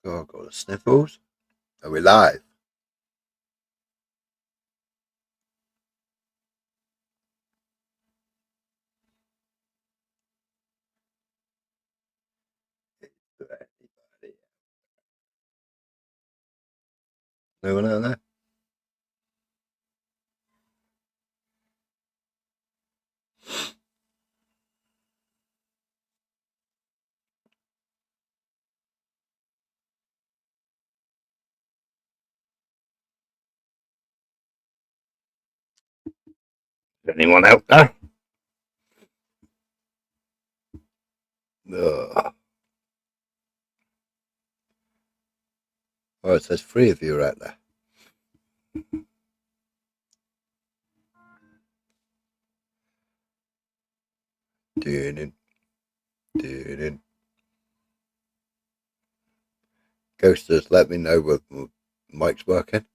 Oh, I've got the sniffles. Are we live? No one out there? Anyone out there? Ugh. Oh, it says 3 of you are out there. Doing it. Ghosters, let me know if my mic's working.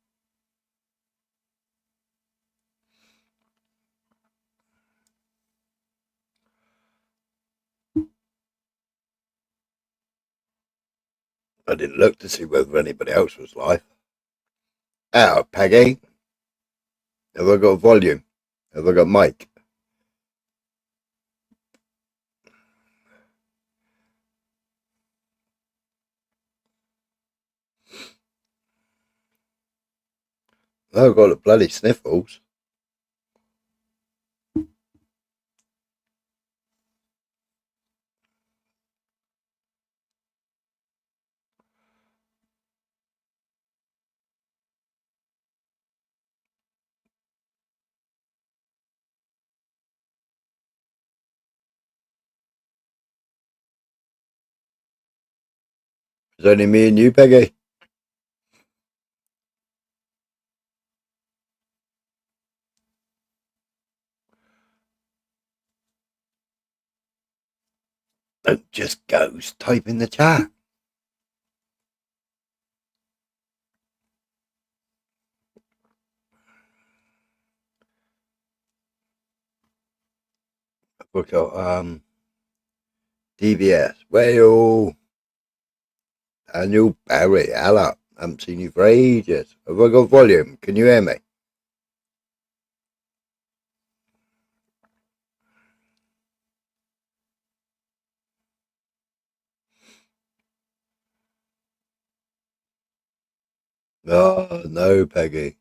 I didn't look to see whether anybody else was live. Oh, Peggy. Have I got volume? Have I got mic? Oh, I've got the bloody sniffles. It's only me and you, Peggy. Don't just ghost. Type in the chat. We've got DBS. Well, Daniel Barry, hello. I haven't seen you for ages. Have I got volume? Can you hear me? Oh, no, Peggy.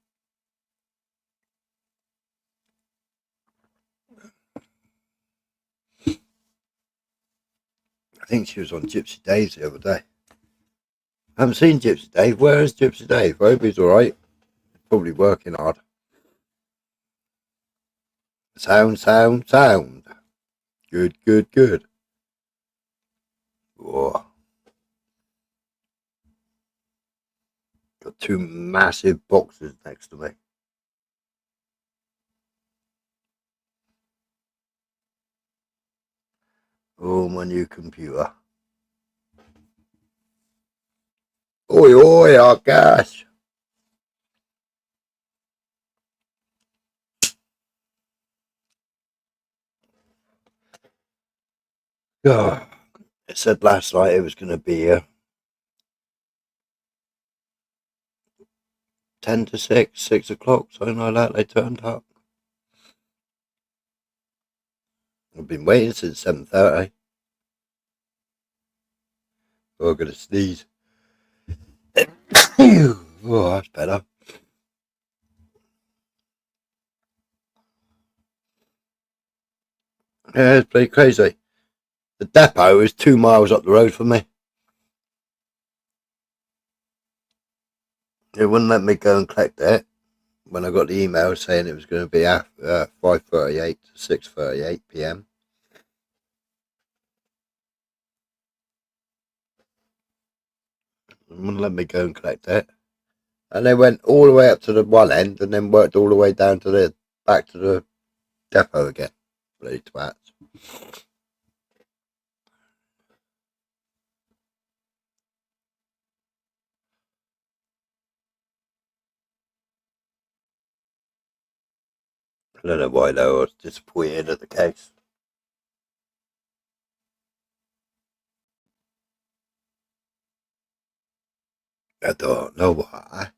I think she was on Gypsy Dave's the other day. I haven't seen Gypsy Dave. Where is Gypsy Dave? I hope he's alright. Probably working hard. Sound. Good. Oh, got 2 massive boxes next to me. Oh, my new computer. Oi, oh gosh. Oh, it said last night it was going to be here. 10 to 6 o'clock, something like that. They turned up. I've been waiting since 7:30. Oh, I'm going to sneeze. Oh, that's better. Yeah, it's pretty crazy. The depot is 2 miles up the road from me. It wouldn't let me go and collect it when I got the email saying it was going to be at 5:38 to 6:38 p.m. It wouldn't let me go and collect it. And they went all the way up to the one end and then worked all the way down to the back to the depot again. Bloody twats. I don't know why though. I was disappointed at the case. I don't know why.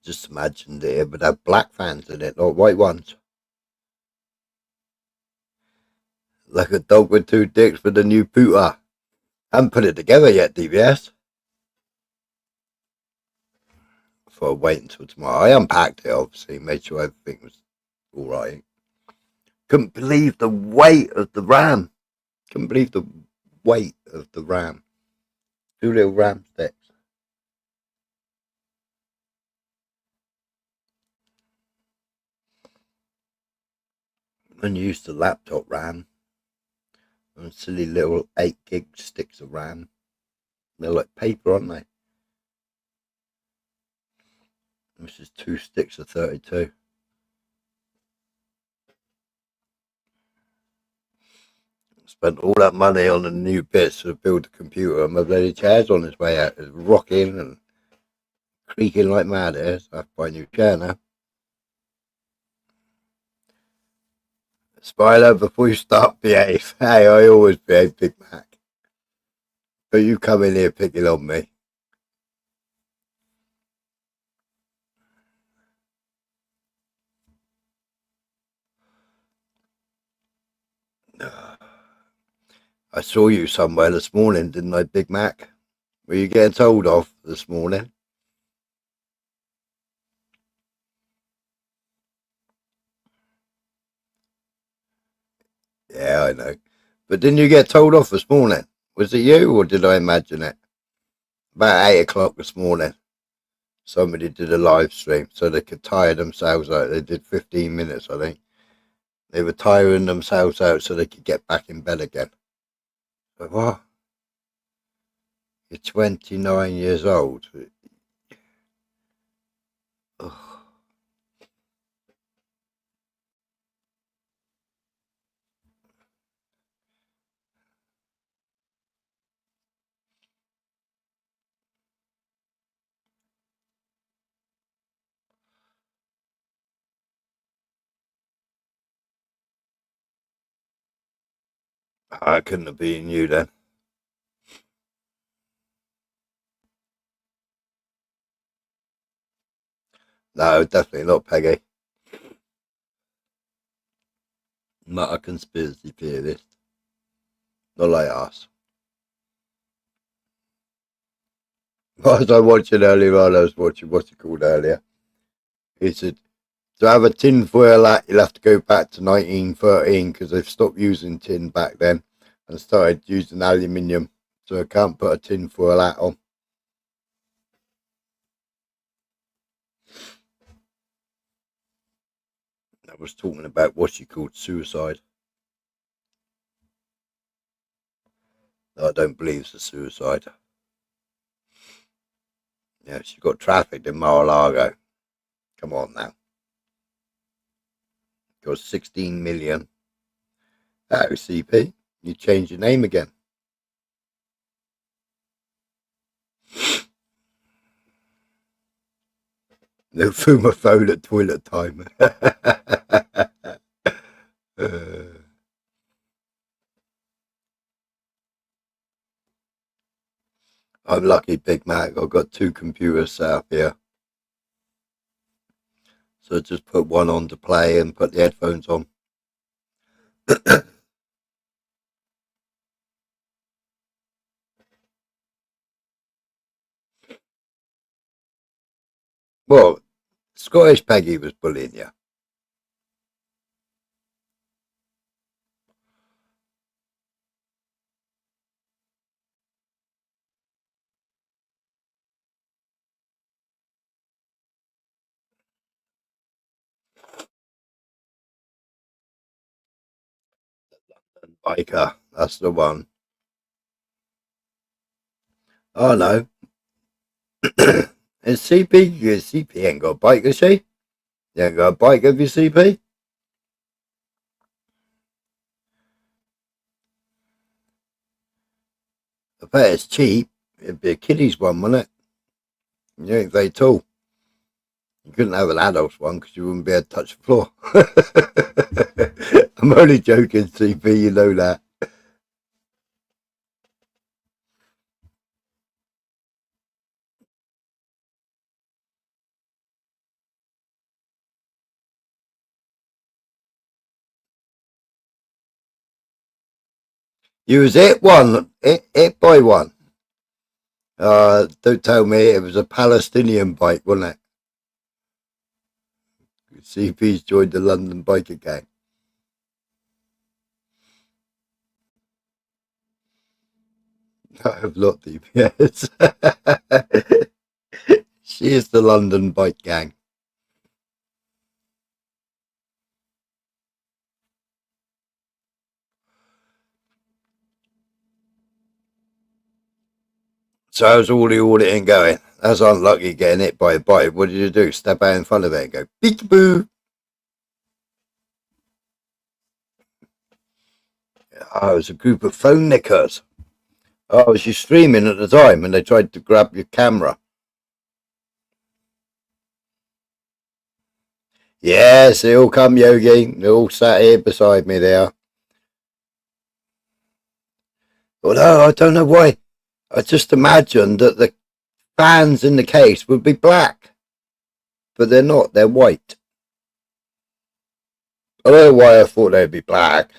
Just imagined it would have black fans in it, not white ones. Like a dog with two dicks for the new pooter. I haven't put it together yet, DBS. For wait until tomorrow. I unpacked it, obviously, made sure everything was alright. Couldn't believe the weight of the RAM. Couldn't believe the weight of the RAM. Two little RAM sticks. I'm used to laptop RAM. And silly little 8 gig sticks of RAM. They're like paper, aren't they? This is 2 sticks of 32. Spent all that money on the new bits to build the computer, and my bloody chair's on its way out. It's rocking and creaking like mad. It is. I have to buy a new chair now. Spider, before you start, behave. Hey, I always behave, Big Mac. But you come in here picking on me. I saw you somewhere this morning, didn't I, Big Mac? Were you getting told off this morning? Yeah, I know. But didn't you get told off this morning? Was it you, or did I imagine it? About 8 o'clock this morning, somebody did a live stream so they could tire themselves out. They did 15 minutes, I think. They were tiring themselves out so they could get back in bed again. But what? You're 29 years old. Ugh. I couldn't have been you then. No, definitely not Peggy. Not a conspiracy theorist. Not like us. What was I watching earlier on? I was watching what's it called earlier. He said, to have a tin foil hat, you'll have to go back to 1913 because they've stopped using tin back then and started using aluminium. So I can't put a tin foil hat on. I was talking about what she called suicide. I don't believe it's a suicide. Yeah, she got trafficked in Mar-a-Lago. Come on now. Got 16 million. Oh, CP, you changed your name again. No Fuma phone at toilet time. I'm lucky, Big Mac. I've got 2 computers set up here. So just put one on to play and put the headphones on. Well, Scottish Peggy was bullying you. Biker, that's the one. Oh no. It's CP? CP ain't got a bike, has she? You ain't got a bike, have you, CP? I bet it's cheap. It'd be a kiddie's one, wouldn't it? You ain't very tall. You couldn't have an adult's one because you wouldn't be able to touch the floor. I'm only joking, CP, you know that. You was hit by one. Don't tell me it was a Palestinian bike, wasn't it? CP's joined the London biker gang. I have not DPS. She is the London bike gang. So how's all the auditing going? That's unlucky getting hit by a bike. What did you do? Step out in front of it and go peekaboo. Oh, it was a group of phone nickers. Oh, was you streaming at the time and they tried to grab your camera? Yes, they all come, Yogi. They all sat here beside me there. Although I don't know why. I just imagined that the fans in the case would be black. But they're not, they're white. I don't know why I thought they'd be black.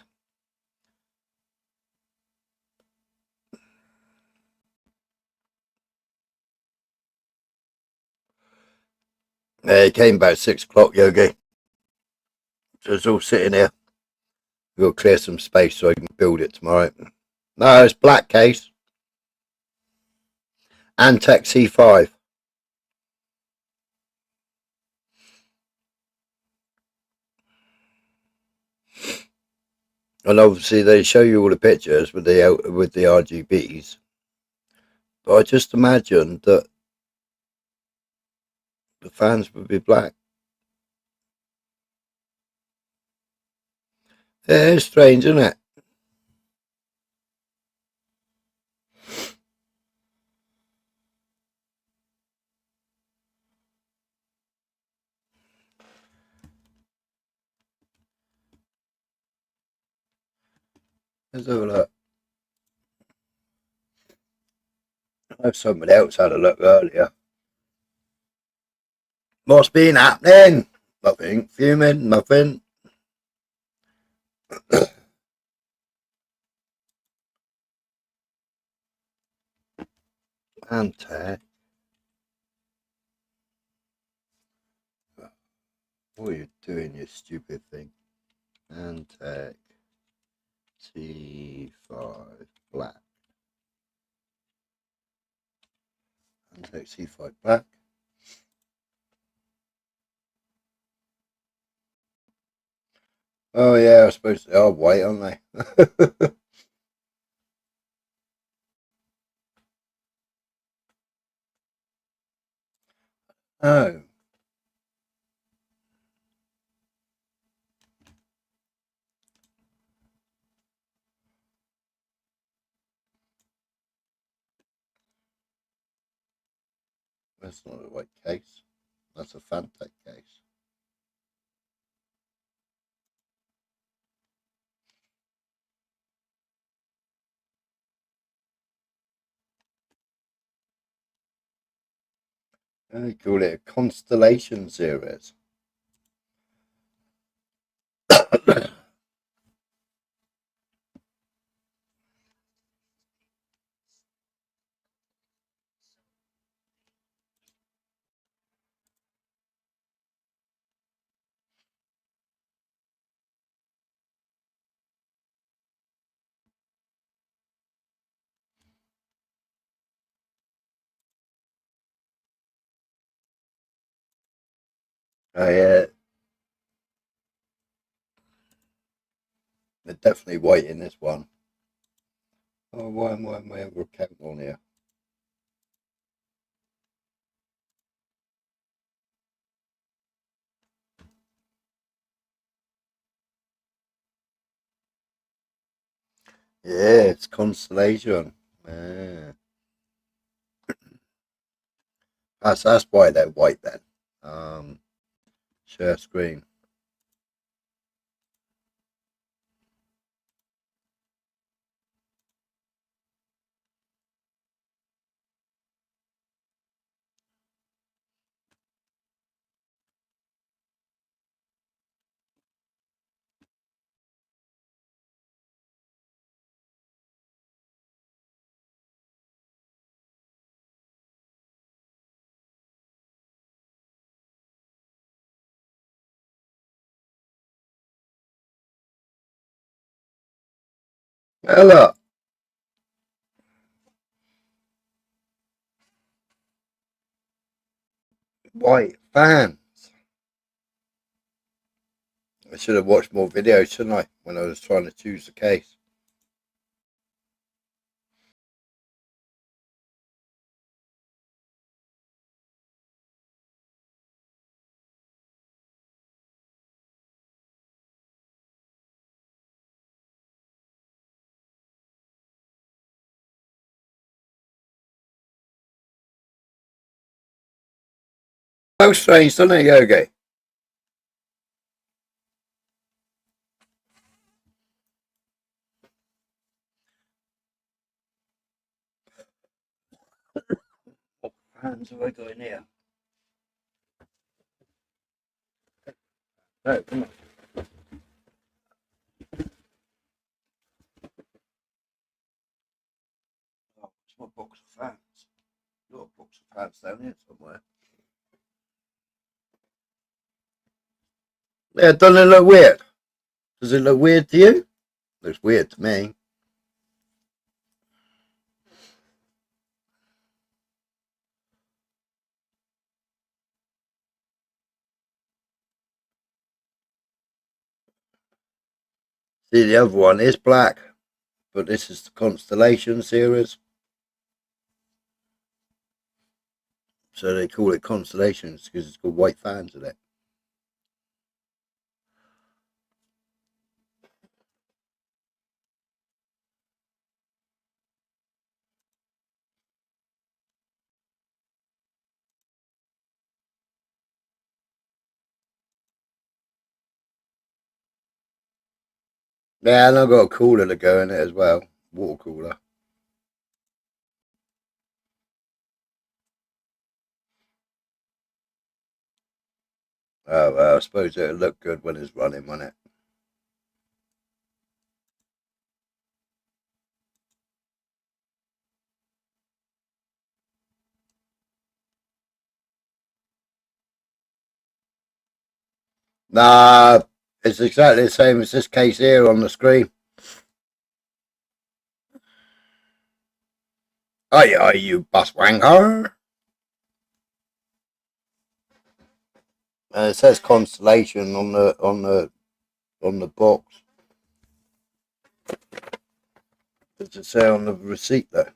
It came about 6 o'clock, Yogi. So it's all sitting here. We'll clear some space so I can build it tomorrow. No, it's black case. Antec C5. And obviously they show you all the pictures with the RGBs. But I just imagined that the fans would be black. Yeah, it's strange, isn't it? Let's have a look. I somebody else had a look earlier. What's been happening? Nothing. Fuming, nothing. Antec. What are you doing, you stupid thing? Antec C5 black. Antec C5 black. Oh yeah, I suppose they are white, aren't they? Oh, that's not a white case. That's a Fantech case. They call it a constellation series. Oh yeah, they're definitely white in this one. Oh, why am I my other account on here? Yeah, it's constellation. Yeah. That's why they're white then. Um, Share screen. Now look, white fans. I should have watched more videos, shouldn't I, when I was trying to choose the case. So strange, doesn't it, Yogi? What fans have I got in here? No, come on. Oh, it's my box of fans. Got a box of fans down here somewhere. Yeah, doesn't it look weird? Does it look weird to you? Looks weird to me. See, the other one is black, but this is the Constellation series. So they call it Constellations because it's got white fans in it. Yeah, and I've got a cooler to go in it as well. Water cooler. Oh, well, I suppose it'll look good when it's running, won't it? Nah, it's exactly the same as this case here on the screen. Aye, you bus wanker. It says Constellation on the box. Does it say on the receipt though?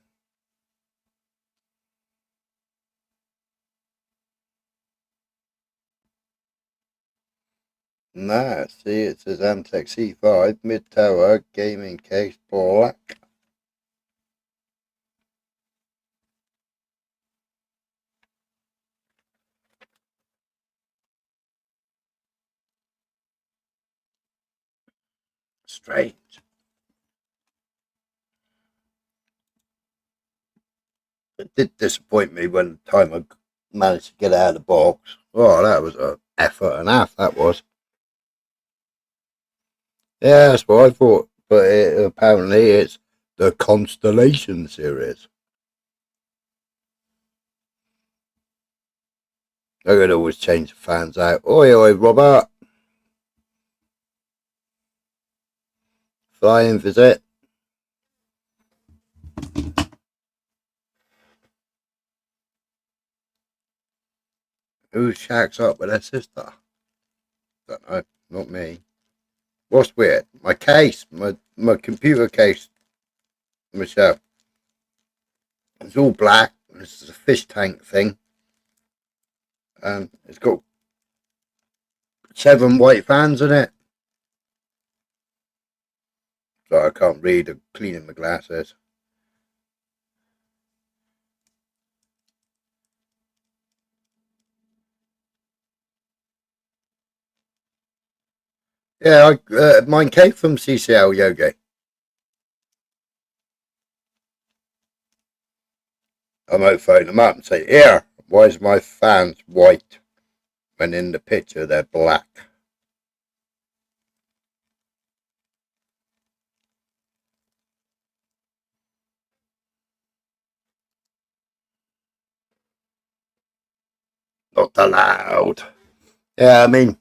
Nah, see, it says Antec C5 mid tower gaming case black. Strange. It did disappoint me when the time I managed to get out of the box. Oh, that was an effort and a half, that was. Yeah, that's what I thought. But apparently it's the Constellation series. I could always change the fans out. Oi, oi, Robert. Flying visit. Who shacks up with her sister? Don't know. Not me. What's weird? My case. My computer case. Michelle. It's all black. This is a fish tank thing. And it's got 7 white fans in it. So I can't read. I'm cleaning my glasses. Yeah, mine came from CCL Yogi. I might phone them up and say, here, why is my fans white when in the picture they're black? Not allowed. Yeah, I mean,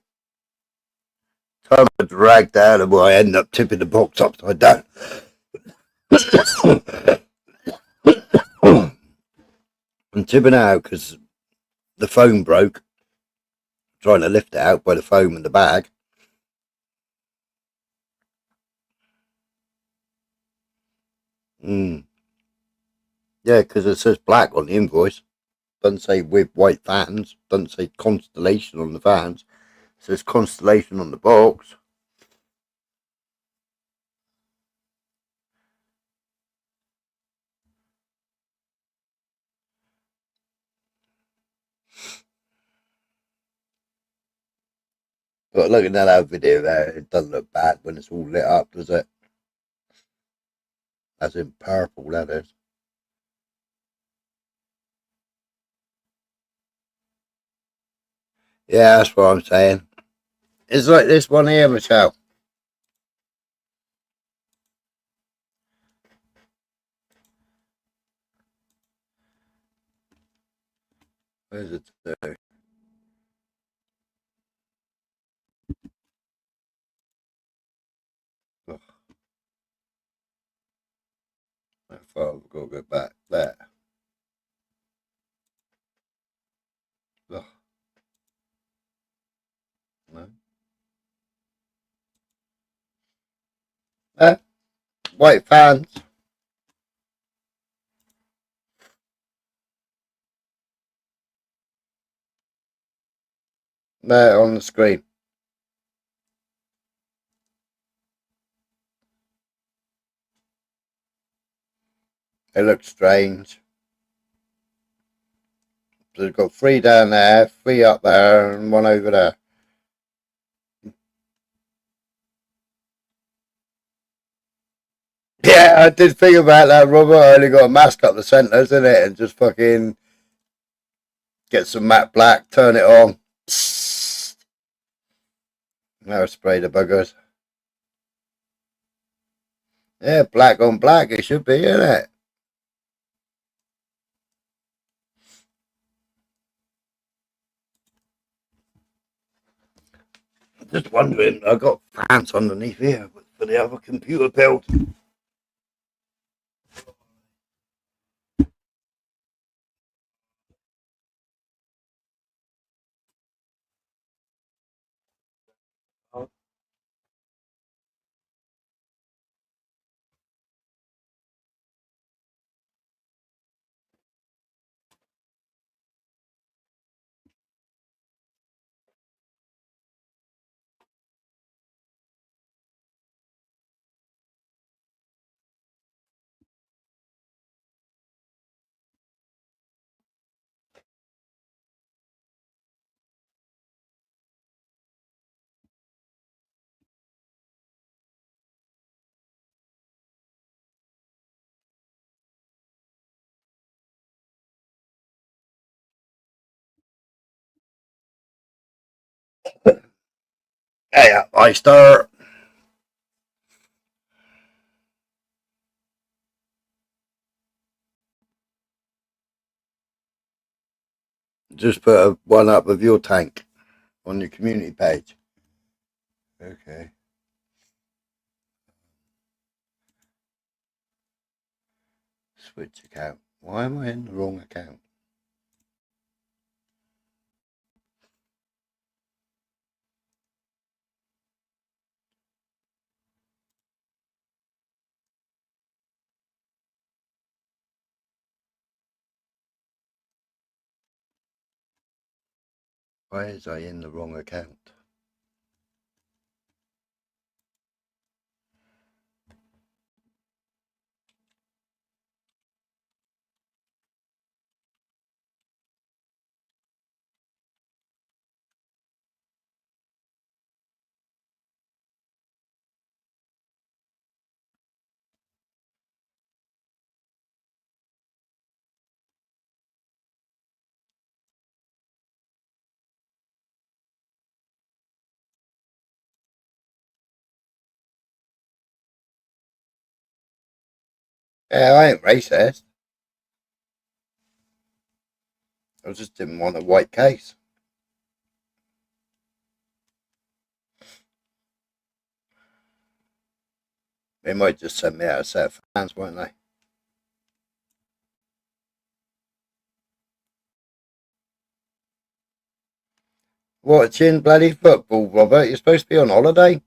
time I dragged out of where I end up tipping the box upside down. I'm tipping out because the phone broke. Trying to lift it out by the foam in the bag. Mm. Yeah, because it says black on the invoice. Doesn't say with white fans. Doesn't say Constellation on the fans. It says Constellation on the box. But looking at that video there, it doesn't look bad when it's all lit up, does it? As in purple, that is. Yeah, that's what I'm saying. It's like this one here, Michelle. Where's it? Oh, that far, we've got to go back there. Oh, no. White fans. There on the screen. It looks strange. So we've got 3 down there, 3 up there, and 1 over there. Yeah, I did think about that, Robert. I only got a mask up the centres, isn't it? And just fucking get some matte black, turn it on. Now spray the buggers. Yeah, black on black, it should be, isn't it? Just wondering, I got fans underneath here for the other computer build. Hey, I start. Just put one up of your tank on your community page. Okay. Switch account. Why am I in the wrong account? Why is I in the wrong account? Yeah, I ain't racist. I just didn't want a white case. They might just send me out a set of fans, won't they? Watching bloody football, Robert. You're supposed to be on holiday.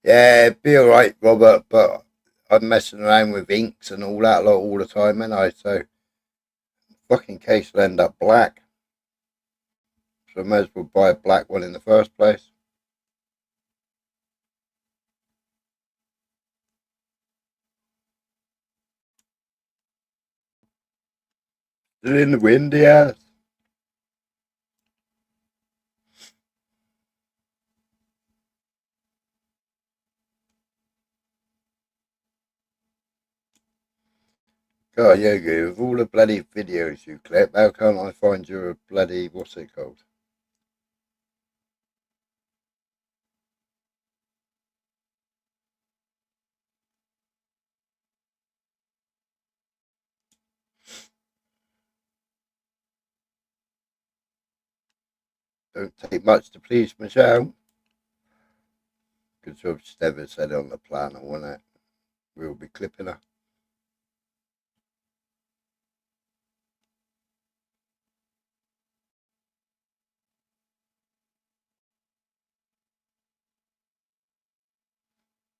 Yeah, be alright, Robert, but I'm messing around with inks and all that lot all the time, and I so fucking case will end up black. So I may as well buy a black one in the first place. Still in the wind, yeah. God, Yogi, with all the bloody videos you clip, how can't I find your bloody, what's it called? Don't take much to please Michelle. Because I've never said it on the plan, I want it. We'll be clipping her.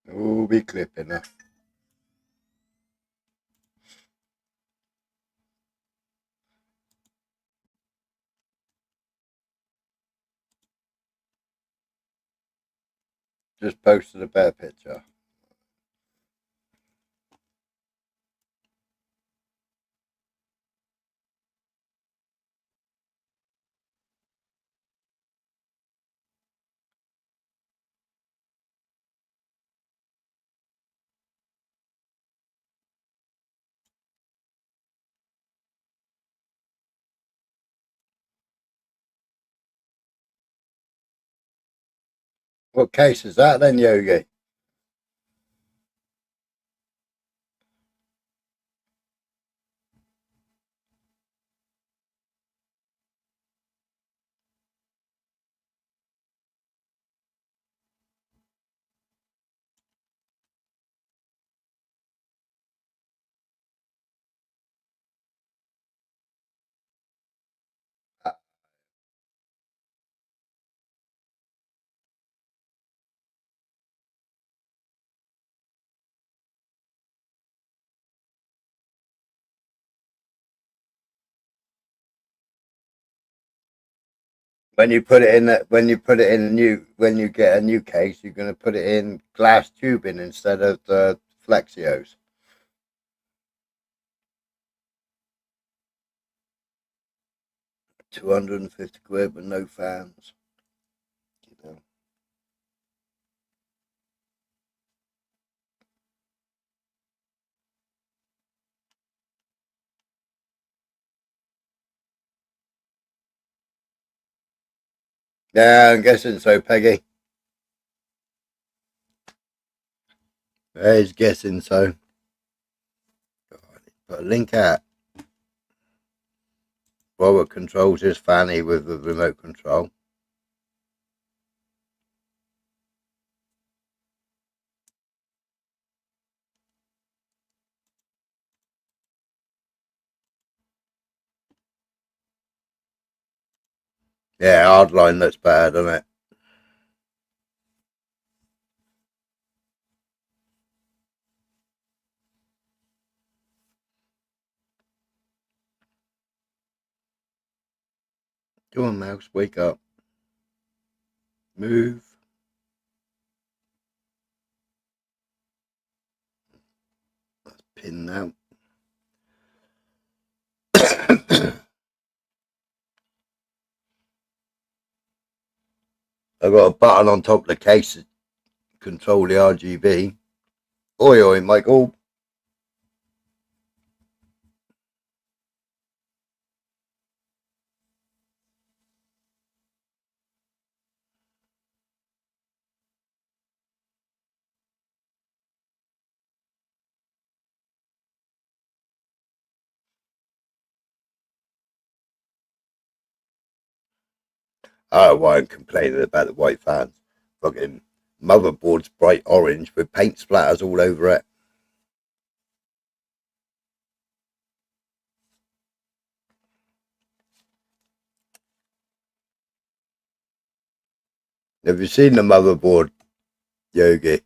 We'll be clipping her. Just posted a bear picture. What case is that then, Yogi? When you put it in when you put it in a new, when you get a new case, you're going to put it in glass tubing instead of the Flexios. 250 quid with no fans. You know. Yeah, I'm guessing so, Peggy. He's guessing so. Put a link out. Robert controls his fanny with the remote control. Yeah, hardline looks better, doesn't it? Come on, mouse, wake up. Move. Pin now. I've got a button on top of the case to control the RGB. Oi, oi, Michael. I won't complain about the white fans. Fucking motherboard's bright orange with paint splatters all over it. Have you seen the motherboard, Yogi?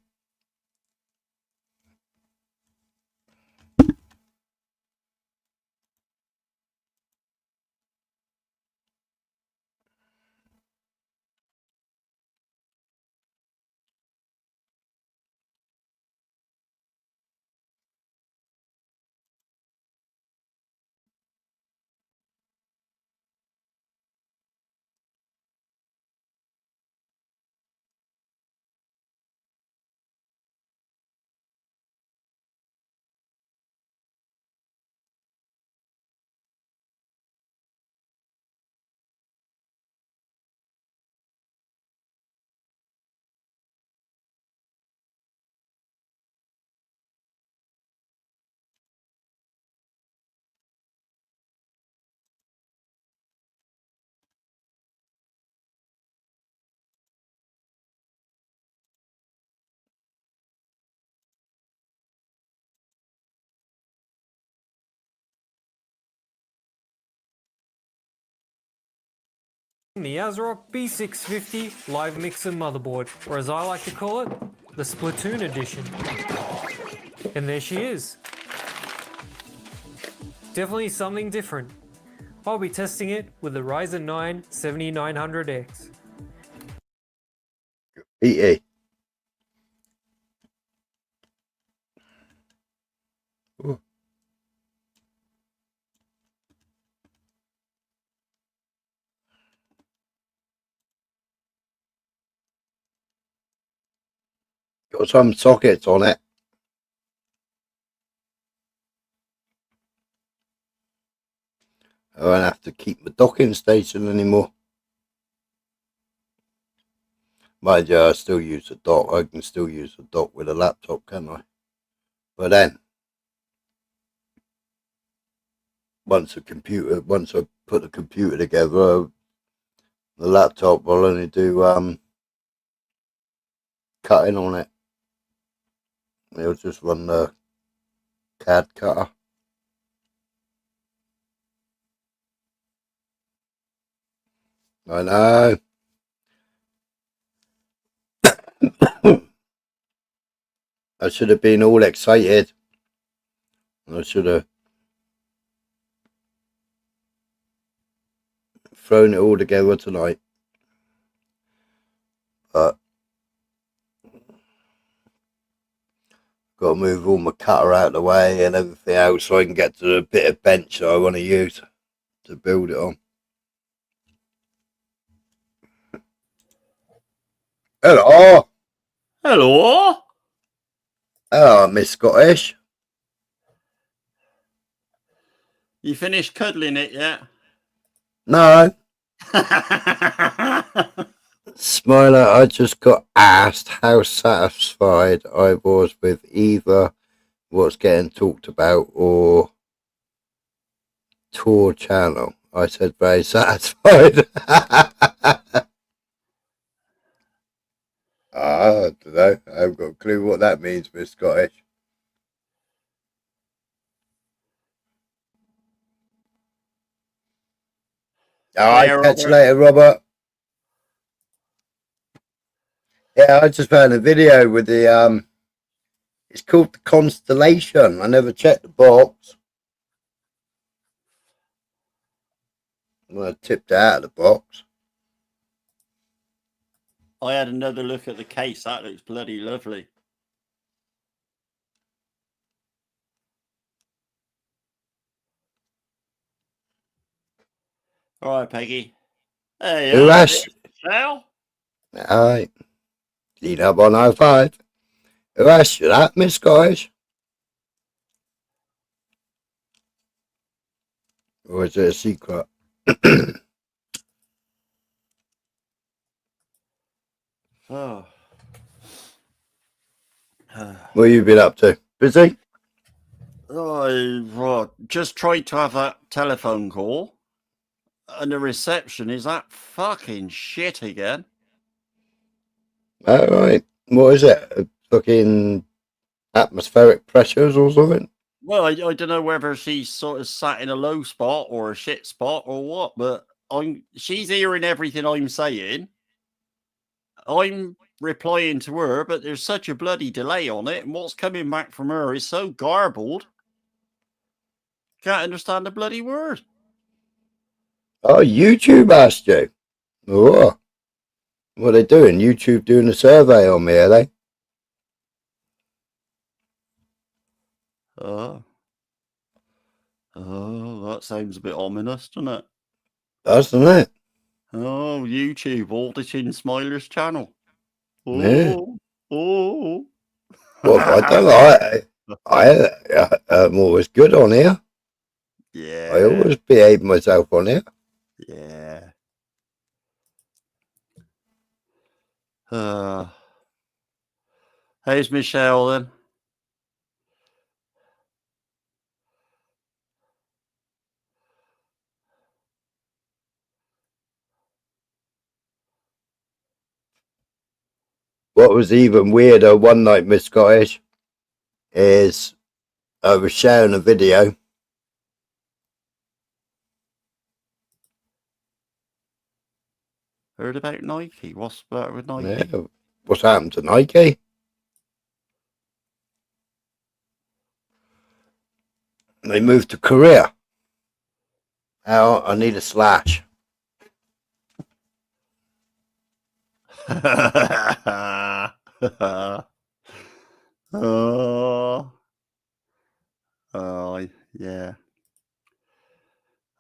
The ASRock B650 Live Mixer Motherboard, or as I like to call it, the Splatoon edition. And there she is. Definitely something different. I'll be testing it with the Ryzen 9 7900X. EA. Got some sockets on it. I won't have to keep the docking station anymore. Mind you, I still use a dock. I can still use a dock with a laptop, can't I? But then, once I put the computer together, the laptop will only do cutting on it. It'll just run the CAD cutter. I know. I should have been all excited. I should have thrown it all together tonight. But got to move all my cutter out of the way and everything else so I can get to the bit of bench that I want to use to build it on. Hello. Hello. Hello, Miss Scottish. You finished cuddling it yet? No. Smiler, I just got asked how satisfied I was with either what's getting talked about or tour channel. I said very satisfied. I don't know. I haven't got a clue what that means, Miss Scottish. All right, catch you later, Robert. Yeah, I just found a video with the it's called the Constellation. I never checked the box. Well, I tipped it out of the box. I had another look at the case. That looks bloody lovely. All right, Peggy. Hey, Who asked? Al? All right. Lead up on 05. Who asked you that, Miss Scottish? Or is it a secret? Oh. What have you been up to? Busy? I just tried to have a telephone call. And the reception is that fucking shit again. All right. What is it? Fucking atmospheric pressures or something? Well, I don't know whether she's sort of sat in a low spot or a shit spot or what, but she's hearing everything I'm saying. I'm replying to her, but there's such a bloody delay on it, and what's coming back from her is so garbled. Can't understand a bloody word. Oh, YouTube asked you. Oh, what are they doing? YouTube doing a survey on me, are they? Oh, that sounds a bit ominous, doesn't it? Doesn't it? Oh, YouTube auditing Smiler's channel. Oh, Yeah. oh. Well, I don't know. I'm always good on here. Yeah. I always behave myself on here. Yeah. How's Michelle then? What was even weirder one night, Miss Scottish, is I was sharing a video. Heard about Nike? What's the matter with Nike? Yeah. What's happened to Nike? They moved to Korea. Oh, I need a slash. Oh, yeah.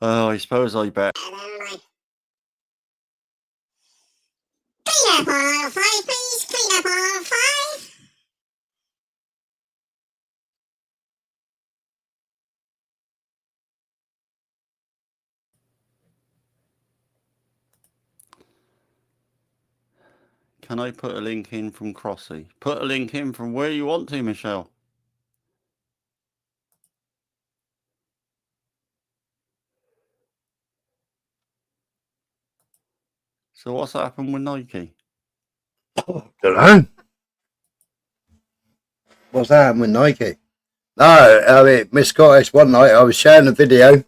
Oh, I suppose I bet. Clean up aisle 5, please. Clean up aisle 5. Can I put a link in from Crossy? Put a link in from where you want to, Michelle. So what's happened with Nike? Don't know. What's happened with Nike? No, I mean, Miss Scottish, one night I was sharing a video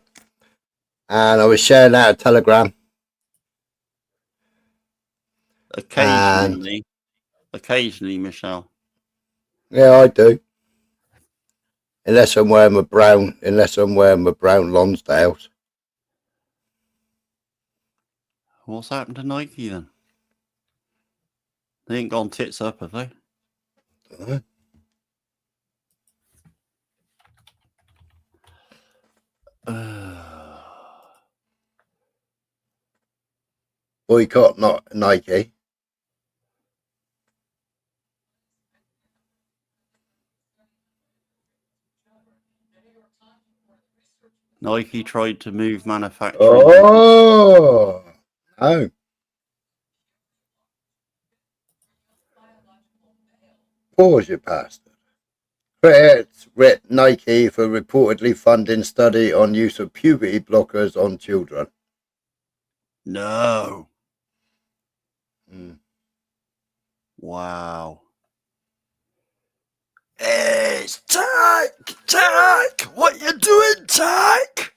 and I was sharing out a Telegram. Occasionally, Michelle. Yeah, I do. Unless I'm wearing my brown Lonsdales. What's happened to Nike then? They ain't gone tits up, have they? Boycott not Nike. Nike tried to move manufacturing. Oh, no. Pause, you bastard. Critics writ Nike for reportedly funding study on use of puberty blockers on children. No. Mm. Wow. It's Tech! What you doing, Tech?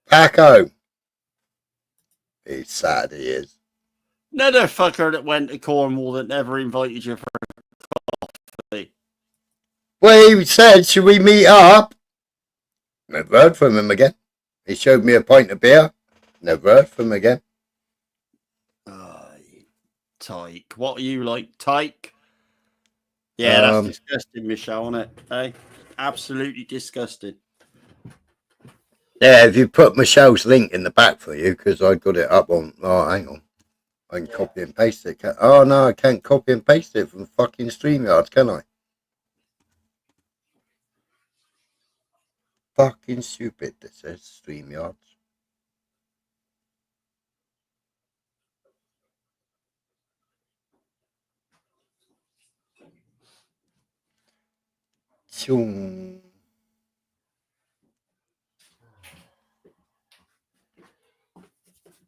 Paco. He's sad, he is. Another fucker that went to Cornwall that never invited you for coffee. Well, he said, should we meet up? Never heard from him again. He showed me a pint of beer. Never heard from him again. Tyke. What are you like, Tyke? Yeah, that's disgusting, Michelle, isn't it? Hey? Absolutely disgusting. Yeah, if you put Michelle's link in the back for you, because I got it up on... Oh, hang on. I can copy and paste it. Oh, no, I can't copy and paste it from fucking StreamYard, can I? Fucking stupid, this is StreamYard. Phew.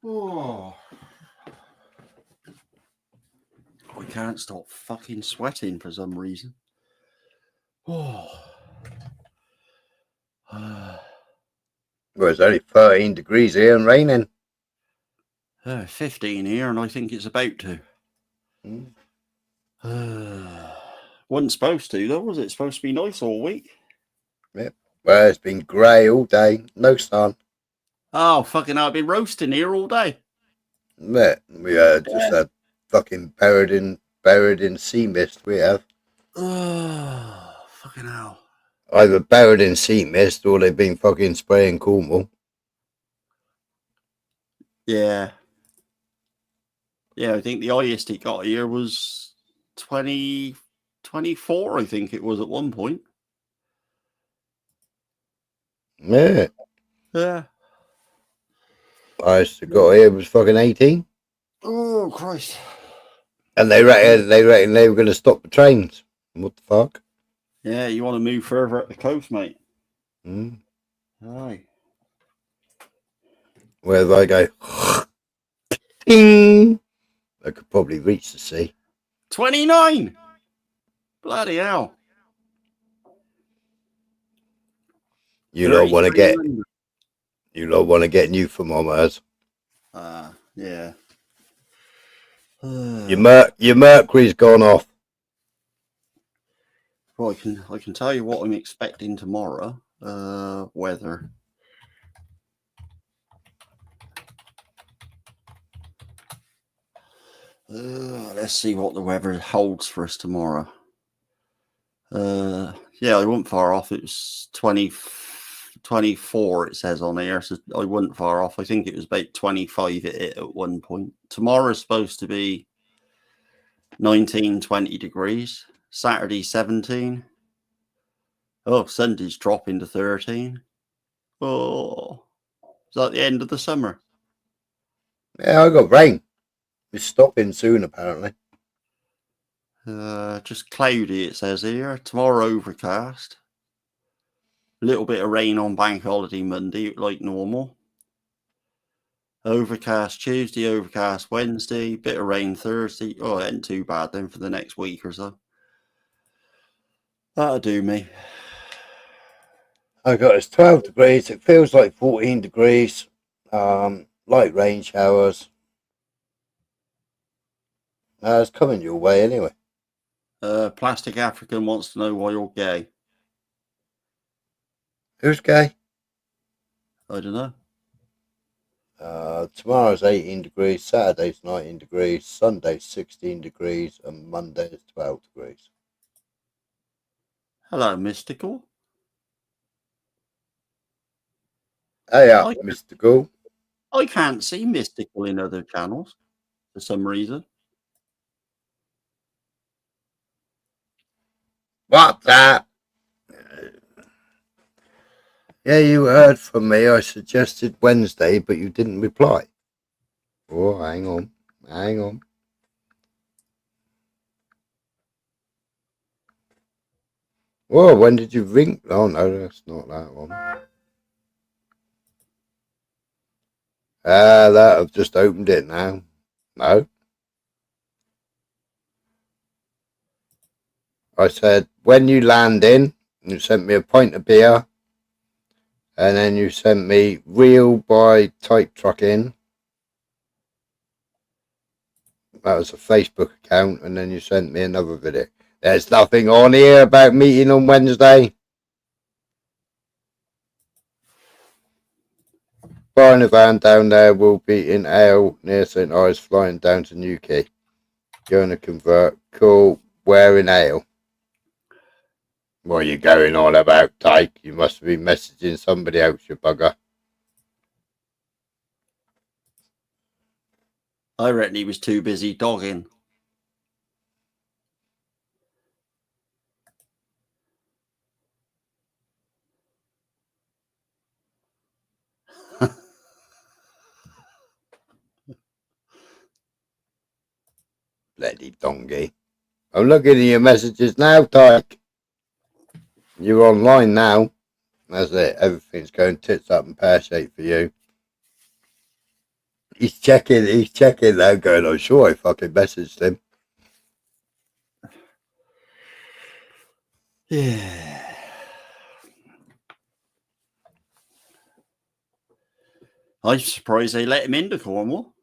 Oh. I can't stop fucking sweating for some reason. Oh. Well, it's only 13 degrees here and raining. 15 here, and I think it's about to. Mm. Wasn't supposed to, though, was it? Supposed to be nice all week. Well, it's been grey all day, no sun. Oh, fucking hell, I've been roasting here all day. Yeah, we just had fucking buried in sea mist. We have Oh, fucking hell. either buried in sea mist or they've been fucking spraying Cornwall. Yeah. Yeah, I think the highest it got here was 24, I think it was at one point. Yeah, Yeah. highest it got here was fucking 18, Oh, Christ. and they reckon they were going to stop the trains. What the fuck? Yeah, you want to move further up the coast, mate? Mm. Aye. Where they go, ding, they could probably reach the sea. 29! Bloody hell. You lot want to get 33. new thermometers. Yeah. Your mercury's gone off. Well, I can tell you what I'm expecting tomorrow. Weather. Let's see what the weather holds for us tomorrow. Yeah, I wasn't far off. It was 24, it says on here. So I wasn't far off. I think it was about 25 at one point. Tomorrow's supposed to be 19, 20 degrees. Saturday, 17. Oh, Sunday's dropping to 13. Oh, is that the end of the summer? Yeah, I got rain. It's stopping soon, apparently. Just cloudy, it says here. Tomorrow, overcast. A little bit of rain on Bank Holiday Monday, like normal. Overcast Tuesday, overcast Wednesday, bit of rain Thursday. Oh, it ain't too bad then for the next week or so. That'll do me. I got it's 12 degrees. It feels like 14 degrees. Light rain showers. It's coming your way anyway. Plastic African wants to know why you're gay. Who's gay? I don't know. Tomorrow's 18 degrees, Saturday's 19 degrees, Sunday's 16 degrees, and Monday's 12 degrees. Hello, Mystical. Hey up, Mystical. I can't see Mystical in other channels for some reason. What's that? Yeah, you heard from me. I suggested Wednesday, but you didn't reply. Oh, hang on. Whoa, when did you ring? Oh, no, that's not that one. That, I've just opened it now. No. I said, when you land in, you sent me a pint of beer, and then you sent me Real by Type Truck In. That was a Facebook account, and then you sent me another video. There's nothing on here about meeting on Wednesday. Buying a van down there will be in Ale near St. Ives, flying down to Newquay. Going to convert. Cool. Where in Ale? What are you going on about, Tyke? You must be messaging somebody else, you bugger. I reckon he was too busy dogging. Bloody donkey. I'm looking at your messages now, Tyke. You're online now. That's it. Everything's going tits up and pear shaped for you. He's checking now, going, I'm sure I fucking messaged him. Yeah. I'm surprised they let him into Cornwall.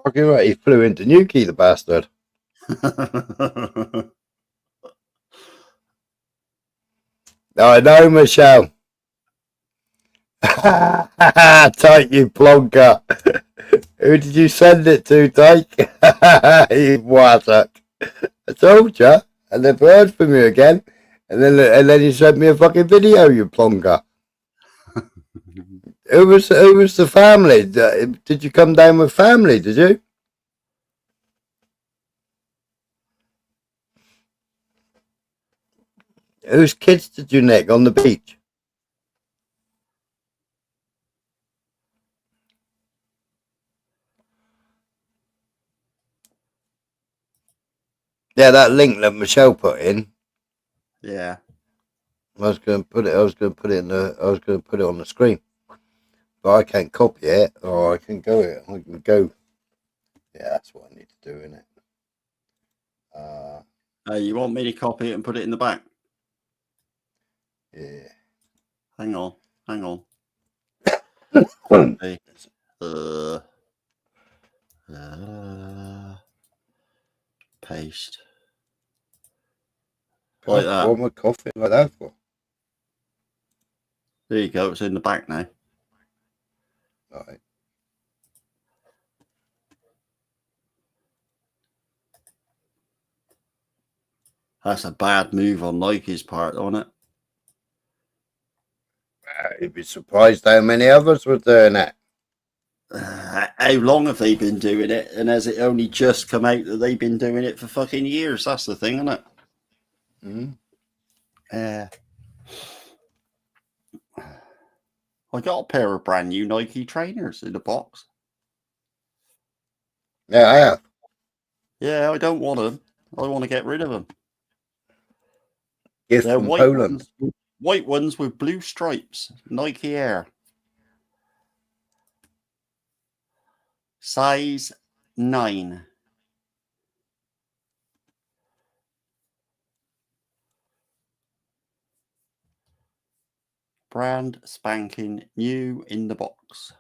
Fucking right, he flew into Newquay, the bastard. I know, Michelle. Tyke, you plonker. Who did you send it to, Tyke? You wattock. I told you. I never heard from you again. And then you sent me a fucking video, you plonker. Who was the family? Did you come down with family, did you? Whose kids did you nick on the beach? Yeah, that link that Michelle put in. Yeah. I was going to put it on the screen, but I can't copy it, or I can go. Yeah, that's what I need to do, innit? You want me to copy it and put it in the back? Yeah. Hang on. Okay. Paste. Like that. What am I coughing like that for? There you go. It's in the back now. All right. That's a bad move on Nike's part, isn't it? You'd be surprised how many others were doing that. How long have they been doing it? And has it only just come out that they've been doing it for fucking years? That's the thing, isn't it? I got a pair of brand new Nike trainers in the box. Yeah, I have. Yeah, I don't want them. I want to get rid of them. Gift They're from Poland. White ones with blue stripes. Nike Air. Size 9. Brand spanking new in the box.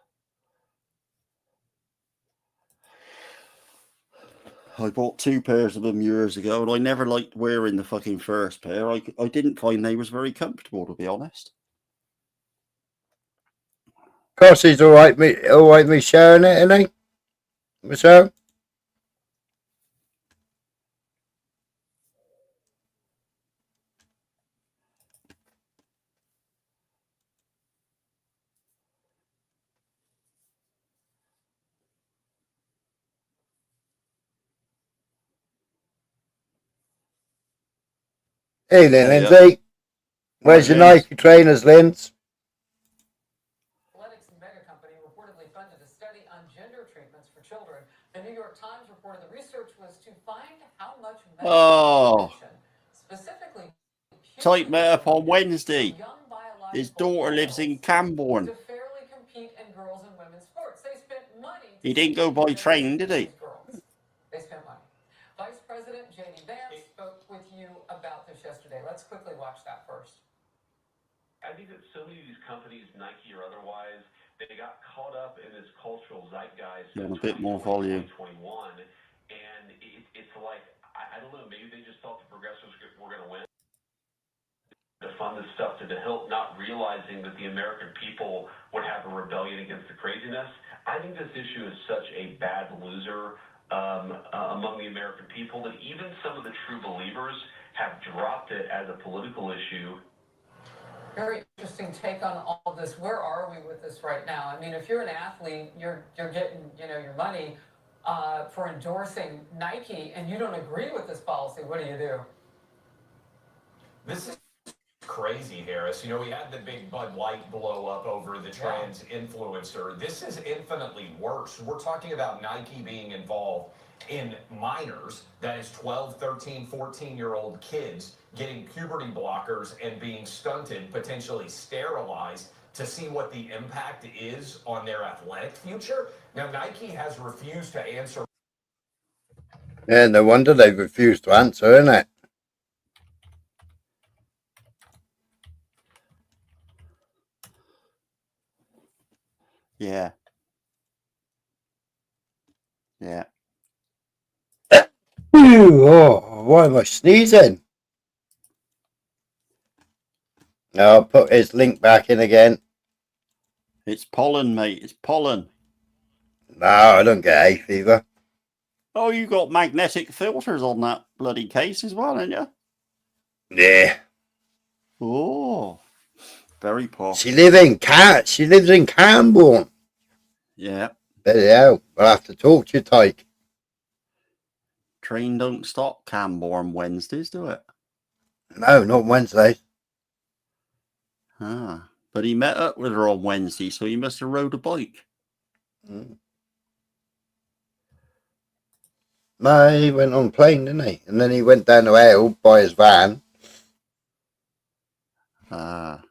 I bought 2 pairs of them years ago, and I never liked wearing the fucking first pair. I didn't find they was very comfortable, to be honest. Of course, he's all right. Me sharing it, isn't he, Michelle? Hey, Lindsay. Where's your Nike trainers, Linz? Athletics mega company reportedly funded a study on gender treatments for children. The New York Times reported the research was to find how much specifically Type met up on Wednesday. His daughter lives in Camborne. to fairly compete in girls and women's sports. They spent money. He didn't go by train, did he? They spent money. Vice President J.D. Vance spoke with you about this yesterday. Let's quickly watch that first. I think that so many of these companies, Nike or otherwise, they got caught up in this cultural zeitgeist. Yeah, a bit more volume. 2021, and it's like, I don't know, maybe they just thought the progressives were going to win. To fund this stuff to the hilt, not realizing that the American people would have a rebellion against the craziness. I think this issue is such a bad loser among the American people that even some of the true believers have dropped it as a political issue. Very interesting take on all of this. Where are we with this right now? I mean, if you're an athlete, you're getting your money for endorsing Nike, and you don't agree with this policy. What do? This is crazy, Harris. We had the big Bud Light blow up over the trans influencer. This is infinitely worse. We're talking about Nike being involved in minors, that is 12, 13, 14-year-old kids getting puberty blockers and being stunted, potentially sterilized, to see what the impact is on their athletic future. Now, Nike has refused to answer. Yeah, no wonder they refused to answer, innit? Yeah. Yeah. Ooh, oh, why am I sneezing? I'll put his link back in again. It's pollen, mate. It's pollen. No, I don't get hay fever. Oh, you got magnetic filters on that bloody case as well, haven't you? Yeah. Oh, very posh. She lives in Camborne. Yeah. Bloody hell. I'll have to talk to you, Tyke. Train don't stop Camborne Wednesdays, do it? No, not Wednesday. Ah. But he met up with her on Wednesday, so he must have rode a bike. No, he went on plane, didn't he? And then he went down the hill by his van. Ah.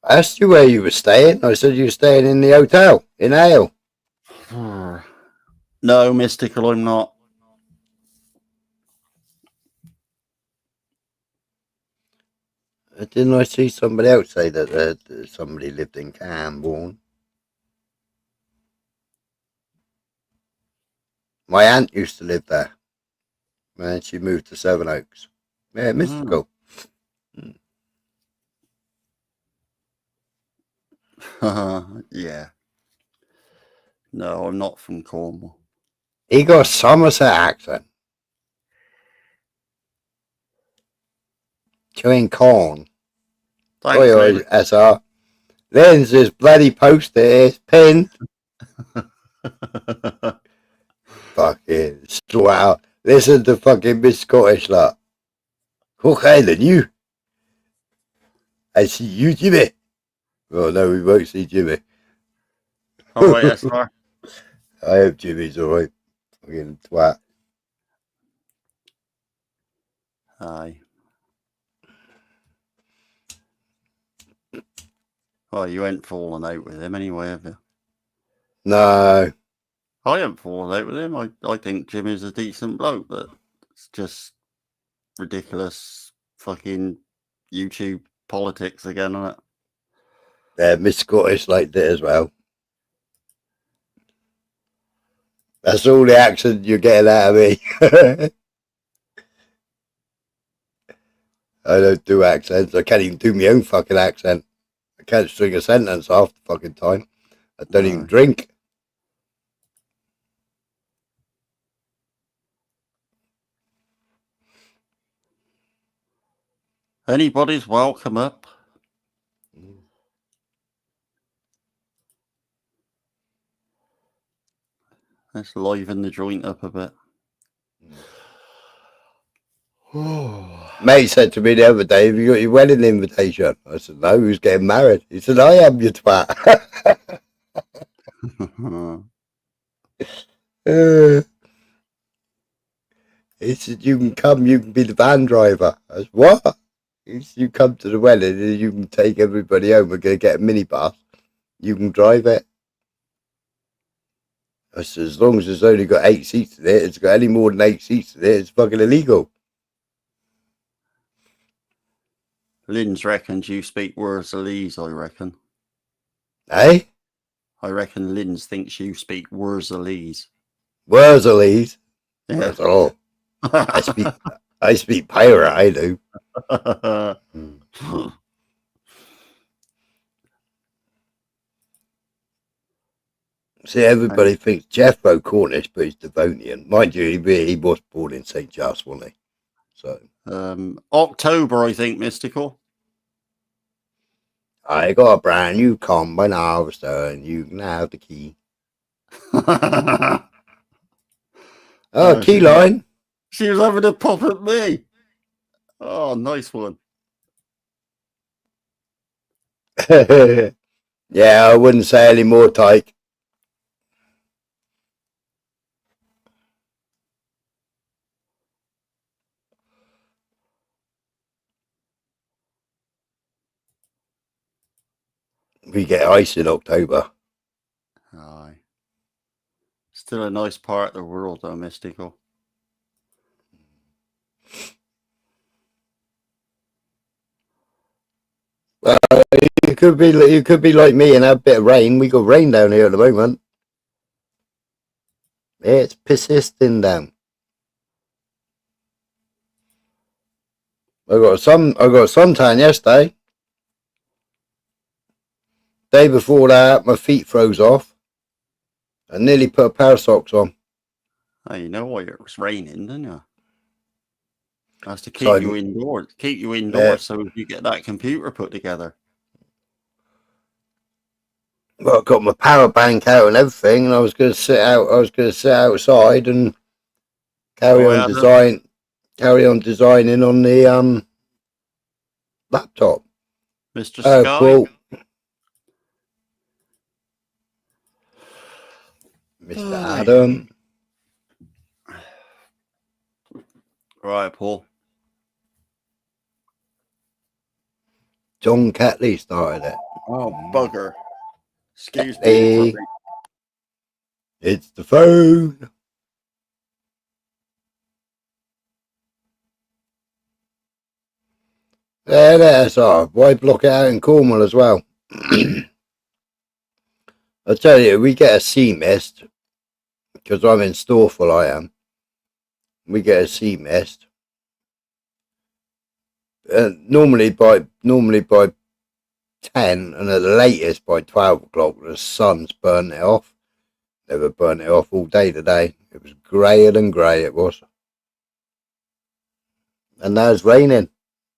I asked you where you were staying. I said you were staying in the hotel in Hale. No, Mystical, I'm not. Didn't I see somebody else say that somebody lived in Camborne? My aunt used to live there. And she moved to Sevenoaks. Yeah, Mystical. Yeah. No, I'm not from Cornwall. He got a Somerset accent. Chewing corn. Thanks, Oi, oi, mate. SR. There's this bloody poster here, pinned. Fucking wow. Listen to fucking Miss Scottish lot. Okay, then you. I see you, Jimmy. Oh no, we won't see Jimmy. Alright, SR. I hope Jimmy's alright. Fucking twat. Aye. Well, you ain't fallen out with him anyway, have you? No. I haven't fallen out with him. I think Jimmy's a decent bloke, but it's just ridiculous fucking YouTube politics again, isn't it? Yeah, Miss Scottish liked it as well. That's all the accent you're getting out of me. I don't do accents. I can't even do my own fucking accent. I can't string a sentence half the fucking time. I don't even drink. Anybody's welcome up. Let's liven the joint up a bit. Mate said to me the other day, have you got your wedding invitation? I said, no, who's getting married? He said, I am, you twat. He said, you can come, you can be the van driver. I said, what? He said, you come to the wedding and you can take everybody home. We're going to get a minibus. You can drive it. I said, as long as it's only got 8 seats in it, it's got any more than 8 seats in it, it's fucking illegal. Lynn's reckons you speak Worsley's, I reckon. Eh? I reckon Lynn's thinks you speak Worsley's. Worsley's? Yeah. That's all. I speak pirate, I do. See, everybody thinks Jeffro Cornish, but he's Devonian. Mind you, he was born in St. Just, wasn't he? So October, I think, Mystical. I got a brand new combine harvester, and you can have the key. Key line. She was having a pop at me. Oh, nice one. Yeah, I wouldn't say any more, Tyke. We get ice in October. Aye. Still a nice part of the world, though, Mystical. You could be like me and have a bit of rain. We got rain down here at the moment. It's persisting down. I got a suntan yesterday. Day before that, my feet froze off. I nearly put a pair of socks on. Oh, you know why it was raining, didn't you? That's to keep So, you indoors. Keep you indoors Yeah. so you get that computer put together. Well, I got my power bank out and everything, and I was going to sit out. I was going to sit outside and carry Oh, on yeah, designing on the laptop. Mr. Oh, Sky. Paul, Mr. Aye. Adam. Right, Paul. John Catley started it. Oh, bugger. Excuse me. Catley. It's the phone. That's all. Why block it out in Cornwall as well? I tell you, we get a sea mist because I'm in Storeful. I am. We get a sea mist. Normally by 10, and at the latest by 12 o'clock, the sun's burnt it off. Never burnt it off all day today. It was greyer than grey. It was, and now it's raining.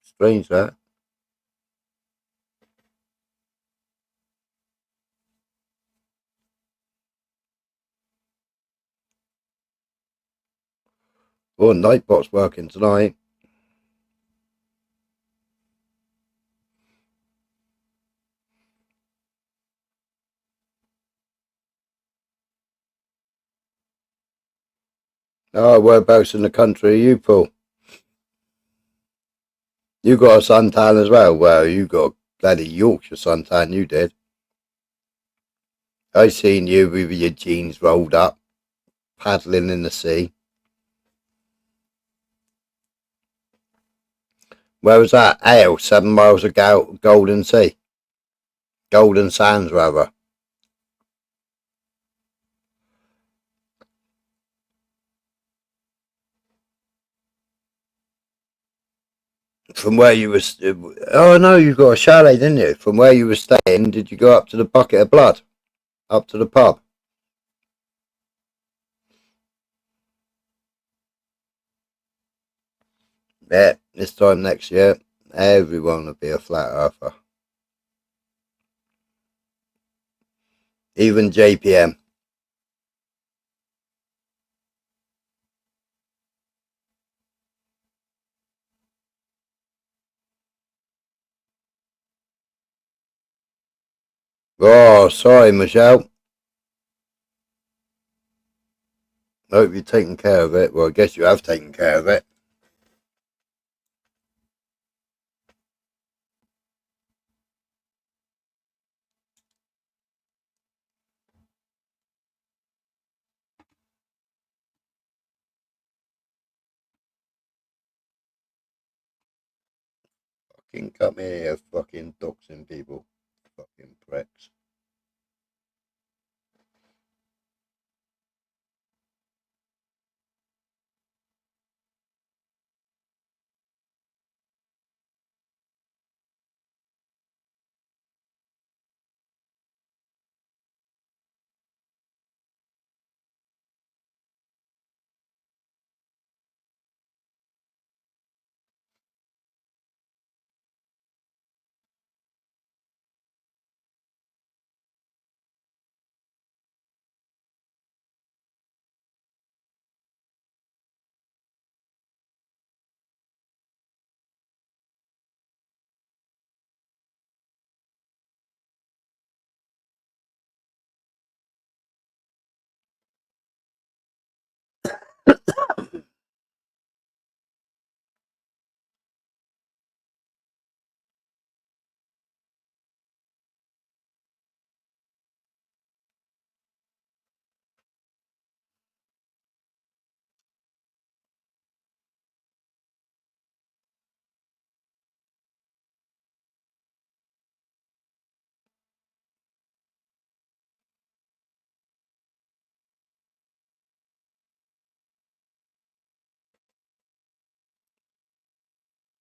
Strange that. Oh, Nightbot's working tonight. Oh, whereabouts in the country are you, Paul? You got a suntan as well? Well, you got a bloody Yorkshire suntan, you did. I seen you with your jeans rolled up, paddling in the sea. Where was that? Ale, 7 miles of Golden Sea. Golden Sands, rather. From where you was, oh no, you got a chalet, didn't you? From where you were staying, did you go up to the Bucket of Blood, up to the pub? Yeah, this time next year, everyone will be a flat earther, even JPM. Oh, sorry, Michelle. Hope you're taking care of it. Well, I guess you have taken care of it. Fucking come here, fucking doxing people. Fucking pricks.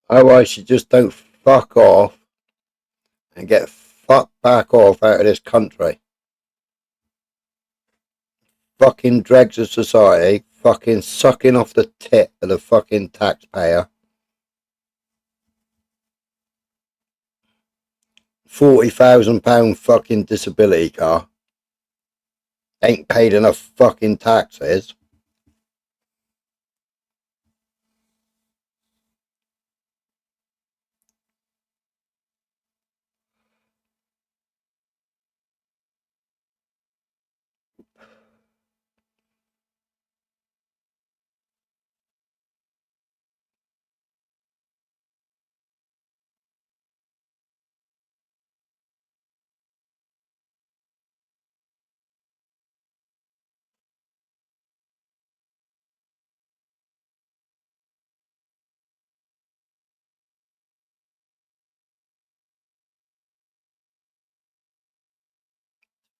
Otherwise, she just don't fuck off and get fucked back off out of this country. Fucking dregs of society, fucking sucking off the tit of the fucking taxpayer. £40,000 fucking disability car. Ain't paid enough fucking taxes.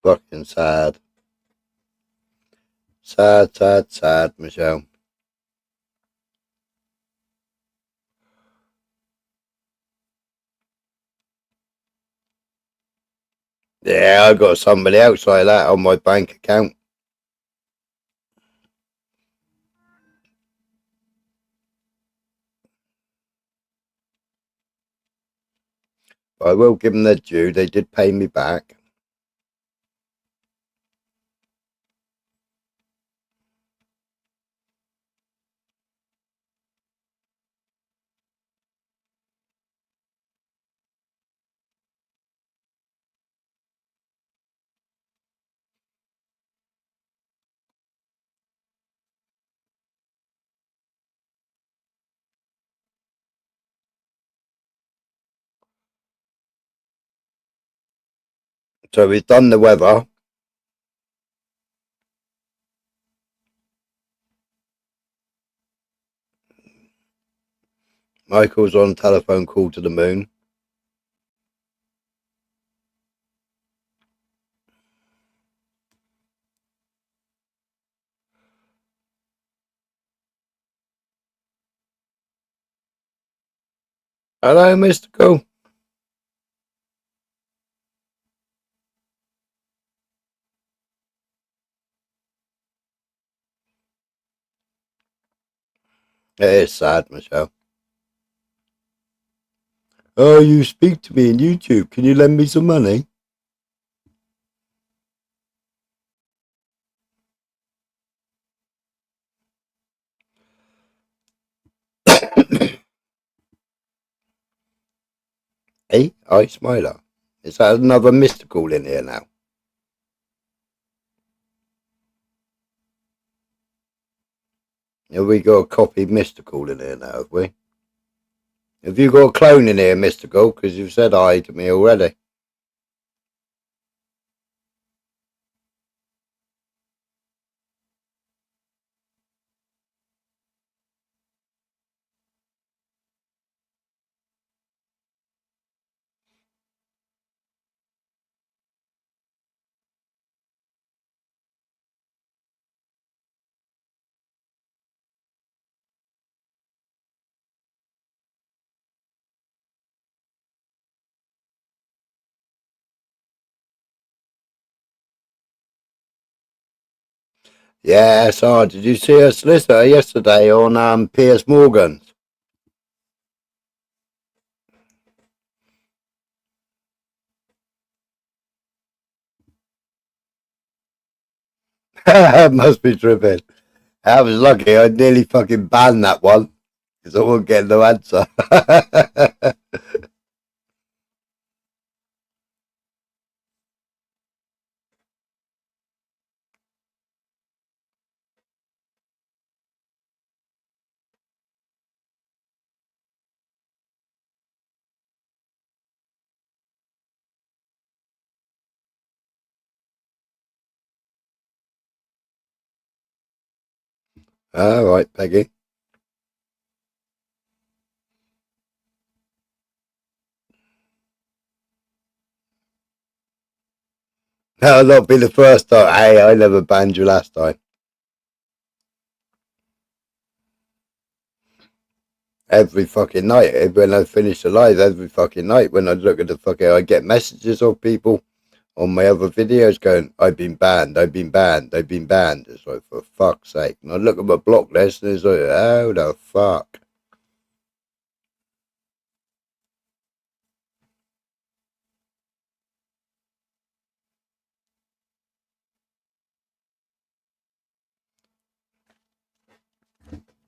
Fucking sad. Sad, sad, sad, Michelle. Yeah, I got somebody else like that on my bank account. But I will give them their due. They did pay me back. So we've done the weather. Michael's on telephone call to the moon. Hello, Mystical. It is sad, Michelle. Oh, you speak to me on YouTube. Can you lend me some money? Hey, I Smiler. Is that another Mystical in here now? Have we got a copy Mystical in here now, have we? Have you got a clone in here, Mystical? Because you've said hi to me already. Yeah, so did you see a solicitor yesterday on Piers Morgan? Must be tripping. I was lucky. I nearly fucking banned that one because I wouldn't get no answer. All right, Peggy. That'll not be the first time. Hey, I never banned you last time. every fucking night. When I finish the live, every fucking night, when I look at the fucking, I get messages of people on my other videos going, I've been banned, I've been banned, I've been banned. It's like, for fuck's sake. And I look at my block list and it's like, how the fuck?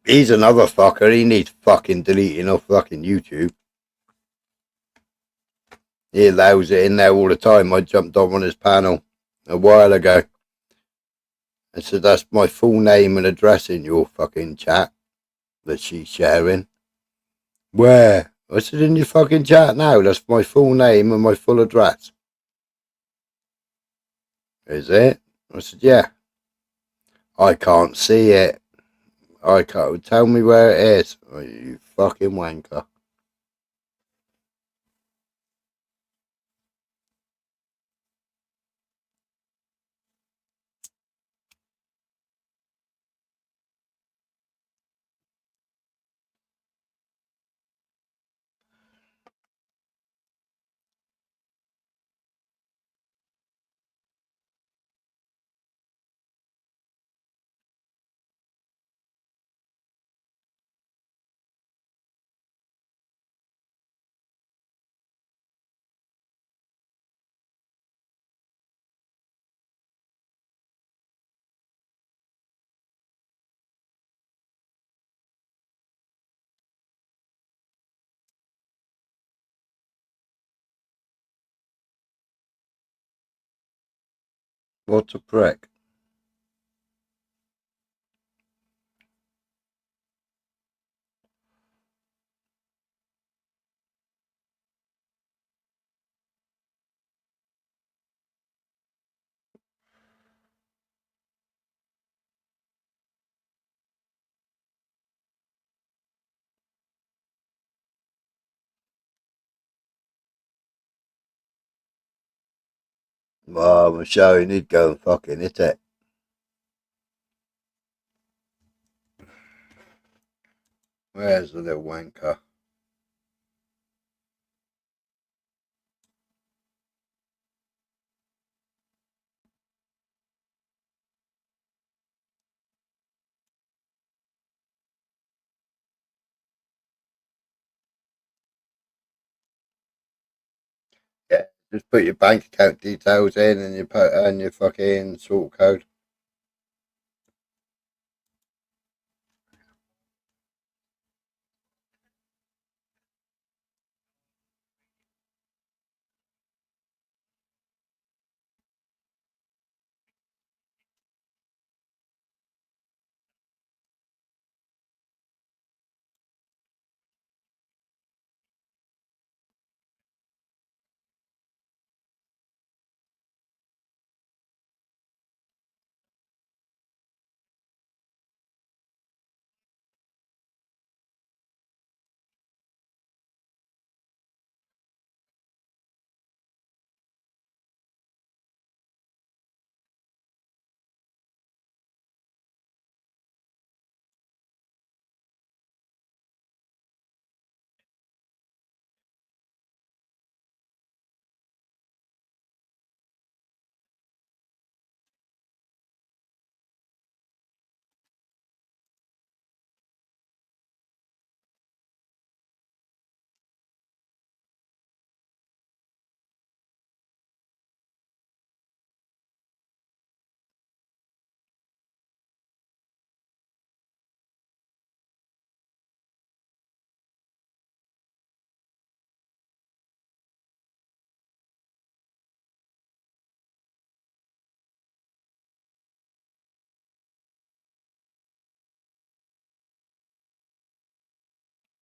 He's another fucker. He needs fucking deleting off fucking YouTube. He allows it in there all the time. I jumped on his panel a while ago and said, that's my full name and address in your fucking chat that she's sharing. Where? I said, in your fucking chat now. That's my full name and my full address. Is it? I said, yeah. I can't see it. I can't. Tell me where it is. Oh, you fucking wanker. What a prick. Well, Michelle, you need to go and fucking hit it. Where's the little wanker? Yeah, just put your bank account details in and your fucking sort code.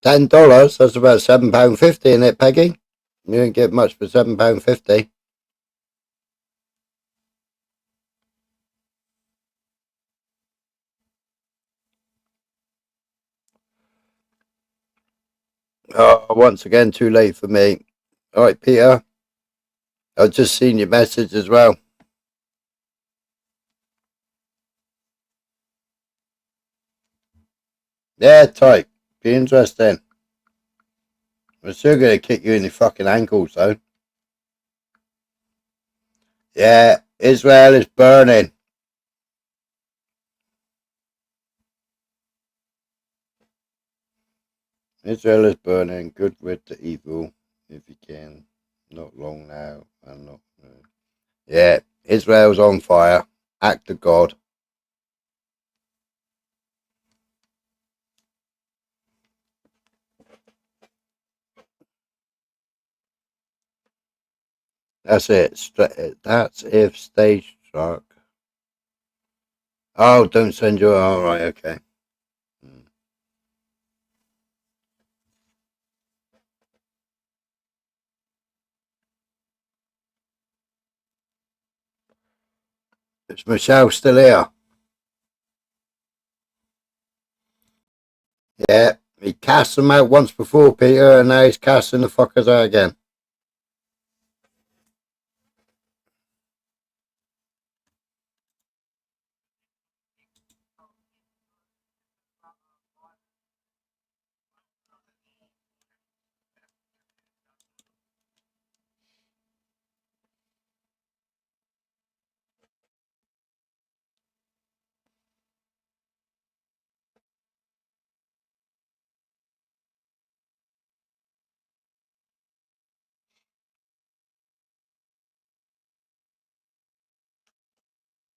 $10, that's about £7.50 in it, Peggy. You don't get much for £7.50. Oh, once again, too late for me. All right, Peter. I've just seen your message as well. Yeah, type. Be interesting. I'm still gonna kick you in the fucking ankles, though. Yeah, Israel is burning. Israel is burning. Good with the evil, if you can. Not long now. I'm not. Yeah, Israel's on fire. Act of God. That's it. That's if stage struck. Oh, don't send you. All right, okay. Is Michelle still here? Yeah, he cast them out once before, Peter, and now he's casting the fuckers out again.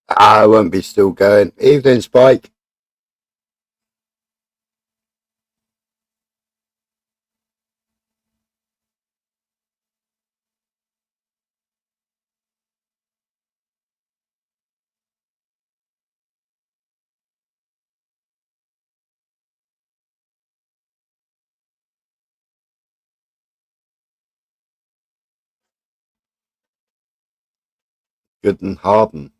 I won't be still going. Evening, Spike. Good and Harden.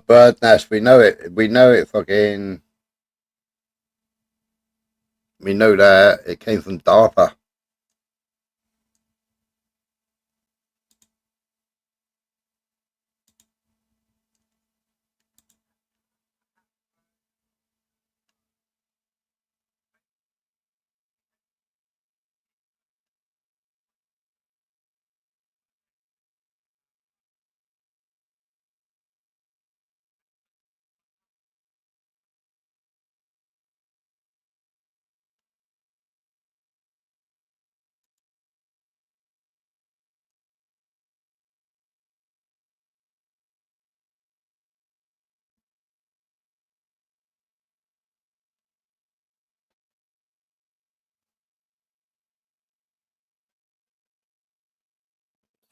Bird nest. We know it. We know it. Fucking. We know that it came from DARPA.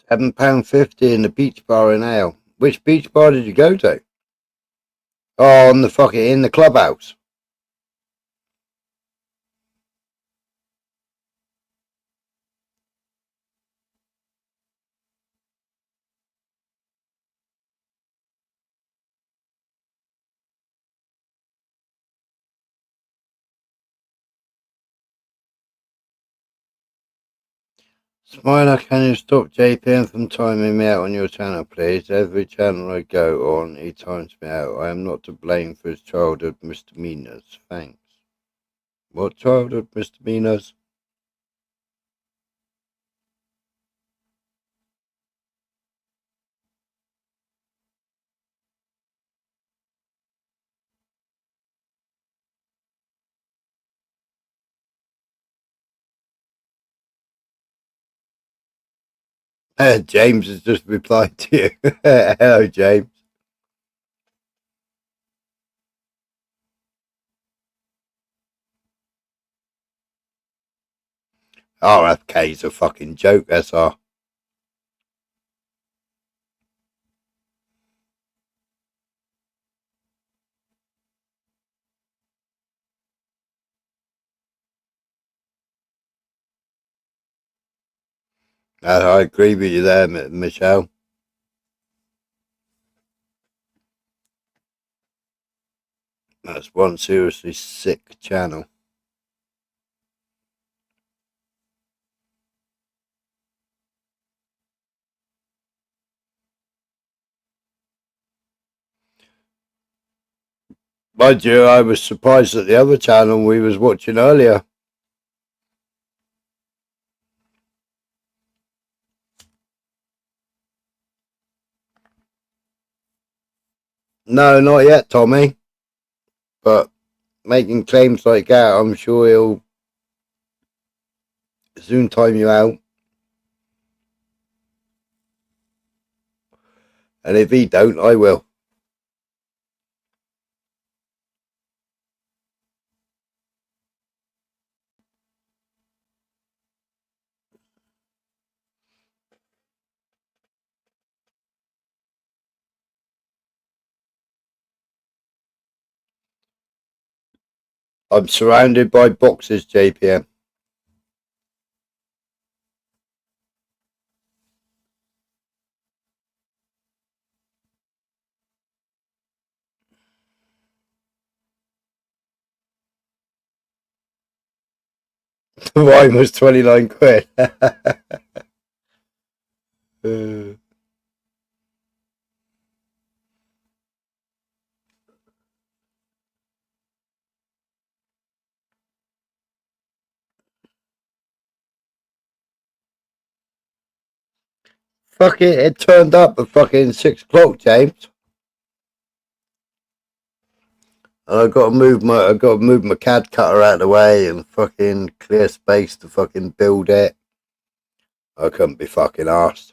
£7.50 in the beach bar in Ale. Which beach bar did you go to? Oh, on the fucking in the clubhouse. Smiler, can you stop JPM from timing me out on your channel, please? Every channel I go on, he times me out. I am not to blame for his childhood misdemeanors. Thanks. What childhood misdemeanors? James has just replied to you. Hello, James. RFK's a fucking joke, that's all. I agree with you there, Michelle. That's one seriously sick channel. Mind you, I was surprised at the other channel we was watching earlier. No, not yet, Tommy. But making claims like that, I'm sure he'll soon time you out. And if he don't, I will. I'm surrounded by boxes, JPM. Mine was 29 quid. Fuck it turned up at fucking 6 o'clock, James. And I got to move my CAD cutter out of the way and fucking clear space to fucking build it. I couldn't be fucking arsed.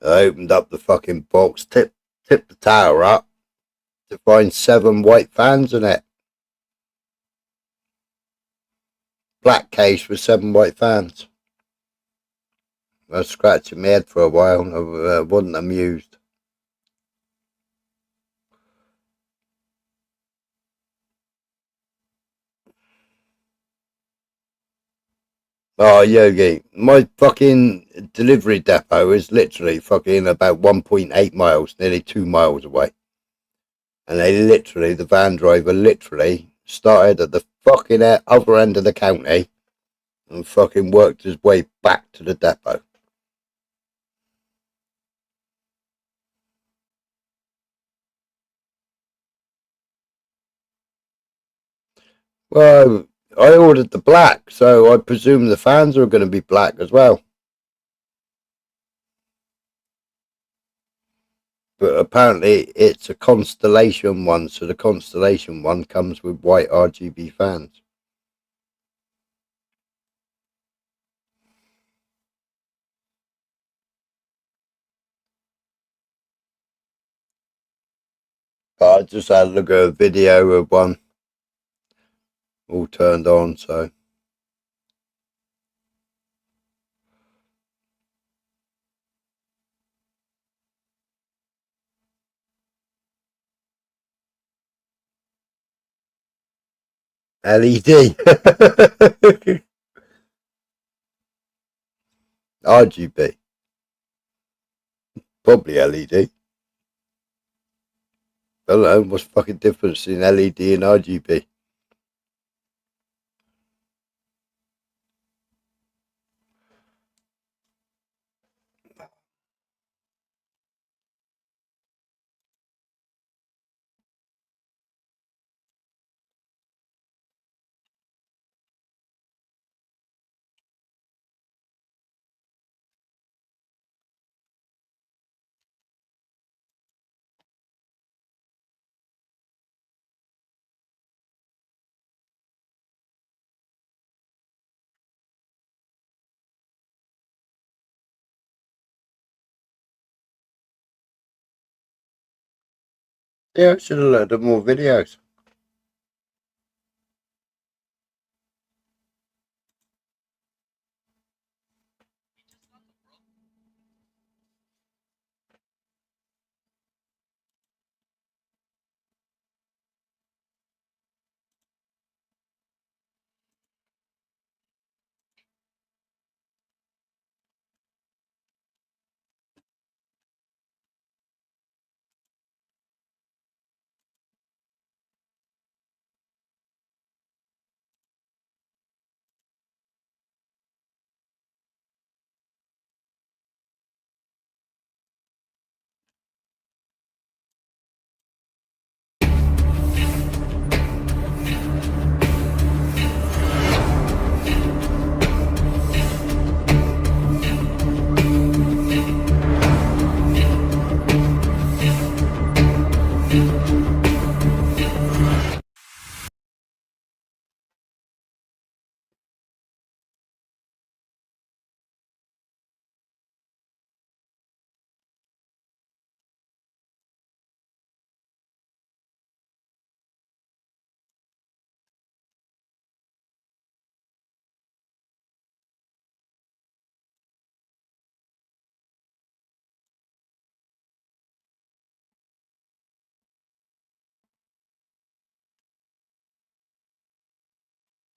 I opened up the fucking box, tipped the tower up to find 7 white fans in it. Black case with 7 white fans. I was scratching my head for a while. I wasn't amused. Oh, Yogi, my fucking delivery depot is literally fucking about 1.8 miles, nearly 2 miles away. And the van driver literally started at the fucking other end of the county and fucking worked his way back to the depot. Well, I ordered the black, so I presume the fans are going to be black as well. But apparently it's a Constellation one, so the Constellation one comes with white RGB fans. But I just had a look at a video of one all turned on, so. LED. RGB. Probably LED. I don't know what's the fucking difference in LED and RGB. Yeah, I should have looked at more videos.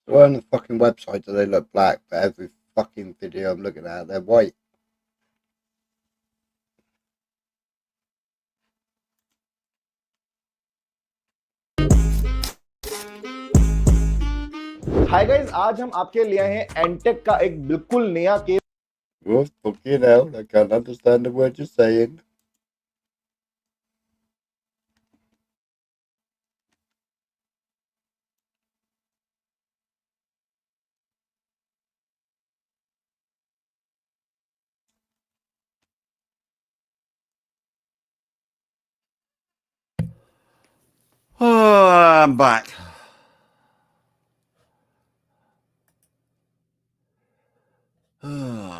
Why on the fucking website do they look black, but every fucking video I'm looking at, they're white? Hi guys, आज हम आपके लिए आए हैं intake का एक बिल्कुल नया case. Well, fucking hell, I can't understand the word you're saying. Oh, I'm back.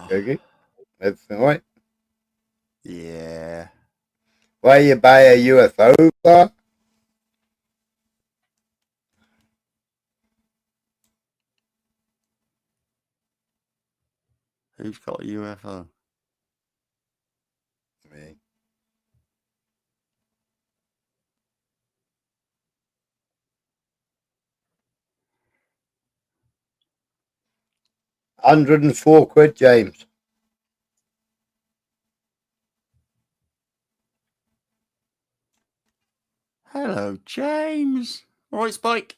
Okay? Everything right? Yeah. Why you buy a UFO for? Who's got a UFO? Me. £104, James. Hello, James. All right, Spike.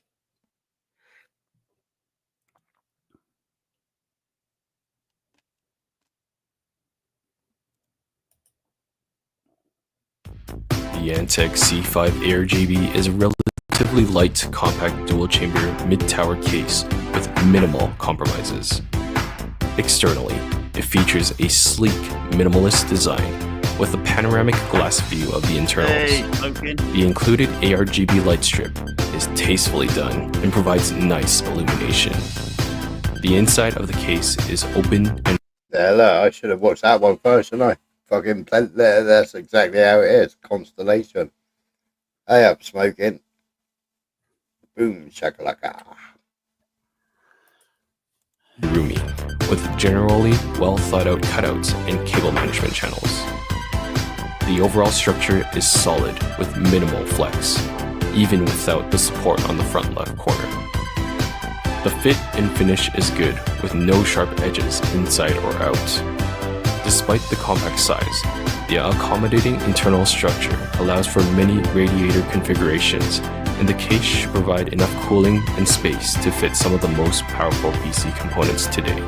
The Antec C5 AirGB is a relatively light, compact dual-chamber mid-tower case with minimal compromises. Externally, it features a sleek, minimalist design with a panoramic glass view of the internals. Hey, smoking. The included ARGB light strip is tastefully done and provides nice illumination. The inside of the case is open and Yeah, look, I should have watched that one first, shouldn't I? Fucking that's exactly how it is. Constellation. Hey up, smoking. Boom, shakalakka. roomy, with generally well thought out cutouts and cable management channels. The overall structure is solid with minimal flex, even without the support on the front left corner. The fit and finish is good, with no sharp edges inside or out. Despite the compact size, the accommodating internal structure allows for many radiator configurations, and the case should provide enough cooling and space to fit some of the most powerful PC components today.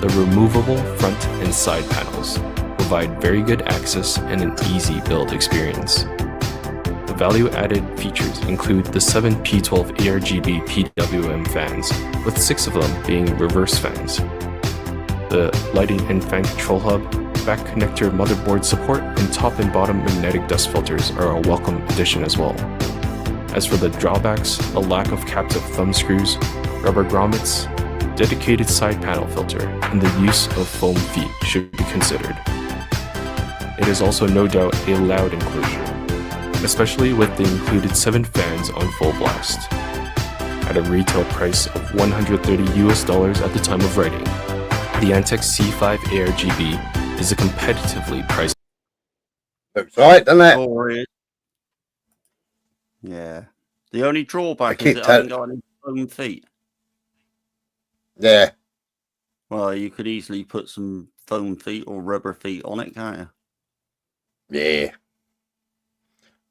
The removable front and side panels provide very good access and an easy build experience. The value-added features include the 7 P12 ARGB PWM fans, with 6 of them being reverse fans, the lighting and fan control hub, back connector motherboard support, and top and bottom magnetic dust filters are a welcome addition as well. As for the drawbacks, a lack of captive thumb screws, rubber grommets, dedicated side panel filter, and the use of foam feet should be considered. It is also no doubt a loud enclosure, especially with the included 7 fans on full blast. At a retail price of $130 at the time of writing, the Antec C5 ARGB is a competitively priced. Looks right, doesn't it? Or it. Yeah. The only drawback keep is it hasn't got any foam feet. Yeah. Well, you could easily put some foam feet or rubber feet on it, can't you? Yeah.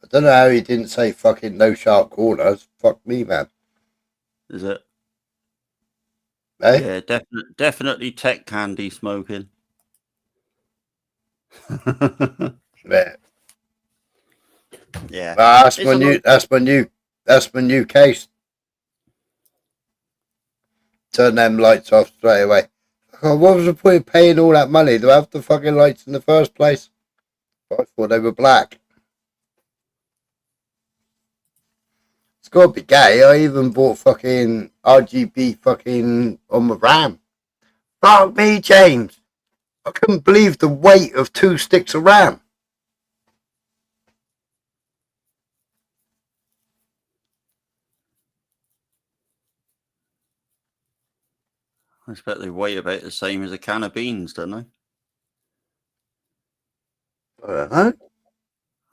I don't know how he didn't say fucking no sharp corners. Fuck me, man. Is it? Eh? Yeah, definitely tech candy smoking. Yeah. Yeah. That's my new case. Turn them lights off straight away. Oh, what was the point of paying all that money to have the fucking lights in the first place? I thought they were black. It's got to be gay. I even bought fucking RGB fucking on my RAM. Fuck me, James. I couldn't believe the weight of 2 sticks of RAM. I expect they weigh about the same as a can of beans, don't they? I don't know.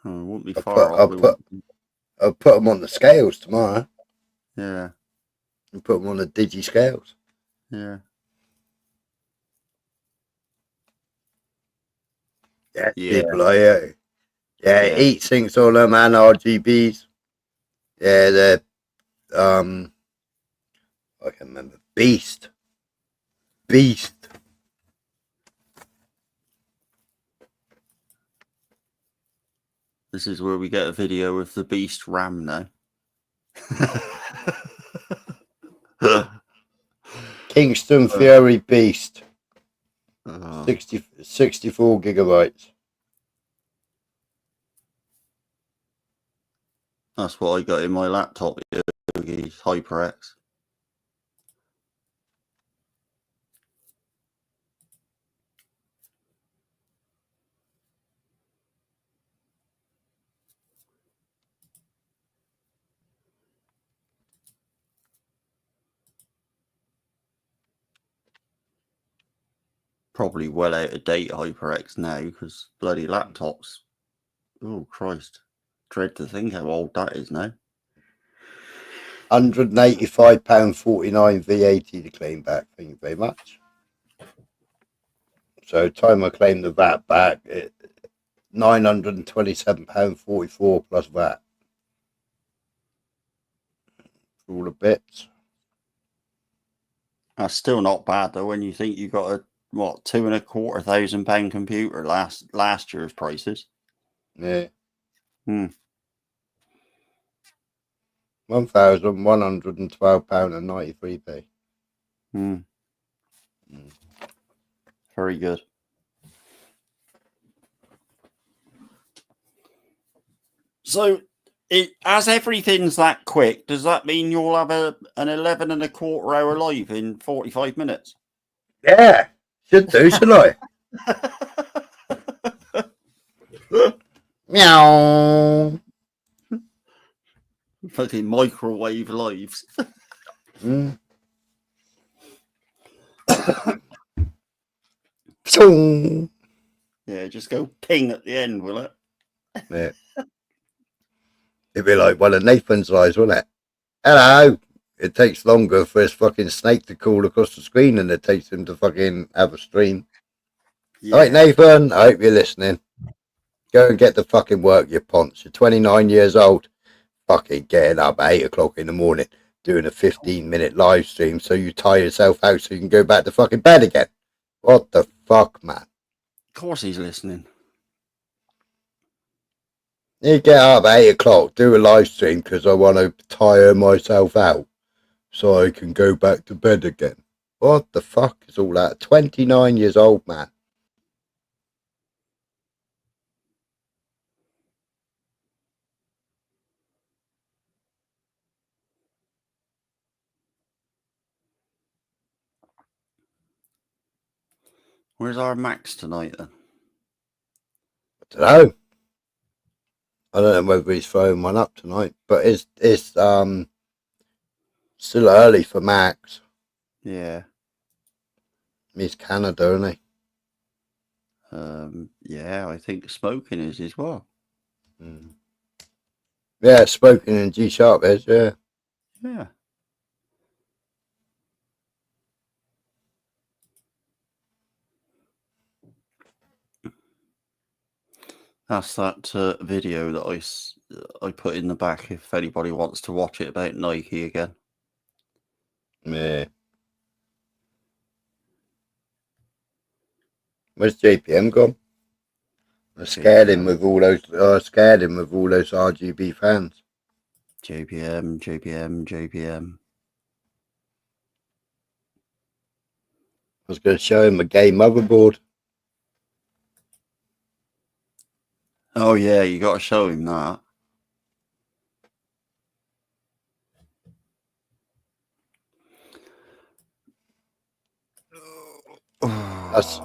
Oh, it wouldn't be far off. I'll put them on the scales tomorrow. Yeah. and put them on the digi scales. Yeah. Yeah, Yeah. people are, yeah. Yeah, Yeah. heat sinks all them and RGBs. Yeah, they're I can remember. Beast. This is where we get a video of the Beast RAM now. Kingston Fury Beast. Oh. 64 gigabytes. That's what I got in my laptop, Yogi's HyperX. Probably well out of date HyperX now because bloody laptops. Oh Christ! Dread to think how old that is now. £185.49 VAT to claim back. Thank you very much. So time I claim the VAT back, £927.44 plus VAT. For all the bits. That's still not bad though when you think you got a what £2,250 computer last year's prices. Yeah. Hmm. £1,112.93. Hmm. Very good. So, as everything's that quick, does that mean you'll have an 11 and a quarter hour live in 45 minutes? Yeah, should do, shouldn't I? Meow. Fucking microwave lives. Mm. Yeah, just go ping at the end, will it? Yeah. It'd be like one of Nathan's lives, wouldn't it? Hello. It takes longer for his fucking snake to crawl across the screen than it takes him to fucking have a stream. Yeah. All right, Nathan, I hope you're listening. Go and get the fucking work, you ponce. You're 29 years old. Fucking getting up at 8 o'clock in the morning, doing a 15-minute live stream so you tire yourself out so you can go back to fucking bed again. What the fuck, man? Of course he's listening. You get up at 8 o'clock, do a live stream because I want to tire myself out so I can go back to bed again. What the fuck is all that? 29 years old, man. Where's our Max tonight then? I don't know. I don't know whether he's throwing one up tonight, but it's still early for Max. Yeah. He's Canada, isn't he? Yeah, I think smoking is as well. Mm. Yeah, spoken in G sharp is, yeah. Yeah. That's that video that I put in the back if anybody wants to watch it about Nike again. Yeah. Where's JPM gone? I scared him with all those. RGB fans. JPM. I was going to show him a gay motherboard. Oh yeah, you got to show him that. That's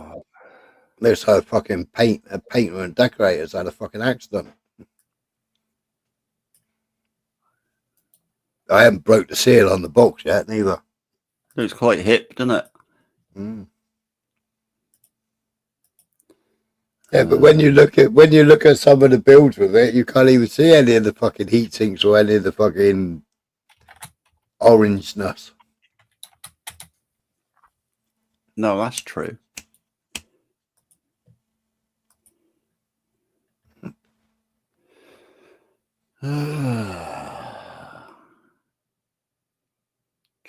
looks like a fucking painter and decorators had a fucking accident. I haven't broke the seal on the box yet, neither. Looks quite hip, doesn't it? Mm. Yeah, but when you look at some of the builds with it, you can't even see any of the fucking heat sinks or any of the fucking orangeness. No, that's true. Come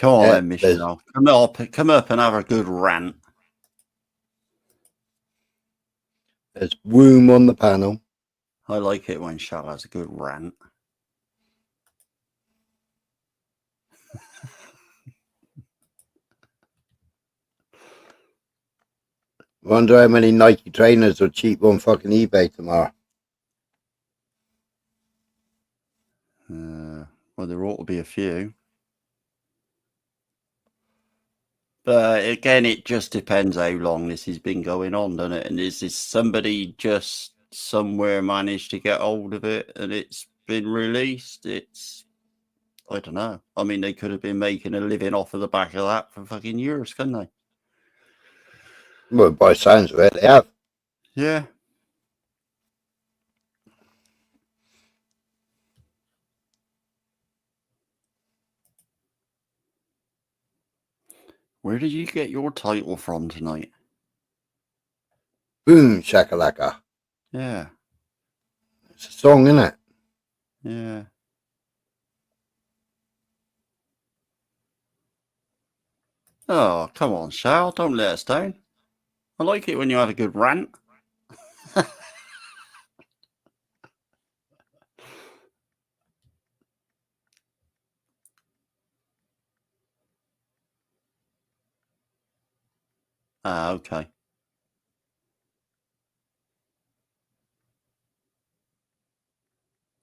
on, Yeah, then, Michelle. Come up and have a good rant. there's Womb on the panel. I like it when Shal has a good rant. Wonder how many Nike trainers are cheap on fucking eBay tomorrow. Well, there ought to be a few. But again, it just depends how long this has been going on, doesn't it? And is this somebody just somewhere managed to get hold of it and it's been released? I don't know. I mean, they could have been making a living off of the back of that for fucking years, couldn't they? Well, by sounds of it, they have. Yeah. Where did you get your title from tonight? Boom shakalakka. Yeah. It's a song, isn't it? Yeah. Oh, come on, Shal. Don't let us down. I like it when you have a good rant. Okay.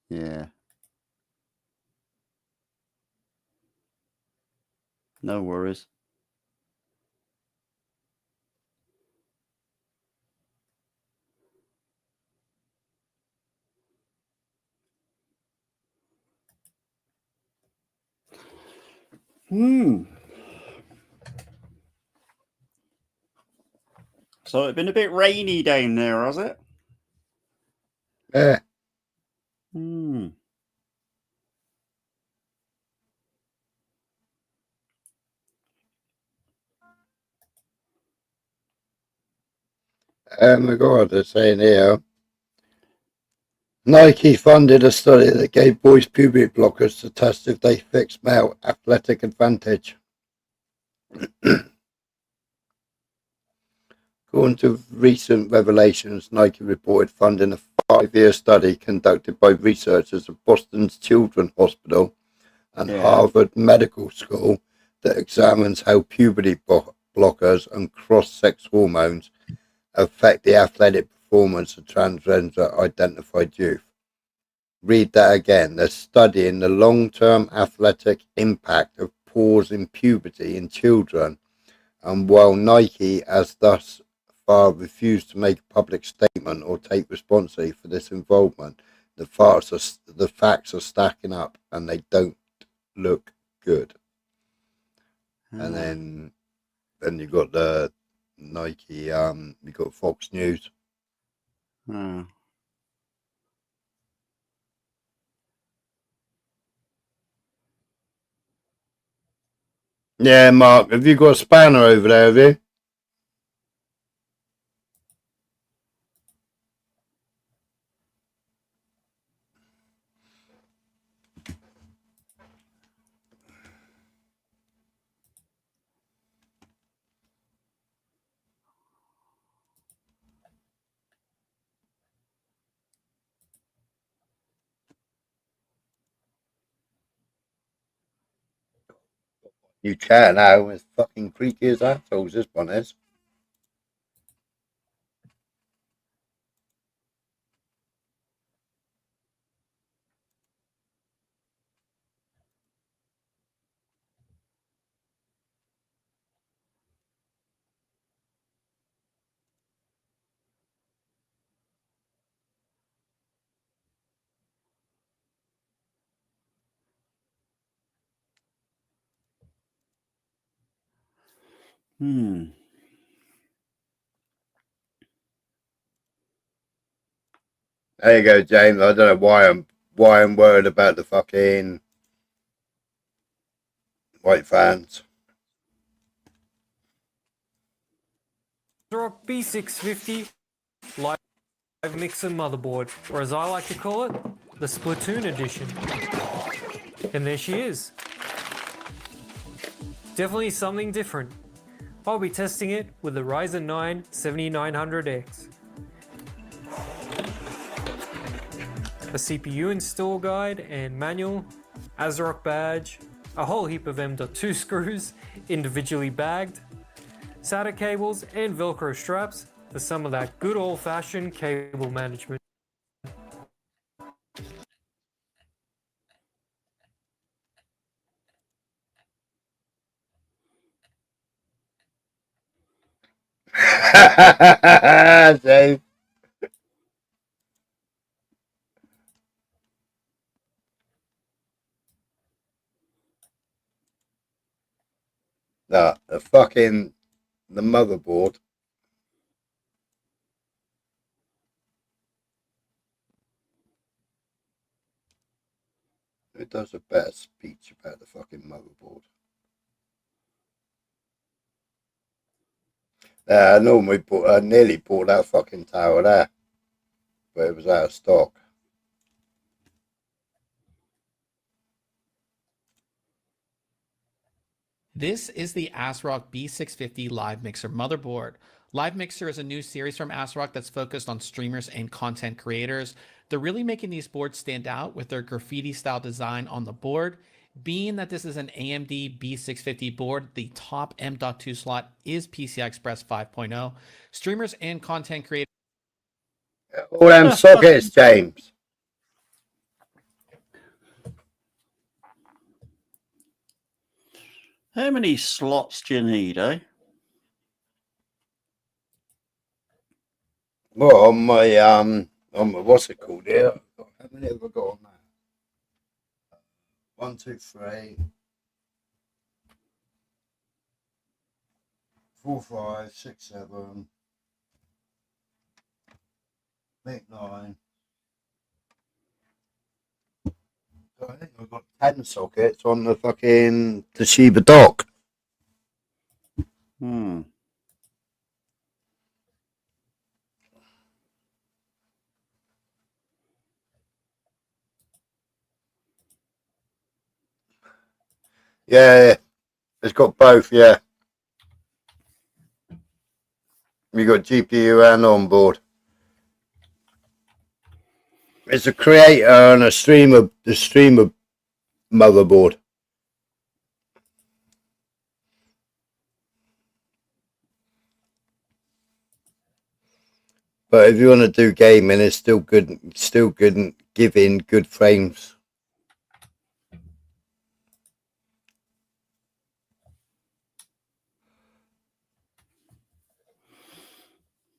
Yeah. No worries. So it's been a bit rainy down there, has it? Yeah. Oh my God, they're saying here, Nike funded a study that gave boys puberty blockers to test if they fix male athletic advantage. According to recent revelations, Nike reported funding a 5-year study conducted by researchers at Boston's Children's Hospital and Harvard Medical School that examines how puberty blockers and cross-sex hormones affect the athletic performance of transgender identified youth. Read that again. They're studying the long-term athletic impact of pausing puberty in children, and while Nike has thus far refused to make a public statement or take responsibility for this involvement, the facts are stacking up and they don't look good. And then you got the Nike, you got Fox News. Yeah, Mark, have you got a spanner over there, have you? You chat now, it's fucking creaky as assholes, this one is. There you go, James. I don't know why I'm worried about the fucking white fans. ASRock B650 live mixer motherboard, or as I like to call it, the Splatoon edition. And there she is. Definitely something different. I'll be testing it with the Ryzen 9 7900X. A CPU install guide and manual, ASRock badge, a whole heap of M.2 screws individually bagged, SATA cables and Velcro straps for some of that good old-fashioned cable management. Dave. No, the motherboard. Who does a better speech about the fucking motherboard? I nearly bought that fucking tower there, but it was out of stock. This is the ASRock B650 Live Mixer motherboard. Live Mixer is a new series from ASRock that's focused on streamers and content creators. They're really making these boards stand out with their graffiti style design on the board. Being that this is an AMD B650 board, the top M.2 slot is PCI Express 5.0. Streamers and content creators. All them sockets, James. How many slots do you need, eh? Well, on my what's it called here? How many have I got on that? 1, 2, 3, 4, 5, 6, 7, 8, 9. So I think I've got 10 sockets on the fucking Toshiba dock. Yeah, it's got both, yeah. You got GPU and onboard. It's a creator and a streamer motherboard. But if you want to do gaming, it's still good and giving good frames.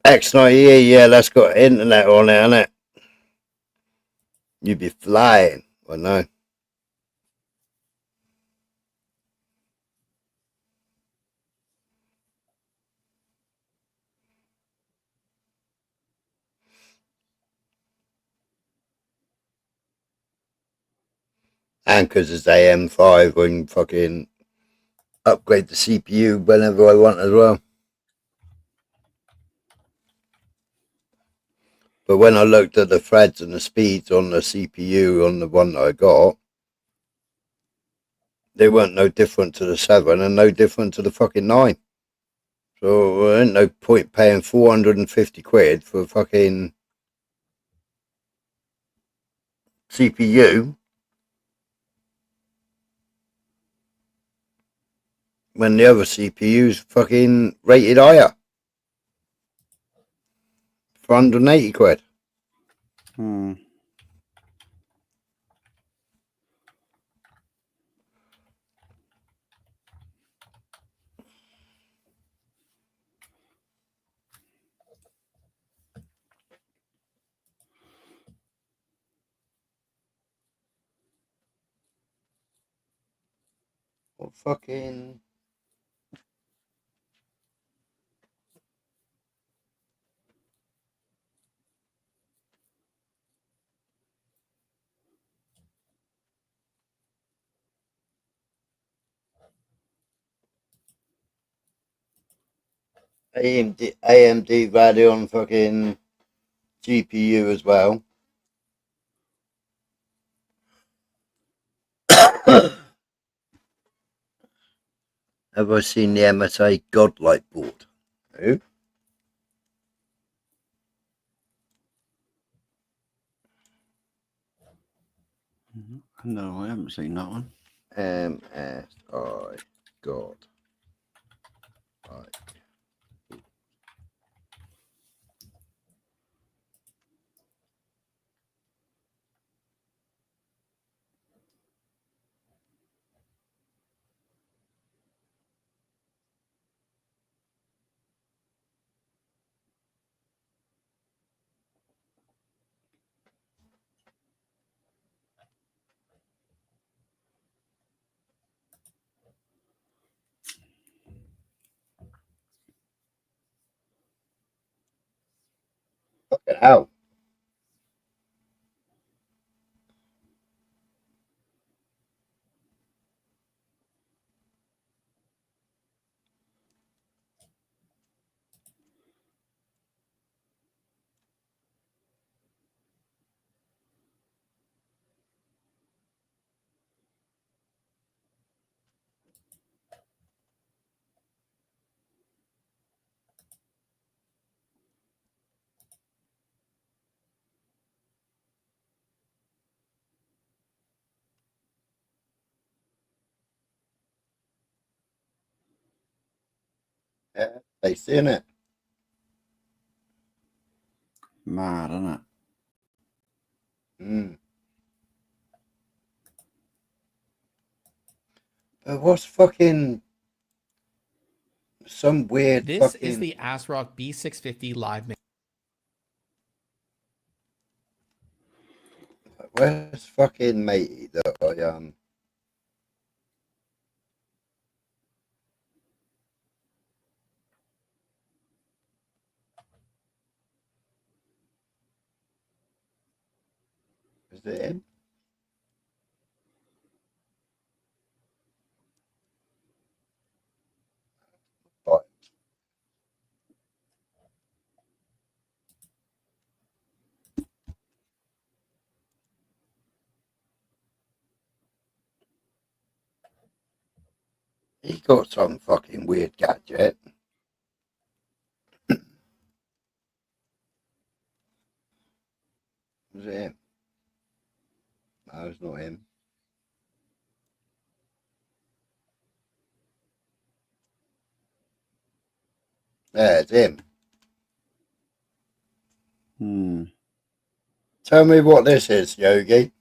X90E, yeah, that's got internet on it, hasn't it? You'd be flying. I know. And because it's AM5, I can fucking upgrade the CPU whenever I want as well. But when I looked at the threads and the speeds on the CPU on the one that I got, they weren't no different to the 7 and no different to the fucking 9. So there ain't no point paying 450 quid for a fucking CPU when the other CPU's fucking rated higher for 180 quid. What fucking... AMD Radeon fucking GPU as well. Have I seen the MSA Godlight board? Who? No, I haven't seen that one. MSI God. Right. Fucking hell. Yeah, they seen it. Mad, isn't it? But what's fucking some weird This fucking... is the ASRock B650 live mix. Where's fucking matey that I Is it him? Right. He got some fucking weird gadget. Is it him? No, it's not him. Yeah, it's him. Tell me what this is, Yogi.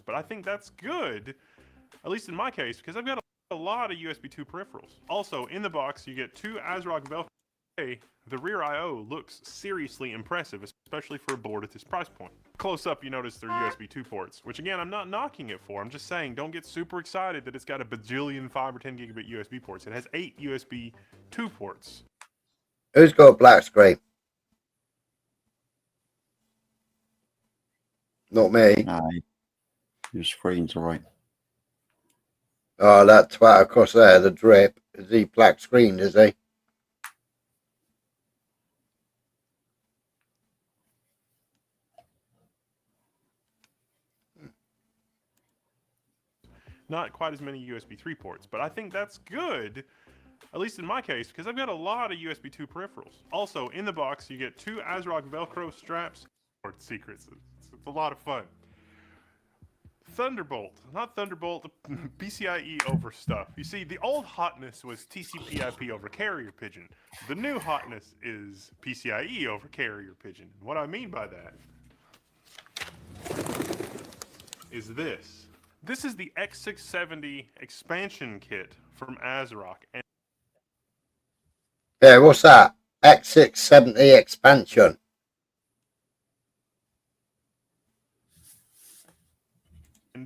But I think that's good, at least in my case, because I've got a lot of USB 2 peripherals. Also, in the box, you get two ASRock Velcro. The rear I/O looks seriously impressive, especially for a board at this price point. Close up, you notice they're USB 2 ports, which again, I'm not knocking it for. I'm just saying, don't get super excited that it's got a bajillion 5 or 10 gigabit USB ports. It has 8 USB 2 ports. Who's got a black screen? Not me. Aye. Your screen's right. Oh, that twat across there, the drip. Is he black screened, is he? Not quite as many USB 3 ports, but I think that's good, at least in my case, because I've got a lot of USB 2 peripherals. Also, in the box, you get two ASRock Velcro straps. Secrets. It's a lot of fun. Thunderbolt, not Thunderbolt, PCIe over stuff. You see, the old hotness was TCP/IP over carrier pigeon. The new hotness is PCIe over carrier pigeon. And what I mean by that is this. This is the X670 expansion kit from ASRock. And yeah, what's that? X670 expansion.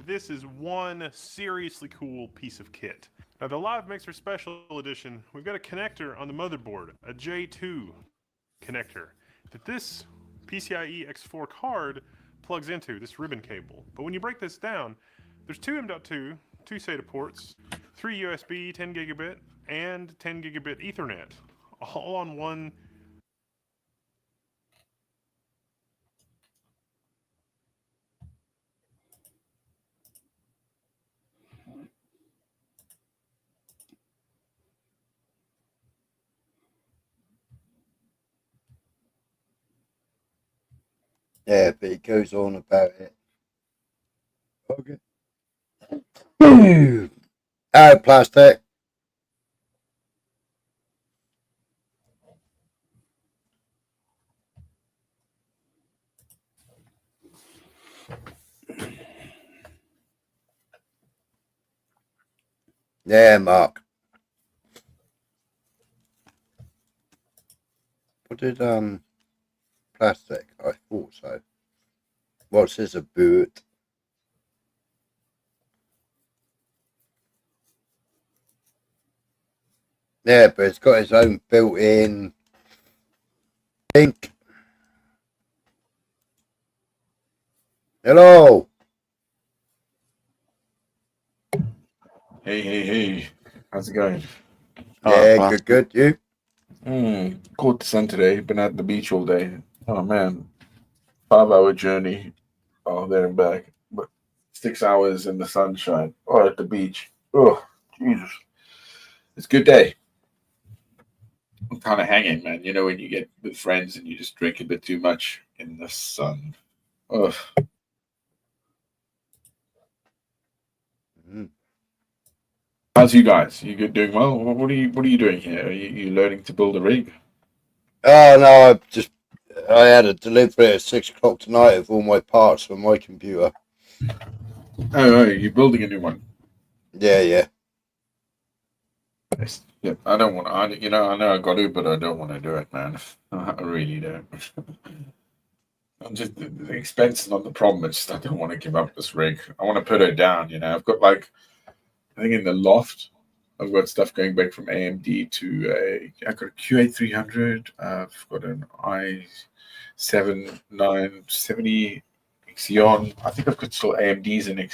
this is one seriously cool piece of kit. Now the Live Mixer Special Edition, we've got a connector on the motherboard, a J2 connector. But this PCIe X4 card plugs into, this ribbon cable. But when you break this down, there's two M.2, two SATA ports, 3 USB 10 gigabit, and 10 gigabit Ethernet, all on one. Yeah, but it goes on about it. Okay. Oh, plastic. Yeah, Mark. What did plastic? I thought so. What's this about? Yeah, but it's got its own built-in link. Hello. Hey. How's it going? Yeah, good. You? Caught the sun today. Been at the beach all day. Oh, man. 5-hour journey. Oh, there and back. But 6 hours in the sunshine. Oh, at the beach. Oh, Jesus. It's a good day. I'm kind of hanging, man. You know, when you get with friends and you just drink a bit too much in the sun. Oh. How's you guys? You good, doing well? What are you doing here? Are you learning to build a rig? Oh no, I had a delivery at 6 o'clock tonight of all my parts for my computer. Oh, you're building a new one. Yeah. Yeah, I don't want to. I know I got to, but I don't want to do it, man. I really don't. I'm just the expense is not the problem. It's just I don't want to give up this rig. I want to put it down. I've got I think in the loft, I've got stuff going back from AMD to I've got a Q8300. I've got an i7 970 Xeon. I think I've got still AMDs and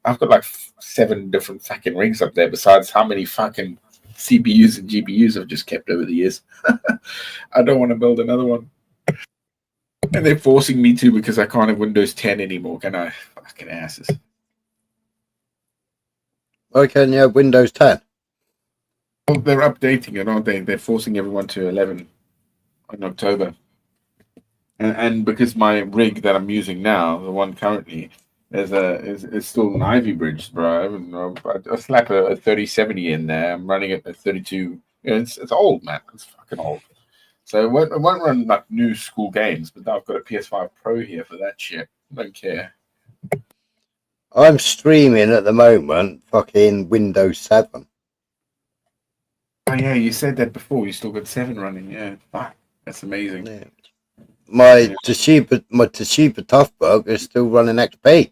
I've got like 7 different fucking rigs up there. Besides how many fucking CPUs and GPUs I've just kept over the years. I don't want to build another one. And they're forcing me to because I can't have Windows 10 anymore, can I? Fucking asses. Why can't you have Windows 10? Well, they're updating it, aren't they? They're forcing everyone to 11 in October. And because my rig that I'm using now, the one currently, is still an Ivy Bridge, bro. I slap a 3070 in there. I'm running it at 32. It's old, man. It's fucking old. So it won't run like new school games, but I've got a PS5 Pro here for that shit. I don't care. I'm streaming at the moment, fucking Windows 7. Oh yeah, you said that before. You still got 7 running. Yeah, fuck, that's amazing. Yeah. My Toshiba Toughbook is still running XP.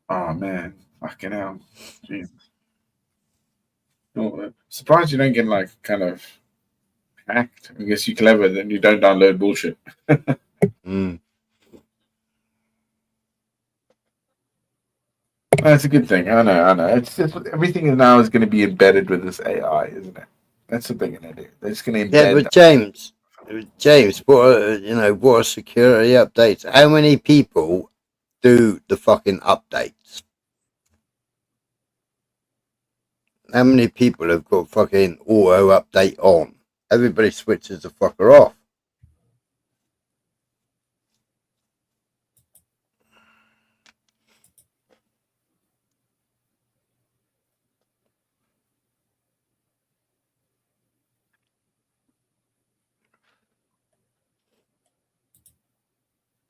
Oh man, fucking hell. Jesus. Surprised you don't get kind of hacked. I guess you're clever, then you don't download bullshit. That's a good thing. I know. It's just, everything now is going to be embedded with this AI, isn't it? That's what they're going to do. They're just going to embed. Yeah, but James, what are security updates? How many people do the fucking updates? How many people have got fucking auto update on? Everybody switches the fucker off.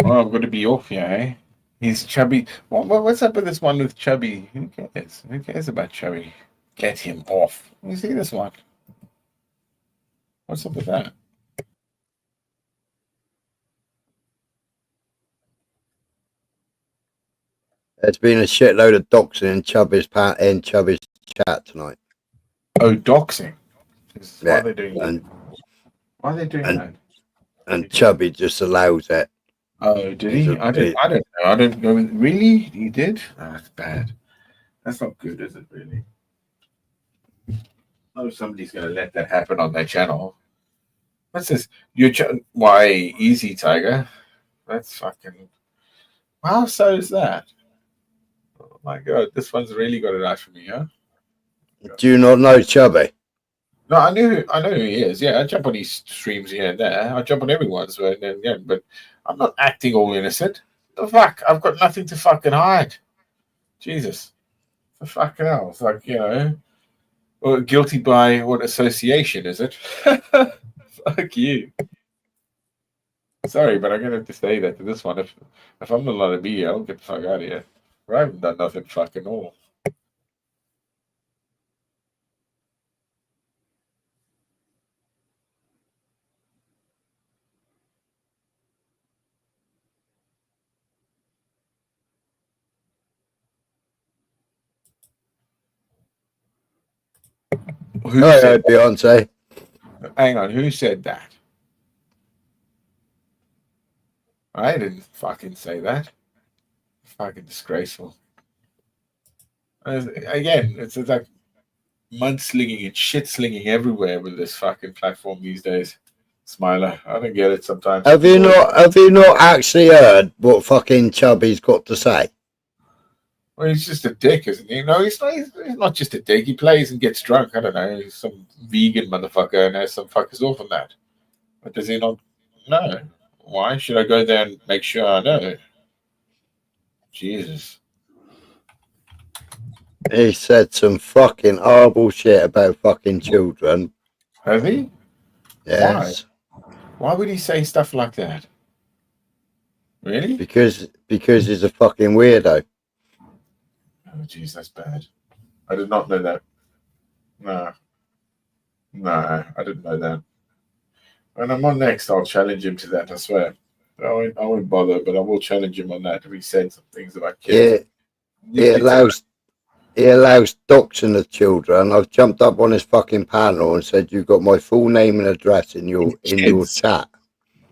Well, I'm going to be off here, eh? He's chubby. What's up with this one with chubby? Who cares? Who cares about chubby? Get him off. You see this one? What's up with that? There's been a shitload of doxing in Chubby's chat tonight. Oh, doxing? Yeah. Why are they doing that? Why are they doing that? And Chubby just allows it. Oh, did he? I don't know. I don't know. Really? He did? Oh, that's bad. That's not good, is it, really? Oh, somebody's going to let that happen on their channel. What's this? Why, easy, Tiger. That's fucking... How so is that? Oh, my God. This one's really got it out for me, huh? Do you not know Chubby? No, I know who he is. Yeah, I jump on his streams here and there. I jump on everyone's, but I'm not acting all innocent. The fuck? I've got nothing to fucking hide. Jesus. The fucking hell. It's like, well, guilty by what association, is it? Fuck you. Sorry, but I'm gonna have to say that to this one. If I'm not allowed to be here, I'll get the fuck out of here. I haven't done nothing fucking all. Who said Beyonce? Hang on, who said that? I didn't fucking say that. Fucking disgraceful. Again, it's like mudslinging and shit slinging everywhere with this fucking platform these days. Smiler, I don't get it sometimes. Have you not actually heard what fucking Chubby's got to say? Well, he's just a dick, isn't he? No, he's not just a dick. He plays and gets drunk. I don't know. He's some vegan motherfucker and has some fuckers off on that. But does he not? No. Why should I go there and make sure I know? Jesus. He said some fucking horrible shit about fucking children. Has he? Yes. Why would he say stuff like that? Really? Because he's a fucking weirdo. Oh, jeez, that's bad. I did not know that. No, I didn't know that. When I'm on next, I'll challenge him to that, I swear. I won't bother, but I will challenge him on that if he said some things about kids. He allows doxing the children. I've jumped up on his fucking panel and said, "You've got my full name and address in your chat."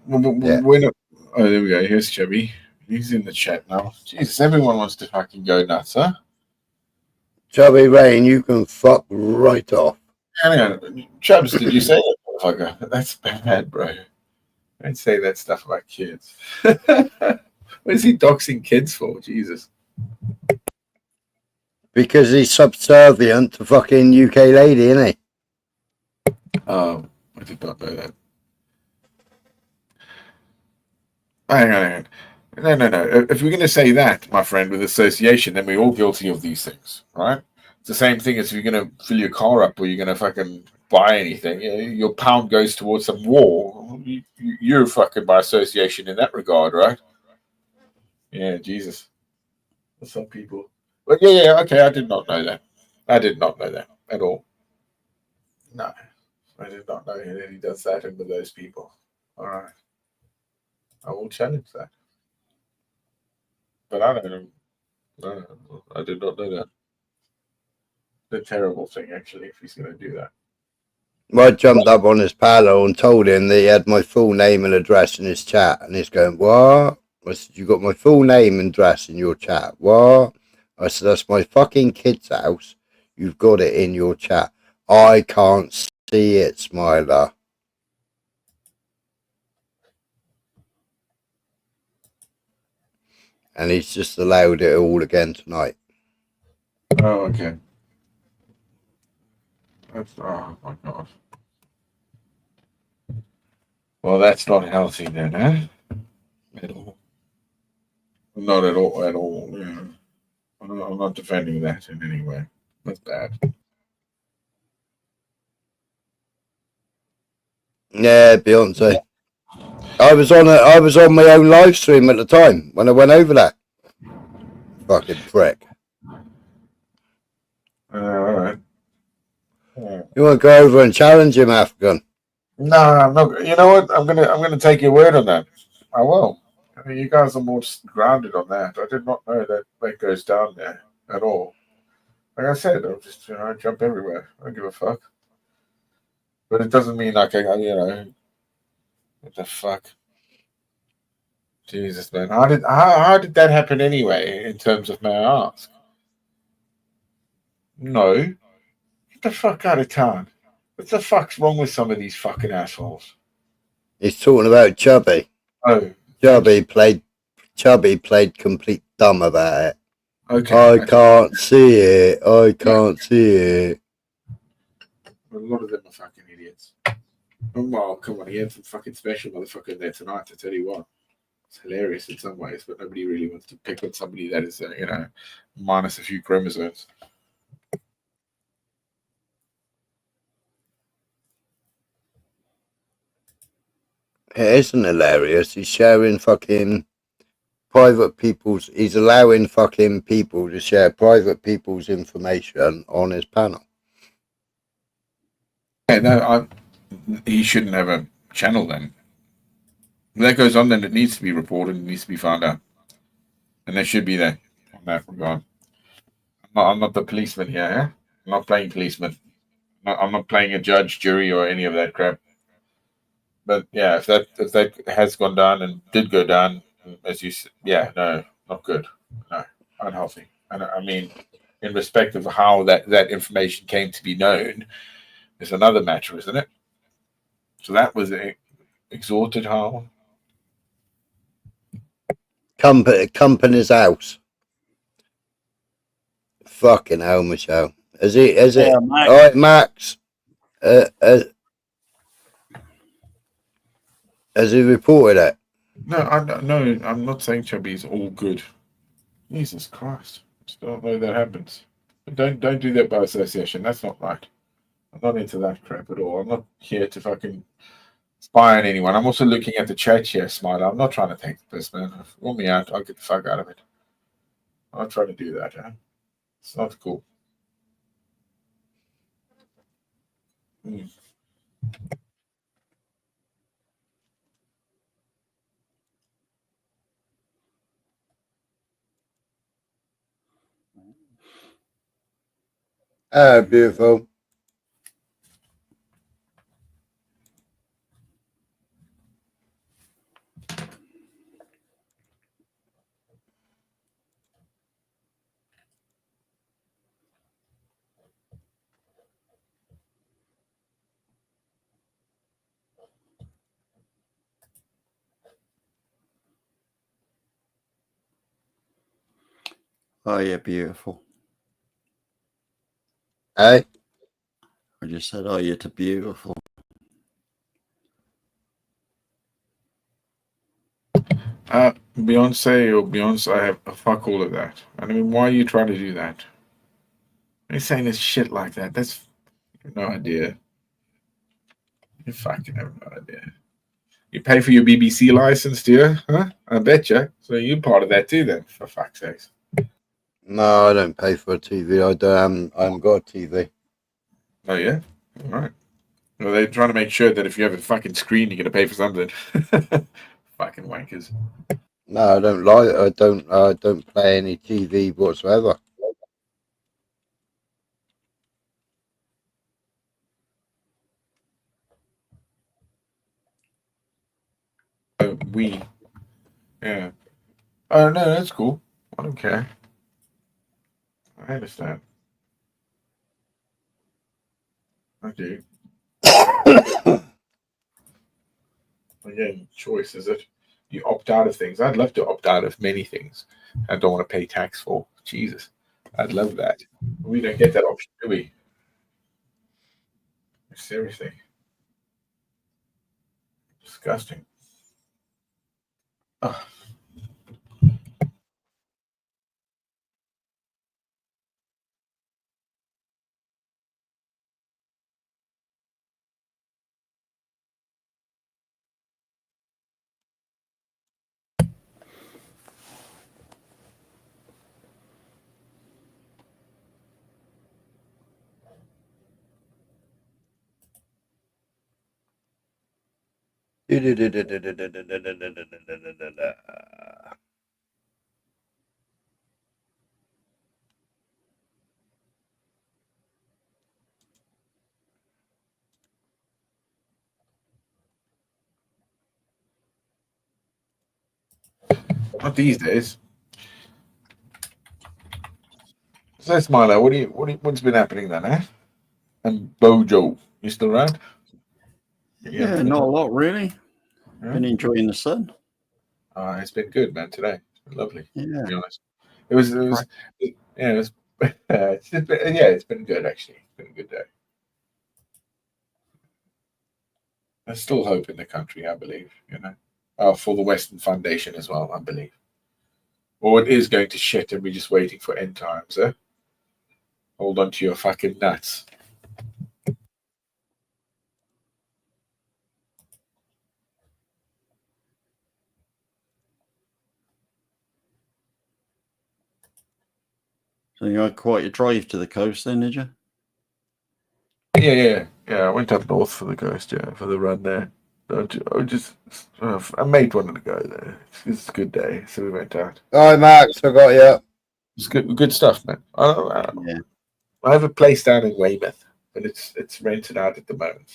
We're not. Oh, there we go. Here's Chubby. He's in the chat now. Jesus, everyone wants to fucking go nuts, huh? Chubby Rain, you can fuck right off. Hang on. Chubbs, did you say that, motherfucker? That's bad, bro. Don't say that stuff about kids. What is he doxing kids for? Jesus. Because he's subservient to fucking UK lady, isn't he? I did not know that. Hang on. No. If we're going to say that, my friend, with association, then we're all guilty of these things, right? It's the same thing as if you're going to fill your car up or you're going to fucking buy anything. Your pound goes towards some war. You're fucking by association in that regard, right? Yeah, Jesus. Some people. But yeah, okay, I did not know that. I did not know that at all. No, I did not know that he does that with those people. All right. I will challenge that. But I don't know. No, I did not know that. The terrible thing, actually, if he's going to do that. Well, I jumped up on his panel and told him that he had my full name and address in his chat. And he's going, "What?" I said, "You got my full name and address in your chat." "What?" I said, "That's my fucking kid's house. You've got it in your chat." "I can't see it, Smiler." And he's just allowed it all again tonight. Oh, okay. Oh my God. Well, that's not healthy then, huh? At all. Not at all. Yeah. I'm not defending that in any way. That's bad. Yeah, Beyonce. I was on my own live stream at the time when I went over there. Fucking prick. All right. You want to go over and challenge him, African? No, I'm not. You know what? I'm gonna take your word on that. I will. I mean, you guys are more grounded on that. I did not know that goes down there at all. Like I said, I'll just jump everywhere. I don't give a fuck. But it doesn't mean like What the fuck? Jesus, man. How did that happen anyway, in terms of, may I ask? No. Get the fuck out of town. What the fuck's wrong with some of these fucking assholes? He's talking about Chubby. Oh. Chubby played complete dumb about it. Okay. I can't see it. I can't see it. A lot of them are fucking idiots. Well, come on, he had some fucking special motherfucker in there tonight, to tell you what. It's hilarious in some ways, but nobody really wants to pick on somebody that is, minus a few chromosomes. It isn't hilarious. He's sharing fucking private people's. He's allowing fucking people to share private people's information on his panel. Yeah, no, he shouldn't have a channel then. If that goes on, then it needs to be reported. It needs to be found out, and there should be there on that regard. I'm not the policeman here. Yeah? I'm not playing policeman. I'm not playing a judge, jury, or any of that crap. But yeah, if that has gone down and did go down, as you said, yeah, no, not good, no, unhealthy. And I mean, in respect of how that information came to be known, is another matter, isn't it? So that was exhorted how Company's house. Fucking hell, Michelle. Is it? Max. All right, Max. Has he reported it? No, I'm not saying Chubby's all good. Jesus Christ, just don't know that happens. But don't do that by association. That's not right. I'm not into that crap at all. I'm not here to fucking spy on anyone. I'm also looking at the chat here, Smiler. I'm not trying to take the piss, man. Want me out, I'll get the fuck out of it. I'm not trying to do that, huh? It's not cool. Oh, beautiful. Oh, you're beautiful. Hey? I just said, oh, you're beautiful. Beyonce, I have fuck all of that. I mean, why are you trying to do that? You're saying this shit like that. That's no idea. You fucking have no idea. You pay for your BBC license, do you? Huh? I betcha. So you're part of that too, then, for fuck's sakes. No, I don't pay for a TV. I haven't got a TV. Oh yeah? All right. Well, they're trying to make sure that if you have a fucking screen, you're gonna pay for something. Fucking wankers. No, I don't like it. I don't play any TV whatsoever. Yeah. Oh no, that's cool. I don't care. I understand. I do. Again, choice, is it? You opt out of things. I'd love to opt out of many things I don't want to pay tax for. Jesus. I'd love that. We don't get that option, do we? Seriously. Disgusting. Ugh. Not these days. So, Smiler, what's been happening then, eh? And Bojo, you still around? Yeah, not a lot really. Yeah. Been enjoying the sun. It's been good, man. Today, it's been lovely. Yeah. To be honest, it was it's been good actually. It's been a good day. There's still hope in the country, I believe. For the Western Foundation as well, I believe. Or it is going to shit, and we're just waiting for end times, eh? Hold on to your fucking nuts. So you had quite a drive to the coast then, did you? Yeah. I went up north for the coast, for the run there. A mate wanted to go there. It's a good day, so we went out. Hi, Max. I got you. It's good stuff, man. I have a place down in Weymouth, but it's rented out at the moment.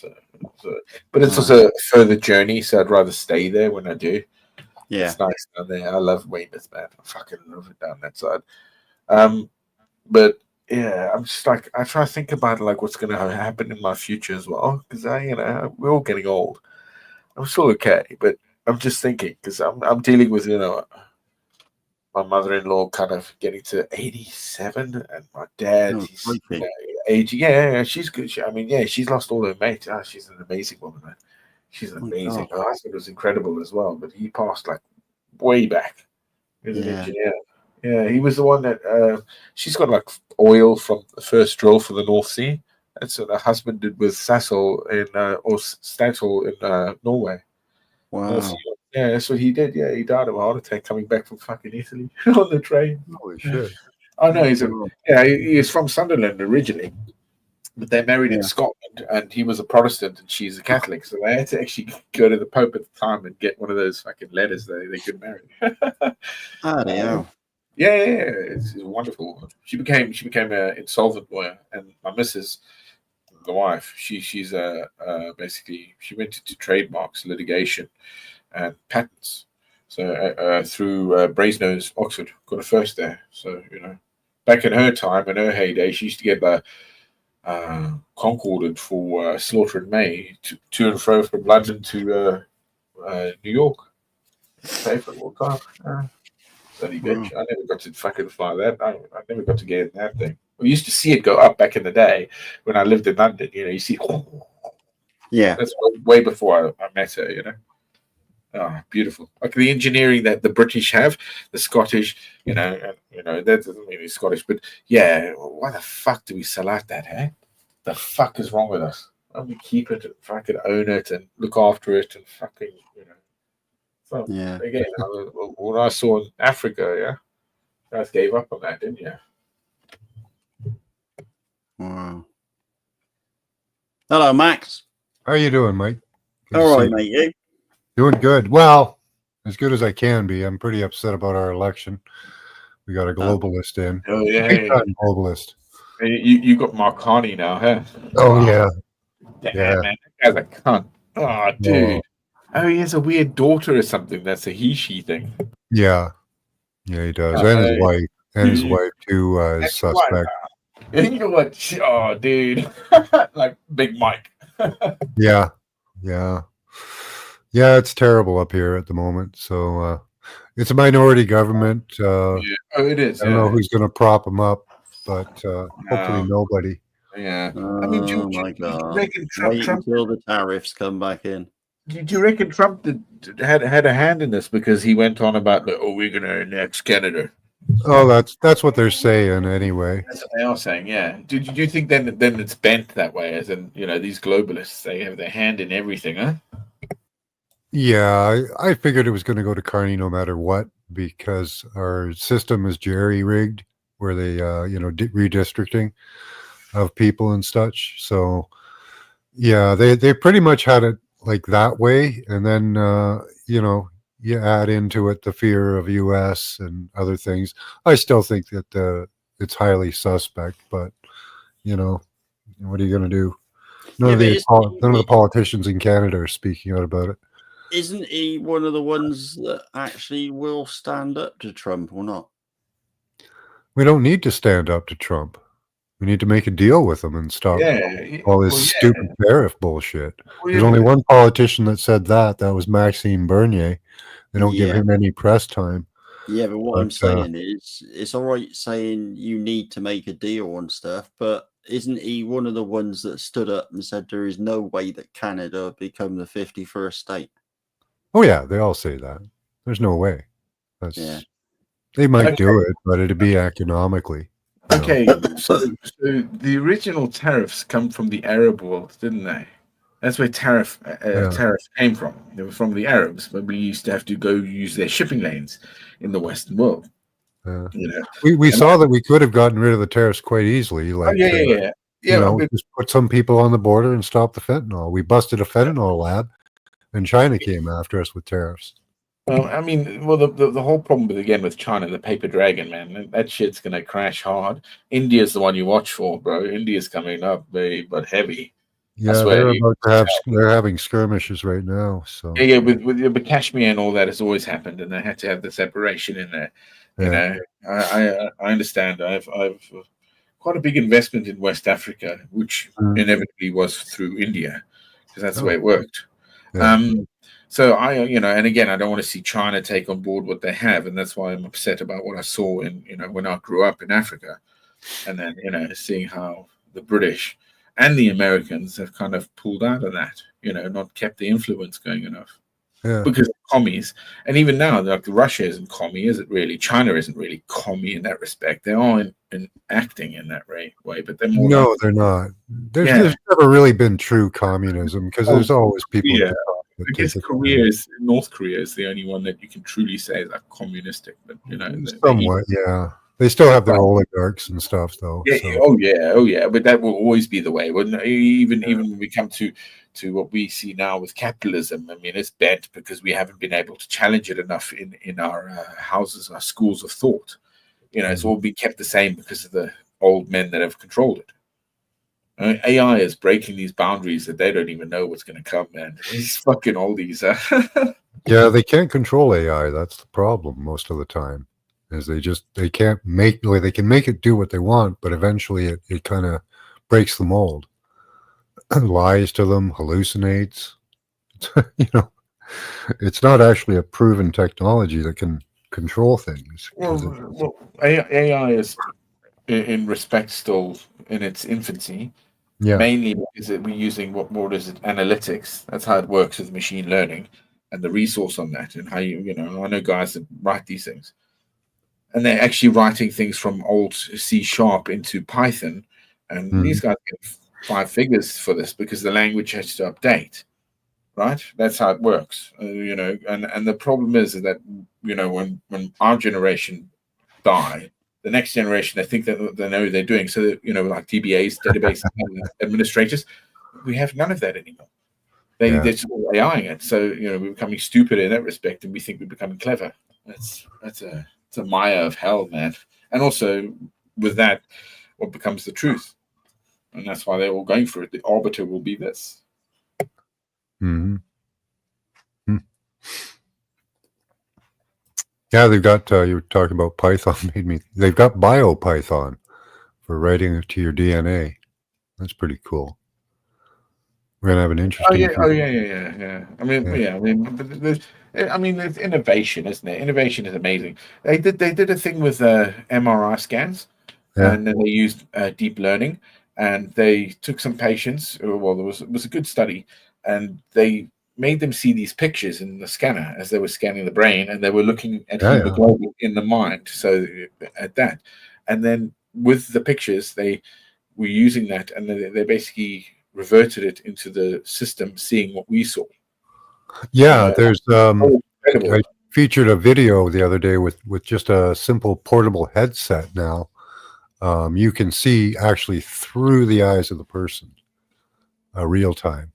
But it's also a further journey, so I'd rather stay there when I do. Yeah, it's nice down there. I love Weymouth, man. I fucking love it down that side. But yeah, I'm just like I try to think about like what's going to happen in my future as well, because we're all getting old. I'm still okay, but I'm just thinking because I'm dealing with my mother-in-law kind of getting to 87, and my dad he's aging. Yeah, she's good. She's lost all her mates. She's an amazing woman, man. She's amazing. Her husband was incredible as well, but he passed like way back. He was an engineer. Yeah, he was the one that she's got like oil from the first drill for the North Sea. That's what her husband did with Statoil in Norway. Wow. Yeah, that's what he did. Yeah, he died of a heart attack coming back from fucking Italy on the train. Holy shit. Oh no, he is from Sunderland originally, but they married in Scotland, and he was a Protestant and she's a Catholic, so they had to actually go to the Pope at the time and get one of those fucking letters they could marry. Yeah, it's wonderful. She became an insolvent lawyer, and my missus, the wife, she's basically she went into trademarks litigation and patents. So through Brasenose, Oxford, got a first there. So back in her time, in her heyday, she used to get the concorded for Slaughter and May to and fro from London to New York. Pay for it all the time. Bloody bitch! I never got to fucking fly that. I never got to get in that thing. We used to see it go up back in the day when I lived in London. You see, that's way before I met her. Beautiful. Like the engineering that the British have, the Scottish. That doesn't mean he's Scottish, but yeah. Why the fuck do we sell out that? Hey, the fuck is wrong with us? Why don't we keep it and fucking own it and look after it and fucking So again, what I saw in Africa, you guys gave up on that, didn't you? Wow. Hello, Max. How are you doing, Mike? All right, mate. You? Doing good. Well, as good as I can be. I'm pretty upset about our election. We got a globalist in. Oh yeah, big-time globalist. You got Marconi now, huh? Oh yeah. Damn, man, that guy's a cunt. Oh, dude. Oh, he has a weird daughter or something. That's a he/she thing. Yeah, he does, and his wife too is suspect. You know what? Oh, dude, like Big Mike. Yeah. It's terrible up here at the moment. So it's a minority government. It is. I don't know who's going to prop them up, but hopefully nobody. Yeah. Oh my God! Wait until the tariffs come back in. Do you reckon Trump had a hand in this because he went on about we're going to annex Canada? Oh, that's what they're saying anyway. That's what they are saying, yeah. Do you think then it's bent that way, as in these globalists, they have their hand in everything, huh? Yeah, I figured it was going to go to Carney no matter what, because our system is jerry-rigged, where they redistricting of people and such. So yeah, they pretty much had it like that way, and then you add into it the fear of US and other things. I still think that it's highly suspect, but what are you going to do? None of the politicians in Canada are speaking out about it. isn't he one of the ones that actually will stand up to Trump or not? We don't need to stand up to Trump. We need to make a deal with him and stop all this stupid tariff bullshit. There's only one politician that said that. That was Maxime Bernier. They don't give him any press time. Yeah, but what I'm saying is, it's all right saying you need to make a deal and stuff, but isn't he one of the ones that stood up and said there is no way that Canada become the 51st state? Oh yeah, they all say that. There's no way. They might do it, but it'd be economically. Okay, so the original tariffs come from the Arab world, didn't they? That's where tariffs came from. They were from the Arabs, but we used to have to go use their shipping lanes in the Western world. We saw that we could have gotten rid of the tariffs quite easily. Like, just put some people on the border and stop the fentanyl. We busted a fentanyl lab, and China came after us with tariffs. Well, I mean, the whole problem with China, the paper dragon, man, that shit's gonna crash hard. India's the one you watch for, bro. India's coming up, but heavy. Yeah, they're having skirmishes right now. So with Kashmir and all that has always happened, and they had to have the separation in there. You know, I understand. I've quite a big investment in West Africa, which inevitably was through India, because that's the way it worked. So and again, I don't want to see China take on board what they have, and that's why I'm upset about what I saw in when I grew up in Africa, and then seeing how the British and the Americans have kind of pulled out of that, not kept the influence going enough. Because of commies, and even now, like Russia isn't commie, is it really? China isn't really commie in that respect. They are in acting in that way, but they're more. They're not. There's never really been true communism because there's always people. I guess North Korea is the only one that you can truly say is like communistic, but somewhat, They still have their oligarchs and stuff, though. Oh yeah. But that will always be the way, wouldn't it? Even when we come to what we see now with capitalism, I mean, it's bent because we haven't been able to challenge it enough in our houses, our schools of thought. It's all been kept the same because of the old men that have controlled it. AI is breaking these boundaries that they don't even know what's going to come, man. These fucking oldies. Yeah, they can't control AI. That's the problem most of the time. Is they can't make they can make it do what they want, but eventually it kind of breaks the mold, lies to them, hallucinates. It's not actually a proven technology that can control things. Well, AI is in respect still in its infancy. Mainly because we're using what is it, analytics. That's how it works with machine learning and the resource on that, and how I know guys that write these things. And they're actually writing things from old C# into Python. And these guys get 5 figures for this because the language has to update, right? That's how it works, and the problem is that, when our generation die, the next generation, they think that they know what they're doing. So, like DBAs, database administrators, we have none of that anymore. They're just all AIing it. So, we're becoming stupid in that respect, and we think we're becoming clever. It's a mire of hell, man. And also with that, what becomes the truth? And that's why they're all going for it. The arbiter will be this. Yeah, they've got, you were talking about Python, they've got BioPython for writing it to your DNA. That's pretty cool. We're going to have an interesting... yeah. I mean, it's innovation, isn't it? Innovation is amazing. They did a thing with MRI scans, and then they used deep learning, and they took some patients. Well, it was a good study, and they made them see these pictures in the scanner as they were scanning the brain, and they were looking at hemoglobin in the mind. So at that, and then with the pictures, they were using that, and they basically reverted it into the system, seeing what we saw. There's I featured a video the other day with just a simple portable headset. Now you can see actually through the eyes of the person, real time.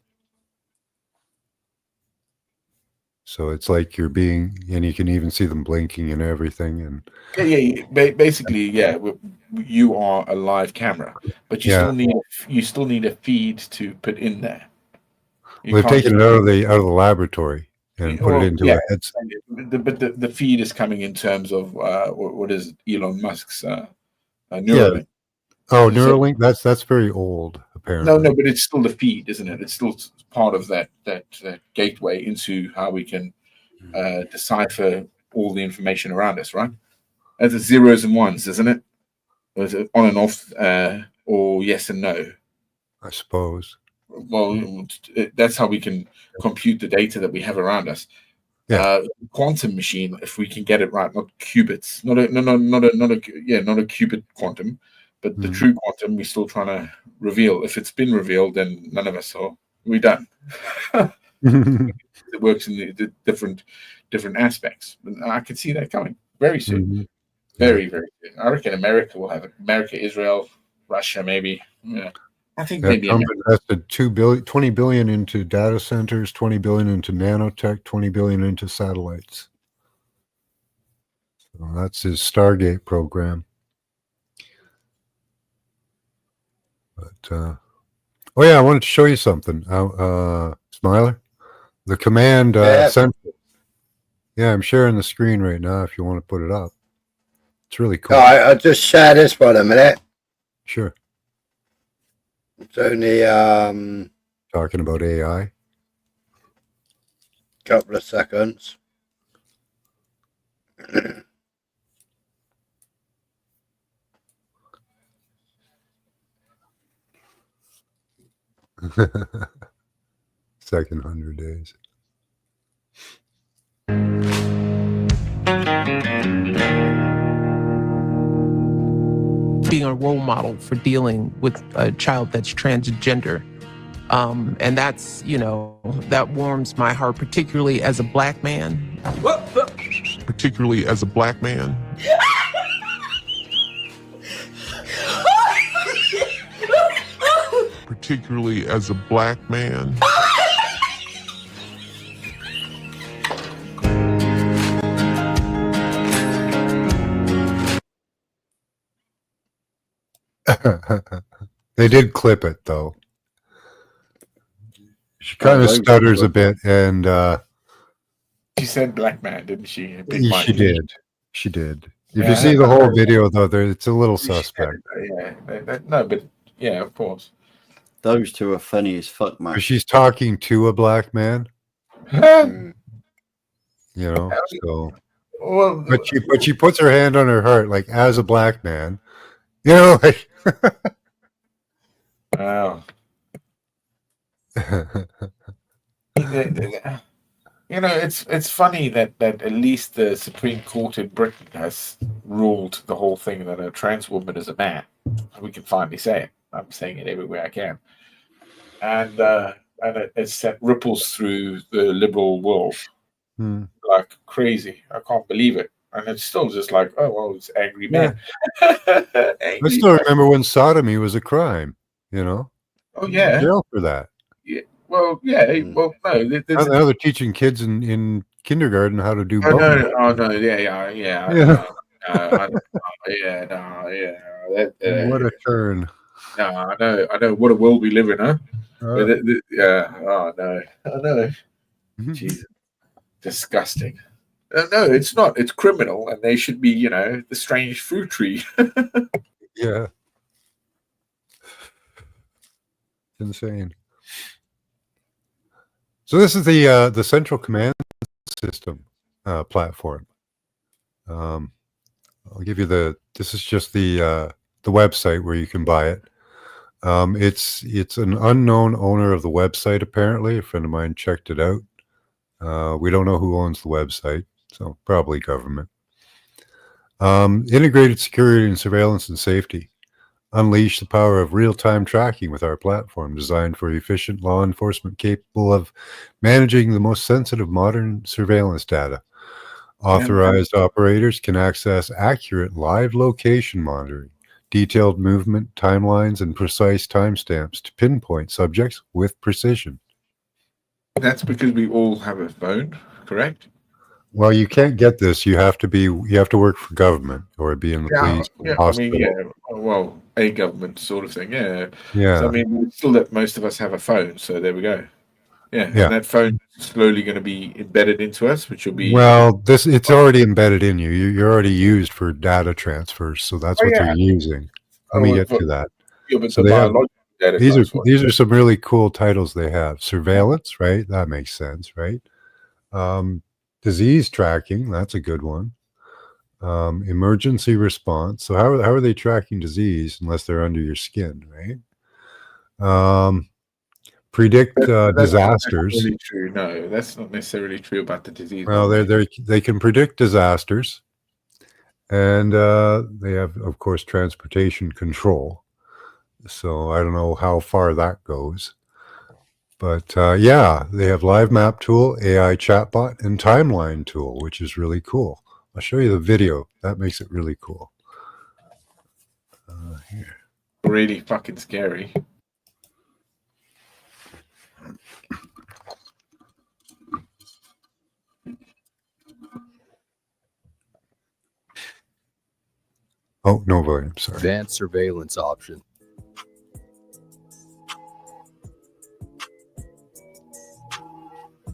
So it's like you're being, and you can even see them blinking and everything. And basically, you are a live camera, but you still need a feed to put in there. They've taken it out of the laboratory and put it into a headset. But the feed is coming in terms of what is Elon Musk's Neuralink. Oh, Neuralink. That's very old, apparently. No, but it's still the feed, isn't it? It's still part of that gateway into how we can decipher all the information around us, right? As the zeros and ones, isn't it? Or is it on and off, or yes and no? I suppose. Well, that's how we can compute the data that we have around us. Yeah. Quantum machine, if we can get it right, not qubits, not a qubit quantum, but the true quantum. We're still trying to reveal. If it's been revealed, then none of us we're done. It works in the different aspects. I can see that coming very soon. Very, very soon. I reckon America will have it. America, Israel, Russia, maybe. Yeah. I think maybe Trump invested $20 billion into data centers, $20 billion into nanotech, $20 billion into satellites. So that's his Stargate program. But oh yeah, I wanted to show you something. Smiler, the command central. Yeah, I'm sharing the screen right now. If you want to put it up, it's really cool. Oh, I'll just share this for a minute. Sure. It's only talking about AI. Couple of seconds. Second 100 days. Being a role model for dealing with a child that's transgender. And that's, that warms my heart, particularly as a black man. Particularly as a black man. Particularly as a black man. They did clip it though. She kind of stutters a bit, and she said black man, didn't she? She did. She did. If you see the whole video, though, it's a little suspect. No, but yeah, of course. Those two are funny as fuck, man. She's talking to a black man. So. Well, but she puts her hand on her heart, like as a black man. Like. Wow. It's funny that at least the Supreme Court in Britain has ruled the whole thing that a trans woman is a man. We can finally say it. I'm saying it everywhere I can, and it's set ripples through the liberal world like crazy. I can't believe it, and it's still just like, oh well, it's angry man. I still remember when sodomy was a crime. Oh yeah, jail for that. Yeah. Well, yeah. Well, no. Now they're teaching kids in kindergarten how to do. Oh no! What a turn! No, I know. What a world we live in, huh? Yeah. Oh no! I know. Jesus, disgusting. No, it's not. It's criminal, and they should be, the strange fruit tree. Yeah. Insane. So this is the Central Command System platform. I'll give you this is just the website where you can buy it. It's an unknown owner of the website, apparently. A friend of mine checked it out. We don't know who owns the website, so probably government. Integrated security and surveillance and safety. Unleash the power of real-time tracking with our platform designed for efficient law enforcement capable of managing the most sensitive modern surveillance data. Authorized operators can access accurate live location monitoring, detailed movement timelines, and precise timestamps to pinpoint subjects with precision. That's because we all have a phone, correct? Well, you can't get this. You have to work for government or be in the police. Hospital. Well, a government sort of thing, yeah. Yeah. So, I mean, it's still that most of us have a phone, so there we go. Yeah, Yeah. and that phone is slowly going to be embedded into us, which will be Well, it's already embedded in you. You're already used for data transfers, so that's what they're using. Let me get to that. Yeah, but So the they have biological data these transfer. are some really cool titles they have. Surveillance, right? That makes sense, right? Disease tracking, that's a good one. Emergency response. So how are they tracking disease unless they're under your skin, right? Predict That's disasters. not necessarily true. No, that's not necessarily true about the disease. Well, they can predict disasters, and they have, of course, transportation control. So I don't know how far that goes, but yeah, they have live map tool, AI chatbot, and timeline tool, which is really cool. I'll show you the video. That makes it really cool. Here. Really fucking scary. Oh, no volume, sorry. Advanced surveillance option.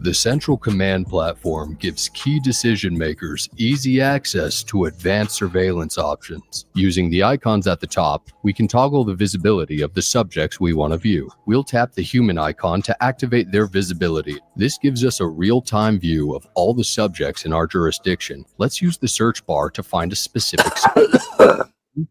The Central Command Platform gives key decision makers easy access to advanced surveillance options. Using the icons at the top, we can toggle the visibility of the subjects we want to view. We'll tap the human icon to activate their visibility. This gives us a real-time view of all the subjects in our jurisdiction. Let's use the search bar to find a specific subject.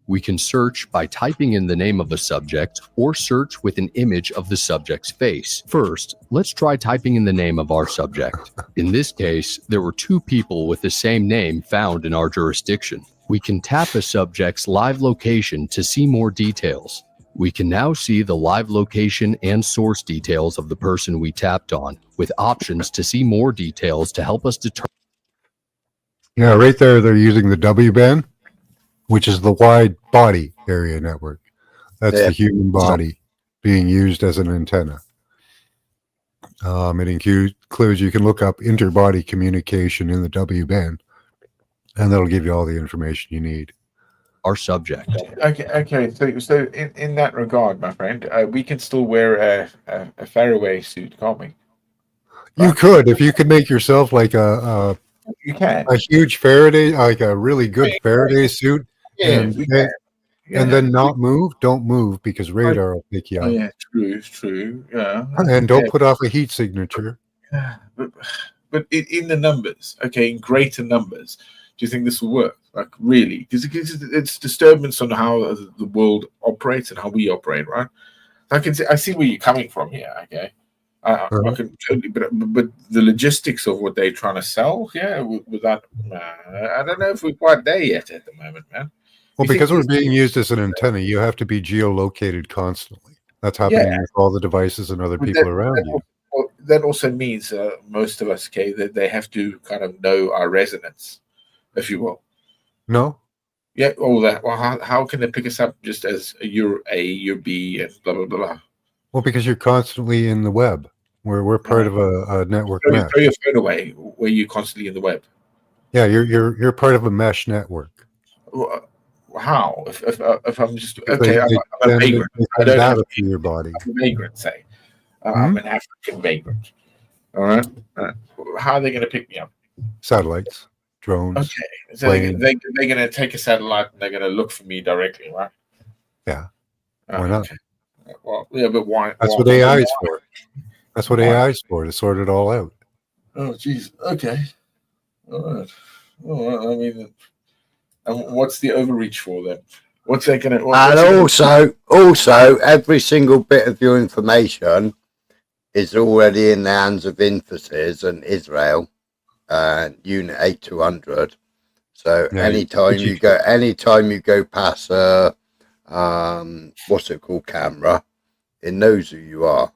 We can search by typing in the name of a subject or search with an image of the subject's face. First, let's try typing in the name of our subject. In this case, there were 2 people with the same name found in our jurisdiction. We can tap a subject's live location to see more details. We can now see the live location and source details of the person we tapped on, with options to see more details to help us determine. Yeah, right there, they're using the W-band, which is the wide body area network. That's the human body being used as an antenna. It includes, you can look up interbody communication in the W-band, and that'll give you all the information you need. Our subject. Okay. So in that regard, my friend, we can still wear a Faraway suit, can't we? You could, if you could make yourself like a huge Faraday, like a really good Faraday suit, and then not move. Don't move because radar will pick you up. Yeah, true. Yeah, and don't put off a heat signature. But in the numbers, okay, in greater numbers, do you think this will work? Like really? Because it's disturbance on how the world operates and how we operate, right? I see where you're coming from here. Okay, I can totally, but the logistics of what they're trying to sell, without, I don't know if we're quite there yet at the moment, man. Well, because we're being used as an antenna, you have to be geolocated constantly. That's happening with all the devices and other people around you. That also means most of us, okay, that they have to kind of know our resonance, if you will. No. Yeah, all that. Well, how can they pick us up just as you're A, you're B, and blah blah blah? Well, because you're constantly in the web. We're part of a network mesh. Throw your phone away where you're constantly in the web. Yeah, you're part of a mesh network. How? If I'm just okay, I'm a vagrant. I don't have your body. I'm a vagrant, say. I'm an African vagrant. All right. How are they going to pick me up? Satellites, drones. Okay, so they're going to take a satellite and they're going to look for me directly, right? Yeah. Why not? Okay. Well, yeah, but why? That's what AI is for. That's what AI is for, to sort it all out. Oh, geez. Okay. All right. Well, I mean, and what's the overreach for then? What's that going to? And also, every single bit of your information is already in the hands of Infosys and Israel, Unit 8200. So anytime you go past a what's it called, camera, it knows who you are.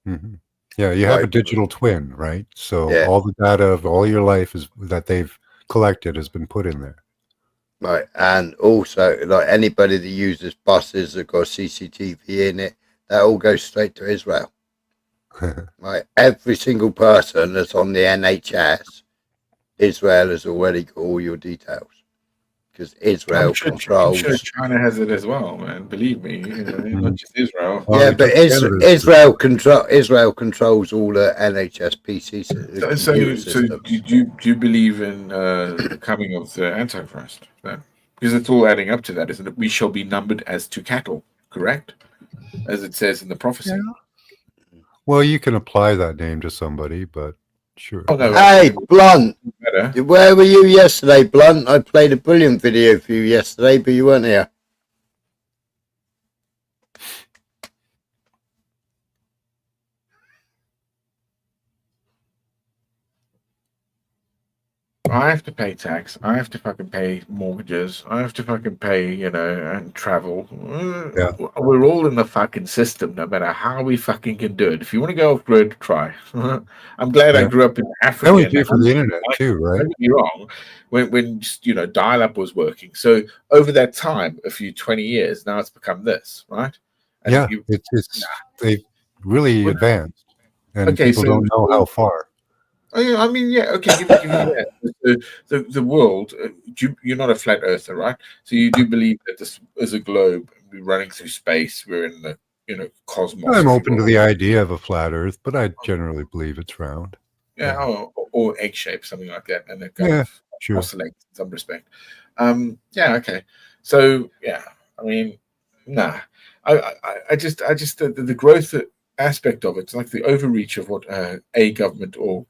Mm-hmm. Yeah, you have a digital twin, right? So all the data of all your life that they've collected has been put in there. Right, and also like anybody that uses buses that got CCTV in it, that all goes straight to Israel. Right, every single person that's on the NHS, Israel has already got all your details. because Israel I'm sure controls. China has it as well, man. Believe me, not just Israel. Yeah, but Israel controls all the NHS PC computer So systems. do you believe in the coming of the Antichrist then? Because it's all adding up to that, isn't it? We shall be numbered as to cattle, correct? As it says in the prophecy. Well, you can apply that name to somebody, but sure. Oh, no, Hey, Blunt, better. where were you yesterday, Blunt? I played a brilliant video for you yesterday, but you weren't here. I have to pay tax. I have to fucking pay mortgages. I have to fucking pay, and travel. Yeah. We're all in the fucking system, no matter how we fucking can do it. If you want to go off grid, try. I'm glad I Yeah. grew up in Africa. That would be for the internet too, right? Don't get me wrong. When dial-up was working. So over that time, 20 years, now it's become this, right? And Yeah, they've really advanced, and Okay, people so- don't know how far. I mean, yeah, okay, give me that. The world, you're not a flat earther, right? So you do believe that this is a globe, we're running through space, we're in the, cosmos. I'm if you open to will. the idea of a flat Earth, but I generally believe it's round. Yeah, or egg shape, something like that, and it kind Yeah, of sure. oscillates in some respect. Yeah, okay. So yeah, I mean, nah, I just the growth aspect of it's like the overreach of what a government or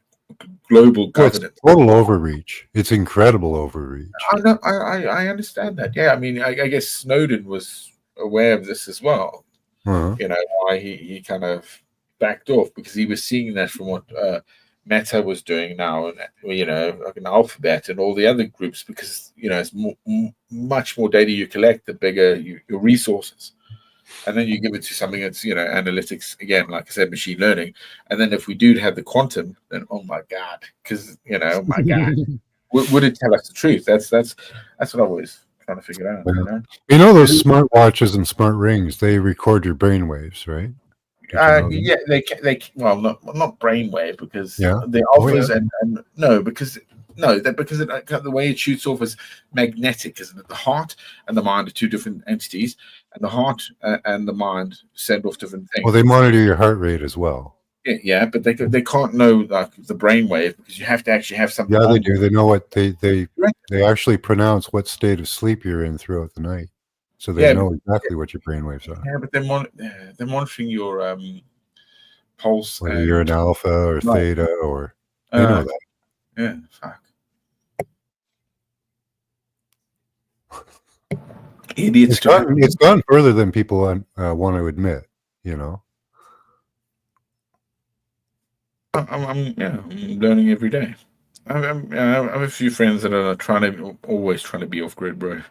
global Well, it's governance. total overreach. It's incredible overreach. I know, I understand that. Yeah, I mean, I guess Snowden was aware of this as well. Uh-huh. Why he kind of backed off because he was seeing that from what Meta was doing now, and like an Alphabet and all the other groups, because it's much more data you collect, the bigger your resources. And then you give it to something that's analytics again, like I said, machine learning. And then if we do have the quantum, then oh my god, because oh my god, would it tell us the truth? That's what I always trying to figure out. Those smart watches and smart rings, they record your brain waves, right? Yeah, they well not brainwave because Yeah. the Oh, alphas yeah. and no because the way it shoots off is magnetic, isn't it? The heart and the mind are two different entities, and the heart and the mind send off different things. Well, they monitor your heart rate as well. Yeah, but they can't know like the brainwave because you have to actually have something. Yeah, they on do. They know what they actually pronounce what state of sleep you're in throughout the night, so they know exactly what your brainwaves are. Yeah, but they're monitoring your pulse. Whether you're an alpha or theta or they know that. Yeah, fuck. Idiots. It's gone further than people want to admit. I'm learning every day. I have a few friends that are always trying to be off grid, bro.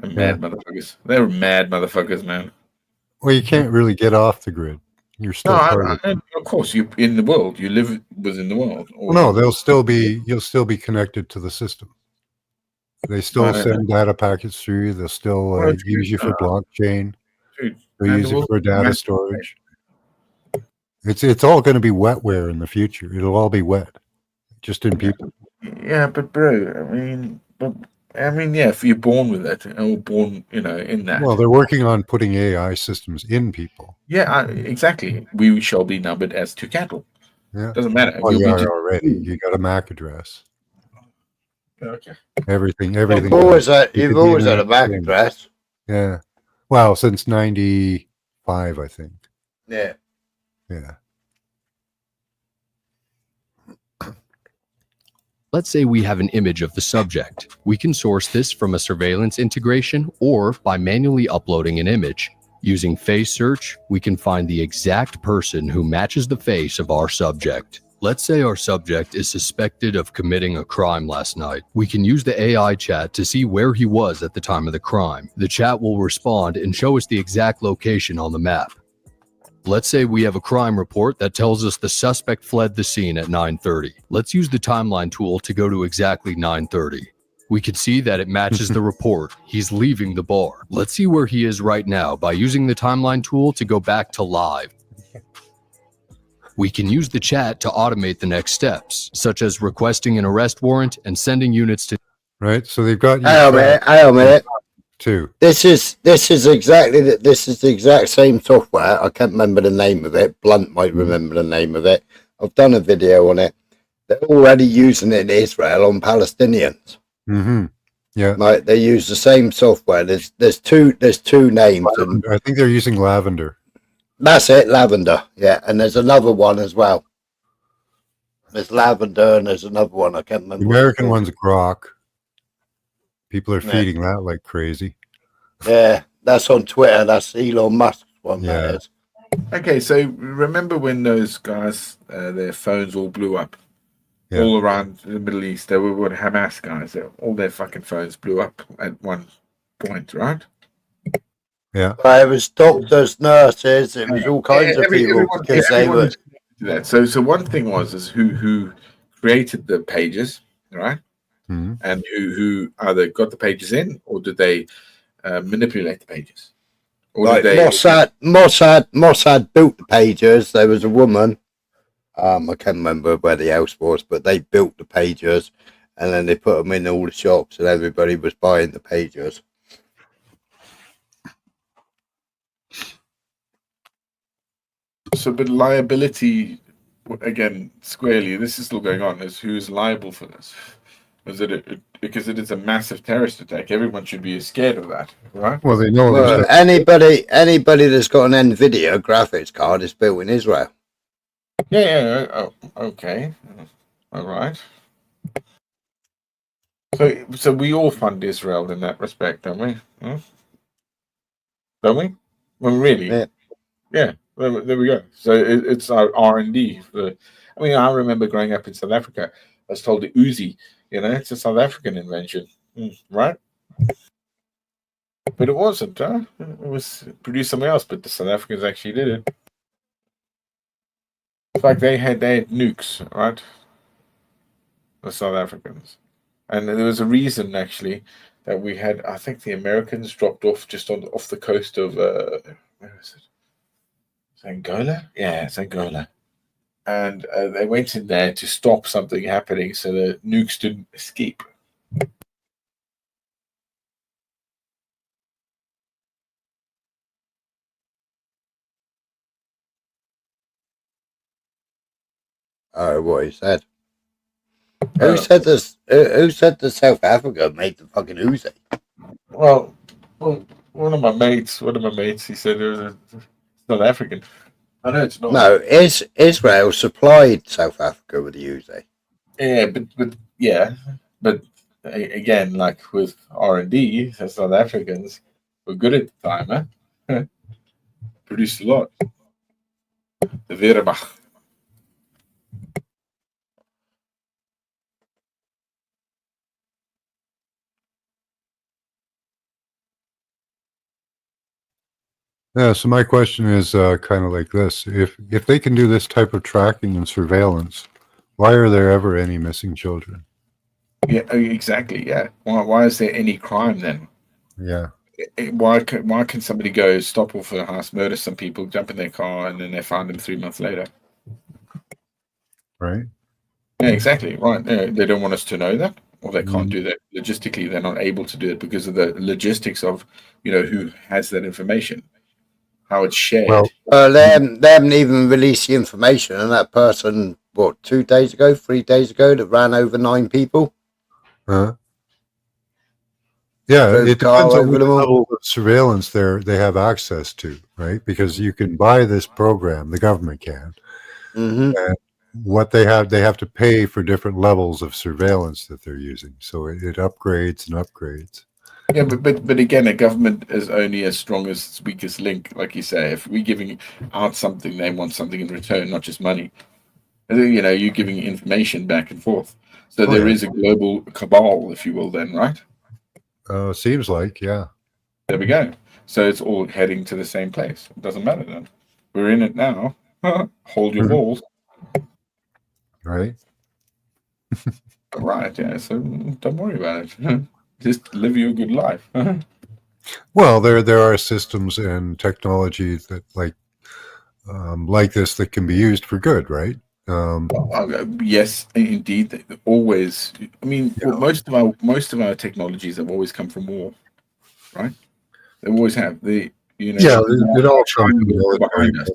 And mad motherfuckers. They're mad motherfuckers, man. Well, you can't really get off the grid. You're still part of it. Of course, you're in the world. You live within the world. Well, no, you'll still be connected to the system. They still send data packets through you. They'll still use you for blockchain. They'll use it for data storage. It's all going to be wetware in the future. It'll all be wet, just in people. Yeah, but bro, yeah, if you're born with it or born, in that. Well, they're working on putting AI systems in people. Yeah, exactly. We shall be numbered as to cattle. Yeah, doesn't matter. Well, you are already. You got a MAC address. Okay. Everything. You've always had a MAC address. Yeah. Well, since '95, I think. Yeah. Yeah. Let's say we have an image of the subject. We can source this from a surveillance integration or by manually uploading an image. Using face search, we can find the exact person who matches the face of our subject. Let's say our subject is suspected of committing a crime last night. We can use the AI chat to see where he was at the time of the crime. The chat will respond and show us the exact location on the map. Let's say we have a crime report that tells us the suspect fled the scene at 9:30. Let's use the timeline tool to go to exactly 9:30. We can see that it matches the report. He's leaving the bar. Let's see where he is right now by using the timeline tool to go back to live. We can use the chat to automate the next steps, such as requesting an arrest warrant and sending units to... right? So they've got you Hang on a minute. tracked Hang on a minute. too. This is exactly the exact same software. I can't remember the name of it. Blunt might remember the name of it. I've done a video on it. They're already using it in Israel on Palestinians. Mm-hmm. Yeah. Like they use the same software. There's two names. And I think they're using Lavender. that's it, Lavender. Yeah, and there's another one as well. There's Lavender and there's another one. I can't remember. The American one's Grok. People are feeding that like crazy. Yeah, that's on Twitter. That's Elon Musk's one. Yeah. That is. Okay, so remember when those guys, their phones all blew up? Yeah. All around the Middle East, they were Hamas guys. All their fucking phones blew up at one point, right? Yeah. It was doctors, nurses. It was all kinds of people because they everyone were. was connected to that. So one thing was who created the pages, right? Mm-hmm. And who either got the pages in or did they manipulate the pages? Or Like did they? Mossad built the pages. There was a woman. I can't remember where the house was, but they built the pages, and then they put them in all the shops, and everybody was buying the pages. So, but liability, again, squarely, this is still going on. Is who's liable for this? Is it because it is a massive terrorist attack? Everyone should be scared of that, right? Well, they know. Well, anybody that's got an NVIDIA graphics card is built in Israel. Yeah. Oh, okay. All right. So we all fund Israel in that respect, don't we? Don't we? Well, really? Yeah. There we go. So it's our R&D. I mean, I remember growing up in South Africa. I was told the Uzi, it's a South African invention, right? But it wasn't, huh? It was produced somewhere else, but the South Africans actually did it. In fact, they had nukes, right? The South Africans. And there was a reason, actually, that we had, I think the Americans dropped off just off the coast of, where is it? Is it Angola? Yeah, it's Angola. And they went in there to stop something happening so the nukes didn't escape. Oh, what he said. Who said this? Who said that South Africa made the fucking Uzi? Well, one of my mates, he said it was South African. I know it's not. No, Israel supplied South Africa with the Uzi. Yeah, but again, like with R&D, the South Africans were good at the time, huh? Produced a lot. The Wehrmacht. Yeah, so my question is kind of like this. If they can do this type of tracking and surveillance, why are there ever any missing children? Yeah, exactly. Yeah. Why is there any crime then? Yeah. Why can somebody go stop off a house, murder some people, jump in their car, and then they find them 3 months later? Right. Yeah, exactly. Right. They don't want us to know that, or they can't do that logistically. They're not able to do it because of the logistics of, who has that information, how it's shared. Well, they haven't even released the information, and that person, 3 days ago, that ran over 9 people? Yeah, it depends on what level of surveillance they have access to, right? Because you can buy this program, the government can. Mm-hmm. And what they have to pay for different levels of surveillance that they're using. So it upgrades and upgrades. Yeah, but again, a government is only as strong as its weakest link, like you say. If we're giving out something, they want something in return, not just money. You're giving information back and forth. So there is a global cabal, if you will, then, right? Seems like, yeah. There we go. So it's all heading to the same place. It doesn't matter then. We're in it now. Hold your balls. Right. Right, yeah. So don't worry about it. Just live your good life. Well, there are systems and technology that like this that can be used for good, right? Yes, indeed, always. I mean, most of our technologies have always come from war, right? They always have. It all comes China from was so military. behind us.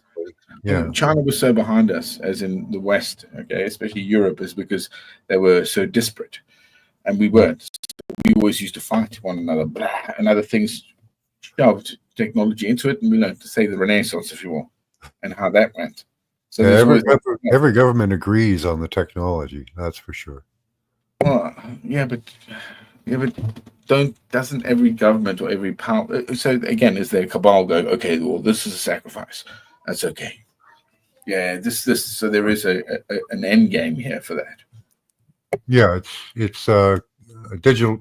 Yeah. China was so behind us, as in the West, okay, especially Europe, is because they were so disparate, and we weren't. So we always used to fight one another, and other things shoved technology into it, and we learned to say the Renaissance, if you will, and how that went. So Yeah, there's always every government agrees on the technology. That's for sure. yeah, but doesn't every government or every power? So again, is there a cabal going? Okay, well, this is a sacrifice. That's okay. Yeah, this. So there is an end game here for that. Yeah, it's digital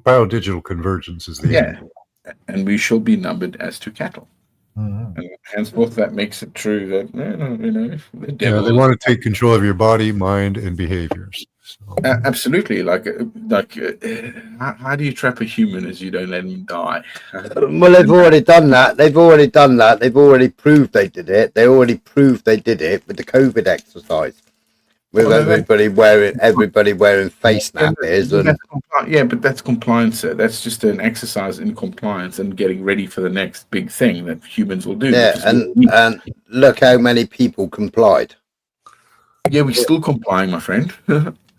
convergence is the end. And we shall be numbered as to cattle. Mhm. And henceforth, that makes it true that the Yeah, devil. they want to take control of your body, mind, and behaviors. Absolutely. How do you trap a human as you don't let him die? Well, they've already done that. They've already done that. They've already proved they did it. They already proved they did it with the COVID exercise, with everybody wearing face nappies and. But that's compliance, sir. That's just an exercise in compliance and getting ready for the next big thing that humans will do. Yeah, and look how many people complied. Yeah, we're still complying, my friend.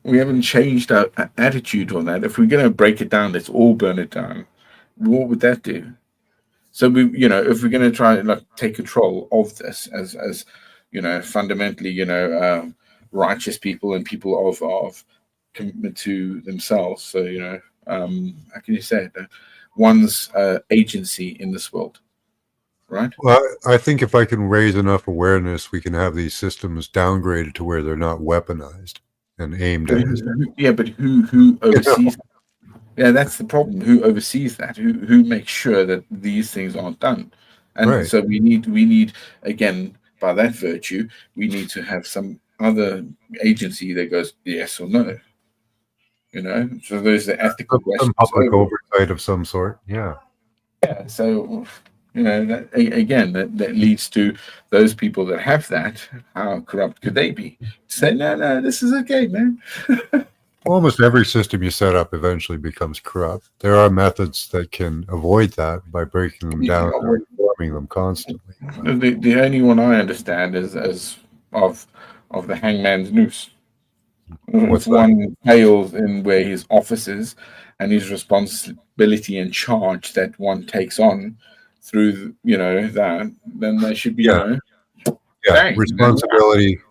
We haven't changed our attitude on that. If we're going to break it down, let's all burn it down. What would that do? So if we're going to try and take control of this as fundamentally, righteous people and people of commitment to themselves. So how can you say it? One's agency in this world, right? Well, I think if I can raise enough awareness, we can have these systems downgraded to where they're not weaponized and aimed at. Yeah, but who oversees? Yeah, that's the problem. Who oversees that? Who makes sure that these things aren't done? And Right. so we need again, by that virtue, we need to have some other agency that goes yes or no. So there's the ethical Some questions. public oversight of some sort. Yeah. Yeah. So that leads to those people that have that. How corrupt could they be? Say no, this is okay, man. Almost every system you set up eventually becomes corrupt. There are methods that can avoid that by breaking them down and reforming them constantly. The only one I understand is as of the hangman's noose. What's If one fails in where his office is and his responsibility and charge that one takes on through that, then there should be bang,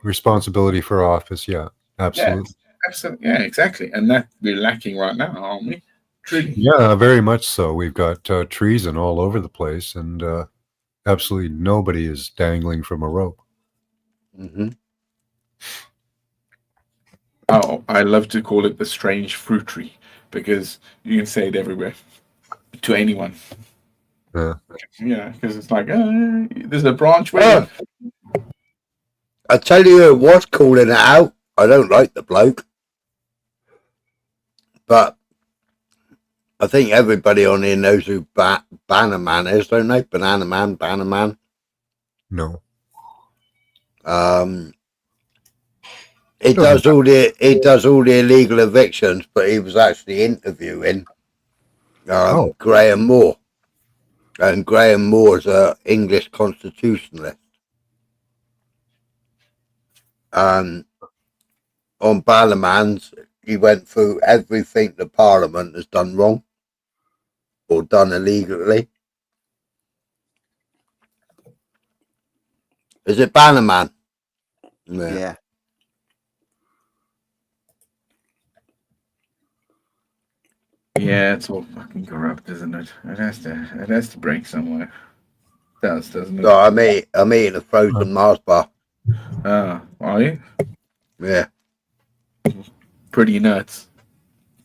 responsibility for office. Yeah, absolutely. Absolutely, yeah, exactly. And that we're lacking right now, aren't we? Truly. Yeah, very much so. We've got treason all over the place, and absolutely nobody is dangling from a rope. Mm-hmm. Oh, I love to call it the strange fruit tree because you can say it everywhere to anyone. Yeah, because it's like there's a branch where. I tell you who was calling it out. I don't like the bloke, but I think everybody on here knows who Banner Man is, don't they? Banana Man, Banner Man. No. He does all the illegal evictions, but he was actually interviewing Graham Moore, and Graham Moore's an English constitutionalist. On Bannerman's, he went through everything the Parliament has done wrong or done illegally. Is it Bannerman? Yeah. Yeah, it's all fucking corrupt, isn't it? It has to break somewhere. It does, doesn't it? No, I'm eating a frozen Mars bar. Are you? Yeah. Pretty nuts.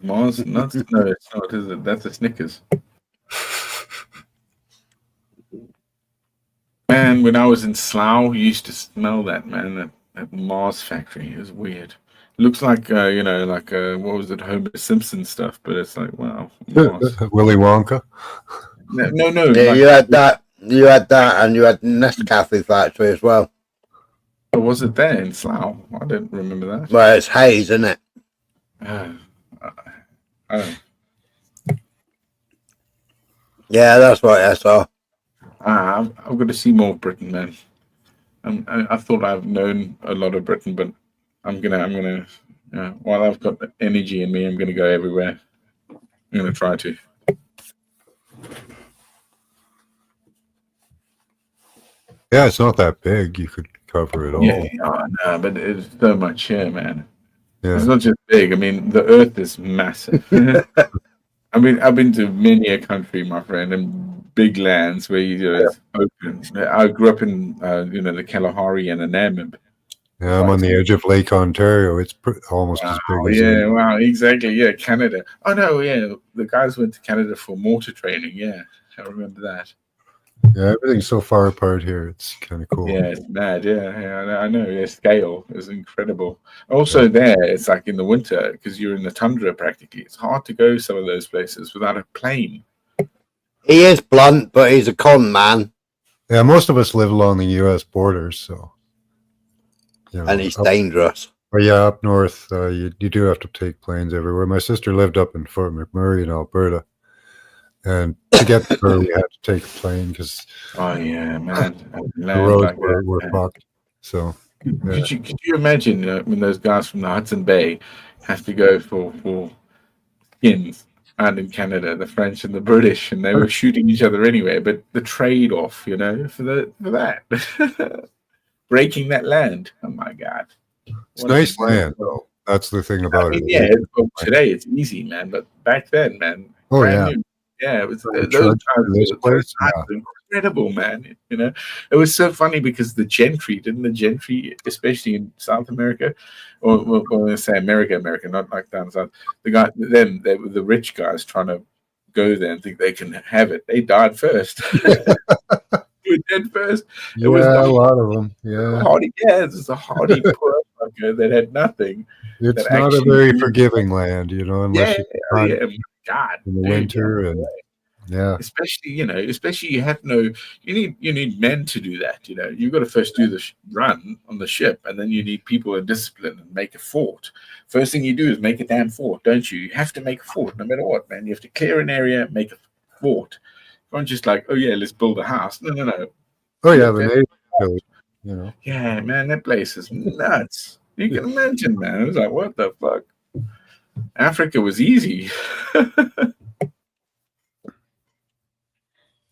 Mars nuts? No, it's not, is it? That's a Snickers. Man, when I was in Slough, you used to smell that, man. That Mars factory. It was weird. Looks like what was it, Homer Simpson stuff, but it's like, wow. Willy Wonka. No. Yeah, you had that, and you had Nescafe factory as well. Or was it there in Slough? I don't remember that. Well, it's Hayes, isn't it? Yeah, that's what I saw. I've got to see more of Britain, man. I thought I've known a lot of Britain, but I'm gonna. While I've got the energy in me, I'm gonna go everywhere. I'm gonna try to. Yeah, it's not that big. You could cover it all. Yeah, no, but it's so much here, man. Yeah. It's not just big. I mean, the Earth is massive. I mean, I've been to many a country, my friend, and big lands where it's open. I grew up in, the Kalahari and Anambra. Yeah, I'm on the edge of Lake Ontario. It's almost as big as Yeah, wow, exactly. Yeah, Canada. Oh no, yeah, the guys went to Canada for mortar training. Yeah, I remember that. Yeah, everything's so far apart here. It's kind of cool. Yeah, it's mad. Yeah, I know. Yeah, scale is incredible. Also, there it's like in the winter because you're in the tundra practically. It's hard to go some of those places without a plane. He is blunt, but he's a con man. Yeah, most of us live along the U.S. borders, so. And he's dangerous. But yeah, up north, you do have to take planes everywhere. My sister lived up in Fort McMurray in Alberta, and to get to her, we had to take a plane because man, the roads were fucked. So, could you imagine when those guys from the Hudson Bay have to go for skins out in Canada, the French and the British, and they were shooting each other anyway. But the trade-off, for that, breaking that land. Oh my God, it's nice land, though. That's the thing about it. Yeah, today it's easy, man. But back then, man. Oh yeah. Yeah, it was those times incredible, man. It was so funny because the gentry, especially in South America, or when I say America, not like down south, they were the rich guys trying to go there and think they can have it. They died first. You were dead first. Yeah, a lot of them. Yeah. It's just a hardy poor fucker that had nothing. It's not a very forgiving land, unless God, in the winter and especially you have you need men to do that. You've got to first do the run on the ship, and then you need people in discipline and make a fort. First thing you do is make a damn fort, don't you? You have to make a fort no matter what, man. You have to clear an area, make a fort. Not just like, oh yeah, let's build a house. No. Oh yeah, the Navy, Yeah, man, that place is nuts. You can imagine, man. It was like, what the fuck? Africa was easy.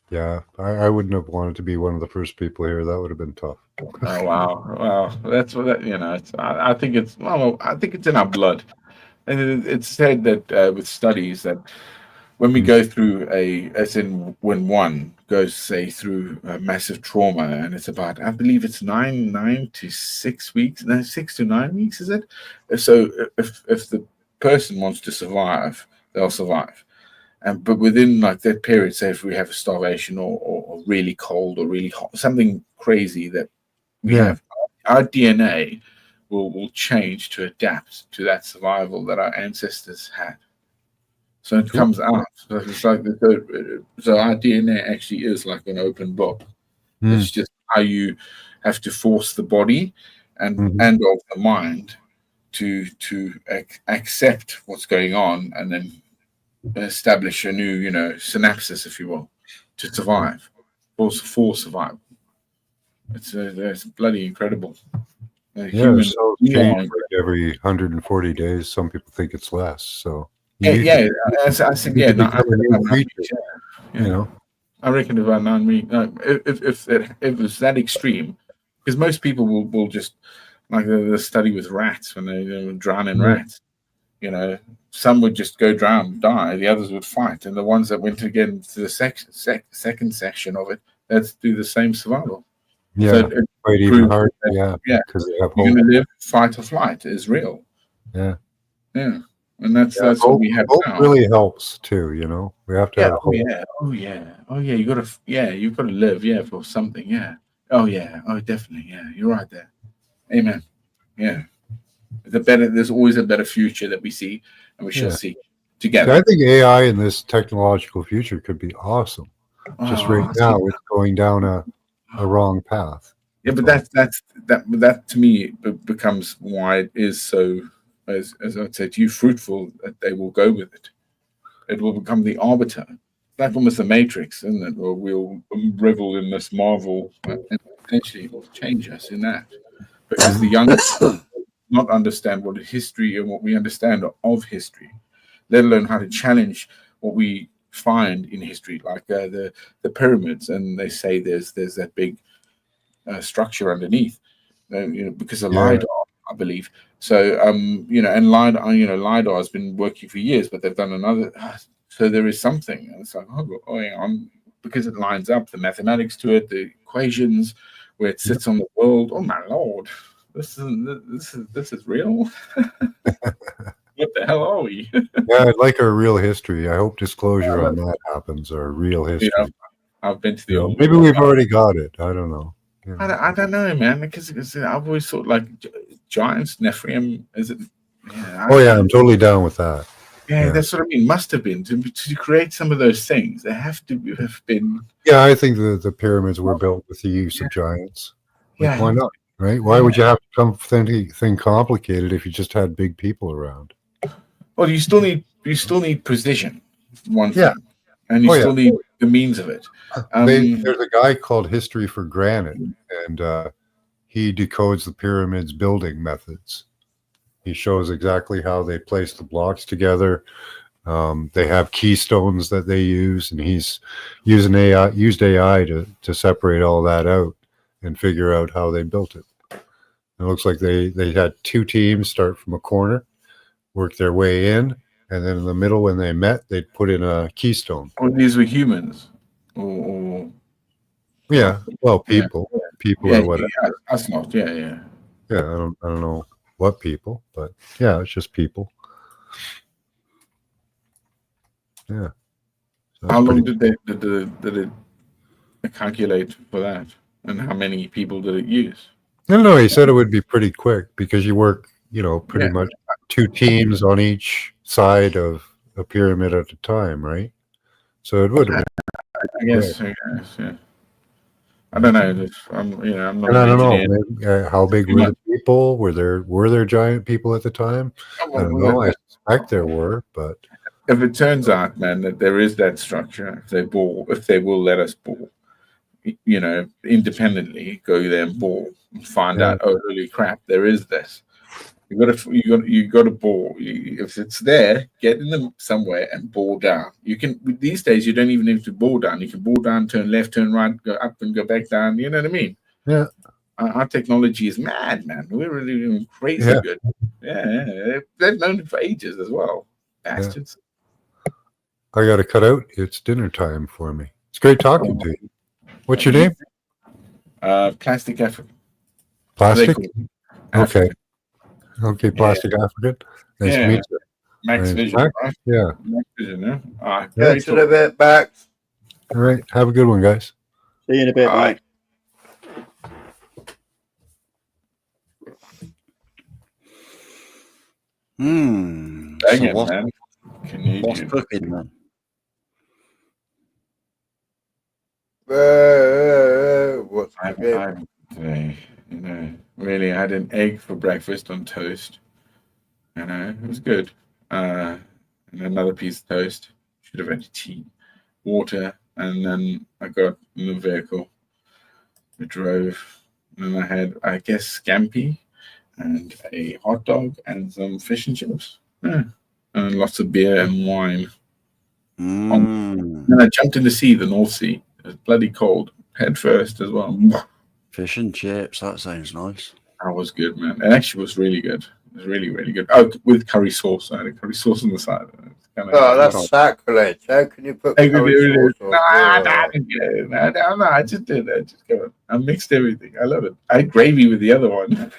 Yeah, I wouldn't have wanted to be one of the first people here. That would have been tough. Oh wow! That's what I think it's in our blood, and it's said that with studies that when we go through when one goes say through a massive trauma, and it's about, I believe it's 9 to 6 weeks, 6 to 9 weeks, is it? So if the person wants to survive, they'll survive. But within like that period, say if we have a starvation or really cold or really hot, something crazy that we have, our DNA will change to adapt to that survival that our ancestors had. So it comes out. So it's like so our DNA actually is like an open book. It's just how you have to force the body and of the mind to accept what's going on, and then establish a new, synapses, if you will, to survive, for survival. It's bloody incredible. Humans change every 140 days. Some people think it's less. So I think I reckon about 9 weeks. If it was that extreme, because most people will just like the study with rats when they drown in rats. Some would just go drown, die. The others would fight, and the ones that went again to the second section of it, let's do the same survival. Yeah, so fight even harder. Because they have hope. You're going to live, fight or flight is real. Yeah, and that's hope, what we have hope now. really helps too. We have to have hope. You've got to live, for something. Definitely. You're right there. Amen. There's always a better future that we see, and we shall see together. I think AI in this technological future could be awesome. Just right now, it's going down a wrong path. Yeah, but that to me becomes why it is so, as I said to you, fruitful that they will go with it. It will become the arbiter. Like almost the Matrix, isn't it? Or we'll revel in this marvel, and potentially it will change us in that, because the young not understand what is history and what we understand of history, let alone how to challenge what we find in history, like the pyramids, and they say there's that big structure underneath, because of Yeah. lidar, I believe. So and lidar has been working for years, but they've done another. So there is something, and it's like, hang on, because it lines up the mathematics to it, the equations, where it sits on the world. Oh my lord, this is real. What the hell are we? Yeah, I'd like our real history. I hope disclosure on that happens. Our real history. I've been to the old. Maybe we've already got it. I don't know. I don't know, man, because I've always thought like giants, Nephilim. Is it? Yeah, Oh yeah, I'm totally down with that. Yeah, that's what I mean. Must have been to create some of those things. They have to have been. Yeah, I think the pyramids were built with the use of giants. Like, Yeah. why not? Right? Why would you have to come with anything complicated if you just had big people around? Well, you still need precision. One thing, Yeah. and you still need the means of it. There's a guy called History for Granite, and he decodes the pyramids building methods. He shows exactly how they place the blocks together. They have keystones that they use, and he's used AI to separate all that out and figure out how they built it. It looks like they had two teams start from a corner, work their way in, and then in the middle, when they met, they'd put in a keystone. Or these were humans, or yeah, well, people or whatever. Yeah, that's not. Yeah. Yeah, I don't know what people, but yeah, it's just people. Yeah. So how long did it calculate for that, and how many people did it use? No, he said it would be pretty quick because you work, pretty much two teams on each side of a pyramid at a time, right? So it would have been. I guess, yeah. I don't know. I'm not. And I don't engineer. know how big were the people? Were there giant people at the time? I don't know. I suspect there were, but if it turns out, man, that there is that structure, if they will let us ball, independently, go there and ball and find out. Oh, holy crap! There is this. You got to ball. If it's there, get in them somewhere and ball down. You can these days. You don't even need to ball down. You can ball down, turn left, turn right, go up and go back down. You know what I mean? Yeah. Our technology is mad, man. We're really doing crazy good. Yeah. They've known it for ages as well. Bastards. I got to cut out. It's dinner time for me. It's great talking to you. What's your name? Plastic African. Plastic? African. Okay, Plastic African. Nice to meet you. Max Vision, right? Yeah. Max Vision, yeah. All right. Catch you in a bit, back. All right. Have a good one, guys. See you in a bit, mate. Dang So it, man. what's cooking, man? What's cooking? Today, really, I had an egg for breakfast on toast. It was good. And another piece of toast. Should have had tea, water, and then I got in the vehicle. We drove, and then I had, I guess, scampi and a hot dog and some fish and chips. Yeah. And lots of beer and wine. And I jumped in the sea, the North Sea. It was bloody cold, head first as well. Fish and chips. That sounds nice. That was good, man. It actually was really good. It was really, really good. Oh, with curry sauce. I had a curry sauce on the side. That's sacrilege. How can you put curry sauce on? No, I just did it. I mixed everything. I love it. I had gravy with the other one.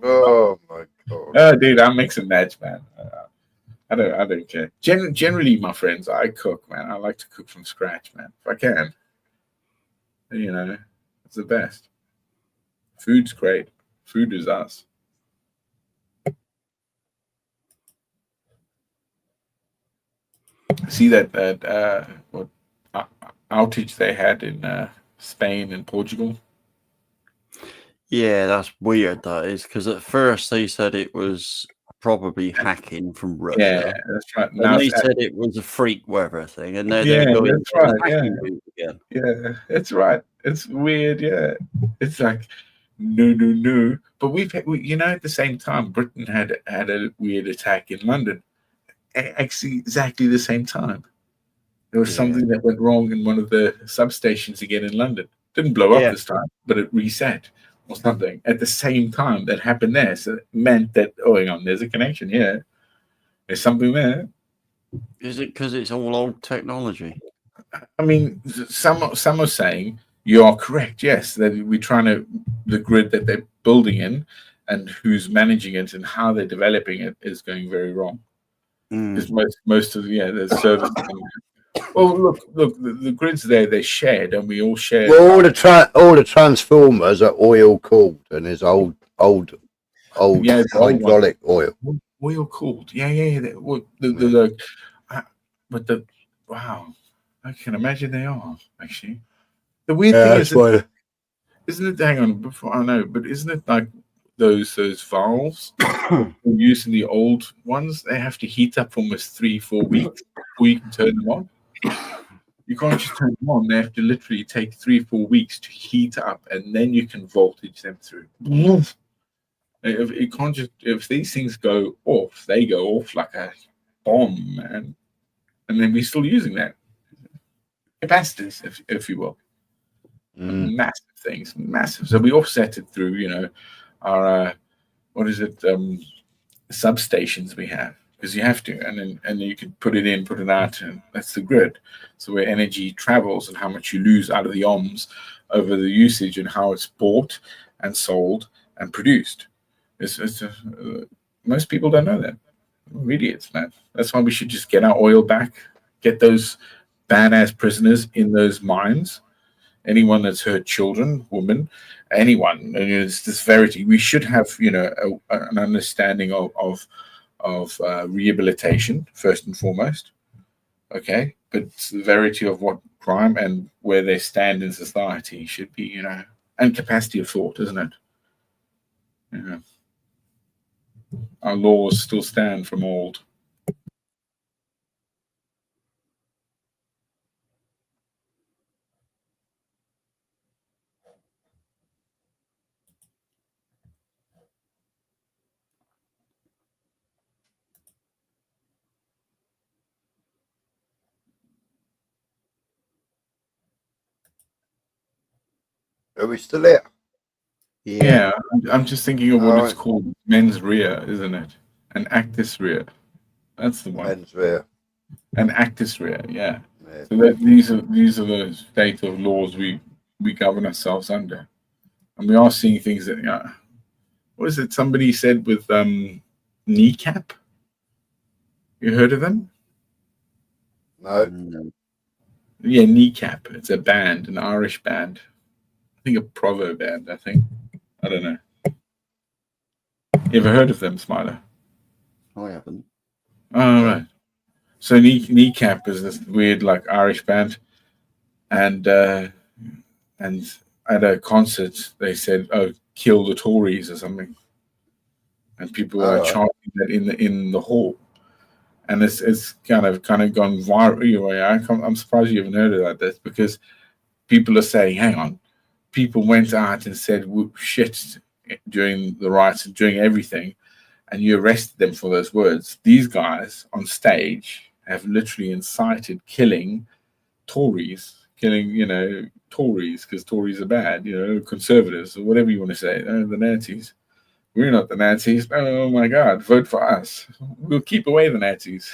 Oh my god. Oh, dude, I mix and match, man. I don't care. Generally, my friends, I cook, man. I like to cook from scratch, man. If I can. It's the best. Food's great. Food is us. See that what outage they had in Spain and Portugal? Yeah, that's weird. That is because at first they said it was probably hacking from Yeah, Russia. that's right. And Now, they said it was a freak weather thing, and now yeah, they're going that's to the right. Yeah, hacking route again. yeah, that's right. It's weird. Yeah, it's like no. But you know, at the same time, Britain had a weird attack in London. Actually, exactly the same time. There was something that went wrong in one of the substations again in London. Didn't blow up Yeah. this time, but it reset or something at the same time that happened there. So it meant that, oh, hang on, there's a connection here. There's something there. Is it because it's all old technology? I mean, some are saying you are correct. Yes, that we're trying to the grid that they're building in, and who's managing it and how they're developing it is going very wrong. Because most of the service. Well, look, the grids there they're shared, and we all share. Well, all the transformers are oil cooled, and there's old Yeah, hydraulic oil. Oil cooled. Yeah. But wow, I can imagine they are actually. The weird thing is, isn't it? Hang on, before I know, but isn't it like those valves used in the old ones? They have to heat up for almost 3-4 weeks before you can turn them on. You can't just turn them on. They have to literally take 3-4 weeks to heat up, and then you can voltage them through. If these things go off, they go off like a bomb, man. And then we're still using that capacitors, if you will, massive things, massive. So we offset it through, our substations we have, because you have to, and then you can put it in, put it out, and that's the grid. So where energy travels and how much you lose out of the ohms over the usage and how it's bought and sold and produced. Most people don't know that. We're idiots, man. That's why we should just get our oil back, get those badass prisoners in those mines. Anyone that's hurt children, women, anyone. It's this verity. We should have, an understanding of rehabilitation first and foremost. Okay, but it's the verity of what crime and where they stand in society should be, and capacity of thought, isn't it? Yeah. Our laws still stand from old. Are we still here? Yeah, I'm just thinking of what it's called. Mens rea, isn't it? An actus rea. That's the one. Mens rea. An actus rea, yeah. So that these are the state of laws we govern ourselves under, and we are seeing things that what is it? Somebody said with kneecap. You heard of them? No. Yeah, kneecap. It's a band, an Irish band. I think a provo band. I don't know. You ever heard of them, Smiler? I haven't. Oh, right. So kneecap is this weird, like Irish band, and at a concert they said, "Oh, kill the Tories" or something, and people are chanting that in the hall, and it's kind of gone viral. I'm surprised you haven't heard of that. That's because people are saying, "Hang on," people went out and said shit during the riots and during everything, and you arrested them for those words. These guys on stage have literally incited killing Tories, Tories, because Tories are bad, conservatives, or whatever you want to say, the Nazis. We're not the Nazis. Oh my God, vote for us. We'll keep away the Nazis,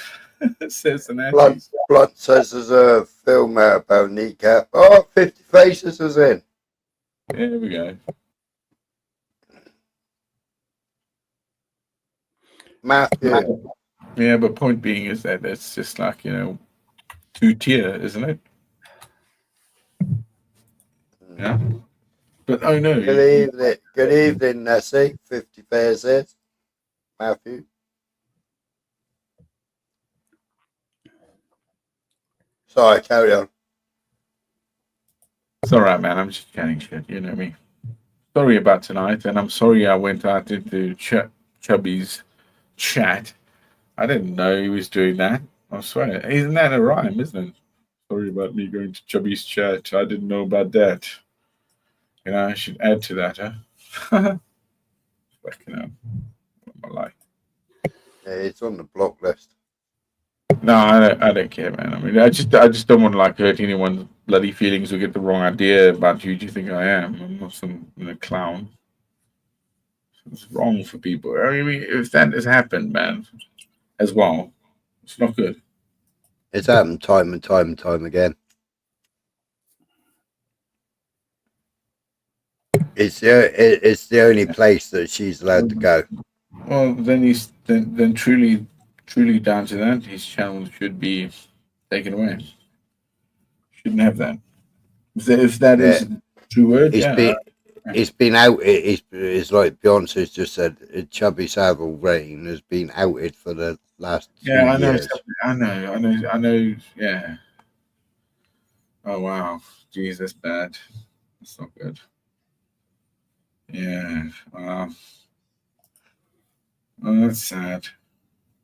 says the Nazis. Blood says there's a film out about kneecap. 50 Faces was in. There we go. Matthew. Yeah, but point being is that it's just like, two-tier, isn't it? Yeah. But oh no. Good evening, Nessie. 50 Faces. Matthew. Sorry, carry on. It's all right, man. I'm just chatting shit. You know me. Sorry about tonight, and I'm sorry I went out into Chubby's chat. I didn't know he was doing that. I swear. Isn't that a rhyme, isn't it? Sorry about me going to Chubby's chat. I didn't know about that. You know, I should add to that, huh? Fucking hell. What am I like? Yeah, it's on the block list. No, I don't care, man. I mean, I just don't want to like hurt anyone's bloody feelings or get the wrong idea about who do you think I am. I'm not some clown. It's wrong for people. I mean, if that has happened, man, as well, it's not good. It's happened time and time and time again. It's the only place that she's allowed to go. Well, then he's then truly down to that. His channel should be taken away. Shouldn't have that. If that is true word, It's been out. It's like Beyonce's just said. Chubby Savile reign has been outed for the last 2 I know, years. I know. Yeah. Oh wow, jeez, that's bad. That's not good. Yeah. Oh, that's sad.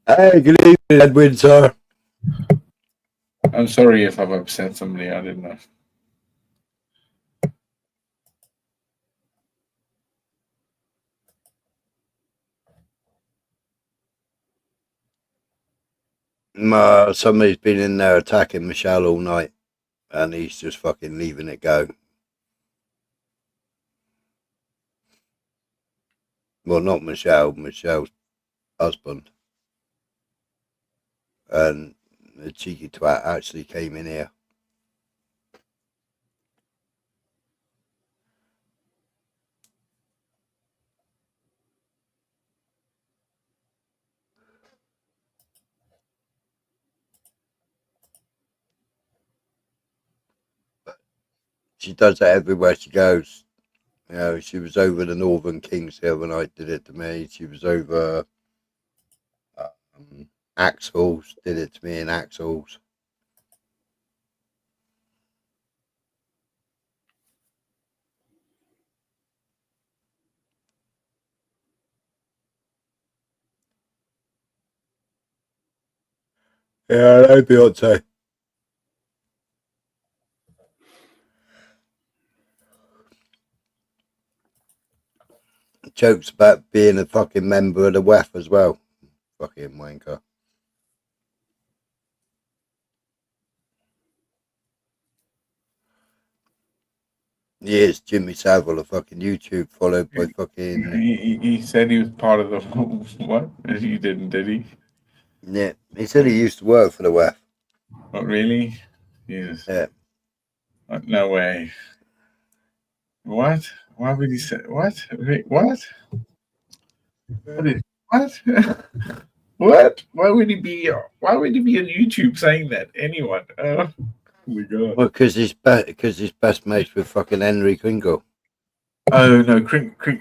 Hey, good evening, Edwin, sir. I'm sorry if I've upset somebody. I didn't know. Somebody's been in there attacking Michelle all night, and he's just fucking leaving it go. Well, not Michelle. Michelle's husband. And the cheeky twat actually came in here. She does that everywhere she goes. You know, she was over the Northern Kings the other night, did it to me. She was over Axel's, did it to me in Axel's. Yeah, I know Beyonce. Jokes about being a fucking member of the WEF as well. Fucking wanker. Yes, Jimmy Savile, a fucking YouTube, followed by fucking... He said he was part of the... What? He didn't, did he? Yeah, he said he used to work for the WEF. What, really? Yes. Yeah. No way. What? Why would he say... What? Wait, what? What? What? Why would he be on YouTube saying that? Anyone? Oh my god. Well, because he's best mates with fucking Henry Kringle. Oh no,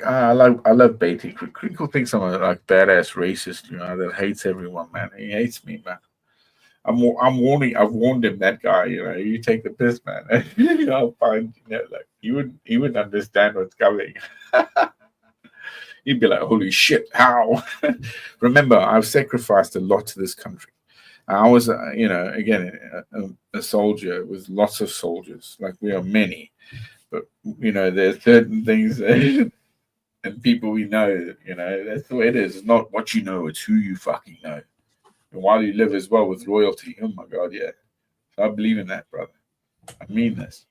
I love Beatty. Crinkle thinks I'm a like badass racist, you know, that hates everyone, man. He hates me, man. I've warned him, that guy, you know, you take the piss, man. I'll find, you know, like he wouldn't understand what's coming. He'd be like, holy shit, how? Remember, I've sacrificed a lot to this country. I was, you know, again, a soldier with lots of soldiers. Like, we are many. But, you know, there's certain things that, and people we know, you know, that's the way it is. It's not what you know, it's who you fucking know. And while you live as well with loyalty, oh my God, yeah. So I believe in that, brother. I mean this.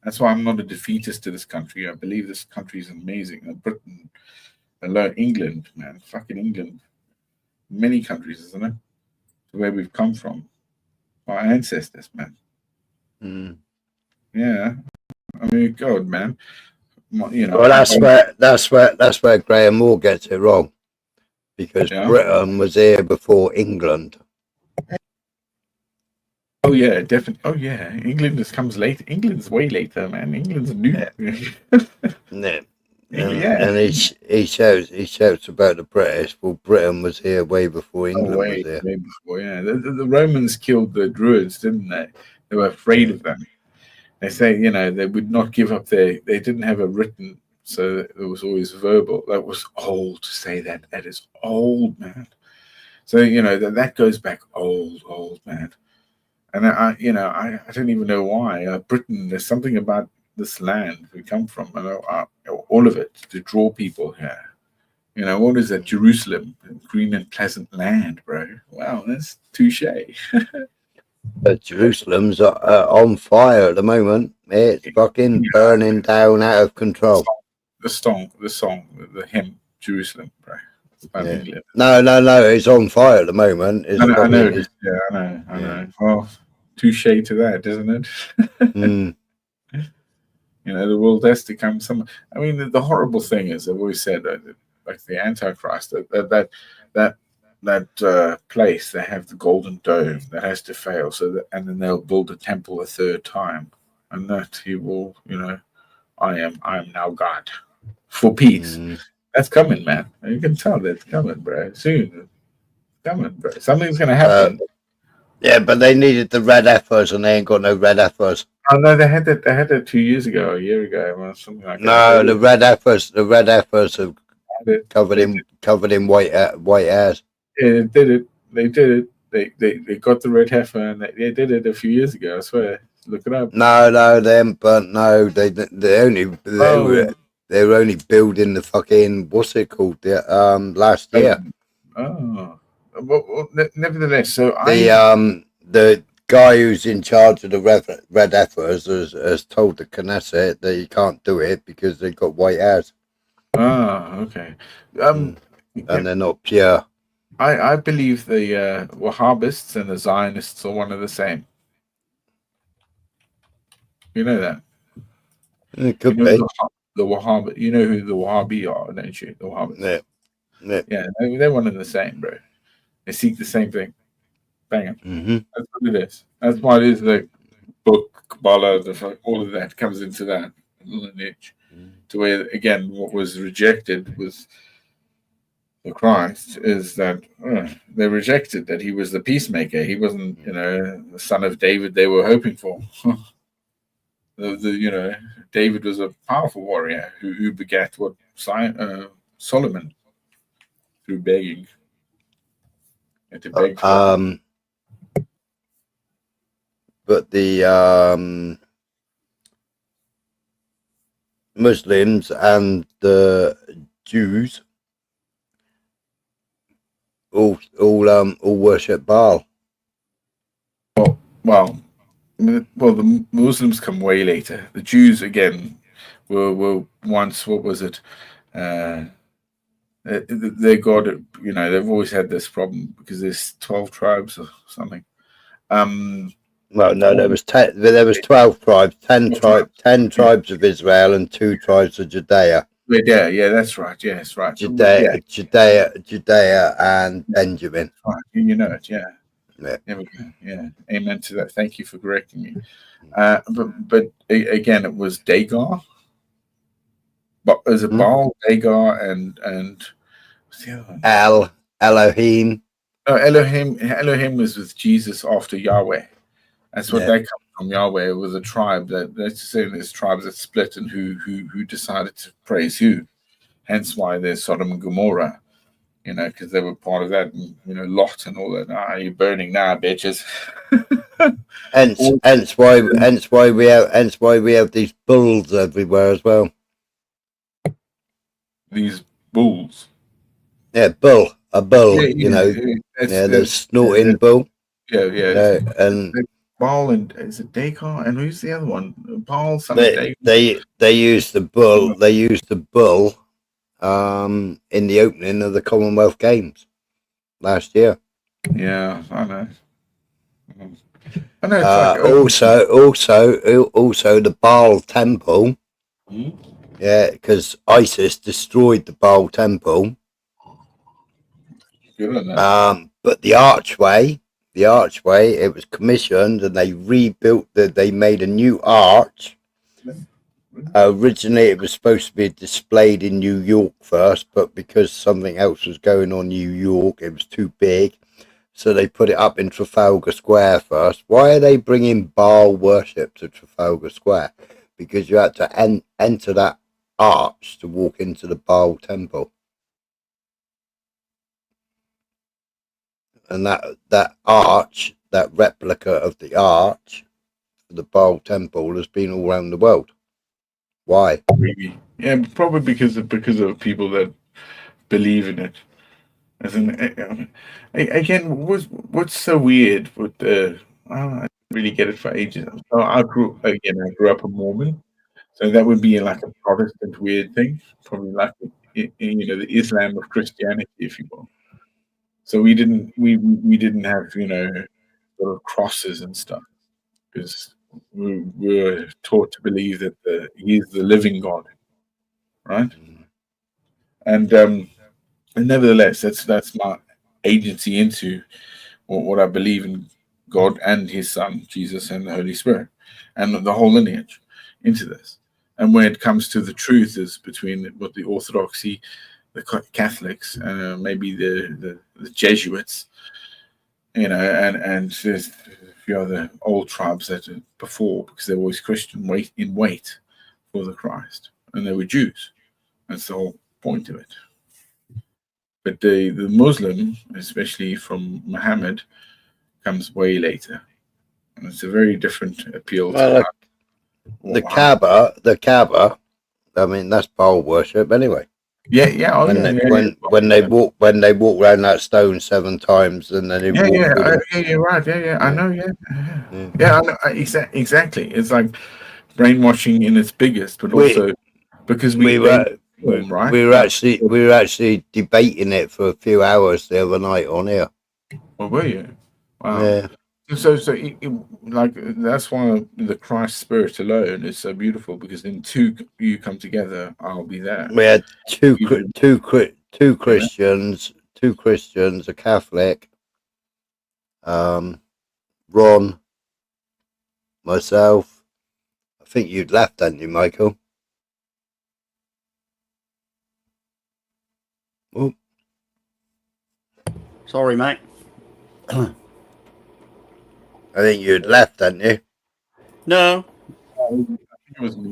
That's why I'm not a defeatist to this country. I believe this country is amazing. Britain, alone, England, man, fucking England. Many countries, isn't it? Where we've come from, our ancestors, man. Yeah, I mean, God, man. You know, well, that's where Graham Moore gets it wrong, because Britain was here before England. Oh yeah, definitely. Oh yeah, England just comes late. England's way later, man. England's new. Yeah. And he shouts about the British. Well, Britain was here way before England was here. Way before, yeah. The Romans killed the Druids, didn't they? They were afraid of them. They say, you know, they would not give up they didn't have a written So it was always verbal. That was old to say that. That is old, man. So that goes back old, man. And I don't even know why. Britain, there's something about this land we come from, and all of it to draw people here. What is that? Jerusalem, green and pleasant land, bro. Wow, that's touche. Jerusalem's on fire at the moment. It's fucking burning down out of control. The song, the hymn, Jerusalem, bro. Yeah. No, it's on fire at the moment. It's I know. It's, yeah, I know. Well, touche to that, isn't it? The world has to come some. I mean, the horrible thing is, I've always said that, like the Antichrist, that place, they have the golden dome that has to fail, and then they'll build a temple a third time, and that he will, I am now God for peace. That's coming, man. You can tell that's coming, bro. Soon, coming, bro. Something's gonna happen. Yeah, but they needed the red heifers, and they ain't got no red heifers. Oh no, they had that. They had that 2 years ago, a year ago, or something like that. No, the red heifers are covered in white hairs. Yeah, they did it. They did it. They got the red heifer, and they did it a few years ago. I swear. Look it up. No, them, but no, they were only building the fucking what's it called last year. Well, nevertheless, so the guy who's in charge of the red heifers has told the Knesset that he can't do it because they've got white hairs. Okay. And they're not pure. I believe the Wahhabists and the Zionists are one of the same. You know that? It could be. The Wahhabi, you know who the Wahhabi are, don't you? The Wahhabis. Yeah, they're one and the same, bro. They seek the same thing. Bang it. That's what it is. That's why it is the book, Kabbalah, all of that comes into that lineage. To where, again, what was rejected was the Christ is that they rejected that he was the peacemaker. He wasn't, the son of David they were hoping for. David was a powerful warrior who begat what Solomon through begging. Had to beg for but the Muslims and the Jews all worship Baal. Well, the Muslims come way later. The Jews again were once, what was it? They got it. They've always had this problem because there's 12 tribes or something. Well, no, there was 10. There was 12 tribes, 10 tribes of Israel, and 2 tribes of Judea. Yeah, that's right. Yes, right. Judea, and Benjamin. Right. You know it, yeah. There we go. Yeah, amen to that. Thank you for correcting me. But again, it was Dagar. But there's a Baal, Dagar, and what's the other one? Elohim. Oh, Elohim was with Jesus after Yahweh. That's what that comes from. Yahweh was a tribe let's say there's tribes that split and who decided to praise who. Hence why there's Sodom and Gomorrah. Because they were part of that, and, Lot and all that. You're burning now, bitches. hence why we have these bulls everywhere as well. These bulls. Yeah, a bull. The snorting bull. Yeah. And Baal and is it Dagar? And who's the other one? Baal. They use the bull. They use the bull. In the opening of the Commonwealth Games last year. Yeah, I know. Also the Baal Temple. Yeah, because ISIS destroyed the Baal Temple. Good on that. But the archway, it was commissioned, and they rebuilt they made a new arch. Originally, it was supposed to be displayed in New York first, but because something else was going on in New York, it was too big. So they put it up in Trafalgar Square first. Why are they bringing Baal worship to Trafalgar Square? Because you had to enter that arch to walk into the Baal temple. And that arch, that replica of the arch for the Baal temple has been all around the world. Why? Really? Yeah, probably because of people that believe in it. As in, again, what's so weird with the? I didn't really get it for ages. So I grew up a Mormon, so that would be like a Protestant weird thing, probably like the Islam of Christianity, if you will. So we didn't have sort of crosses and stuff because we were taught to believe that He's the living God, right? And nevertheless, that's my agency into what I believe in God and His Son Jesus and the Holy Spirit and the whole lineage into this. And when it comes to the truth is between what the Orthodoxy, the Catholics, maybe the Jesuits, and there's a few other old tribes that before, because they were always Christian, wait for the Christ, and they were Jews. That's the whole point of it. But the Muslim, especially from Muhammad, comes way later, and it's a very different appeal. Well, the Kaaba. I mean, that's Baal worship anyway. Yeah. When they walk around that stone 7 times, and then they walk. You're right. Yeah. I know. Yeah. I know. Exactly. It's like brainwashing in its biggest, but also because we were actually debating it for a few hours the other night on here. Oh, were you? Wow. Yeah. So like that's why the Christ spirit alone is so beautiful, because in two you come together, I'll be there. We had two Christians, a Catholic, Ron, myself. I think you'd left, hadn't you, Michael? Oh. Sorry, mate. I think you'd left, hadn't you? No.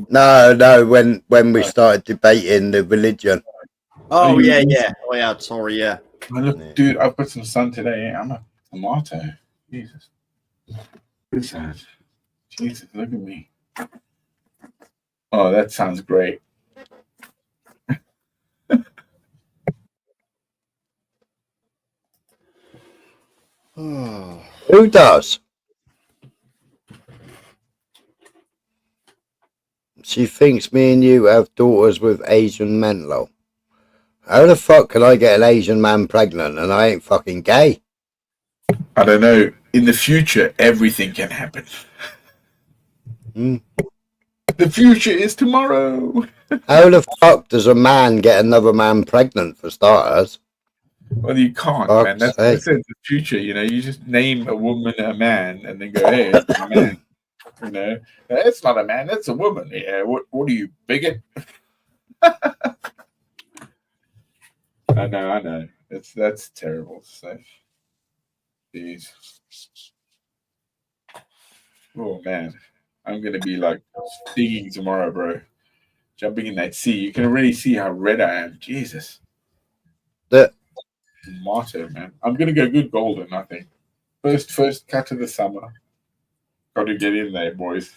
No, when we started debating the religion. Oh, yeah. I had, sorry, yeah. Look, dude, I've got some sun today. I'm a tomato. Jesus. What's that? Jesus, look at me. Oh, that sounds great. Who does? She thinks me and you have daughters with Asian men, lol. How the fuck can I get an Asian man pregnant and I ain't fucking gay? I don't know. In the future, everything can happen. The future is tomorrow. How the fuck does a man get another man pregnant, for starters? Well, you can't, man. That's the future. You just name a woman a man and then go, hey, it's a man. It's not a man, it's a woman. Yeah, what are you, bigot? I know. That's terrible stuff. Jeez. Oh man, I'm gonna be like digging tomorrow, bro. Jumping in that sea. You can already see how red I am. Jesus. Tomato, man. I'm gonna go good golden, I think. First cut of the summer. Got to get in there, boys.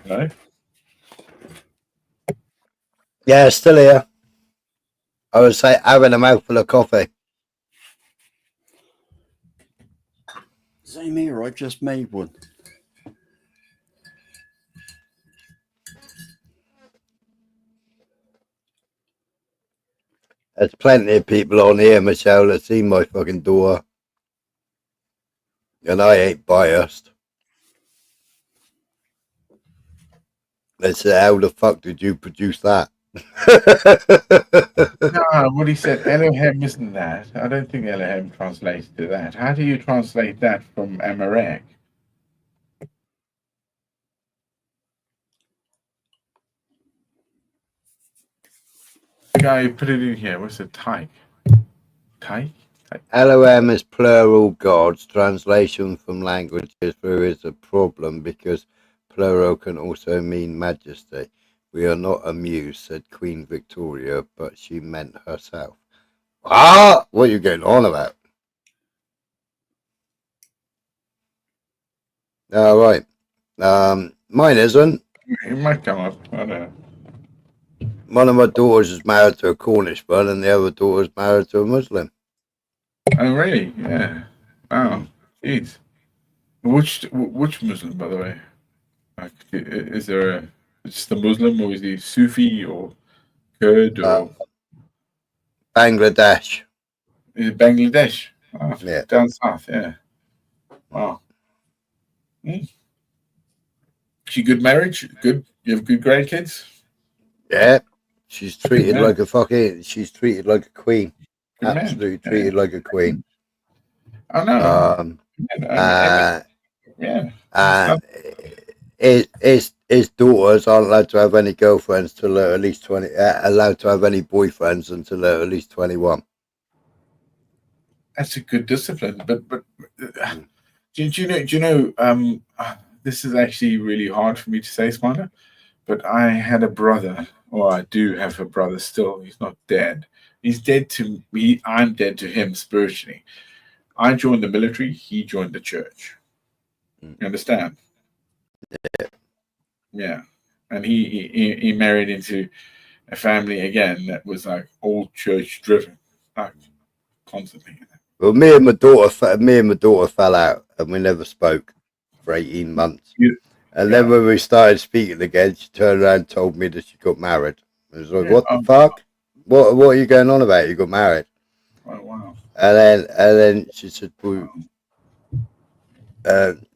No? Yeah, still here. I would say having a mouthful of coffee. Same here, I've just made one. There's plenty of people on here, Michelle, that see my fucking door. And I ain't biased. They say, how the fuck did you produce that? No, what he said, Elohim isn't that. I don't think Elohim translates to that. How do you translate that from Amalek? The guy who put it in here, what's it, Tyke? Elohim is plural gods. Translation from languages there is a problem because plural can also mean majesty. We are not amused, said Queen Victoria, but she meant herself. Ah, what are you going on about? All right. Mine isn't. It might come up. I don't know. One of my daughters is married to a Cornish one, and the other daughter is married to a Muslim. Oh, really? Yeah. Wow. Jeez. Which Muslim, by the way? Like, is there a just a Muslim, or is he Sufi or Kurd or Bangladesh? Is it Bangladesh? Oh, Yeah. down south. Yeah. Wow. She good marriage? Good. You have good grandkids? Yeah. She's treated man. like a fucking. She's treated like a queen. Good man. Absolutely treated like a queen. I know. His daughters aren't allowed to have any girlfriends till they're at least 20. Allowed to have any boyfriends until they're at least 21. That's a good discipline, but do you know? This is actually really hard for me to say, Spider. But I had a brother, or I do have a brother still. He's not dead. He's dead to me. I'm dead to him spiritually. I joined the military. He joined the church. You understand? Yeah. And he married into a family again that was like all church driven, like constantly. Well, me and my daughter fell out, and we never spoke for 18 months. And then when we started speaking again, she turned around and told me that she got married. I was like, what the fuck? What are you going on about? You got married. Oh, wow. And then she said, well,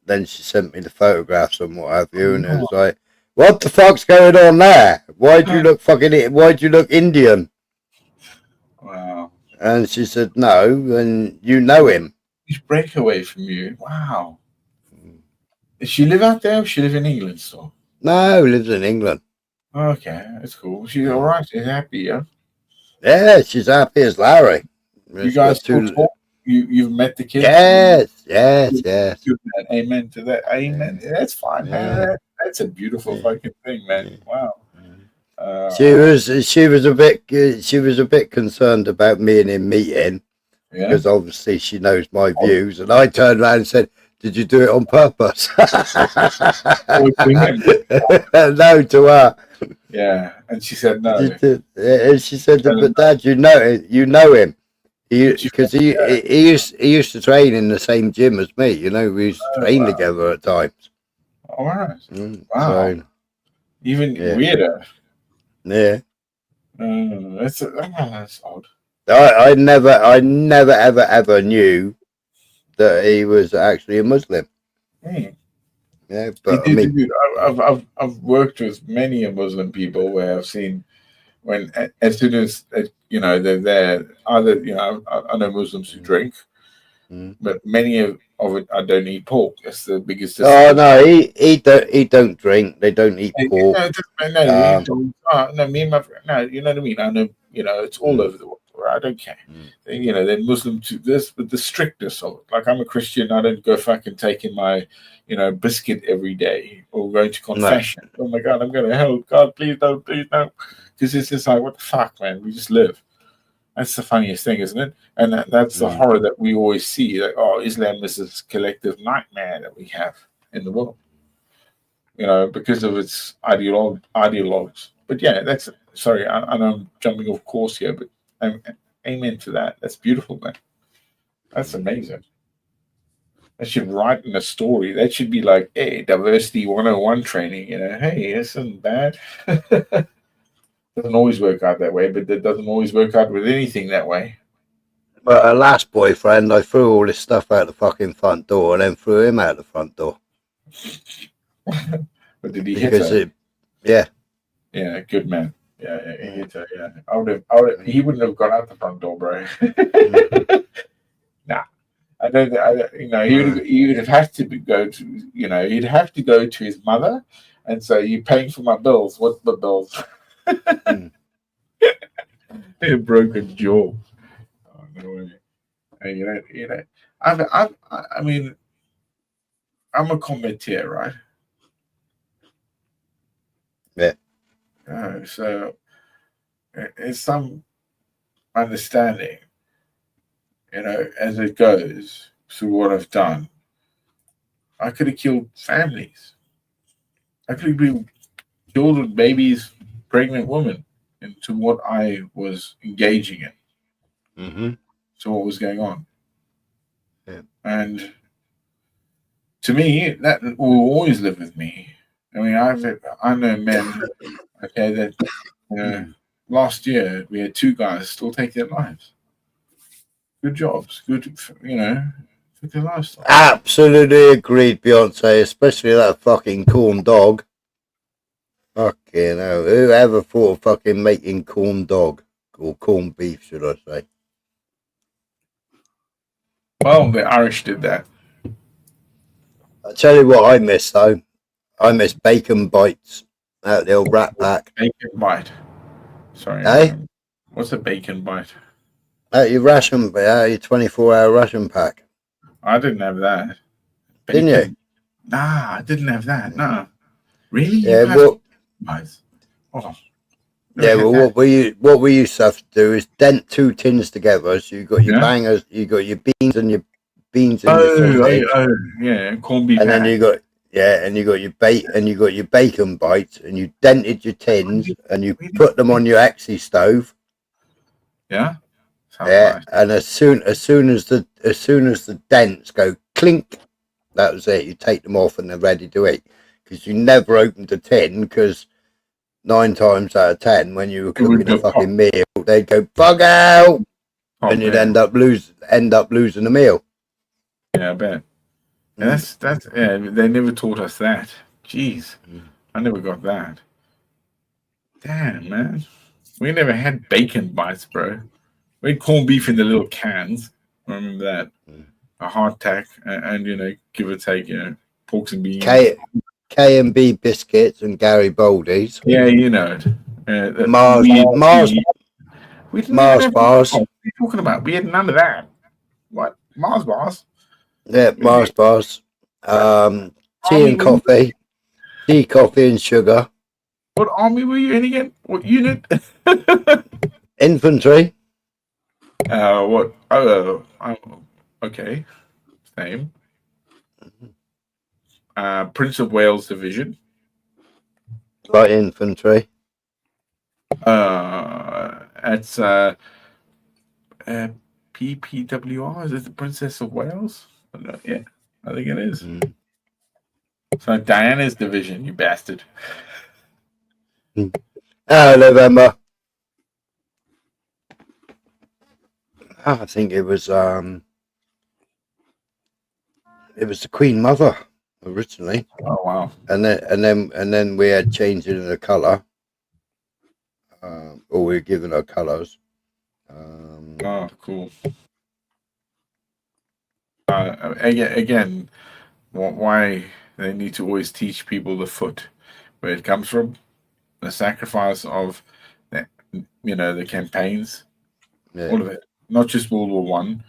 then she sent me the photographs and what have you, and it was like, what the fuck's going on there? Why'd you look Indian? Wow. And she said, no, and you know him. He's breakaway from you. Wow. Does she live out there, or she live in England still? No, he lives in England. Okay, that's cool. She's all right. She's happy, yeah? Yeah, she's happy as Larry. You guys still talk? You've met the kids? Yes. Good, man. Amen to that. Amen. That's fine, man. That's a beautiful fucking thing, man. Wow. She was a bit concerned about me and him meeting, because obviously she knows my views, and I turned around and said, did you do it on purpose? No, to her. Yeah, and she said no. And she said, but Dad, you know him. Because he used to train in the same gym as me. You know, we used to train together at times. All right. Wow. So, even weirder. Yeah. That's odd. I never ever knew that he was actually a Muslim. Yeah, but I mean, I've worked with many Muslim people where I've seen when as soon as they're there, either I know Muslims who drink, but many of it I don't eat pork. That's the biggest. Oh no, he don't drink. They don't eat pork. No, me and my friend. No, you know what I mean. I know. It's all over the world. I don't care. They're Muslim to this, but the strictness of it. Like I'm a Christian, I don't go fucking taking my, biscuit every day or going to confession. No. Oh my God, I'm going to hell. God, please don't. Because it's just like, what the fuck, man? We just live. That's the funniest thing, isn't it? And that's the horror that we always see. Like, Islam is this collective nightmare that we have in the world. Because of its ideologues. But yeah, sorry, I know I'm jumping off course here, but amen to that. That's beautiful, man. That's amazing. That should write in a story. That should be like, hey, diversity 101 training. Hey, this isn't bad. Doesn't always work out that way, but it doesn't always work out with anything that way. But her last boyfriend, I threw all this stuff out the fucking front door and then threw him out the front door. But did he hit her? Yeah, good man. Yeah, he hit her. Yeah, I would have. He wouldn't have gone out the front door, bro. Nah, I don't. He would have had to go to. He'd have to go to his mother and say, "You're paying for my bills. What's the bills?" A broken jaw. Oh, no way. And I mean, I'm a commentator, right? So it's some understanding, as it goes through what I've done. I could have killed families. I could have killed babies, pregnant women into what I was engaging in. Mm-hmm. So what was going on? Yeah. And to me, that will always live with me. I mean, I know men, okay, that last year we had 2 guys still take their lives. Good jobs, good, took their lives. Absolutely agreed, Beyonce, especially that fucking corn dog. Fucking hell. Whoever thought of fucking making corn dog? Or corned beef, should I say? Well, the Irish did that. I tell you what I miss, though. I miss bacon bites out the old Rat Pack. Bacon bite. Sorry. Eh? What's a bacon bite? Out your 24-hour ration pack. I didn't have that. Bacon. Didn't you? Nah, I didn't have that. No. Really? Yeah, bites? Oh. Yeah, well, what we used to have to do is dent 2 tins together. So you got your bangers, you got your beans and your sausage. Yeah, corned beef. And then you got your bacon bites, and you dented your tins, and you put them on your Axie stove. Yeah. Yeah, and as soon as the dents go clink, that was it. You take them off, and they're ready to eat. Because you never opened a tin, because 9 times out of 10, when you were cooking a fucking meal, they'd go bug out, and you'd end up losing the meal. Yeah, I bet. Yeah, that's they never taught us that. Jeez, I never got that. Damn, man, we never had bacon bites, bro. We had corned beef in the little cans. I remember that. A hardtack, and give or take, porks and beans. K&B biscuits and Garibaldi's. Yeah, you know it. Mars bars. What are you talking about? We had none of that. What? Mars bars? Yeah, Mars bars. Tea and coffee. Tea, coffee and sugar. What army were you in again? What unit? Infantry. What? Okay. Same. Prince of Wales Division. Light infantry. That's PPWR. Is it the Princess of Wales? Yeah, I think it is. So Diana's division, you bastard. November. I think it was the Queen Mother originally. Oh wow! And then we had changed it in the colour, or we were given our colours. Oh, cool. Again, why they need to always teach people the foot, where it comes from, the sacrifice of, the campaigns, all of it. Not just World War One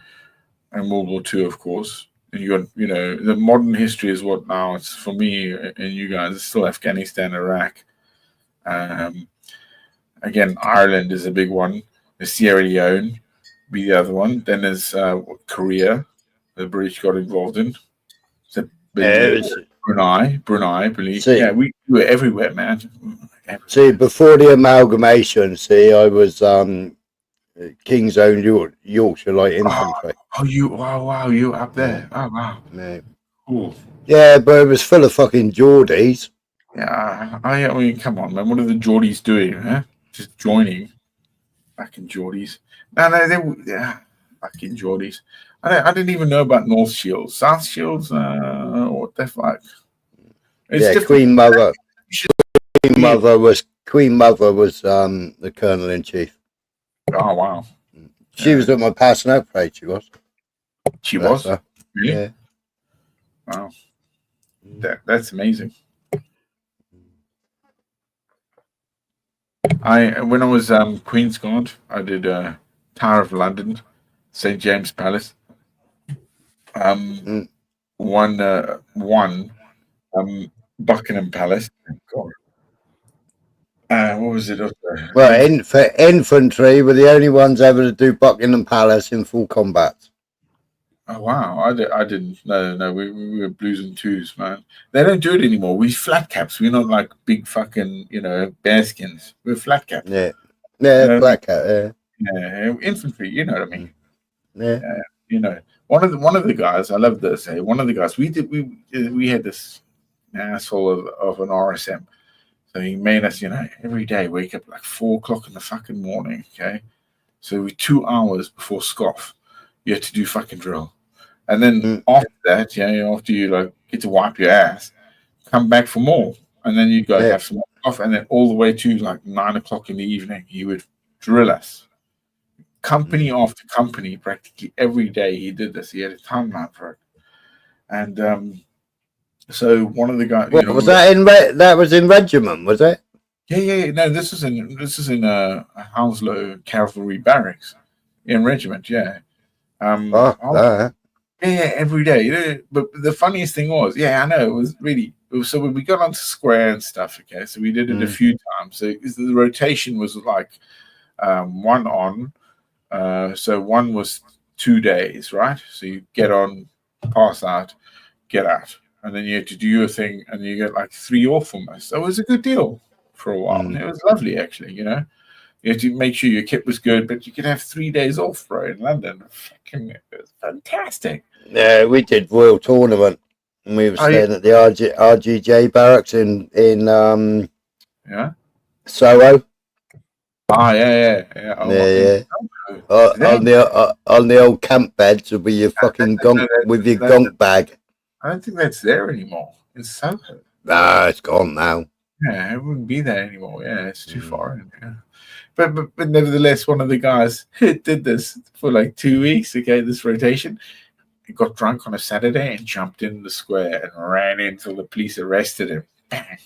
and World War Two, of course. And you got, the modern history is what now it's for me and you guys. It's still Afghanistan, Iraq. Again, Ireland is a big one. The Sierra Leone be the other one. Then there's Korea. The British got involved in. So Brunei, I believe. We were everywhere, man. Everywhere. See, before the amalgamation, I was King's Own Yorkshire Light Infantry. Wow, you up there. Oh, wow. Yeah. Cool. Yeah, but it was full of fucking Geordies. Yeah, I mean, come on, man. What are the Geordies doing, huh? Just joining. Fucking Geordies. No, fucking Geordies. I didn't even know about North Shields. South Shields, what the fuck? It's Queen Mother. Queen Mother was the Colonel in Chief. Oh wow. She was at my passing out parade, she was. She was? Really? Yeah. Wow. That's amazing. When I was Queen's Guard, I did Tower of London, St. James Palace. One Buckingham Palace. God. What was it? Well, for infantry, were the only ones ever to do Buckingham Palace in full combat. Oh wow, I didn't. No, we were blues and twos, man. They don't do it anymore. We flat caps. We're not like big fucking, bearskins. We're flat caps. Yeah, flat cap. Yeah, infantry. You know what I mean? Yeah. One of the guys. I love this. One of the guys. We had this asshole of an RSM. So he made us, every day wake up like 4 o'clock in the fucking morning. Okay, so we 2 hours before scoff, you had to do fucking drill. And then after that, after you like get to wipe your ass, come back for more, and then you go have some more off, and then all the way to like 9 o'clock in the evening, he would drill us, company after company, practically every day. He did this. He had a timeline for it, and so one of the guys. What, was that that was in regiment? Was it? Yeah. No, this is in Hounslow Cavalry Barracks in regiment. Yeah. Yeah, every day. But the funniest thing was, I know it was really. So when we got onto square and stuff, okay, so we did it a few times. So the rotation was like one on. So one was 2 days, right? So you get on, pass out, get out, and then you had to do your thing, and you get like 3 off almost. So it was a good deal for a while. It was lovely, actually. You had to make sure your kit was good, but you could have 3 days off, bro, in London. Fucking, it was fantastic. Yeah, we did Royal Tournament, and we were staying at the RGJ barracks in Soho. Yeah. On the old camp beds with your fucking gunk bag. I don't think that's there anymore. It's Soho. Nah, it's gone now. Yeah, it wouldn't be there anymore. Yeah, it's too far in. Yeah. But nevertheless, one of the guys did this for like 2 weeks. Okay, this rotation. He got drunk on a Saturday and jumped in the square and ran in until the police arrested him. Bang.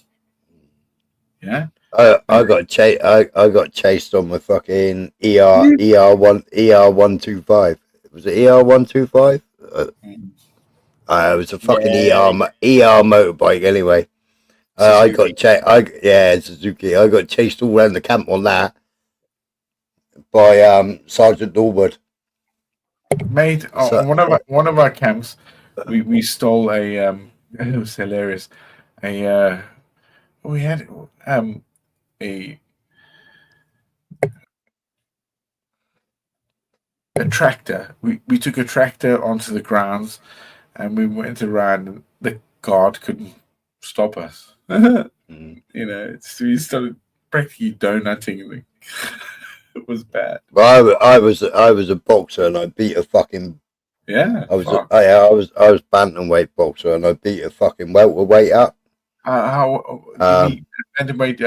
Yeah. I got chased on my fucking ER125. Was it ER125? It was a fucking ER motorbike anyway. I got Suzuki. I got chased all around the camp on that by Sergeant Norwood. Mate, one of our camps, we stole a it was hilarious. We had a tractor. We took a tractor onto the grounds, and we went around, and the guard couldn't stop us. We started practically donutting. It was bad. Well, I was a boxer, and I beat a fucking. Yeah. I was bantamweight boxer, and I beat a fucking welterweight up. Bantamweight?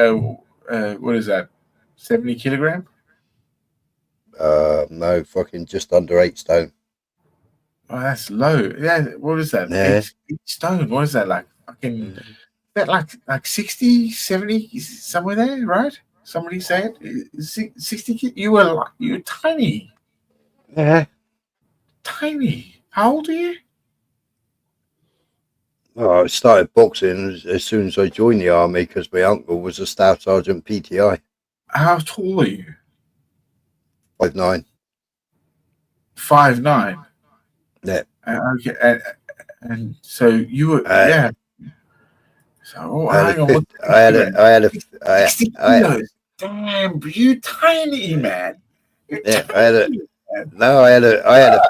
What is that? 70 kilogram? No, fucking just under 8 stone. Oh, that's low. Yeah, what is that? Yeah. 8 stone. What is that like? Fucking. That like 60, 70, somewhere there, right? Somebody said 60. You were tiny. Yeah. Tiny. How old are you? Well, I started boxing as soon as I joined the army because my uncle was a staff sergeant PTI. How tall are you? 5'9". 5'9". Yeah. Okay. And so you were yeah. So hang on. I had a 60 kilos. Damn, you tiny man. I had a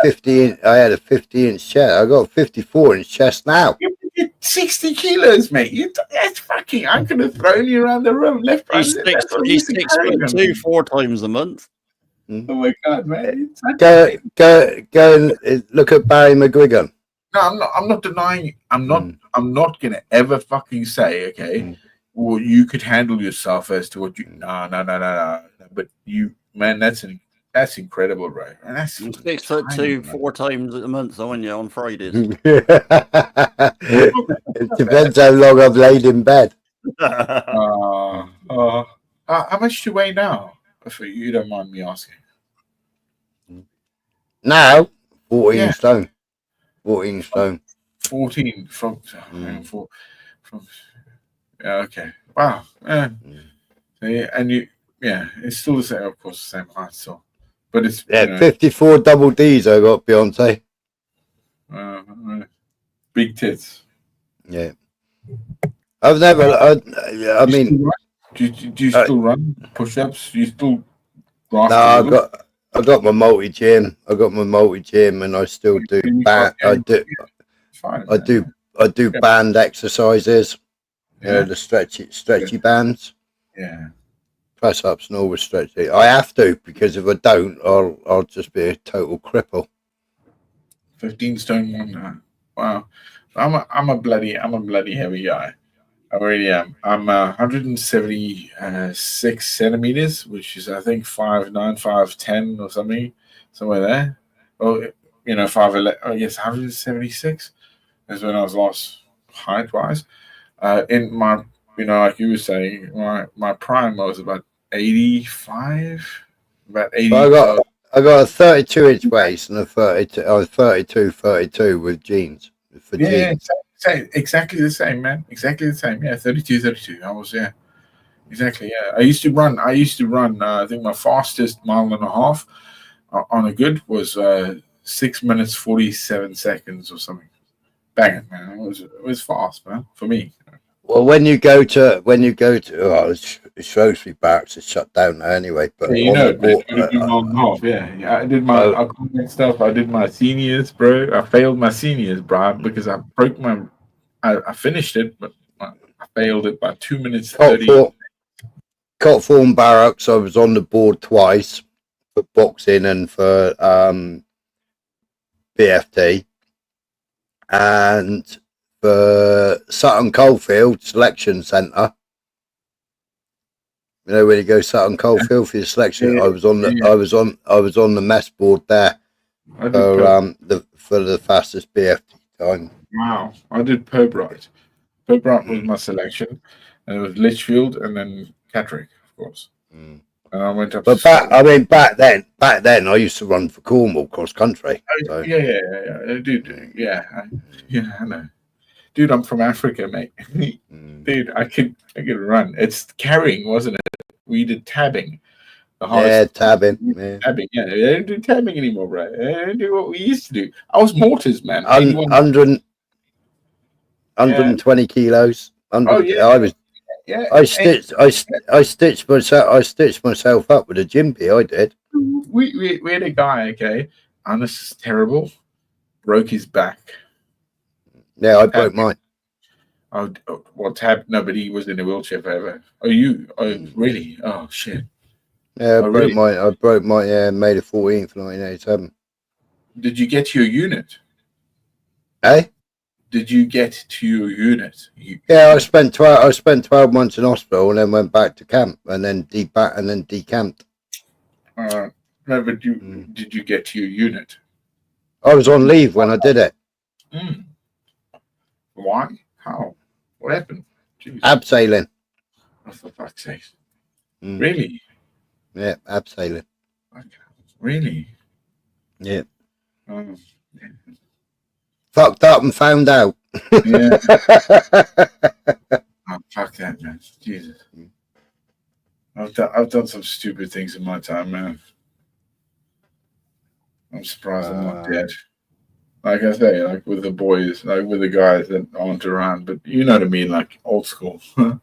50-inch chest. I got a 54-inch chest now. You're 60 kilos, mate. That's fucking. I could have thrown you around the room, left, right. He's 6'2", 4 times a month. Oh my god, man! Go and look at Barry McGuigan. No, I'm not denying. I'm not gonna ever fucking say, okay, well, you could handle yourself as to what you. No. But you, man, that's incredible, right? And that's 6'2", 4 times a month, aren't you, on Fridays? It depends how long I've laid in bed. How much do you weigh now? If you don't mind me asking. Now, 14 stone. 14 stone. 14 from. Yeah, okay. Wow. So, yeah, and it's still the same, of course, the same height still. But it's 54 double D's I got, Beyonce. Big tits. Yeah. I've never. I mean, do you still run push-ups? Do you still graft? No, I got my multi gym. I got my multi gym, and I still do band. I do band exercises. You know, the stretchy bands. Yeah. Press ups and all the stretchy. I have to, because if I don't, I'll just be a total cripple. 15 stone 1. Wow. I'm a bloody heavy guy. I really am. I'm 176 centimeters, which is I think 5'9", 5'10" or something, somewhere there. Oh, 5'11". Oh yes, 176. That's when I was last height wise. In my, like you were saying, my prime was about 85, about 80. I got a 32-inch waist and a 32 with jeans. For jeans. Same, exactly the same, man. Exactly the same. Yeah, 32. I was, exactly. Yeah, I used to run. I I think my fastest 1.5 miles on a good was 6 minutes 47 seconds or something. Bang it, man! It was fast, man, for me. Well, when you go to Shrewsbury Barracks is shut down now anyway. But I did my accounting stuff. I did my seniors, bro. I failed my seniors, bro, because I broke my. I finished it, but I failed it by 2 minutes 30. Cotthorne Barracks. I was on the board twice for boxing and for BFT, and for Sutton Coldfield Selection Centre. You know, when you go Sutton Coldfield for your selection, I was on the mess board there for the fastest BFT time. Wow, I did Pirbright. Pirbright was my selection, and it was Litchfield and then Catterick, of course. And I went up. But back then, I used to run for Cornwall cross country. So. Yeah, dude. Yeah, I know. Dude, I'm from Africa, mate. Dude, I could run. It's carrying, wasn't it? We did tabbing. Tabbing. Yeah. Tabbing, yeah. They don't do tabbing anymore, bro. They don't do what we used to do. I was mortars, man. 120 kilos. I stitched myself up with a gympie. I did. We had a guy, okay, and this is terrible. Broke his back. Yeah, I broke mine. Tab? No, but he was in a wheelchair forever. Oh, you? Oh, really? Oh, shit. Yeah, I broke mine. I broke my May the 14th, 1987. Did you get to your unit? Eh? Did you get to your unit? Yeah, I spent 12 months in hospital and then went back to camp and then decamped. No, but did you get to your unit? I was on leave when I did it. Why? How? What happened? Jesus. Abseiling. Oh, for fuck's sake. Really? Yeah, abseiling. Okay. Really? Yeah. Fucked up and found out. Yeah. Oh, fuck that, man. Jesus. I've done some stupid things in my time, man. I'm surprised I'm not dead. Like I say, like with the boys, like with the guys that aren't around, but you know what I mean, like old school. I'm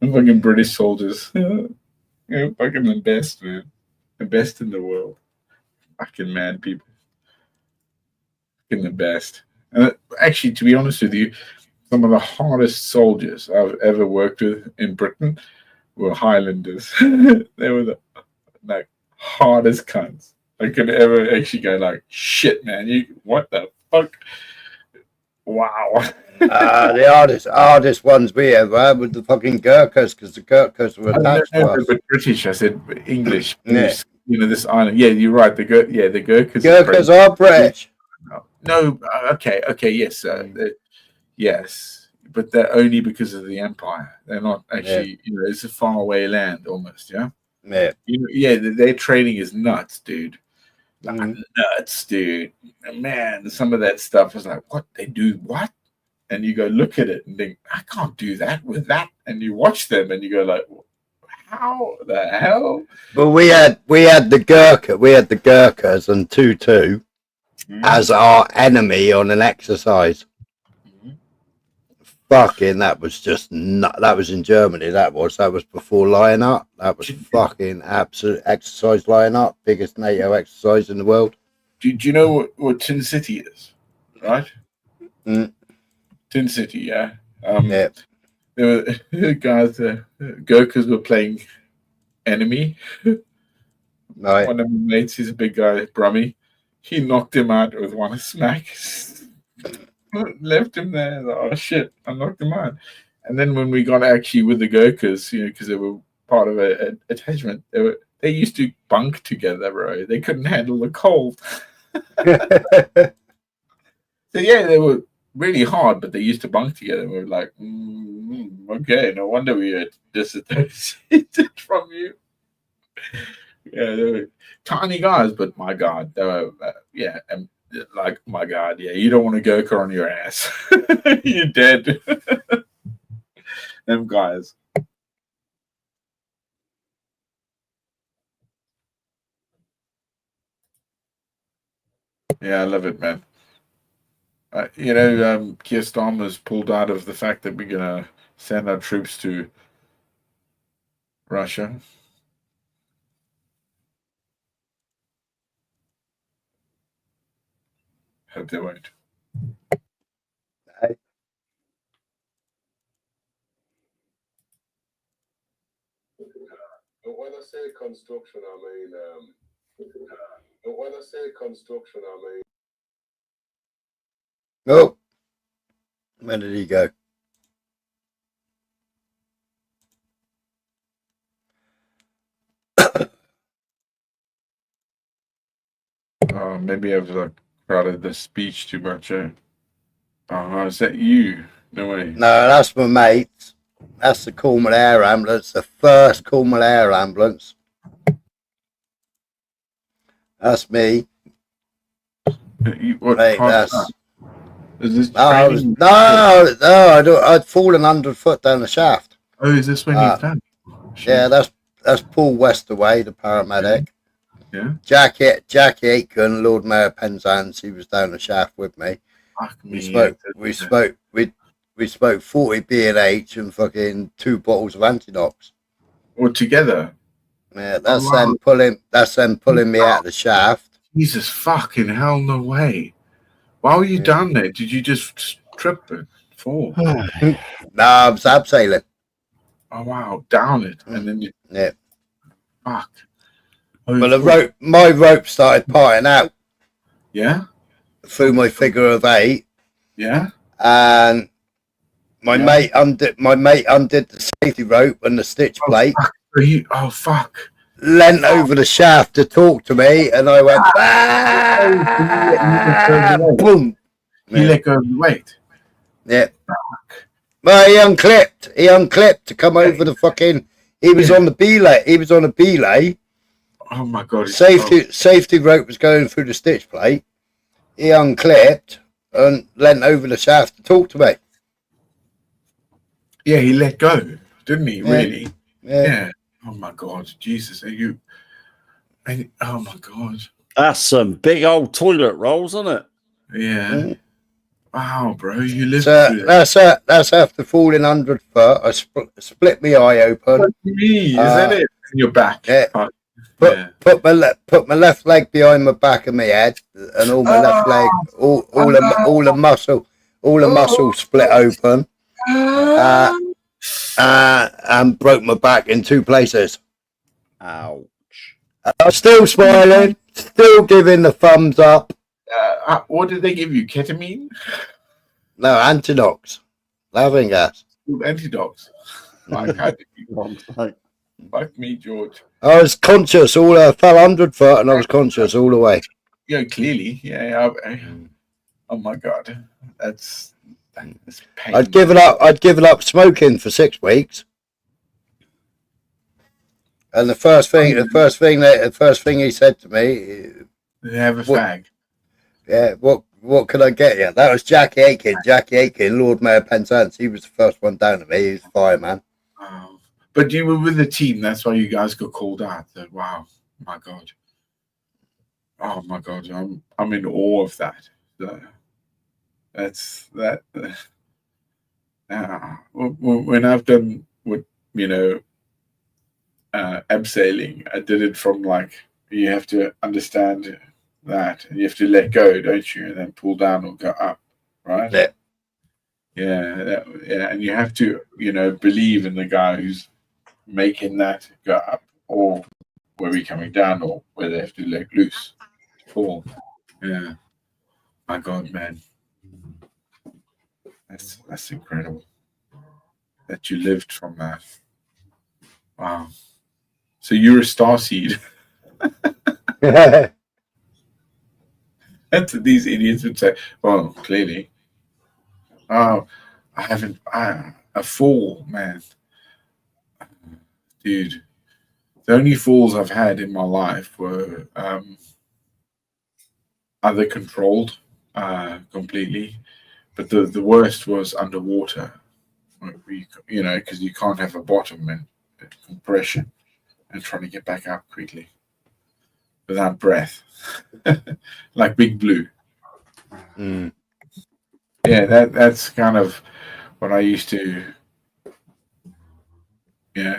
fucking British soldiers. You're fucking the best, man. The best in the world. Fucking mad people. Fucking the best. And actually, to be honest with you, some of the hardest soldiers I've ever worked with in Britain were Highlanders. They were the hardest cunts. I could ever actually go like, shit, man, what the fuck? Wow. The hardest ones we ever had were the fucking Gurkhas, because the Gurkhas were attached to us. But British, I said English. Yeah. You know, this island. Yeah, you're right. The Gurkhas. Gurkhas are British. No, okay, yes. Yes, but they're only because of the empire. They're not actually, it's a faraway land almost, yeah? Yeah. Their training is nuts, dude. Nuts, dude. Man, some of that stuff is like, what? They do what? And you go look at it and think, I can't do that with that. And you watch them and you go like, How the hell? But we had the Gurkhas and Tutu as our enemy on an exercise. Fucking, that was just that was in Germany. That was before Lion Up. That was fucking absolute exercise. Lion Up, biggest NATO exercise in the world. Do you know what Tin City is? Right? Mm. Tin City, yeah. Yeah. There were guys, Gurkhas were playing enemy. Right. One of my mates, he's a big guy, Brummy. He knocked him out with one smack. Left him there. Like, oh shit! I knocked him out. And then when we got actually with the Gurkhas, because they were part of a attachment, they used to bunk together, bro. They couldn't handle the cold. So yeah, they were really hard, but they used to bunk together. We were like, okay, no wonder we were disassociated from you. Yeah, they were tiny guys, but my God, they were like, my God, yeah, you don't want to Gurkha on your ass. You're dead. Them guys. Yeah, I love it, man. Keir Starmer's pulled out of the fact that we're going to send our troops to Russia. Hope they won't. But when I say construction, I mean. Oh, where did he go? Maybe I've crowded the speech too much. Is that you? No way. No, that's my mate. That's the Cornwall Air Ambulance, the first Cornwall Air Ambulance. That's me. What? Mate, that's. Is this I'd fallen 100 foot down the shaft. Oh, is this when you fell? Yeah, that's Paul Westaway, the paramedic. Yeah. Jackie Aitken, Lord Mayor Penzance, he was down the shaft with me. We spoke 40 B&H and fucking 2 bottles of Antinox. All together. Yeah, that's them pulling me out of the shaft. Jesus fucking hell, no way. Why were you down there? Did you just trip and fall? No, I was abseiling. Oh wow, down it. And then you fuck. But my rope started parting out. Yeah? Through my figure of 8. Yeah. And my mate undid the safety rope and the stitch plate. Fuck. Leant over the shaft to talk to me, and I went, boom. He let go of the weight. Yeah. Well, he unclipped to come over the fucking. He was on the belay. He was on a belay. Oh my God. Safety rope was going through the stitch plate. He unclipped and leant over the shaft to talk to me. Yeah, he let go, didn't he? Yeah. Really? Yeah. Oh my God, Jesus! Oh my God. That's some big old toilet rolls, isn't it? Yeah. Mm. Wow, bro, you lived So through it. that's after falling 100 foot. I split my eye open. What do you mean? Is that it? In your back? Yeah. Put my left leg behind my back of my head, and all my left leg, all the muscle split open, and broke my back in 2 places. Ouch! I'm still smiling, still giving the thumbs up. What did they give you? Ketamine? No, Antinox, laughing gas. Antidotes. Like, how did you? Fuck me, George. I was conscious I fell 100 foot, and I was conscious all the way. Yeah, clearly. Yeah. Oh my God, that's pain. I'd given up smoking for 6 weeks, and the first thing he said to me, have a fag. Yeah, what could I get you? That was Jackie Aitken, Lord Mayor Penzance. He was the first one down to me. He was a fireman. But you were with the team. That's why you guys got called out. That, wow, my God. Oh my God, I'm in awe of that. That's that. When I've done with abseiling, I did it from like you have to understand that, and you have to let go, don't you, and then pull down or go up, right? Yeah. Yeah, and you have to believe in the guy who's making that go up, or where we're coming down, or where they have to let loose, fall. Yeah, my God, man. That's incredible that you lived from that. Wow. So you're a starseed. That's what these idiots would say. Well, clearly. Oh, I haven't. A fall, man. Dude. The only falls I've had in my life were either controlled completely, but the worst was underwater. Because you can't have a bottom and compression and trying to get back up quickly without breath, like Big Blue. Mm. Yeah, that's kind of what I used to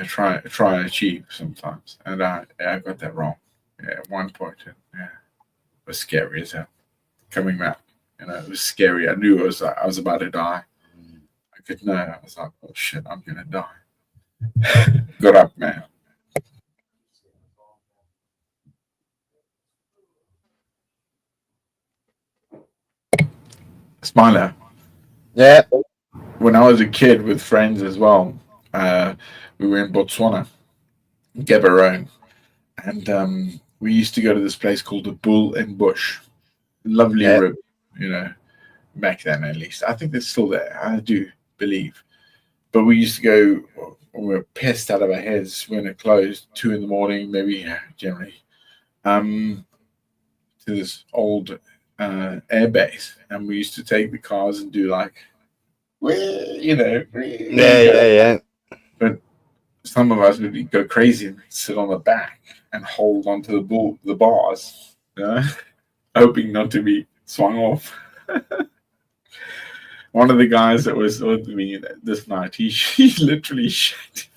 try and achieve sometimes, and I got that wrong. Yeah, at one point, it was scary as hell. Coming back, it was scary. I knew I was about to die. I could know. I was like, oh shit, I'm gonna die. Got up, man. Smiler. Yeah. When I was a kid with friends as well, we were in Botswana, Gaborone, and we used to go to this place called the Bull and Bush. Lovely rib, back then at least. I think it's still there. I do believe. But we used to go when we were pissed out of our heads when it closed, 2 a.m, maybe, generally, to this old air base. And we used to take the cars and do like, Yeah. But some of us would go crazy and sit on the back and hold onto the bars, hoping not to be swung off. One of the guys that was with me this night, he literally shit.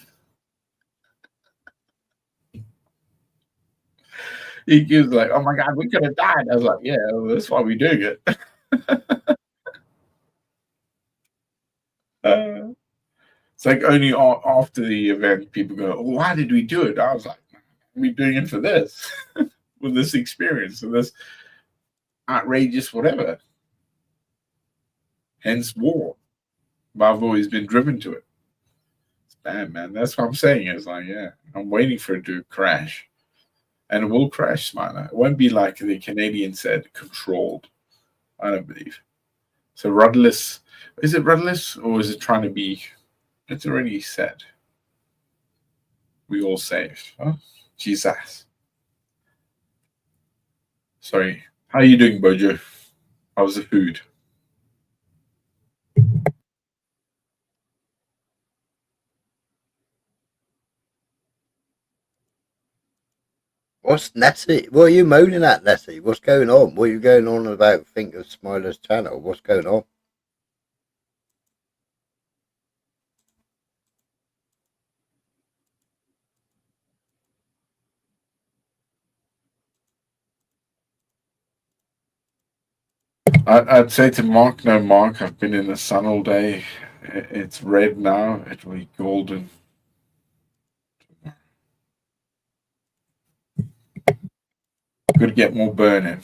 He was like, "Oh my God, we could have died." I was like, "Yeah, well, that's why we're doing it." It's like only after the event, people go, "Oh, why did we do it?" I was like, "We're doing it for this, with this experience, and this outrageous whatever." Hence war. But I've always been driven to it. It's bad, man. That's what I'm saying. It's like, yeah, I'm waiting for it to crash. And it will crash, Smiler. It won't be like the Canadian said, controlled. I don't believe. So rudderless, is it rudderless or is it trying to be? It's already said. We all saved. Oh, Jesus. Sorry. How are you doing, Bojo? How's the food? What's Nessie? What are you moaning at, Nessie? What's going on? What are you going on about? Think of Smiler's channel. What's going on? I'd say to Mark, no, Mark, I've been in the sun all day. It's red now. It will be golden. Could get more burning.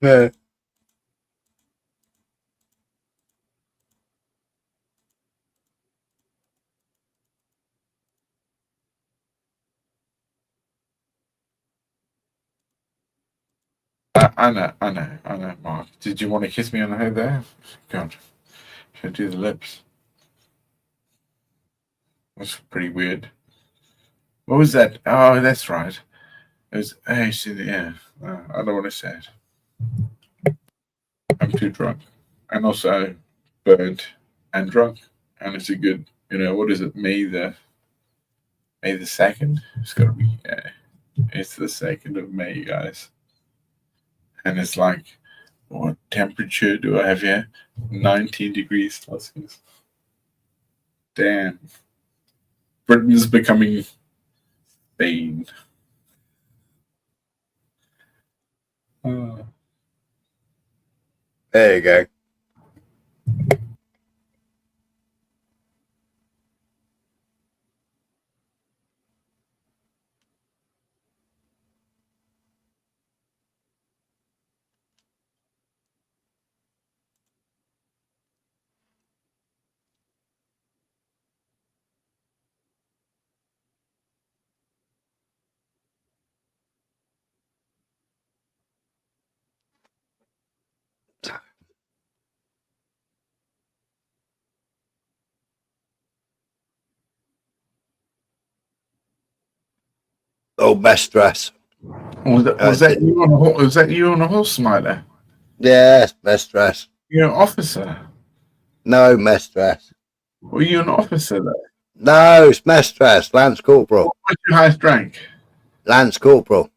Yeah. I know, Mark. Did you want to kiss me on the head there? God, should I do the lips? That's pretty weird. What was that? Oh, that's right. It was, yeah. I don't want to say it. I'm too drunk. And also burned and drunk. And it's a good You know, what is it? May the 2nd? It's got to be. It's the 2nd of May, guys. And it's like, what temperature do I have here? 19 degrees Celsius. Damn. Britain is becoming Spain. There you go. Oh, best dress. Was that you on a was that you on a horse, Smiler? Yes, best dress. You're an officer. No, mess dress. Were you an officer there? No, it's mess dress. Lance Corporal. What's your highest rank? Lance Corporal.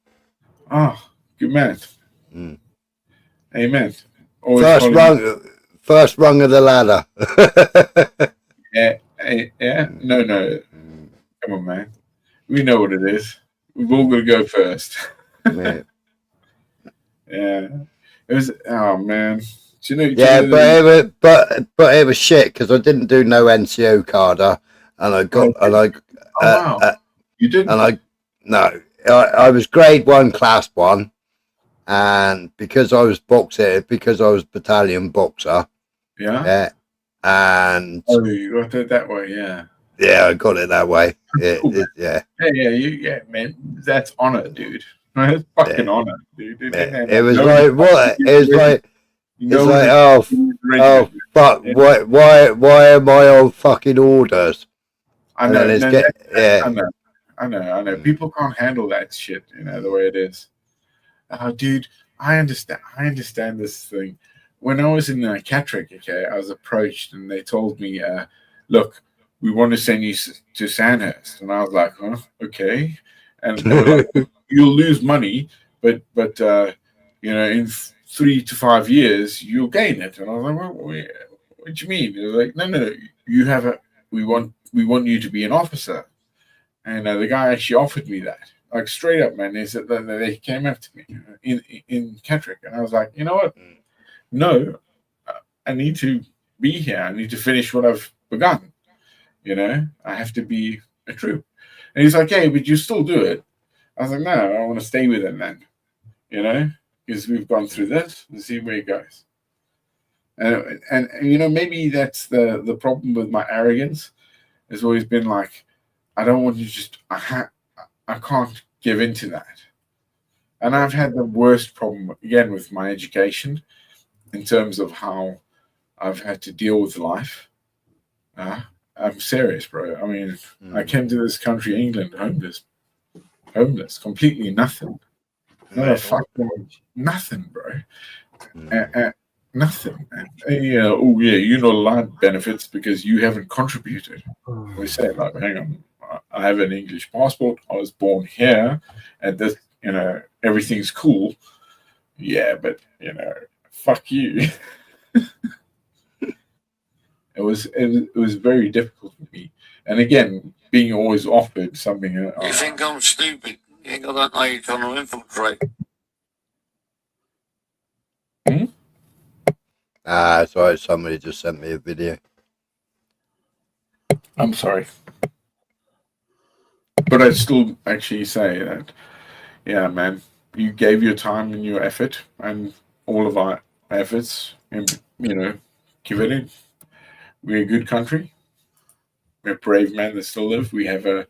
Oh, good man. Mm. Amen. First rung of the ladder. Yeah. No. Come on, man. We know what it is. We've all got to go first. Yeah. Yeah. It was. Oh man. Do you know? But it was shit because I didn't do no NCO carder, and I got wow. You didn't. And I was grade 1, class 1, and because I was because I was battalion boxer. Yeah. And you got it that way, yeah. Yeah, I got it that way. Yeah. Yeah, man. That's honor, dude. That's fucking honor, dude. It was like what? It's like oh fuck! Why am I on fucking orders? I know. I know. People can't handle that shit, you know, the way it is. Dude, I understand this thing. When I was in Catrick, okay, I was approached and they told me, look, we want to send you to Sandhurst. And I was like, huh, okay. And they were like, you'll lose money, but you know, in 3 to 5 years, you'll gain it. And I was like, what do you mean? They were like, no, we want you to be an officer. And the guy actually offered me that, like straight up, man. He said that they came up to me in Catrick, and I was like, you know what? No, I need to be here. I need to finish what I've begun. You know, I have to be a troop. And he's like, hey, but you still do it. I was like, no, I want to stay with him, man. You know, because we've gone through this and see where it goes. And you know, maybe that's the problem with my arrogance. Has always been like, I don't want to just, I can't give into that. And I've had the worst problem, again, with my education in terms of how I've had to deal with life. I'm serious, bro. I mean, I came to this country, England, homeless, completely nothing. Not a fucking nothing, bro. Nothing. And, you know, oh yeah, you're not allowed benefits because you haven't contributed. We say, like, hang on, I have an English passport. I was born here, and this, you know, everything's cool. Yeah, but you know, fuck you. It was very difficult for me. And again, being always offered something. You think I'm stupid? You think I don't know you're trying to infiltrate? Sorry, somebody just sent me a video. I'm sorry. But I'd still actually say that, yeah, man, you gave your time and your effort and all of our efforts, and, you know, give it in. We're a good country. We're brave men that still live. We have a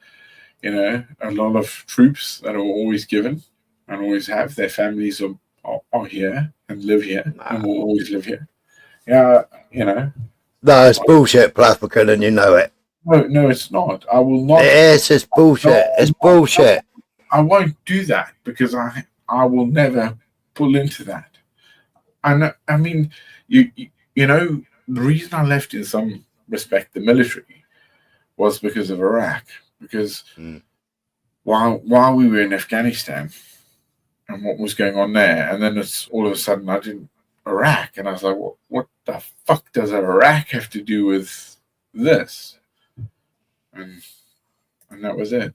lot of troops that are always given and always have. Their families are here and live here and will always live here. Yeah, you know. No, it's bullshit, African, and you know it. No, it's not. I will not. It's bullshit. No, it's bullshit. I won't do that because I will never pull into that. And I mean, you know, the reason I left in some respect the military was because of Iraq. Because while we were in Afghanistan and what was going on there, and then it's all of a sudden I didn't Iraq, and I was like, what the fuck does Iraq have to do with this? And that was it.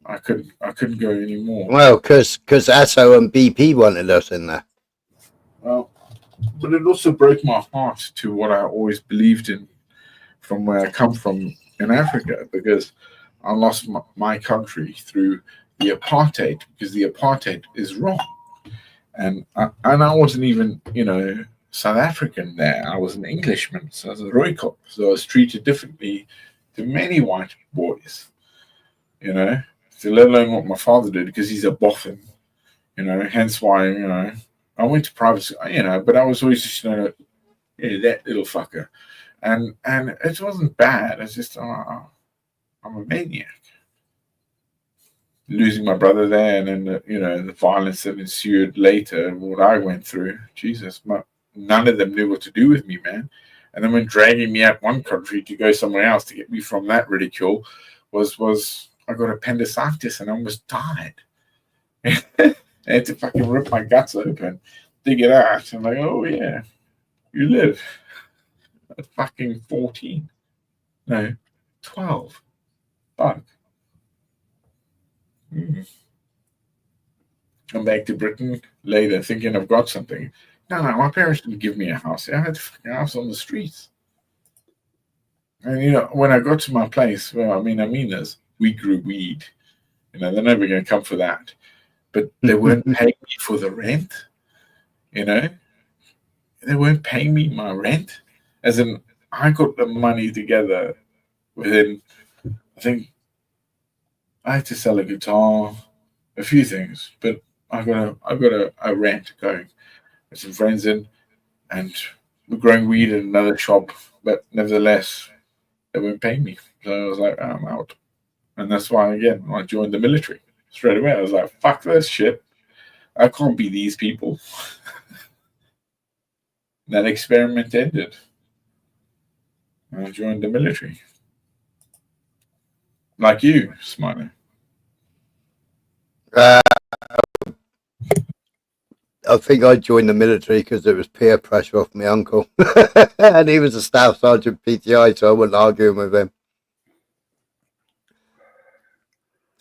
I couldn't go anymore. Well, because ASSO and BP wanted us in there. Well, but it also broke my heart to what I always believed in from where I come from in Africa, because I lost my country through the apartheid, because the apartheid is wrong. And I wasn't even, South African there. I was an Englishman, so I was a Rooikop. So I was treated differently to many white boys, So let alone what my father did, because he's a boffin, hence why, I went to private school, but I was always just, that little fucker. And it wasn't bad. It's just, I'm a maniac. Losing my brother there, and then the violence that ensued later, and what I went through. Jesus, none of them knew what to do with me, man. And then when dragging me out one country to go somewhere else to get me from that ridicule was I got appendicitis and I almost died. I had to fucking rip my guts open, dig it out, and like, oh yeah, you live at fucking 14, no, 12. Fuck. Come back to Britain later thinking I've got something. No, my parents didn't give me a house. I had a fucking house on the streets. And when I got to my place, well, I mean this, we grew weed. They're never going to come for that. But they weren't paying me for the rent. They weren't paying me my rent. As in, I got the money together within, I think, I had to sell a guitar, a few things, but I got a rent going with some friends in, and we're growing weed in another shop, but nevertheless, they weren't paying me. So I was like, I'm out. And that's why, again, I joined the military straight away. I was like, fuck this shit. I can't be these people. That experiment ended. And I joined the military. Like you, Smiley. I think I joined the military because it was peer pressure off my uncle. And he was a staff sergeant PTI, so I wasn't arguing with him.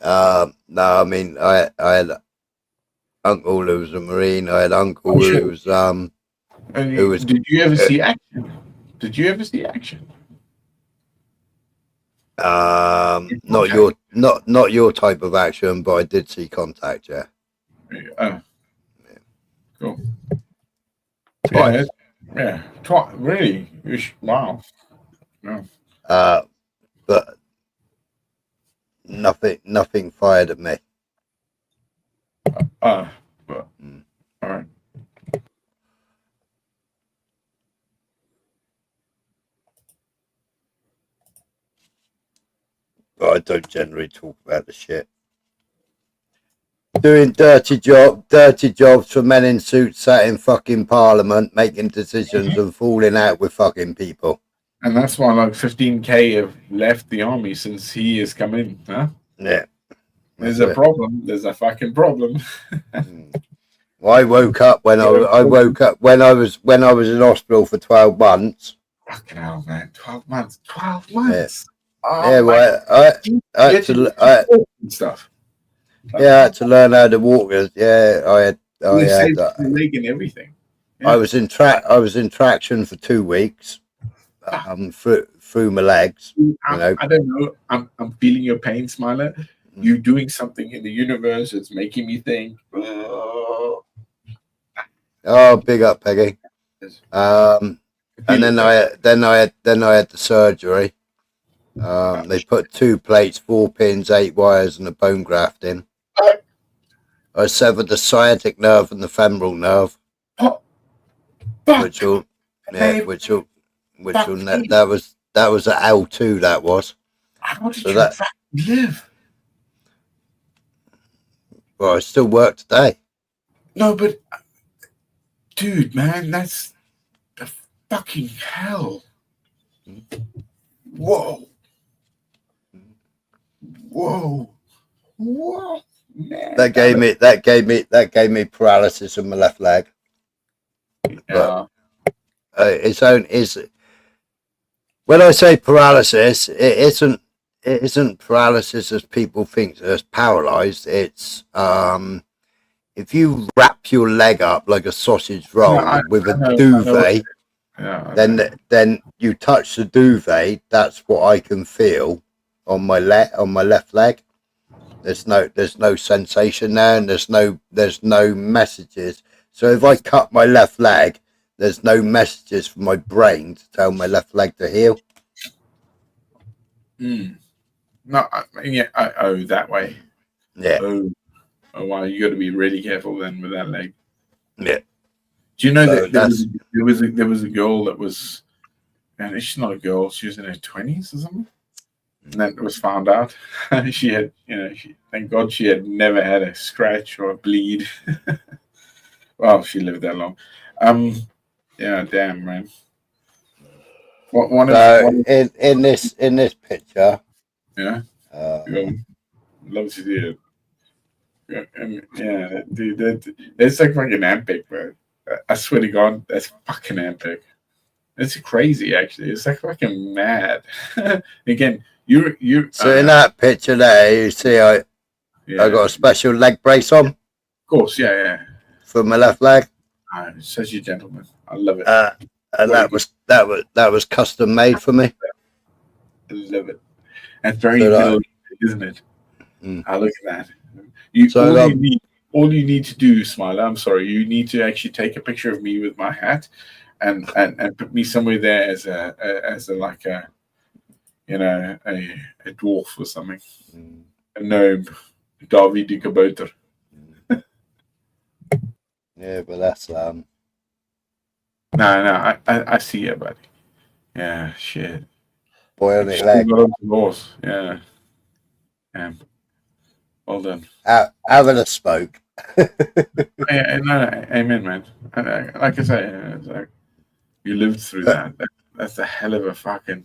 No, I mean, I had uncle who was a Marine. I had uncle who was Did you ever see action? Did you ever see action? Not your type of action, but I did see contact. Yeah. Cool. Twice. Yeah. Twice. Really? Wow. No. But nothing fired at me. All right. But I don't generally talk about the shit. Doing dirty jobs for men in suits sat in fucking parliament making decisions and falling out with fucking people. And that's why like 15K have left the army since he has come in, huh? Yeah. There's a problem. There's a fucking problem. Well, I woke up when I was in hospital for 12 months. Fucking hell, man. 12 months. 12 months. Yeah, well, I had to stuff. I had to learn how to walk. Yeah, I had leg and everything. Yeah. I was in traction for 2 weeks. Through my legs. I don't know. I'm feeling your pain, Smiler. You doing something in the universe that's making me think. Oh, big up, Peggy. And then I had the surgery. They put 2 plates, 4 pins, 8 wires, and a bone graft in. I severed the sciatic nerve and the femoral nerve, which will that was at L2. That was. How did you live? Well, I still work today. No, but dude, man, that's the fucking hell. Whoa. whoa, whoa, man. That gave me paralysis in my left leg. But when I say paralysis, it isn't paralysis as people think as paralyzed. It's if you wrap your leg up like a sausage roll with a duvet, then you touch the duvet. That's what I can feel on my left leg. There's no sensation there, and there's no messages. So if I cut my left leg, there's no messages from my brain to tell my left leg to heal. No, that way. Yeah. Oh wow, you got to be really careful then with that leg. Yeah. Do you know that there was a girl that was, and she's not a girl, she was in her 20s or something, and that was found out. She had, thank God she had never had a scratch or a bleed. Well, she lived that long. Yeah, damn, man. In this picture, yeah, love to see it. Yeah, dude, that's like fucking Antec, bro. I swear to God, that's fucking Antec. It's crazy, actually. It's like fucking mad. Again, you. So in that picture there, you see I got a special leg brace on. Of course, yeah. For my left leg. Such a gentleman. I love it. And that was custom made for me. I love it. And very middle, isn't it? I look at that. All you need to do, Smiler, I'm sorry, you need to actually take a picture of me with my hat and put me somewhere there as a dwarf or something. A gnome. David de Kabouter. Yeah, but that's No, I see it, buddy. Yeah, shit. Boy on the leg. Yeah. Well done. Having a smoke. Yeah, no, amen, man. Like I say, it's like you lived through that. That's a hell of a thing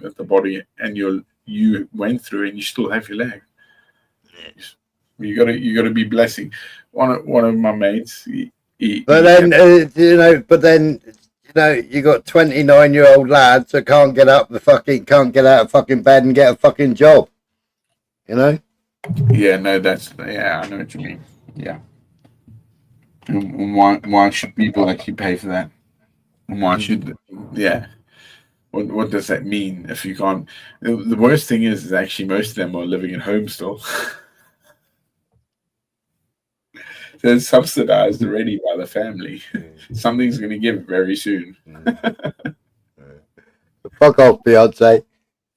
that the body and you went through, and you still have your leg. You gotta be blessing. One of my mates. You got 29-year-old lads that can't get out of fucking bed and get a fucking job. Yeah, no, I know what you mean. Yeah. And why should people actually pay for that? And why should what does that mean if you can't? The worst thing is actually most of them are living at home still. They're subsidized already by the family. Something's going to give very soon. Fuck off, Beyonce.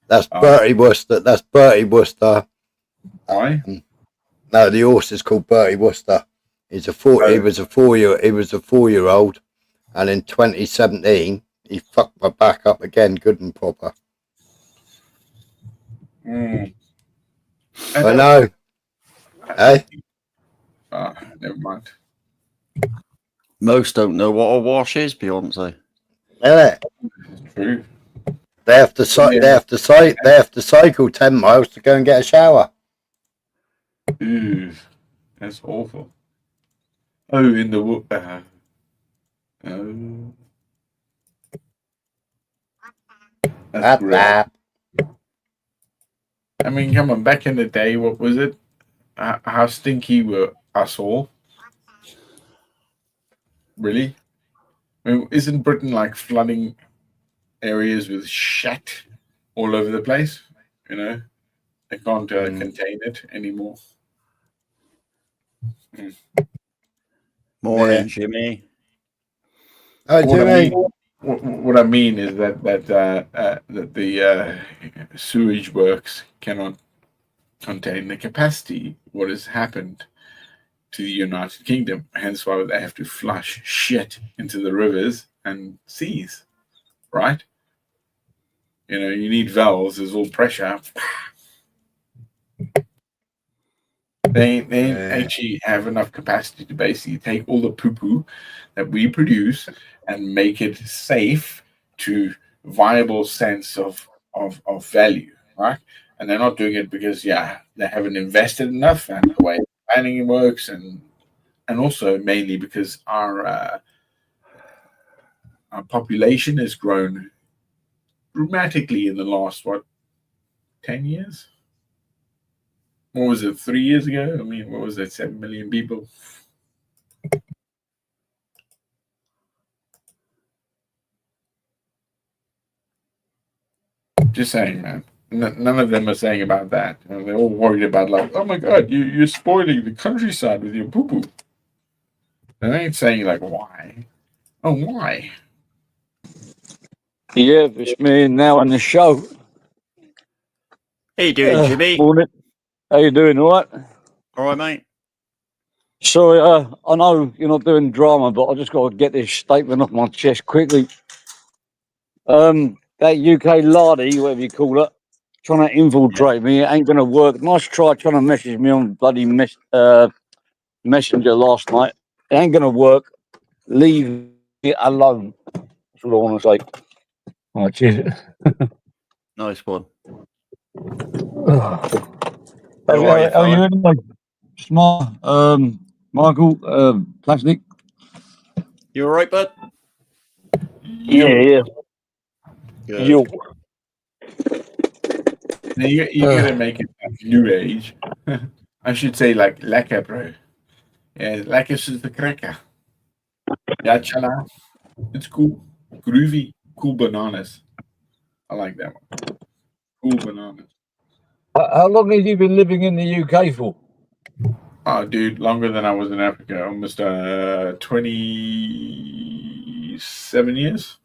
That's Bertie Wooster. That's Bertie Wooster. Why? No, the horse is called Bertie Wooster. He was a 4-year-old, and in 2017 he fucked my back up again, good and proper. I know. Hey. Never mind. Most don't know what a wash is, Beyonce. True. They have to cycle 10 miles to go and get a shower. Ooh, that's awful. Oh, in the that's great. I mean, come on. Back in the day, what was it? How stinky were us all? Really? I mean, isn't Britain like flooding areas with shit all over the place? They can't contain it anymore. Morning, Jimmy. Hi, Jimmy. What I mean is that the sewage works cannot contain the capacity. What has happened to the United Kingdom? Hence why they have to flush shit into the rivers and seas, right? You need valves. There's all pressure. They actually have enough capacity to basically take all the poo-poo that we produce and make it safe to viable sense of value, right? and they're not doing it because they haven't invested enough, and the way planning works, and also mainly because our population has grown dramatically in the last 10 years. What was it, 3 years ago? I mean, what was it, 7 million people? Just saying, man. None of them are saying about that. They're all worried about, like, oh my God, you're spoiling the countryside with your poo-poo. They ain't saying, like, why? Oh, why? Yeah, it's me now on the show. How you doing, Jimmy? Morning. How you doing? All right? All right, mate. Sorry, I know you're not doing drama, but I just got to get this statement off my chest quickly. That UK lardy, whatever you call it, trying to infiltrate me, it ain't going to work. Nice try trying to message me on bloody Messenger last night. It ain't going to work. Leave it alone. That's what I want to say. All right, cheers. Nice one. How How are you, are you fella? anyway? Smart, Michael, Plastic. You all right, bud? Yeah. Good. Yo. Now you gotta make it like new age. I should say like lekker, bro. Yeah, lekker is the cracker. Yeah, chala. It's cool. Groovy. Cool bananas. I like that one. Cool bananas. How long have you been living in the UK for? Oh, dude, longer than I was in Africa. Almost 27 years.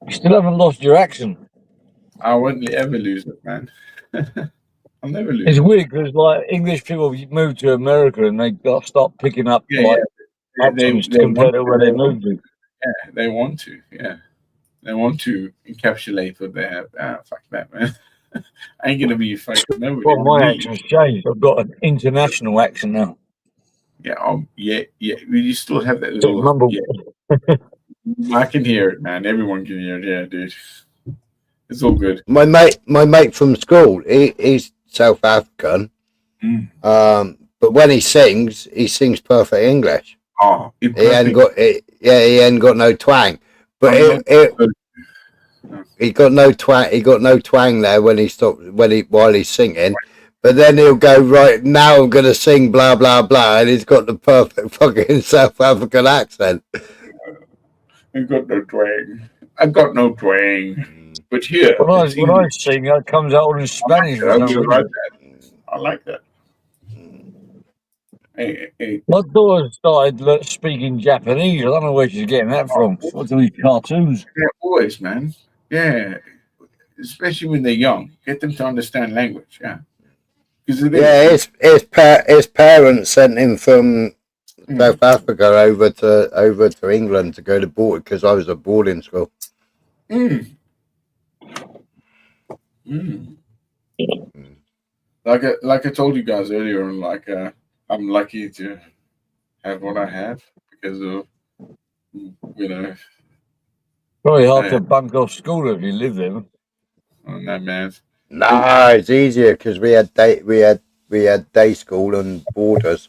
You still haven't lost your accent. I won't ever lose it, man. I'll never lose It's it. weird because like English people move to America and they got start picking up Yeah. accents They compared want to where they moved to. Yeah, they want to. Yeah. They want to encapsulate what they have. Fuck that, man. I ain't gonna be fucking nobody. Well, my Me. accent's changed. I've got an international accent now. Yeah, yeah. You still have that It's little. number Yeah. I can hear it, man. Everyone can hear it. Yeah, dude. It's all good. My mate from school, he's South African. But when he sings perfect English. Oh, he ain't got no twang. But he got no twang. He got no twang there when he stopped while he's singing. But then he'll go, right now I'm gonna sing blah blah blah, and he's got the perfect fucking South African accent. I got no twang. I got no twang. But here, when I English. sing, it comes out all in Spanish for some reason. I like that. Hey. My daughter started speaking Japanese. I don't know where she's getting that from. What's all these cartoons? Yeah, always, man. Yeah, especially when they're young. Get them to understand language. Yeah. His parents sent him from South Africa over to England to go to board because I was at boarding school. Like I told you guys earlier, I'm lucky to have what I have because of Probably hard to bunk off school if you live there. Oh, no, man. Nah, it's easier because we had day school and boarders.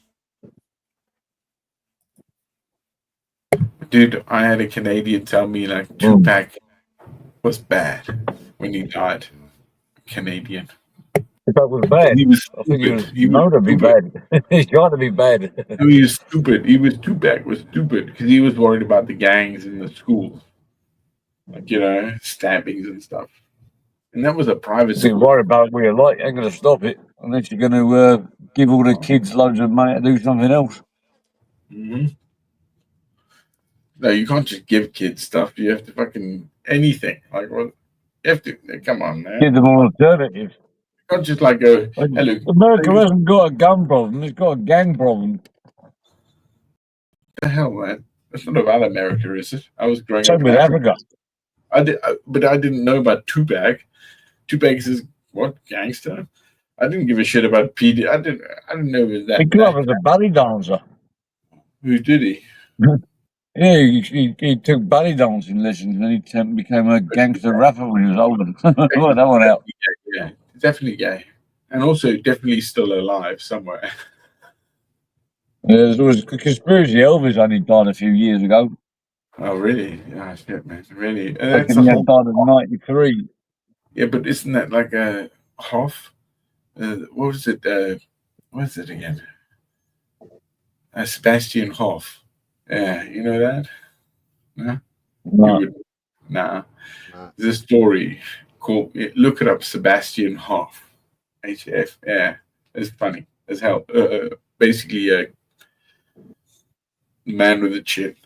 Dude, I had a Canadian tell me like Tupac was bad when he died. Canadian. Tupac was bad. He was I think stupid. he was known to be bad. He's trying to be bad. No, he was stupid. Tupac was stupid because he was worried about the gangs in the schools, like stabbings and stuff. And that was a private school. Be worried about what you like. Ain't going to stop it unless you're going to give all the kids loads of money to do something else. Mm-hmm. No, you can't just give kids stuff. You have to fucking anything. Like what? You have to. Come on, man. Give them an alternative. You can't just like go. Hello. America hasn't got a gun problem. It's got a gang problem. What the hell, man? That's not about America, is it? I was growing Same up with Africa. But I didn't know about Tupac. Tupac is what gangster? I didn't give a shit about PD. I didn't know it was that. He grew up as a belly dancer. Who did he? Yeah, he took belly dancing lessons and he became a gangster rapper when he was older. That one out. Yeah. definitely gay, and also definitely still alive somewhere. There was a conspiracy. Elvis only died a few years ago. Oh, really? Yeah, shit, man. Really? I That's reckon a he whole. had died at 93. Yeah, but isn't that like a Hoff? What was it? What is it again? Sebastian Hoff. Yeah, you know that? No? You No. would. Nah. There's a story called. Look it up. Sebastian Hoff. HF. Yeah, it's funny as hell. Basically, a man with a chip.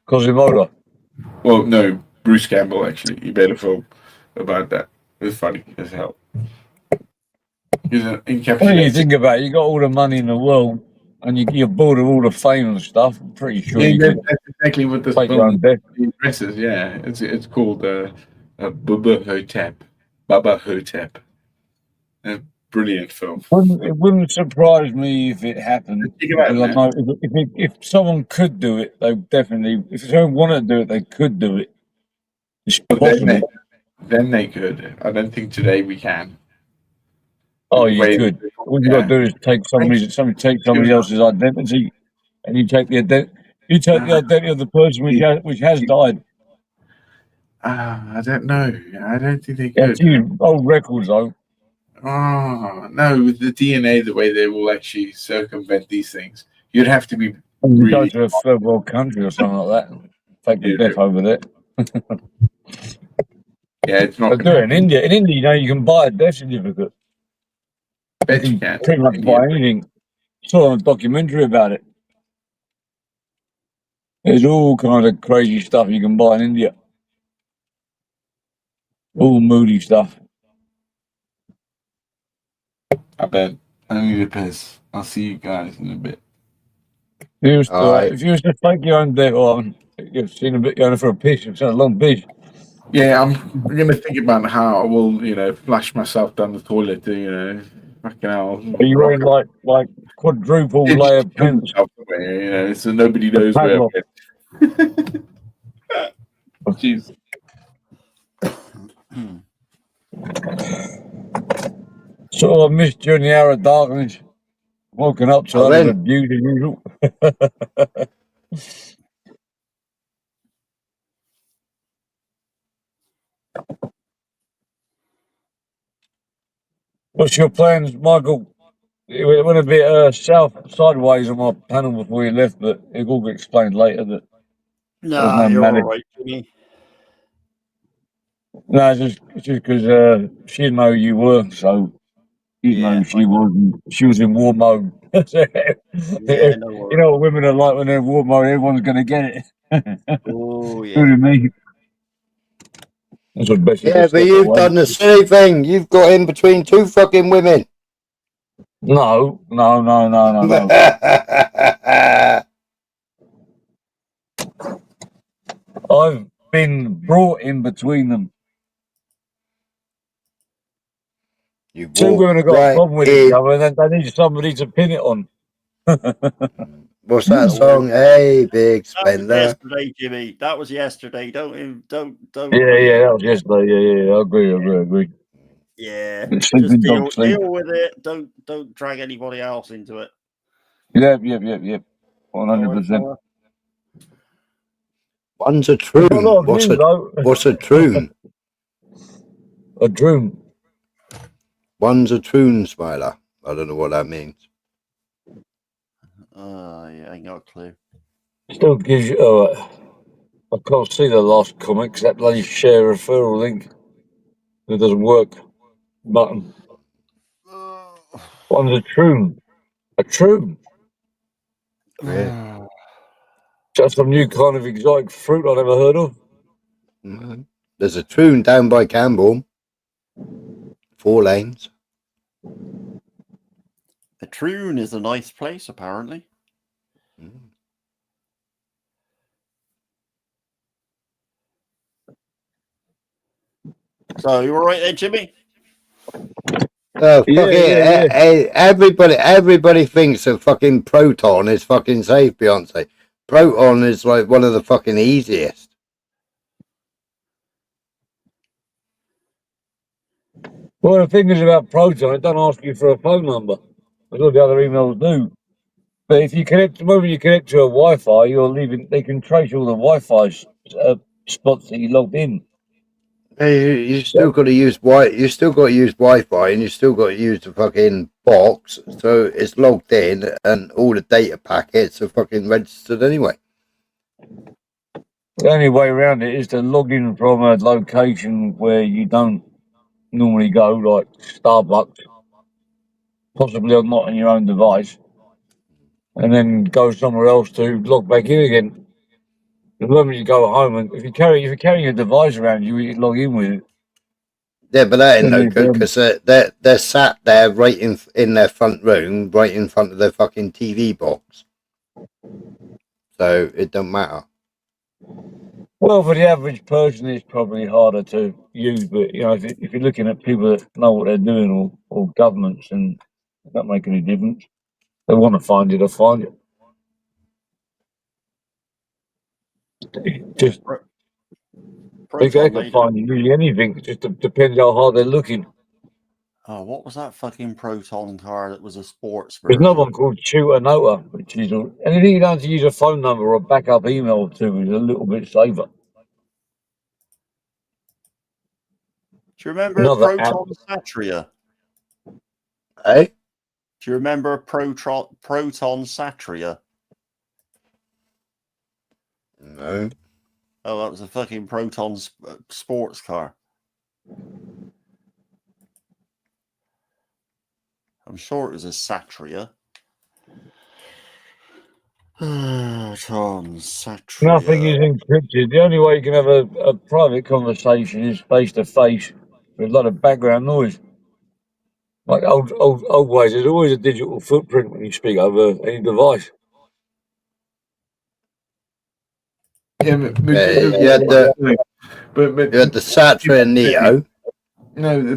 Quasimodo. Well, no, Bruce Campbell actually. He made a film about that. It was funny as hell. He's What do you encapsulated. think about it? You got all the money in the world, and you're bored of all the fame and stuff. I'm pretty sure you could That's exactly what this take your own film death. addresses. Yeah, it's called Bubba Hotep. Baba Hotep. A brilliant film. It wouldn't surprise me if it happened, Think about because I it, know if someone could do it, they definitely. If someone wanted to do it, they could do it. It's But possible. then they could. I don't think today we can. Oh, The you way- could. All you got to do is take somebody else's identity, and you take the identity of the person which has died. I don't know. I don't think they Yeah, could. few old records though. Oh no, with the DNA, the way they will actually circumvent these things, you'd have to be And you go really. to a third world country or something like that, take the death over there. Yeah, it's not. But do it in India. In India, you know, you can buy a death certificate. Bet you can. Pretty much buy anything. Saw a documentary about it. There's all kind of crazy stuff you can buy in India. All moody stuff. I bet. I need a piss. I'll see you guys in a bit. If you was to fake your own death, you've seen a bit going for a piss. You've seen a long piss. Yeah, I'm gonna think about how I will, flush myself down the toilet. Fucking hell. Are you wearing like quadruple layer pants? So nobody knows where I'm Padlock. Oh, jeez. So I missed you in the hour of darkness. Woken up to that abuse as usual. What's your plans, Michael? It went a bit sideways on my panel before you left, but it will get explained later that there was Nah, no you're all magic. right, Jimmy. No, it's just because she didn't know who you were, so you didn't know who she was. And she was in war mode. Yeah, no You know what women are like when they're in war mode. Everyone's going to get it. Oh, yeah. Including me. That's what best Yeah, but you've done the silly thing. You've got in between two fucking women. No. I've been brought in between them. Two women have got a problem with each other, and then they need somebody to pin it on. What's that song? Hey, big That was spender. yesterday, Jimmy. That was yesterday. Don't. Yeah, that was yesterday. Yeah. I agree. Yeah, Sleeping just dog sleep. deal with it. Don't drag anybody else into it. Yep. 100%. One's a troon. What's a troon? A troon. One's a troon, Smiler. I don't know what that means. Yeah, I ain't got a clue. Still gives you. I can't see the last comment because that bloody share referral link. It doesn't work. Button. One's a troon. A troon. Yeah. Just some new kind of exotic fruit I never heard of. There's a troon down by Campbell. 4 lanes. The Troon is a nice place, apparently. So you all right there, Jimmy? Oh, everybody thinks that fucking Proton is fucking safe, Beyonce. Proton is like one of the fucking easiest. Well, the thing is about Proton, it don't ask you for a phone number, as all the other emails do. But if you connect, the moment you connect to a Wi-Fi, you're leaving. They can trace all the Wi-Fi spots that you logged in. Hey, you still got to use You still got to use Wi-Fi, and you still got to use the fucking box, so it's logged in, and all the data packets are fucking registered anyway. The only way around it is to log in from a location where you don't normally go, like Starbucks, possibly not on your own device, and then go somewhere else to log back in again. The moment you go home, and if you're carrying a device around you, you log in with it. Yeah, but that ain't Then no you've, good because they're sat there right in their front room, right in front of their fucking TV box. So it don't matter. Well, for the average person, it's probably harder to use. But you know, if you're looking at people that know what they're doing, or governments, and it don't make any difference. They want to find it, they'll find it. Just they can find really anything. It just depends how hard they're looking. Oh, what was that fucking Proton car that was a sports There's version? another one called Shooter Nota, which is anything you don't have to use a phone number or a backup email to is a little bit safer. Do you remember Another app. Proton Satria? Hey? Do you remember Proton Satria? No. Oh, that was a fucking Proton sports car. I'm sure it was a Satria. Proton Satria. Nothing is encrypted. The only way you can have a private conversation is face to face with a lot of background noise. Like old ways, there's always a digital footprint when you speak over any device. Yeah, but you had the Satria Neo. No,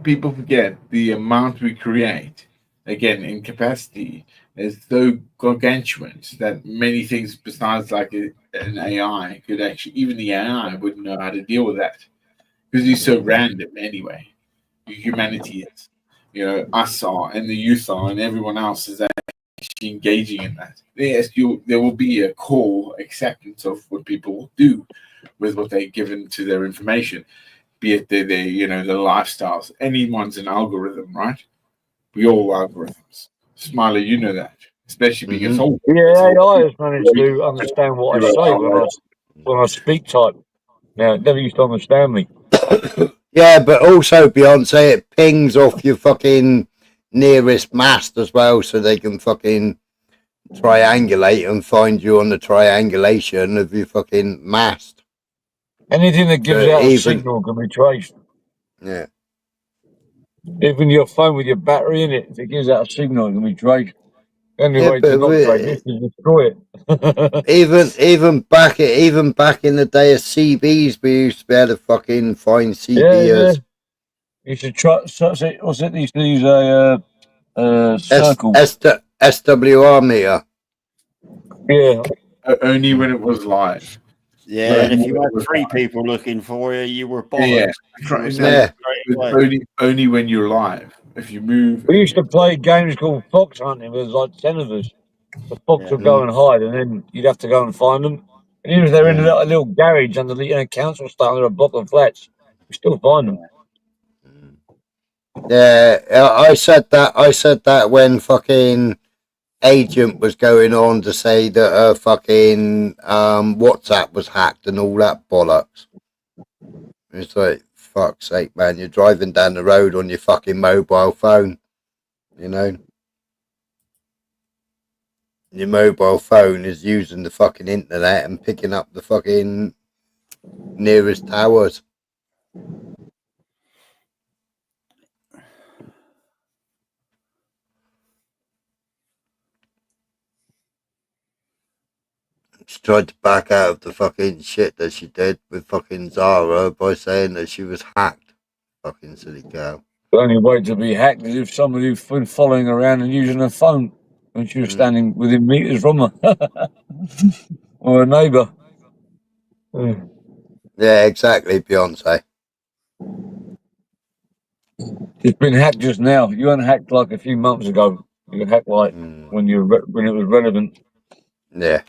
people forget the amount we create. Again, in capacity is so gargantuan that many things besides like an AI could actually, even the AI wouldn't know how to deal with that because it's so random anyway. Humanity is, us are, and the youth are, and everyone else is actually engaging in that. Yes, there will be a core acceptance of what people will do with what they're given to their information, be it their their lifestyles. Anyone's an algorithm, right? We all algorithms. Smiley, you know that, especially being as old. Yeah, AI has managed to understand what I say when I speak type. Now, it never used to understand me. Yeah, but also, Beyonce, it pings off your fucking nearest mast as well, so they can fucking triangulate and find you on the triangulation of your fucking mast. Anything that gives out a signal can be traced. Yeah. Even your phone with your battery in it, if it gives out a signal, it can be traced. The only way to not trace it is to destroy it. even back in the day of CBs, we used to be able to fucking find CBers. Yeah. You should try. What's it? They used to use a circle. SWR meter. Yeah. Only when it was live. Yeah, and if you had three people looking for you, you were bollocks. Only when you're live. If you move, we used to play games called fox hunting. There was like 10 of us. The fox would go and hide, and then you'd have to go and find them. And even if they're in a little garage under the council style, under a block of flats, you still find them. Yeah, I said that when fucking Agent was going on to say that fucking WhatsApp was hacked and all that bollocks. It's like, fuck's sake, man, you're driving down the road on your fucking mobile phone, Your mobile phone is using the fucking internet and picking up the fucking nearest towers. She tried to back out of the fucking shit that she did with fucking Zara by saying that she was hacked. Fucking silly girl. The only way to be hacked is if somebody was following around and using a phone when she was standing within meters from her. Or a neighbour. Yeah, exactly, Beyonce. It's been hacked just now. You weren't hacked like a few months ago. You were hacked like when when it was relevant. Yeah.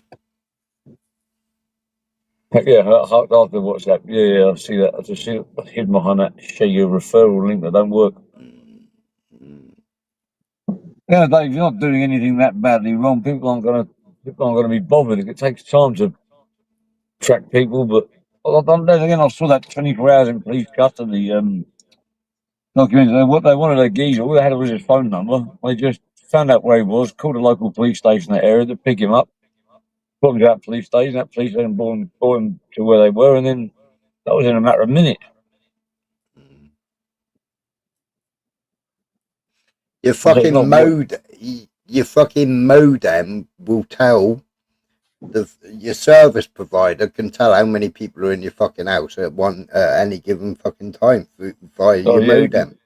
Yeah, hacked after WhatsApp. Yeah, I see that. I just see it hid behind that share your referral link that don't work. Yeah, Dave, you're not doing anything that badly wrong. People aren't gonna be bothered. It takes time to track people, but then again, I saw that 24 hours in police custody document. What they wanted a geezer, all they had was his phone number. They just found out where he was, called a local police station in that area to pick him up, brought him to that police station. That police station brought him to where they were, and then that was in a matter of minutes. Your So it's not fucking your fucking modem will tell your service provider can tell how many people are in your fucking house at any given fucking time via Oh, your yeah, modem.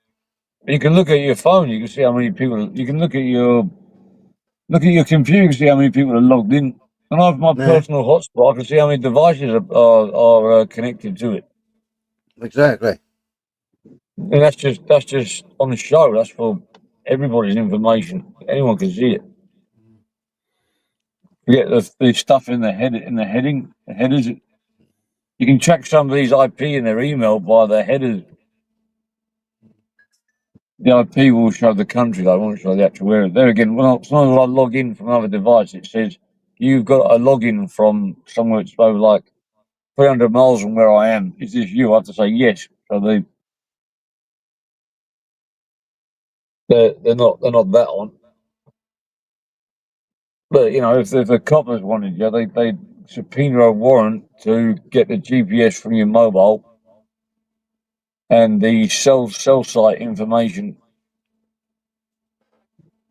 you can look at your phone. You can see how many people. You can look at your computer. You can see how many people are logged in. And I have my Yeah. personal hotspot. I can see how many devices are connected to it. Exactly. And that's just on the show. That's for everybody's information. Anyone can see it. You get the stuff in the heading, the headers. You can track somebody's IP in their email by the headers. The IP will show the country, though, won't show the actual area. There again, as long as I log in from another device, it says you've got a login from somewhere it's over like 300 miles from where I am. Is this you? I have to say yes. So they're not that on. But you know, if the coppers wanted you, they subpoena a warrant to get the GPS from your mobile and the cell site information.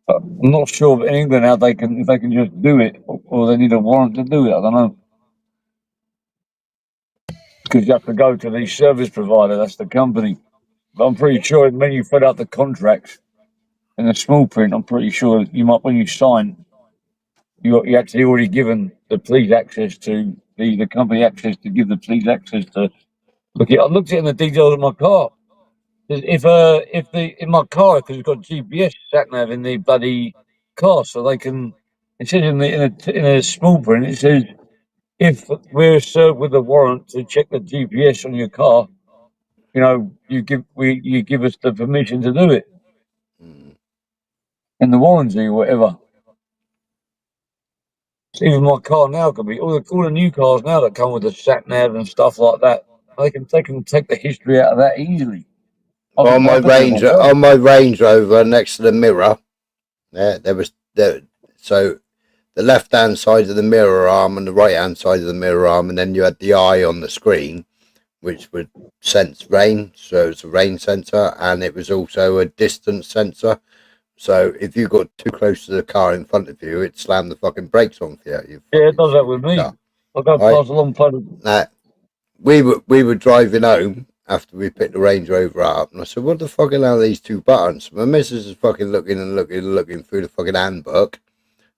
I'm not sure in England how if they can just do it, or they need a warrant to do it. I don't know, because you have to go to the service provider. That's the company. But I'm pretty sure when you fill out the contracts in the small print, I'm pretty sure when you sign, you actually already given the police access to the company access to give the police access to look at. I looked at it in the details of my car. If in my car, because it's got GPS sat nav in the bloody car, so they can. It says in a small print, it says if we're served with a warrant to check the GPS on your car, you know, you give us the permission to do it, and the warranty or whatever. So even my car now can be all the new cars now that come with the sat nav and stuff like that. They can take the history out of that easily. On my Range Rover, next to the mirror, so the left hand side of the mirror arm and the right hand side of the mirror arm, and then you had the eye on the screen, which would sense rain. So it's a rain sensor, and it was also a distance sensor. So if you got too close to the car in front of you, it slammed the fucking brakes on for you. Yeah, it does that with me. Car. I go past a long place. We were driving home after we picked the Range Rover up, and I said, "What the fuck are these two buttons?" My missus is fucking looking through the fucking handbook.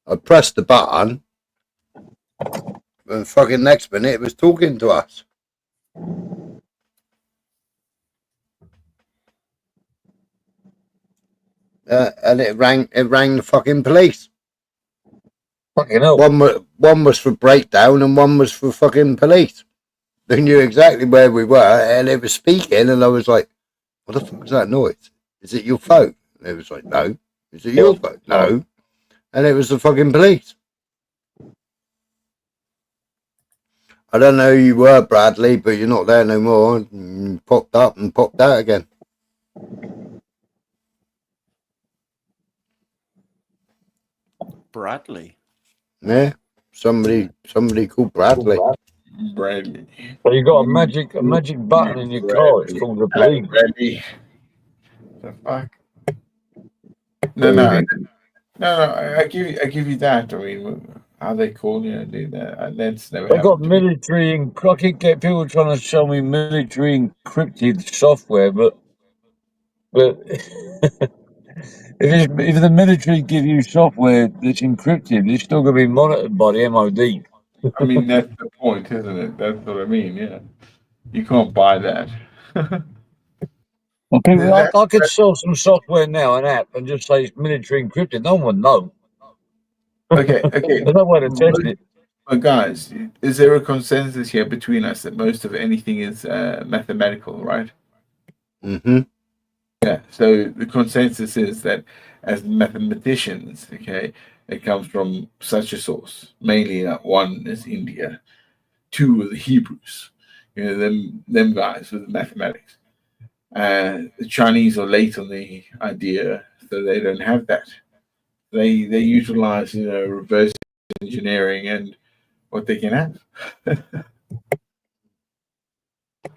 I pressed the button, and fucking next minute it was talking to us. And it rang the fucking police. Fucking hell. One was for breakdown and one was for fucking police. They knew exactly where we were, and it was speaking, and I was like, "What the fuck is that noise? Is it your phone?" And it was like, "No." Is it your phone? No. And it was the fucking police. I don't know who you were, Bradley, but you're not there no more. You popped up and popped out again. Bradley. Yeah, somebody called Bradley. Bradley. Well, you got a magic button in your car. It's called the police. Bradley. The fuck? No. I give you that. I mean, how they call you? That's never. I've got military. I keep get people trying to show me military encrypted software, but if the military give you software that's encrypted, it's still going to be monitored by the MOD. I mean, that's the point, isn't it? That's what I mean. Yeah, you can't buy that. Well, people, I could sell some software now, an app, and just say it's military encrypted. No one would know. Okay. There's no way to test it. But guys, is there a consensus here between us that most of anything is mathematical, right? Mm-hmm. Yeah. So the consensus is that as mathematicians, okay, it comes from such a source. Mainly, one is India, two are the Hebrews. You know, them guys with mathematics. The Chinese are late on the idea, so they don't have that. They utilize reverse engineering and what they can have.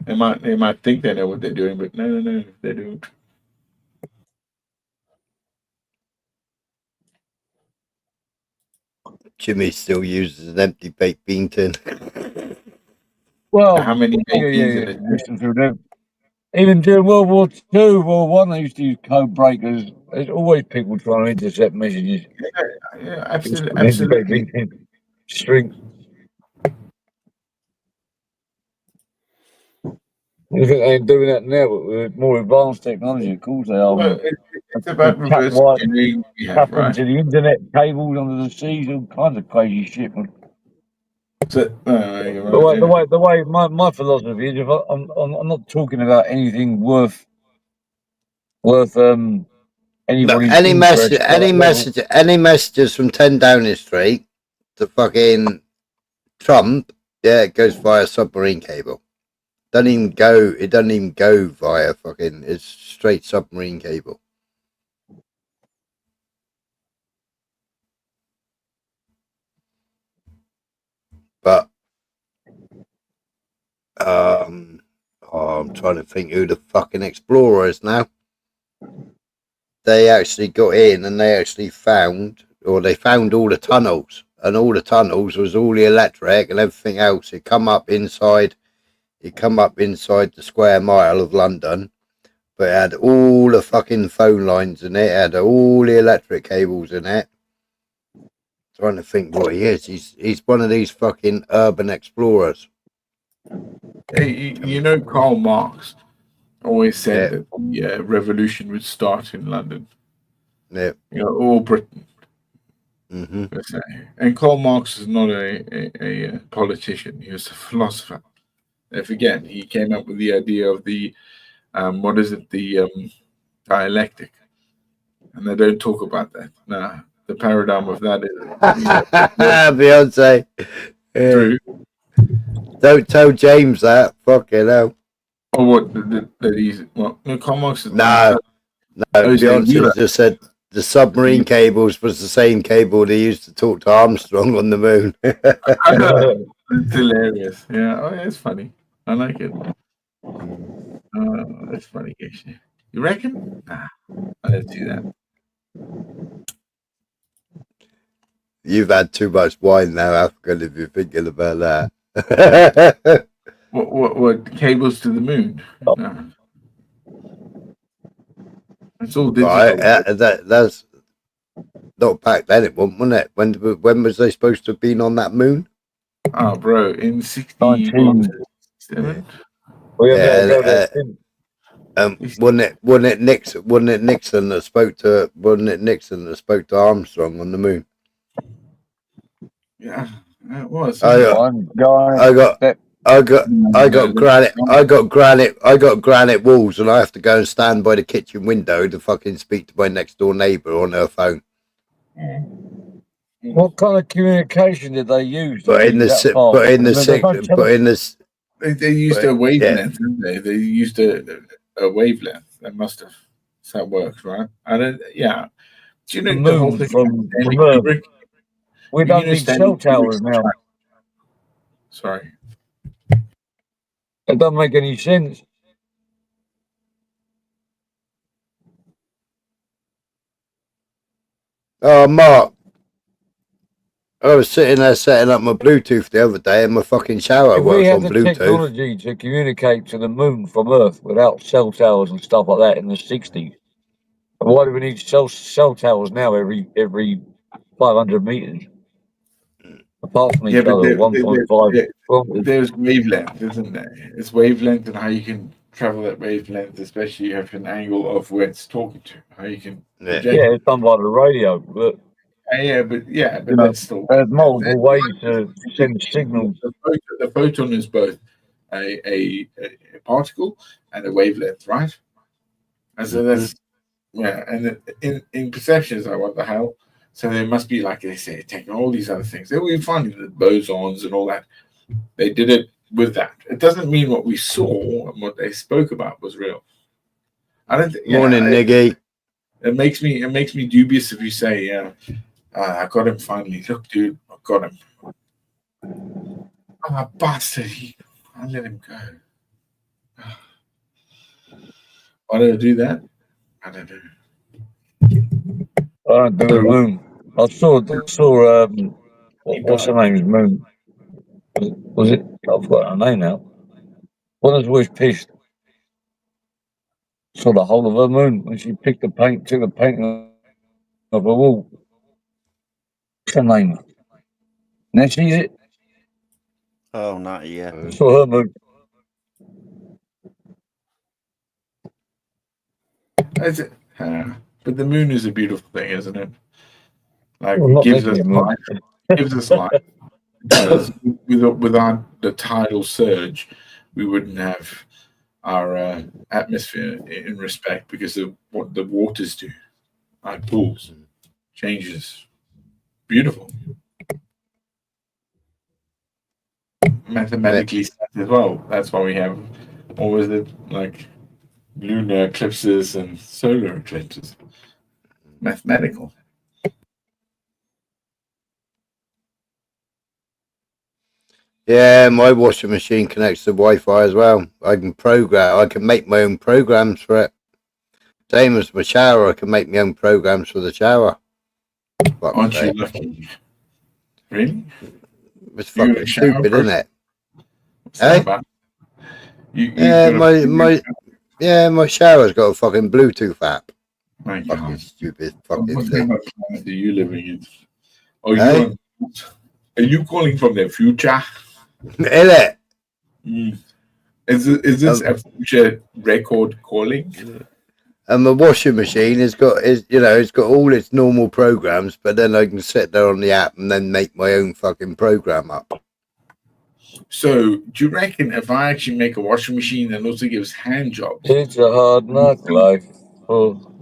they might think they know what they're doing, but no, they don't. Jimmy still uses an empty baked bean tin. Well, how many yeah. Listen through them. Even during World War II, World War I, they used to use code breakers. There's always people trying to intercept messages. Yeah, absolutely. String. You think they're doing that now, but with more advanced technology? Of course they are. Well, it's about reverse engineering, Tap right? into the internet cables under the seas, all kinds of crazy shit. Man. So, The way my philosophy is, if I'm not talking about anything worth anybody's Any interest. any messages from 10 Downing Street to fucking Trump, yeah, it goes via submarine cable. It doesn't even go via fucking, it's straight submarine cable. But I'm trying to think who the fucking explorer is now. They actually got in and they actually found all the tunnels, and all the tunnels was all the electric and everything else. It come up inside the square mile of London, but it had all the fucking phone lines in it, had all the electric cables in it. Trying to think what he is. He's one of these fucking urban explorers. Hey, Karl Marx always said that the revolution would start in London. Yeah. Or Britain. Mm-hmm. And Karl Marx is not a politician. He was a philosopher. If again, he came up with the idea of the dialectic, and they don't talk about that. Nah, the paradigm of that is Beyonce. True. Don't tell James that. Fucking hell. Or what? That he's Karl Marx is No. Beyonce just said the submarine cables was the same cable they used to talk to Armstrong on the moon. It's hilarious. Yeah, it's funny. I like it. That's funny. You reckon? Nah, I don't see that. You've had too much wine now, African, if you're thinking about that. What cables to the moon? No. It's all digital. Right, that's not back then, it wasn't it? When was they supposed to have been on that moon? Oh, bro, in 1967. Wasn't it Nixon that spoke to Armstrong on the moon? Yeah, it was. I got granite walls, and I have to go and stand by the kitchen window to fucking speak to my next door neighbour on her phone. What kind of communication did they use? They used a wavelength, didn't they? They used a wavelength. That must have. That's how it works, right? Do you know the whole thing from Earth? We don't need cell towers now. Sorry. It doesn't make any sense. Oh, Mark. I was sitting there setting up my Bluetooth the other day, and my fucking shower works on Bluetooth. If we had the technology to communicate to the moon from Earth without cell towers and stuff like that in the 60s, why do we need cell towers now every 500 meters? Apart from each other, 1.5. There's wavelength, isn't there? It's wavelength and how you can travel that wavelength, especially if an angle of where it's talking to, how you can project. Yeah, it's done by the radio, but but you know, that's still there's multiple ways to send signals. the photon is both a particle and a wavelength, right? And so that's and in perception is like, what the hell? So there must be, like they say, taking all these other things. They were finding the bosons and all that. They did it with that. It doesn't mean what we saw and what they spoke about was real. I don't. Morning, Niggy. It makes me dubious if you say, I got him finally. Look, dude, I got him. Oh, bastard! I let him go. Why did I do that? I don't know. I don't do the moon. I saw what's her name's moon? Was it? I've forgotten her name now. One that's always pissed. Saw the whole of her moon when she took the paint of her wall. What's her name? Nancy, is it? Oh, not yet. Saw her moon. That's it. But the moon is a beautiful thing, isn't it? Like, Well, it not gives us literally, moon. life. It gives us life. Because without the tidal surge, we wouldn't have our atmosphere in respect, because of what the waters do, like pools, changes. Beautiful. Mathematically set as well. That's why we have, what was it, like lunar eclipses and solar eclipses. Mathematical. Yeah, my washing machine connects to Wi-Fi as well. I can make my own programs for it. Same as my shower, I can make my own programs for the shower. Aren't you lucky? Really? It's fucking stupid, isn't it? Hey? My shower's got a fucking Bluetooth app. My fucking God. stupid fucking What thing. kind of planet are you living in? Are you calling from the future? Is it? Is this a future record calling? And the washing machine it's got all its normal programs, but then I can sit there on the app and then make my own fucking program up. So, do you reckon if I actually make a washing machine that also gives hand jobs? It's a hard knock life. Well,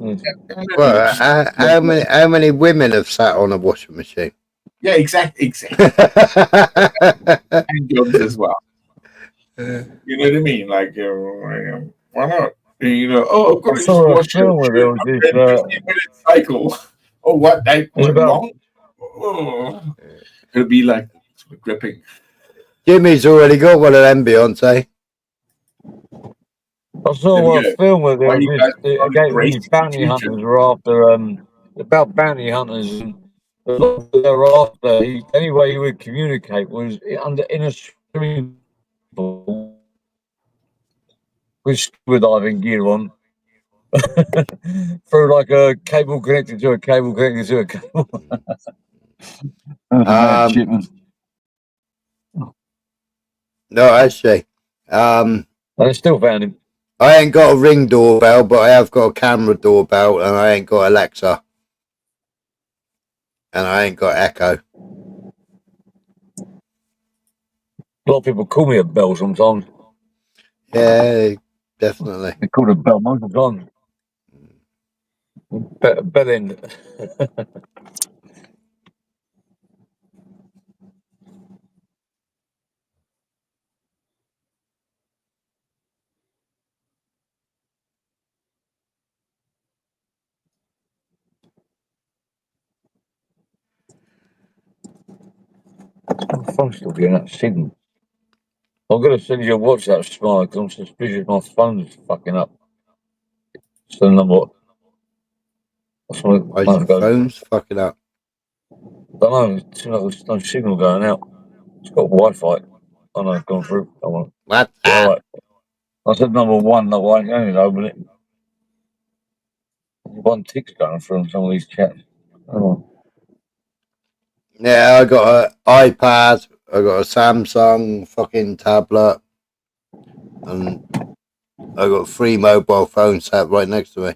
how many women have sat on a washing machine? Yeah, exactly. Hand jobs as well. You know what I mean? Like, why not? I've got I to just saw a wash your film where there was this. 15-minute cycle. Oh, what? That It's about- long? Oh. It'll be like gripping. Jimmy's already got one of them, Beyonce. I saw a film where there was these bounty hunters were after about bounty hunters, and the lot they were after. The only way he would communicate was in a swimming pool with scuba diving gear on, through like a cable connected to a cable connected to a cable. Mad shit, man. No, actually, I still found him. I ain't got a Ring doorbell, but I have got a camera doorbell, and I ain't got Alexa, and I ain't got Echo. A lot of people call me a bell sometimes. Yeah, definitely. They call it a bell most of the time. Bell end. My phone's still getting that signal. I'm going to send you a WhatsApp smile because I'm suspicious my phone's fucking up. So number. Why is your phone's fucking up? I don't know. There's no signal going out. It's got Wi-Fi. I know it's gone through. I want. What? All right. I said number one. No, I ain't open it. One tick's going through on some of these chats. Yeah, I got an iPad, I got a Samsung fucking tablet, and I got 3 mobile phones sat right next to me.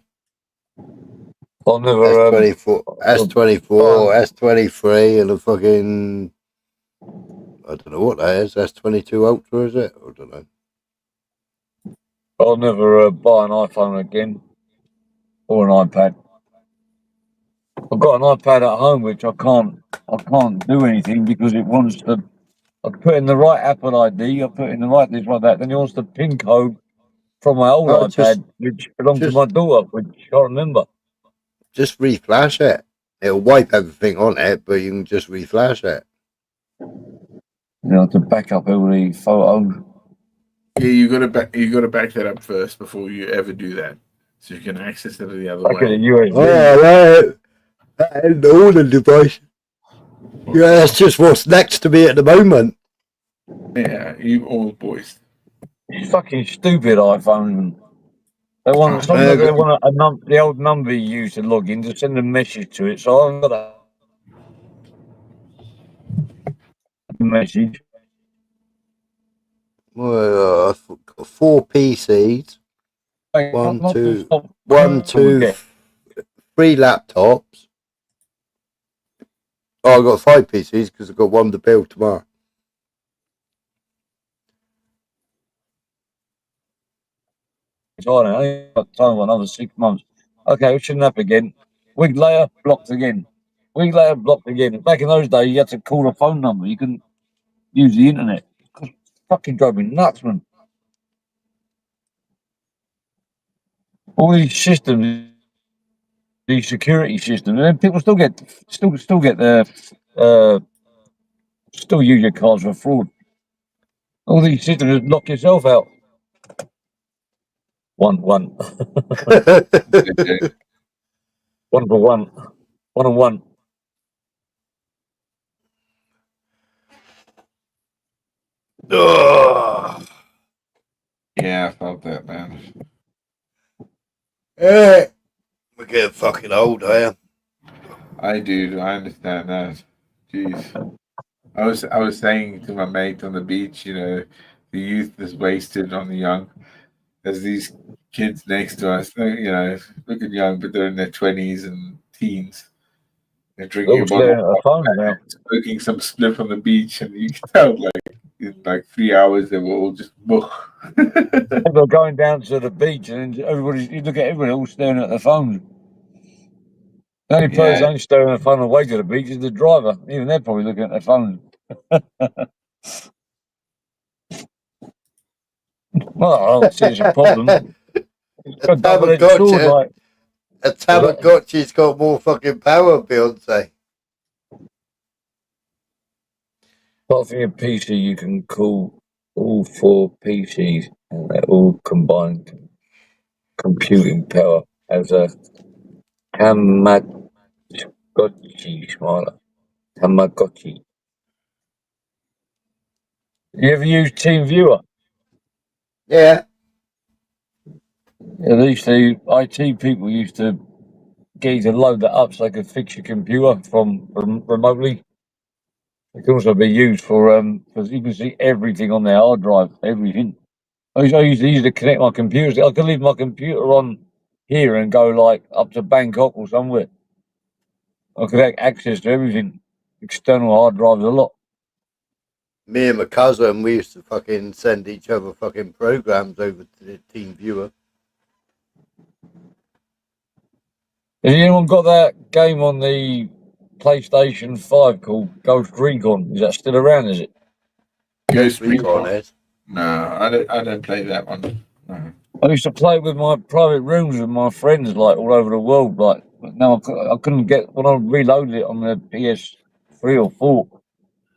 I've never S24, S23, and a fucking, I don't know what that is. S22 Ultra, is it? I don't know. I'll never buy an iPhone again or an iPad. I've got an iPad at home which I can't do anything because it wants to. I put in the right Apple ID, I put in the right this, right that. Then it wants the PIN code from my old iPad, which belonged to my daughter, which I can't remember. Just reflash it. It'll wipe everything on it, but you can just reflash it. You know, to back up all the photos. Yeah, you got to back that up first before you ever do that, so you can access it the other Back at way. the USB. Oh, that ain't all the device. Yeah, that's just what's next to me at the moment. Yeah, you old boys. It's fucking stupid iPhone. They want sometimes they want the old number you used to log in to send a message to it. So I've got a message. Well, I've got 4 PCs. One, two, 3 laptops. Oh, I've got 5 PCs because I've got one to build tomorrow. I only got time for another 6 months. Okay, we shouldn't happen again. Week later, blocked again. Week later, blocked again. Back in those days, you had to call a phone number. You couldn't use the internet. It fucking drove me nuts, man. All these systems, these security systems, and people still get their still use your cards for fraud. All these systems lock yourself out. One. One for one. 1 on 1. Yeah, I felt that, man. We're getting fucking old, I am. I do. I understand that. Jeez. I was saying to my mate on the beach, you know, the youth is wasted on the young. There's these kids next to us, you know, looking young, but they're in their 20s and teens. They're drinking a bottle of wine, smoking some spliff on the beach, and you can tell, like, in like 3 hours, they were all just book. People are going down to the beach, and you look at everybody all staring at their phones. The only person only staring at their phone on the way to the beach is the driver. Even they're probably looking at their phones. Well, I don't see it's a problem. A Tamagotchi's got more fucking power, Beyonce. Apart from your PC, you can call all 4 PCs, and they're all combined computing power as a Tamagotchi, smiler. Tamagotchi. You ever use TeamViewer? Yeah. Yeah, IT people used to get you to load that up so they could fix your computer from remotely. It can also be used for because you can see everything on their hard drive, everything. I used to use it to connect my computer. I could leave my computer on here and go like up to Bangkok or somewhere. I could have access to everything, external hard drives a lot. Me and my cousin, we used to fucking send each other fucking programs over to the TeamViewer. Has anyone got that game on the PlayStation 5 called Ghost Recon? Is that still around, is it? Ghost Recon Recon. is. No, I don't play that one. No. I used to play with my private rooms with my friends, like all over the world. Like, but now I couldn't get when I reloaded it on the PS3 or 4.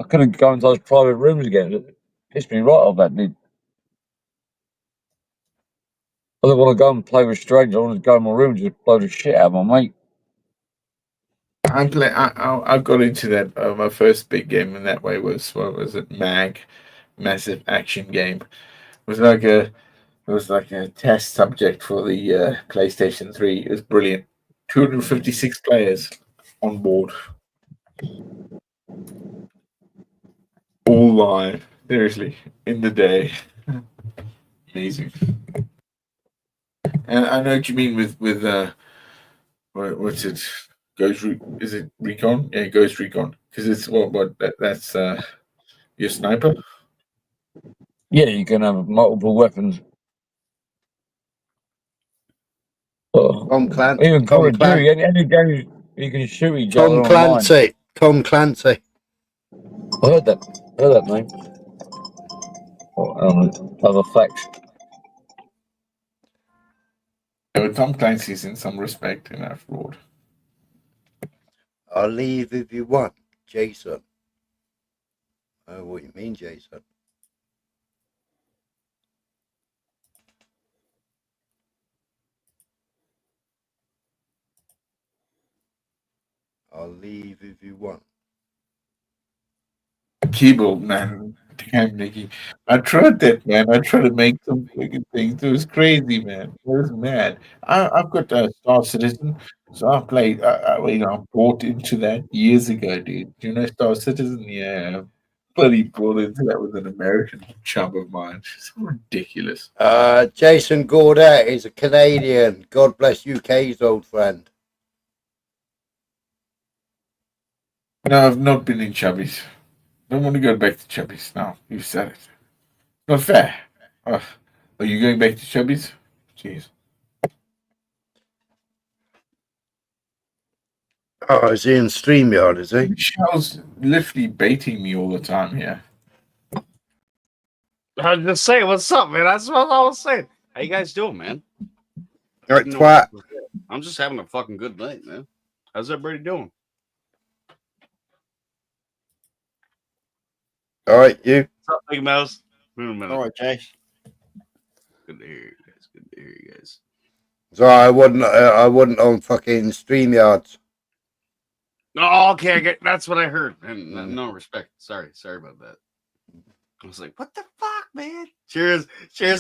I couldn't go into those private rooms again. It pissed me right off. That did. I didn't want to go and play with strangers. I wanted to go in my room and just blow the shit out of my mate. I got into that. My first big game in that way was, what was it? Massive action game. It was like a test subject for the PlayStation 3. It was brilliant. 256 players on board. All live. Seriously. In the day. Amazing. And I know what you mean with what's it? Is it Recon? Yeah, Ghost Recon. Because it's that's your sniper. Yeah, you can have multiple weapons. Tom Clancy. Even Call of Duty, any games you can shoot each other Tom online. Clancy. Tom Clancy. I heard that name. Other facts. Tom Clancy's in some respect in that fraud. I'll leave if you want, Jason. Oh, what you mean, Jason? I'll leave if you want. Keyboard, man. Damn, Nicky. I tried that, man. I tried to make some fucking things. It was crazy, man. It was mad. I've got a Star Citizen, so I played. I bought into that years ago, dude. Do you know Star Citizen? Yeah. Bloody bought into that with an American chum of mine. It's so ridiculous. Jason Gordette is a Canadian. God bless UK's old friend. No, I've not been in Chubbies. Don't want to go back to Chubbies. No, you said it. Not fair. Are you going back to Chubbies? Jeez. Oh, is he in StreamYard, is he? Michelle's literally baiting me all the time here. I was just saying, what's up, man? That's what I was saying. How you guys doing, man? Right, twat. I'm just having a fucking good night, man. How's everybody doing? All right, you. What's up, Big Mouse? Wait a minute. All right, Jay. Good to hear you guys. Good to hear you guys. So I wasn't on fucking StreamYard. Oh, okay. That's what I heard. And no respect. Sorry about that. I was like, what the fuck, man? Cheers,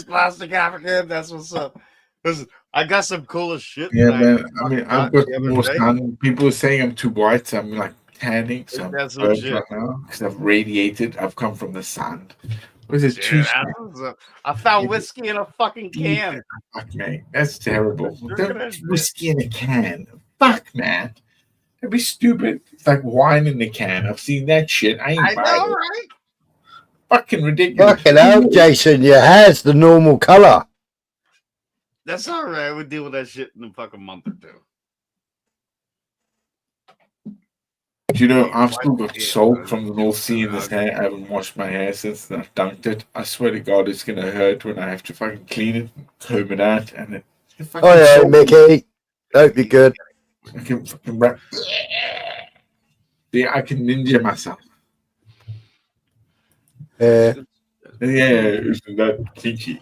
Plastic African. That's what's up. Listen, I got some coolest shit. Yeah, that man. I mean, I've got the other more day. sun. People are saying I'm too white, so I'm like tanning. So I'm That's burnt legit. right now because I've radiated. I've come from the sun. What is it? Dude, Too that's what's up. I found whiskey in a fucking can. Fuck, mate. That's terrible. Drinking Don't that shit. whiskey in a can. Fuck, man. That'd be stupid. It's like wine in the can. I've seen that shit. I ain't I buying know, it. right? Fucking ridiculous. Fucking hell, Jason, your hair's the normal color. That's all right. We'll deal with that shit in a fucking month or two. You know, I've still got salt from the North Sea in this hair. I haven't washed my hair since I've dunked it. I swear to God, it's gonna hurt when I have to fucking clean it, comb it out, and it. Oh yeah, Mickey. Hope you're good. I can fucking wrap. See, I can ninja myself. Yeah, isn't that kinky?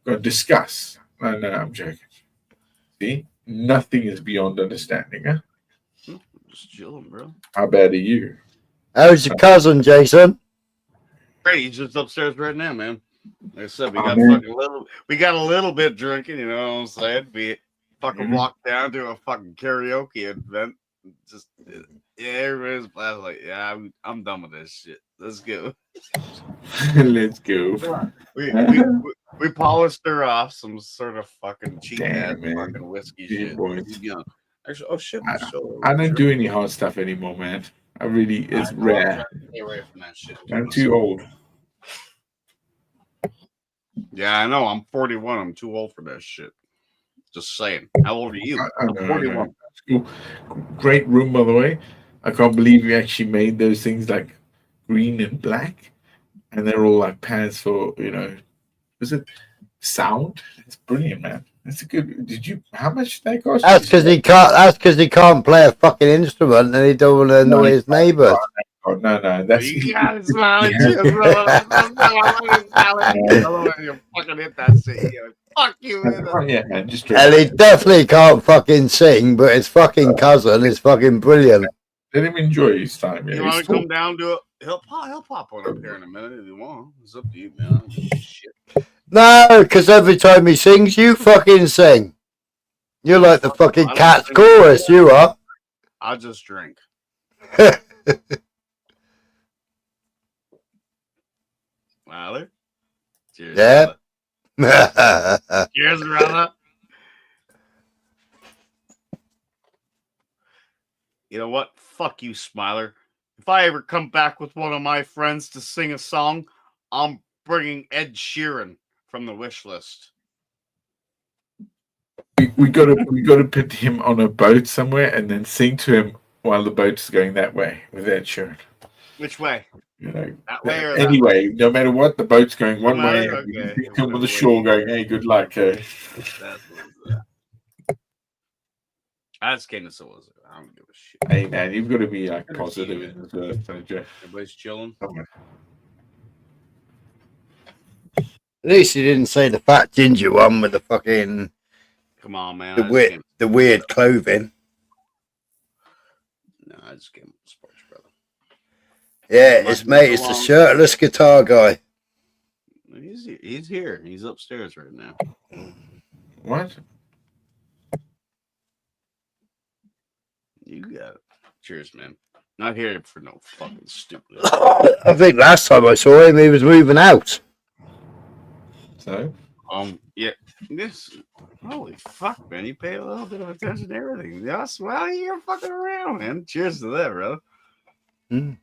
Got discuss. No, I'm joking. See, nothing is beyond understanding, huh? Just chilling, bro. How bad are you? How's your cousin, Jason? Great, he's just upstairs right now, man. Like I said, we Oh, got man. a little bit drinking, you know what I'm saying? We fucking walked down to a fucking karaoke event. Just yeah, everybody's like, yeah, I'm done with this shit. Let's go. Let's go. We polished her off some sort of fucking cheap ass Damn, man. fucking whiskey Yeah, shit. boys. Yeah. Actually, oh shit. I don't do any hard stuff anymore, man. I really, it's rare. Stay away from that shit. I'm too old. Yeah, I know. I'm 41. I'm too old for that shit. Just saying. How old are you? I know, I'm 41. Cool. Great room, by the way. I can't believe you actually made those things like green and black, and they're all like pads for is it sound? It's brilliant, man. That's a good. Did you? How much did that cost? That's because he can't. That's because he can't play a fucking instrument, and he don't want to annoy his neighbours. Oh, no, that's You got it, smiling shit, bro. You fucking hit that shit. Fuck you, man. Oh, yeah, man. Just And he definitely can't fucking sing, but his fucking cousin is fucking brilliant. let him enjoy his time. You Yeah, want he's to come down to it? He'll pop on up here in a minute if you want. It's up to you, man. I don't give a shit. No, because every time he sings, you fucking sing. You're like the fucking cat's chorus, you are. I just drink. Wilder? Cheers. Yeah. Cheers, brother. You know what? Fuck you, Smiler. If I ever come back with one of my friends to sing a song, I'm bringing Ed Sheeran from the wish list. We gotta put him on a boat somewhere and then sing to him while the boat's going that way with Ed Sheeran. Which way? You know, That way or that anyway, no matter what, the boat's going one way. matter? And we Okay, can sing to him on the shore, going, "Hey, good luck." I just came to solicit. I don't give a shit. Hey man, you've got to be like positive in this earth, don't you? Everybody's chilling. At least he didn't say the fat ginger one with the fucking Come on, man. the weird clothing. No, I just came with sports, brother. Yeah, it's mate. It's the shirtless guitar guy. He's here. He's upstairs right now. What? You got it. Cheers, man. Not here for no fucking stupid. I think last time I saw him, he was moving out. So? Yeah. This. Holy fuck, man! You pay a little bit of attention to everything. Yes, well, you're fucking around, man. Cheers to that, bro. Mm.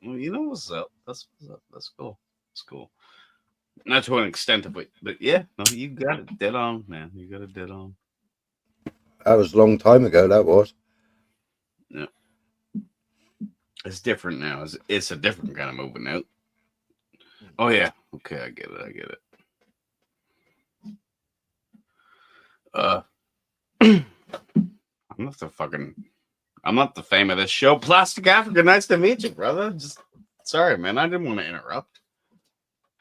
Well, you know what's up. That's what's up. That's cool. That's cool. Not to an extent of it, but yeah, no, you got it dead on, man. You got it dead on. That was a long time ago. That was. Yeah. It's different now. It's a different kind of moving out. Oh yeah. Okay, I get it. I get it. I'm not the fame of this show. Plastic Africa, nice to meet you, brother. Just sorry, man. I didn't want to interrupt.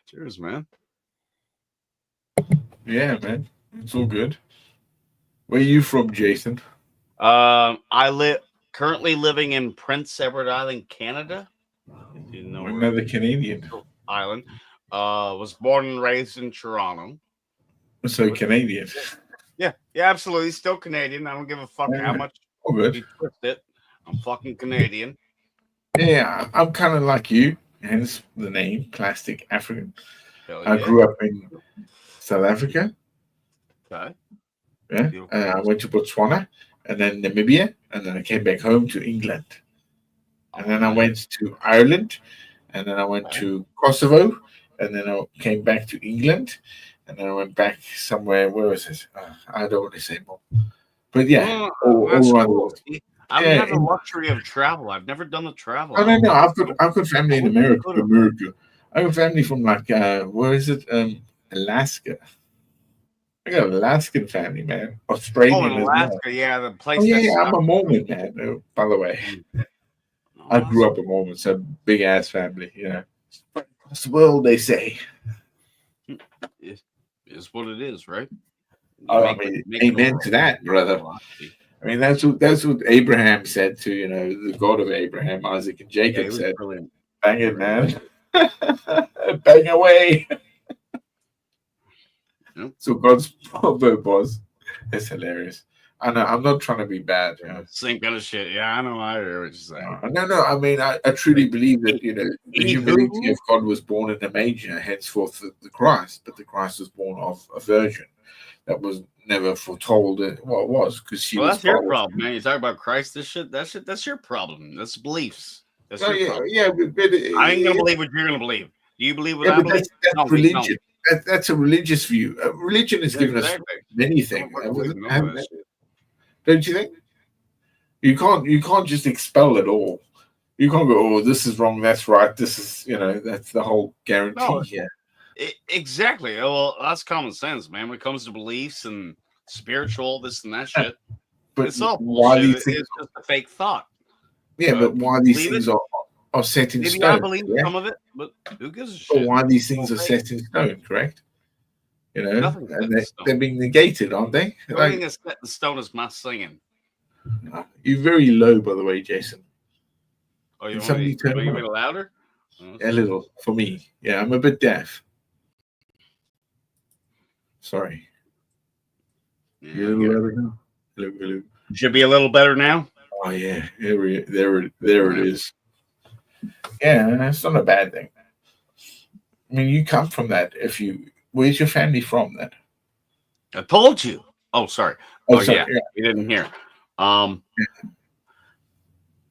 Cheers, man. Yeah, man. It's all good. Where are you from, Jason? I currently living in Prince Edward Island, Canada. If you know Another Canadian island. Was born and raised in Toronto. So Canadian. Yeah, absolutely. Still Canadian. I don't give a fuck how much you twist it. I'm fucking Canadian. Yeah, I'm kind of like you, hence the name Plastic African. Hell I yeah. grew up in South Africa. Okay. Yeah, I went to Botswana and then Namibia, and then I came back home to England. And then I went to Ireland, and then I went to Kosovo, and then I came back to England, and then I went back somewhere. Where was it? I don't want to say more. But yeah, all around the world. I've had the luxury of travel. I've never done the travel. Oh no, I've got family in America. I got family from like where is it? Alaska. I got an Alaskan family, man. Australian. Oh, in Alaska, as well. yeah, the place. Oh yeah, I'm a Mormon, man. By the way, I grew up a Mormon, so big ass family. You know, that's the world, they say. It's what it is, right? I mean, amen to that, brother. I mean, that's what Abraham said to, you know, the God of Abraham, Isaac, and Jacob said. Brilliant. Bang it, man. Bang away. So God's proverb was. It's hilarious. I know, I'm not trying to be bad. You know? Same kind of shit. Yeah, I know. I hear what you're saying. No. I mean, I truly believe that, you know, the humility of God was born in a manger, henceforth the Christ, but the Christ was born of a virgin. That was never foretold. Well, it was because she was. That's your problem, man. You talk about Christ. That's your problem. That's beliefs. That's your problem. Yeah, but I ain't gonna believe what you're gonna believe. Do you believe what I believe? That's religion. That's a religious view. Religion has given us many things. Don't you think? You can't just expel it all. You can't go, oh, this is wrong, that's right. This is, you know, that's the whole guarantee here. Exactly. Well, that's common sense, man. When it comes to beliefs and spiritual, this and that shit, but it's all why bullshit. these things? It's just a fake thought. Yeah, but why these things are set in Maybe stone? I believe some of it, but who gives a shit? But why these things are set in stone? Correct. You know, Nothing's set and in stone. they're being negated, aren't they? Everything is set in stone is my singing. You're very low, by the way, Jason. Oh, you Can want me somebody turn to them make it up? louder? A little for me. Yeah, I'm a bit deaf. Sorry. Yeah, You're a little louder now. Hello. Should be a little better now. Oh yeah, there it is. Yeah, it's not a bad thing. I mean, you come from that. If you where's your family from then? I told you. Oh, sorry. Oh, sorry, yeah, yeah. you didn't hear.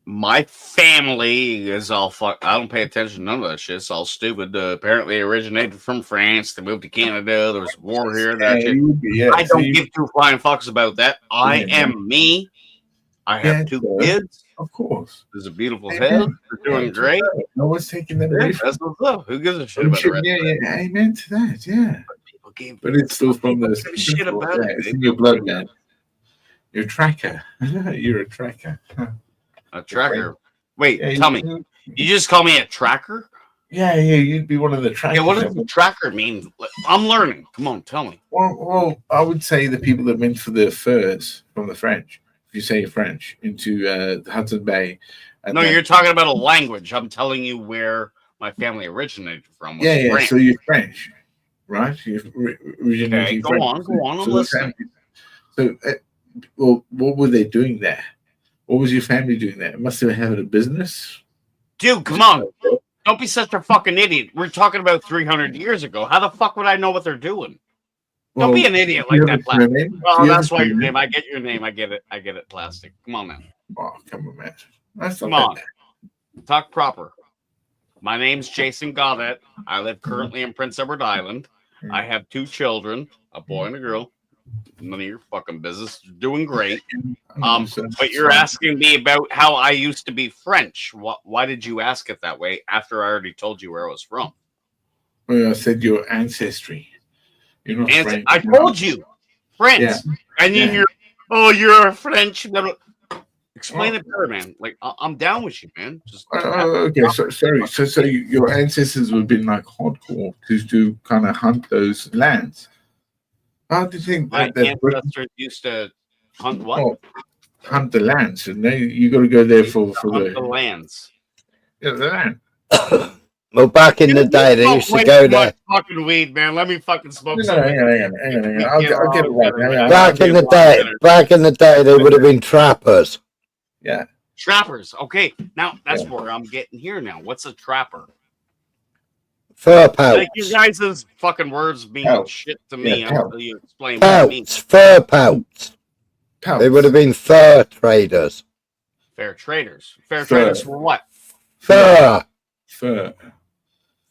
My family is all fuck. I don't pay attention to none of that shit. It's all stupid. Apparently originated from France. They moved to Canada. There was war here. That shit. I don't give two flying fucks about that. I am me. I have two kids. Of course. There's a beautiful house. They're doing great. No one's taking that away from that's what's up. Who gives a shit about the rest? Yeah, amen to that. Yeah. But it's still from the shit about it. It's in your blood, man. You're a tracker. You're a tracker. A tracker. Wait, Yeah, tell me. You just call me a tracker? Yeah, you'd be one of the trackers. Yeah, what does the tracker mean? I'm learning. Come on, tell me. Well, I would say the people that went for the furs from the French, if you say French, into the Hudson Bay. No, you're talking about a language. I'm telling you where my family originated from. Yeah, France. so you're French, right? You're originating Okay, go French. on. I'm listening. So, well, what were they doing there? What was your family doing there? Must have had a business? Dude, come on. Don't be such a fucking idiot. We're talking about 300 years ago. How the fuck would I know what they're doing? Don't be an idiot like that, Plastic. Oh, that's why your name. I get your name. I get it, Plastic. Come on, man. Oh, come on, man. Come on. Talk proper. My name's Jason Goddett. I live currently in Prince Edward Island. I have 2 children, a boy and a girl. None of your fucking business. You're doing great. But you're asking me about how I used to be French. Why did you ask it that way after I already told you where I was from? Well, I said your ancestry. You're not French. I told you. French. Yeah. And then you're a French. Explain it better, man. Like, I'm down with you, man. Just okay, sorry. So your ancestors would have been like hardcore to kind of hunt those lands. How do you think my that ancestors used to hunt what? Oh, hunt the lands, and you got to go there for the lands. Yeah, the land. Well, back in the day, they used to go there. Fucking weed, man. Let me fucking smoke. Hang on. I'll get it right. Back in the day, they would have been trappers. Yeah. Trappers. Okay, now that's where I'm getting here. Now, what's a trapper? Fur pouts. Like you guys' fucking words mean shit to me until you explain what it means. Fur pouts. They would have been fur traders. Fair traders. Fair traders for what? Fur.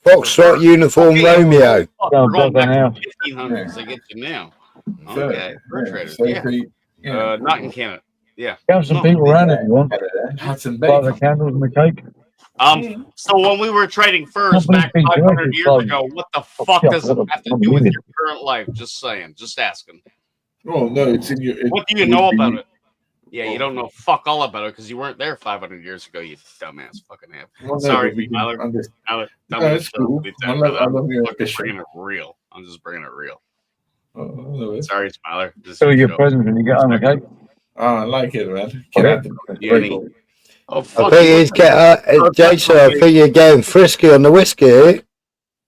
Foxtrot uniform Romeo. We're going back to the 1500s. They get you now. Okay. Fur traders. Yeah. Not in Canada. Yeah. Have some people around if you want. Buy the candles and the cake. So when we were trading furs back 500 years ago, what the fuck does it have to do with your current life? Just saying, just asking. Oh no, it's in your. What do you know about it? Yeah, you don't know fuck all about it because you weren't there 500 years ago. You dumbass fucking have. Well, sorry, Tyler. That's cool. I'm bringing it real. I'm just bringing it real. Sorry, Smiler. So your presents when you get on, okay? Oh, I like it, man. Get out the Oh, I think he's Jason. I think you're getting frisky on the whiskey.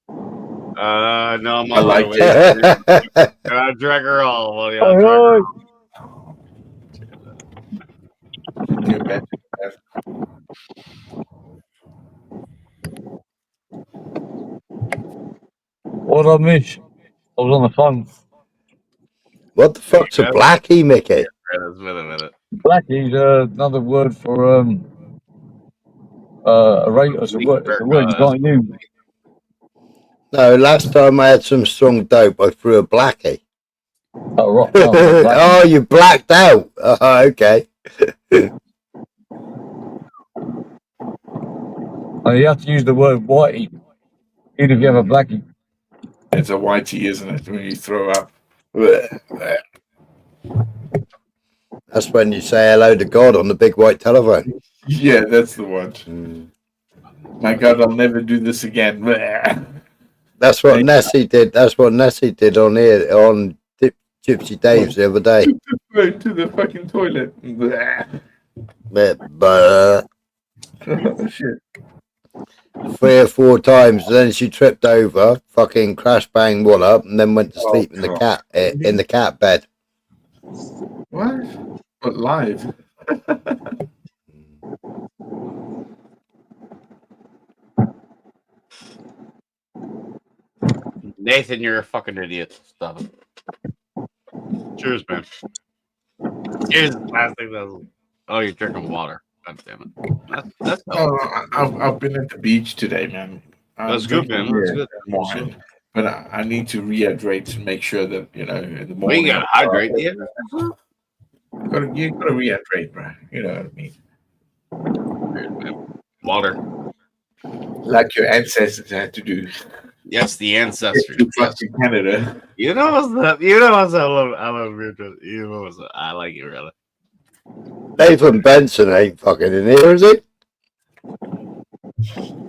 No, I'm I like it. Drag her all. What I miss? I was on the phone. What the fuck's a blackie, Mickey? Blackie's another word for a rate. It's a word you can't use. No, last time I had some strong dope, I threw a blackie. Oh, right. Oh, you blacked out. Oh, okay. You have to use the word whitey, even if you have a blackie. It's a whitey, isn't it? When you throw up. That's when you say hello to God on the big white telephone. Yeah, that's the one. My God, I'll never do this again. That's what Nessie did. That's what Nessie did on here on Gypsy Dave's the other day. To the fucking toilet. Oh, shit. 3 or 4 times, and then she tripped over, fucking crash banged one up, and then went to sleep in the cat bed. What? But live? Nathan, you're a fucking idiot. Stop it. Cheers, man. Cheers, plastic vessel. Oh, you're drinking water. God damn it. That's I've been at the beach today, man. That's good, man. That's good. Wine, but I need to rehydrate to make sure that in the morning. Well, you gotta hydrate, yeah. You gotta rehydrate, bro. You know what I mean? Water. Like your ancestors had to do. Yes, the ancestors. Yes. In Canada. You know what's up? You know what's up? I love you know what's up? I like you, brother. Nathan Benson ain't fucking in here, is he?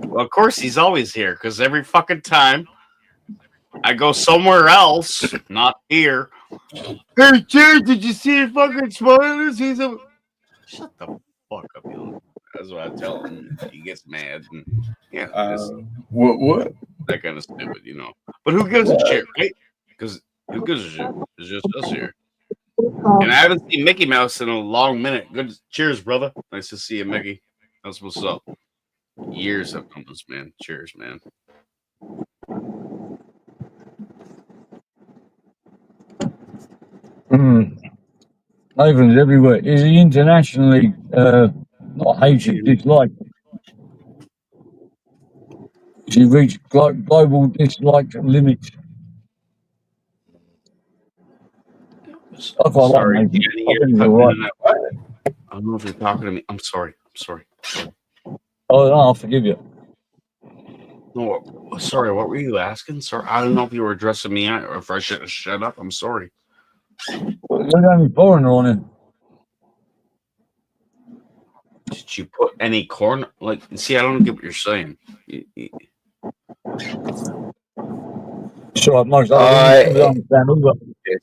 Well, of course he's always here, because every fucking time I go somewhere else, not here. Hey, Jared, did you see the fucking spoilers? He's a... Shut the fuck up, you. That's what I tell him. He gets mad. And, yeah. What? That kind of stupid, you know. But who gives a shit, right? Because who gives a shit? It's just us here. And I haven't seen Mickey Mouse in a long minute. Good. Cheers, brother. Nice to see you, Mickey. That's what's up. Years have done this, man. Cheers, man. Nathan's everywhere. Is he internationally not hated, disliked? Has he reached global dislike limits? I quite Sorry, like Nathan. Jenny, I you're think he's cutting all right. in and out. I don't know if you're talking to me. I'm sorry. Oh, no, I'll forgive you. No, sorry. What were you asking? Sorry, I don't know if you were addressing me or if I should have shut up. I'm sorry. Well, you're the only foreigner on it. Did you put any corn? Like, see, I don't get what you're saying. Sure, most other people understand all that.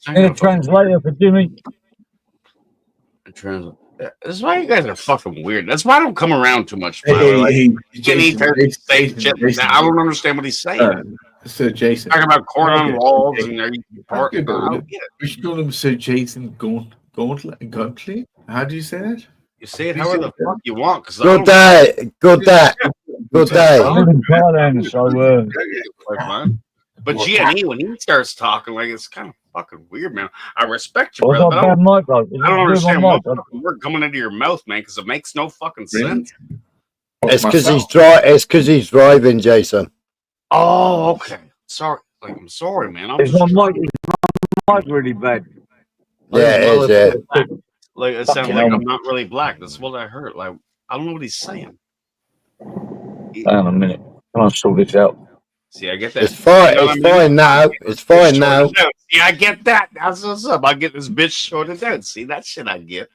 Need a translator for Jimmy? This is why you guys are fucking weird. That's why I don't come around too much. Jason, I don't understand what he's saying. Sir Jason. Talking about corn on walls and we should call him Sir Jason Gauntlet. How do you say that? You say it however the fuck you want. Good day. Good day. Good day. I live in Thailand, so But GNE, when he starts talking, like, it's kind of fucking weird, man. I respect you, well, brother. I don't understand what what word coming into your mouth, man, because it makes no fucking sense. It's because he's driving, Jason. Oh, okay. Sorry. Like, I'm sorry, man. It's my mic really bad. Yeah, it is, yeah. Like, it sounds like I'm not really black. That's what I heard. Like, I don't know what he's saying. Hang on a minute. Can I sort this out? See, I get that. It's fine. It's fine now. It's fine now. See, I get that. That's what's up. I get this bitch sorted out. See, that shit I get.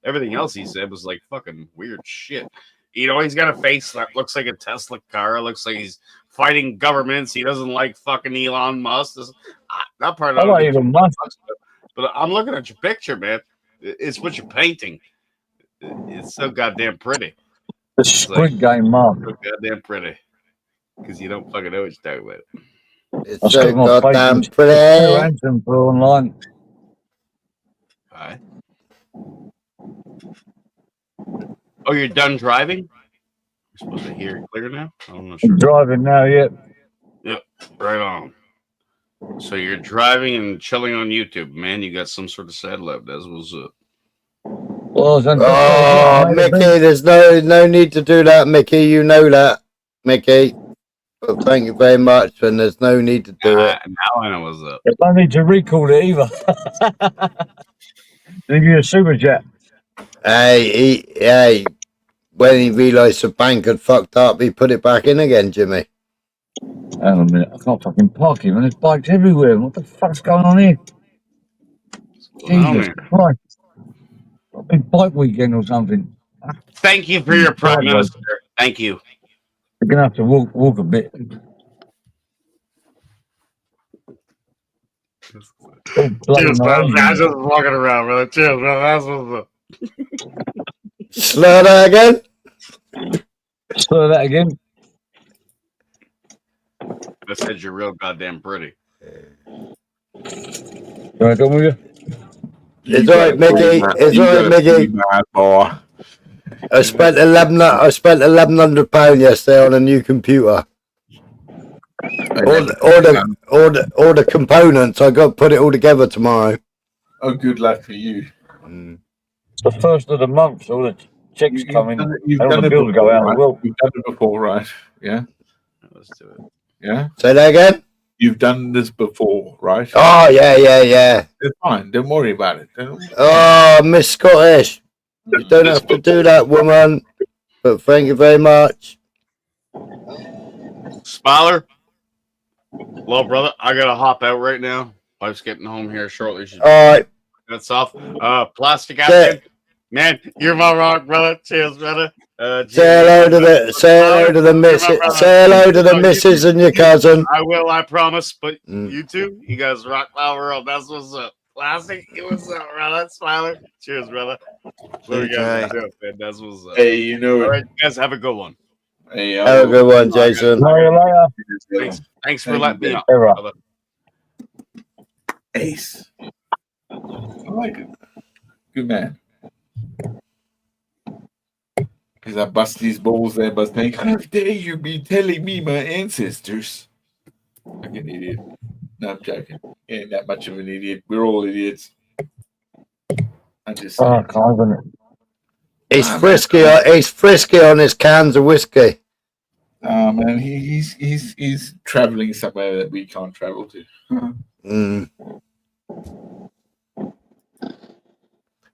Everything else he said was like fucking weird shit. You know, he's got a face that looks like a Tesla car. Looks like he's fighting governments. He doesn't like fucking Elon Musk. That part I like Elon Musk. But I'm looking at your picture, man. It's what you're painting. It's so goddamn pretty. The Squid Game, Mark. So goddamn pretty. Because you don't fucking know what you're talking about. It's so goddamn pretty. Handsome for online. Alright. Oh, you're done driving? You're supposed to hear it clear now? I'm not sure. Driving now, yeah. Yep, right on. So you're driving and chilling on YouTube, man. You got some sort of sad love. That's what's up. Well, Mickey, there's no need to do that, Mickey. You know that, Mickey. Well, thank you very much, and there's no need to do it. Now I know what's up. There's no need to recall it either. Give you a super chat. Hey, when he realised the bank had fucked up, he put it back in again, Jimmy. Hang on a minute, I can't fucking park him, and there's bikes everywhere. What the fuck's going on here? Jesus Christ. A big bike weekend or something. Thank you for your Prime Minister. Thank you. You're going to have to walk a bit. Cheers, man. I was just walking around, brother. Cheers, man. That's what's up. Slow that again. Slow that again. I said you're real goddamn pretty. Can I come with you? It's alright, Mickey. It's alright, Mickey. I spent £1,100 yesterday on a new computer. All the components. I got to put it all together tomorrow. Oh, good luck for you. It's the first of the month, so all the checks come in. You've and all done the it bills before, go out right? as well. You've done it before, right? Yeah. Let's do it. Yeah. Say that again. You've done this before, right? Oh yeah. It's fine. Don't worry about it. Oh, Miss Scottish, you don't have to do that, woman. But thank you very much. Smiler. Well, brother, I gotta hop out right now. Wife's getting home here shortly. She's All right. That's off. Plastic African. Man, you're my rock, brother. Cheers, brother. Say hello to the missus. Say hello to the missus and your cousin. I will, I promise. But you two, you guys rock my world. That's what's up. Plastic, what's up, brother? Smiler. Cheers, brother. What you guys doing, man? That's what's up. Hey, you know All right, you guys have a good one. Hey, have a good one, Jason. Thanks for letting me up, Ever. brother. Ace. I like it. Good man. Because I bust these balls there, but think, how dare you be telling me my ancestors? Like an idiot. No, I'm joking. He ain't that much of an idiot. We're all idiots. I'm just saying. He's frisky. He's frisky on his cans of whiskey. Man, he's traveling somewhere that we can't travel to.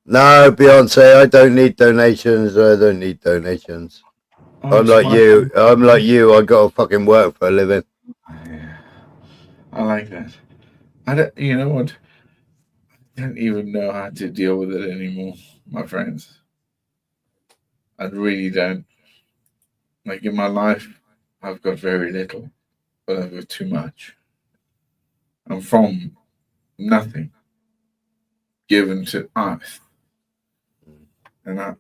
No, Beyonce, I don't need donations. I'm like you. I got to fucking work for a living. I like that. I don't. You know what? I don't even know how to deal with it anymore, my friends. I really don't. Like in my life, I've got very little, but I've got too much. I'm from nothing given to us. And I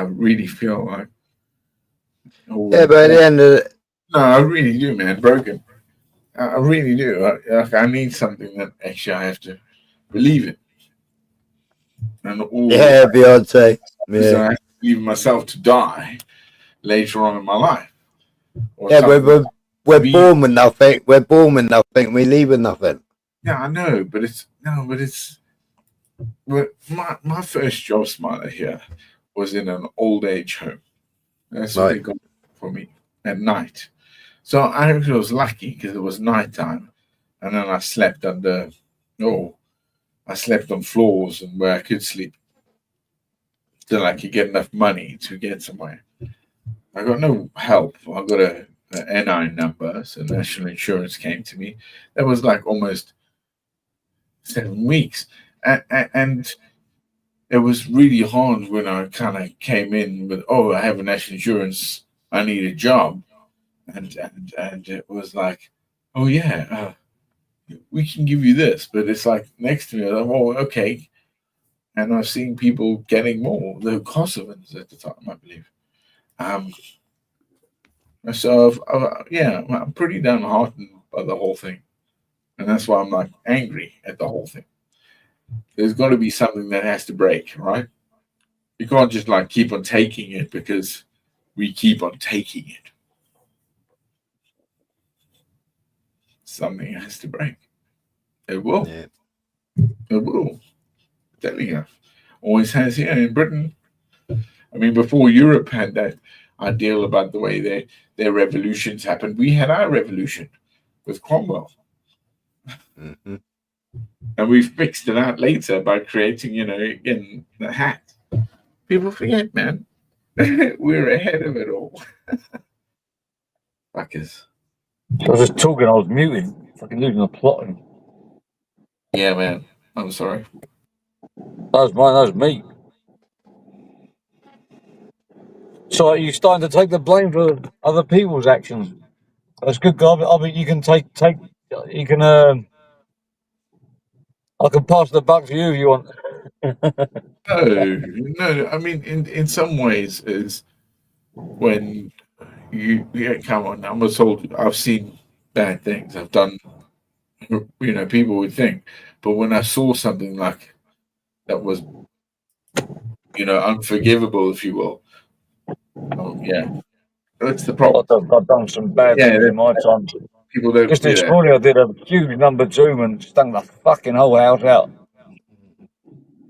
really feel like. Yeah, but at the end of it. No, I really do, man. Broken. I really do. I need something that actually I have to believe in. And Yeah, Beyonce. So I have to believe myself to die later on in my life. Yeah, we're born with nothing. We're born with nothing. We leave with nothing. Yeah, I know, but it's my first job, Smiler, here was in an old age home. That's what they got for me at night. So I actually was lucky because it was nighttime, and then I slept I slept on floors and where I could sleep till I could get enough money to get somewhere. I got no help. I got a NI number, so national insurance came to me. That was like almost 7 weeks, and it was really hard when I kind of came in with, I have a national insurance, I need a job, and it was like, we can give you this, but it's like next to me, I'm like, okay, and I've seen people getting more, the Kosovans at the time, I believe. So I'm pretty downhearted by the whole thing, and that's why I'm like angry at the whole thing. There's got to be something that has to break, right? You can't just like keep on taking it because we keep on taking it. Something has to break. It will. Yeah. It will. I'm telling you. Always has here in Britain. I mean, before Europe had that ideal about the way their revolutions happened, we had our revolution with Cromwell. Mm-hmm. And we fixed it out later by creating, in the hat. People forget, man. We're ahead of it all. Fuckers. I was just talking, I was muting. Fucking losing the plot. Yeah, man. I'm sorry. That was mine, that was me. So are you starting to take the blame for other people's actions? That's good, guy. I mean, you can you can, I can pass the buck to you if you want. No. I mean, in some ways, is when come on. I'm told I've seen bad things. I've done, people would think, but when I saw something like that was, unforgivable, if you will. Oh yeah, That's the problem. I've done some bad things in my time. People don't. Just this morning, I did a huge number 2 and stung the fucking whole house out.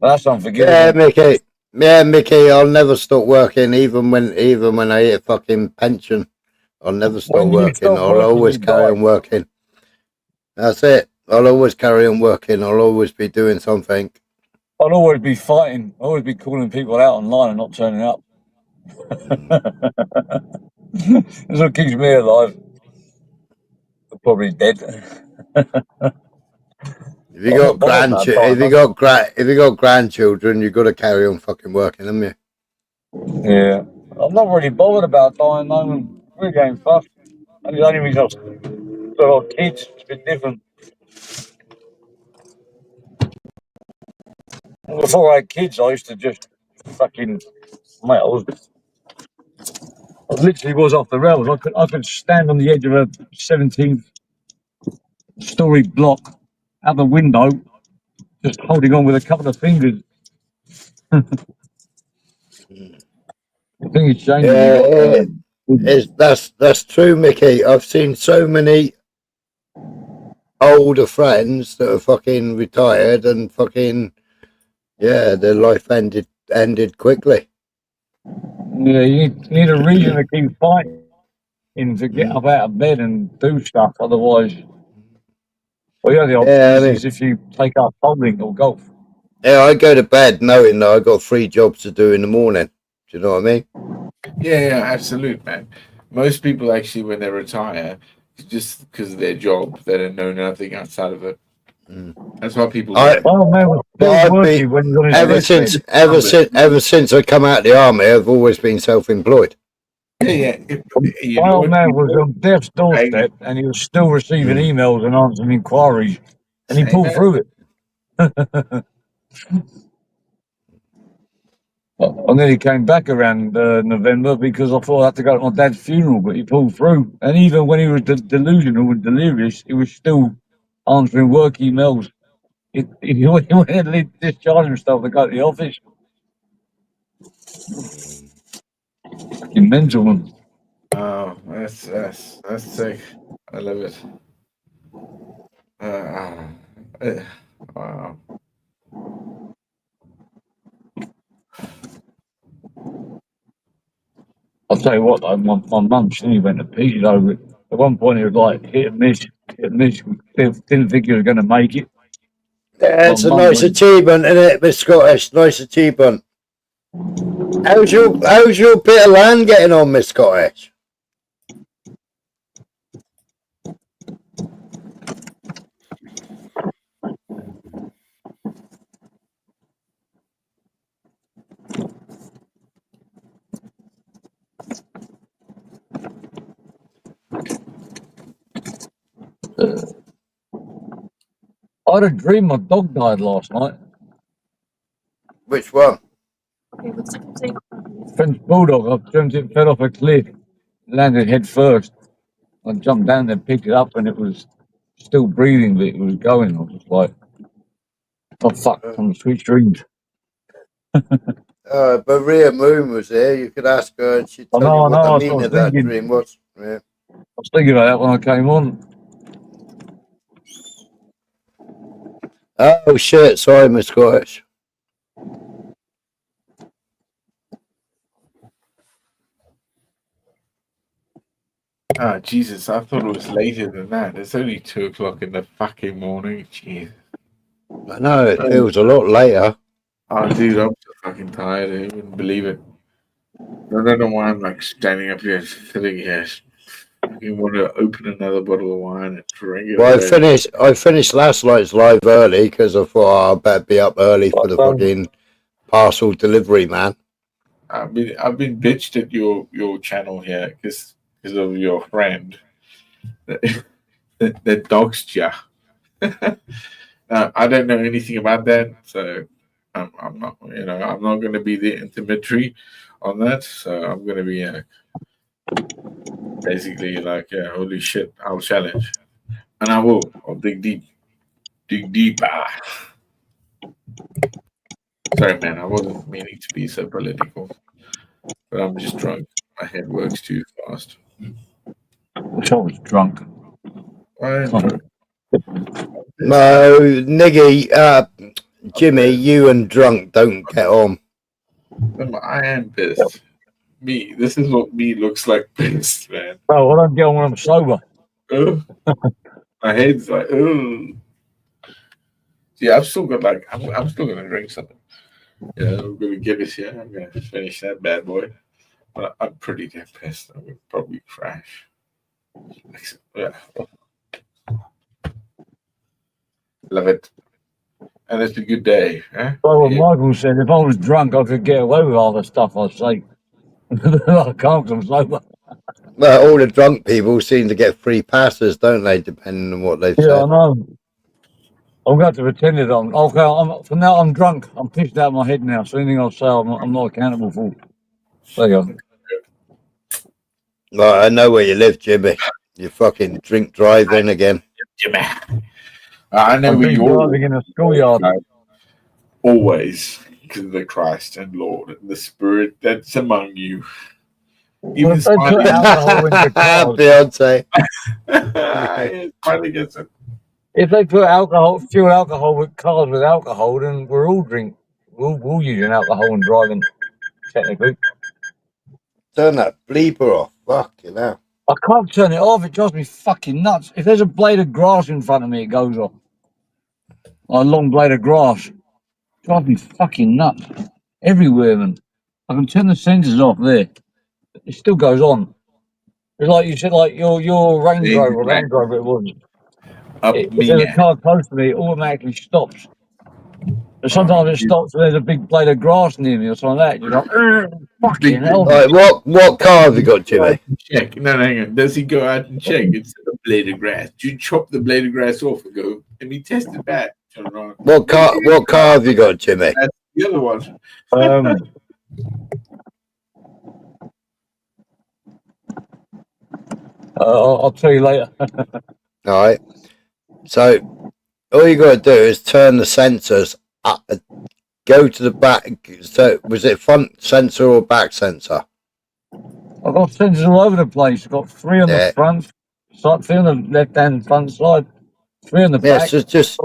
That's unforgivable. Yeah, Mickey. Yeah, Mickey. I'll never stop working, even when I hit a fucking pension. I'll never stop When you working. stop I'll working, always you carry die. on working. That's it. I'll always carry on working. I'll always be doing something. I'll always be fighting. I'll always be calling people out online and not turning up. That's what keeps me alive. I'm probably dead. If you got grandchildren, you've got to carry on fucking working, haven't you? Yeah. I'm not really bothered about dying, though. I'm really getting fucked. And the only reason I've got kids, it's a bit different. Before I had kids, I used to just fucking, mate, I literally was off the rails. I could stand on the edge of a 17-story block out the window, just holding on with a couple of fingers. The thing is changing. Yeah, that's true, Mickey. I've seen so many older friends that are fucking retired and fucking their life ended quickly. Yeah, you need a reason to keep fighting to get up out of bed and do stuff. Otherwise, well, the only option is if you take up bowling or golf. Yeah, I go to bed knowing that I got 3 jobs to do in the morning. Do you know what I mean? Yeah, absolute, man. Most people actually, when they retire, just because of their job, they don't know nothing outside of it. That's why people. Ever since I come out of the army, I've always been self-employed. Yeah. My old man was on death's doorstep, and he was still receiving emails and answering inquiries, and he pulled through it. And then he came back around November because I thought I had to go to my dad's funeral, but he pulled through. And even when he was delusional and delirious, he was still answering work emails. He went and discharged himself to go to the office. Fucking mental one. Oh, that's sick. I love it. Wow. I'll tell you what, though, my mum, she went to pieces over it. At one point, it was like hit and miss, hit and miss. Didn't think he was going to make it. Yeah, it's a nice achievement, isn't it, Miss Scottish? Nice achievement. How's your bit of land getting on, Miss Scottish? I had a dream my dog died last night. Which one? French bulldog. I dreamt it fell off a cliff, landed head first. I jumped down there, picked it up, and it was still breathing, but it was going. I was like, oh fuck, some sweet dreams. Maria Moon was there. You could ask her and she'd tell you what the meaning of that dream was. Yeah. I was thinking about that when I came on. Oh shit, sorry, Miss Scottish. Oh, Jesus, I thought it was later than that. It's only 2 o'clock in the fucking morning. Jeez. I know, it feels a lot later. Oh, dude, I'm so fucking tired. I wouldn't believe it. I don't know why I'm like standing up here, sitting here. You want to open another bottle of wine and drink it. Well, I finished last night's live early because I thought I better be up early for the fucking parcel delivery, man. I've been bitched at your channel here because of your friend that doxed you. I don't know anything about that, so I'm not I'm not going to be the intermediary on that. So I'm going to be basically like holy shit, I'll challenge, and I'll dig deep. Sorry, man, I wasn't meaning to be so political, but I'm just drunk. My head works too fast. Wish I was drunk. I know. No, Niggy, Jimmy, you and drunk don't get on. I am pissed. This is what me looks like pissed, man. Oh, I don't get on when I'm sober. My head's like, oh. Yeah, I've still got like, I'm still gonna drink something. Yeah, I'm gonna give it here. I'm gonna finish that bad boy. But I'm pretty damn pissed. I'm gonna probably crash. Yeah. Love it. And it's a good day. Huh? Well, what Michael said, if I was drunk, I could get away with all the stuff I say. I can't because I'm sober. Well, all the drunk people seem to get free passes, don't they, depending on what they've Yeah, I said. know. I'm going to pretend it on. Okay, for now, I'm drunk. I'm pissed out of my head now. So anything I say, I'm not accountable for. There you go. Right, I know where you live, Jimmy. You fucking drink driving again. Jimmy. I know I'm where you driving in a schoolyard. Always, because of the Christ and Lord and the Spirit that's among you. Even if they put alcohol in the cars, Beyonce. Finally gets it. If they put fuel alcohol with cars with alcohol, then we're all we're using alcohol and driving, technically. Turn that bleeper off. Fucking hell. I can't turn it off. It drives me fucking nuts. If there's a blade of grass in front of me, it goes off. Like a long blade of grass. It drives me fucking nuts. Everywhere, man. I can turn the sensors off there. It still goes on. It's like you said, like your Range Rover or Land Rover, it was. If there's a car close to me, it automatically stops. But sometimes it stops and there's a big blade of grass near me or something like that. You're like, fucking hell. Right, what car have you got, Jimmy? Check. No, hang on. Does he go out and check instead of blade of grass? Do you chop the blade of grass off and go, let me test it back? Turn around. What car have you got, Jimmy? That's the other one. I'll tell you later. All right. So all you got to do is turn the sensors up, go to the back. So was it front sensor or back sensor? I've got sensors all over the place. I've got 3 on the front side, 3 on the left-hand front side, 3 on the back. So just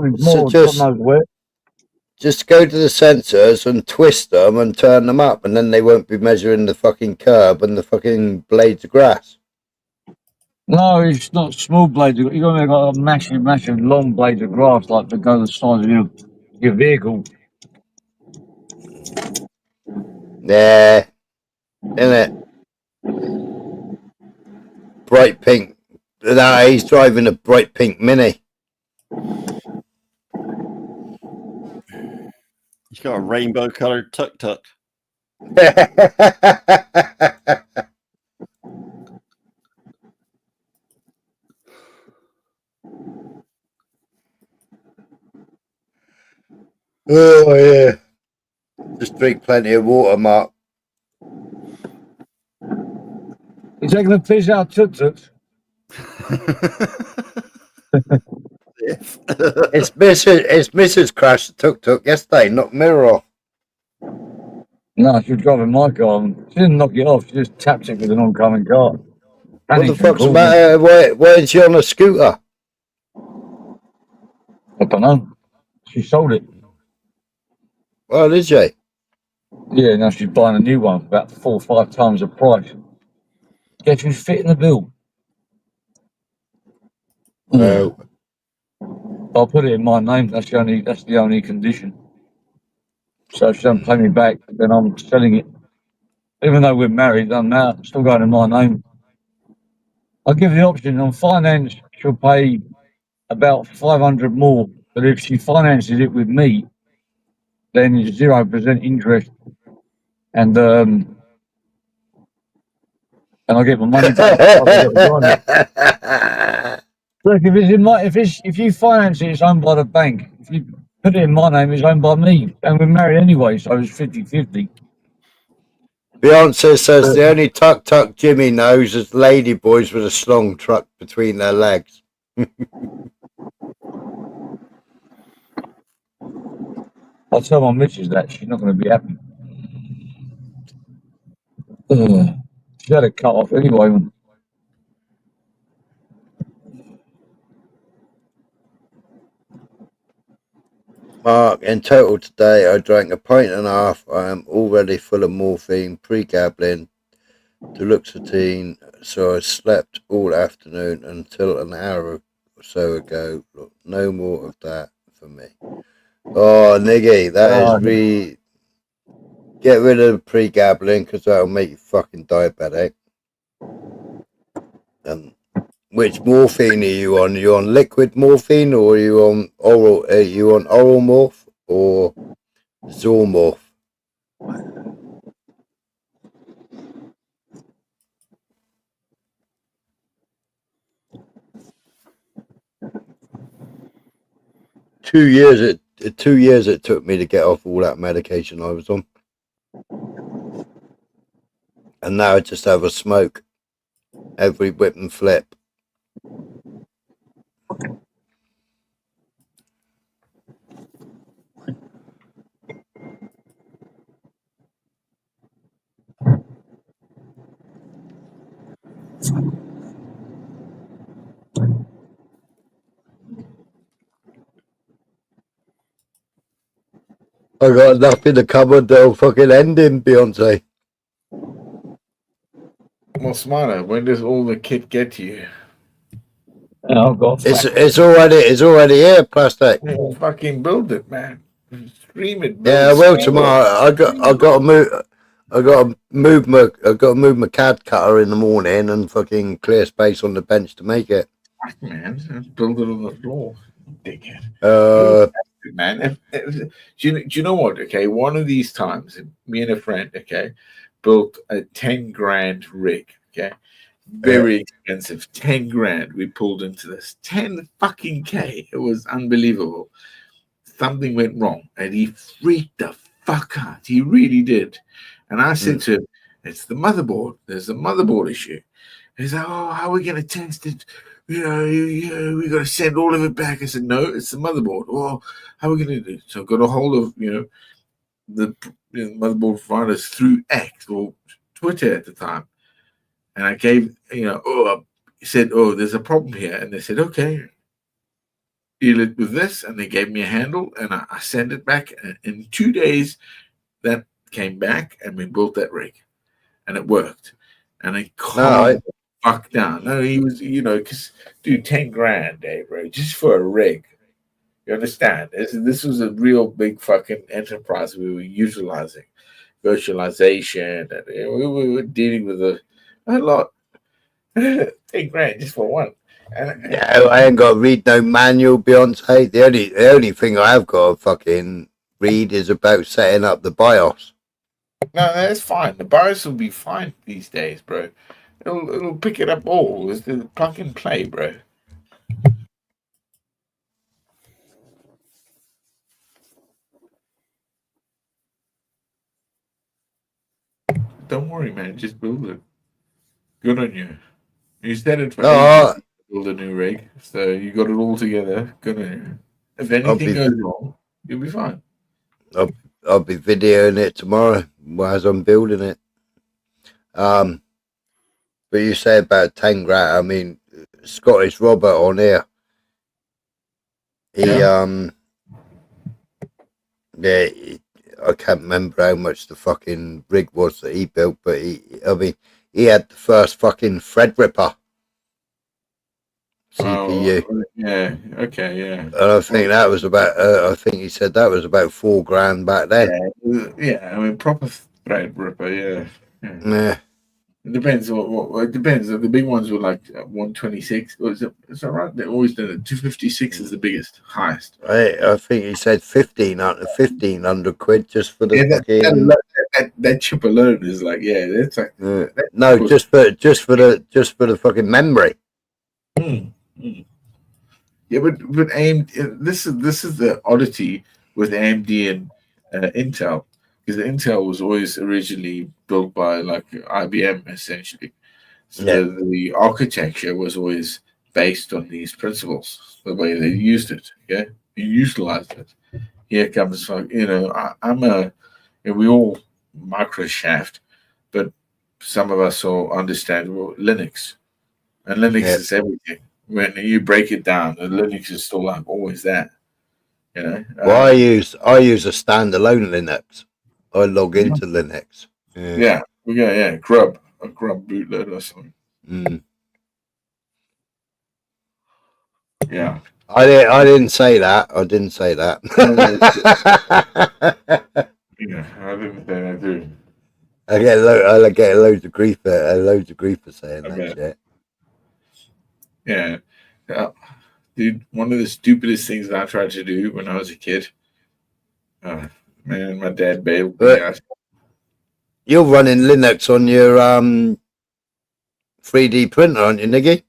go to the sensors and twist them and turn them up, and then they won't be measuring the fucking curb and the fucking blades of grass. No, it's not small blades. You've got to got a massive long blades of grass like to go the size of your vehicle. Yeah, isn't it? Bright pink. No, he's driving a bright pink Mini. He's got a rainbow colored tuk-tuk. Oh yeah. Just drink plenty of water, Mark. You taking a piss out tuk-tuks? It's Mrs. crashed the tuk-tuk yesterday, knocked mirror off. No, she was driving my car. And she didn't knock it off. She just tapped it with an oncoming car. What the fuck's the matter? Why is she on a scooter? I don't know. She sold it. Oh, did she? Yeah, now she's buying a new one for about 4 or 5 times the price. Guess who's fitting the bill? No. I'll put it in my name. That's the only condition. So if she doesn't pay me back, then I'm selling it. Even though we're married, doesn't matter. It's still going in my name. I'll give the option. On finance, she'll pay about 500 more. But if she finances it with me, then it's 0% interest. And I get my money back. Look, if you finance it, it's owned by the bank. If you put it in my name, it's owned by me. And we're married anyway, so it's 50-50. Beyonce says the only tuk-tuk Jimmy knows is ladyboys with a slong truck between their legs. I'll tell my missus that. She's not going to be happy. She's had it cut off anyway. Mark, in total today, I drank a pint and a half. I am already full of morphine, pre-gambling, duloxetine, so I slept all afternoon until an hour or so ago. Look, no more of that for me. Oh, Niggy, that is really... Get rid of the pre-gambling, because that'll make you fucking diabetic. Which morphine are you on? Are you on liquid morphine, or are you on oral? Are you on oral morph or Zormorph? Two years it took me to get off all that medication I was on, and now I just have a smoke every whip and flip. I got enough in the cupboard that'll fucking end him, Beyonce. Well, Smarter, when does all the kit get to you? It's already here, plastic. Well, fucking build it, man. Stream it. Yeah, I will tomorrow. I got to move my CAD cutter in the morning and fucking clear space on the bench to make it. Man, just build it on the floor, dickhead. Man, do you know what? Okay, one of these times, me and a friend, okay, built a 10 grand rig. Okay, very expensive, 10 grand. We pulled into this 10 fucking K. It was unbelievable. Something went wrong, and he freaked the fuck out. He really did. And I said to him, "It's the motherboard. There's a motherboard issue." He's like, "Oh, how are we going to test it? We got to send all of it back." I said, "No, it's the motherboard." "Well, how are we going to do it?" So I got a hold of the motherboard providers through X or Twitter at the time, and I gave I said, "Oh, there's a problem here," and they said, "Okay, deal it with this," and they gave me a handle, and I sent it back. And in 2 days, that came back, and we built that rig, and it worked. And I calmed the fuck down. No, he was, because dude, 10 grand, bro, just for a rig. You understand? This was a real big fucking enterprise we were utilizing, virtualization, and we were dealing with a lot. 10 grand just for one. Yeah, I ain't got to read no manual, Beyonce. The only thing I have got to fucking read is about setting up the BIOS. No, that's fine. The BIOS will be fine these days, bro. It'll pick it up all. It's the plug and play, bro. Don't worry, man. Just build it. Good on you. You said it for ages to build a new rig, so you got it all together. Good on you. If anything goes wrong, you'll be fine. I'll be videoing it tomorrow as I'm building it. But you say about 10 grand. I mean, Scottish Robert on here. I can't remember how much the fucking rig was that he built, but he had the first fucking Threadripper CPU. Oh, yeah. Okay. Yeah. And I think that was about. I think he said that was about $4 grand back then. Yeah. I mean, proper Threadripper. Yeah. Yeah. It depends. It depends. The big ones were like 126. It's all right. They always done it. 256 is the biggest, highest. I think he said 1,500 quid just for the fucking. That chip alone is like, that's like. No, just for the fucking memory. Yeah, but AMD. This is the oddity with AMD and Intel. Because Intel was always originally built by like IBM, essentially. So the architecture was always based on these principles, the way they used it. Okay, you utilized it. Here comes, we all micro shaft, but some of us will understand Linux, and Linux Yeah. is everything. When you break it down, the Linux is still like always there. You know. Well, I use a standalone Linux. I log into Linux. Yeah, a grub bootloader or something. Mm. Yeah. I didn't say that. I didn't say that. Yeah, I didn't say that too. I get loads of grief for saying that shit. Yeah. Dude, one of the stupidest things that I tried to do when I was a kid. Man, my dad bailed me out. You're running Linux on your 3D printer, aren't you, Niggy?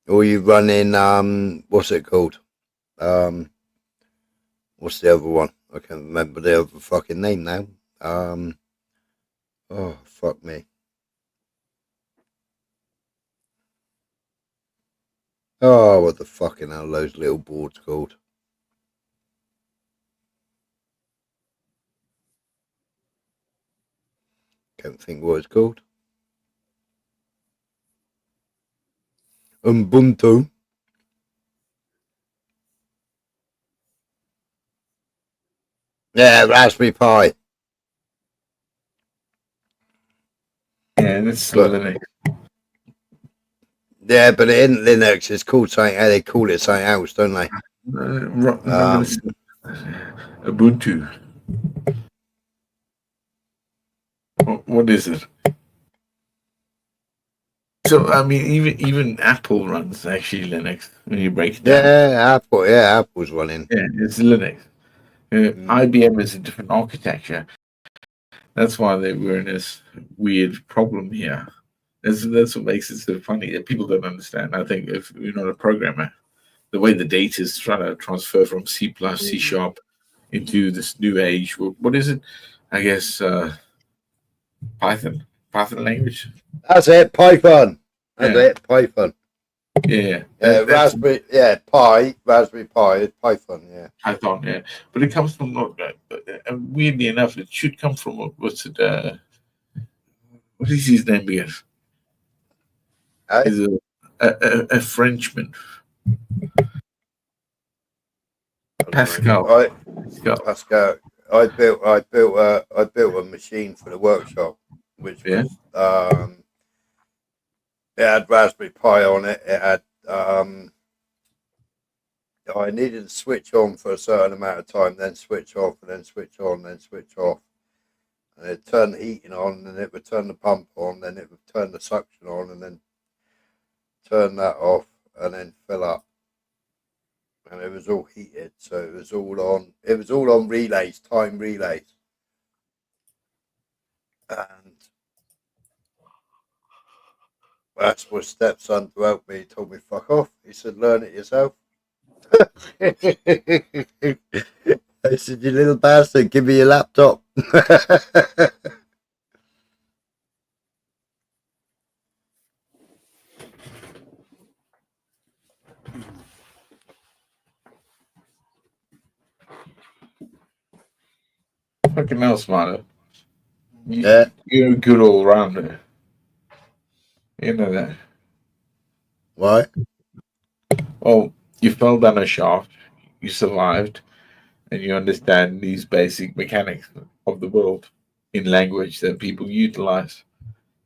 Or you running what's it called? What's the other one? I can't remember the other fucking name now. Oh fuck me. Oh, what the fucking hell those little boards called? Can't think what it's called. Ubuntu. Yeah, Raspberry Pi. Yeah, that's Linux. Yeah, but it isn't Linux. It's called something. They call it something else, don't they? Ubuntu. What is it? So I mean, even Apple runs actually Linux when you break it down. Yeah, Apple's running. Yeah, it's Linux. IBM is a different architecture. That's why they were in this weird problem here. That's what makes it so funny that people don't understand. I think if you're not a programmer, the way the data is trying to transfer from C++, C# into this new age. What is it? I guess Python language. That's it, Python. That's it, Python. Yeah. Raspberry. Yeah, Raspberry Pi is Python. Yeah. Python. Yeah, but it comes from weirdly enough, it should come from what's it? What is his name again? He's a Frenchman. Pascal. Pascal. I built a machine for the workshop, which was it had Raspberry Pi on it. It had I needed to switch on for a certain amount of time, then switch off, and then switch on, then switch off. And it turned the heating on, and it would turn the pump on, then it would turn the suction on, and then turn that off, and then fill up. And it was all heated, so it was all on. It was all on relays, time relays. And that's my stepson to help me. He told me, "Fuck off." He said, "Learn it yourself." I said, "You little bastard, give me your laptop." Fucking hell, Smarter. Yeah. You're a good all rounder. You know that. Why? Well, you fell down a shaft, you survived, and you understand these basic mechanics of the world in language that people utilize.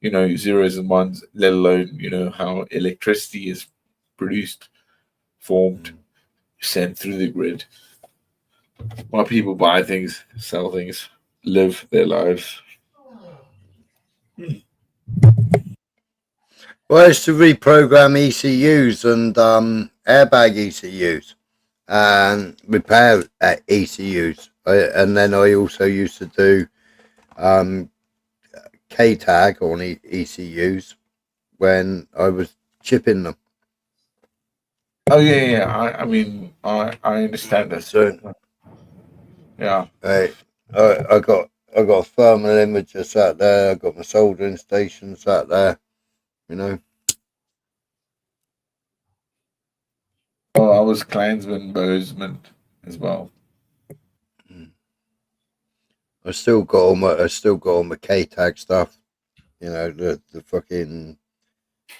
You know, zeros and ones, let alone, you know, how electricity is produced, formed, sent through the grid. Why people buy things, sell things, live their lives. Well, it's to reprogram ECUs and airbag ECUs and repair ECUs. And then I also used to do K-tag on ECUs when I was chipping them. Oh yeah. I mean, I understand that. So, yeah. I got a thermal imager sat there. I got my soldering station sat there. You know. Oh, I was Klansman Bozeman as well. I still got all my K-tag stuff You know, the fucking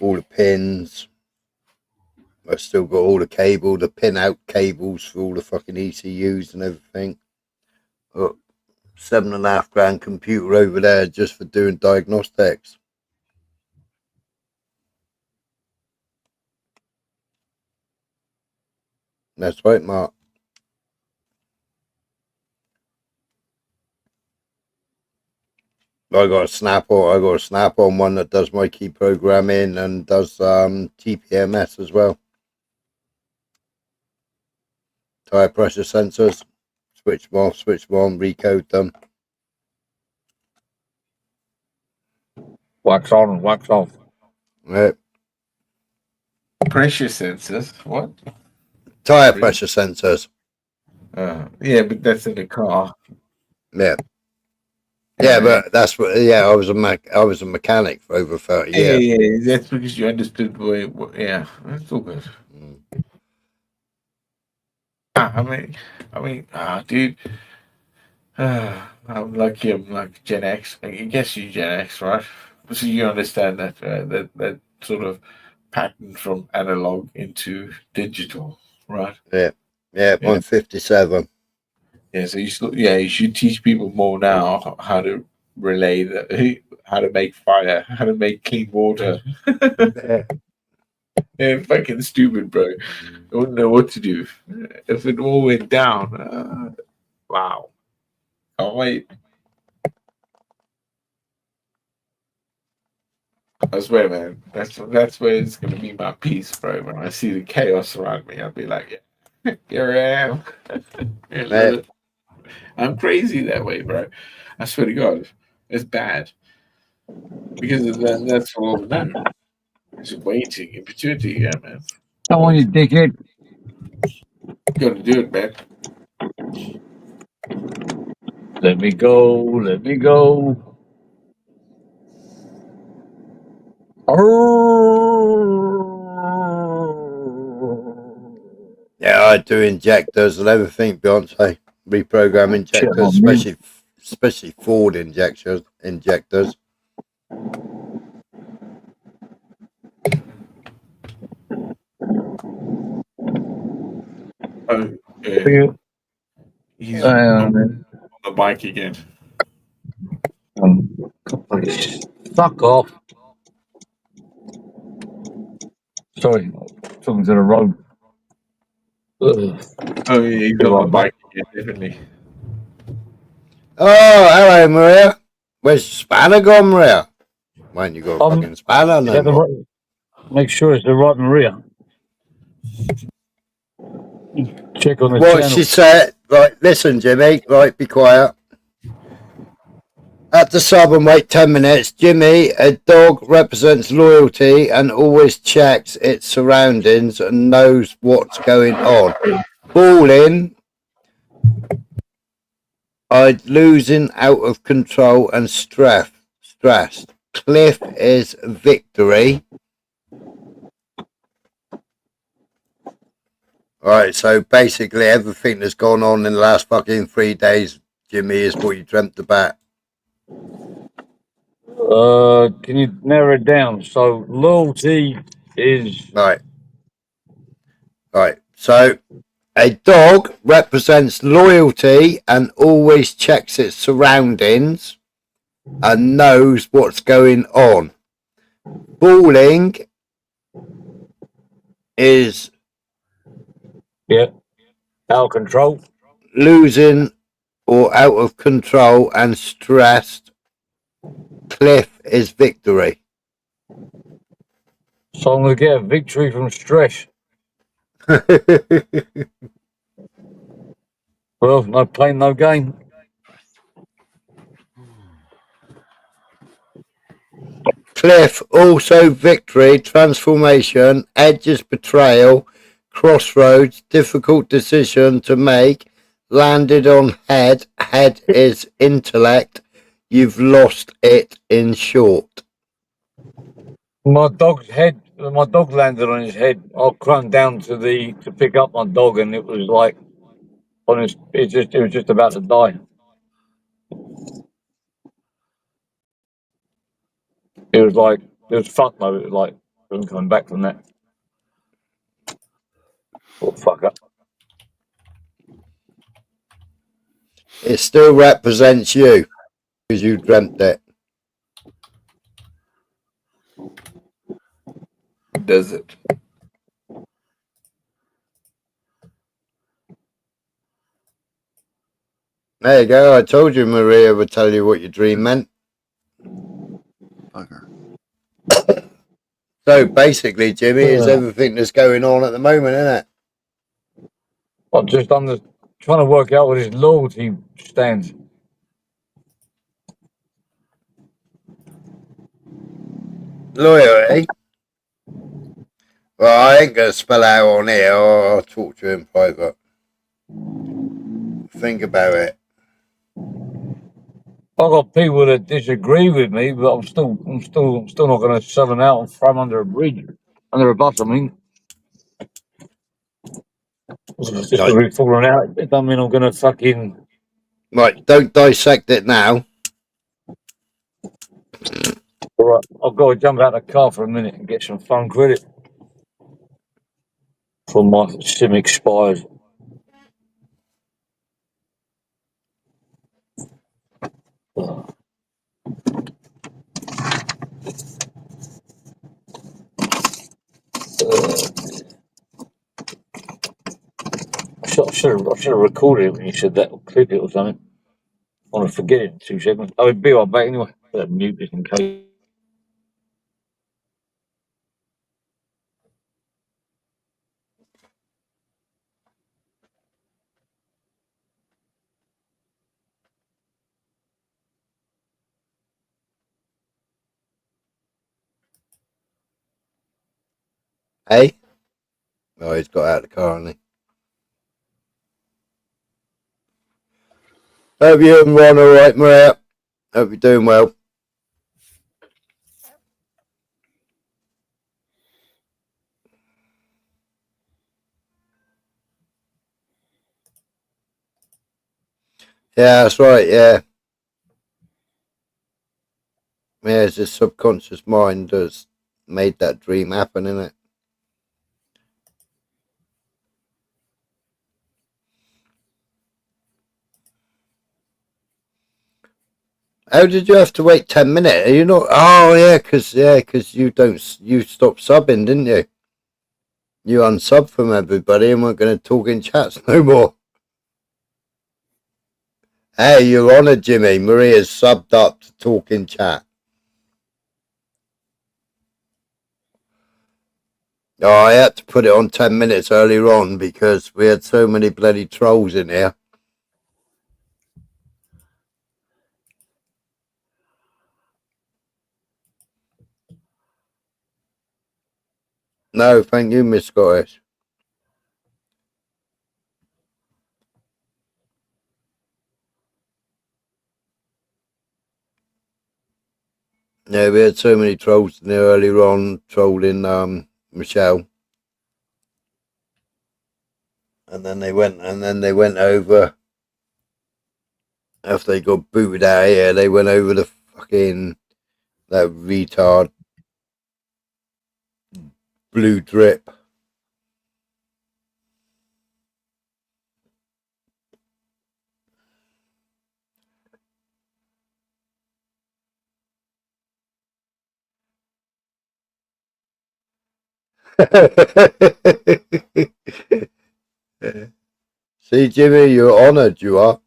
all the pins. I've still got all the cable, the pin out cables for all the fucking ECUs and everything. Got $7.5 grand computer over there just for doing diagnostics. That's right, Mark. I got a Snap-on one that does my key programming and does TPMS as well. Tire pressure sensors. Switch them off, recode them. Wax on, wax off. Right. Pressure sensors. What? Tire pressure sensors. Yeah, but that's in the car. Yeah. Yeah, but that's what. Yeah, I was a mechanic for over 30 years. Yeah. That's because you understood the way. Yeah, that's all good. I mean, dude. I'm lucky. I'm like Gen X. I guess you Gen X, right? So you understand that that sort of pattern from analog into digital, right? Yeah. I'm 57. Yeah, so you should teach people more now how to relay that, how to make fire, how to make clean water. Yeah, fucking stupid, bro. I wouldn't know what to do if it all went down. Wow, can't wait. I swear, man. That's where it's gonna be my peace, bro. When I see the chaos around me, I'll be like, yeah, here I am. I'm crazy that way, bro. I swear to God, it's bad because that's all that matters. It's waiting, opportunity, yeah, man. Come on, you dickhead. Got to do it, man. Let me go. Let me go. Yeah, I do injectors and everything, Beyonce. Reprogram injectors, especially Ford injectors. Oh, yeah. He's on the bike again. Fuck off. Sorry, talking to the road. Ugh. Oh, yeah, he's Be on the right back. bike again, definitely. Oh, hello, Maria. Where's Spanner gone, Maria? Why ain't you got a fucking Spanner Is no that the more? right? Make sure it's the right Maria. Check on the What channel. she said, right, listen, Jimmy, right, be quiet. At the sub and wait 10 minutes. Jimmy, a dog represents loyalty and always checks its surroundings and knows what's going on. Balling, I'd losing out of control and stressed. Cliff is victory. Alright, so basically everything that's gone on in the last fucking 3 days, Jimmy, is what you dreamt about. Can you narrow it down? So loyalty is Right. So a dog represents loyalty and always checks its surroundings and knows what's going on. Balling is out of control. Losing or out of control and stressed. Cliff is victory. So I'm gonna get a victory from stress. Well, no pain, no gain. Cliff also victory, transformation, edges betrayal, crossroads, difficult decision to make, landed on head, head is intellect, you've lost it in short. My dog landed on his head. I clung down to pick up my dog, and it was like it was just about to die. It was like, it was fuck though. It was like, I wasn't coming back from that. What fucker? It still represents you because you dreamt it. Does it? There you go. I told you Maria would tell you what your dream meant. Bugger. So basically, Jimmy, is everything that's going on at the moment, isn't it? I'm just trying to work out what his loyalty stands. Loyalty? Well, I ain't going to spell out on here. I'll talk to you in private. Think about it. I've got people that disagree with me, but I'm still not going to sell them out and throw them under a bridge, under a bus. I mean, it's just a bit falling out. It don't mean I'm going to fucking. Right, don't dissect it now. All right, I've got to jump out of the car for a minute and get some phone credit for my SIM expires. I should have recorded it when you said that, or clip it or something. I want to forget it in 2 seconds. I'll be right back anyway. Better mute this in case. Hey? Oh, he's got out of the car, hasn't he? Hope you and Ron all right, Maria. Hope you're doing well. Yeah, that's right, yeah. Yeah, it's his subconscious mind that's made that dream happen, isn't it? How did you have to wait 10 minutes? Are you not? Oh, yeah, because you stopped subbing, didn't you? You unsubbed from everybody and weren't going to talk in chats no more. Hey, you're on it, Jimmy. Maria's subbed up to talk in chat. Oh, I had to put it on 10 minutes earlier on because we had so many bloody trolls in here. No, thank you, Miss Scottish. Yeah, we had so many trolls in there earlier on, trolling Michelle. And then they went over after they got booted out of here, they went over to fucking that retard Blue Drip. See, Jimmy, you're honoured, you are.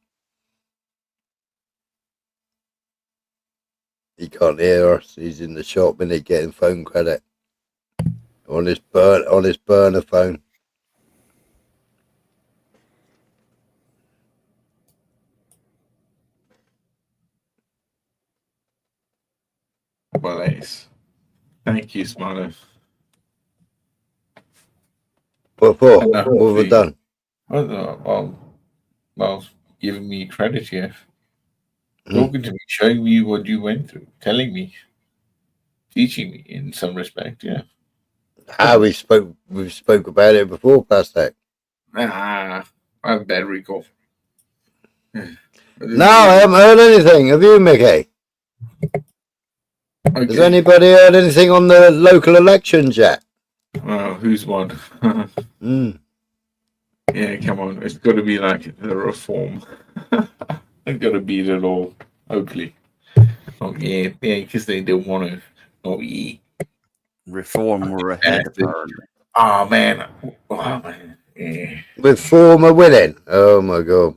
He can't hear us. He's in the shop and he's getting phone credit on his burner phone. Well, ace. Thank you, Smarter. What for? What have we done? Well, giving me credit here. Talking to me, showing me what you went through, telling me, teaching me in some respect, yeah. We spoke about it before, Plastic. I have bad recall. No, I haven't heard anything. Have you, Mickey? Has Okay. anybody heard anything on the local elections yet? Well, who's won? Mm. Yeah, come on. It's got to be like the reform. They've got to beat it all. Hopefully. Oh, yeah, because they don't want to. Oh, yeah. Reform were ahead apparently. Oh, man. Oh, man. Yeah. Reformer winning. Oh my god.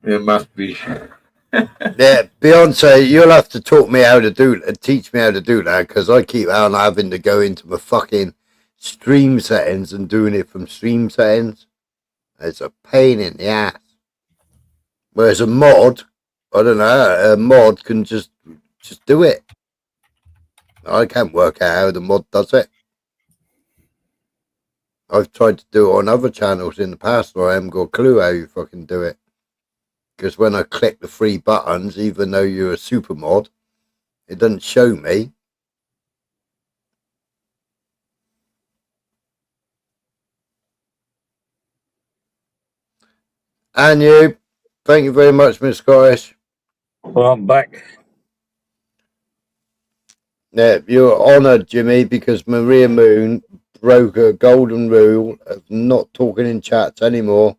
It must be. Yeah, Beyonce, you'll have to taught me how to do and teach me how to do that because I keep on having to go into my fucking stream settings and doing it from stream settings. It's a pain in the ass. Whereas a mod, I don't know, a mod can just do it. I can't work out how the mod does it. I've tried to do it on other channels in the past where I haven't got a clue how you fucking do it. Because when I click the 3 buttons, even though you're a super mod, it doesn't show me. And you, thank you very much, Miss Scottish. Well, I'm back. Yeah, you're honoured, Jimmy, because Maria Moon broke a golden rule of not talking in chats anymore.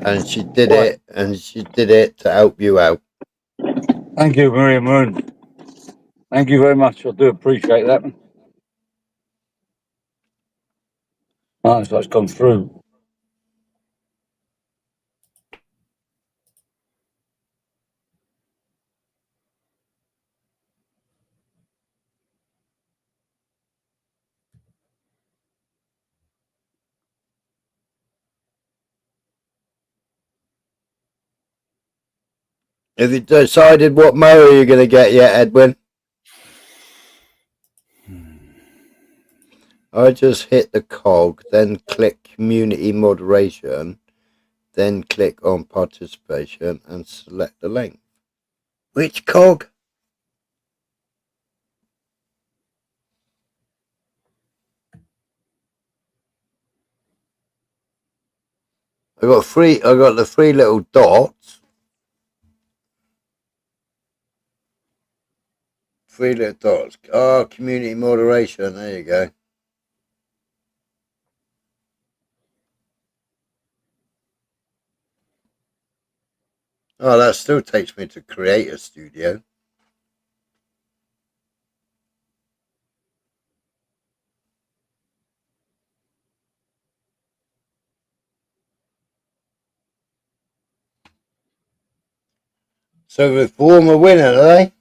And she did it, and she did it to help you out. Thank you, Maria Moon. Thank you very much. I do appreciate that. Oh, so it's gone through. Have you decided what mower you're going to get yet, Edwin? I just hit the cog, then click community moderation, then click on participation and select the length. Which cog? I got the 3 little dots. 3 little dots. Oh, community moderation. There you go. Oh, that still takes me to Creator Studio. So Reform a winner, are they?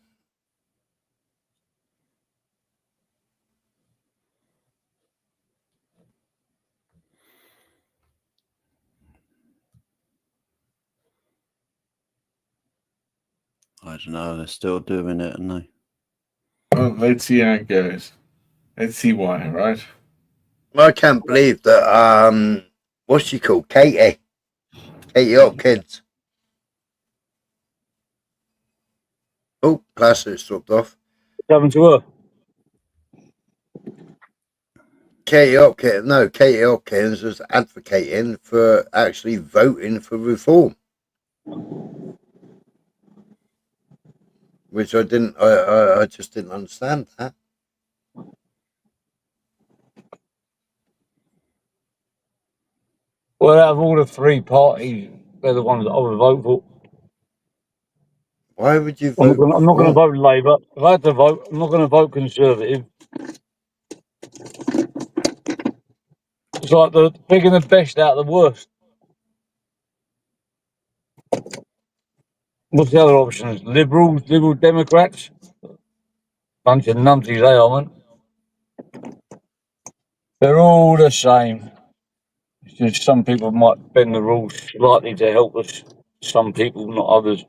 I don't know. They're still doing it, aren't they? Well, let's see how it goes. Let's see why, right? I can't believe that, what's she called? Katie Hopkins. Oh, plaster's dropped off. What's happened to her? Katie Hopkins was advocating for actually voting for reform. Which I just didn't understand that. Well, out of all the 3 parties, they're the ones that I would vote for. Why would you I'm vote? not going to vote Labour. If I had to vote, I'm not going to vote Conservative. It's like the picking the best out of the worst. What's the other options? Liberal Democrats? Bunch of numpties they are, man. They're all the same. It's just some people might bend the rules slightly to help us. Some people, not others.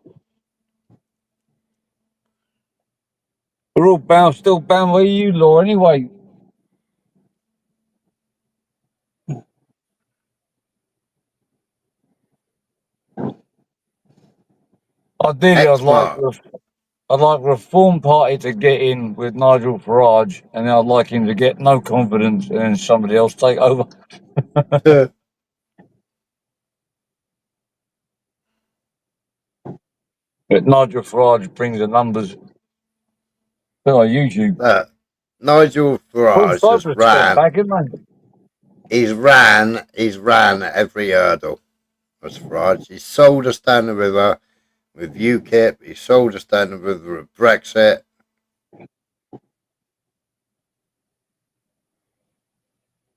We're all still bound by EU law anyway. Ideally, I'd like Reform Party to get in with Nigel Farage, and then I'd like him to get no confidence, and then somebody else take over. But Nigel Farage brings the numbers. Still on YouTube. Look, Nigel Farage has Cyprus ran. back, isn't He's ran every hurdle. That's Farage. He sold us down the river with UKIP. He sold us down the river with Brexit.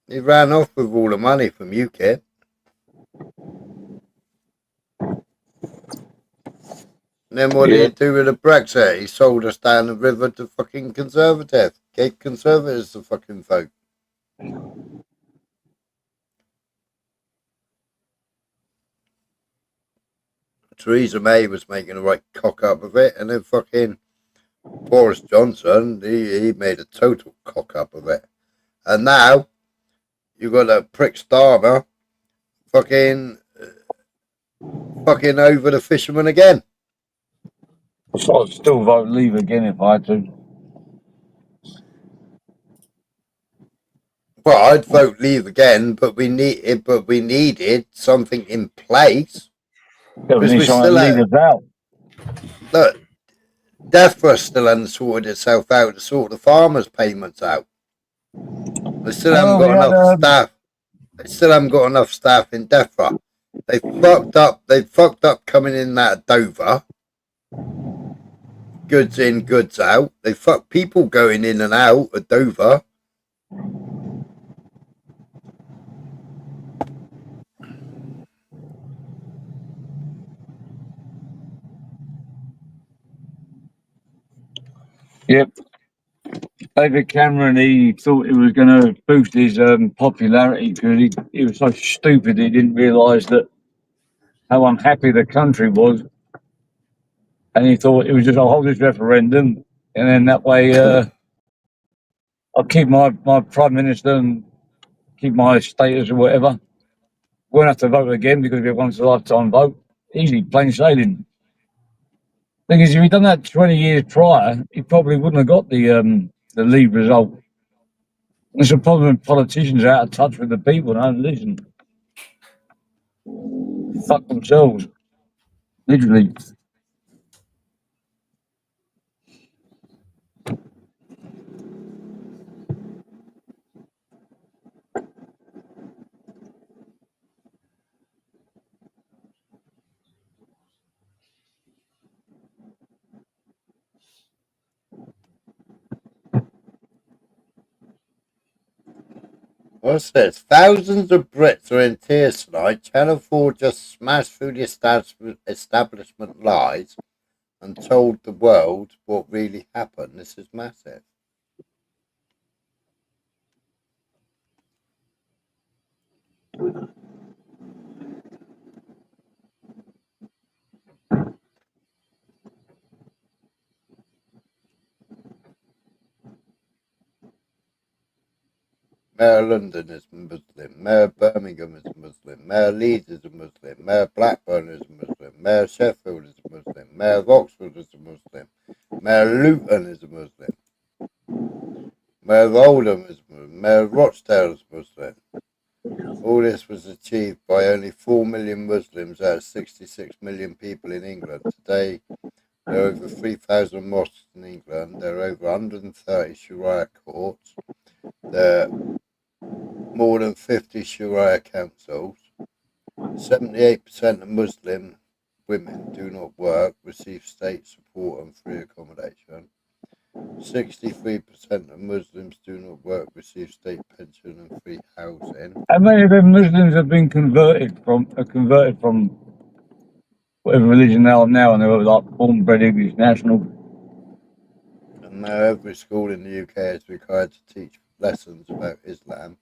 He ran off with all the money from UKIP. And then what did he do with the Brexit? He sold us down the river to fucking Conservative. Gave Conservatives the fucking vote. Theresa May was making a right cock up of it, and then fucking Boris Johnson, he made a total cock up of it. And now you got that prick Starmer fucking over the fisherman again. So I'd still vote Leave again if I had to. Well, I'd vote Leave again, but we needed something in place. Yeah, we need someone to lead us out. Look, DEFRA still hasn't sorted itself out to sort the farmers' payments out. They still haven't got enough staff. They still haven't got enough staff in DEFRA. They fucked up. They fucked up coming in that Dover. Goods in, goods out. They fucked people going in and out of Dover. Yep. David Cameron, he thought it was going to boost his popularity because he was so stupid he didn't realise that how unhappy the country was. And he thought it was just, I'll hold this referendum and then that way I'll keep my Prime Minister and keep my status or whatever. Won't have to vote again because we once a lifetime vote. Easy, plain sailing. Thing is, if he'd done that 20 years prior, he probably wouldn't have got the Leave result. There's a problem with politicians are out of touch with the people and don't listen. Fuck themselves. Literally. What's this? Thousands of Brits are in tears tonight. Channel 4 just smashed through the establishment lies and told the world what really happened. This is massive. Mayor London is Muslim. Mayor Birmingham is Muslim. Mayor Leeds is a Muslim. Mayor Blackburn is a Muslim. Mayor Sheffield is a Muslim. Mayor of Oxford is a Muslim. Mayor Luton is a Muslim. Mayor of Oldham is a Muslim. Mayor of Rochdale is a Muslim. All this was achieved by only 4 million Muslims out of 66 million people in England. Today, there are over 3,000 mosques in England. There are over 130 Sharia courts. There are more than 50 Sharia councils. 78% of Muslim women do not work, receive state support and free accommodation. 63% of Muslims do not work, receive state pension and free housing. How many of them Muslims have been converted from whatever religion they are now and they were like born bred English national? And now every school in the UK is required to teach lessons about Islam.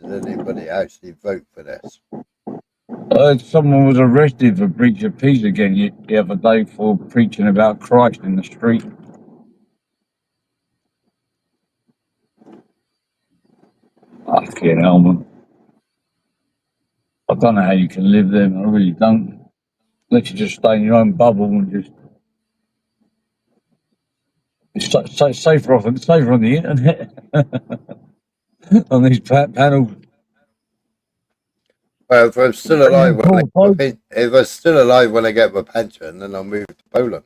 Did anybody actually vote for this? Someone was arrested for breach of peace again the other day for preaching about Christ in the street. Fucking hell, man. I don't know how you can live there, man. I really don't. Let you just stay in your own bubble and just. It's safer on the internet on these panels. Well, if I'm still alive when I get my pension, then I'll move to Poland.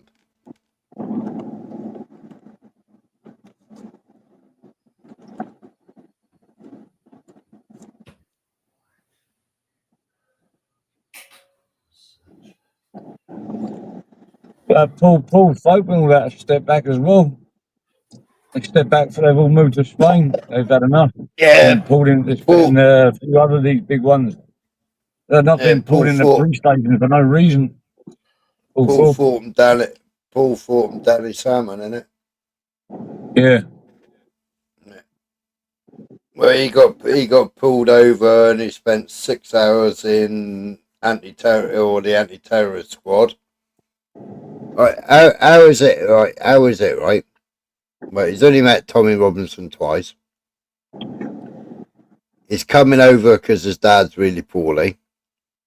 Paul Folk and all that step back as well. They step back for they've all moved to Spain. They've had enough. Yeah, Being pulled in, and a few other of these big ones. They're not being pulled in the police station for no reason. Paul fought him down at Salmon, innit? Yeah. Well, he got pulled over and he spent 6 hours in the anti-terrorist squad. Right, how is it right? How is it right? Well, he's only met Tommy Robinson twice. He's coming over because his dad's really poorly,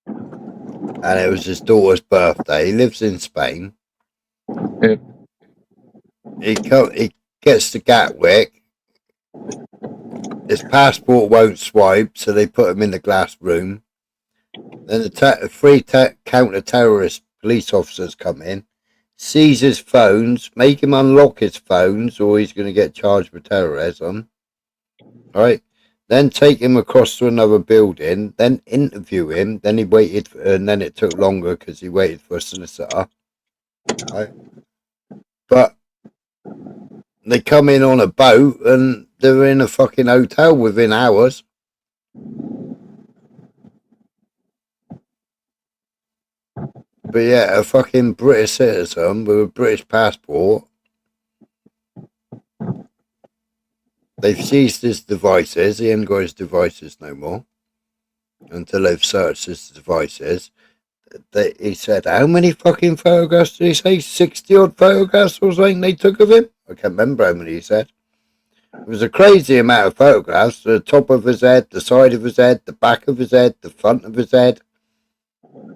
and it was his daughter's birthday. He lives in Spain. Yep. He gets to Gatwick. His passport won't swipe, so they put him in the glass room. Then the three counter-terrorist police officers come in, seize his phones, make him unlock his phones, or he's going to get charged with terrorism. All right. Then take him across to another building, then interview him. Then he waited, and then it took longer because he waited for a solicitor. Right? But they come in on a boat and they're in a fucking hotel within hours. But yeah, a fucking British citizen with a British passport. They've seized his devices. He ain't got his devices no more until they've searched his devices. He said, how many fucking photographs did he say? 60 odd photographs or something they took of him? I can't remember how many he said. It was a crazy amount of photographs. The top of his head, the side of his head, the back of his head, the front of his head.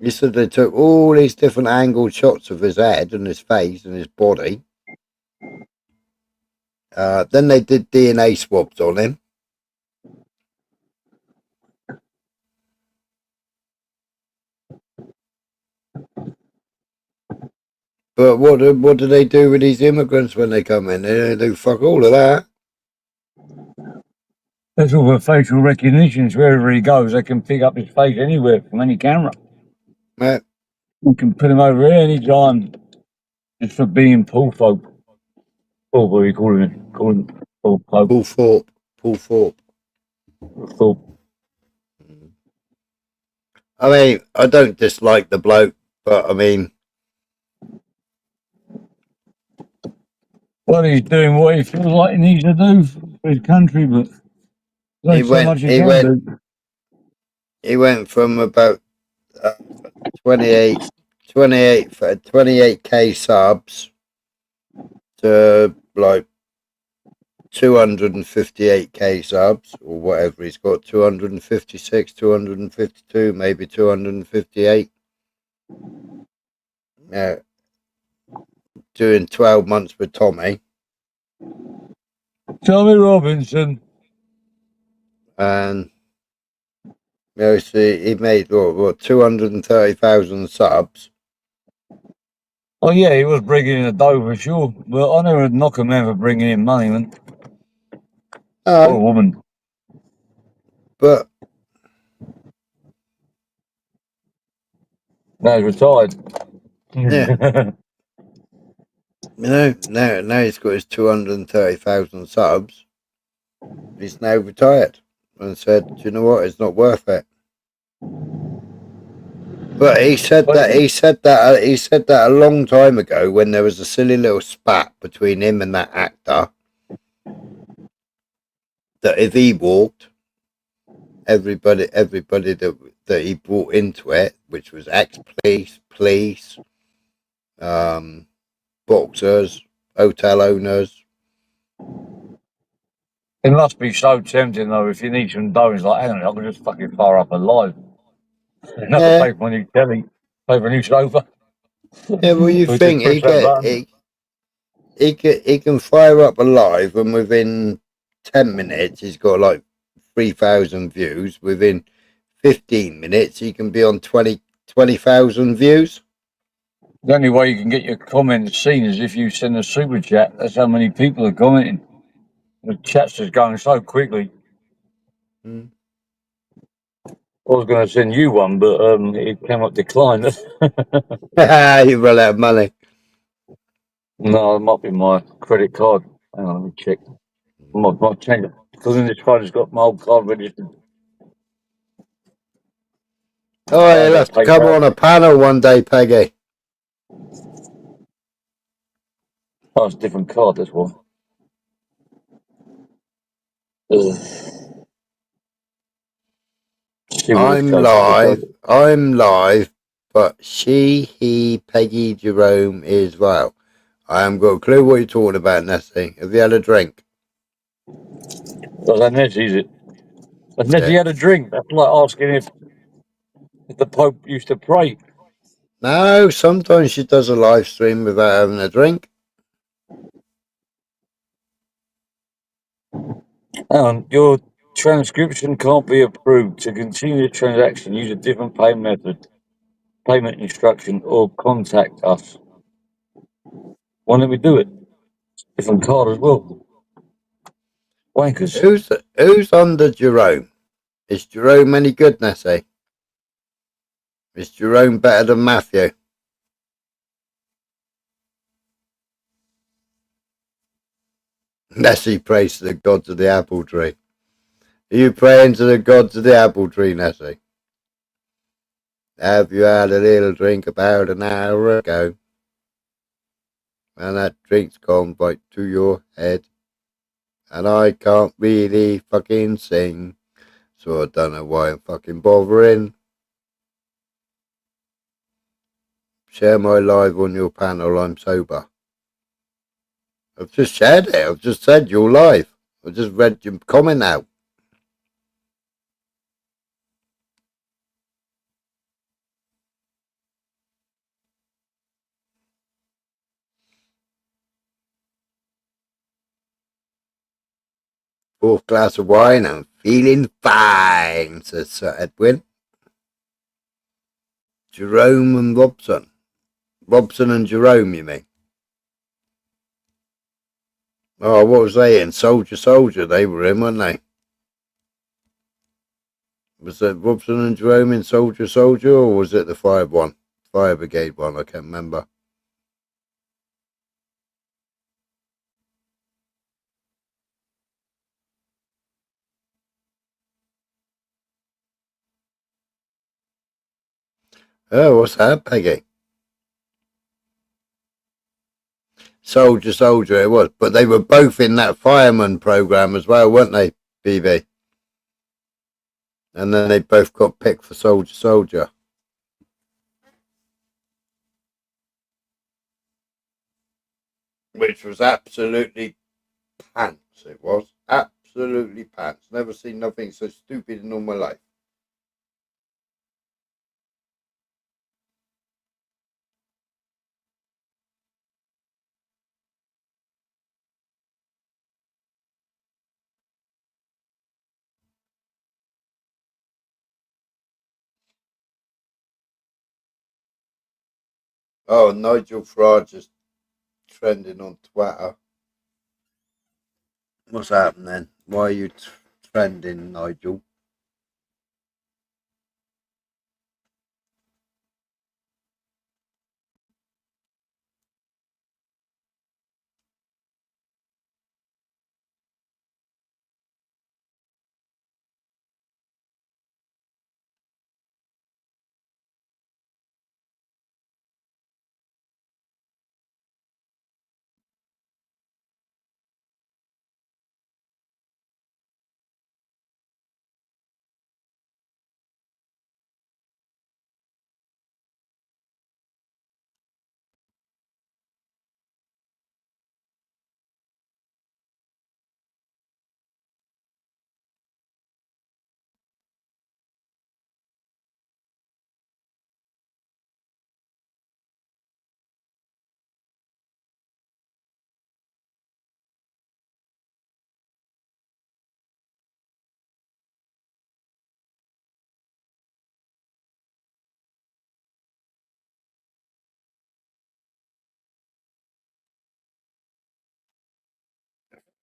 He said they took all these different angled shots of his head and his face and his body. Then they did DNA swabs on him. But what do they do with these immigrants when they come in? They don't do fuck all of that. That's all for facial recognition. Wherever he goes, they can pick up his face anywhere from any camera. Yeah. You can put him over here anytime just for being Paul Folk. Paul, what are you calling him? Calling Paul Folk. Paul Thorpe. Paul Thorpe. Thorpe. I mean, I don't dislike the bloke, but I mean, well, he's doing what he feels like he needs to do for his country, but there's so much he can do. He went from about 28k subs to like 258k subs or whatever. He's got 256, 252, maybe 258. Yeah. Doing 12 months with Tommy Robinson. And see, he made what 230,000 subs. Oh yeah, he was bringing in a dough for sure, but I never knock a man for bringing in money, man. Or a woman. But now he's retired. Yeah. Now he's got his 230,000 subs. He's now retired and said, "Do you know what? It's not worth it." But he said that a long time ago when there was a silly little spat between him and that actor. That if he walked, everybody that he brought into it, which was ex-police, boxers, hotel owners. It must be so tempting though if you need some dough. It's like, hang on, I can just fucking fire up a live. Enough to pay for my new telly, pay for a new sofa. Yeah, well, you think he can fire up a live, and within 10 minutes he's got like 3,000 views. Within 15 minutes he can be on 20,000 views. The only way you can get your comments seen is if you send a super chat. That's how many people are commenting. The chat's just going so quickly. I was going to send you one, but it came up declined. You run out of money. No, it might be my credit card. Hang on, let me check. Might change it because in this phone it's got my old card registered. Oh, you'll have to come on a panel one day, Peggy. Oh, it's a different card, that's why. Ugh. See what this goes. I'm live, but she, he, Peggy, Jerome is well. I haven't got a clue what you're talking about, Nessie. Have you had a drink? Well, that Nessie's it. Has Nessie had a drink? That's like asking if the Pope used to pray. No, sometimes she does a live stream without having a drink. Your transcription can't be approved. To continue the transaction, use a different payment method, payment instruction, or contact us. Why don't we do it? Different card as well. Wankers. Who's under Jerome? Is Jerome any good, Nessie? Is Jerome better than Matthew? Nessie prays to the gods of the apple tree. Are you praying to the gods of the apple tree, Nessie? Have you had a little drink about an hour ago? And that drink's gone right to your head. And I can't really fucking sing. So I don't know why I'm fucking bothering. Share my live on your panel, I'm sober. I've just shared it. I've just said you're live. I just read your comment out. Fourth glass of wine, I'm feeling fine, says Sir Edwin. Jerome and Robson. Robson and Jerome, you mean? Oh, what was they in? Soldier, they were in, weren't they? Was it Robson and Jerome in Soldier, or was it the Fire Brigade one? I can't remember. Oh, what's that, Peggy? Soldier, it was. But they were both in that fireman program as well, weren't they, BB? And then they both got picked for Soldier. Which was absolutely pants, it was. Absolutely pants. Never seen nothing so stupid in all my life. Oh, Nigel Farage is trending on Twitter. What's happening then? Why are you trending, Nigel?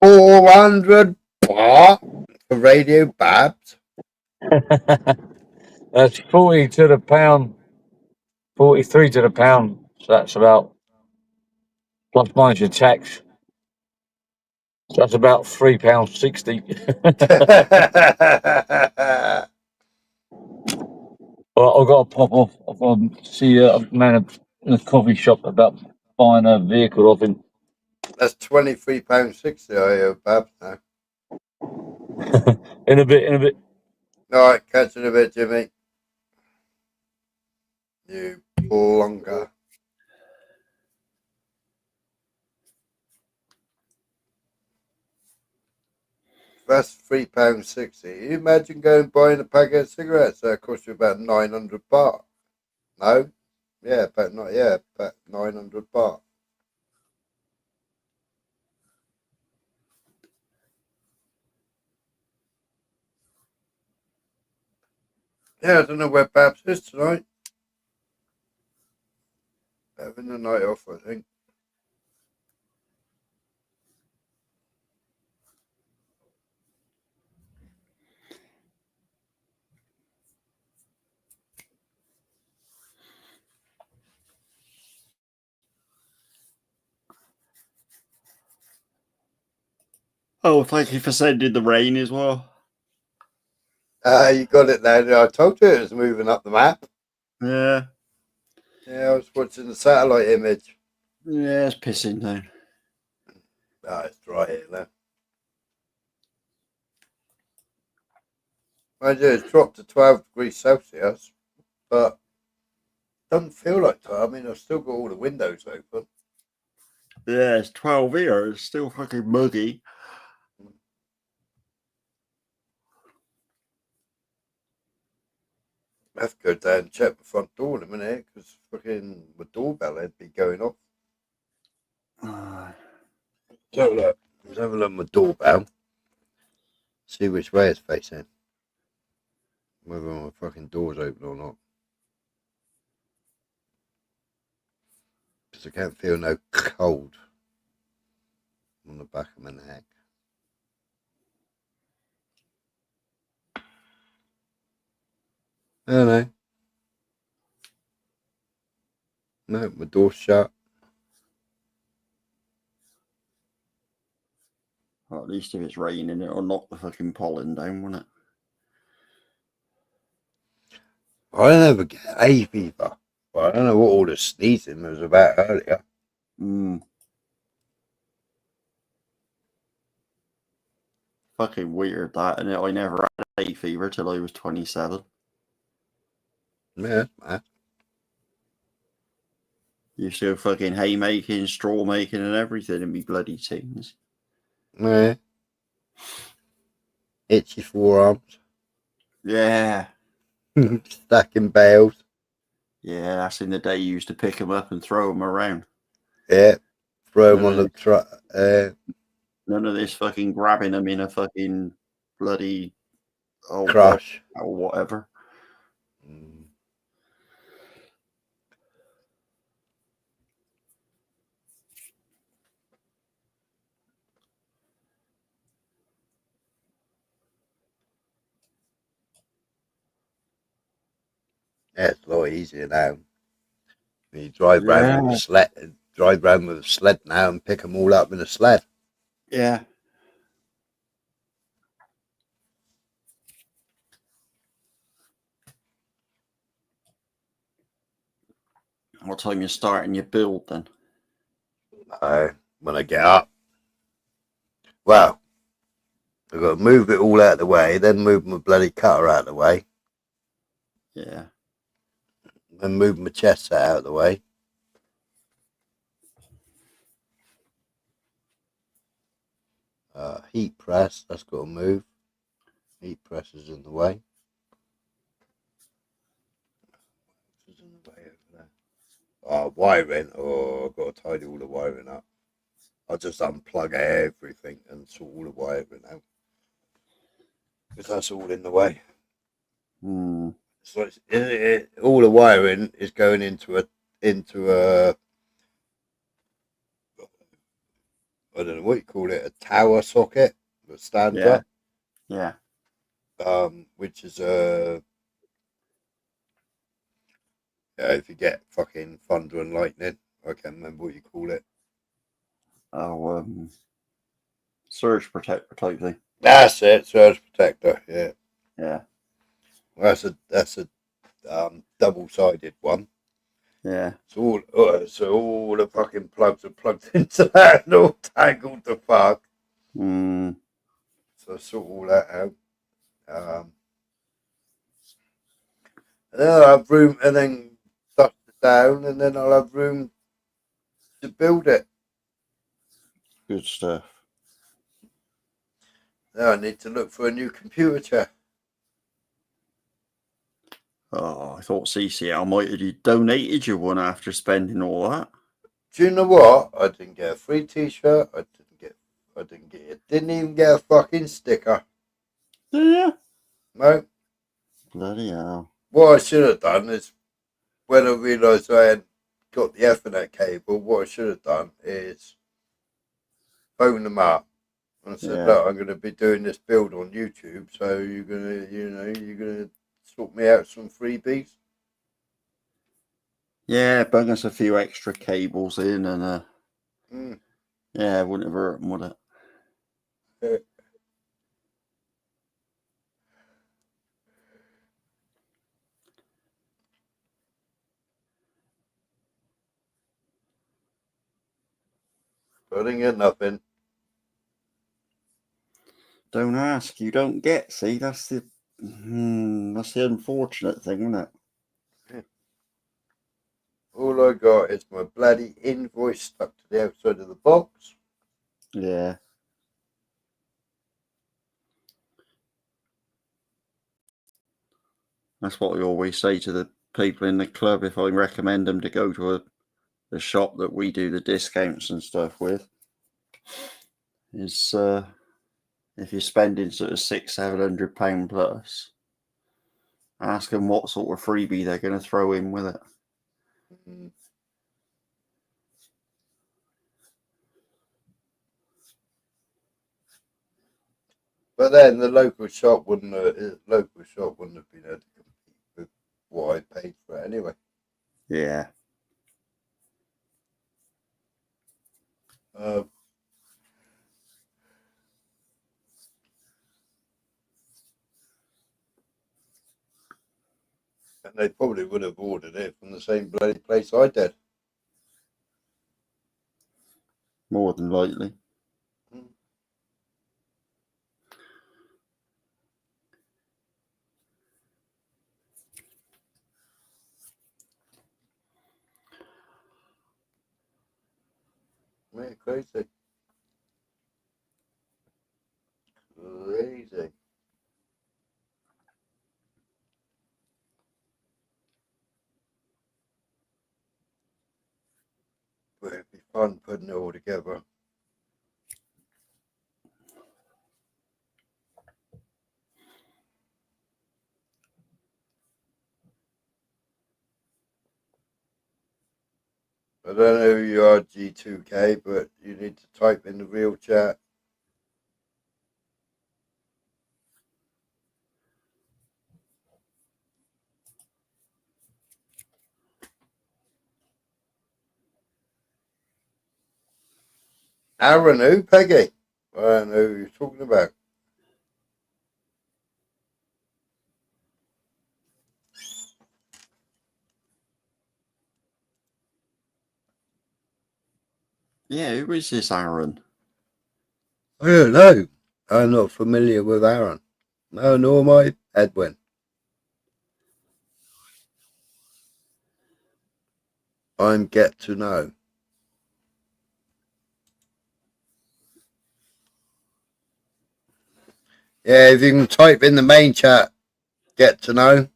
$400 for Radio Babs. That's 40 to the pound, 43 to the pound. So that's about plus minus your tax. So that's about £3.60. Well, I've got to pop off. I've got to see a man in a coffee shop about buying a vehicle off him. That's £23.60 I owe Babs now. In a bit. All right, catch you in a bit, Jimmy. You plonker. That's £3.60. You imagine going and buying a packet of cigarettes that cost you about 900 baht? No? Yeah, about 900 baht. Yeah, I don't know where Babs is tonight. Having the night off, I think. Oh, thank you for sending the rain as well. You got it there. I told you it was moving up the map. Yeah. Yeah, I was watching the satellite image. Yeah, it's pissing down. Ah, it's dry here now. Mind you, it's dropped to 12 degrees Celsius, but it doesn't feel like that. I mean, I've still got all the windows open. Yeah, it's 12 here. It's still fucking muggy. I have to go down and check the front door in a minute because fucking the doorbell would be going off. So look, let's have a look at my doorbell. See which way it's facing. Whether my fucking door's open or not. Because I can't feel no cold on the back of my neck. I don't know. No, my door's shut. Well, at least if it's raining, it'll knock the fucking pollen down, won't it? I never get hay fever. But I don't know what all the sneezing was about earlier. Fucking weird that, and I never had hay fever till I was 27. Yeah, man. Used to go fucking haymaking, straw making, and everything in me bloody teens. Yeah. Itchy forearms. Yeah. Stacking bales. Yeah, that's in the day you used to pick them up and throw them around. Yeah. Throw them on the truck. None of this fucking grabbing them in a fucking bloody crush or whatever. Yeah, it's a lot easier now. You drive round with a sled now and pick them all up in a sled. Yeah. What time you starting your build then? When I get up. Well, I've got to move it all out of the way, then move my bloody cutter out of the way. Yeah. Then move my chest set out of the way. Heat press, that's got to move. Heat press is in the way. Wiring. Oh, I've got to tidy all the wiring up. I'll just unplug everything and sort all the wiring out. Because that's all in the way. So all the wiring is going into a I don't know what you call it, a tower socket that stands up. Yeah. Which is if you get fucking thunder and lightning, I can't remember what you call it. Oh, surge protector type thing. That's it, surge protector. Yeah, Yeah, well, that's a double-sided one. yeah. So all the fucking plugs are plugged into that and all tangled the fuck. Mm. So I sort all that out. And then I'll have room, and then dust it down, and then I'll have room to build it. Good stuff. Now I need to look for a new computer chair. Oh, I thought CCL might have donated you one after spending all that. Do you know what? I didn't get a free T-shirt. I didn't even get a fucking sticker. Yeah. No. Bloody hell. What I should have done is, when I realised I had got the Ethernet cable, what I should have done is phone them up and said, look, I'm going to be doing this build on YouTube, so you're gonna sort me out some freebies. Yeah, bung us a few extra cables in, and yeah, it wouldn't have hurt them, would it? But I didn't get nothing. Don't ask, you don't get. See, that's the unfortunate thing, isn't it? Yeah. All I got is my bloody invoice stuck to the outside of the box. Yeah. That's what we always say to the people in the club if I recommend them to go to a shop that we do the discounts and stuff with. Is if you're spending sort of £600-700 plus, ask them what sort of freebie they're going to throw in with it. But then the local shop wouldn't have been able to compete with what I paid for it anyway. Yeah. And they probably would have ordered it from the same bloody place I did. More than likely. Yeah, crazy. Crazy. But it'd be fun putting it all together. I don't know who you are, G2K, but you need to type in the real chat. Aaron, who? Peggy? I don't know who you're talking about. Yeah, who is this Aaron? I don't know. I'm not familiar with Aaron. No, nor am I, Edwin. I'm get to know. Yeah, if you can type in the main chat, get to know.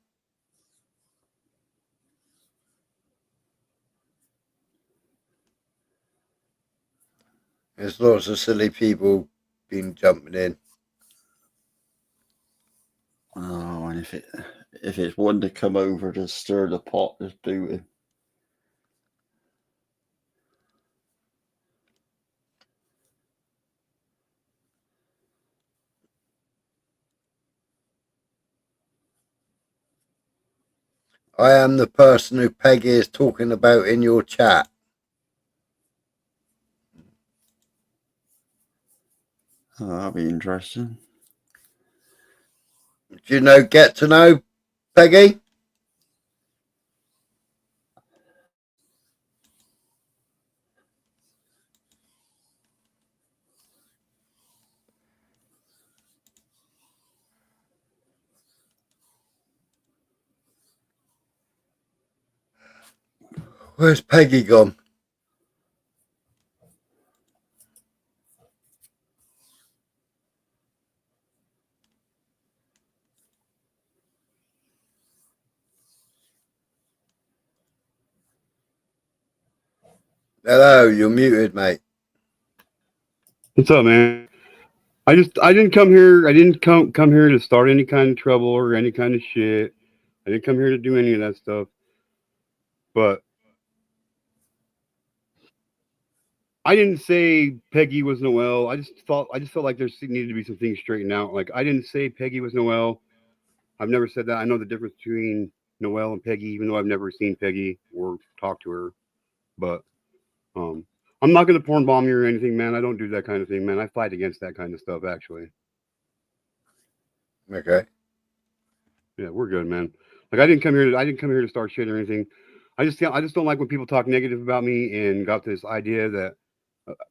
There's lots of silly people been jumping in. Oh, and if it's one to come over to stir the pot, just do it. I am the person who Peggy is talking about in your chat. Oh, that'll be interesting. Do you get to know Peggy? Where's Peggy gone? Hello, you're muted, mate. What's up, man? I didn't come here. I didn't come here to start any kind of trouble or any kind of shit. I didn't come here to do any of that stuff. But I didn't say Peggy was Noelle. I just felt like there needed to be some things straightened out. Like, I didn't say Peggy was Noelle. I've never said that. I know the difference between Noelle and Peggy, even though I've never seen Peggy or talked to her. But I'm not going to porn bomb you or anything, man. I don't do that kind of thing, man. I fight against that kind of stuff, actually. Okay. Yeah, we're good, man. Like, I didn't come here to start shit or anything. I just don't like when people talk negative about me and got this idea that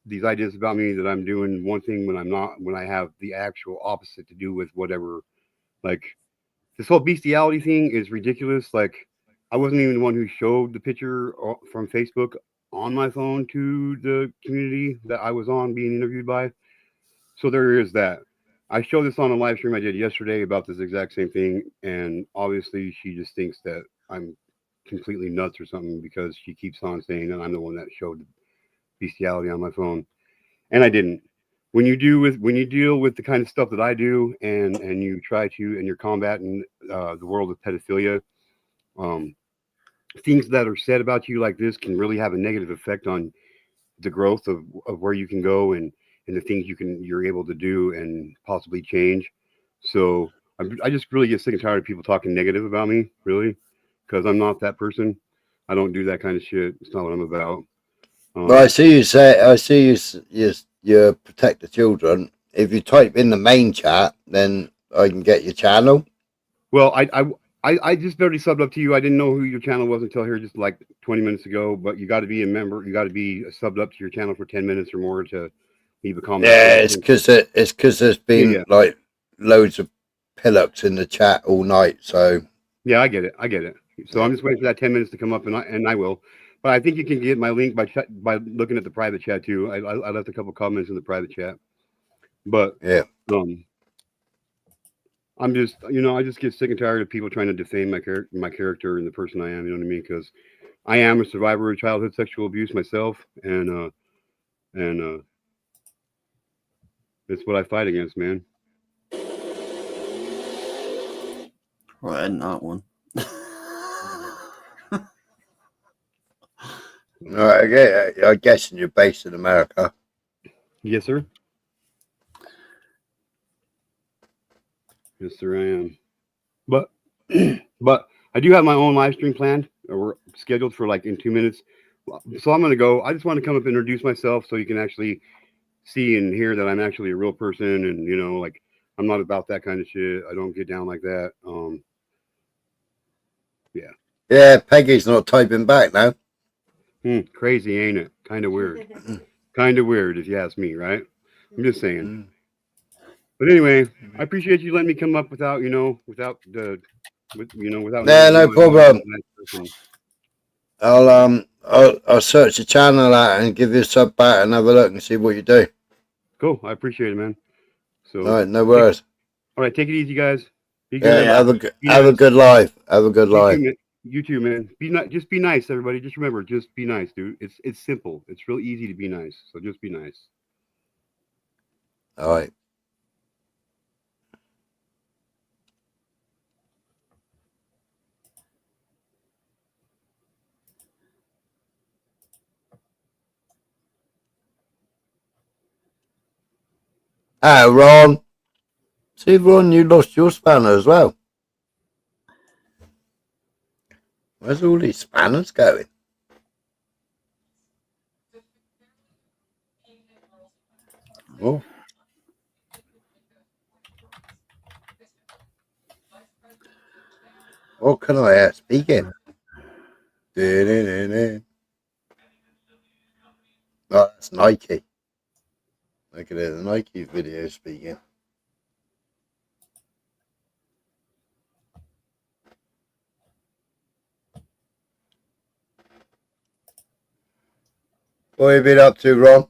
these ideas about me that I'm doing one thing when I'm not, when I have the actual opposite to do with whatever. Like, this whole bestiality thing is ridiculous. Like, I wasn't even the one who showed the picture from Facebook on my phone to the community that I was on being interviewed by. So there is that. I showed this on a live stream I did yesterday about this exact same thing, and obviously she just thinks that I'm completely nuts or something because she keeps on saying that I'm the one that showed the bestiality on my phone, and I didn't. When you deal with the kind of stuff that I do, and you try to, and you're combating the world of pedophilia, things that are said about you like this can really have a negative effect on the growth of where you can go and the things you're able to do and possibly change. So I just really get sick and tired of people talking negative about me, really, because I'm not that person. I don't do that kind of shit. It's not what I'm about. Well, I see you say. I see you protect the children. If you type in the main chat, then I can get your channel. Well, I just barely subbed up to you. I didn't know who your channel was until here just like 20 minutes ago. But you got to be a member. You got to be subbed up to your channel for 10 minutes or more to leave a comment. Yeah, it's because there's been like loads of pillocks in the chat all night. So yeah, I get it. So I'm just waiting for that 10 minutes to come up, and I will. But I think you can get my link by looking at the private chat too. I left a couple comments in the private chat. But yeah, I'm just, I just get sick and tired of people trying to defame my character and the person I am. You know what I mean? Because I am a survivor of childhood sexual abuse myself, and it's what I fight against, man. Well, and that one. I guess you're based in America. Yes, sir. Yes, sir, I am. But I do have my own live stream planned. We're scheduled for like in 2 minutes. So I'm going to go. I just want to come up and introduce myself so you can actually see and hear that I'm actually a real person. And, like, I'm not about that kind of shit. I don't get down like that. Yeah. Yeah, Peggy's not typing back now. Crazy, ain't it? Kind of weird. Kind of weird, if you ask me, right? I'm just saying. But anyway, I appreciate you letting me come up without without. Yeah, no problem. I'll search the channel out and give you a sub back and have a look and see what you do. Cool, I appreciate it, man. So, all right, no worries. All right, take it easy, guys. Be good. Have a good life. Have a good life. You too, man. Just be nice, everybody. Just remember, just be nice, dude. It's simple. It's real easy to be nice. So just be nice. All right. Ah, Ron. See, Ron, you lost your spanner as well. Where's all these spanners going? Oh. What can I ask? Speaking. Oh, that's Nike. Look at it, the Nike video speaking. What have you been up to, Ron?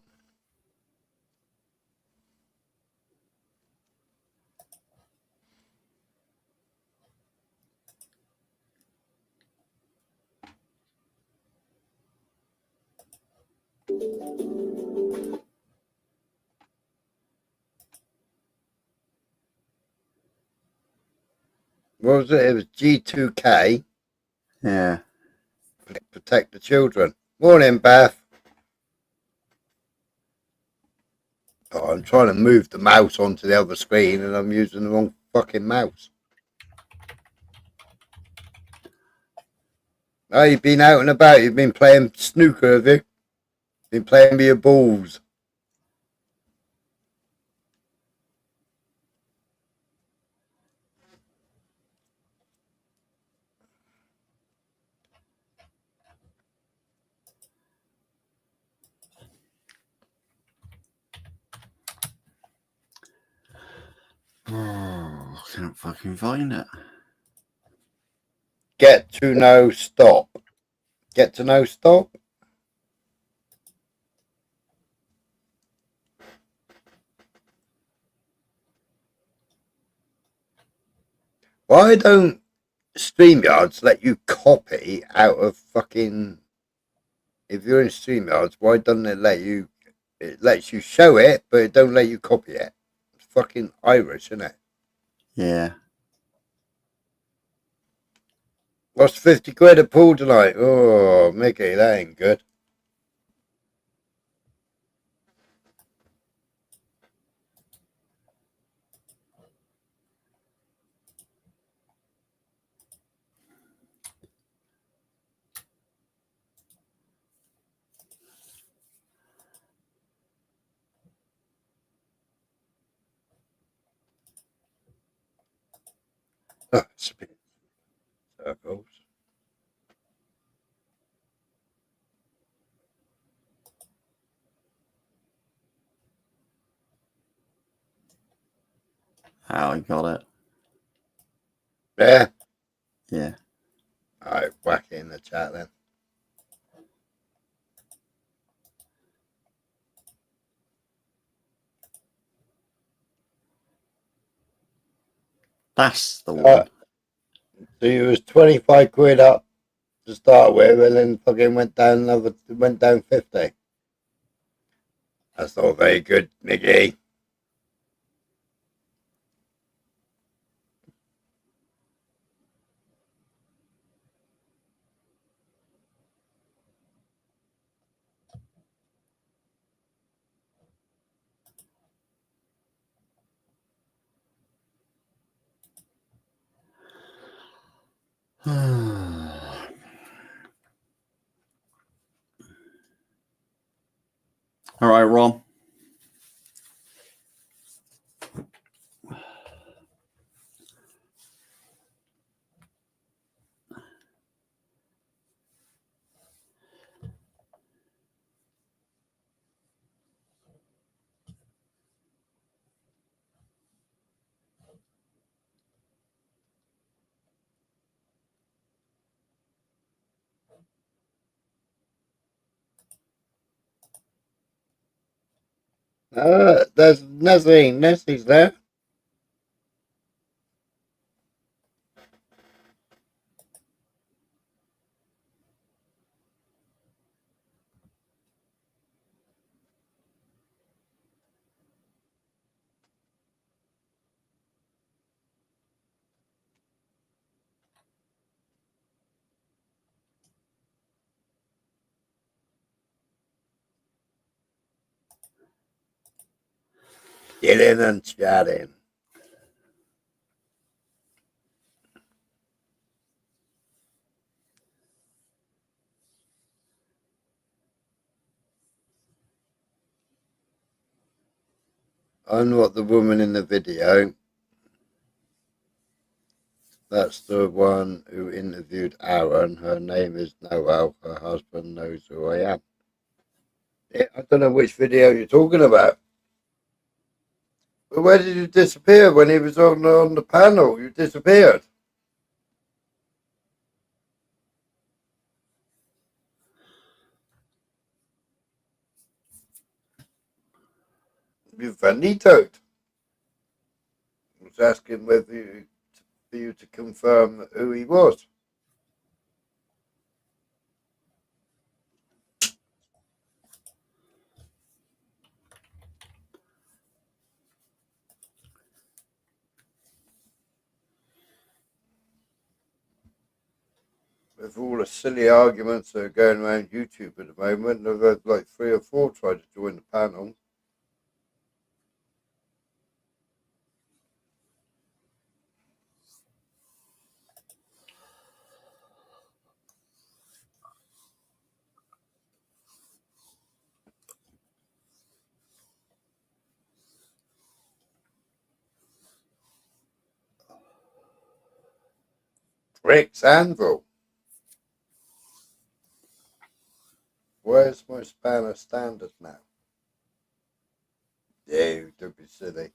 What was it? It was G2K. Yeah. Protect the children. Morning, Beth. Oh, I'm trying to move the mouse onto the other screen and I'm using the wrong fucking mouse. Oh, you've been out and about. You've been playing snooker, have you? Been playing with your balls. Oh, I can't fucking find it. Get to know stop. Get to know stop. Why don't StreamYards let you copy out of fucking... If you're in StreamYards, why doesn't it let you... It lets you show it, but it don't let you copy it. It's fucking Irish, isn't it? Yeah. Lost 50 quid at pool tonight. Oh, Mickey, that ain't good. Oh, spin circles. I got it. Yeah. Yeah. Alright, whack it in the chat then. That's the one. So you was 25 quid up to start with, and then fucking went down 50. That's not very good, Mickey. All right, Ron. There's Nessie. Nessie's there. Get in and chat in. I'm not the woman in the video. That's the one who interviewed Aaron. Her name is Noel. Her husband knows who I am. Yeah, I don't know which video you're talking about. But where did you disappear when he was on the panel? You disappeared. You vetoed. I was asking whether for you to confirm who he was. With all the silly arguments that are going around YouTube at the moment, I've had like 3 or 4 try to join the panel. Rick's Anvil. Where's my spanner standard now? Yeah, don't be silly.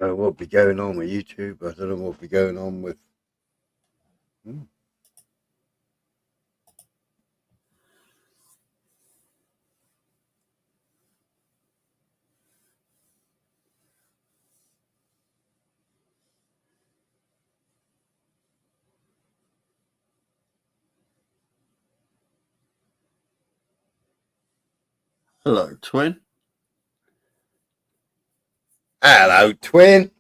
I don't know what will be going on with YouTube. I don't know what will be going on with. Hello, twin. Hello, twin.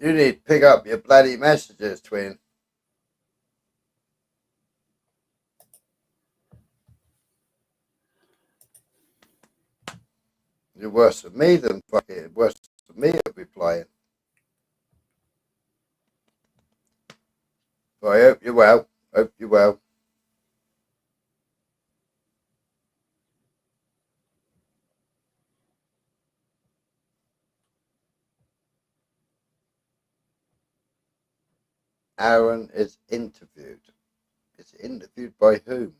You need to pick up your bloody messages, twin. You're worse than me than fucking worse than me at replying. But I hope you're well. Hope you're well. Aaron is interviewed. Is interviewed by whom?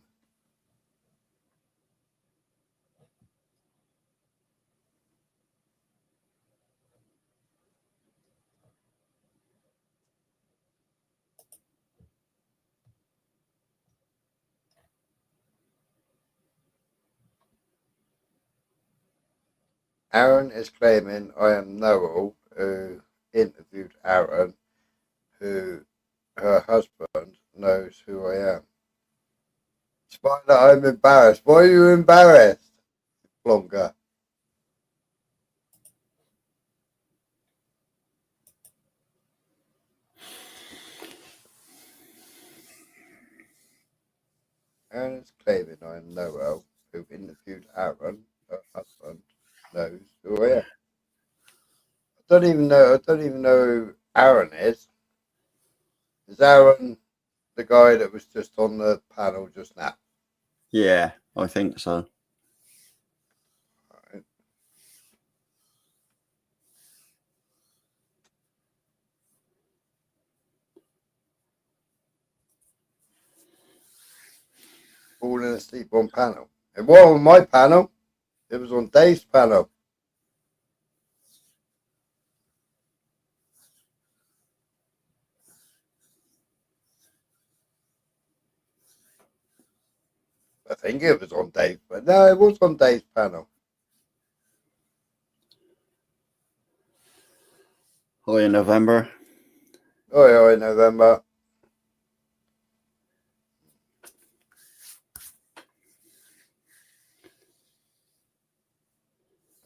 Aaron is claiming I am Noel, who interviewed Aaron, who her husband knows who I am. Spider, I'm embarrassed. Why are you embarrassed? Longer. Aaron is claiming I am Noel, who interviewed Aaron, her husband knows who I am. I don't even know who Aaron is. Is Aaron the guy that was just on the panel just now? Yeah, I think so. Right. Falling asleep on panel. It wasn't on my panel. It was on Dave's panel. I think it was on Dave, but no, it was on Dave's panel. Hi, in November. Oh, in November.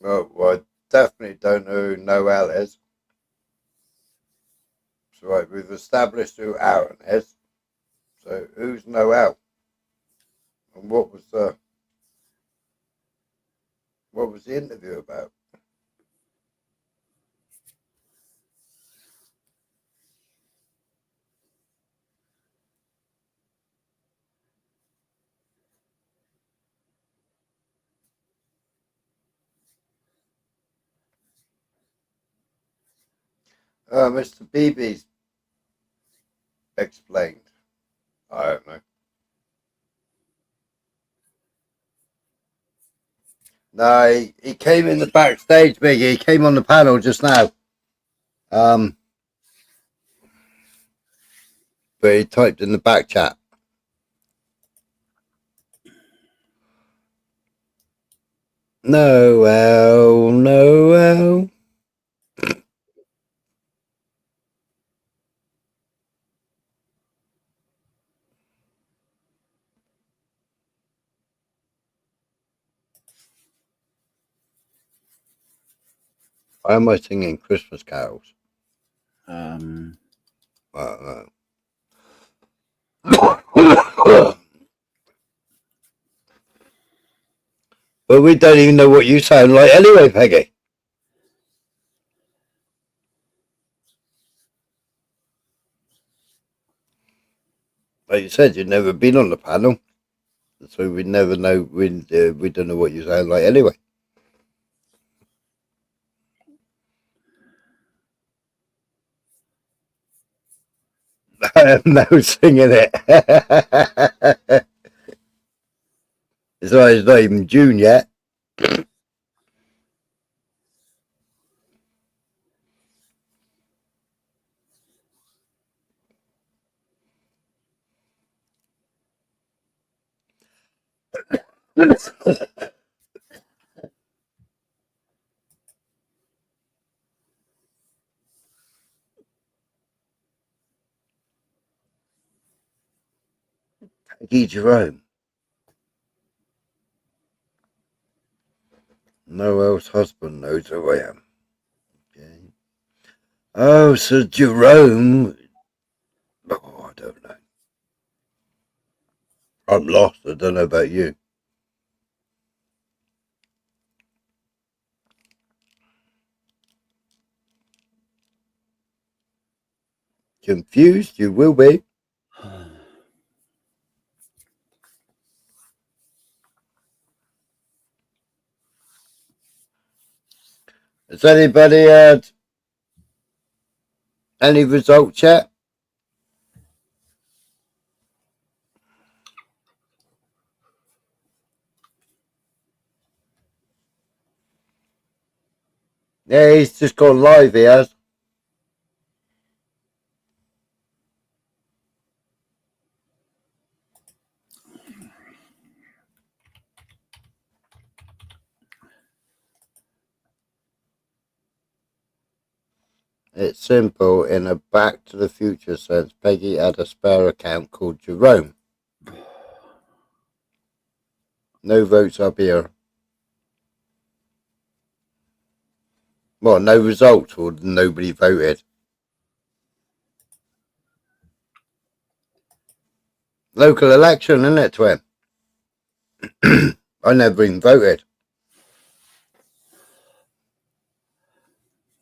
Well, I definitely don't know who Noel is. So right, we've established who Aaron is. So who's Noel? And what was the interview about? Mr. Beebe's explained. I don't know. No, he came in the backstage, Biggie. He came on the panel just now. But he typed in the back chat. Noel, Noel. Why am I singing Christmas carols? I don't know. But we don't even know what you sound like anyway, Peggy. Like you said, you've never been on the panel. So we never know. We don't know what you sound like anyway. I am now singing it. It's not even June yet. Peggy Jerome. Noel's husband knows who I am. Okay. Oh, so Jerome. Oh, I don't know. I'm lost. I don't know about you. Confused? You will be. Has anybody had any results yet? Yeah, he's just gone live, he has. It's simple. In a Back to the Future sense, Peggy had a spare account called Jerome. No votes up here. Well, no results, or nobody voted. Local election, isn't it, Twin? I never even voted.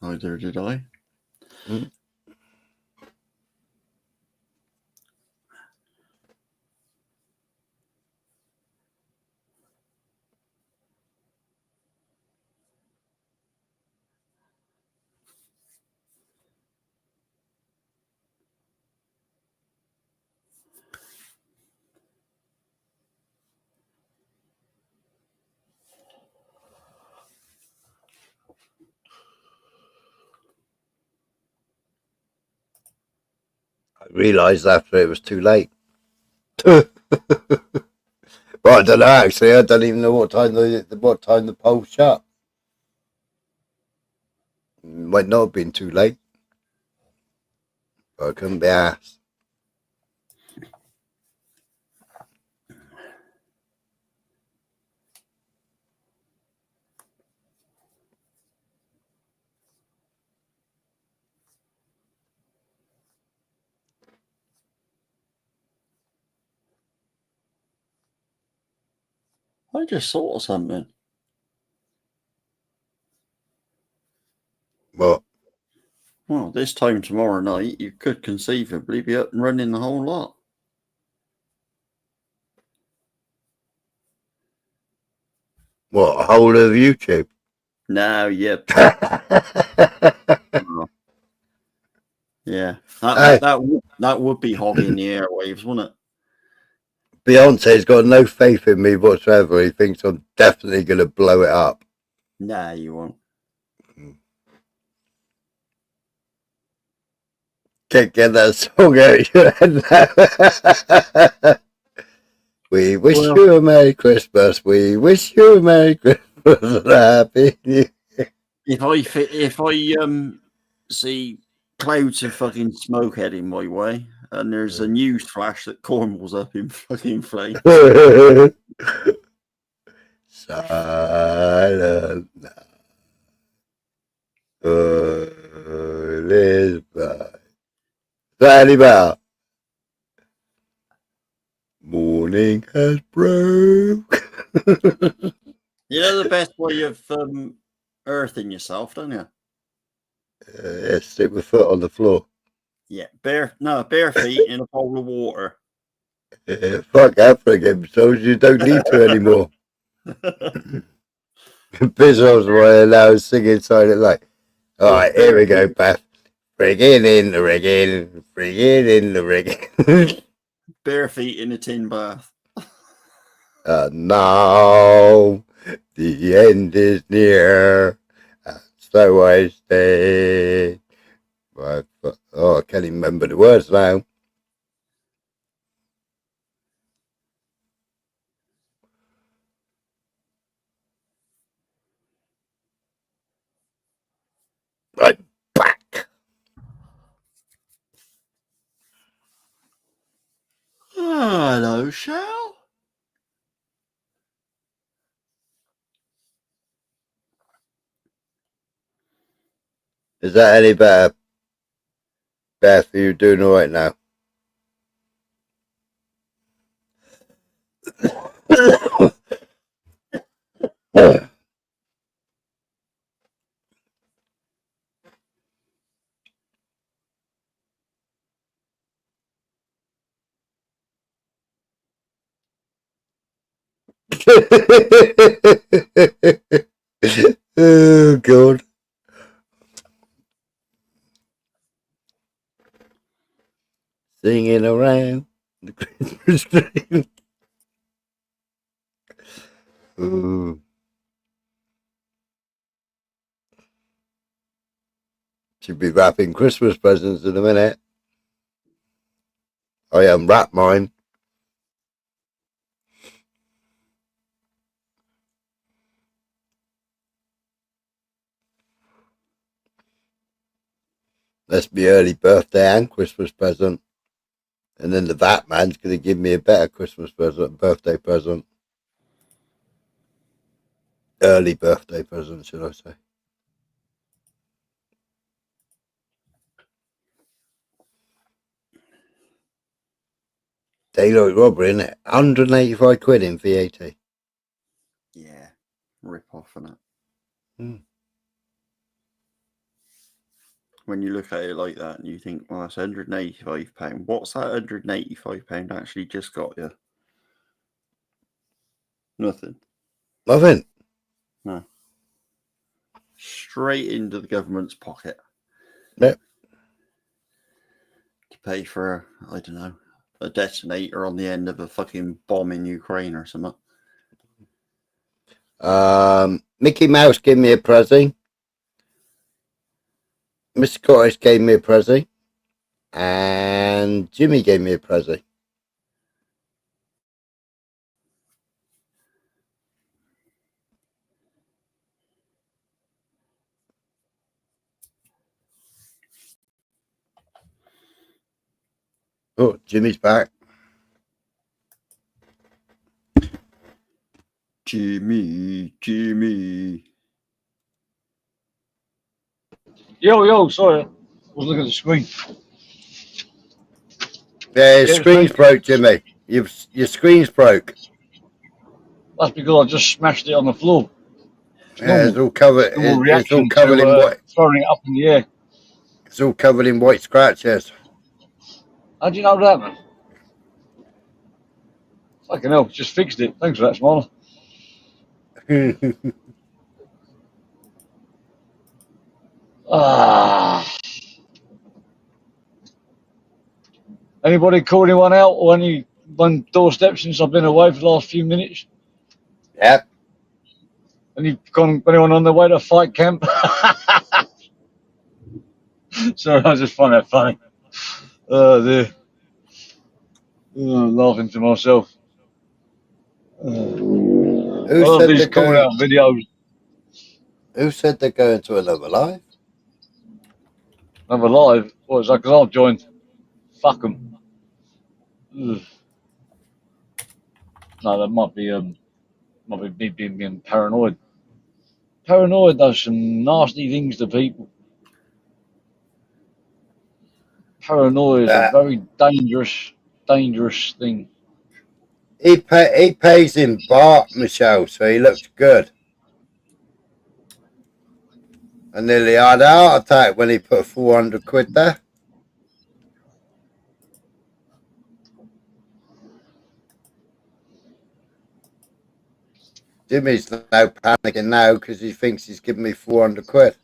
Neither did I. I realised after it was too late. Well, I don't know, actually. I don't even know what time the poll shut. Might not have been too late. But I couldn't be asked. I just thought of something. What? Well, this time tomorrow night, you could conceivably be up and running the whole lot. What, a whole of YouTube? No, yep. Yeah, that would be hogging the airwaves, wouldn't it? Beyonce's got no faith in me whatsoever. He thinks I'm definitely going to blow it up. Nah, you won't. Can't get that song out of your head now. We wish you a Merry Christmas. We wish you a Merry Christmas and a Happy New Year. If I see clouds of fucking smoke heading my way, and there's a news flash that Cornwall's up in fucking flames. Silent night. All is bright. Is that any better? Morning has broke. You know the best way of earthing yourself, don't you? Yeah, stick my foot on the floor. Yeah, bare feet in a bowl of water. Yeah, fuck African, so you don't need to anymore. Bizarre's right now singing Silent Night. Alright, here we go, Beth. Bring it in the rigging. Bring it in the rigging. Bare feet in a tin bath. Now the end is near, and so I stay. I can't even remember the words now. Right back. Hello, Shell. Is that any better? Beth, are you doing all right now? Oh, God. Singing around the Christmas tree. Ooh. Should be wrapping Christmas presents in a minute. I unwrapped mine. That's my early birthday and Christmas present. And then the VAT man's going to give me a better Christmas present, birthday present. Early birthday present, should I say. Daylight robbery, isn't it? 185 quid in VAT. Yeah, rip off on it. When you look at it like that and you think, well, that's £185. What's that £185 actually just got you? Nothing. Nothing. No. Straight into the government's pocket. Yep. To pay for, I don't know, a detonator on the end of a fucking bomb in Ukraine or something. Mickey Mouse gave me a present. Miss Scottish gave me a present. And Jimmy gave me a present. Oh, Jimmy's back. Jimmy. Yo, sorry. I was looking at the screen. Yeah, your screen's broke, Jimmy. Your screen's broke. That's because I just smashed it on the floor. It's Yeah, it's normal. all covered. Normal It's all reaction covered in to white. throwing it up in the air. It's all covered in white scratches. How do you know that, man? Fucking hell, just fixed it. Thanks for that, Smaller. Anybody call anyone out or anyone doorstep since I've been away for the last few minutes? Yep. Anyone on their way to fight camp? Sorry, I just find that funny. Oh dear. Laughing to myself. I Who love said these they're calling going? out videos. Who said they're going to another live? Another live? What is that? Because I've joined. Fuck them. No, that might be me being paranoid. Paranoid does some nasty things to people. Paranoia is a very dangerous thing. He pays in baht, Michelle, so he looks good. I nearly had a heart attack when he put 400 quid there. Jimmy's now panicking now because he thinks he's giving me 400 quid.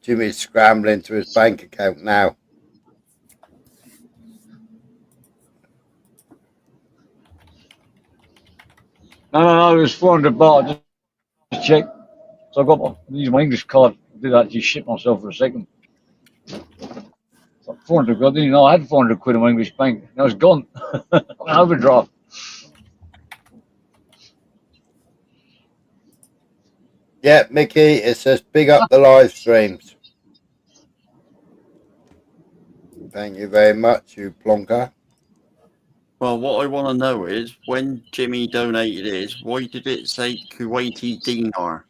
Jimmy's scrambling to his bank account now. No, it was 400 baht. Just check. So I used my English card. I did actually shit myself for a second. So 400 quid. I didn't know I had 400 quid in my English bank. Now it's gone. I'm an overdraft. Yeah, Mickey, it says big up the live streams. Thank you very much, you plonker. Well, what I want to know is when Jimmy donated his, why did it say Kuwaiti dinar?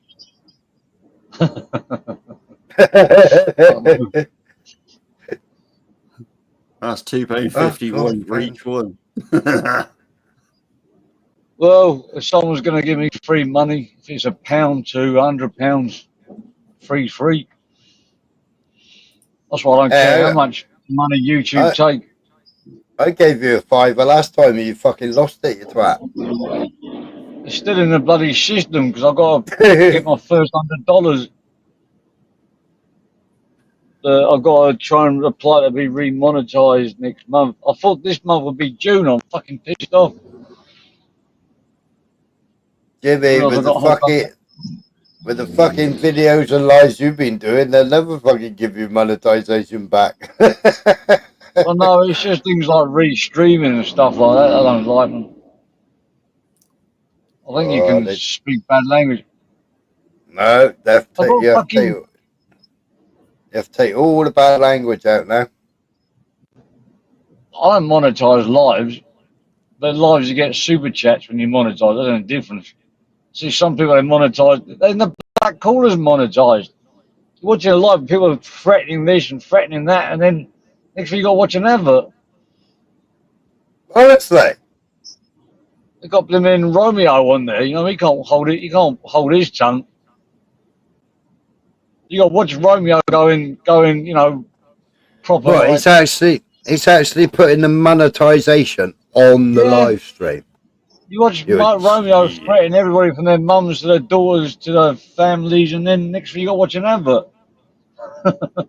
That's £2.51 for each one. Well, if someone's going to give me free money, if it's £1 to £100, free. That's why I don't care how much money YouTube take. I gave you a fiver last time and you fucking lost it, you twat. It's still in the bloody system because I've got to get my first $100. I've got to try and apply to be remonetized next month. I thought this month would be June. I'm fucking pissed off. Jimmy, with the fucking videos and lies you've been doing, they'll never fucking give you monetization back. Well, no, it's just things like restreaming and stuff like that. I don't like them. I think you can speak bad language. No, you have to take all the bad language out now. I don't monetize lives, but lives you get super chats when you monetize. There's no difference. See, some people they monetize. Then the black corner's monetized. You're watching a live, people are threatening this and threatening that, and then next thing you got to watch an advert. Honestly, they got blimmin' Romeo on there. You know, he can't hold it. He can't hold his tongue. You got to watch Romeo going. You know, proper. Right, he's actually putting the monetization on the live stream. You watch Romeo threaten everybody from their mums to their daughters to their families, and then next thing you got to watch an advert. Well,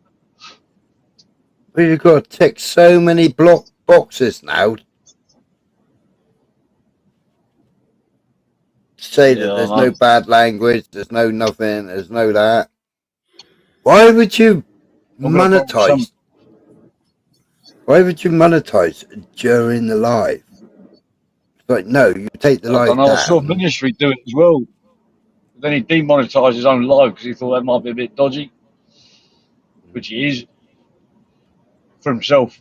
you've got to tick so many block boxes now to say that there's no bad language, there's no nothing, there's no that. Why would you monetize? Why would you monetize during the live? It's like, no, you take the live I saw down. Ministry do it as well. Then he demonetised his own live because he thought that might be a bit dodgy, which he is for himself.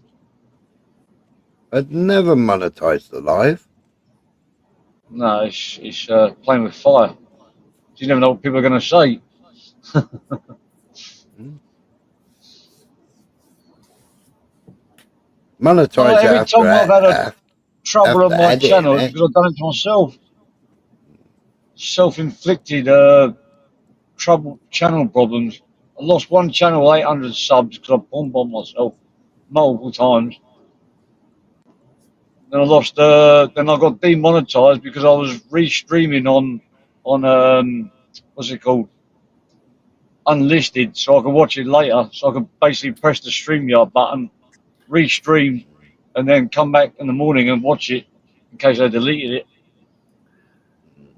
I'd never monetize the live. No, it's playing with fire. You never know what people are going to say. Monetize it every time I've had a trouble on after my editing channel, it's it. because I've done it to myself. Self-inflicted trouble channel problems. I lost one channel 800 subs because I bombed myself multiple times. Then I lost. Then I got demonetized because I was restreaming on what's it called, unlisted, so I could watch it later. So I could basically press the StreamYard button, restream, and then come back in the morning and watch it in case I deleted it,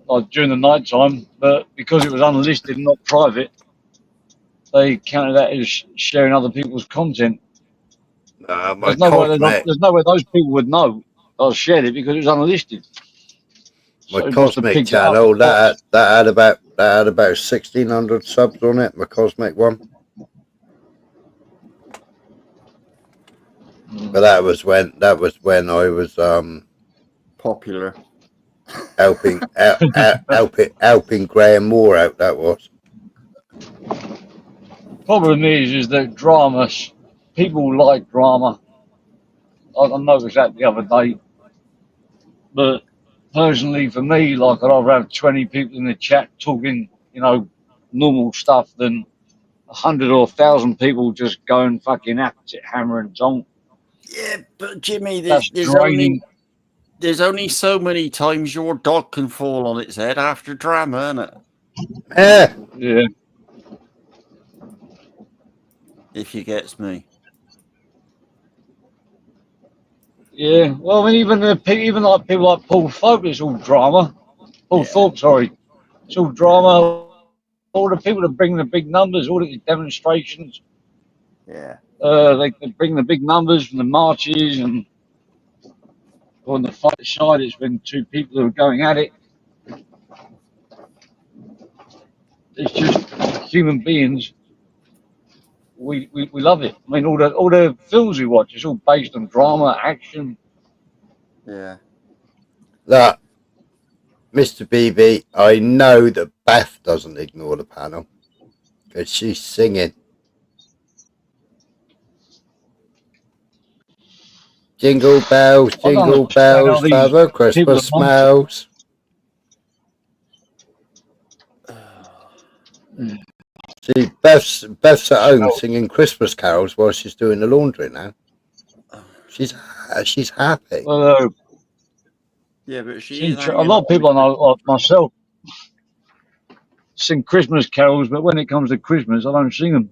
like during the night time. But because it was unlisted and not private, they counted that as sharing other people's content. My There's no way cosmic, those people would know I shared it because it was unlisted. my So it must have cosmic picked it up. channel that had about 1600 subs on it. My cosmic one, but that was when I was popular. helping helping Graham Moore out. That was. Problem is that drama, people like drama. I noticed that the other day. But personally, for me, like I'd rather have 20 people in the chat talking, normal stuff than 100 or 1,000 people just going fucking at it, hammer and tong. Yeah, but Jimmy, That's draining. There's only so many times your dog can fall on its head after drama, isn't it? Yeah. If you gets me. Yeah. Well, I mean, even like people like Paul Thorpe, it's all drama. Paul Thorpe, sorry, it's all drama. All the people that bring the big numbers, all the demonstrations. Yeah. They bring the big numbers from the marches, and on the fight side, it's been two people who are going at it. It's just human beings. We love it. I mean, all the films we watch, it's all based on drama, action. Yeah. That Mr. BB, I know that Beth doesn't ignore the panel because she's singing. Jingle bells, I don't jingle understand how bells, these Father people Christmas that monitor. smells. See, Beth's at home singing Christmas carols while she's doing the laundry now. She's happy. Well, Yeah, but she is a hanging lot on. of people I know, like myself, sing Christmas carols, but when it comes to Christmas, I don't sing them.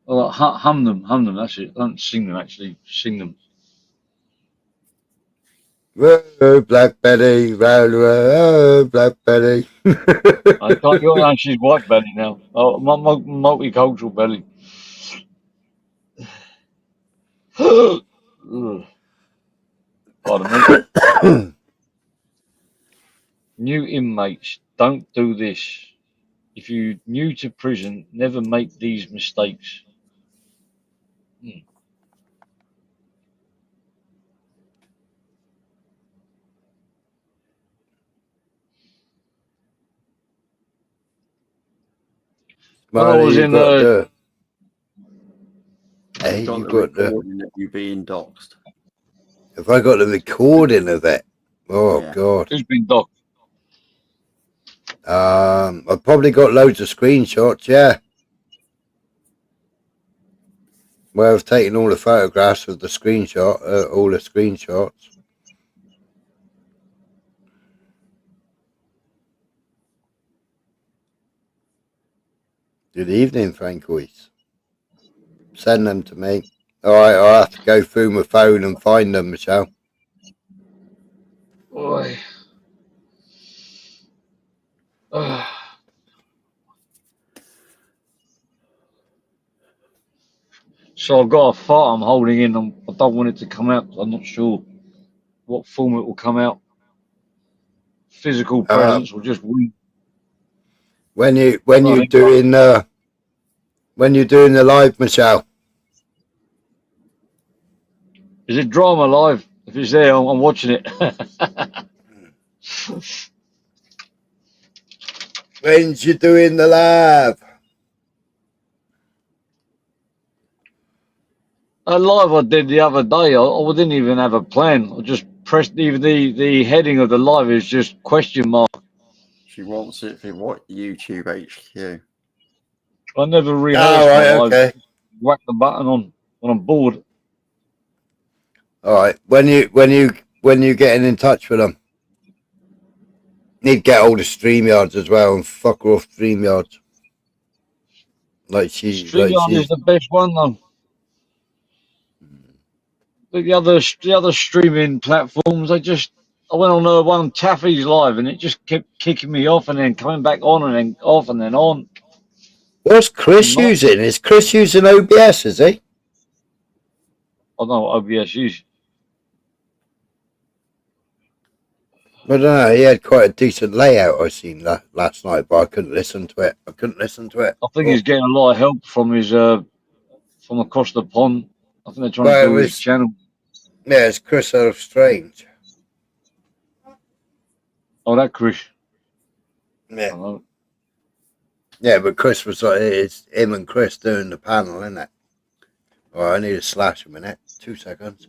I like hum them. That's it. I don't sing them. Actually, sing them. Whoa, Black Betty, row, Black Betty. I can't. She's white belly now. Oh, multicultural belly. Pardon me. New inmates, don't do this. If you're new to prison, never make these mistakes. When I Smiley, was you in got the. Hey, Got you the got the. recording of you being doxed. Have I got the recording of it? Oh Yeah. God. Who's been docked? I've probably got loads of screenshots. Yeah. Where I've taken all the photographs of the screenshot, all the screenshots. Good evening, Francois. Send them to me. All right, I'll have to go through my phone and find them, Michelle. Boy. So I've got a fart I'm holding in. I don't want it to come out. I'm not sure what form it will come out. Physical presence or just weed. When you're doing the live, Michelle. Is it drama live? If it's there, I'm watching it. When's you doing the live? A live I did the other day, I didn't even have a plan. I just pressed the heading of the live is just question mark. She wants it for what? YouTube HQ. I never Oh, rehearsed my right, live. okay. Whack the button on when I'm bored. All right. When you getting in touch with them, need to get hold of StreamYards as well and fuck her off StreamYards. Like StreamYard is the best one though. The other streaming platforms, I went on one Taffy's live and it just kept kicking me off and then coming back on and then off and then on. What's Chris using? Is Chris using OBS? Is he? I don't know what OBS is. I don't know. He had quite a decent layout I seen last night, but I couldn't listen to it. I think he's getting a lot of help from his from across the pond. I think they're trying to Well, it build his was- channel. Yeah, it's Chris out of Strange. Oh, that Chris. Yeah. Yeah, but Chris was like, it's him and Chris doing the panel, isn't it? All right, I need a slash a minute. 2 seconds.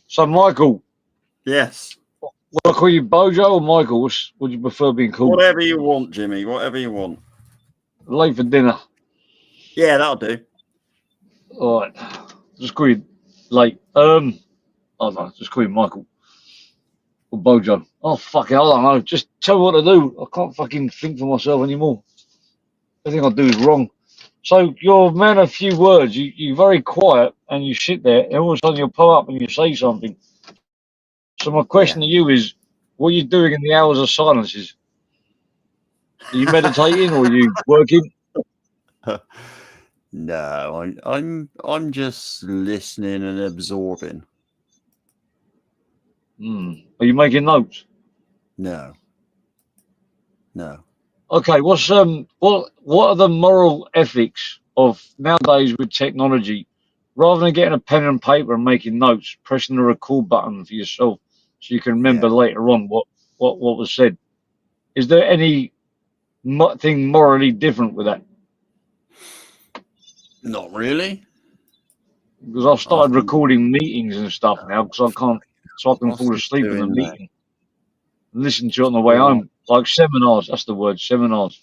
So, Michael. Yes. Will I call you Bojo or Michael? Would you prefer being called? Whatever you want, Jimmy. Whatever you want. Late for dinner. Yeah, that'll do. All right. Just call you late. I don't know. Just call you Michael. Or Bojo. Oh, fuck it. I don't know. Just tell me what to do. I can't fucking think for myself anymore. Everything I do is wrong. So you're a man of few words. You're very quiet and you sit there and all of a sudden you'll pull up and you say something. So my question to you is, what are you doing in the hours of silences? Are you meditating or are you working? No, I'm just listening and absorbing. Are you making notes? No. No. Okay, what are the moral ethics of nowadays with technology? Rather than getting a pen and paper and making notes, pressing the record button for yourself so you can remember later on what was said. Is there any thing morally different with that? Not really. Because I've started recording meetings and stuff now because I can't fall asleep in the doing that? meeting. And listen to it on the way home, like seminars. That's the word, seminars.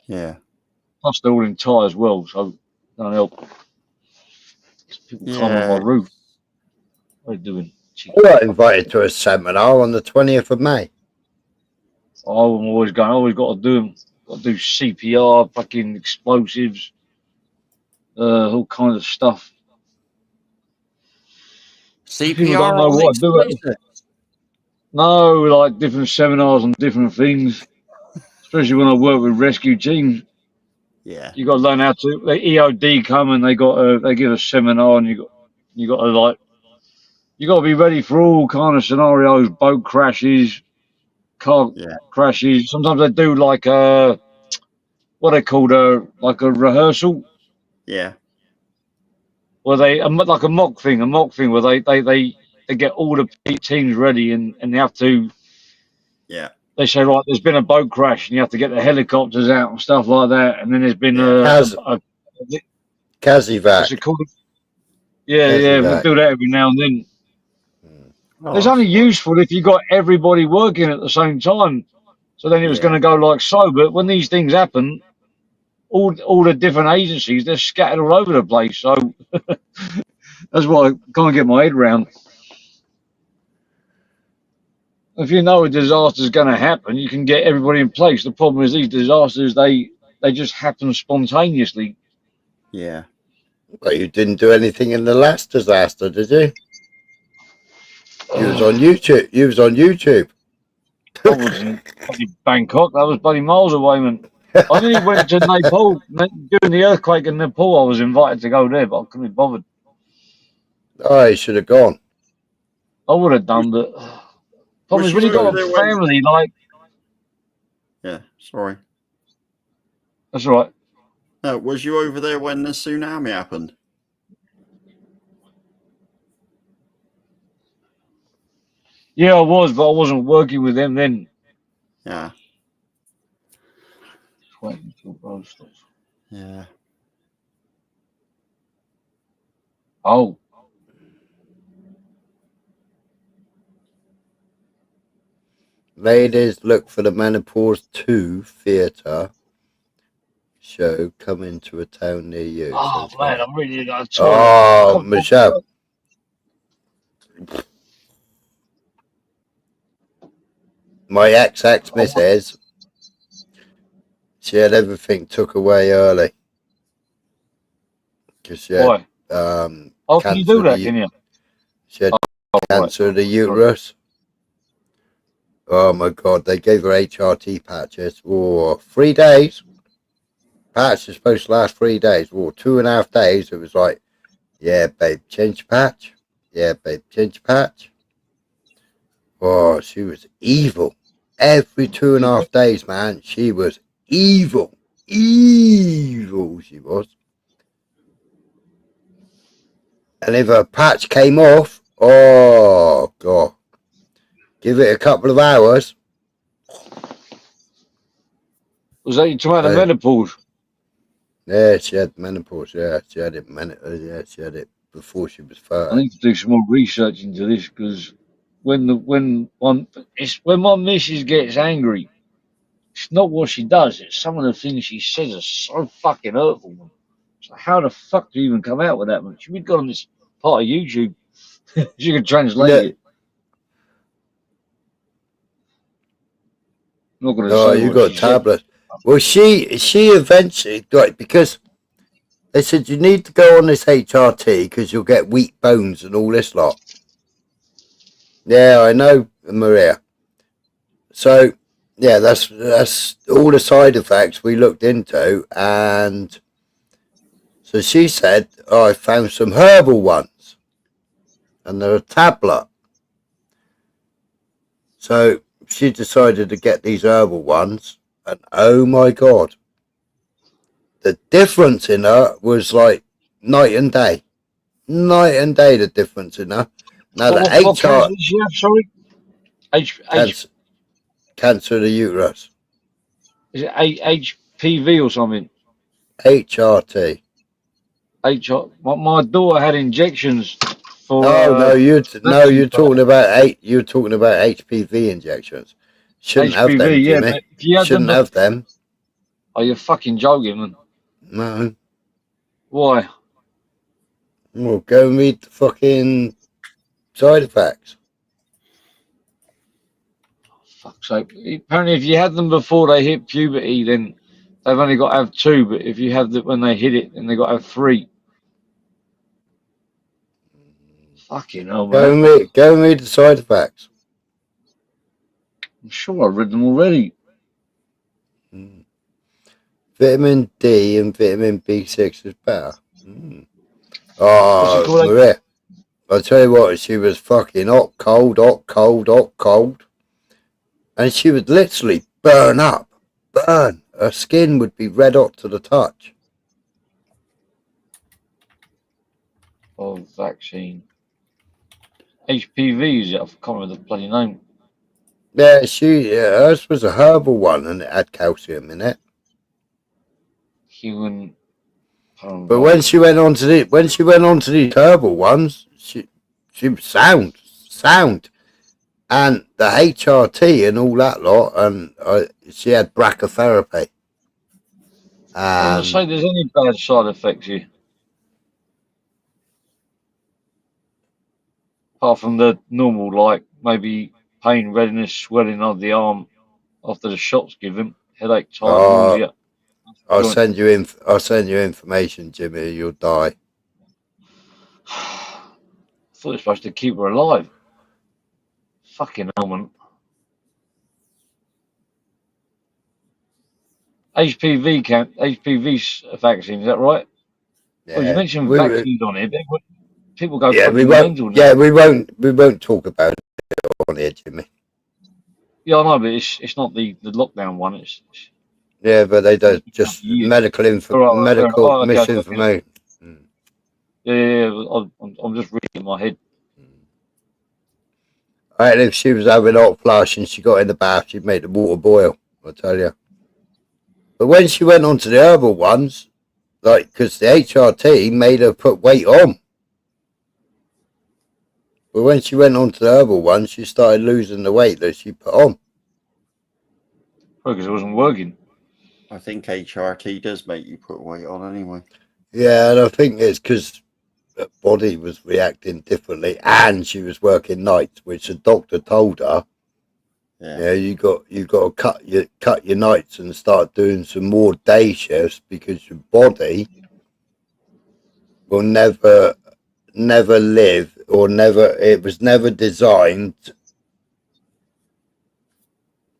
Yeah. Plus they're all in Thai as well, so don't help. People climb on my roof. What are you doing? I got invited to a seminar on the 20th of May. I'm always going. I always got to do them. Got to do CPR, fucking explosives, all kinds of stuff. People don't know what to do. No, like different seminars on different things. Especially when I work with rescue teams. Yeah. You got to learn how to. The EOD come and they give a seminar, and you got to be ready for all kind of scenarios, boat crashes, car crashes. Sometimes they do like what they call like a rehearsal. Yeah. Where they like a mock thing where they get all the teams ready and they have to. Yeah. They say, right, there's been a boat crash and you have to get the helicopters out and stuff like that. And then there's been Kazivac. what's it called? Yeah, we'll do that every now and then. It's only useful if you got everybody working at the same time. So then it was going to go like so. But when these things happen, all the different agencies, they're scattered all over the place. So that's what I can't get my head around. If you know a disaster is going to happen, you can get everybody in place. The problem is these disasters, they just happen spontaneously. Yeah. Well, you didn't do anything in the last disaster, did you? You was on YouTube. I was in Bangkok. That was bloody miles away, man. I nearly went to Nepal during the earthquake in Nepal. I was invited to go there, but I couldn't be bothered. Oh, you should have gone. I would have done, but problem is when you got a family, like. Yeah, sorry. That's all right. Was you over there when the tsunami happened? Yeah, I was, but I wasn't working with them then. Yeah. Yeah. Oh. Ladies, look for the Menopause 2 theatre show coming to a town near you. Oh Says man, Holly. I'm really tired. Oh, Michelle. My ex-missus, she had everything took away early. Because she had can cancer you do of that, the can you? She had cancer of the uterus. Oh my god, they gave her HRT patches. Oh, 3 days. Patch is supposed to last 3 days. Oh, 2.5 days. It was like, yeah, babe, change patch. Yeah, babe, change patch. Oh, she was evil. Every 2.5 days, man, she was evil. Evil, she was. And if her patch came off, oh, God. Give it a couple of hours. Was that you talking about the menopause? Yeah, she had menopause. Yeah, she had it. She had it before she was I 30. need to do some more research into this because when my missus gets angry, it's not what she does. It's some of the things she says are so fucking hurtful. So how the fuck do you even come out with that much? We've got on this part of YouTube. She can translate it. I'm not going to No, say you what got she said. tablets. Well, she eventually got because they said you need to go on this HRT because you'll get weak bones and all this lot. Yeah, I know, Maria. So yeah, that's all the side effects we looked into, and so she said, "Oh, I found some herbal ones, and they're a tablet." So she decided to get these herbal ones, and oh my god, the difference in her was like night and day. Night and day, the difference in her. Now the What cancer did she have? Sorry, cancer of the uterus. Is it HPV or something? HRT. My daughter had injections for. You're talking about you're talking about HPV injections. Shouldn't have them, HPV, yeah, Jimmy. but if you had Shouldn't them, have them. are you fucking joking, man? No. Why? Well, go and read the fucking side effects. Fuck's sake. Apparently, if you had them before they hit puberty, then they've only got to have 2. But if you have it when they hit it, then they got to have 3. Fucking hell, man. Go and read the side effects. I'm sure I've read them already. Vitamin D and vitamin B6 is better. Oh, Maria. I'll tell you what, she was fucking hot, cold. And she would literally burn up. Burn. Her skin would be red hot to the touch. Of vaccine. HPV, is it? I can't remember the bloody name. Yeah, hers was a herbal one and it had calcium in it. Human. But when she went on to these herbal ones, she was sound. And the HRT and all that lot, and she had brachytherapy. I wouldn't say there's any bad side effects here. Apart from the normal, like maybe pain, redness, swelling of the arm after the shot's given, headache, tired, nausea. I'll send you information, Jimmy. You'll die. I thought it was supposed to keep her alive. Fucking hell, man. HPV vaccine, is that right? Yeah. Well, you mentioned vaccines on here. People go Yeah, fucking mental now. we won't talk about it on here, Jimmy. Yeah, I know, but it's not the lockdown one. It's yeah, but they don't just medical misinformation. Okay. Yeah. I'm just reading in my head. And if she was having hot flush and she got in the bath, she'd make the water boil. I tell you. But when she went on to the herbal ones, like, because the HRT made her put weight on. But when she went on to the herbal ones, she started losing the weight that she put on. Because it wasn't working. I think HRT does make you put weight on anyway. Yeah, and I think it's because her body was reacting differently, and she was working nights, which the doctor told her. Yeah, you got to cut your nights and start doing some more day shifts because your body will never live or never. It was never designed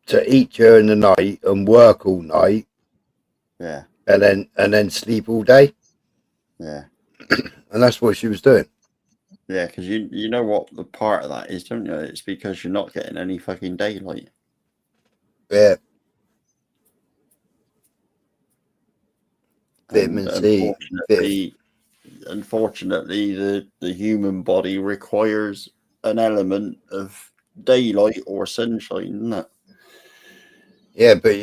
to eat during the night and work all night. Yeah. And then sleep all day. Yeah. And that's what she was doing. Yeah, because you know what the part of that is, don't you? It's because you're not getting any fucking daylight. Yeah. And Vitamin C. Unfortunately, the human body requires an element of daylight or sunshine, doesn't it? Yeah, but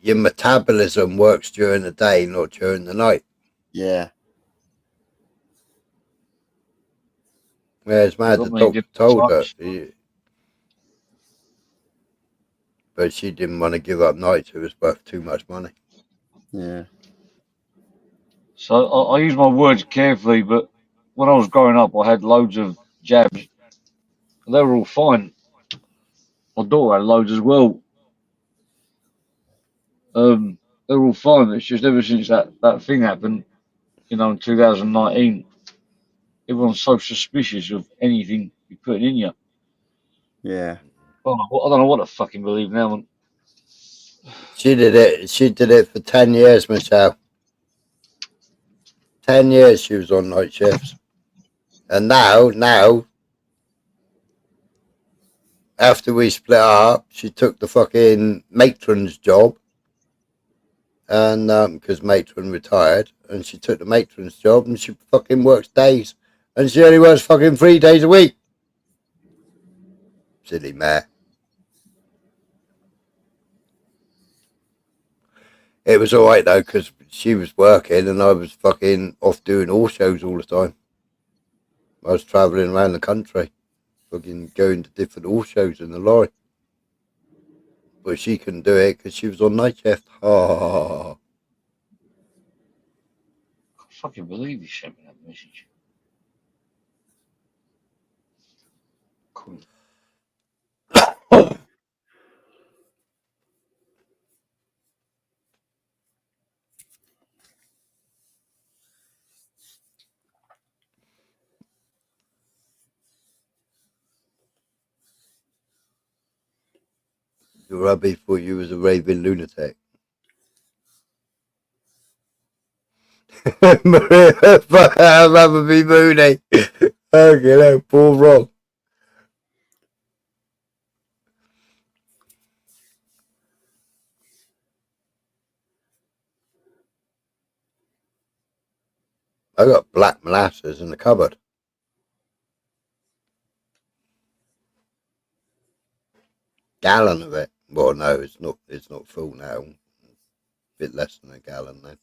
your metabolism works during the day, not during the night. Yeah. Yeah, it's mad. The doctor told her. But she didn't want to give up nights. It was worth too much money. Yeah. So I use my words carefully, but when I was growing up, I had loads of jabs. And they were all fine. My daughter had loads as well. They were all fine. It's just ever since that thing happened, in 2019, everyone's so suspicious of anything you're putting in you. Yeah. I don't know what to fucking believe now. She did it for 10 years, Michelle. 10 years she was on night shifts. And now, after we split up, she took the fucking matron's job. And because matron retired, and she took the matron's job, and she fucking works days. And she only works fucking 3 days a week. Silly mare. It was alright though, because she was working and I was fucking off doing all shows all the time. I was travelling around the country, fucking going to different all shows in the lorry. But she couldn't do it because she was on night shift. Oh. I can't fucking believe you sent me that message. Cool. Your hubby thought you was a raving lunatic. I'd rather be Mooney. Okay, no, Paul wrong. I got black molasses in the cupboard. Gallon of it. Well, no, it's not. It's not full now. A bit less than a gallon then.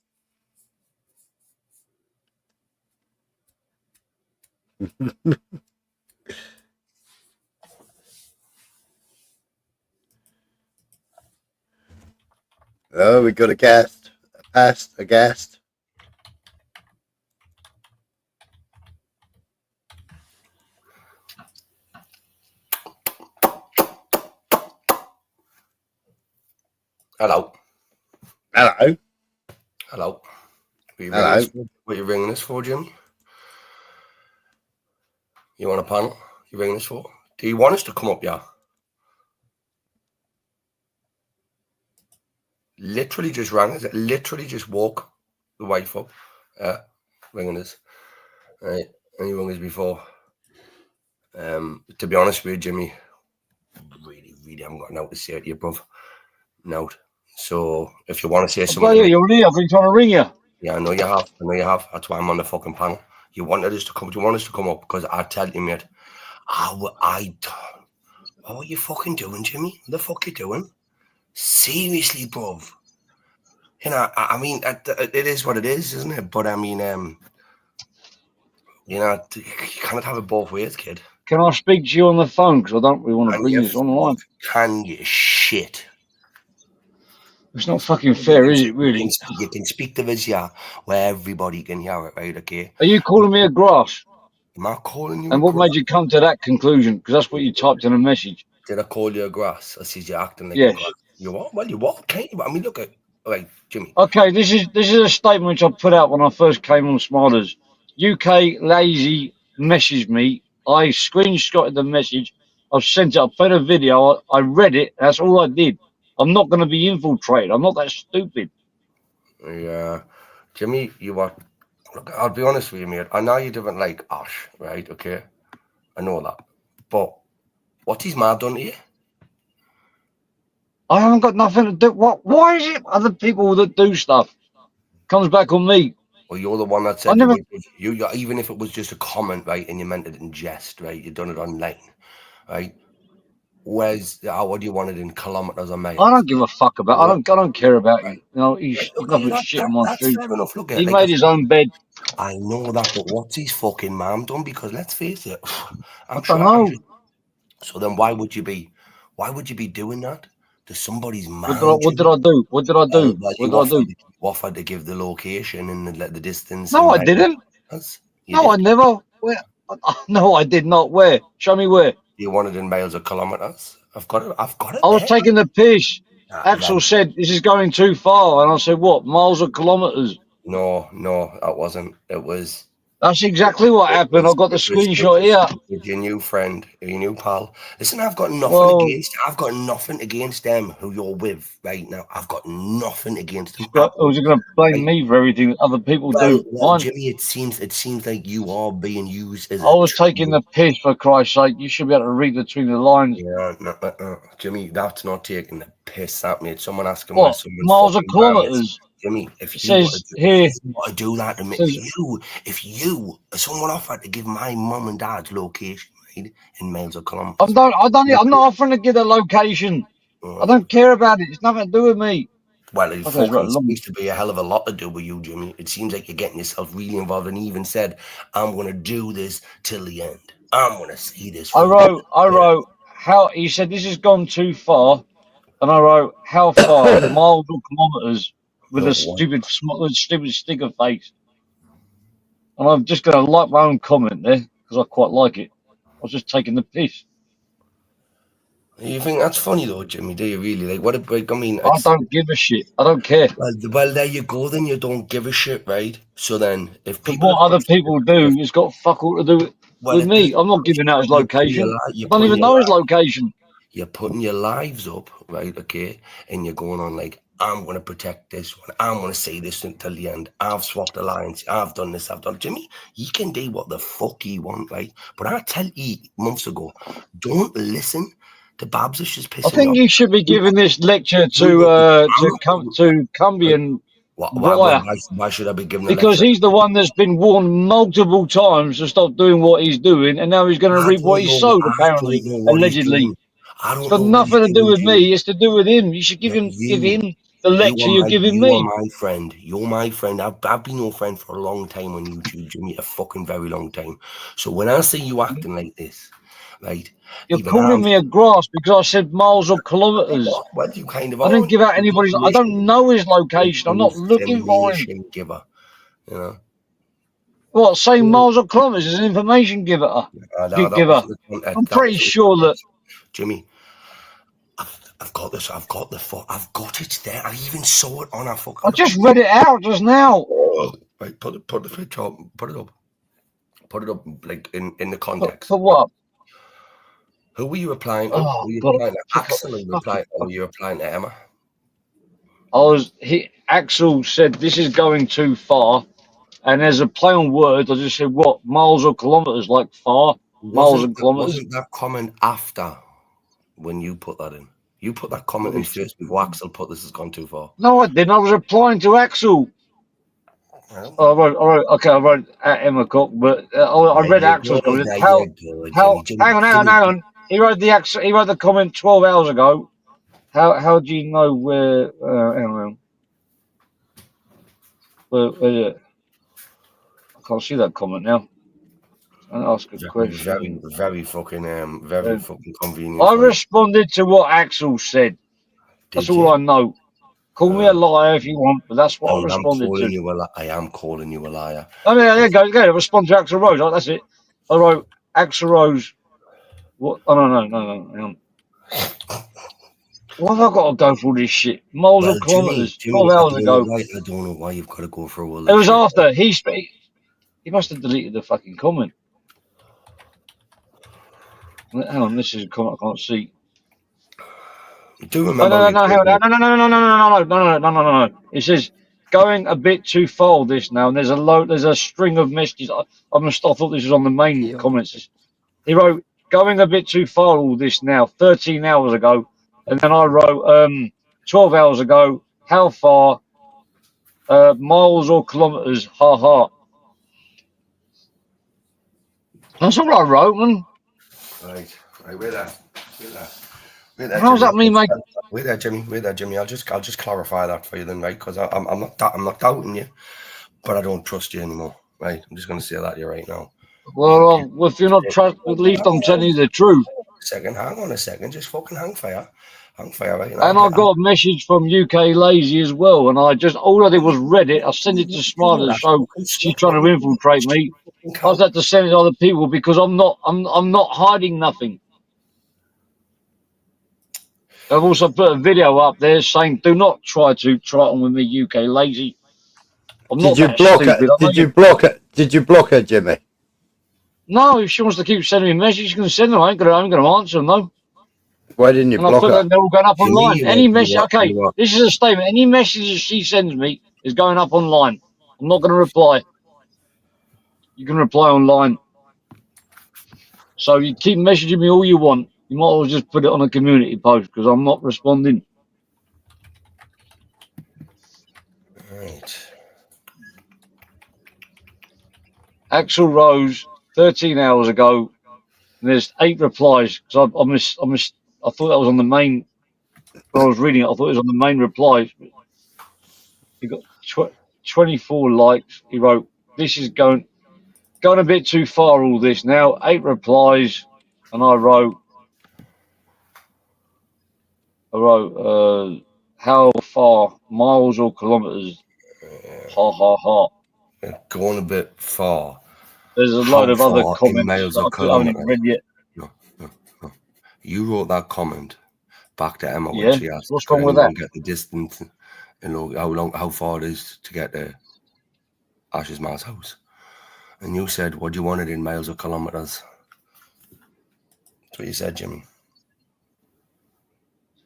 Oh, we got a guest. A guest. Hello. Hello. Hello. Hello. What are you ringing us for, Jimmy? You want a panel? You ringing us for? Do you want us to come up, yeah? Literally just rang us. Literally just walk the wife up. Ringing us. Right. And you rang us before. To be honest with you, Jimmy, really haven't got note to say to you, bruv. Note. So if you want to say something, You're here. I've been trying to ring you. Yeah, I know you have. That's why I'm on the fucking panel. You wanted us to come. Do you want us to come up? Because I tell you, mate, what are you fucking doing, Jimmy? What the fuck you doing? Seriously, bruv. You know, I mean, it is what it is, isn't it? But I mean, you know, you cannot have it both ways, kid. Can I speak to you on the phone? Because I don't really want to And bring you this online. can you shit. It's not fucking fair, is it, really? You can speak to this, yeah, where everybody can hear it, right? Okay. Are you calling me a grass? Am I calling you And a what grass? made you come to that conclusion? Because that's what you typed in a message. Did I call you a grass? I said you're acting like a Yes. grass. You what? Well, you what? Can't you? I mean, look at, right, Jimmy. Okay, this is a statement which I put out when I first came on Smilers. UK lazy messaged me. I screenshotted the message. I've sent it. I put a video. I read it. That's all I did. I'm not going to be infiltrated. I'm not that stupid. Yeah, Jimmy, you what? Look, I'll be honest with you, mate. I know you didn't like Ash, right? Okay, I know that. But what he's mad done to you? I haven't got nothing to do. What? Why is it other people that do stuff comes back on me? Well, you're the one that said you even if it was just a comment, right, and you meant it in jest, right? You done it online, right? What do you want it in kilometers or miles? I don't give a fuck about. I don't care about him. You know, he's nothing but shit on my That's street. fair enough. Look at He like made his own bed. I know that, but what's his fucking mom done? Because let's face it, I don't know. So then, why would you be doing that to somebody's mom? What did I do? What did I do? Well, What did I do? you offered to give the location and the distance. No, and I didn't. You No, did. I never. Where? No, I did not. Where? Show me where. You wanted in miles or kilometers. I've got it. I was there. taking the piss. Nah, Axel said this is going too far, and I said what? Miles or kilometers? No, that wasn't. It was. That's exactly what happened. I got the screenshot here. With your new friend, your new pal. Listen, I've got nothing Well, against them who you're with right now. I've got nothing against them. was he going to blame me for everything that other people do? Well, Jimmy, it seems like you are being used as I was taking the piss, for Christ's sake. You should be able to read between the lines. Yeah, no, Jimmy, that's not taking the piss at me. It's someone asking What? Miles or kilometers? Jimmy, if It you says here. want to do that to me, if someone offered to give my mum and dad's location, right, in miles or kilometers. I'm not offering to give the location. I don't care about it. It's nothing to do with me. Well, it fucking seems to be a hell of a lot to do with you, Jimmy. It seems like you're getting yourself really involved, and he even said, "I'm going to do this till the end. I'm going to see this." I wrote how he said this has gone too far, and I wrote how far miles or kilometers with a stupid sticker face. And I'm just going to like my own comment there because I quite like it. I was just taking the piss. You think that's funny though, Jimmy? Do you really? Like, what a break! I mean, I don't give a shit. I don't care. Well, there you go. Then you don't give a shit, right? So then, if people, what other people do, it's got fuck all to do with me. I'm not giving out his location. I don't even know his location. You're putting your lives up, right? Okay, and you're going on like, I'm going to protect this one. I'm going to say this until the end. I've swapped alliance. I've done this. I've done. Jimmy, you can do what the fuck you want, right? But I tell you months ago, don't listen to Babs if she's pissing I think you should be giving this lecture to Cumbian. Why should I be giving a lecture? Because he's the one that's been warned multiple times to stop doing what he's doing, and now he's going to reap what he's sowed, apparently, allegedly. It's got nothing to do with me. It's to do with him. You should give him the lecture you're giving me. You are my friend. You're my friend. I've been your friend for a long time on YouTube, Jimmy, a fucking very long time. So when I see you acting like this, right? You're calling me a grass because I said miles or kilometers. Well, you kind of. I didn't give out anybody's. I don't know his location. I'm not looking for him. Giver, you know. What? Saying miles or kilometers is an information giver. Giver. I'm pretty sure that. Jimmy, I've got this. I've got it there. I even saw it on our fucking. I just read it out just now. Right, put the picture up. Put it up. Put it up, like in the context. For what? Who were you replying to? Were you replying to Axel or were you replying to Emma? Axel said this is going too far, and there's a play on words. I just said what miles or kilometers, like far miles and kilometers. Wasn't that comment after when you put that in? You put that comment in first before Axel put this has gone too far. No, I didn't. I was replying to Axel. I wrote at Emma Cook, but I read Axel's comment. Hang on. He wrote the comment 12 hours ago. How do you know where? Hang on. I can't see that comment now. And ask a question. Very fucking convenient. I for you. responded to what Axel said. That's Did all you? I know. Call me a liar if you want, but that's what I And responded to. I am calling you a liar. I mean, there you go. I respond to Axel Rose. That's it. I wrote Axel Rose. What? Oh no. Hang on. Why have I got to go through this shit? Miles Well, or kilometers. Jimmy, 12 hours ago. I don't know why you've got to go through all It this was shit. after he must have deleted the fucking comment. Hang on, this is a comment I can't see. Do you remember? Hang on, no. It says going a bit too far with this now, and there's a string of messages. I thought this was on the main comments. He wrote going a bit too far all this now, 13 hours ago, and then I wrote 12 hours ago. How far? Miles or kilometers? Ha ha. That's all I wrote, man. Right, wait there. How's that mean, mate? Wait there, Jimmy. I'll just clarify that for you then, right? Because I'm not doubting you, but I don't trust you anymore, right? I'm just going to say that to you right now. Well, if you're not trust, at least I'm telling you the truth. Hang on a second. Just fucking hang fire, right? And I got a message from UK Lazy as well, and all I did was read it. I sent it to Smarter, so she's trying to infiltrate me. I had to send it to other people because I'm not hiding nothing. I've also put a video up there saying, "Do not try on with me, UK Lazy." I'm not that stupid. Did you block her, Jimmy? No, if she wants to keep sending me messages, she can send them. I ain't gonna answer them, no. Why didn't you block her? They're all going up online. Any message, okay, this is a statement. Any messages she sends me is going up online. I'm not going to reply. You can reply online. So you keep messaging me all you want. You might as well just put it on a community post because I'm not responding. Right. Axel Rose, 13 hours ago. And there's 8 replies because I thought that was on the main. When I was reading it, I thought it was on the main replies. He got 24 likes. He wrote, "This is going a bit too far. All this now." 8 replies, and I wrote, "How far? Miles or kilometers?" Ha ha ha. Going a bit far. There's a load of other comments miles that I haven't even read yet. No. You wrote that comment back to Emma Yeah. when she asked, What's wrong with that? Get the distance and how far it is to get to Ash's ma's house. And you said, "What do you want it in miles or kilometers?" That's what you said, Jimmy.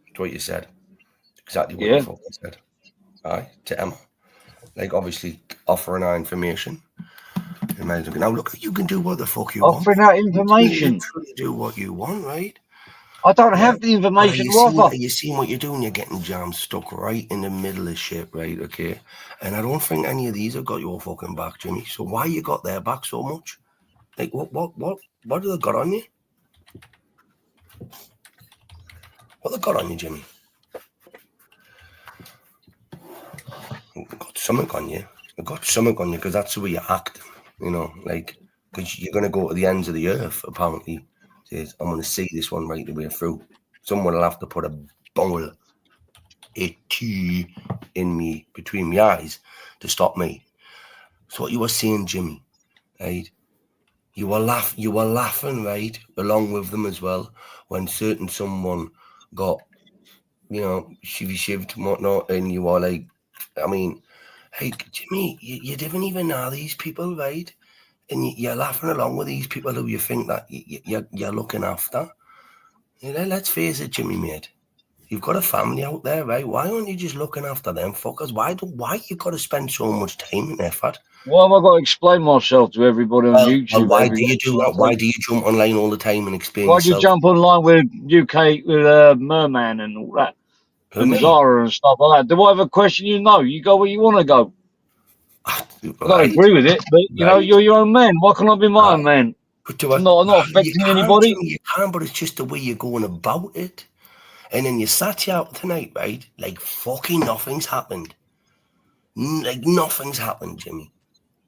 That's what you said. Exactly what you fucking said. Aye, to Emma. Like, obviously, offering our information. Now, look, you can do what the fuck you want. Offering that information. You can do what you want, right? I don't have the information to offer. You see what you're doing? You're getting jammed stuck right in the middle of shit, right? Okay. And I don't think any of these have got your fucking back, Jimmy. So why you got their back so much? Like, what have they got on you? What have they got on you, Jimmy? They've got something on you. They've got something on you because that's the way you're acting. You know, like, because you're going to go to the ends of the earth, apparently. Says, "I'm going to see this one right the way through." Someone will have to put a bowl of tea in me, between my eyes, to stop me. So what you were saying, Jimmy, right? You were laughing, right, along with them as well, when someone got, shivvy-shivved and whatnot, and you were like, I mean, hey, Jimmy, you didn't even know these people, right? And you're laughing along with these people who you think that you're looking after. Let's face it, Jimmy, mate. You've got a family out there, right? Why aren't you just looking after them fuckers? Why you got to spend so much time and effort? Why have I got to explain myself to everybody on YouTube? Why do you do that? Why do you jump online all the time and explain Why do you yourself? jump online with UK, with Merman and all that? Who, and me? Zara and stuff like that. Do I have a question? You go where you want to go. I don't agree with it, but you know, you're your own man. Why can't I be my own man? I'm not affecting anybody. You can, but it's just the way you're going about it. And then you sat here out tonight, right? Like fucking nothing's happened. Like nothing's happened, Jimmy.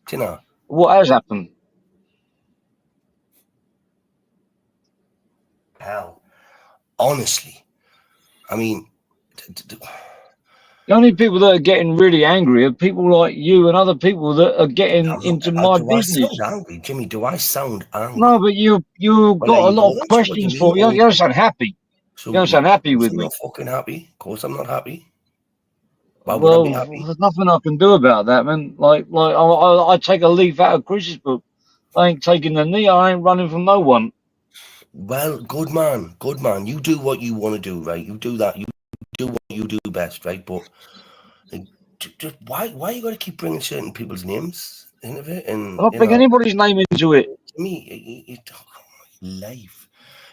Do you know? What has happened? Hell, honestly, I mean, the only people that are getting really angry are people like you and other people that are getting into my do I business. sound angry, Jimmy? Do I sound angry? No, but you Well, got there a you lot go. of That's what you questions mean. for me. You don't sound happy. So You don't sound happy with I'm me. not fucking happy. Of course, I'm not happy. Why would I be Well, happy? there's nothing I can do about that, man. Like I take a leaf out of Chris's book. I ain't taking the knee. I ain't running from no one. Well, good man, good man. You do what you want to do, right? You do that. You do what you do best, right? But like, just why you got to keep bringing certain people's names into it? And I don't bring anybody's name into it. Me, life.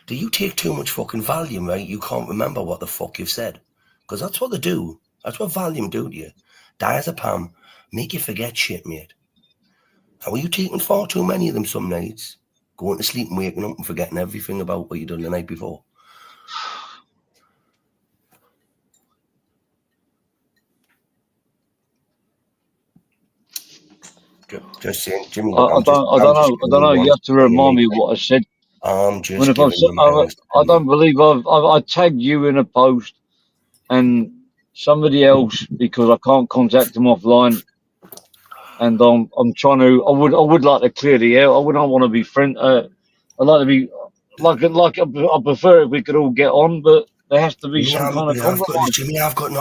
Do you take too much fucking Valium, right? You can't remember what the fuck you've said, because that's what they do. That's what Valium do to you. Diazepam make you forget shit, mate. How are you taking far too many of them some nights? Going to sleep and waking up and forgetting everything about what you done the night before. Just saying, Jimmy. I don't know. You have to remind me what I said. I'm just When if giving you my honest I don't believe I tagged you in a post and somebody else because I can't contact them offline, and I'm trying to. I would like to clear the air. I wouldn't want to be friend. I'd like to be I prefer if we could all get on, but there has to be some kind of compromise. Jimmy, I've got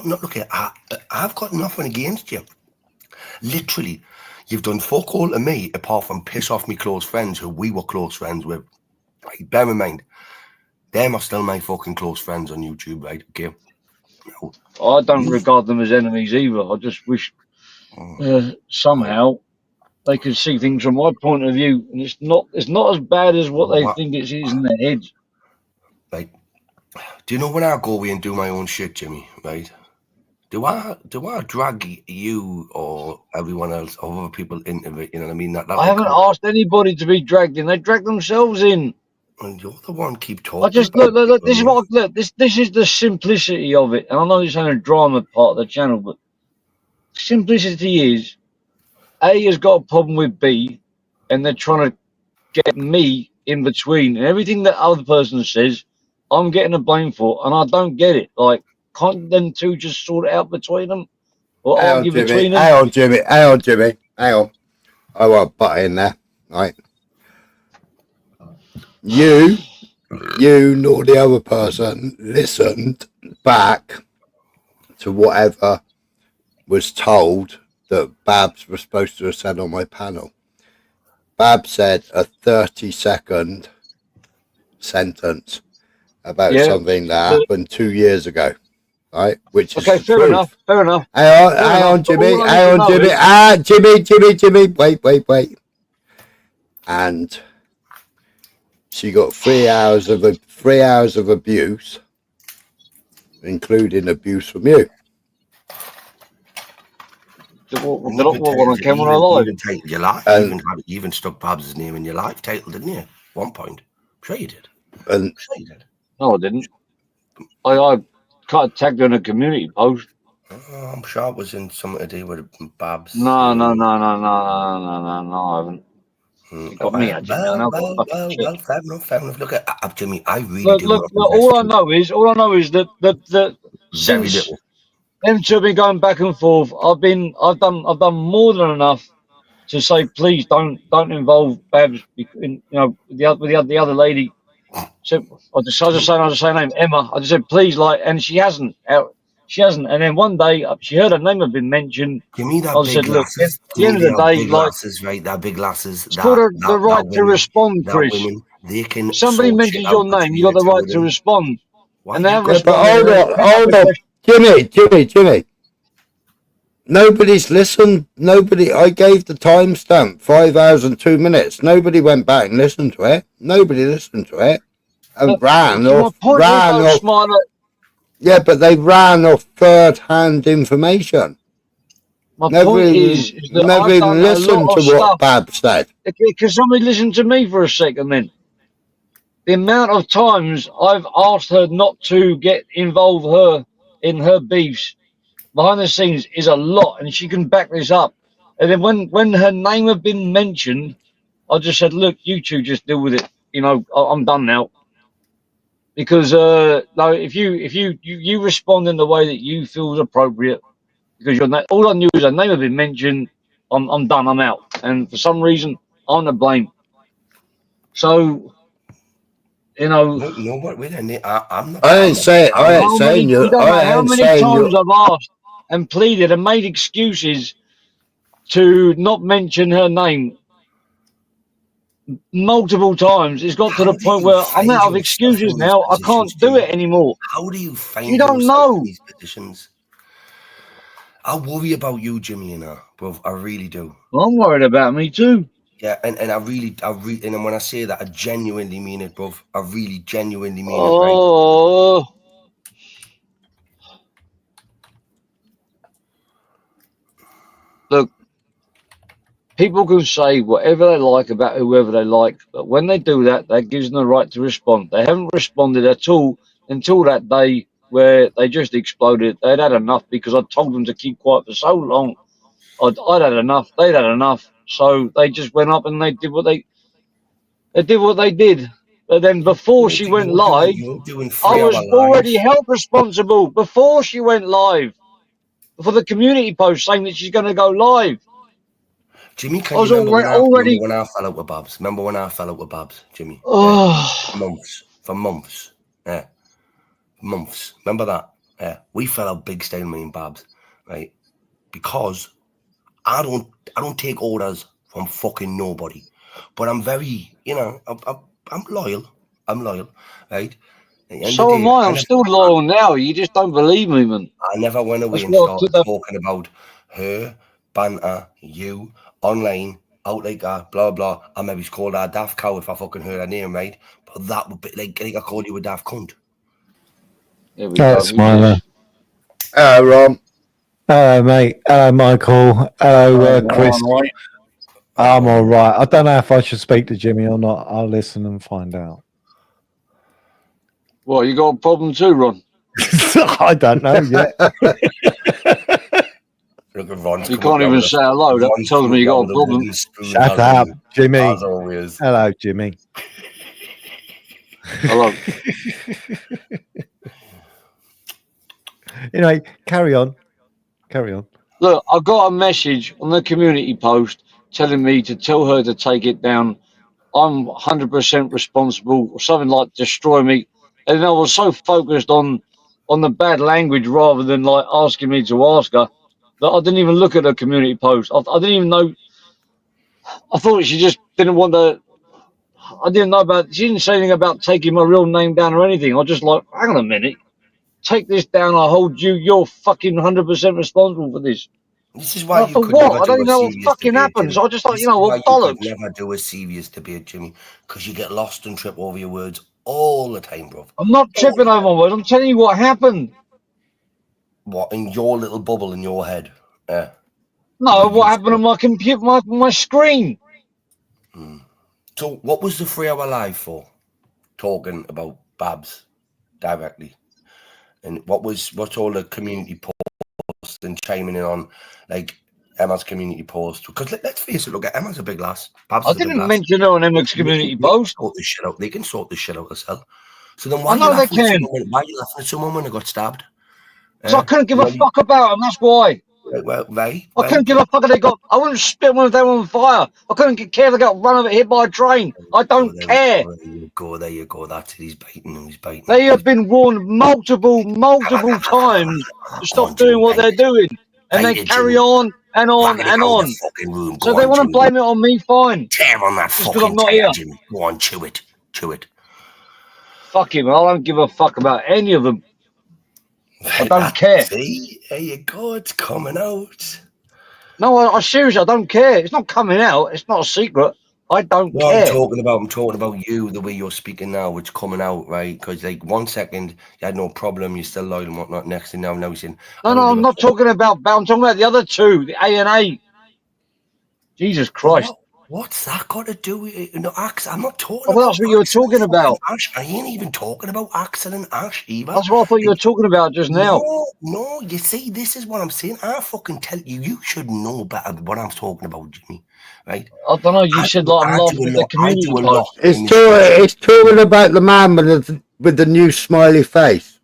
look here, I've got nothing against you. Literally, you've done fuck all to me apart from piss off me close friends who we were close friends with. Right, bear in mind, them are still my fucking close friends on YouTube, right? Okay. I don't regard them as enemies either. I just wish somehow they could see things from my point of view, and it's not as bad as what they think it is in their heads. Right. Do you know when I go away and do my own shit, Jimmy? Right? Do I drag you or everyone else or other people into it? You know what I mean? I haven't asked anybody to be dragged in. They drag themselves in. And you're the one keep talking. I just look. This is what this is the simplicity of it. And I know this ain't a drama part of the channel, but simplicity is A has got a problem with B, and they're trying to get me in between. And everything that other person says, I'm getting the blame for, and I don't get it. Like, can't them two just sort it out between them, or argue between them? Hang on, Jimmy. Hang on. I won't butt in there, right? You nor the other person listened back to whatever was told that Babs was supposed to have said on my panel. Babs said a 30-second sentence about something that happened 2 years ago, right? Which is the fair truth. enough. Fair enough. Hang on, Jimmy. Jimmy. Wait. And she got 3 hours of abuse, including abuse from you. Even titled your life. You even stuck Babs' name in your life title, didn't you? At one point. Sure you did. And sure you did. No, I didn't. I got tagged in a community post. I'm sure it was in something to do with Babs. No, I haven't. You got me at it now. Well, fair enough. Look at Jimmy. I really look, all I know is that since them two have been going back and forth, I've done more than enough to say please don't involve Babs. You know, the other lady. So I just say her name, Emma. I just said please, and she hasn't. And then one day she heard her name had been mentioned. Give me that I big said, look, at the end of the day, big glasses, right? That big glasses. It's got the right to respond, Chris. Women, they can. If somebody mentions your name, you got the right to respond. And they haven't responded. Hold on, Jimmy. Nobody's listened. I gave the timestamp 5 hours and 2 minutes. Nobody went back and listened to it. Nobody listened to it and ran off. Yeah, but they ran off third-hand information. Point is that never I've done even listened a lot to of what stuff. Babs said. Can somebody listen to me for a second then? The amount of times I've asked her not to get involved in her beefs, behind the scenes is a lot, and she can back this up. And then when her name had been mentioned, I just said, look, you two just deal with it. You know, I'm done now. Because no, if you respond in the way that you feel is appropriate, because all I knew is her name had been mentioned, I'm done, I'm out. And for some reason, I'm to blame. So, you know, No, what? Wait a minute. I'm not. I ain't saying it don't matter how many times you. I've asked and pleaded and made excuses to not mention her name multiple times. It's got to the point where I'm out of excuses now. I can't do it anymore. How do you find You don't yourself in know. these positions? I worry about you, Jimmy, and bro. I really do. I'm worried about me too. Yeah, and I really, and when I say that, I genuinely mean it, bro. I really genuinely mean it, right? Oh. Look, people can say whatever they like about whoever they like, but when they do that, that gives them the right to respond. They haven't responded at all until that day where they just exploded. They'd had enough because I told them to keep quiet for so long. I'd had enough. They'd had enough. So they just went up and they did what they did. But then before she went live, I was already held responsible before she went live for the community post saying that she's going to go live. Jimmy, can I you was remember already. when I fell out with Babs? Remember when I fell out with Babs, Jimmy? Oh. For months. Yeah. Months. Remember that? Yeah. We fell out big style, me and Babs, right? Because I don't take orders from fucking nobody. But I'm very, you know, I'm loyal. I'm loyal, right? So am I. I'm still loyal now. You just don't believe me, man. I never went away and started talking about her, banter, you, online, out like that, blah, blah. I maybe called her a daft cow if I fucking heard her name, right? But that would be like I called you a daft cunt. There we go. Smiler. Hello, Ron. Hello, mate. Hello, Michael. Hello, Chris. I'm all right. I don't know if I should speak to Jimmy or not. I'll listen and find out. Well, you got a problem too, Ron? I don't know yet. Look at Ron's you can't even say hello. That tells me you got a problem. Shut up, Jimmy. As always. Hello, Jimmy. Hello. Anyway, carry on. Carry on. Look, I got a message on the community post telling me to tell her to take it down. I'm 100% responsible, or something like destroy me. And I was so focused on the bad language rather than like asking me to ask her that I didn't even look at her community post. I didn't even know. I thought she just didn't want to. I didn't know about. She didn't say anything about taking my real name down or anything. I was just like, hang on a minute, take this down. I hold you. You're fucking 100% responsible for this. This is why you could never what? I don't do even a know what serious fucking debate, happened. Jimmy. So I just thought, This you know is what, why you bollocks. could never do a serious debate, Jimmy, because you get lost and trip over your words all the time, bro. I'm not tripping over my words. I'm telling you what happened. What, in your little bubble in your head? Yeah. No, what happened on my computer, my screen? So, what was the 3-hour live for? Talking about Babs directly, and what's all the community posts and chiming in on like Emma's community post? Because let's face it, look, Emma's a big lass. Babs I is a big didn't lass. mention her on Emma's community post. They can sort this shit out themselves. So then why I know they can. Why are you laughing at someone when they got stabbed? Because I couldn't give a fuck about them. That's why. Well, I couldn't give a fuck if they got. I wouldn't spit one of them on fire. I couldn't care if they got run over, hit by a train. I don't care. There you go. That's it. He's biting. They have been warned multiple times to stop doing what they're doing, and they carry on and on and on. So they want to blame it on me, fine. Tear on that just fucking I'm not tire, here. Jimmy. Go on, chew it. Fuck him. I don't give a fuck about any of them. I don't care. See, there you go. It's coming out. No, I seriously, I don't care. It's not coming out. It's not a secret. I don't care. I'm talking about you, the way you're speaking now. It's coming out, right? Because like 1 second you had no problem, you're still loyal and whatnot. Next thing now you're saying, no, I'm not talking about. I'm talking about the other two, the A and A. Jesus Christ. What's that got to do with it? No, I'm not talking Well, about that's what you were Axel talking about. Ash. I ain't even talking about Axel and Ash either. That's what I thought you were talking about just now. No, you see, this is what I'm saying. I fucking tell you, you should know better what I'm talking about, Jimmy. Right? I don't know. You said like I'm laughing at the community post. It's talking about the man with the new smiley face.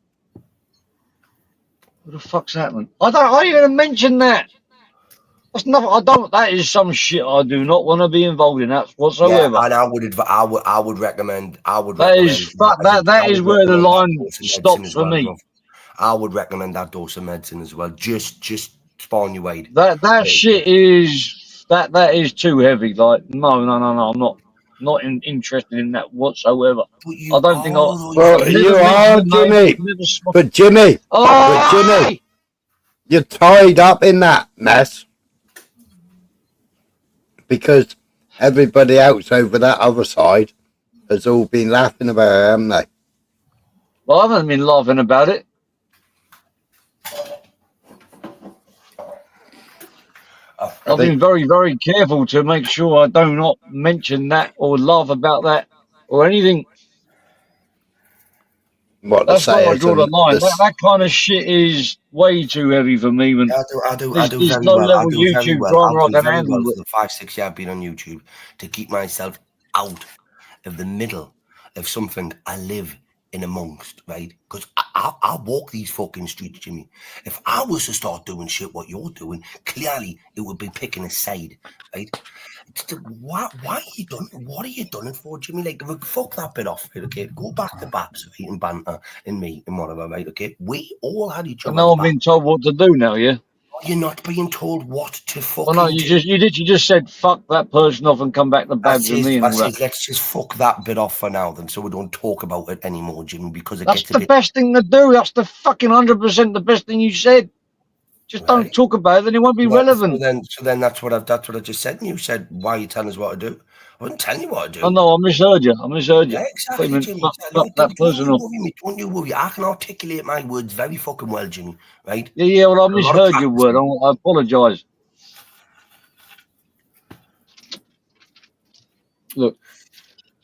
What the fuck's happening? I ain't even mention that. That's nothing. That is some shit I do not want to be involved in. That whatsoever. Yeah, and I would recommend. That is where the line stops for me. I would recommend that dose of medicine as well. Just spawn you wide. That shit is that is too heavy. Like no. I'm not interested in that whatsoever. I don't think Well, you are, Jimmy. But Jimmy, you're tied up in that mess because everybody else over that other side has all been laughing about it, haven't they? Well, I haven't been laughing about it. I've been very, very careful to make sure I do not mention that or laugh about that or anything. That's where I draw the line. That kind of shit is way too heavy for me. I do there's very no well. level I do YouTube very well. drama I I've can done very handle well it. for the 5-6 years I've been on YouTube to keep myself out of the middle of something I live in amongst, right? Because I walk these fucking streets, Jimmy. If I was to start doing shit what you're doing, clearly it would be picking a side, right? Why are you done? What are you done it for, Jimmy? Like, fuck that bit off, right? Okay, go back to Babs, right, and banter, and me, and whatever, right? Okay, we all had each other. And now I'm being told what to do now, yeah? You're not being told what to fucking Well, no, you literally just said fuck that person off and come back to Babs and me and all that. Let's just fuck that bit off for now, then, so we don't talk about it anymore, Jimmy, because it That's gets a the bit. best thing to do. That's the fucking 100% the best thing you said. Just don't talk about it, then it won't be relevant. So then that's what I just said. And you said, "Why are you telling us what to do?" I wasn't telling you what to do. Oh no, I misheard you. Yeah, exactly, Jimmy. Fuck that person off. Don't you worry. I can articulate my words very fucking well, Jimmy. Right? Yeah. Well, I misheard your word. I apologise. Look,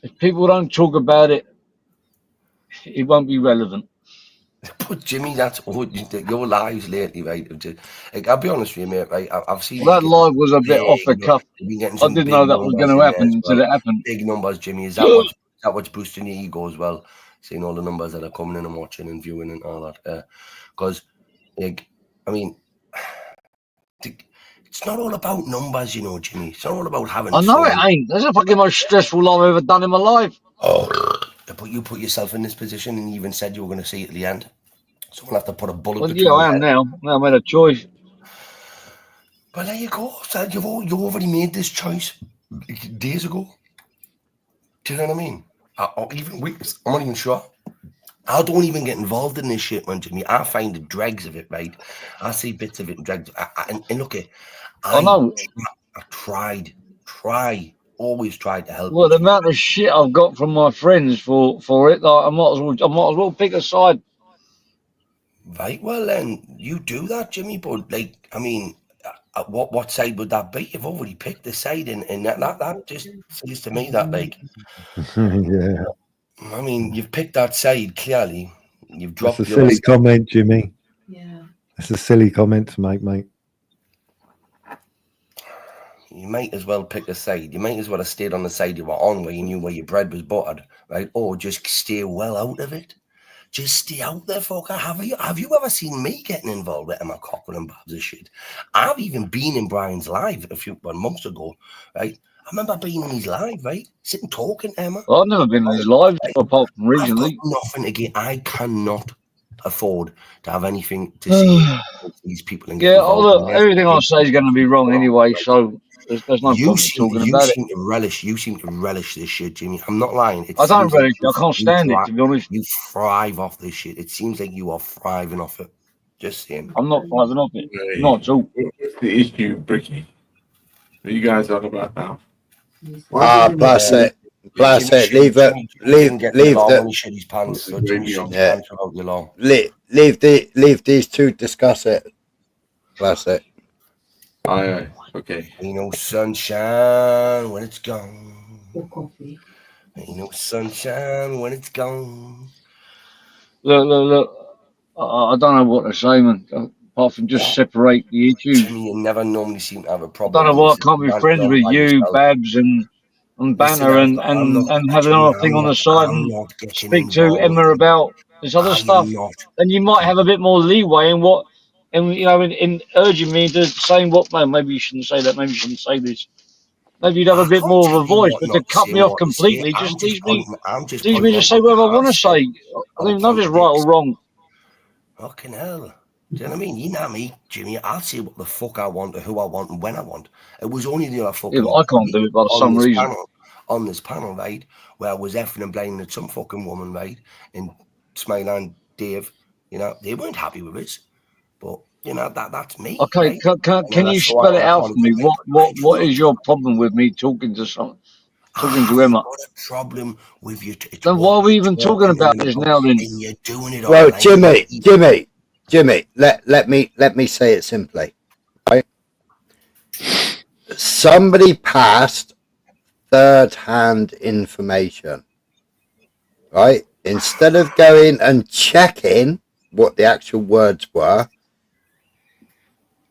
if people don't talk about it, it won't be relevant. But Jimmy, that's all your lives lately, right? Like, I'll be honest with you, mate. Right? I've seen that live was a bit off the cuff. I didn't know that was going to happen until it happened. Big numbers, Jimmy. Is that what's boosting your ego as well? Seeing all the numbers that are coming in and watching and viewing and all that. Because, like, I mean, it's not all about numbers, you know, Jimmy. It's not all about having. I know it ain't. That's the fucking most stressful I've ever done in my life. But you put yourself in this position and you even said you were going to see it at the end. So we'll have to put a bullet between I am now. Now I made a choice. But there you go. So you already made this choice days ago. Do you know what I mean? Or even weeks. I'm not even sure. I don't even get involved in this shit, man, Jimmy. I find the dregs of it, right? I see bits of it and dregs. And look, I always tried to help. Well, the amount of shit I've got from my friends for it, like, I might as well pick a side. Right, well then you do that, Jimmy. But like, I mean, what side would that be? You've already picked the side, and that just says to me that, like, yeah. I mean, you've picked that side clearly. You've dropped. That's a silly comment, Jimmy. Yeah, that's a silly comment to make, mate. You might as well pick a side. You might as well have stayed on the side you were on, where you knew where your bread was buttered, right? Or just stay well out of it. Just stay out there, fucker. Have you ever seen me getting involved with Emma Cochran and Babs and shit? I've even been in Brian's live a few months ago, right? I remember being in his live, right? Sitting talking to Emma. I've never been in his live, apart from recently. I've got nothing to get. I cannot afford to have anything to see these people. And yeah, everything I say is going to be wrong anyway, so there's no point talking about it. You seem to relish this shit, Jimmy. I'm not lying. I don't relish it. I can't stand it, to be honest. You thrive off this shit. It seems like you are thriving off it. Just saying. I'm not thriving off it. Not at all. What's the issue, Bricky? What are you guys talking about now? Blast it. Leave these two discuss it. Blast it. Aye. Okay. Ain't no sunshine when it's gone. Ain't no sunshine when it's gone. Look. I don't know what to say, man. Apart from just separate the issues. Jimmy, you never normally seem to have a I problem. don't know when why you I can't be sit friends on with by you, yourself. Babs, and Listen, Banner, and have Jimmy, another thing on the side I'm and not getting speak to involved. Emma about this other I stuff. am not. Then you might have a bit more leeway in what, and you know, in urging me to saying what. No, maybe you shouldn't say that. Maybe you shouldn't say this. Maybe you'd have a bit can't more tell of a you voice, what but not to to cut say me and off what to say. completely I'm just leaves me just to pointing out say what you whatever I have want to said. say. I don't know if it's right or wrong. Fucking hell. Do you know what I mean? You know me, Jimmy. I'll say what the fuck I want, or who I want, and when I want. It was only the other fucking Yeah, but I can't do it by some reason. on this panel, right, where I was effing and blaming at some fucking woman, right, and Smilan, Dave, you know, they weren't happy with us. But you know that's me. Okay, right? can you spell it out for me? What is your problem with me talking to Emma? Got a problem with you. It's Then why are we even talking about this now? Then and you're doing it Well, online. Jimmy, let me say it simply. Right? Somebody passed third-hand information. Right? Instead of going and checking what the actual words were,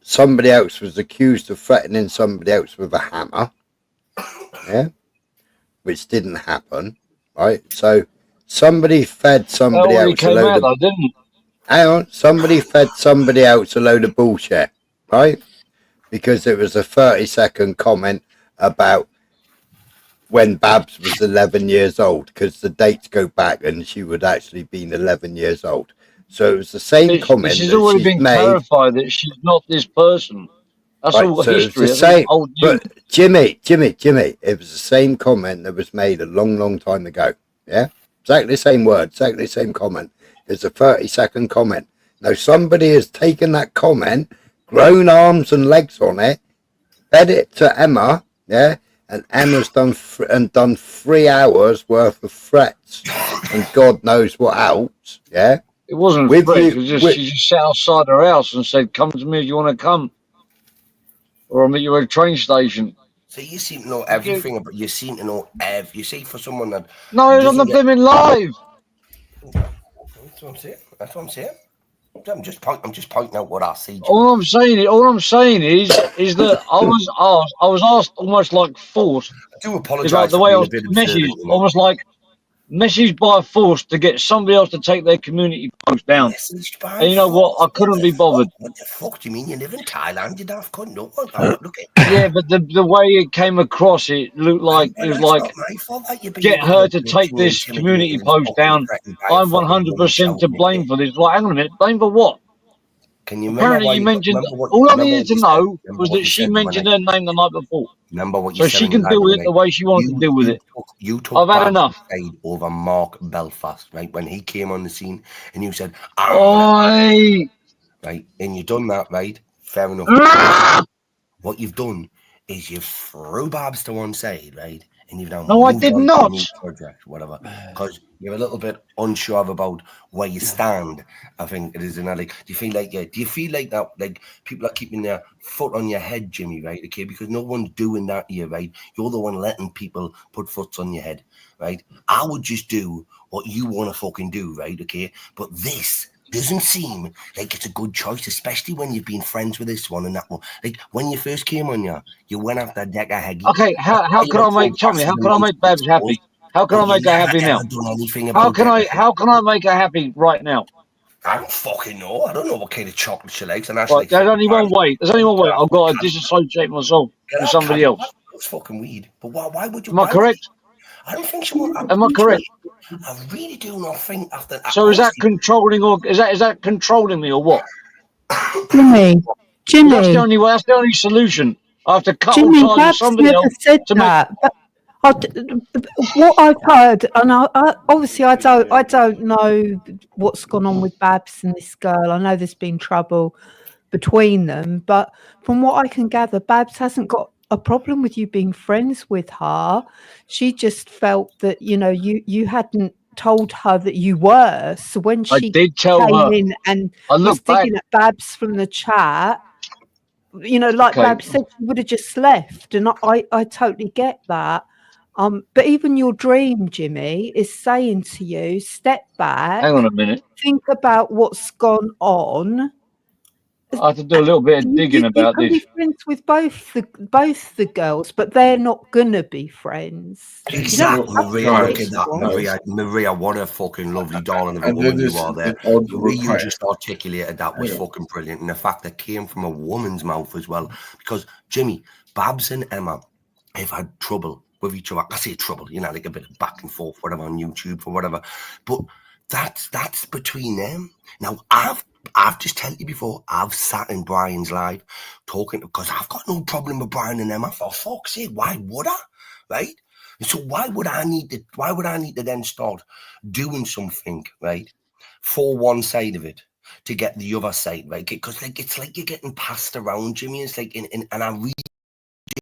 somebody else was accused of threatening somebody else with a hammer. Yeah? Which didn't happen. Right? So somebody fed somebody else a load of... didn't it? Hang on. Somebody fed somebody else a load of bullshit. Right? Because it was a 30-second comment about when Babs was 11 years old, because the dates go back and she would actually been 11 years old. So it was the same comment This has that already she's been made. clarified that she's not this person. That's Right, all so history. it was That's the all same, old news. but Jimmy, it was the same comment that was made a long time ago. Yeah, exactly the same word, exactly the same comment. It's a 30-second comment. Now somebody has taken that comment, grown arms and legs on it, fed it to Emma, yeah, and Emma's done 3 hours worth of threats and God knows what else, yeah. It wasn't with threats. you, It was just she just sat outside her house and said, "Come to me if you want to come, or I'll meet you at a train station." So you seem to know everything, but you seem to know you see, for someone that No, it's on the blimmin' live. That's what I'm saying. That's what I'm saying. I'm just pointing out what I see. All I'm saying is that I was asked almost like forced. I do It's apologise like the for way I being a was bit observant. messaged, almost like messaged by force to get somebody else to take their community post down. And you know what? I couldn't be bothered. What the fuck do you mean? You live in Thailand, you daft cunt. No, look at Yeah, but the way it came across, it looked like it was that's like not my fault that you're being get a bit of her a to bitch take and you're this community intimidating and post fucking down. threatened by a I'm fucking woman 100% to shouting at blame you. for this. Like, hang on a minute, blame for what? Can you remember Apparently, why you you mentioned remember what all I remember needed what to you said? know Remember was what that you she said the other mentioned night? her name the night before, Remember what you so said she on the can live deal the with other it the night? way she wants to deal with it. You took I've had Babs' enough. side over Mark Belfast, right? When he came on the scene and you said, I'm Oi! right, and you done that, right? Fair enough. What you've done is you've threw Babs to one side, right? And you've now No, I moved did on to not. a new project, whatever, because you're a little bit unsure about where you stand. I think it is in that. Like, do you feel like that? Like people are keeping their foot on your head, Jimmy, right? Okay, because no one's doing that here, right? You're the one letting people put foots on your head, right? I would just do what you want to fucking do, right? Okay, but this doesn't seem like it's a good choice, especially when you've been friends with this one and that one. Like when you first came on, you went after Decker Heggie. Okay, how can I make how can I make Babs happy? How can I make her happy now? How can I make her happy right now? I don't fucking know. I don't know what kind of chocolate she likes. And Right, there's only one way. There's only one way. I've got to disassociate myself from somebody else. It's fucking weed. But why would you? Am I correct? I don't think she would. Am I correct? I really do not think after. So is that controlling or is that controlling me or what? Jimmy. That's the only way. That's the only solution. I have to cut all Jimmy, ties with Babs somebody never else said to make. that. But what I've heard, and obviously I don't know what's gone on with Babs and this girl. I know there's been trouble between them, but from what I can gather, Babs hasn't got a problem with you being friends with her. She just felt that you hadn't told her that you were. So when I she did tell came her. in and I was look back. digging at Babs from the chat, you know, like Okay. Bab said, she would have just left, and I totally get that. But even your dream, Jimmy, is saying to you, step back, Hang on a minute. think about what's gone on. I have to do a little bit of digging You about can this. be friends with both the girls, but they're not gonna be friends. Exactly, Maria. Right. Look at that, Maria. Maria, what a fucking lovely darling of a And then woman you this are there. an odd The way you request. just articulated that was Yeah. fucking brilliant, and the fact that came from a woman's mouth as well. Because Jimmy, Babs, and Emma have had trouble with each other. I say trouble, you know, like a bit of back and forth, whatever, on YouTube or whatever. But that's between them. Now I've just told you before, I've sat in Brian's live talking, because I've got no problem with Brian and Emma. For fuck's sake, why would I? Right? So why would I need to then start doing something, right, for one side of it to get the other side, right? Because it's like you're getting passed around, Jimmy. It's like, and I really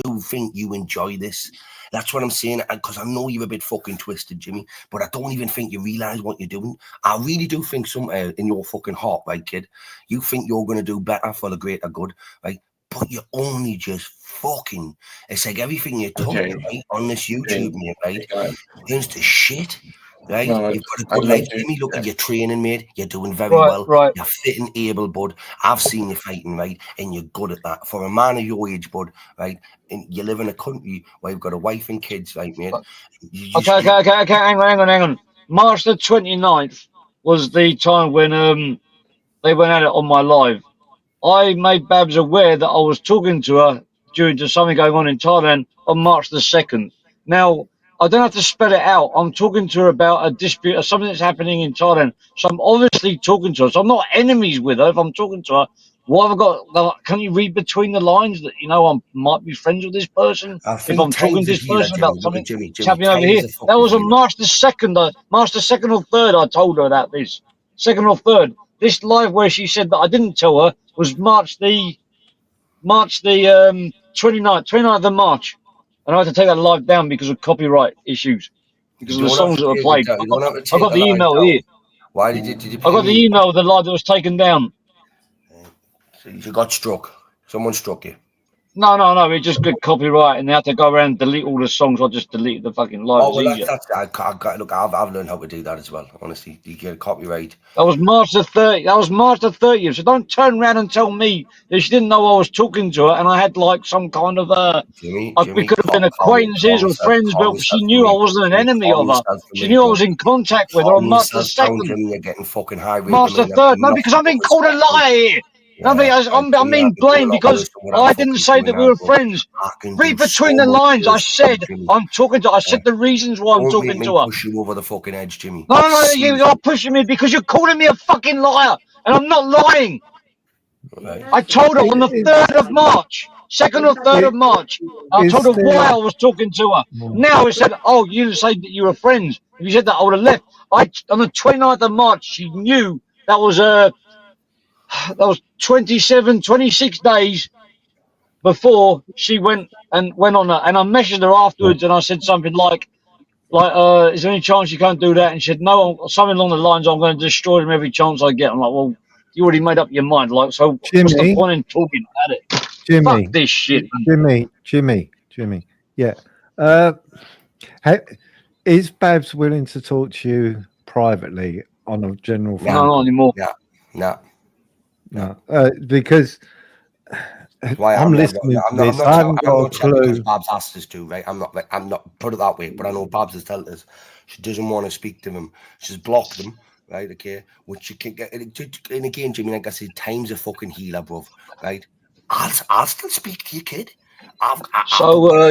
do think you enjoy this. That's what I'm saying, because I know you're a bit fucking twisted, Jimmy, but I don't even think you realise what you're doing. I really do think somewhere in your fucking heart, right, kid, you think you're going to do better for the greater good, right? But you're only just fucking, it's like everything you touch, Okay. right, on this YouTube, mate, right, Okay. turns to shit. Right, No, you've got a I'm good not life, doing- Jimmy. Look at yeah. your training, mate. You're doing very Right, well. right. You're fit and able, bud. I've seen you fighting, right, and you're good at that. For a man of your age, bud, right, and you live in a country where you've got a wife and kids, right, mate. Okay, hang on. March the 29th was the time when they went at it on my live. I made Babs aware that I was talking to her due to something going on in Thailand on March the 2nd. Now, I don't have to spell it out. I'm talking to her about a dispute or something that's happening in Thailand. So I'm obviously talking to her. So I'm not enemies with her. If I'm talking to her, what have I got? Can you read between the lines that, you know, I might be friends with this person? I If think I'm talking time's to a this healer, person Jimmy. about Look something at Jimmy. that's happening over Time here. is a That fucking was on healer. March the 2nd. March the 2nd or 3rd, I told her about this. 2nd or 3rd. This live where she said that I didn't tell her was March the 29th of March. And I had to take that live down because of copyright issues, because of the songs that were played. You don't have to I take got the the live email down. here. Why did you I got the email of the live that was taken down. So you got struck. Someone struck you. No, it just got copyright and they had to go around and delete all the songs. I just deleted the fucking live. Oh, It's well, easier. look, I've learned how to do that as well. Honestly, you get copyright. That was March the 30th. That was March the 30th. So don't turn around and tell me that she didn't know I was talking to her and I had like some kind of Jimmy, we could have been acquaintances or friends, but she knew I wasn't an enemy of her. She knew I was in contact with her on March the 2nd. Jimmy, you're getting fucking high rate. March the 3rd. No, because I'm being called a liar here. No, I'm being blamed because I didn't say that we were friends. Read between the lines. I said I'm talking to her. I said the reasons why I'm Don't make talking me to her. push you over the fucking edge, Jimmy. No, you are pushing me because you're calling me a fucking liar, and I'm not lying. Right. I told her on the 3rd of March, 2nd or 3rd of March. I told her why I was talking to her. Now it said, "Oh, you didn't say that you were friends. If you said that, I would have left." On the 29th of March, she knew that was 26 days before she went on that. And I messaged her afterwards and I said something like, is there any chance you can't do that? And she said, no, something along the lines, I'm going to destroy them every chance I get. I'm like, well, you already made up your mind. Like, so what's the Jimmy. point in talking about it? Jimmy, Fuck this shit. Jimmy. Yeah. Is Babs willing to talk to you privately on a general phone No, not anymore. No. Because Why I'm listening to this. I haven't got a clue. Because Babs asked us to, right? I'm not put it that way, but I know Babs has told us she doesn't want to speak to him. She's blocked him, right? Okay, which you can get. And again, Jimmy, like I said, time's a fucking healer, bruv, right? I'll still speak to you, kid. You're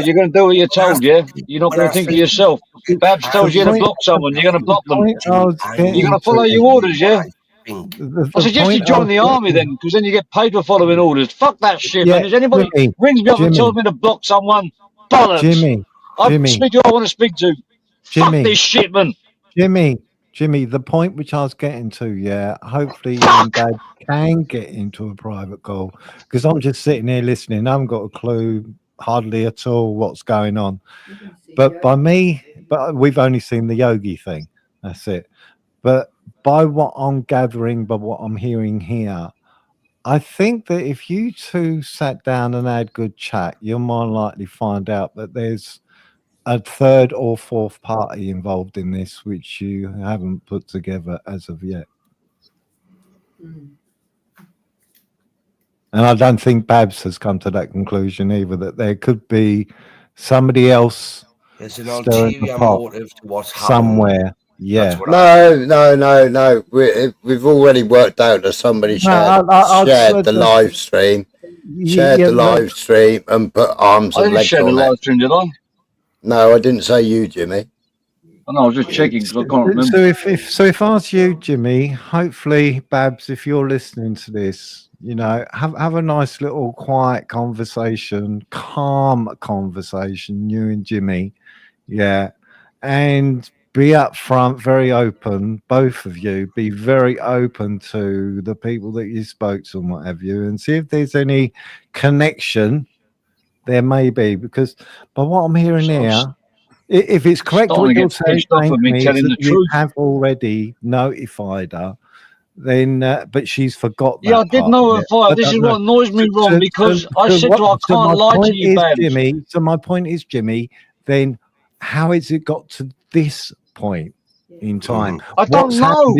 going to do what you're told, yeah? You're not going to think of yourself. Babs tells you to block someone, you're going to block them. You're going to follow your orders, yeah? I suggest you join the army then, because then you get paid for following orders. Fuck that shit, man. If anybody rings me up and tells me to block someone, bollocks. I speak to who I want to speak to. Fuck this shit, man. Jimmy, the point which I was getting to, yeah, hopefully you and Dad can get into a private call, because I'm just sitting here listening. I haven't got a clue hardly at all what's going on. But we've only seen the Yogi thing. That's it. But by what I'm gathering, by what I'm hearing here, I think that if you two sat down and had good chat, you'll more likely find out that there's a third or fourth party involved in this, which you haven't put together as of yet. And I don't think Babs has come to that conclusion either, that there could be somebody else There's an stirring the ulterior pot motive to what's happened. somewhere. Yeah. No. We've already worked out that somebody shared the live stream, shared the live stream, and put arms I and didn't legs share the on live it. stream, did I? No, I didn't say you, Jimmy. I know, I was just checking because I can't remember. So if I was you, Jimmy, hopefully, Babs, if you're listening to this, you know, have a nice little quiet conversation, calm conversation, you and Jimmy, yeah, and be upfront, very open, both of you, be very open to the people that you spoke to and what have you, and see if there's any connection. There may be, because by what I'm hearing here, if it's correct what Starting to you're get pissed off saying with to me me, is telling that the you truth. have already notified her, then but she's forgot that Yeah, I did part of it. notify. I This don't is know. what annoys me, Ron, because I said to her, I So can't my lie to point you, is, Babs. Jimmy. So my point is, Jimmy. Then how has it got to this point in time? I don't know.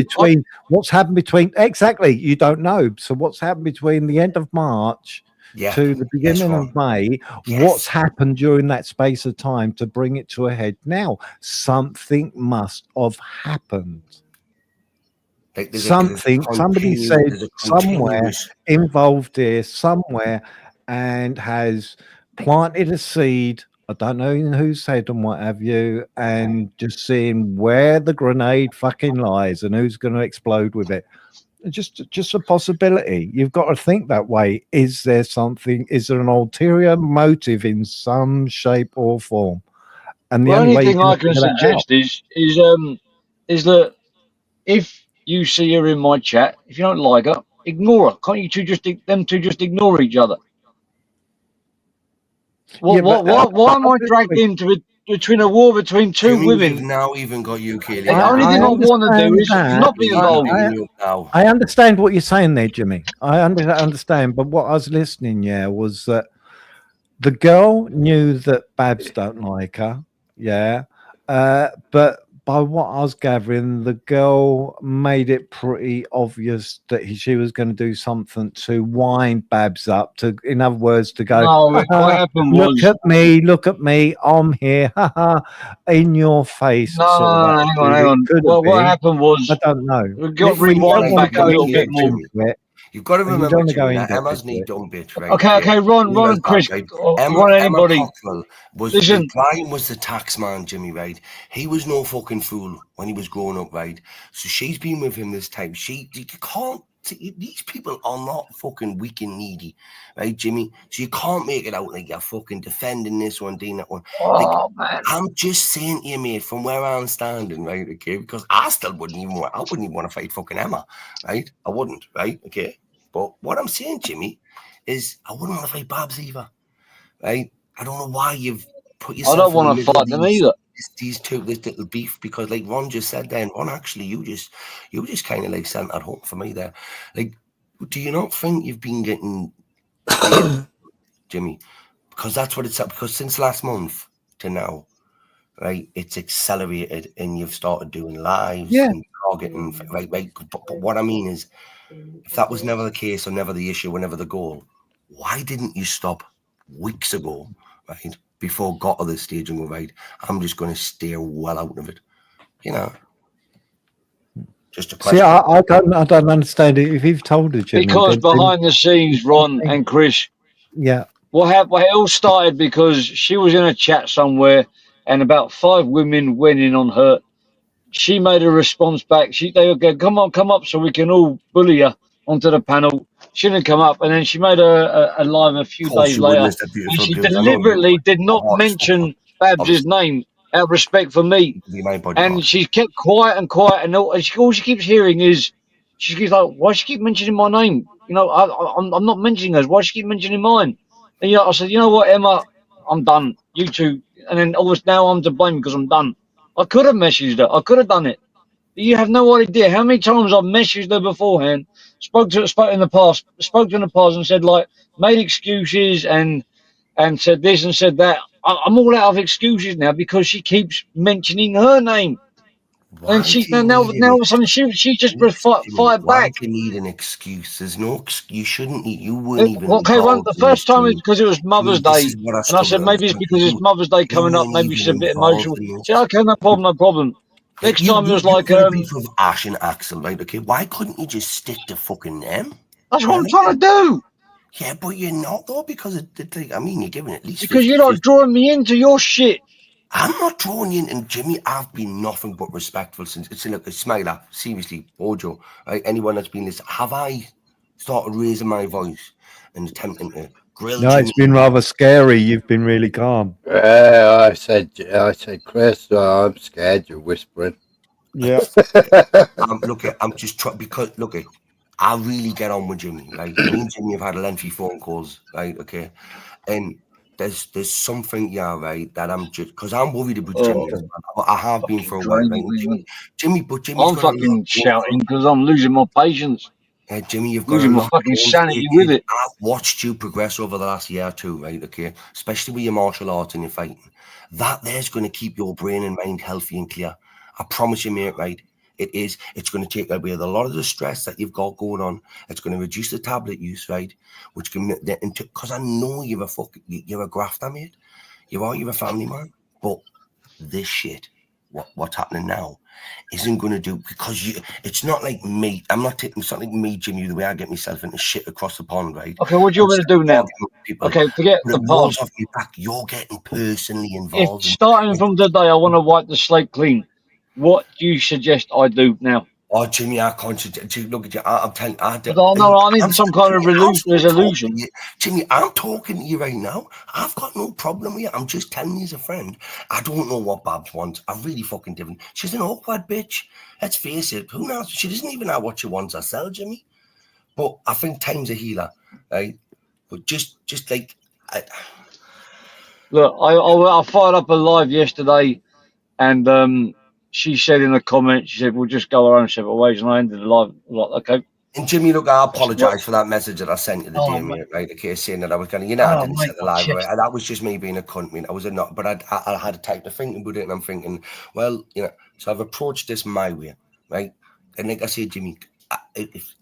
What's happened between exactly? You don't know. So what's happened between the end of March to the beginning of May? What's happened during that space of time to bring it to a head now? Something must have happened. Like Somebody said somewhere involved here, somewhere, and has planted a seed. I don't know in whose head and what have you, and just seeing where the grenade fucking lies and who's going to explode with it. Just a possibility. You've got to think that way. Is there something? Is there an ulterior motive in some shape or form? And the The only only way thing I can figure that out. suggest is that if you see her in my chat, if you don't like her, ignore her. Can't you two just ignore each other? Yeah, but, Why am I dragged into it between a war between two Jimmy, women? you've now even got UK. The only thing I want to do is not be involved. I understand what you're saying there, Jimmy. I understand, but what I was listening, was that the girl knew that Babs don't like her, but by what I was gathering, the girl made it pretty obvious that she was going to do something to wind Babs up. In other words, to go, No, what happened was, look at me, I'm here, in your face. No, hang on. What happened was, I don't know. We got to rewind back a little bit more. You've got to remember, Jimmy, that Emma's knee don't bit, right? Okay, Ron and Chris, Emma Cockrell was Brian was the tax man, Jimmy, right? He was no fucking fool when he was growing up, right? So she's been with him this time. You can't. These people are not fucking weak and needy, right, Jimmy? So you can't make it out like you're fucking defending this one, doing that one. Man. I'm just saying to you, mate, from where I'm standing, right, okay? Because I wouldn't even want to fight fucking Emma, right? I wouldn't, right, okay? But what I'm saying, Jimmy, is I wouldn't want to fight Babs either, right? I don't know why you've put yourself. I don't want to fight them either. This little beef, because like Ron just said then, Ron, actually you just kind of like sent that home for me there. Like, do you not think you've been getting Jimmy? Because that's what it's up, because since last month to now, right, it's accelerated and you've started doing lives and targeting, right? But what I mean is, if that was never the case or never the issue or never the goal, why didn't you stop weeks ago, right? Before it got to this stage and go, right, I'm just going to steer well out of it. You know, just a question. See, I don't understand it. If you've told her, Jimmy, because behind the scenes, Ron and Chris, what all started because she was in a chat somewhere, and about 5 women went in on her. She made a response back. They would go, come up, so we can all bully her onto the panel. She didn't come up, and then she made a live a few days later, and she deliberately did not mention Babs' name out of respect for me. And she kept quiet, and all she keeps hearing is, she keeps like, why she keep mentioning my name? You know, I'm not mentioning hers. Why she keep mentioning mine? And I said, you know what, Emma, I'm done. You two, and then always now I'm to blame because I'm done. I could have messaged her. I could have done it. You have no idea how many times I've messaged her beforehand, spoke to her in the past and said, like, made excuses and said this and said that. I'm all out of excuses now because she keeps mentioning her name. Why And do you now need all of a sudden she just fired why back. do you need an excuse? There's no you shouldn't. You weren't even Okay, involved the in this. first time is because it was Mother's This Day, is what I and I said struggle maybe it's because it's Mother's Day coming up. Maybe she's a bit involved emotional. in this. Yeah, okay, no problem. Next time it was like, you're a beef with Ash and Axel, right? Okay, why couldn't you just stick to fucking them? that's what I'm trying to do. Yeah, but you're not though because I mean, you're giving at least Because 50, you're not drawing me into your shit. I'm not drawing you in, and Jimmy, I've been nothing but respectful since. It's look, Smiler, seriously, Bojo, right? Anyone that's been listening, have I started raising my voice and attempting to grill No, Jimmy? it's been rather scary. You've been really calm. I said, Chris, I'm scared you're whispering. Yeah. Look, I'm just trying because look, I really get on with Jimmy. Like me and Jimmy have had lengthy phone calls, right? Okay, and there's something, yeah, right, that I'm just because I'm worried about Jimmy as well. I have been for a while, right? Jimmy's I'm got a lot fucking shouting because I'm losing my patience. Jimmy, you've got losing a my lot fucking going sanity for you. with it. I've watched you progress over the last year or two, right? Okay, especially with your martial arts and your fighting. That there's going to keep your brain and mind healthy and clear. I promise you, mate. Right? It is. It's going to take away a lot of the stress that you've got going on. It's going to reduce the tablet use, right? Which can because I know you're a grafter, mate. You're a family man, but this shit, what's happening now, isn't going to do because it's not like me. I'm not taking something me, Jimmy, the way I get myself into shit across the pond, right? Okay, what do you want me to do now? Okay, forget the past. Off your back. You're getting personally If involved. starting from today, I want to wipe the slate clean. What do you suggest I do now? Oh, Jimmy, I can't. Look at you. I'm telling you. I need some kind of resolution. Jimmy, I'm talking to you right now. I've got no problem with you. I'm just telling you as a friend. I don't know what Babs wants. I really fucking didn't. She's an awkward bitch. Let's face it. Who knows? She doesn't even know what she wants herself, Jimmy. But I think time's a healer, right? But just like... Look, I fired up a live yesterday, and she said in the comments, she said, we'll just go our own separate ways, and I ended the live. Like, okay. And Jimmy, look, I apologise for that message that I sent you the day, mate, right? Okay, saying that I was going to, I didn't set the live, right? That was just me being a cunt, mate. I was not, but I had a time to think about it, and I'm thinking, well, so I've approached this my way, right? And like I said, Jimmy, if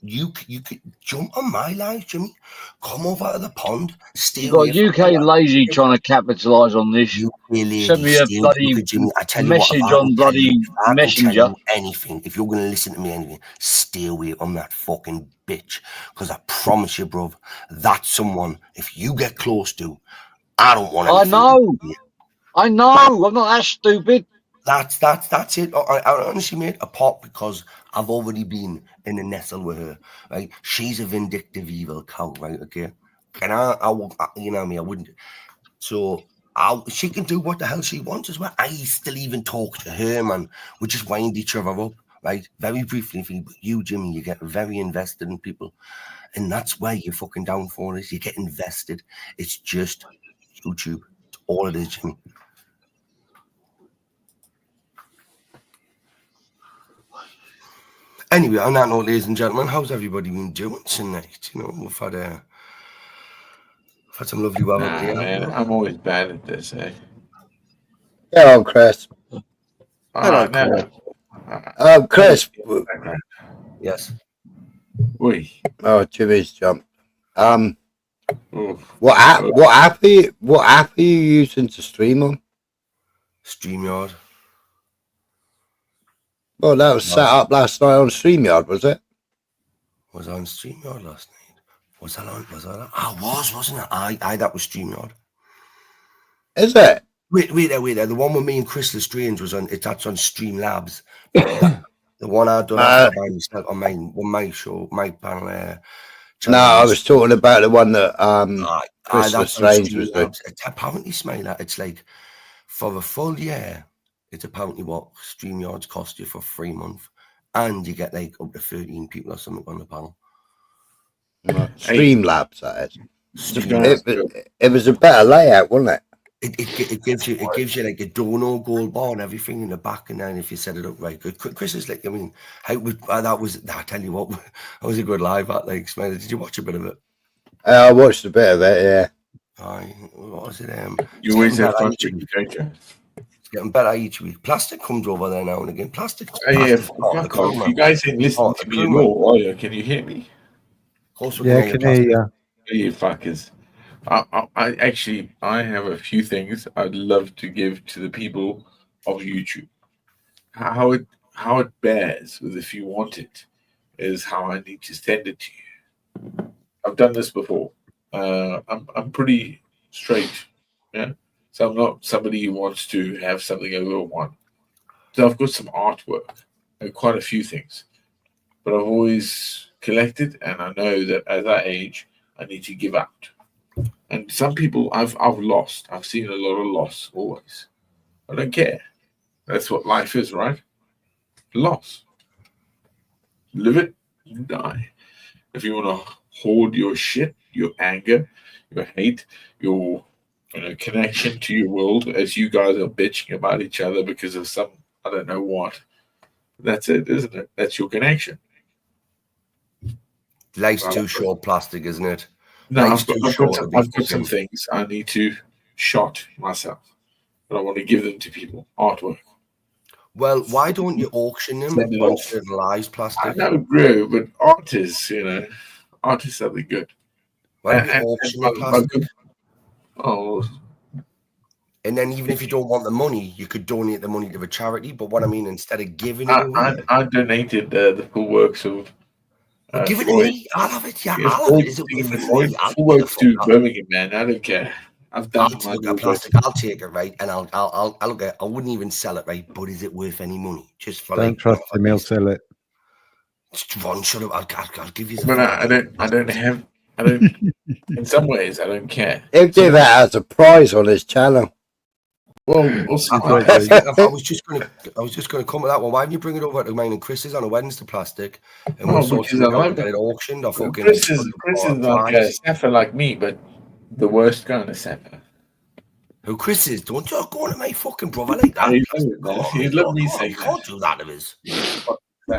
you could jump on my life, Jimmy, come over to the pond, stay You got UK lazy trying to capitalise on this. Send me a bloody message on bloody Messenger. Anything, if you're going to listen to me anything, stay away from that fucking bitch. Because I promise you, bruv, that's someone, if you get close to, I don't want anything. I know. I'm not that stupid. That's it. I honestly, mate, apart because I've already been in a nestle with her, right? She's a vindictive evil cow, right? Okay. And I wouldn't. So she can do what the hell she wants as well. I still even talk to her, man. We just wind each other up, right? Very briefly. But you, Jimmy, you get very invested in people. And that's where your fucking downfall is. You get invested. It's just YouTube. It's all it is, Jimmy. Anyway, on that note, ladies and gentlemen, how's everybody been doing tonight? We've had some lovely weather. Man, I'm always bad at this, eh? Hello, Chris. Hello, Chris. Yes. Oh, Jimmy's jumped. What app are you using to stream on? StreamYard. Well, that was set up last night on StreamYard, was it? Was I on StreamYard last night? Was I on? I was, wasn't I? Aye, that was StreamYard. Is it? Wait there. The one with me and Chris Lestrange was on. That's on Streamlabs. The one I done after by myself on my show, my panel. No, I was talking about the one that Chris Lestrange was doing. It's apparently, Smiler, it's like for a full year. It's apparently what StreamYards cost you for 3 months, and you get like up to 13 people or something on the panel. Streamlabs, that is. It was a better layout, wasn't it? It gives you like a dono gold bar and everything in the back, and then if you set it up right, Chris is like, I mean, how would that was? I tell you what, that was a good live at. Like, Smelly, did you watch a bit of it? I watched a bit of it. Yeah. Aye, what was it? You always have fun with the coach. It's getting better each week. Plastic comes over there now and again. Plastic. Yeah, fuck off. You guys ain't listening to me at all, are you? Can you hear me? Of course we can hear you. You fuckers. I actually have a few things I'd love to give to the people of YouTube. How it bears with if you want it is how I need to send it to you. I've done this before. I'm pretty straight, yeah. So I'm not somebody who wants to have something over one. So I've got some artwork and quite a few things, but I've always collected, and I know that at that age I need to give out. And some people I've lost. I've seen a lot of loss always. I don't care. That's what life is, right? Loss. Live it, you die. If you want to hold your shit, your anger, your hate, your connection to your world, as you guys are bitching about each other because of some, I don't know what. That's it, isn't it? That's your connection. Life's too short, Plastic, isn't it? No, Life's I've got some things I need to shot myself, but I want to give them to people. Artwork. Well, why don't you auction them Send it on off. certain lives, Plastic? I know, bro, but artists, artists are the good. Why don't you auction the Plastic? Oh. And then even if you don't want the money, you could donate the money to a charity. But what I mean, instead of giving it away, I donated the full works of. give it to me. I'll have it. Yeah, I'll have it. Is it worth it? Full works to Birmingham, man. I don't care. I've done my look at Plastic. I'll take it, right, and I'll look at. I wouldn't even sell it, right? But is it worth any money? Just for Don't trust him. He'll sell it. Ron, shut up. I'll give you the. But I don't. In some ways, I don't care. He'll do that as a prize on his channel. Well, I was just going to come with that one. Why don't you bring it over to mine and Chris's on a Wednesday, Plastic, and we'll sort because it I out like and get it auctioned. Or fucking Chris is like a sapper like me, but the worst kind of sapper. Who Chris is? Don't you go on to my fucking brother like that. He'd love me saying that. Can't do that of his.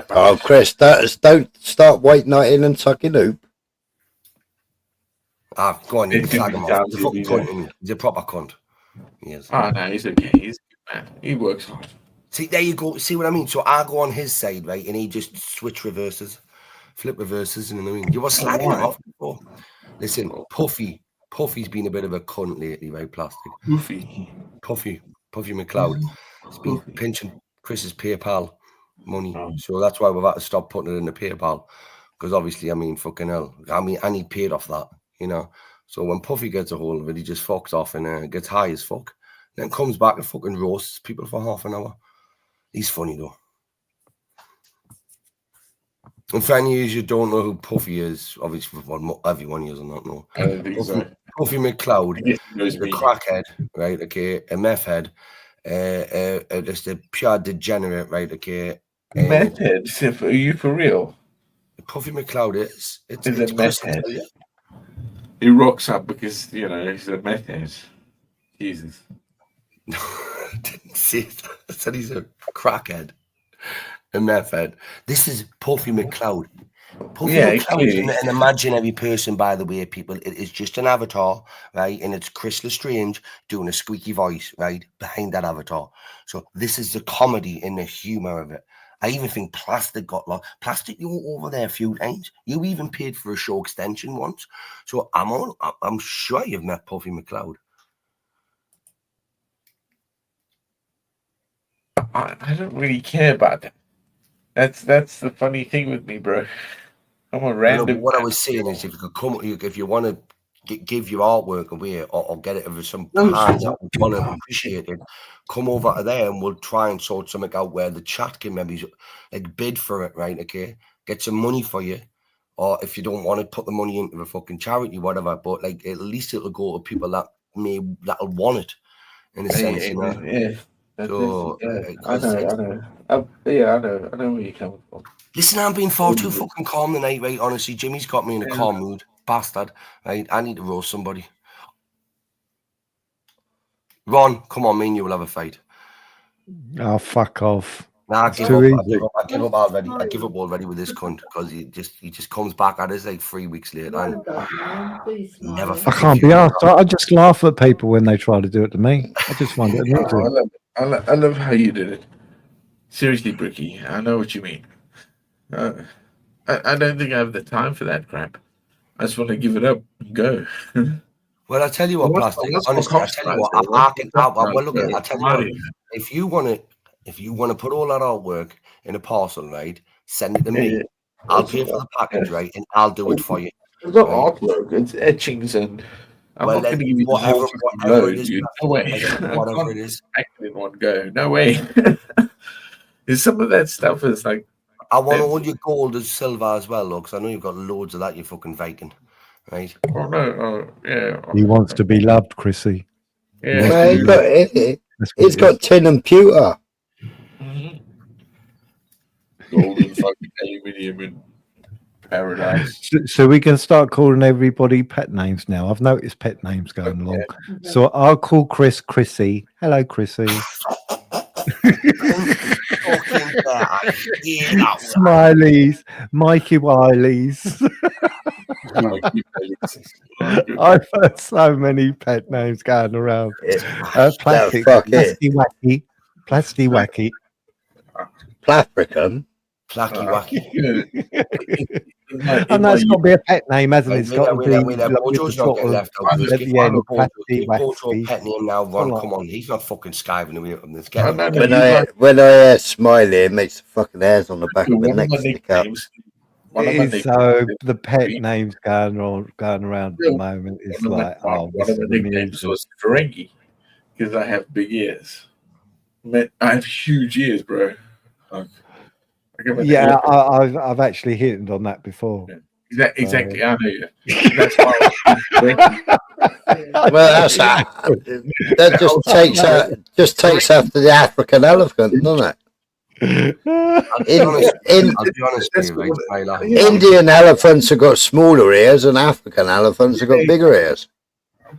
Oh, Chris, don't start white knighting and sucking hoop. Go on, you can flag him off. He's a fucking cunt, isn't he? He's a proper cunt. He is. Oh, no, he's okay. He's a good man. He works hard. See, there you go. See what I mean? So I go on his side, right? And he just flip reverses, and I mean, you were slagging him off before. Listen, Puffy's been a bit of a cunt lately, right, Plastic? Puffy McLeod. He's been pinching Chris's PayPal money. So that's why we've had to stop putting it in the PayPal. Because obviously, I mean, fucking hell. I mean, and he paid off that, So when Puffy gets a hold of it, he just fucks off and gets high as fuck. Then comes back and fucking roasts people for half an hour. He's funny though. And for any of you don't know who Puffy is, obviously everyone does not know. I don't think so. Puffy McLeod is a crackhead, right? Okay, a meth head, just a pure degenerate, right? Okay. Meth head? Are you for real? Puffy McLeod is. It's a meth head. He rocks up because he's a meth head. Jesus. I didn't say it. I said he's a crackhead, a meth head. This is Puffy McLeod. Puffy McLeod is an imaginary person, by the way, people. It is just an avatar, right? And it's Chris Lestrange doing a squeaky voice, right, behind that avatar. So this is the comedy and the humor of it. I even think Plastic got lost. Plastic, you were over there a few times. You even paid for a show extension once. So I'm sure you've met Puffy McLeod. I don't really care about that. That's the funny thing with me, bro. I'm a random. What I was saying is, if you could come, if you want to give your artwork away or get it over some hands that want to appreciate it, come over to there and we'll try and sort something out where the chat can maybe like bid for it, right? Okay, get some money for you, or if you don't want to put the money into a fucking charity, whatever. But like at least it'll go to people that'll want it in a sense, Yeah. So, I know. I know where you're coming from. Listen, I'm being far too fucking calm tonight, right? Honestly, Jimmy's got me in a calm mood. Bastard, right? I need to roast somebody. Ron, come on, me and you will have a fight. Oh, fuck off. Nah, I It's give too up. easy. I give up already. I give up already with this cunt because he just comes back at us like 3 weeks later. And never. I can't be asked. I just laugh at people when they try to do it to me. I just find it I amusing. love it. I love how you did it. Seriously, Bricky, I know what you mean. I don't think I have the time for that crap. I just want to give it up and go. Well, I tell you what, Plastic. Honestly, I tell you what. I can. Well, look at. I tell you what. If you want to put all that artwork in a parcel, right? Send it to me. Yeah. I'll pay for the package, right? And I'll do it for you. It's not artwork. It's etchings and. I'm not going to give you the whole whatever it is. No way. Whatever it is. In one go. No way. Is some of that stuff is like. I want all your gold and silver as well, look, because I know you've got loads of that, you fucking Viking, right? Oh no, yeah. He wants to be loved, Chrissy. Yeah. Well, it's got tin and pewter. Gold and fucking aluminium in paradise. So we can start calling everybody pet names now. I've noticed pet names going along. So I'll call Chris Chrissy. Hello, Chrissy. Smileys, Mikey Wileys. I've heard so many pet names going around. Plastic, Plasty Wacky, Plasty Wacky, Plastican, Placky Wacky. And that's got to be a pet name, hasn't it? It's got to be Bojo's not getting left out. at the end. Plasty Bojo pet name now, Ron. Come on, he's not fucking skiving away from this. When I hear Smiley, it makes the fucking hairs on the back of the neck stick up. So the pet names going around at the moment is like, oh, one of the nicknames was Ferengi because I have big ears. I have huge ears, bro. Yeah, I've actually hit on that before. Yeah. Exactly, I know you. That's why. Well, that just takes after the African elephant, doesn't it? Indian elephants have got smaller ears, and African elephants have got bigger ears.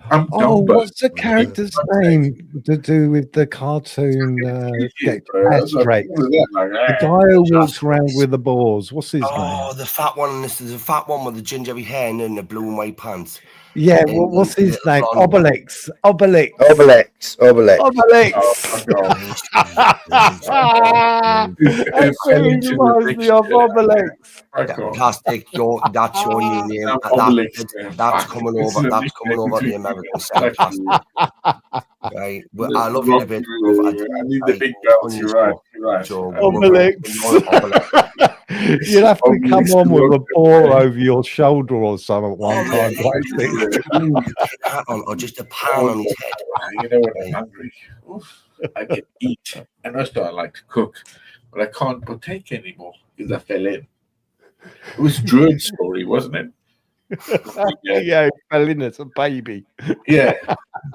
What's the character's name to do with the cartoon? The guy who walks around with the balls. What's his name? Oh, the fat one. This is a fat one with the gingery hair and the blue and white pants. Yeah, what's his name? Obelix. Obelix. Reminds me of Obelix. Plastic, that's your new name. That's coming over. That's coming over the American side. Right, well, I love you a bit. I need the big belts. You're right. Obelix. You'd have to come on with a ball over your shoulder or something at one time. Or just a pan on his head. You know when I'm hungry, I can eat. And also I like to cook, but I can't partake anymore because I fell in. It was Druid's story, wasn't it? Yeah, it fell in as a baby. Yeah.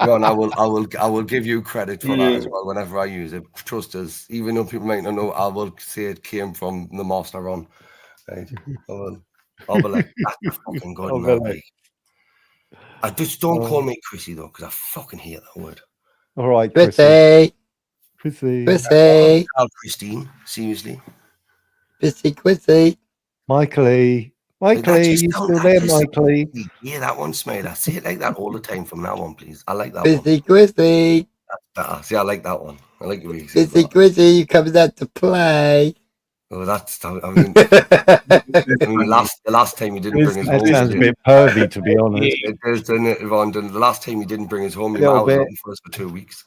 John, I will give you credit for that as well whenever I use it. Trust us, even though people might not know, I will say it came from the master Ron. Right? I'll be like, that's fucking good. Like, I just don't call me Chrissy though, because I fucking hate that word. All right, Chrissy. I'll Christine, seriously. Chrissy. Michael-y, you still there, Michael-y? Yeah, that one, Smaila. Say it like that all the time from now on, please. I like that Chrissy. one. That's better. See, I like that one. I like your Chrissy, you coming out to play? Oh, that's. I mean, the last time you didn't bring his home. That sounds a bit pervy, to be honest. It does, doesn't it, Yvonne? The last time you didn't bring his home, your mouth was open for us for 2 weeks.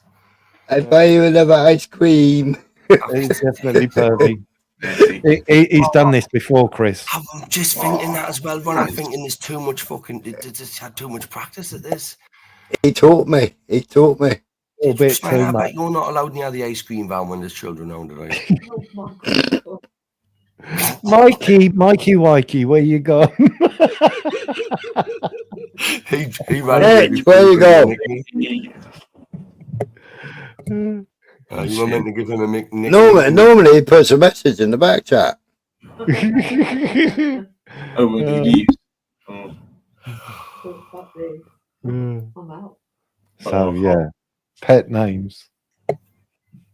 I buy you another ice cream. He's definitely pervy. He's done this before, Chris. I'm just thinking that as well, Ron. I'm thinking there's too much fucking. It just had too much practice at this. He taught me. A little bit too much. You're not allowed near the ice cream van when there's children around, right? Mikey, where you gone? he ran. Rich, where you go? You were meant to give him a nickname. Normally he puts a message in the back chat. When he leaves. So yeah. Pet names.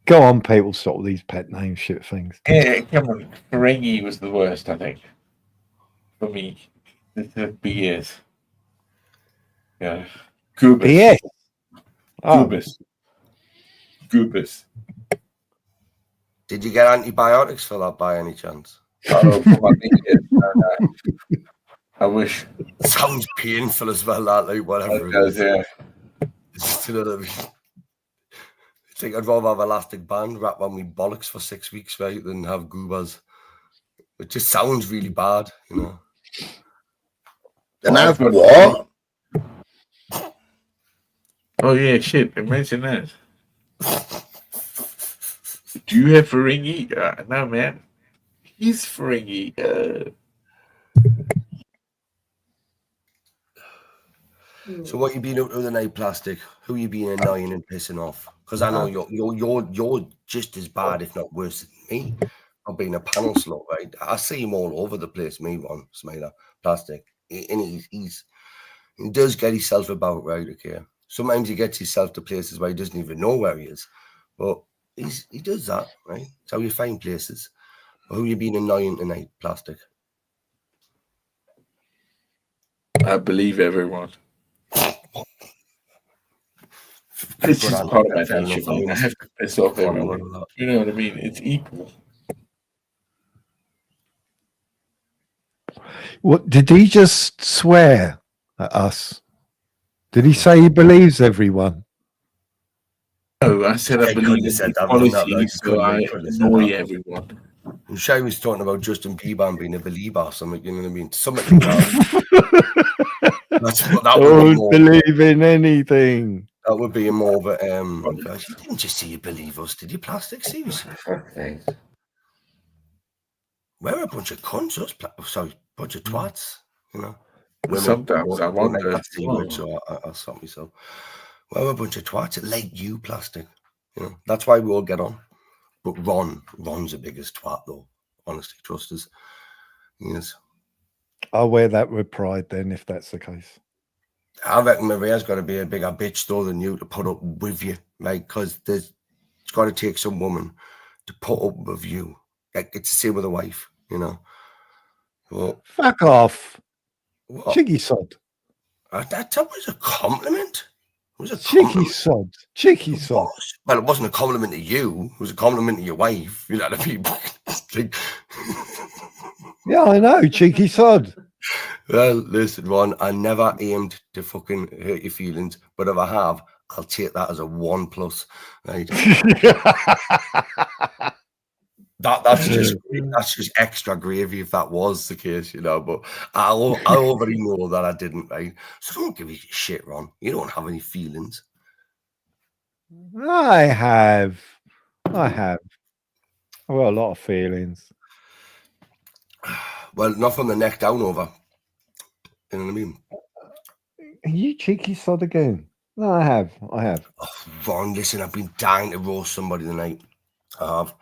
Go on, people, stop these pet name shit things. Yeah, come on. Ferengi was the worst, I think. For me. The BS. Yeah. Goobus. BS. Oh. Goobus. Did you get antibiotics for that by any chance? Oh, for my BS. I wish. Sounds painful as well, that, like, whatever It does, yeah. You know what I mean? I think I'd rather have elastic band wrap on me bollocks for 6 weeks, right, than have goobers. It just sounds really bad, you know. And have what? Oh yeah, shit. Imagine that. Do you have Ferengi? No, man. He's Ferengi. So what you been up to the night, Plastic? Who you been annoying and pissing off? Because I know you're just as bad, if not worse than me. I've been a panel slut, right? I see him all over the place. Me, one Smiler, Plastic, and he does get himself about, right? Okay. Sometimes he gets himself to places where he doesn't even know where he is, but he does that, right? That's how you find places. Who you been annoying tonight, Plastic? I believe everyone. This is part of my nature, man. I have to piss off everyone. You know what I mean? It's equal. What did he just swear at us? Did he say he believes everyone? No, I said I believe in equality, so I annoy everyone. I'm sure he was talking about Justin Bieber and being a believer or something, you know what I mean? Something Don't believe in anything. That would be more of a you didn't just say you believe us, did you, Plastic? Seriously. We're a bunch of cunts, us, bunch of twats, you know. Sometimes I wonder. So I'll stop myself. We're a bunch of twats like you, Plastic. You know, that's why we all get on. But Ron's the biggest twat, though. Honestly, trust us. Yes. I'll wear that with pride then, if that's the case. I reckon Maria's got to be a bigger bitch, though, than you to put up with you, right? Because it's got to take some woman to put up with you. Like, it's the same with a wife, you know. Well, fuck off. What? Cheeky sod. That was a compliment. It was a cheeky sod. Cheeky sod. Well, it wasn't a compliment to you. It was a compliment to your wife. You know what I mean? Yeah, I know. Cheeky sod. Well, listen, Ron, I never aimed to fucking hurt your feelings, but if I have, I'll take that as a 1+, right? That's just extra gravy if that was the case, you know. But I already know that I didn't, right? So don't give me shit, Ron. You don't have any feelings. I have. I've got a lot of feelings. Well, not from the neck down over. You know what I mean? Are you cheeky sod again? No, I have. Oh, Ron, listen, I've been dying to roast somebody tonight. I have.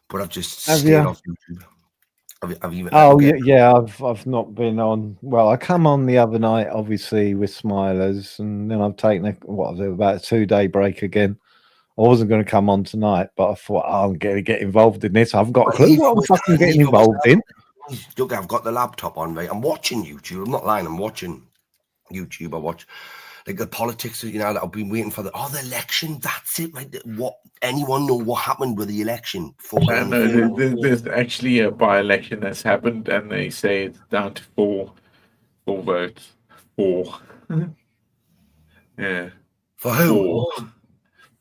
But I've just have stayed you? off YouTube. Have you? Oh yeah, I've not been on. Well, I come on the other night, obviously with Smilers, and then I've taken about a 2-day break again. I wasn't going to come on tonight, but I thought I'm going to get involved in this. I haven't got a clue what I'm fucking getting involved in. Look, I've got the laptop on, right? I'm watching YouTube. I'm not lying. I'm watching YouTube. I watch like the politics. You know, I've been waiting for the election. That's it, right? What? Anyone know what happened with the election? No, there's actually a by-election that's happened, and they say it's down to 4 votes. 4. Yeah. For who?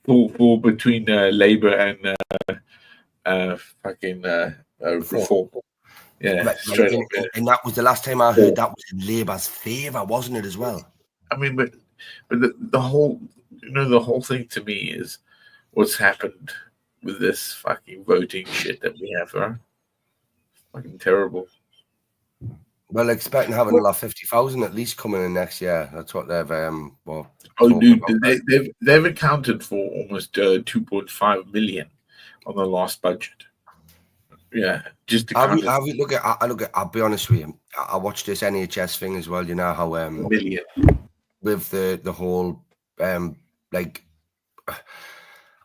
4 between Labour and Reform. Yeah, right, and that was the last time I heard that was in Labour's favour, wasn't it, as well? I mean, but the whole, the whole thing to me is what's happened with this fucking voting shit that we have, right? Fucking terrible. Well, expecting having like 50,000 at least coming in next year. That's what they've dude, they've accounted for almost 2.5 million on the last budget. Yeah, just to I'll be honest with you. I watched this NHS thing as well. You know how million with the whole like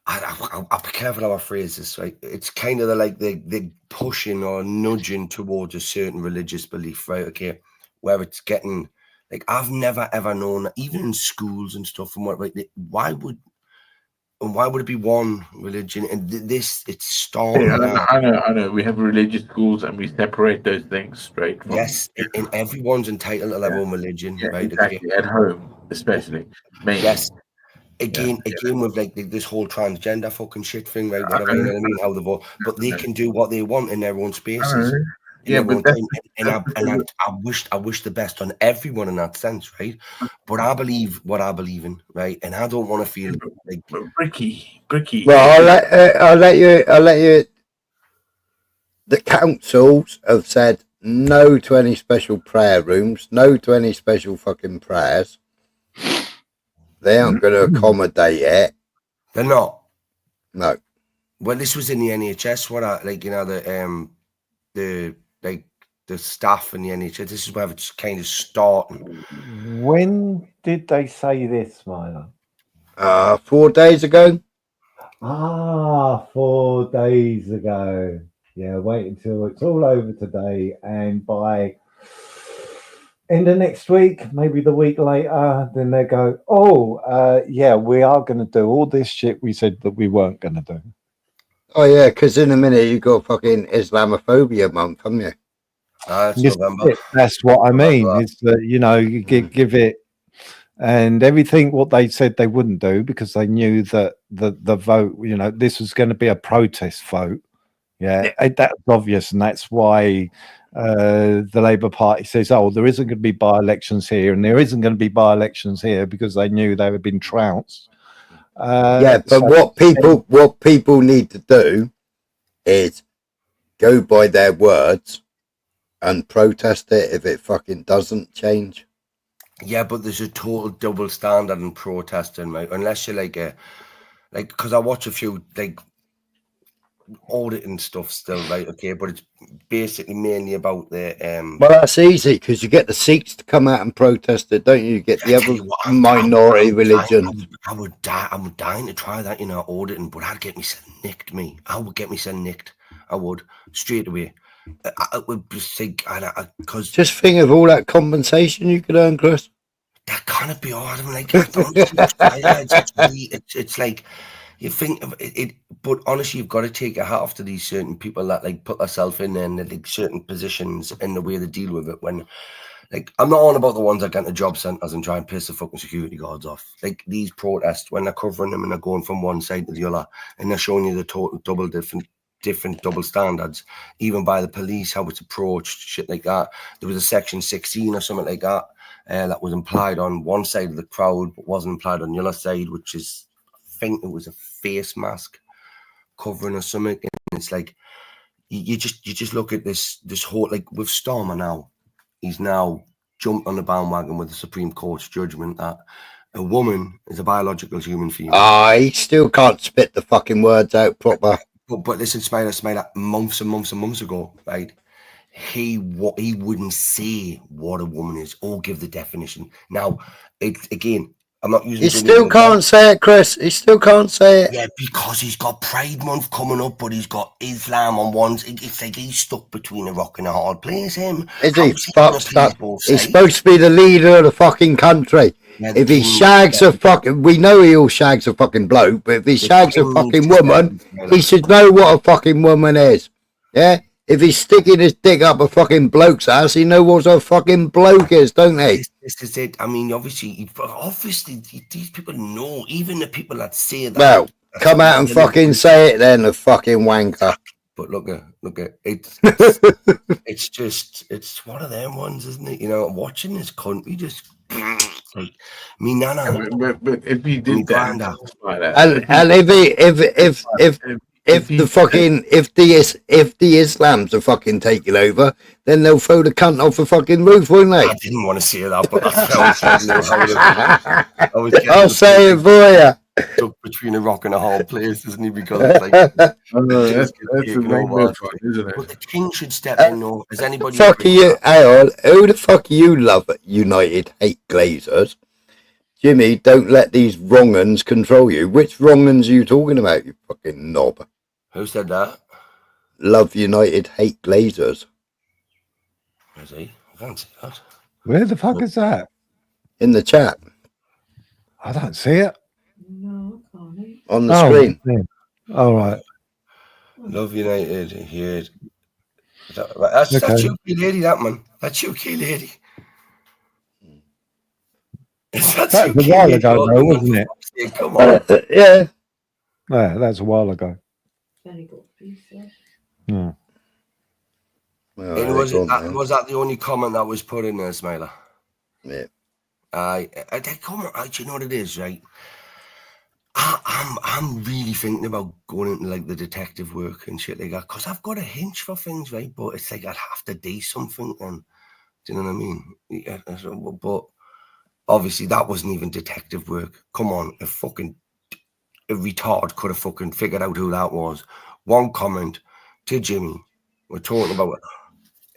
I'll be careful how I phrase this, right? It's kind of the pushing or nudging towards a certain religious belief, right? Okay, where it's getting like I've never ever known, even in schools and stuff, and what, right? Why would it be one religion? And this, it's starting now. I know. We have religious schools and we separate those things straight from. Yes, and everyone's entitled to their own religion, right? Exactly. At home, especially. Mainly. Yes. Again, with like this whole transgender fucking shit thing, right? Whatever, you know what I mean? How they vote, but they can do what they want in their own spaces. Yeah, but I wish the best on everyone in that sense, right? But I believe what I believe in, right? And I don't want to feel like Bricky. Well, I'll let you. The councils have said no to any special prayer rooms, no to any special fucking prayers. They aren't going to accommodate it. They're not. No. Well, this was in the NHS. What I like, you know, the staff in the NHS. This is where it's kind of starting. When did they say this, Milo? 4 days ago. 4 days ago. Yeah, wait until it's all over today, and by end of next week, maybe the week later, then they go, yeah, we are going to do all this shit we said that we weren't going to do. Oh yeah, because in a minute you got fucking Islamophobia month, haven't you? That's what I mean. Is that, you know, you give it and everything what they said they wouldn't do, because they knew that the vote, you know, this was going to be a protest vote. Yeah. That's obvious, and that's why the Labour Party says, oh, there isn't going to be by-elections here and there isn't going to be by-elections here, because they knew they had been trounced. But what people need to do is go by their words and protest it if it fucking doesn't change. Yeah, but there's a total double standard in protesting, right? Unless you're because I watch a few auditing stuff still, right? Okay, but it's basically mainly about the Well, that's easy because you get the Sikhs to come out and protest it, don't you? You get the other minority religions. I would dying to try that, you know, auditing, but I'd get myself nicked. I would get myself nicked. I would straight away. I would just think, because just think of all that compensation you could earn, Chris. That can't be hard. I'm like, I don't think it's like you think of it, but honestly, you've got to take a hat off to these certain people that like put themselves in there and like certain positions and the way they deal with it. When like I'm not on about the ones that get into job centres and try and piss the fucking security guards off. Like these protests, when they're covering them and they're going from one side to the other, and they're showing you the total different double standards, even by the police, how it's approached, shit like that. There was a section 16 or something like that that was implied on one side of the crowd but wasn't implied on the other side, which is, I think it was a face mask covering or something. And it's like you just look at this whole, like with Stormer now, he's now jumped on the bandwagon with the Supreme Court's judgment that a woman is a biological human female. He still can't spit the fucking words out proper. But listen, Smiler, months and months and months ago, right? He wouldn't say what a woman is or give the definition. Now, again, I'm not using. He still can't say it, Chris. He still can't say it. Yeah, because he's got Pride Month coming up, but he's got Islam on one. It's like he's stuck between a rock and a hard place. Is he fucked up? He's supposed to be the leader of the fucking country. Yeah, if he shags a fucking, we know he all shags a fucking bloke, but if he shags a fucking woman, he should know what a fucking woman is. Yeah? If he's sticking his dick up a fucking bloke's ass, he knows what a fucking bloke is, don't they? This is it. I mean, obviously, these people know, even the people that say that. Well, come out and fucking say it then, the fucking wanker. But look at it's it's one of them ones, isn't it? You know, watching this country just like me nana. But if he did that, and if the Islams are fucking taking over, then they'll throw the cunt off the fucking roof, won't they? I didn't want to say that, but I felt I'll say it for you. Stuck between a rock and a hard place, isn't he? Because it's like, that's the isn't it? But the king should step in. Or has anybody? Fuck you! Hang on, who the fuck you love at United hate Glazers? Jimmy, don't let these wrong uns control you. Which wrong uns are you talking about, you fucking knob? Who said that? Love United, hate Glazers. Is he? I can't see that. Where the fuck is that? In the chat. I don't see it. On the screen. Yeah. All right. Love United here. That's you, key lady, that man. That's you, key lady. That was a while ago, though, wasn't it? Come on. Yeah. Yeah, that's a while ago. Hmm. And was that the only comment that was put in there, Smiler? Yeah. I come on, you know what it is, right? I'm really thinking about going into like the detective work and shit like that because I've got a hinge for things, right? But it's like I'd have to do something, and do you know what I mean? Yeah, but obviously that wasn't even detective work. Come on, a retard could have fucking figured out who that was. One comment to Jimmy. We're talking about it.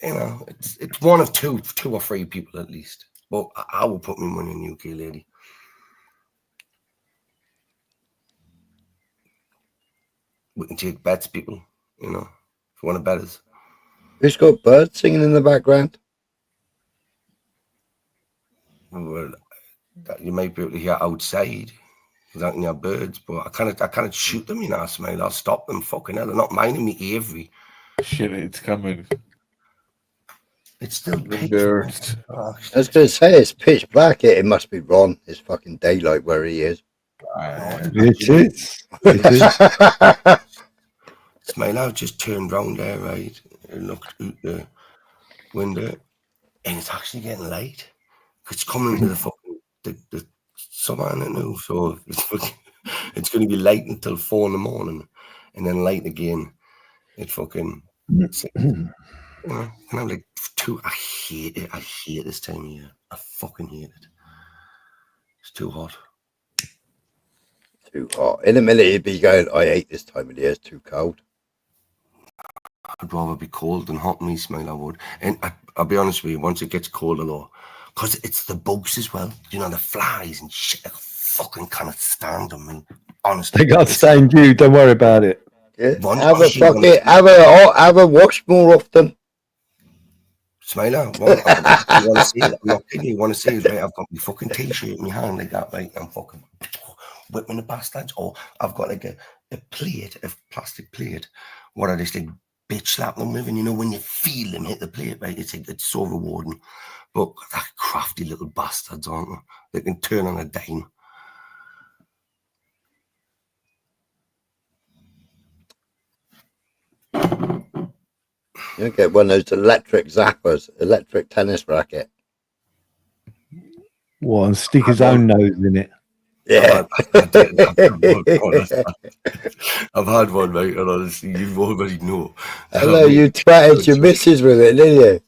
You know, it's one of two or three people at least. But I will put my money on you, key lady. We can take bets, people. You know, if you want to bet us. Who's got birds singing in the background? Well, you might be able to hear outside. You don't hear birds, but I can't shoot them, you know, mate. I'll stop them. Fucking hell, they're not minding me, Avery. Shit, it's coming. It's still pitch Birds. black. I was going to say, it's pitch black. It must be Ron. It's fucking daylight where he is. It is. It is. Mate, I just turned round there, right, and looked out the window, and it's actually getting late. It's coming into the fucking the summer now, so it's going to be late until 4 in the morning, and then late again at fucking 6. You know, and I'm like, I hate it. I hate this time of year. I fucking hate it. It's too hot. Too hot. In a minute, he'd be going, I hate this time of the year. It's too cold. I'd rather be cold than hot, me, Smile, I would. And I'll be honest with you, once it gets colder, though, because it's the bugs as well, you know, the flies and shit, I fucking cannot stand them, and honestly. They can't stand you, don't worry about it. Yeah. Have a wash more often. Smiler, you want to see it? I'm not kidding you. Want to see it, right? I've got my fucking t-shirt in my hand like that, right? I'm fucking whipping the bastards. Or I've got like a plate, a plastic plate, what I just like bitch slap them with, and you know when you feel them hit the plate, right? It's like, it's so rewarding. But that crafty little bastards, aren't they? They can turn on a dime. You get one of those electric zappers, electric tennis racket. What, and stick his own nose in it? Yeah. I've had one, mate, and honestly, you already know. Hello, you twatted your missus with it, didn't you?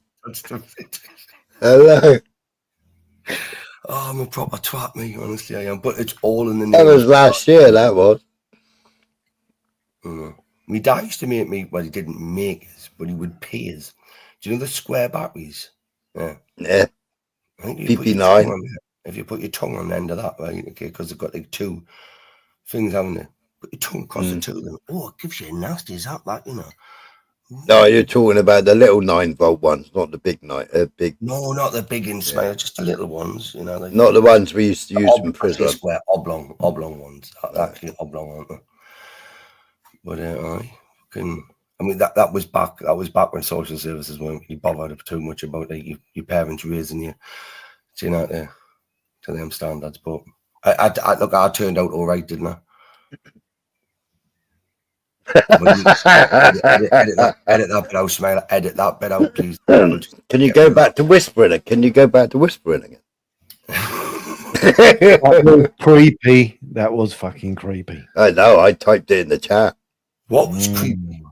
Hello. Oh, I'm a proper twat, mate, honestly, I am. But it's all in the name. That was last year, that was. My dad used to make me, well, he didn't make us, but he would pay us. Do you know the square batteries? Yeah. Yeah. PP9. If you put your tongue on the end of that, right, okay, because they've got like 2 things, haven't they? Put your tongue across the 2 of them. Oh, it gives you a nasty zap, that, you know. No, you're talking about the little 9-volt ones, not the big big. No, not the big in Smile, just the little ones, you know. Like not the ones we used to use in prison. Square, oblong ones. Actually, oblong, aren't they? But I mean that was back when social services weren't really bothered too much about like your parents raising you, you know, to them standards. But I turned out all right, didn't I? Edit that bit out, Smile. Edit that bit out, please. Can you go back to whispering? Can you go back to whispering again? That was creepy. That was fucking creepy. I know. I typed it in the chat. What was creepy?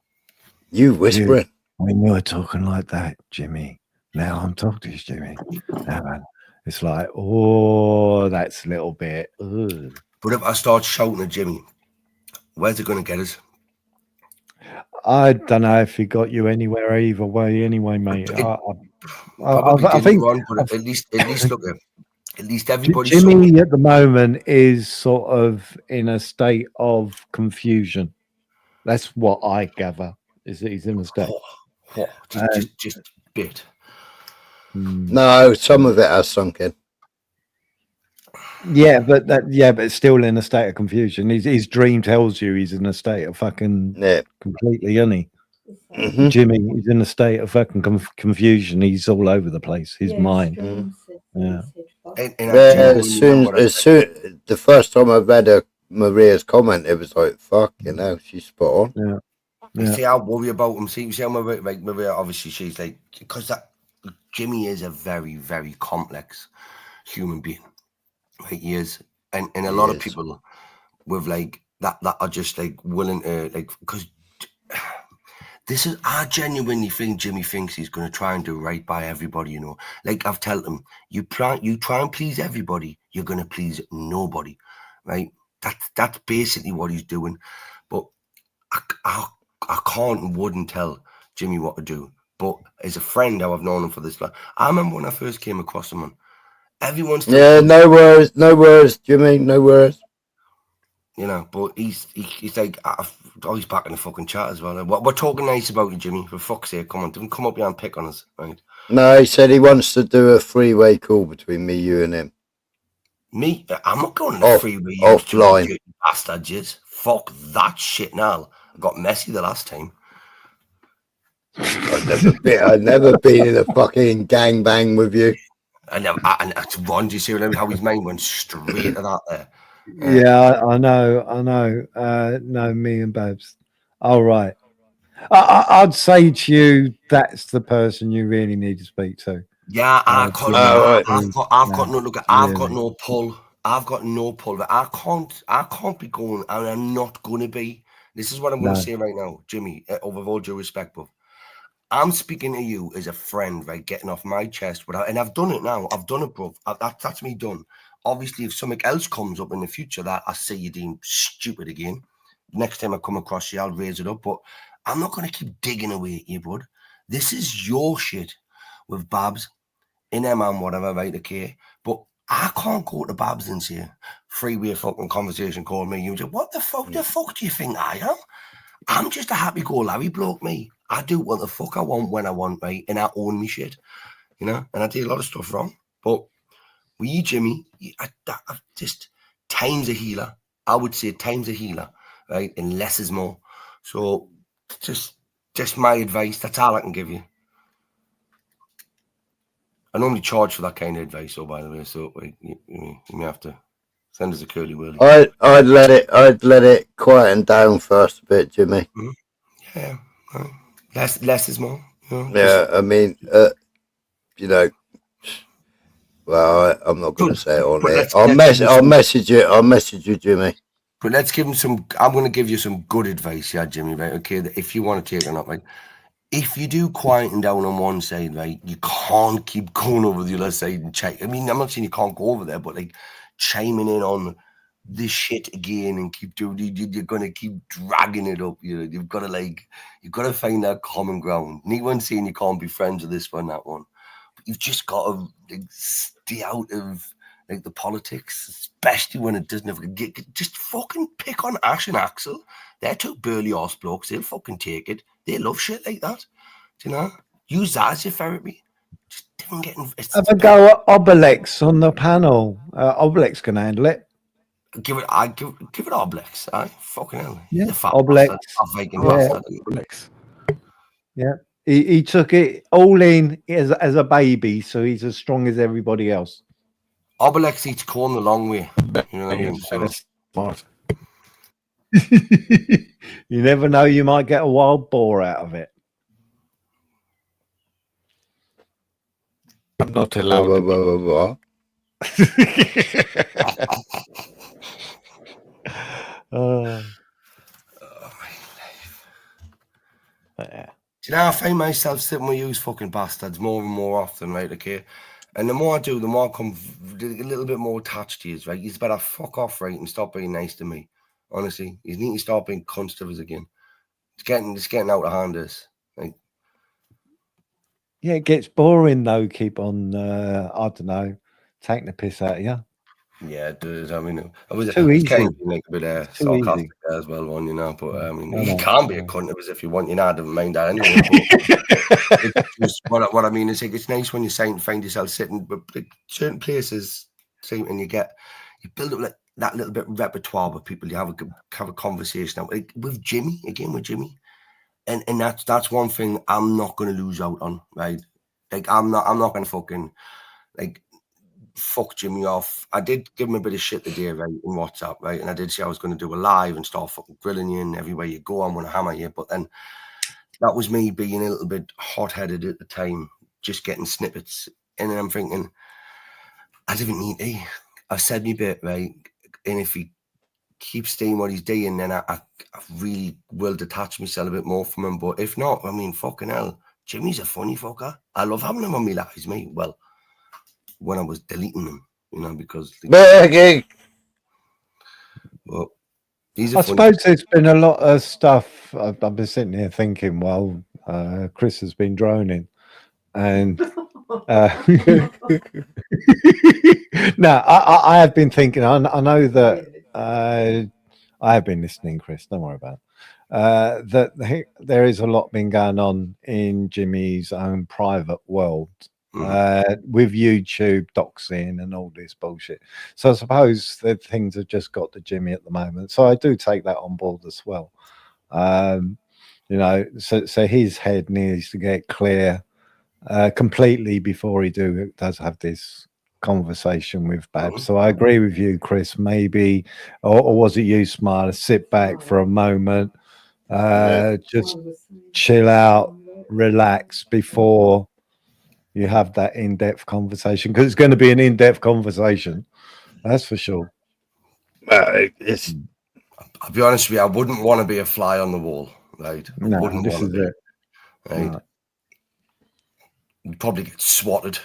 You whispering. When you were talking like that, Jimmy. Now I'm talking to you, Jimmy. Now, man, it's like, oh, that's a little bit. Ugh. But if I start shouting at Jimmy, where's it going to get us? I don't know if he got you anywhere either way. Anyway, mate. I think. One, but at least look. At least everybody. Jimmy at the moment is sort of in a state of confusion. That's what I gather. Is that he's in a state? Just a bit. No, some of it has sunk in. Yeah, but it's still in a state of confusion. His dream tells you he's in a state of fucking completely, isn't he? Mm-hmm. Jimmy is in a state of fucking confusion. He's all over the place. His mind. Yeah. As soon the first time I read Maria's comment, it was like, fuck, she's spot on. You see, I worry about him. See how Maria, obviously, she's like, because Jimmy is a very, very complex human being. Right, he is, and a lot of people with that are just willing to because this is, I genuinely think Jimmy thinks he's going to try and do right by everybody. I've told him, you try and please everybody, you're going to please nobody, right? That's basically what he's doing. But I can't and wouldn't tell Jimmy what to do. But as a friend, how I've known him for this long, I remember when I first came across him. Everyone's no worries, Jimmy, no worries. But he's like, he's back in the fucking chat as well. We're talking nice about you, Jimmy. For fuck's sake, come on, don't come up here and pick on us, right? No, he said he wants to do a three-way call between me, you, and him. Me? I'm not going to freeway. Offline. You bastard, jizz. Fuck that shit now. I got messy the last time. I've never been in a fucking gangbang with you. And Ron, do you see how his mind went straight to that there? Yeah, I know. No, me and Babs. All right. I'd say to you, that's the person you really need to speak to. Yeah, I've got no pull. I've got no pull. But I can't be going, and I'm not going to be. This is what I'm going to say right now, Jimmy. With all due respect, but I'm speaking to you as a friend, right? Getting off my chest, and I've done it now. I've done it, bro. That's me done. Obviously, if something else comes up in the future that I see you being stupid again, next time I come across you, I'll raise it up. But I'm not going to keep digging away at you, bud. This is your shit with Babs, in and whatever, right? Okay. But I can't go to Babs and say, freeway fucking conversation, call me. You say, what the fuck do you think I am? I'm just a happy-go-Larry bloke, me. I do what the fuck I want when I want, right? And I own me shit, and I do a lot of stuff wrong. But with you, Jimmy, I just time's a healer. I would say time's a healer, right? And less is more. So just my advice. That's all I can give you. I normally charge for that kind of advice, by the way. So you may have to send us a curly whirly. I'd let it quieten down first a bit, Jimmy. Yeah, less is more. Yeah, I mean, well, I'm not going to say it on there. I'll message you, Jimmy. But let's give him some. I'm going to give you some good advice, yeah, Jimmy. Right? Okay, if you want to take it up, right? If you do quieten down on one side, right, you can't keep going over the other side and check. I mean, I'm not saying you can't go over there, but chiming in on this shit again and keep doing. You're going to keep dragging it up. You've got to find that common ground. Anyone's saying you can't be friends with this one, that one. But you've just got to stay out of the politics, especially when it doesn't have just fucking pick on Ash and Axel. They're two burly ass blokes. They'll fucking take it. They love shit like that. Do you know? Use that as your therapy. Just don't get have a go at Obelix on the panel. Obelix can handle it. Give it Obelix. Fucking hell. Yeah, Obelix. Obelix. Yeah. He took it all in as a baby, so he's as strong as everybody else. Obelix eats corn the long way. You know what I mean? So smart. You never know, you might get a wild boar out of it. I'm not allowed. Yeah. Do you know, I find myself sitting with you fucking bastards more and more often, right? Okay. And the more I do, the more I come a little bit more attached to you, right? You better fuck off, right? And stop being nice to me. Honestly. You need to stop being cunts to us again. It's getting out of hand, this. Yeah, it gets boring though. Keep on, I don't know, taking the piss out of you. Yeah, it does. I mean, I was Too easy. kind of like a bit It's too easy. sarcastic there as well, one, you know. But I mean, I you know, can be I a know. cunt of us if you want. You know, I don't mind that anyway. But it's just what I mean is like it's nice when you find yourself sitting, but like, certain places, and you build up like that little bit of repertoire with people. You have a conversation like, with Jimmy, and that's one thing I'm not going to lose out on, right? Like I'm not going to fucking like fuck Jimmy off. I did give him a bit of shit the day, right, in WhatsApp, right, and I did say I was going to do a live and start fucking grilling you, and everywhere you go, I'm going to hammer you. But then that was me being a little bit hot-headed at the time, just getting snippets, and then I'm thinking, I didn't need to. I said me bit, right, and if he keeps doing what he's doing, then I really will detach myself a bit more from him. But if not, I mean, fucking hell, Jimmy's a funny fucker. I love having him on my lives, mate. Well, when I was deleting them, you know, because well, he's a I funny. suppose there's been a lot of stuff. I've been sitting here thinking while Chris has been droning, and no, I have been thinking. I know that I have been listening, Chris. Don't worry about it. That there is a lot been going on in Jimmy's own private world with YouTube doxing and all this bullshit. So I suppose that things have just got to Jimmy at the moment. So I do take that on board as well. You know, so his head needs to get clear completely before he does have this conversation with Babs. So I agree with you, Chris. Maybe, or was it you, Smile? Sit back for a moment, just chill out, relax before you have that in-depth conversation, because it's going to be an in-depth conversation. That's for sure. I'll be honest with you, I wouldn't want to be a fly on the wall, right? I No, wouldn't this want is to be, it. right? No. You'd probably get swatted.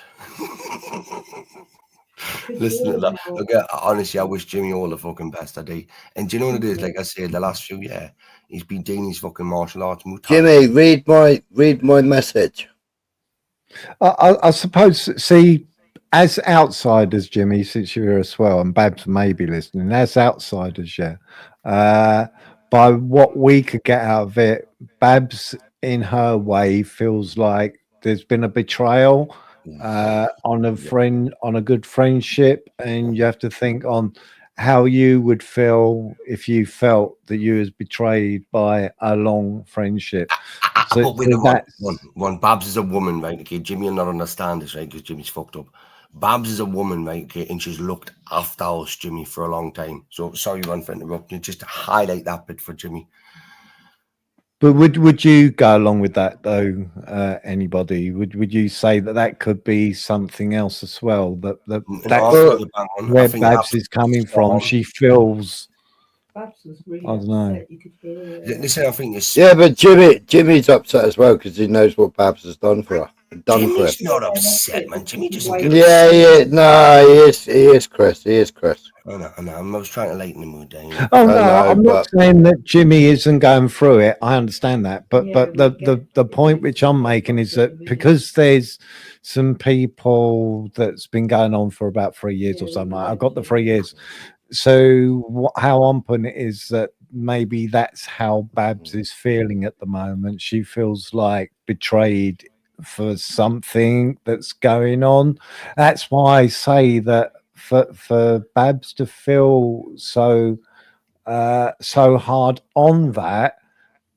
Listen to that. Look, honestly, I wish Jimmy all the fucking best. I do. And do you know what it is? Like I said, the last few years, he's been doing his fucking martial arts. Jimmy, read my message. I suppose, see, as outsiders, Jimmy, since you're here as well, and Babs may be listening, as outsiders, yeah, by what we could get out of it, Babs, in her way, feels like there's been a betrayal on a good friendship, and you have to think on how you would feel if you felt that you was betrayed by a long friendship. But with one, Babs is a woman, right? Okay, Jimmy will not understand this, right? Because Jimmy's fucked up. Babs is a woman, right? Okay, and she's looked after us, Jimmy, for a long time. So sorry, Ron, for interrupting. Just to highlight that bit for Jimmy. But would you go along with that though? Anybody would you say that could be something else as well? That's where Babs is coming from. She feels. I don't know. Listen, I think it's but Jimmy's upset as well because he knows what Babs has done for her. Jimmy's not upset, man. Jimmy doesn't. Yeah. No, he is, Chris. He is, Chris. I know. I was trying to lighten the mood down. Oh no, I'm not saying that Jimmy isn't going through it. I understand that, but the point which I'm making is that because there's some people that's been going on for about 3 years or something. I've got the 3 years. So how I'm putting it is that maybe that's how Babs is feeling at the moment. She feels like betrayed for something that's going on. That's why I say that for Babs to feel so hard on that,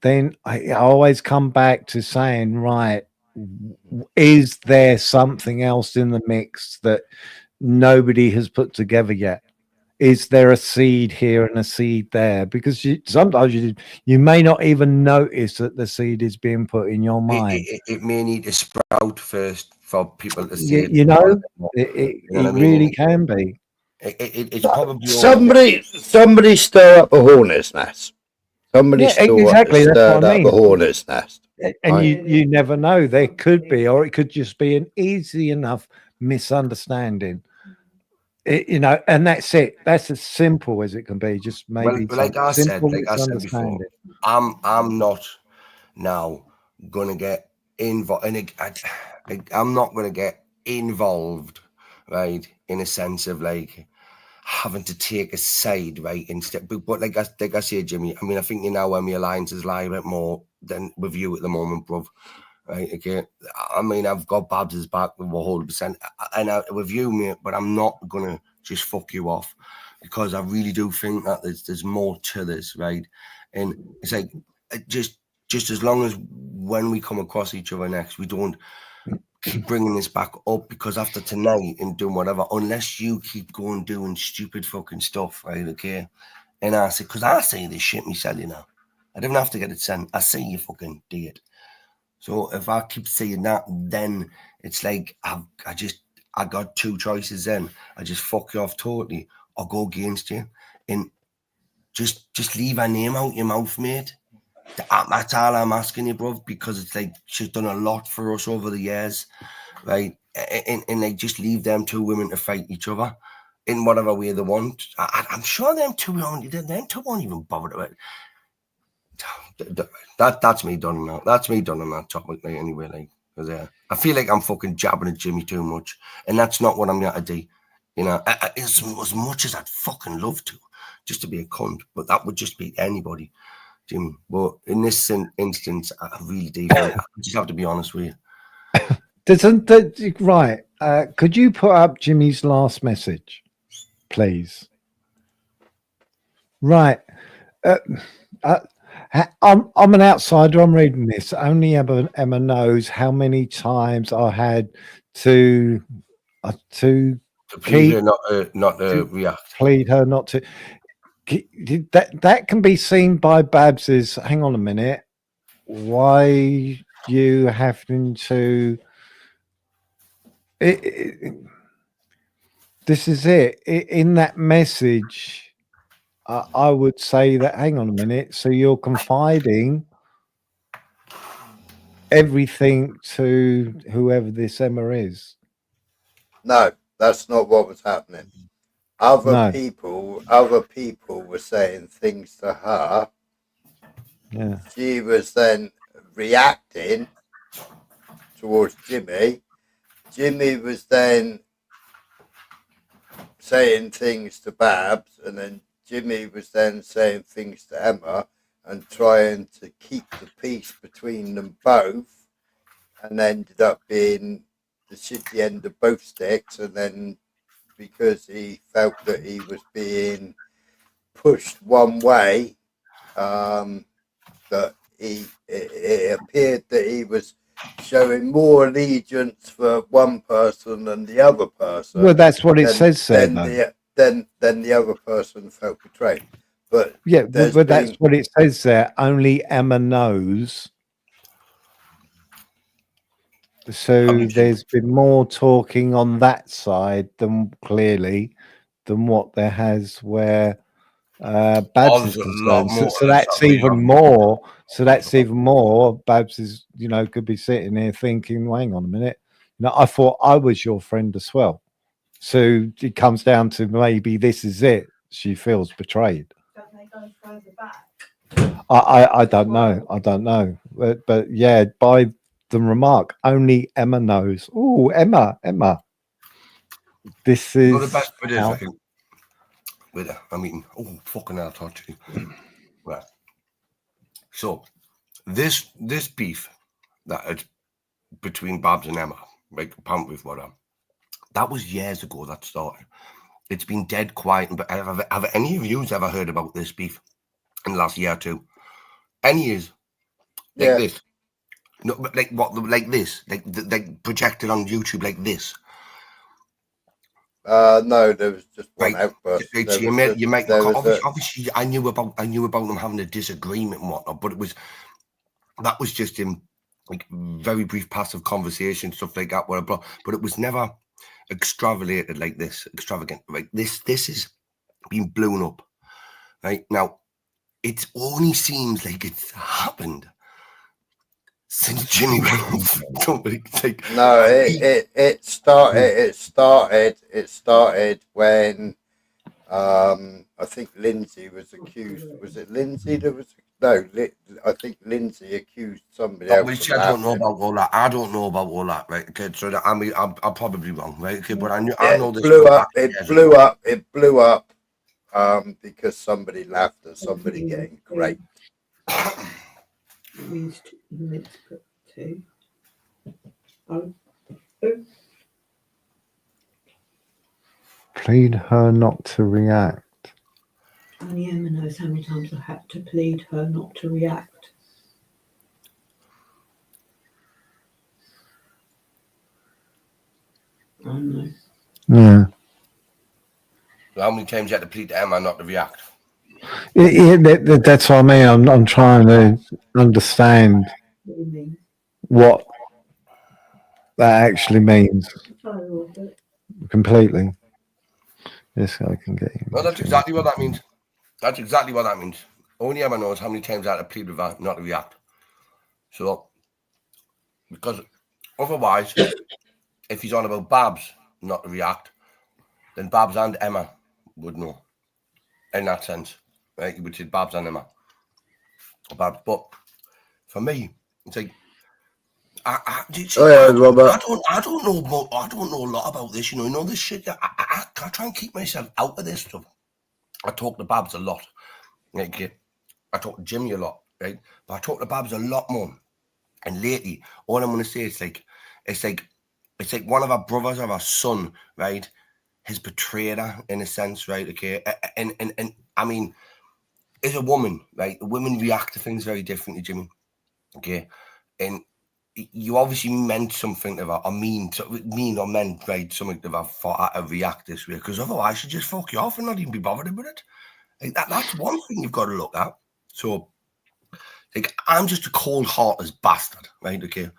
then I always come back to saying, right, is there something else in the mix that nobody has put together yet? Is there a seed here and a seed there? Because sometimes you may not even notice that the seed is being put in your mind. It may need to sprout first for people to see it. You know, it really can be. It's probably somebody stir up a hornet's nest. Somebody exactly. That's stirred what I up mean. a hornet's nest. And right? you never know. There could be, or it could just be an easy enough misunderstanding. You know, and that's it. That's as simple as it can be. Just maybe like I said before, I'm not now gonna get involved, and I'm not gonna get involved, right? In a sense of like having to take a side, right? Instead, but like I say, Jimmy, I mean, I think you know where my alliances lie a bit more than with you at the moment, bruv. Right? Okay. I mean, I've got Babs's back with 100%, and with you, mate. But I'm not gonna just fuck you off because I really do think that there's more to this, right? And it's like just as long as when we come across each other next, we don't keep bringing this back up, because after tonight and doing whatever, unless you keep going doing stupid fucking stuff, right? Okay. And I say, because I say this shit myself, you know, I don't have to get it sent. I say you fucking do it. So if I keep saying that, then it's like I got two choices. Then I just fuck you off totally, or go against you, and just leave her name out your mouth, mate. That's all I'm asking you, bro, because it's like she's done a lot for us over the years, right? And like just leave them two women to fight each other in whatever way they want. I'm sure them two won't even bother about it. That's me done now. That's me done on that topic, like, anyway. Like, because I feel like I'm fucking jabbing at Jimmy too much, and that's not what I'm here to do. You know, as much as I'd fucking love to, just to be a cunt, but that would just be anybody. Jim, but in this instance, I really do. I just have to be honest with you. Right? Could you put up Jimmy's last message, please? Right. I'm an outsider. I'm reading this. Only Emma knows how many times I had to plead her not to react. Plead her not to. That can be seen by Babs as, hang on a minute, why you having to this is it in that message. I would say that, hang on a minute, so you're confiding everything to whoever this Emma is. No, that's not what was happening. Other people were saying things to her. Yeah. She was then reacting towards Jimmy. Jimmy was then saying things to Babs, and then Jimmy was then saying things to Emma and trying to keep the peace between them both, and ended up being the shitty end of both sticks. And then because he felt that he was being pushed one way, that it appeared that he was showing more allegiance for one person than the other person. Well, that's what it says there. Then the other person felt betrayed. But yeah, but that's what it says there. Only Emma knows. So there's been more talking on that side than what there has where Babs is concerned. So that's even more. So that's even more. Babs is, could be sitting here thinking, well, hang on a minute. I thought I was your friend as well. So it comes down to maybe this is it. She feels betrayed. Don't they go further back? I don't know. I don't know. But yeah, by the remark, only Emma knows. Oh, Emma. This is the best bit is, I think, with her. I mean, oh, fucking hell, touch you. Right. So, this beef that it's between Babs and Emma, like apparently with whatever, that was years ago that started. It's been dead quiet. But have any of you ever heard about this beef in the last year or two? Any years? Like this? No, but like what? Like this? Like projected on YouTube like this? No, there was just one outburst. Obviously, I knew about them having a disagreement and whatnot, but that was just in like very brief passive conversation, stuff like that, whatever. But it was never extravagant like this. Extravagant, right? This is being blown up, right? Now, it only seems like it's happened since Jimmy went off. No, it started when I think Lindsay was accused. Was it Lindsay that was No, I think Lindsay accused somebody else Obviously, of I don't know laughing. about all that. I don't know about all that, right? Okay, so that, I mean, I'm probably wrong, right? Okay, but I Yeah, know it this. blew up. It blew up. Because somebody laughed at somebody getting raped. Plead her not to react. Only Emma knows how many times I had to plead her not to react. I know. Yeah. So how many times you had to plead to Emma not to react? Yeah, that's what I mean. I'm trying to understand What do you mean? what that actually means completely. Yes, I can get you. No, that's exactly what that means. That's exactly what that means. Only Emma knows how many times I had to plead with her not to react. So, because otherwise, if he's on about Babs not to react, then Babs and Emma would know. In that sense, right? You would say Babs and Emma. Babs, but for me, it's like I don't know a lot about this. You know this shit. I try and keep myself out of this stuff. I talk to Babs a lot. Like, I talk to Jimmy a lot, right? But I talk to Babs a lot more. And lately, all I'm gonna say is it's like one of our brothers or our son, right, has betrayed her in a sense, right? Okay, and I mean, as a woman, right, women react to things very differently, Jimmy. Okay, and you obviously meant something to her, or mean or meant, right, something to her for her to react this way, because otherwise she'd just fuck you off and not even be bothered with it. Like that's one thing you've got to look at. So, like, I'm just a cold-hearted bastard, right? Okay,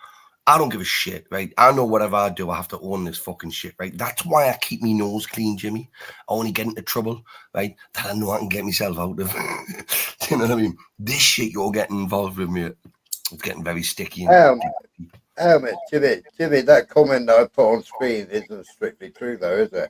I don't give a shit, right? I know whatever I do, I have to own this fucking shit, right? That's why I keep my nose clean, Jimmy. I only get into trouble, right, that I know I can get myself out of. Do you know what I mean? This shit you're getting involved with me, it's getting very sticky. Jimmy, that comment that I put on screen isn't strictly true, though, is it?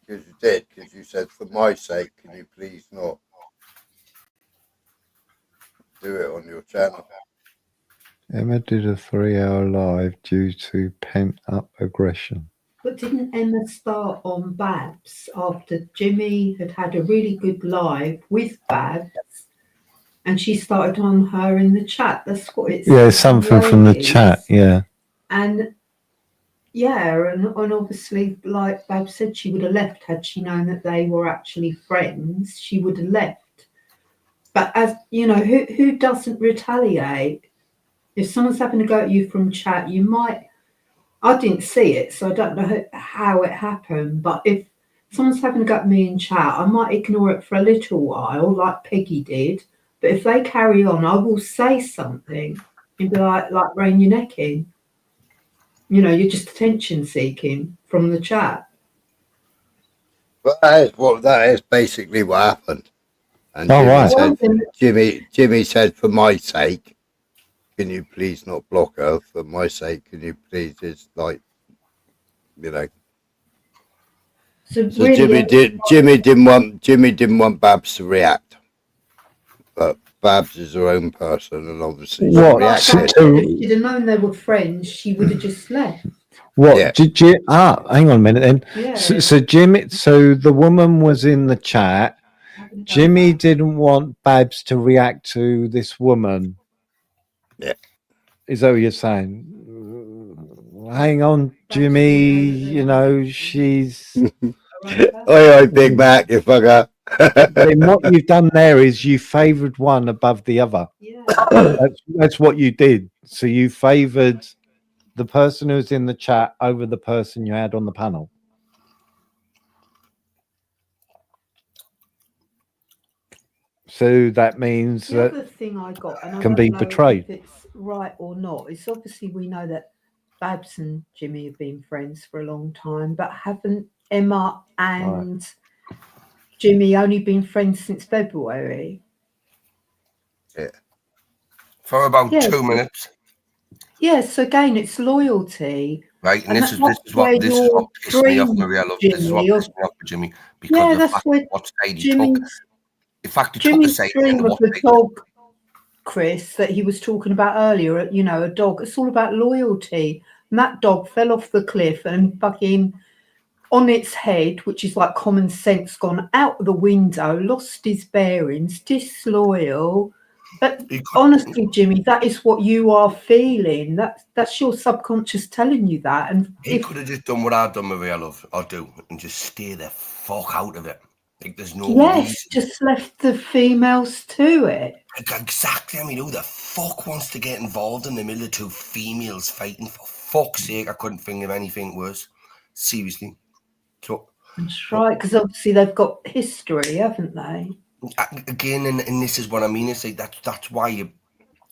Because you did, because you said, for my sake, can you please not do it on your channel? Emma did a 3-hour live due to pent-up aggression. But didn't Emma start on Babs after Jimmy had had a really good live with Babs, and she started on her in the chat? That's what it's. Yeah, something from the chat. Yeah. And yeah, and obviously, like Babs said, she would have left had she known that they were actually friends. She would have left. But as you know, who doesn't retaliate? If someone's having to go at you from chat, you might. I didn't see it, so I don't know how it happened. But if someone's having to go at me in chat, I might ignore it for a little while, like Peggy did. But if they carry on, I will say something and be like rein your neck in. You know, you're just attention seeking from the chat. But that is basically what happened. And Jimmy said, for my sake, can you please not block her? For my sake, can you please? It's like, you know. So really, Jimmy didn't want Babs to react, but Babs is her own person, and obviously she reacted. If she'd have known they were friends, she would have just left. What? Yeah. Hang on a minute then. Yeah. So Jimmy, so the woman was in the chat. Jimmy didn't want Babs to react to this woman. Yeah. Is that what you're saying? Hang on, Jimmy. You know, she's. Oi, Big Mac, you fucker. Then what you've done there is you favoured one above the other. Yeah. That's what you did. So you favoured the person who's in the chat over the person you had on the panel. So that means the other thing I got, and I can don't be know betrayed. if it's right or not. It's obviously we know that Babs and Jimmy have been friends for a long time, but haven't Emma and Jimmy only been friends since February? Yeah. For about 2 minutes. Yes, again, it's loyalty. right? And this is where what pissed me off, dream, Maria. Love. This is Jimmy, what pissed me off with Jimmy because yeah, the that's fact where what side he took. Jimmy's In fact, he took the side dream and of what the side. dog, Chris, that he was talking about earlier. You know, a dog. It's all about loyalty. And that dog fell off the cliff and fucking on its head, which is like common sense, gone out the window, lost his bearings, disloyal. But honestly, Jimmy, that is what you are feeling. That's your subconscious telling you that. And He could have just done what I've done, Maria, love, or do, and just stay the fuck out of it. Like there's no yes, reason. just left the females to it. Exactly. I mean, who the fuck wants to get involved in the middle of two females fighting? For fuck's sake, I couldn't think of anything worse. Seriously. So, that's right, because obviously they've got history, haven't they? Again, and this is what I mean. It's like that's why you,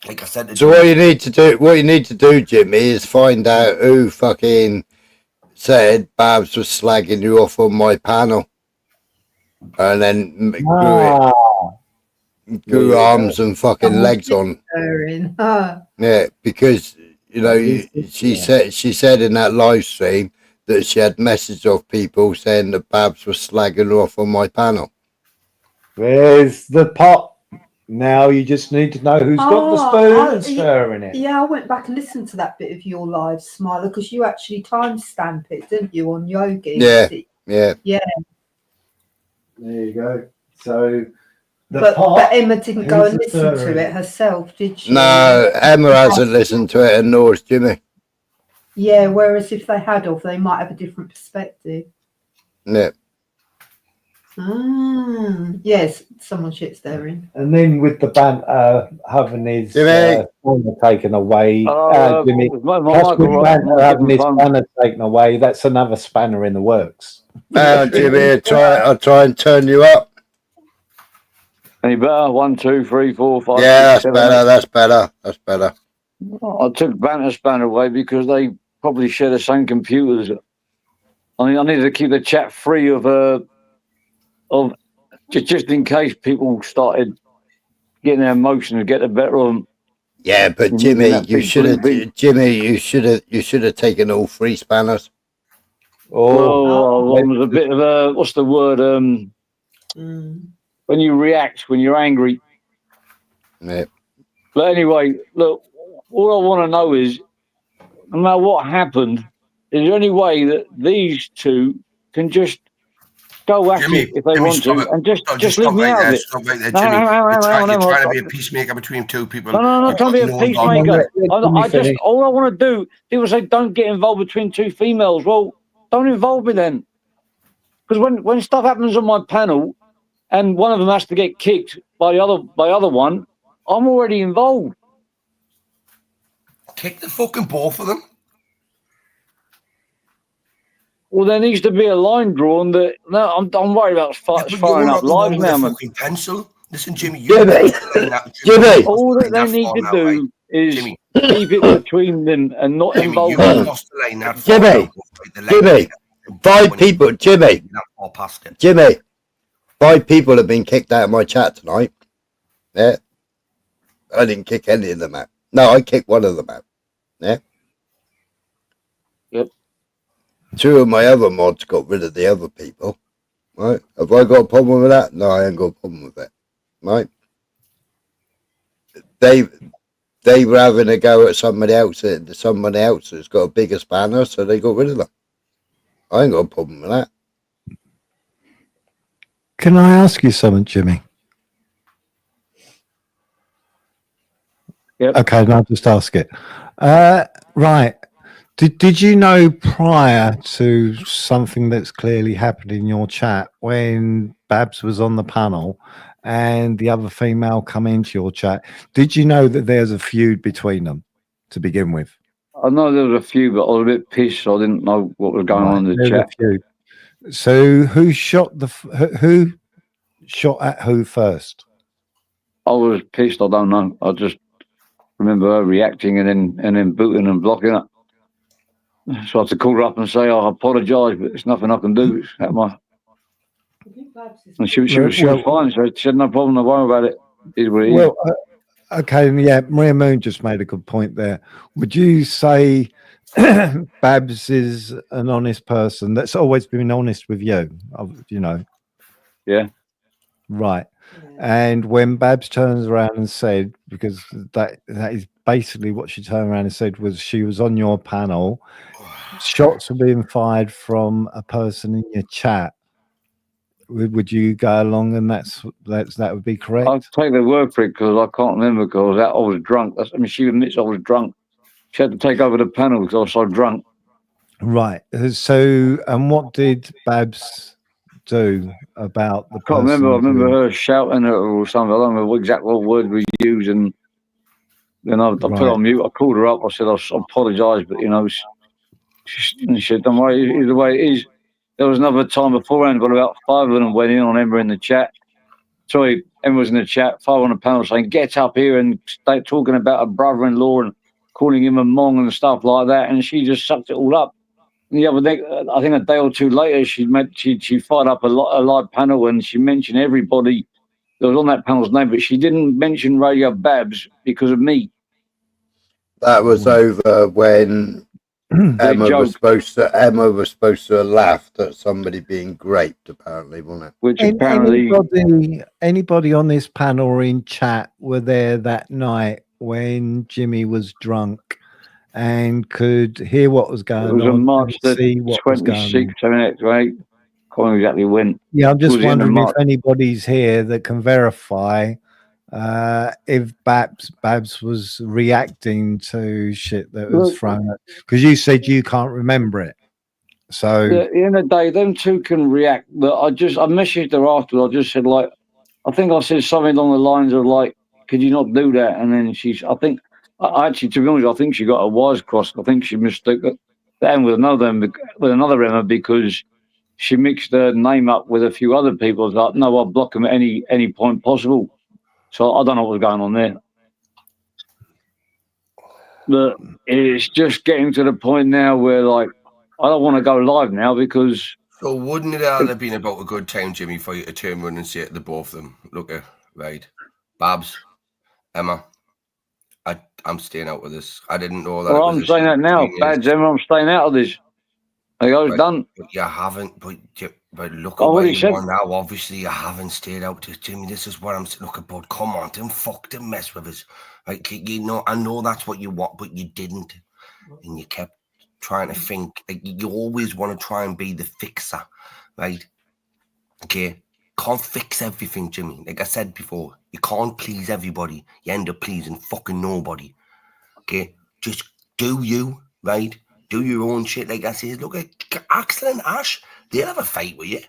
like I said. So what you need to do, Jimmy, is find out who fucking said Babs was slagging you off on my panel, and then grew arms and fucking legs on. Yeah, because you know she said in that live stream that she had messages of people saying that Babs was slagging her off on my panel. Where's the pot? Now you just need to know who's got the spoon and stirring it. Yeah, I went back and listened to that bit of your live, Smiler, because you actually timestamp it, didn't you, on Yogi? Yeah. Yeah. There you go. So, but Emma didn't go and listen to it herself, did she? No, Emma hasn't listened to it, and nor has Jimmy. Yeah, whereas if they had of, they might have a different perspective. Yeah. Yes, someone shits there in. And then with the banter having his banner taken away, Jimmy, plus with banter having his banner taken away, that's another spanner in the works. Jimmy, I'll try and turn you up. Any better? 1, 2, 3, 4, 5. Yeah, 6, 7, that's better. That's better. I took banter's banner away because they probably share the same computers. I mean, I needed to keep the chat free of just in case people started getting their emotions, get the better of them. Yeah, but Jimmy, you should have taken all 3 spanners. Oh, one was a bit of a, what's the word? When you react, when you're angry. Yeah. But anyway, look, all I want to know is, no matter what happened, is there any way that these two can just go at it if they want to, and just leave me out of it? Stop right there, Jimmy. You're trying to be a peacemaker between two people. No, I'm not trying to be a peacemaker. All I want to do, people say don't get involved between two females. Well, don't involve me then. Because when stuff happens on my panel and one of them has to get kicked by the other one, I'm already involved. Kick the fucking both of them. Well, there needs to be a line drawn that. No, I'm worried about firing up lives now, man. Pencil. Listen, Jimmy. Jimmy. All that they need to do is keep it between them and not involve them. Jimmy. 5 people. Jimmy. 5 people have been kicked out of my chat tonight. Yeah. I didn't kick any of them out. No, I kicked one of them out. Yeah. Yep. 2 of my other mods got rid of the other people. Right? Have I got a problem with that? No, I ain't got a problem with it. Right? They were having a go at somebody else who's got a bigger spanner, so they got rid of them. I ain't got a problem with that. Can I ask you something, Jimmy? Yep. Okay, and I'll just ask it. Right. Did you know prior to something that's clearly happened in your chat when Babs was on the panel and the other female come into your chat, did you know that there's a feud between them to begin with? I know there was a few, but I was a bit pissed. So I didn't know what was going on in the chat. So who shot at who first? I was pissed. I don't know. I just remember her reacting and then booting and blocking it. So I had to call her up and say, I apologise, but it's nothing I can do. It's at my... And she was fine. So she had no problem. Don't worry about it. It is what it is. Well, okay, yeah, Maria Moon just made a good point there. Would you say Babs is an honest person that's always been honest with you, you know. Yeah. Right. And when Babs turns around and said, because that is basically what she turned around and said, was she was on your panel, shots were being fired from a person in your chat. Would you go along and that would be correct? I'll take their word for it because I can't remember because I was drunk. I mean, she admits I was drunk. She had to take over the panel because I was so drunk. Right. So, and what did Babs do about the I can't person? remember. I remember her shouting at her or something. I don't know exactly what word we used. And then I put her on mute. I called her up. I said, I apologise, but, you know, she said, don't worry, it's the way it is. There was another time beforehand, but about 5 of them went in on Emma in the chat. Sorry, Emma was in the chat, 5 on the panel saying, get up here and start talking about her brother-in-law and calling him a mong and stuff like that. And she just sucked it all up. And the other day, I think a day or two later, she fired up a live panel and she mentioned everybody that was on that panel's name, but she didn't mention Radio Babs because of me. That was over when Emma was supposed to have laughed at somebody being raped, apparently, wasn't it? Which anybody on this panel or in chat were there that night when Jimmy was drunk and could hear what was going on. It was on March the see what was going on. 26th, 7th, right? Can't remember exactly when. Yeah, I'm just It was the end of wondering if March. anybody's here that can verify if Babs was reacting to shit that was Look, thrown at, because you said you can't remember it. So At the end of the day, them two can react. But I messaged her afterwards. I just said, like, I think I said something along the lines of, like, could you not do that? And then I actually, to be honest, I think she got her wires crossed. I think she mistook that with another Emma because she mixed her name up with a few other people. It's like, no, I'll block them at any point possible. So I don't know what's going on there. But it's just getting to the point now where, like, I don't want to go live now because. So wouldn't it have been about a good time, Jimmy, for you to turn around and say to the both of them, look at right, Babs, Emma, I'm staying out of this. I didn't know that. Well, I'm saying that now. Bad Emma, I'm staying out of this. I go, it's done. But you haven't. But look I at where already you said. are now. Obviously, you haven't stayed out to Jimmy. This is what I'm saying. Look at, bud. Come on, don't mess with us. Like, you know, I know that's what you want, but you didn't, and you kept trying to think. Like, you always want to try and be the fixer, right? Okay, can't fix everything, Jimmy. Like I said before, you can't please everybody. You end up pleasing fucking nobody. Okay, just do you, right? Do your own shit. Like I said, look at Axel and Ash. They'll have a fight with you.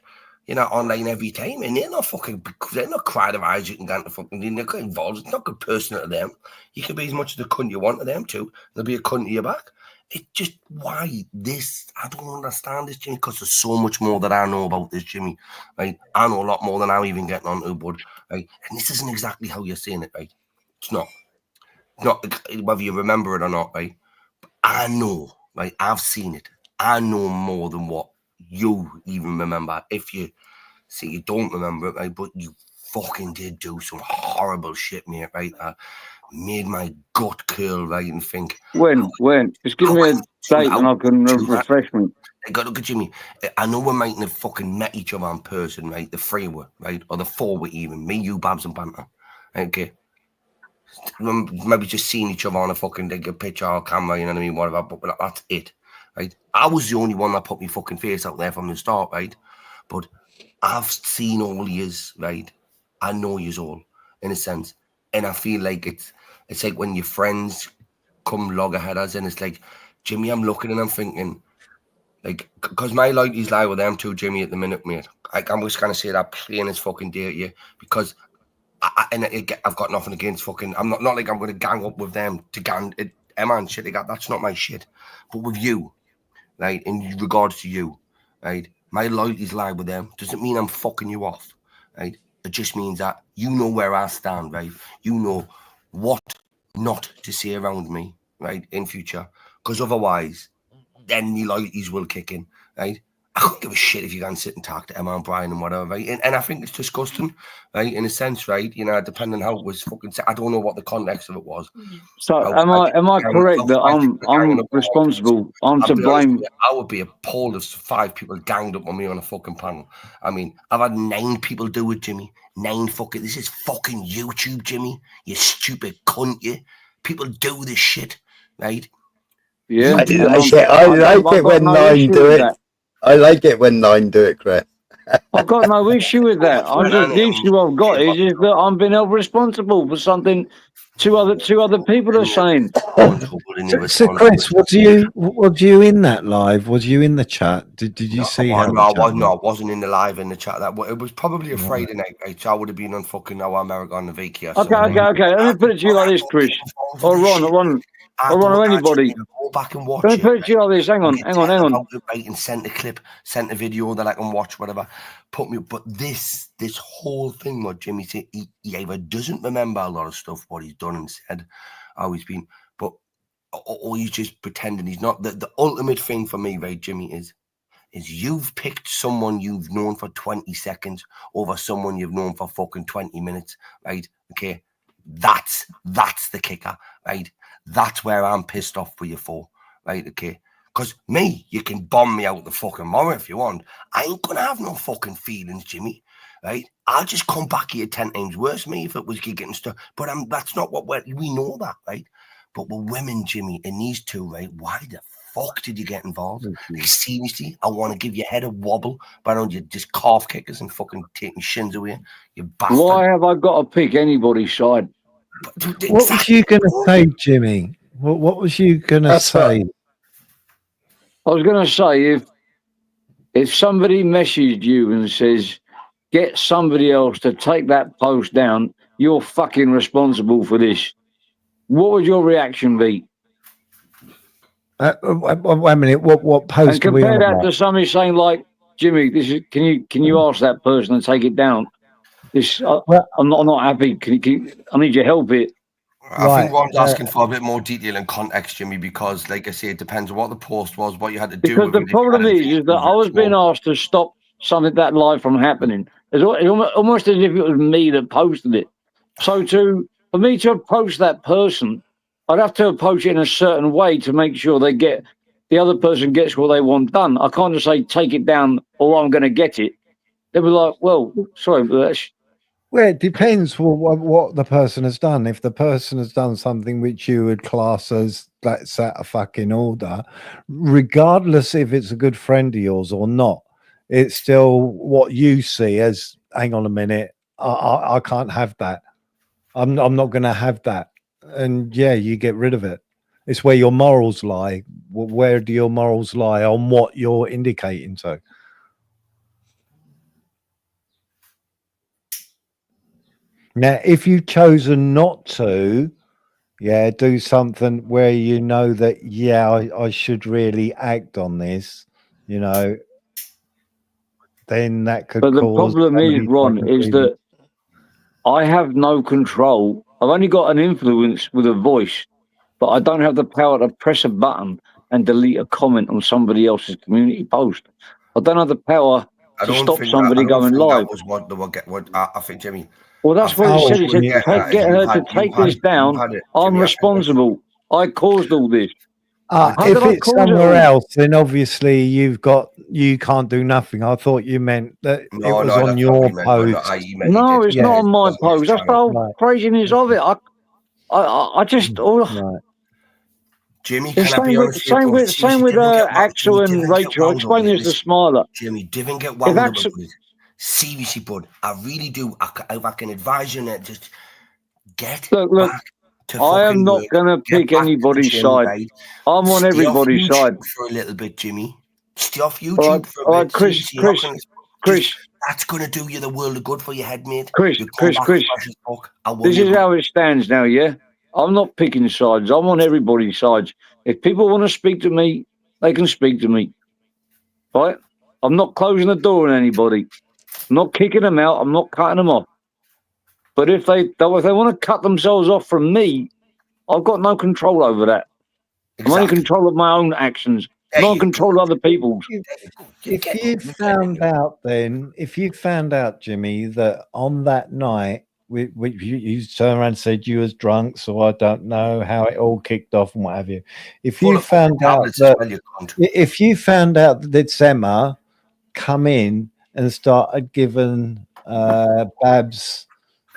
You're not online every time, and they're not crying about you can get into fucking. They're not involved. It's not good personal to them. You can be as much of a cunt you want to them too. They'll be a cunt to your back. It's just why this. I don't understand this, Jimmy, because there's so much more that I know about this, Jimmy. Right? I know a lot more than I'm even getting onto, bud. Right? And this isn't exactly how you're saying it, right? It's not. Not whether you remember it or not, right? But I know, right? I've seen it. I know more than what you even remember. If you see, you don't remember it, right? But you fucking did do some horrible shit, mate, right? Made my gut curl, right, and think. When? Just give me a date and I can refresh me. Look at Jimmy. I know we mightn't have fucking met each other in person, right? The three were, right? Or the four were even. Me, you, Babs, and Banter. Okay. Maybe just seeing each other on a fucking picture or camera, you know what I mean? Whatever, but that's it, right? I was the only one that put my fucking face out there from the start, right? But I've seen all yous, right? I know yous all, in a sense. And I feel like it's like when your friends come loggerheaders and it's like, Jimmy, I'm looking and I'm thinking, like, because my loyalties lie with them too, Jimmy, at the minute, mate. Like, I'm just going to say that plain as fucking day at you because I've got nothing against fucking. I'm not like I'm going to gang up with them to gang Emma and shit like that. That's not my shit. But with you, right, in regards to you, right, my loyalties lie with them. Doesn't mean I'm fucking you off, right? It just means that you know where I stand, right? You know what not to say around me, right, in future. Because otherwise, then the loyalties will kick in, right? I couldn't give a shit if you can't sit and talk to Emma and Brian and whatever, right? And I think it's disgusting, right? In a sense, right? You know, depending on how it was fucking. I don't know what the context of it was. So am I correct that I'm responsible? I'm I'll to be honest with blame. you, I would be appalled if 5 people ganged up on me on a fucking panel. I mean, I've had 9 people do it, Jimmy. 9 fucking. This is fucking YouTube, Jimmy. You stupid cunt, you. People do this shit, right? Yeah, I like it. I like it when 9 do it. I like it when 9 do it, Chris. I've got no issue with that. I'm just the issue I've got is that I'm being held responsible for something two other people are saying. So Chris, was you in that live? Was you in the chat? Did you see how? I wasn't in the live in the chat. It was probably a Friday night, right? So I would have been on fucking Our America on the Vicky. Okay. Let me put it to you like this, Chris, or Ron, or anybody. Go back and watch Let me put it to you like this. Hang on. Right, and sent a clip, sent a video that I can watch, whatever. Put me, but this whole thing, what Jimmy said, he either doesn't remember a lot of stuff, what he's done and said, how he's been, but or he's just pretending he's not. The ultimate thing for me, right, Jimmy, is you've picked someone you've known for 20 seconds over someone you've known for fucking 20 minutes, right? Okay, that's the kicker, right? That's where I'm pissed off for you for, right? Okay, because me, you can bomb me out the fucking morrow if you want. I ain't gonna have no fucking feelings, Jimmy, right? I'll just come back here 10 times worse, me, if it was gigging and stuff. But that's not what we know that, right? But with women, Jimmy, and these two, right? Why the fuck did you get involved? Like, seriously, I want to give your head a wobble, but don't you just calf kickers and fucking take my shins away, you bastard. Why have I got to pick anybody's side? What was you going to say, Jimmy? What was you going to say? I was going to say, if somebody messaged you and says, get somebody else to take that post down, you're fucking responsible for this. What would your reaction be? Wait a minute. What post? And compare that to somebody saying like, Jimmy, this is. Can you ask that person to take it down? This I'm not happy. I need your help here. I think Ron's asking for a bit more detail and context, Jimmy, because, like I say, it depends on what the post was, what you had to do. Because the problem is that I was being asked to stop something that live from happening. It's almost as if it was me that posted it. So for me to approach that person, I'd have to approach it in a certain way to make sure the other person gets what they want done. I can't just say take it down or I'm going to get it. They'll be like, well, sorry, but that's. Well, it depends what the person has done. If the person has done something which you would class as that's out of fucking order, regardless if it's a good friend of yours or not, it's still what you see as, hang on a minute, I can't have that. I'm not going to have that. And yeah, you get rid of it. It's where your morals lie. Where do your morals lie on what you're indicating to? Now, if you've chosen not to, do something where you know that, I should really act on this, then that could cause... But the problem is, Ron, is that I have no control. I've only got an influence with a voice, but I don't have the power to press a button and delete a comment on somebody else's community post. I don't have the power to stop somebody going live. That was what I think, Jimmy. Well, that's what he said. He said, get her to take this down. I'm responsible. I caused all this. If it's somewhere else, then obviously you can't do nothing. I thought you meant that it was on your post. No, it's not on my post. That's the whole craziness of it. I just... Jimmy, can I be honest with you? Same with Axel and Rachel. I'll explain this to Smiler. Jimmy, didn't get wound up with it. Seriously, bud, I really do. If I can advise you, that just get back to I am not going to pick anybody's side. Right? I'm on everybody's side for a little bit, Jimmy. Stay off YouTube for a bit. Chris, that's going to do you the world of good for your head, mate. Chris. This is how it stands now, yeah? I'm not picking sides. I'm on everybody's sides. If people want to speak to me, they can speak to me. Right? I'm not closing the door on anybody. I'm not kicking them out. I'm not cutting them off. But if they want to cut themselves off from me, I've got no control over that. Exactly. I'm only in control of my own actions Not control other people's. If you found out, Jimmy, that on that night, you turned around and said you was drunk, so I don't know how it all kicked off and what have you. If you found out that, if you found out that it's Emma come in and started giving Babs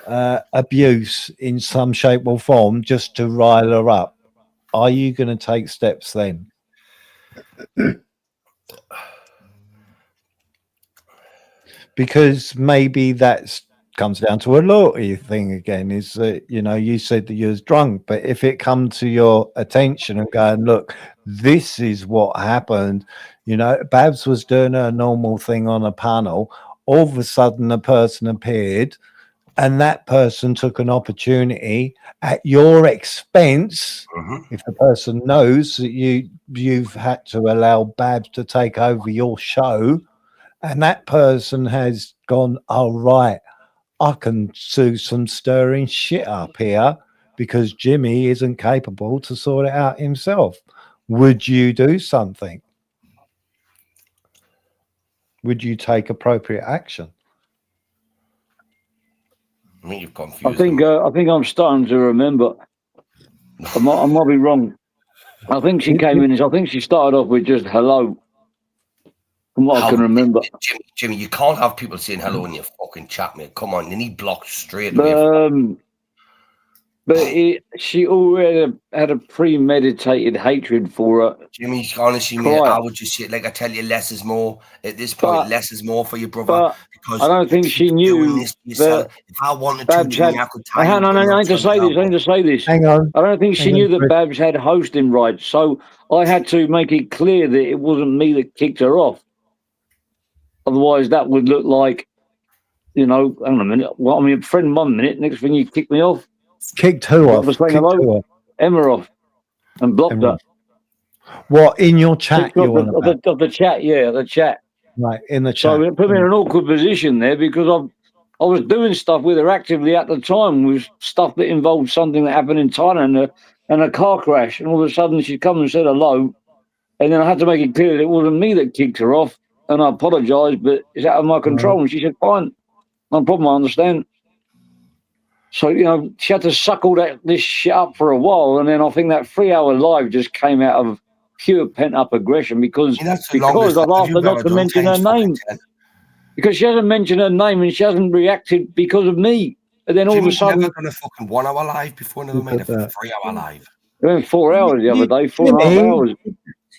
abuse in some shape or form just to rile her up, are you going to take steps then? Because maybe that comes down to a loyalty thing again, is that, you know, you said that you was drunk, but if it come to your attention and going, look, this is what happened, you know, Babs was doing her normal thing on a panel, all of a sudden a person appeared and that person took an opportunity at your expense. If the person knows that you've had to allow Babs to take over your show, and that person has gone, oh, right, I can do some stirring shit up here because Jimmy isn't capable to sort it out himself. Would you do something? Would you take appropriate action? I mean, you've I confused think I'm starting to remember. I might be wrong. I think she came in. I think she started off with just hello. From what I can remember. Jimmy, you can't have people saying hello in your fucking chat, mate. Come on, you need blocked straight away. She already had a premeditated hatred for her. Jimmy, honestly, mate, I would just say, like I tell you, less is more. At this point, less is more for your brother. Because I don't think she knew that if I wanted to, Jimmy, I could tie you. I need to say this. Hang on. I don't think she knew that Babs had hosting rights, so I had to make it clear that it wasn't me that kicked her off. Otherwise, that would look like, you know, hang on a minute. Well, I mean, friend 1 minute, next thing you kick me off. Kicked who off? Emma off. And blocked her. What, in your chat? Of the chat, yeah, the chat. Right, in the chat. So it put me in an awkward position there because I was doing stuff with her actively at the time, with stuff that involved something that happened in Thailand and a car crash. And all of a sudden she'd come and said hello. And then I had to make it clear that it wasn't me that kicked her off. And I apologised, but it's out of my control. And she said, fine, no problem, I understand. So, you know, she had to suck all this shit up for a while. And then I think that 3-hour live just came out of pure pent-up aggression because I've asked her not to mention her name. Because she hasn't mentioned her name and she hasn't reacted because of me. And then all of a sudden... Never done a fucking 1 hour live before, never made a 3-hour live. It went 4 hours the other day, 4.5 hours.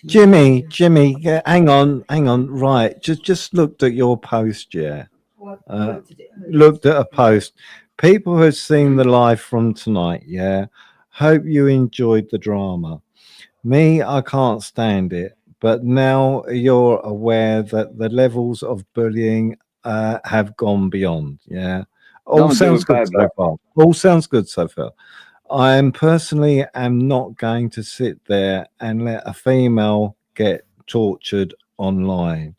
Jimmy, hang on. Right, just looked at your post, yeah. Looked at a post. People have seen the live from tonight, yeah. Hope you enjoyed the drama. Me, I can't stand it. But now you're aware that the levels of bullying have gone beyond, yeah. All sounds good so far. All sounds good so far. I am personally not going to sit there and let a female get tortured online.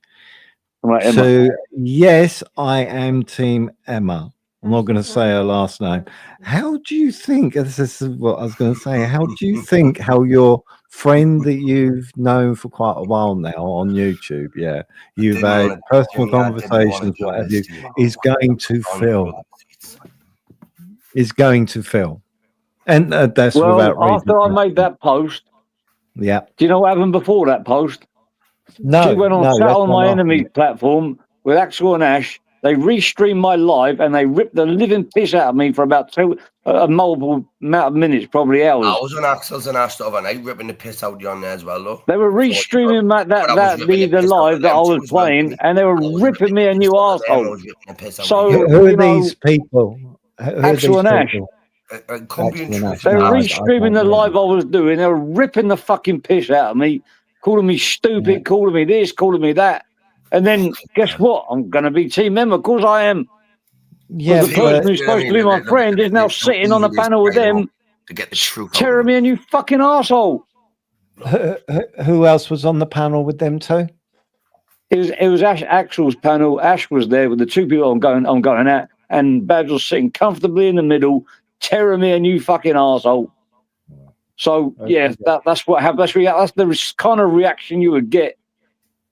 Right, so yes, I am Team Emma. I'm not going to say her last name. How do you think, this is what I was going to say, how do you think how your friend that you've known for quite a while now on YouTube, yeah, you've had personal conversations, what have you, is going to feel? Is going to feel? And that's without reason. After I made that post, yeah. Do you know what happened before that post? No. She went on, sat on my enemy platform with Axel and Ash. They restreamed my live and they ripped the living piss out of me for about a multiple amount of minutes, probably hours. I was on Axel's and Ash the other night, ripping the piss out of you on there as well, though. They were restreaming the live that I was playing, and they were ripping me a new arsehole. So who are these people? Axel and Ash. They were restreaming the live I was doing. They were ripping the fucking piss out of me, calling me stupid, calling me this, calling me that. And then guess what? I'm going to be team member. Of course I am. Yeah, the person who's supposed to be my friend is now sitting on a panel with them, to get the truth. Tearing me a new fucking arsehole. Who else was on the panel with them too? It was Axel's panel. Ash was there with the two people I'm going at, and Babs was sitting comfortably in the middle, tearing me a new fucking arsehole. So yeah, that's what happened. That's the kind of reaction you would get,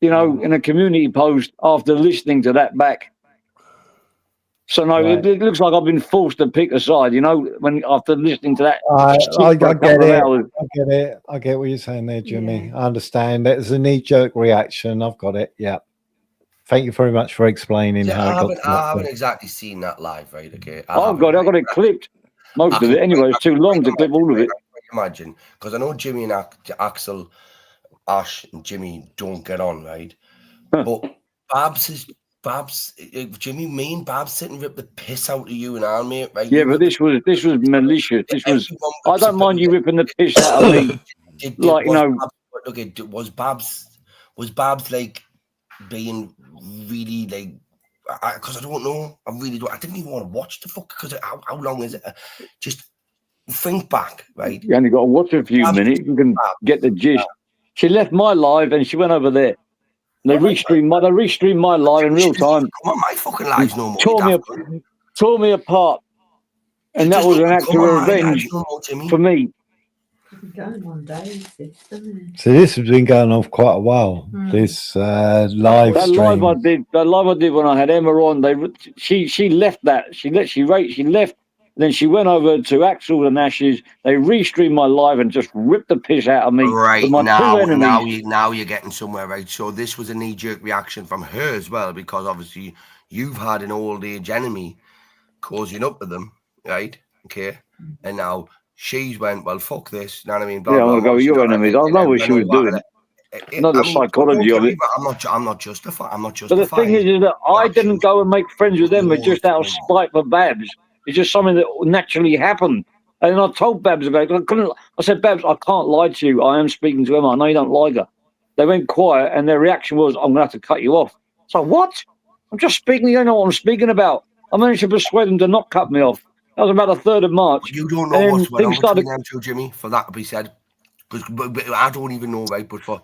you know, in a community post after listening to that back. So no, Right. it looks like I've been forced to pick a side. You know, when after listening to that, I shit for a get couple of it. hours. I get it. I get what you're saying there, Jimmy. I understand. It's a knee-jerk reaction. I've got it. Yeah. Thank you very much for explaining Yeah, how it got to I that haven't point. exactly seen that live, right? Okay, I've got it clipped. Most of it, anyway. It's too long to clip all of it. Imagine, because I know Jimmy and Axel, Ash, and Jimmy don't get on, right? But Jimmy, me and Babs sit and rip the piss out of you and I, mate, right? Yeah, but this was malicious. This was. I don't mind you ripping the piss out of me. Like, you know. Okay, was Babs like being really like? Because I don't know. I really don't. I didn't even want to watch the fuck because how long is it? Just think back, right? You only got to watch a few minutes. You can get the gist. She left my live and she went over there. They restreamed my live in real time. Come on, my fucking lives no more. Tore me apart, and that was an act of revenge for me. Going on days, So this has been going on for quite a while. This live That stream. live I did when I had Emma on. She left that. She left. Then she went over to Axel and Ash's. They restreamed my live and just ripped the piss out of me. Right with my two enemies. now you're getting somewhere, right? So this was a knee-jerk reaction from her as well, because obviously you've had an old-age enemy causing up with them, right? Okay, and now she's went, well, fuck this. You know what I mean? Blah, Yeah, I'm blah, gonna go with your enemies. I know what she was doing. Not the psychology of it. I'm not justifying. I'm not But the thing justifying. is that I didn't go and make friends with them. It's just out of spite for Babs. It's just something that naturally happened. And I told Babs about it. I said, Babs, I can't lie to you. I am speaking to Emma. I know you don't like her. They went quiet, and their reaction was, I'm going to have to cut you off. So what? I'm just speaking. You don't know what I'm speaking about. I managed to persuade them to not cut me off. That was about the 3rd of March. You don't know what's going on between them two, Jimmy, for that to be said. But I don't even know, right? But for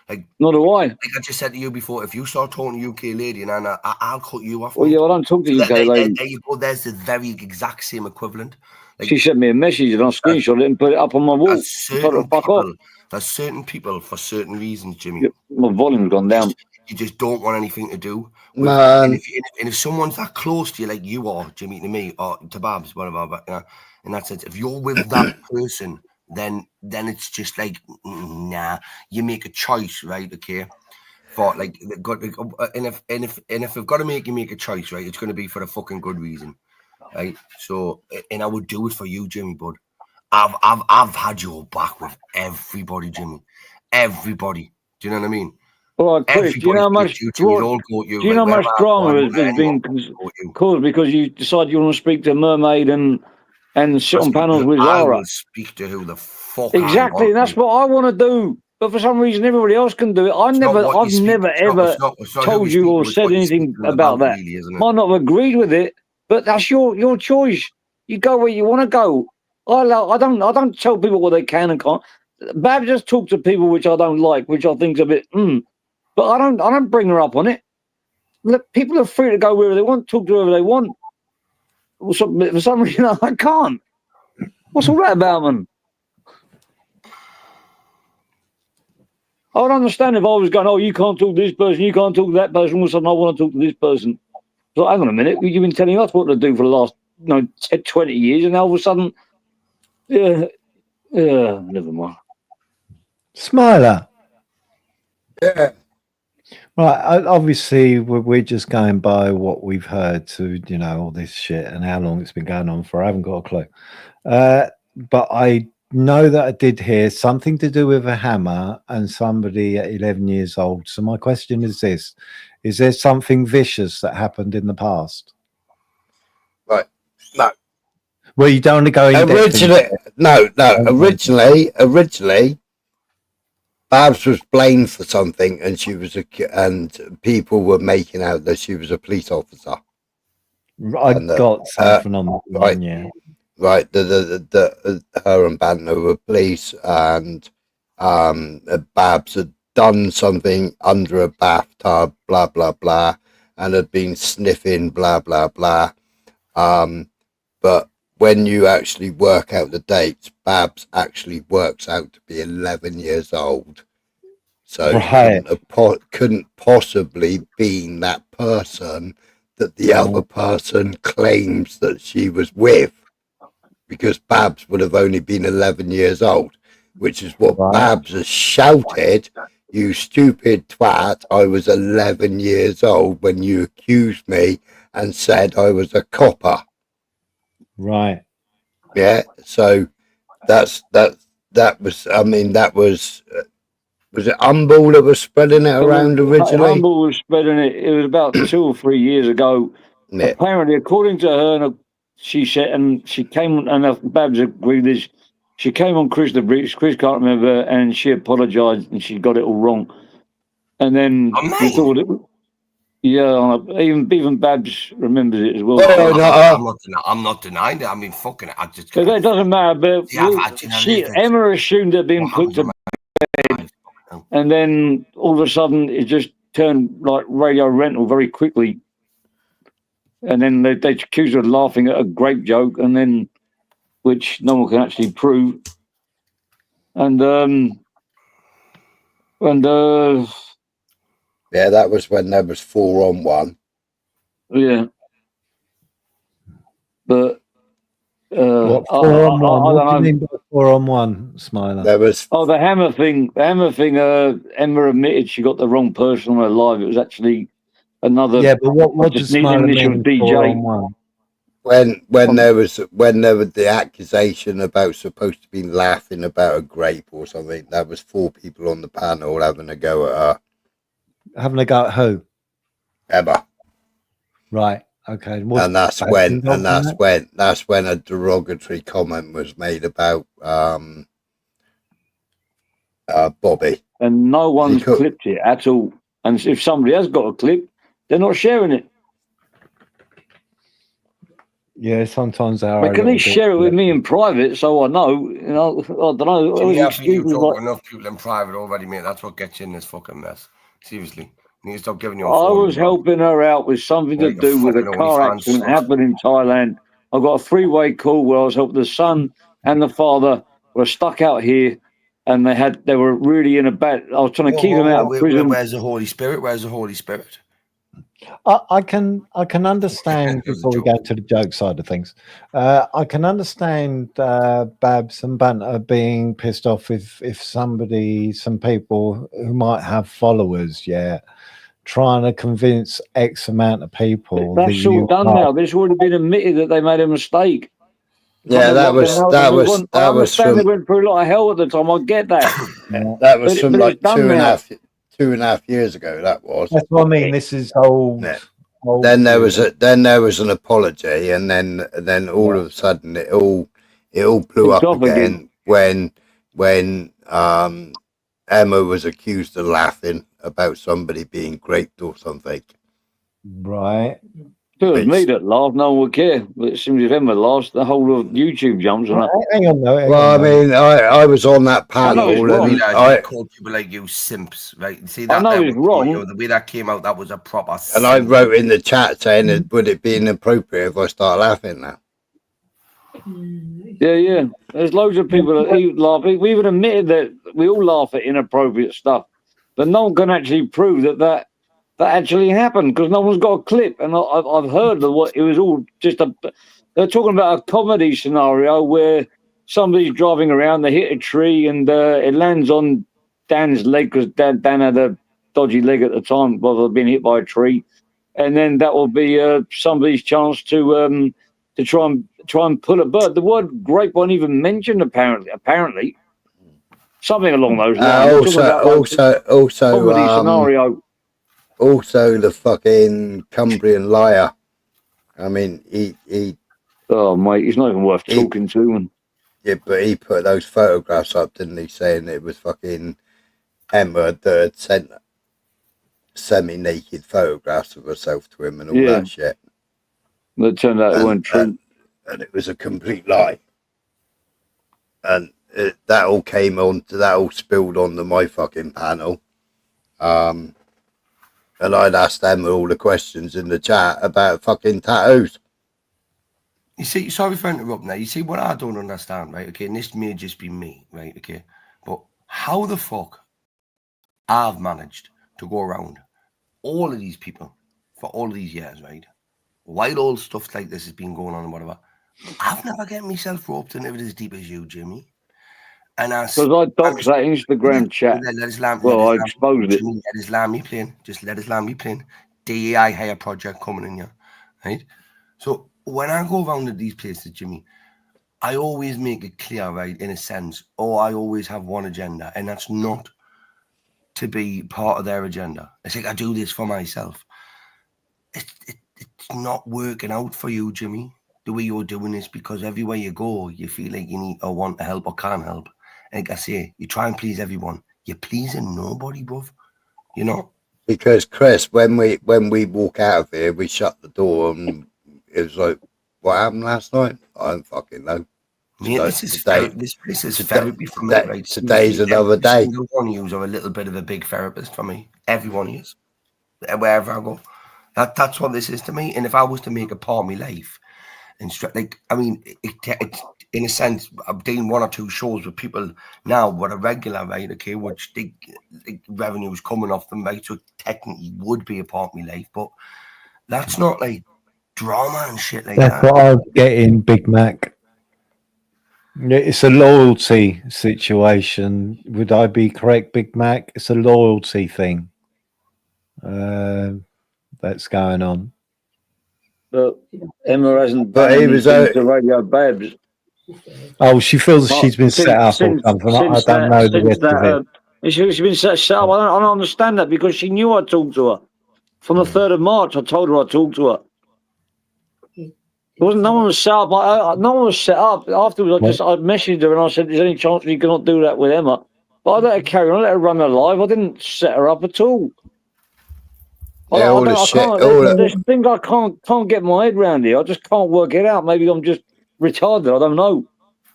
like, nor do I. Like I just said to you before, if you start talking to UK lady, and I'll cut you off. Well, yeah, I don't talk to UK lady. There you go. There's the very exact same equivalent. Like, she sent me a message and I screenshot it and put it up on my wall. There's certain people for certain reasons, Jimmy. Yeah, my volume's gone down. You just don't want anything to do with. Man. And if someone's that close to you, like you are, Jimmy, to me, or to Babs, whatever, but in that sense, if you're with that person, then it's just like, nah, you make a choice, right? Okay, for like, and if I've got to make a choice, right, it's going to be for a fucking good reason, right? So, and I would do it for you, Jimmy, bud. I've had your back with everybody, Jimmy, everybody. Do you know what I mean? Well, Chris, do you know how much drama has been caused because you decide you want to speak to Mermaid and sit on panels with Zara? I will speak to who the fuck exactly, and that's what I want to do. But for some reason, everybody else can do it. I've never ever told you or said anything about that. Might not have agreed with it, but that's your choice. You go where you want to go. I don't tell people what they can and can't. Babs just talk to people which I don't like, which I think's a bit but I don't bring her up on it. Look, people are free to go wherever they want, talk to whoever they want. For some reason, I can't. What's all that about, man? I would understand if I was going, oh, you can't talk to this person, you can't talk to that person. All of a sudden, I want to talk to this person. So hang on a minute, you've been telling us what to do for the last 10, 20 years, and all of a sudden, never mind. Smiler. Yeah. Right, obviously we're just going by what we've heard to, all this shit and how long it's been going on for. I haven't got a clue. But I know that I did hear something to do with a hammer and somebody at 11 years old. So my question is this: is there something vicious that happened in the past? Right. No. Well, you don't want to go in originally, Babs was blamed for something, and and people were making out that she was a police officer. I got something on that one, right, yeah. Right, her and Banter were police, and Babs had done something under a bathtub, blah blah blah, and had been sniffing, blah blah blah. But when you actually work out the dates, Babs actually works out to be 11 years old. So Right. couldn't possibly been that person that the other person claims that she was with, because Babs would have only been 11 years old, which is what Babs has shouted. You stupid twat, I was 11 years old when you accused me and said I was a copper. Right. Yeah, so that was, I mean, that was it Humble that was spreading it around originally? Humble was spreading it. It was about 2 or 3 years ago. Yeah. Apparently, according to her, and she said, and she came, and Babs agreed this. She came on Chris the British. Chris can't remember, and she apologised, and she got it all wrong. And then we thought it. Yeah, even Babs remembers it as well. I'm not denying it. I mean, fucking it. I just. But that doesn't matter. But Yeah, Emma assumed it had been put to bed, and then all of a sudden it just turned like radio rental very quickly. And then they accused her of laughing at a grape joke, and then which no one can actually prove. And yeah, that was when there was 4-on-1. Yeah, but What, 4-on-1? What do you mean by 4-on-1, Smiler? There was the hammer thing. The hammer thing. Emma admitted she got the wrong person on her live. It was actually another. Yeah, but what just does Smiler initial mean? DJ. 4-on-1? When there was the accusation about supposed to be laughing about a grape or something, that was 4 people on the panel having a go at her. Having a go at who? Emma. Right. Okay. And that's when a derogatory comment was made about Bobby. And no one's clipped it at all. And if somebody has got a clip, they're not sharing it. Yeah, sometimes they are. But can they share it with me in private so I know? You know, I don't know. Yeah, I think you talk to enough people in private already, mate. That's what gets you in this fucking mess. Seriously. You need to stop giving your I phone. was helping her out with something to do with a car accident happened in Thailand. I got a 3-way call where I was helping the son and the father were stuck out here, and they were really in a bad. I was trying to keep them out of prison. Where's the Holy Spirit? Where's the Holy Spirit? I can understand before we go to the joke side of things. I can understand Babs and Banter being pissed off if some people who might have followers, trying to convince X amount of people. That's all done now. This would have been admitted that they made a mistake. Yeah, that was I understand they went through a lot of hell at the time. I get that. That was from like 2.5 years ago. That was. That's what I mean. This is old. Yeah. Then there was an apology, and then all of a sudden it all blew up again when Emma was accused of laughing about somebody being raped or something. Right. If it was me that laughed, no one would care. But it seems if Emma laughs, the whole of YouTube jumps on it. Hang on, though. I mean, I was on that panel. I called people like you simps, right? You see that? I know it's wrong. The way that came out, that was a proper. And I wrote in the chat saying, "Would it be inappropriate if I start laughing now?" Yeah. There's loads of people that laugh. We even admitted that we all laugh at inappropriate stuff, but no one can actually prove that actually happened because no one's got a clip. And I've heard of what it was all just they're talking about a comedy scenario where somebody's driving around, they hit a tree, and it lands on Dan's leg because Dan had a dodgy leg at the time, while being hit by a tree, and then that will be somebody's chance to try and pull a bird. The word grape wasn't even mentioned apparently. Something along those lines. Also, comedy scenario. Also, the fucking Cumbrian liar. I mean, he. Oh, mate, he's not even worth talking to. And yeah, but he put those photographs up, didn't he? Saying it was fucking Emma that had sent semi-naked photographs of herself to him and all that shit. It turned out it weren't true. And it was a complete lie. And that all spilled onto my fucking panel. And I'd asked Emma all the questions in the chat about fucking tattoos. You see, sorry for interrupting there. You see what I don't understand, right? Okay, and this may just be me, right? Okay, but how the fuck I've managed to go around all of these people for all of these years, right? While all stuff like this has been going on and whatever, I've never get myself roped into it as deep as you, Jimmy. And Because I doxed that Instagram chat. Well, I exposed it. Let his lamb be playing. Just let his lamb be playing. DEI hire project coming in here, right? So when I go around to these places, Jimmy, I always make it clear, right, in a sense, I always have one agenda, and that's not to be part of their agenda. It's like I do this for myself. It's not working out for you, Jimmy, the way you're doing this, because everywhere you go, you feel like you need or want to help or can't help. Like I say, you try and please everyone. You're pleasing nobody, bruv. You know? Because Chris, when we walk out of here, we shut the door and it was like, what happened last night? I don't fucking know. Mate, Like, this place is therapy for me, right? Today's another day. Every single one of you are a little bit of a big therapist for me. Everyone is. Wherever I go. That's what this is to me. And if I was to make a part of my life, and like, I mean, it's in a sense, I'm doing 1 or 2 shows with people now, what a regular, right? Okay, which the revenue is coming off them, right? So technically would be a part of my life, but that's not like drama and shit like That's that. what I was getting, Big Mac. It's a loyalty situation. Would I be correct, Big Mac? It's a loyalty thing that's going on. But Emma hasn't But done he was anything to Radio Babs. Oh, she feels she's been set up or something. I don't know the rest of it. She's been set up. I don't understand that, because she knew I talked to her. From the 3rd of March, I told her I talked to her. No one was set up. No one was set up. Afterwards, I messaged her and I said, "There's any chance you cannot do that with Emma?" But I let her carry on. I let her run her live. I didn't set her up at all. There's things I can't get my head around here. I just can't work it out. Maybe I'm just retarded. I don't know.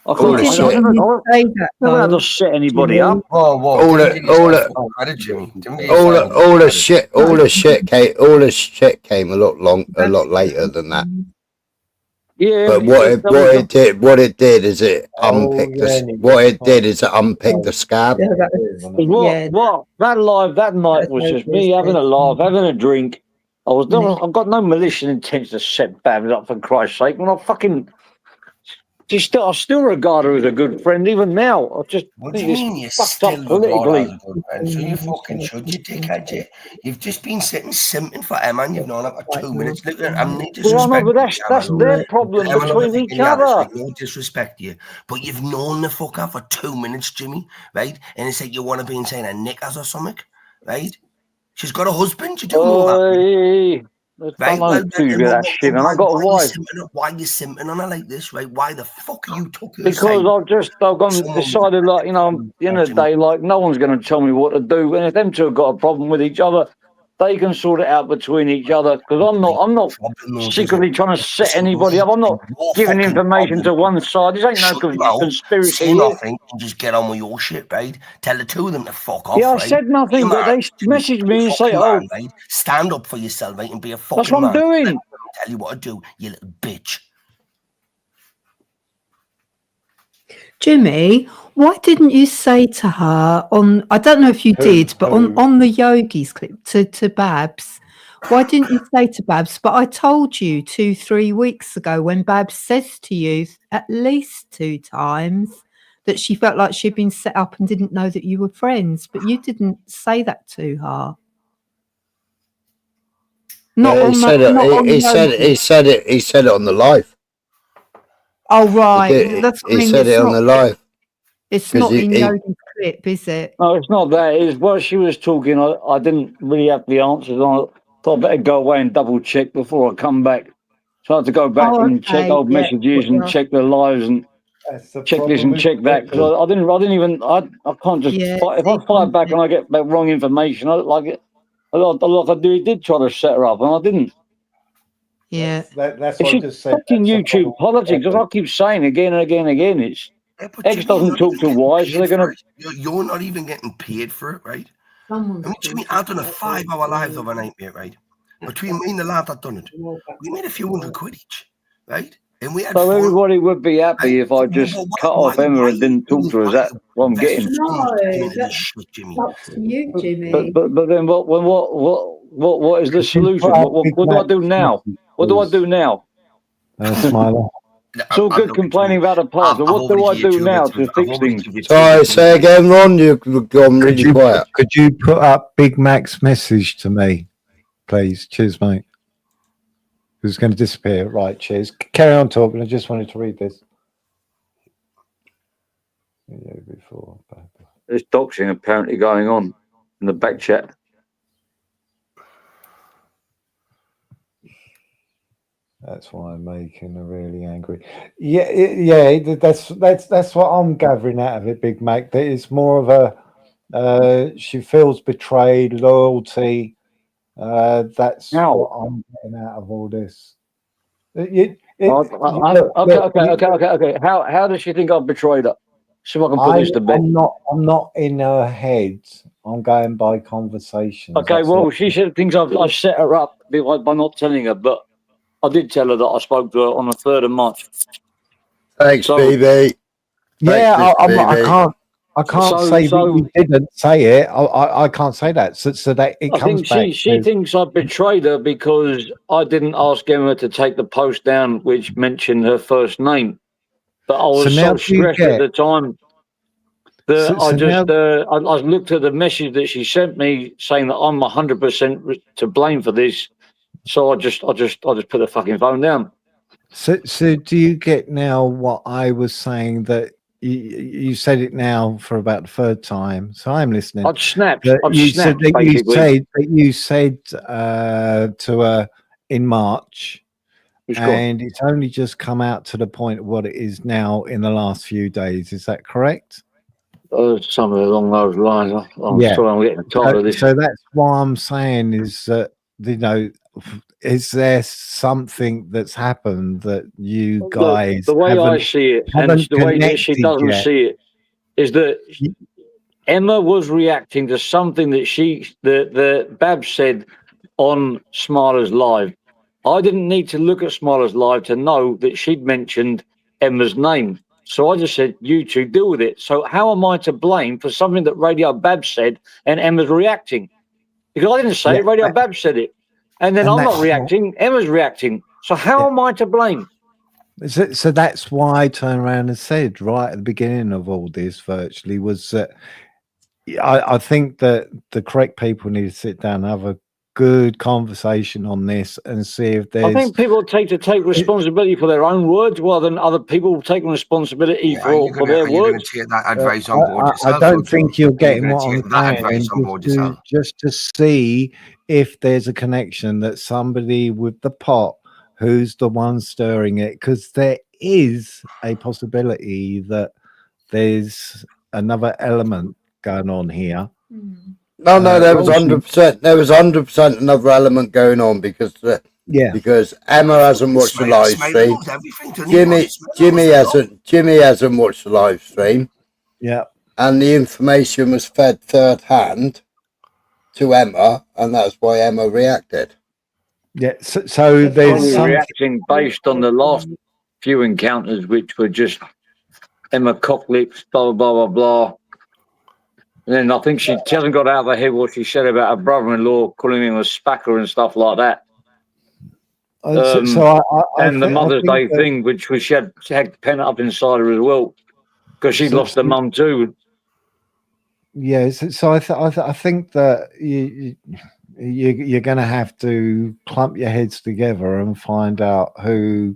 I can't. I never had to set anybody up. All the shit came a lot later than that. Yeah, but what it did is it unpicked the scab. What that live that night was just me having a laugh, having a drink. I've got no malicious intention to set Babs up, for Christ's sake. When I still regard her as a good friend even now. I just think it's fucked up politically. So you fucking should, you dickhead, you. You've just been sitting simping for Emma and you've known her for 2 minutes. Look at them, that's their problem between each other. No disrespect to you, but you've known the fucker for 2 minutes, Jimmy, right? And it's like you want to be insane a knickers or something, right? She's got a husband, you do know that. Right? And I got a wife. Why are you simping on her like this, right? Why the fuck are you talking? Because I've decided, like, you know, at the end of the day, like, no one's going to tell me what to do. And if them two have got a problem with each other, they can sort it out between each other. Because I'm not secretly trying to set anybody up. I'm not giving information to one side. This ain't no conspiracy. Say nothing and just get on with your shit, right? Tell the two of them to fuck off. Yeah, I right? said nothing, but they messaged me and say, man, right? Stand up for yourself, right? And be a fucking that's what I'm doing. Tell you what to do, you little bitch. Jimmy, why didn't you say to her on, I don't know if you did, but on the Yogis clip to Babs, why didn't you say to Babs, but I told you 2-3 weeks ago when Babs says to you at least 2 times that she felt like she'd been set up and didn't know that you were friends, but you didn't say that to her. He said it on the live. Oh right, that's he said it on the live. It's not in Yogi's clip, is it? No, it's not that. It's while she was talking, I didn't really have the answers on it. Thought I better go away and double check before I come back. So I had to go back and check old messages and check the lives and check this and check that, because I can't just fight. If I fight back and I get the wrong information, I like it. A lot I did try to set her up and I didn't. Yeah, that's what I just said. Fucking YouTube politics, as I keep saying again and again and again, it's X doesn't talk to Y, so they're going to. You're not even getting paid for it, right? I mean, Jimmy, I've done a 5-hour live overnight, mate, right? Between me and the lad that done it, we made a few £100 each, right? And we had So fun. everybody would be happy if I just cut off Emma and didn't talk to her. Is that what I'm getting? No, that's up to you, Jimmy. But then what is the Could you put solution? up What Big do I do Mac's now? message, What do I please? do now? Smiler. It's all good complaining about the past, but what do I do now to fix things? Sorry, say again, Ron. You've gone really quiet. Could you put up Big Mac's message to me, please? Cheers, mate. Who's going to disappear? Right, cheers. Carry on talking. I just wanted to read this. There's doxing apparently going on in the back chat. That's why I'm making her really angry. Yeah. That's what I'm gathering out of it, Big Mac. That it's more of a she feels betrayed, loyalty. That's what I'm getting out of all this. Okay. How does she think I've betrayed her? See if I can put this to bed. I'm not in her head. I'm going by conversations. Okay, That's well, what- she said things I set her up by not telling her, but I did tell her that I spoke to her on the 3rd of March. Thanks, BB. Yeah, Thanks, I can't So- say so- that you didn't say it. I can't say that. So that it I comes think back. she to- thinks I betrayed her because I didn't ask Emma to take the post down which mentioned her first name. But I was now so do you stressed at get- the time that So I just now- I looked at the message that she sent me saying that I'm 100% to blame for this. So I just put the fucking phone down. So do you get now what I was saying, that you said it now for about the 3rd time? So I'm listening. I'd snapped. That I'd you snapped, said that basically. you said to her in March, It's gone. and it's only just come out to the point of what it is now in the last few days. Is that correct? Something along those lines. I'm sorry, I'm getting tired of this. So that's what I'm saying is that, is there something that's happened that you guys the way I haven't- see it, and haven't the way that she connected doesn't yet? see it, is that Emma was reacting to something that Babs said on Smiler's Live. I didn't need to look at Smiler's Live to know that she'd mentioned Emma's name. So I just said, you two deal with it. So how am I to blame for something that Radio Babs said and Emma's reacting? Because I didn't say it, Radio Babs said it. And then and I'm not that's reacting, Emma's reacting. So how am I to blame? So that's why I turned around and said right at the beginning of all this virtually was that I think that the correct people need to sit down and have a good conversation on this and see if I there's think people take responsibility for their own words rather than other people taking responsibility for their Are you going words. to take that advice on board I yourself? don't think you're Are you getting gonna what I'm take that saying. advice on board yourself? Just to see if there's a connection, that somebody with the pot who's the one stirring it, because there is a possibility that there's another element going on here. No, there was also- 100%. There was 100% another element going on because because Emma hasn't watched the live stream. Jimmy hasn't watched the live stream. Yeah, and the information was fed third hand to Emma, and that's why Emma reacted. Yeah, so there's Probably some reacting based on the last few encounters, which were just Emma cocklips, blah, blah, blah, blah. And then I think she hasn't got out of her head what she said about her brother-in-law calling him a spacker and stuff like that. So I and the thi- I Mother's think Day that- thing, which was she had pent up inside her as well, because she'd lost her mum too. Yeah, so I think that you're going to have to clump your heads together and find out who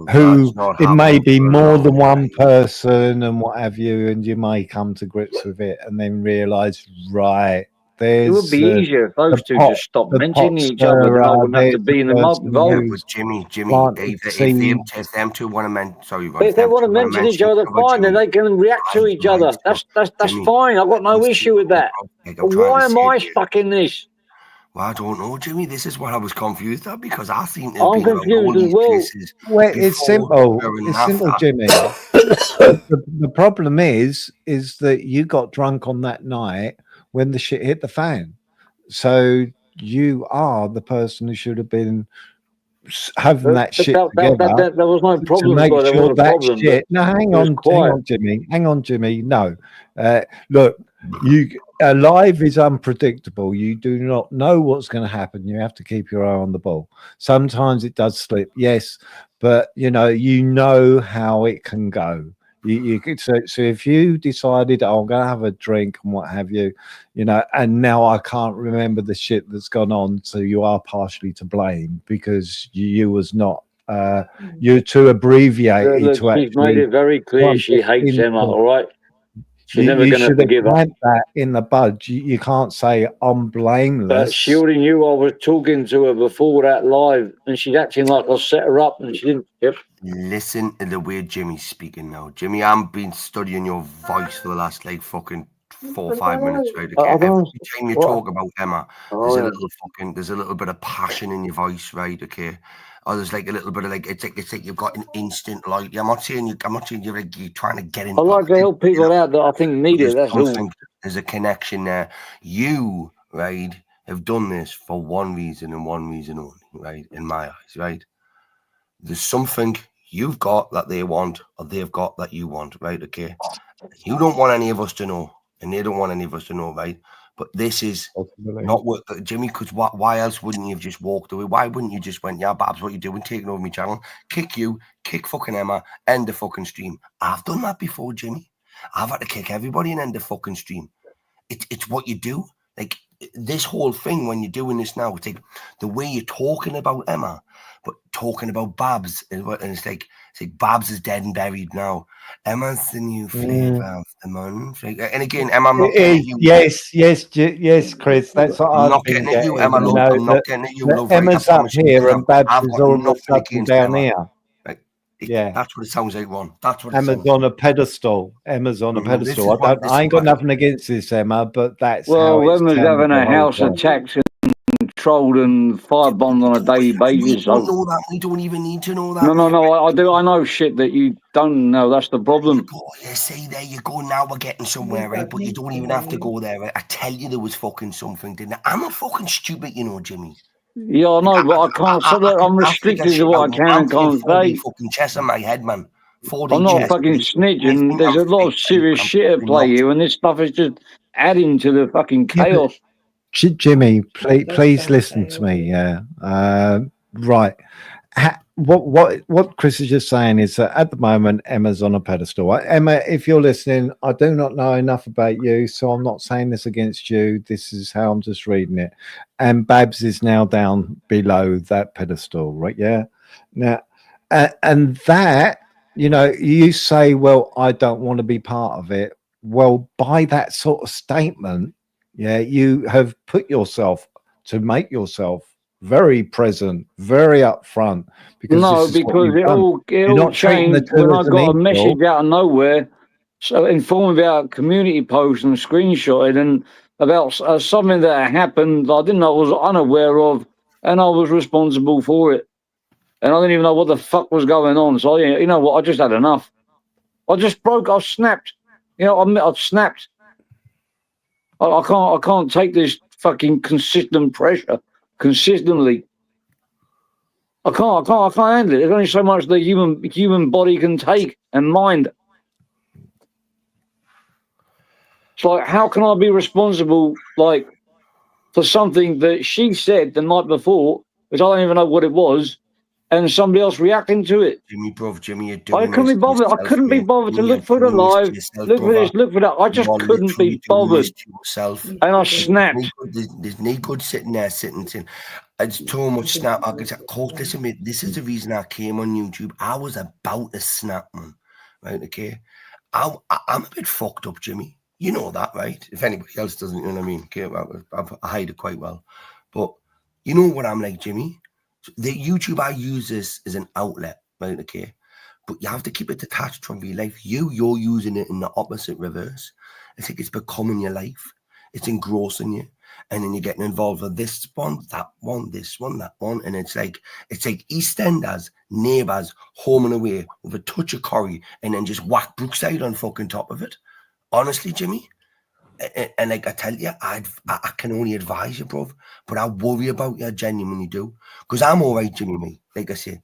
that's not it may happening be for a more long than one person and what have you, and you may come to grips with it and then realize, right, there's It would be easier if those two just stopped mentioning each other, then I wouldn't have to be in the mob involved. But Jimmy, planted if them two want to mention, But if they want to mention each other, fine, then they can react to each other. That's fine. I've got no issue with that. But why am I stuck in this? Well, I don't know, Jimmy. This is what I was confused at, because I think I'm confused as well. Well, it's simple. It's simple, Jimmy. The problem is that you got drunk on that night when the shit hit the fan. So you are the person who should have been having that shit together. There was no to problem. make There sure was a that problem. shit. No, hang on, Jimmy. Hang on, Jimmy. No, look, live is unpredictable. You do not know what's going to happen. You have to keep your eye on the ball. Sometimes it does slip, yes, but you know how it can go. You could so if you decided, oh, I'm going to have a drink and what have you, and now I can't remember the shit that's gone on, so you are partially to blame because you was not. You're too abbreviated Look, to actually. she's made it very clear she hates Emma. All right, she's never going to forgive her. That in the bud. You can't say I'm blameless. But shielding you, I was talking to her before that live, and she's acting like I set her up, and she didn't. Yep. Listen to the way Jimmy's speaking now. Jimmy, I've been studying your voice for the last fucking 4 or 5 minutes, right? Okay? Every time you talk about Emma, there's a little bit of passion in your voice, right? Okay. Or there's a little bit of it's like you've got an instant light. I'm not saying you're trying to get in. I like to help people out that I think need it. That's all. There's a connection there. You, right, have done this for one reason and one reason only, right? In my eyes, right? There's something you've got that they want, or they've got that you want, right? Okay. You don't want any of us to know, and they don't want any of us to know, right? But this is not what Jimmy. Because why else wouldn't you have just walked away? Why wouldn't you just went, yeah, Babs, what you doing? Taking over my channel, kick fucking Emma, end the fucking stream. I've done that before, Jimmy. I've had to kick everybody and end the fucking stream. It's what you do. Like this whole thing when you're doing this now, it's like the way you're talking about Emma, but talking about Babs, and it's like Babs is dead and buried now. Emma's the new flavor of the month. And again, Emma, I'm not getting at you. Yes, Chris. That's what I'm I'm not getting at you, Emma. Love, I'm not getting at you, love. Emma's up here and Babs is all down here. Yeah, that's what it sounds like, Ron. That's what Emma's on a pedestal. Emma's on a pedestal. I ain't got nothing against this, Emma, but that's how it's Emma's having a house attacked and trolled and firebombed on a daily basis. We don't know that. We don't even need to know that. No, I do. I know shit that you don't know. That's the problem. See, there you go. Now we're getting somewhere, right? But you don't even have to go there, right? I tell you, there was fucking something, didn't I? I'm not fucking stupid, Jimmy. Yeah, I know, but I can't. I'm restricted to what I can and can't say. Fucking chess in my head, man. I'm not a fucking snitch, and there's a lot of serious shit at play here, and this stuff is just adding to the fucking chaos. Jimmy, please listen to me. Yeah, right. What Chris is just saying is that at the moment Emma's on a pedestal. Emma, if you're listening, I do not know enough about you, so I'm not saying this against you. This is how I'm just reading it. And Babs is now down below that pedestal, right? Yeah. Now, and that, you say, well, I don't want to be part of it. Well, by that sort of statement, yeah, you have put yourself to make yourself very present, very upfront. Because it all changed when I got a message out of nowhere, so informed about community posts and screenshotted and about something that happened I didn't know, I was unaware of, and I was responsible for it. And I didn't even know what the fuck was going on. So you know what? I just had enough. I just broke. I snapped. I've snapped. I can't take this fucking consistent pressure consistently. I can't handle it. There's only so much the human body can take and mind. It's like, how can I be responsible for something that she said the night before, which I don't even know what it was, and somebody else reacting to it? Jimmy, you're doing I couldn't be bothered. I couldn't be bothered to look for the live, look for this, look for that. I just couldn't be bothered. And I snapped. There's no good sitting there, sitting. It's too much snap. Listen, this is the reason I came on YouTube. I was about to snap, man. Right, okay? I'm a bit fucked up, Jimmy. You know that, right? If anybody else doesn't, you know what I mean? Okay, I hide it quite well. But you know what I'm like, Jimmy? The YouTube, I use this as an outlet, right? Okay, but you have to keep it detached from real life. You're using it in the opposite reverse. It's like it's becoming your life. It's engrossing you, and then you're getting involved with this one, that one, this one, that one, and it's like EastEnders, Neighbours, Home and Away with a touch of curry, and then just whack Brookside on fucking top of it. Honestly, Jimmy, And like I tell you, I can only advise you, bro. But I worry about you, I genuinely do. Because I'm all right, Jimmy, mate. Like I say,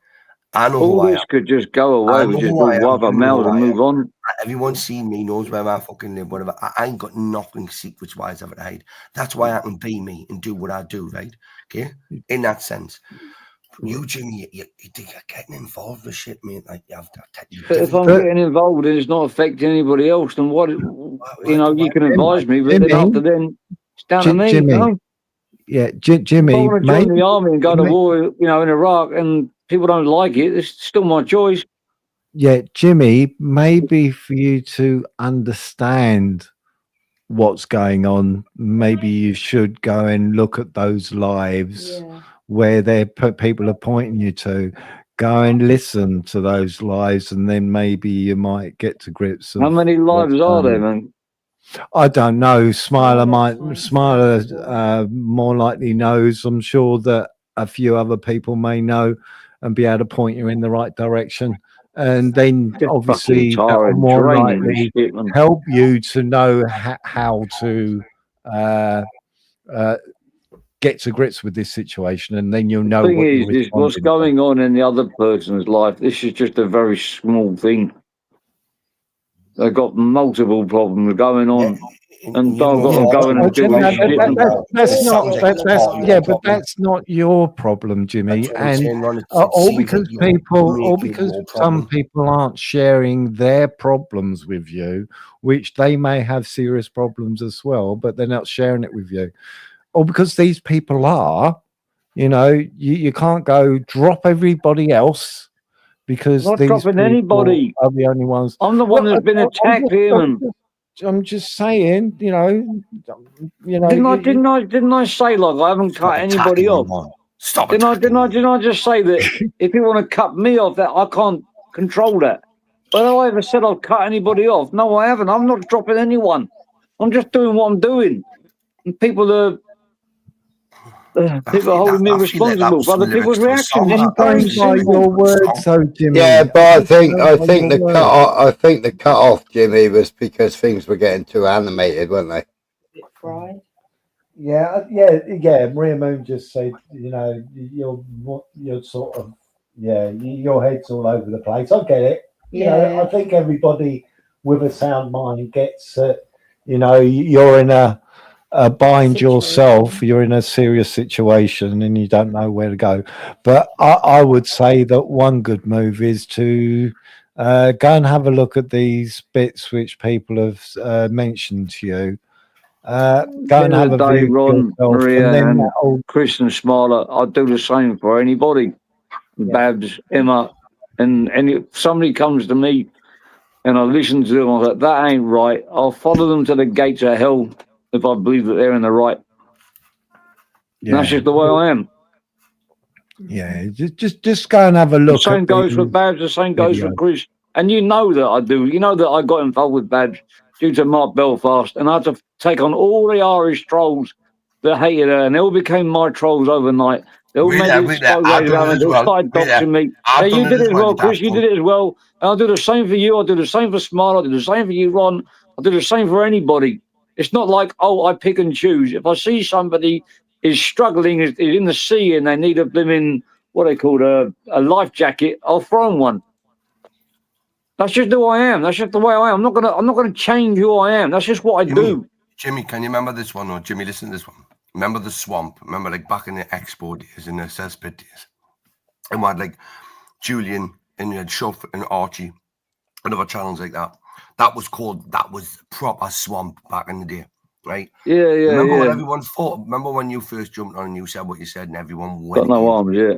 I know All who I this am. could just go away. I We know just who I all am. wipe our You know mouths who and I move am. on. Everyone's seen me, knows where I fucking live, whatever. I ain't got nothing secrets wise ever to hide. That's why I can be me and do what I do, right? Okay? In that sense. You, Jimmy, you think you're getting involved with shit, mate. Like, But if I'm getting involved and it's not affecting anybody else, then what? You know, you can advise me, but then after then, it's down to me. Jimmy, You know? yeah, If I Jimmy, want to join the army and go to war, you know, in Iraq, and people don't like it, it's still my choice. yeah, Jimmy, maybe for you to understand what's going on, maybe you should go and look at those lives where people are pointing you to. Go and listen to those lives, and then maybe you might get to grips of How many lives are there, man? I don't know. Smiler more likely knows. I'm sure that a few other people may know and be able to point you in the right direction. And then Just obviously fucking that will tired, more draining this likely shit, man. help you to know how to get to grips with this situation, and then you'll know Thing what you're is what's responding to. going on in the other person's life. This is just a very small thing. They've got multiple problems going on, and I've got to go in and deal with this shit. That's not your problem, Jimmy. That's what I'm And saying, Ron. It all seems because like you're making it more some problem. people aren't sharing their problems with you, which they may have serious problems as well, but they're not sharing it with you. Or because these people are, you can't go drop everybody else because I'm not these dropping people anybody. are the only ones. I'm the one that's been attacked here, man. I'm just saying, Didn't I say like I haven't cut anybody off? Stop Didn't I just say that if you want to cut me off, that I can't control that? But have I ever said I've cut anybody off? No, I haven't. I'm not dropping anyone. I'm just doing what I'm doing. And people are holding me responsible for other people's reactions. It's very simple. Jimmy. Yeah, but I think the cut off, Jimmy, was because things were getting too animated, weren't they? Yeah. Maria Moon just said, you're sort of, your head's all over the place. I get it. I think everybody with a sound mind gets it. You're in a bind yourself. You're in a serious situation and you don't know where to go. But I would say that one good move is to go and have a look at these bits which people have mentioned to you. Go and have a day, view Ron, yourself, Maria, then and that'll- Chris and Smiler. I'd do the same for anybody. Babs, Emma, and if somebody comes to me and I listen to them, I go, that ain't right. I'll follow them to the gates of hell if I believe that they're in the right. That's just the way I am. Yeah, just go and have a look. The same at goes for these Babs. The same goes for videos. Chris. And you know that I do. You know that I got involved with Babs due to Mark Belfast, and I had to take on all the Irish trolls that hated her, and they all became my trolls overnight. They all made it so great about me. They all started doxing me. Yeah, you did it as well, Chris. You did it as well. And I'll do the same for you. I'll do the same for Smile. I'll do the same for you, Ron. I'll do the same for anybody. It's not like, oh, I pick and choose. If I see somebody is struggling, is in the sea, and they need a blimmin', what they call a life jacket, I'll throw them one. That's just who I am. That's just the way I am. I'm not gonna change who I am. That's just what I do. Jimmy, can you remember this one? Or Jimmy, listen to this one. Remember the swamp? Remember, like back in the Expo days, in the cesspit days, and we had like Julian and you had Shuff and Archie and other channels like that. That was proper swamp back in the day, right? Yeah. Remember what everyone thought? Remember when you first jumped on and you said what you said, and everyone went. Got no arms, yeah.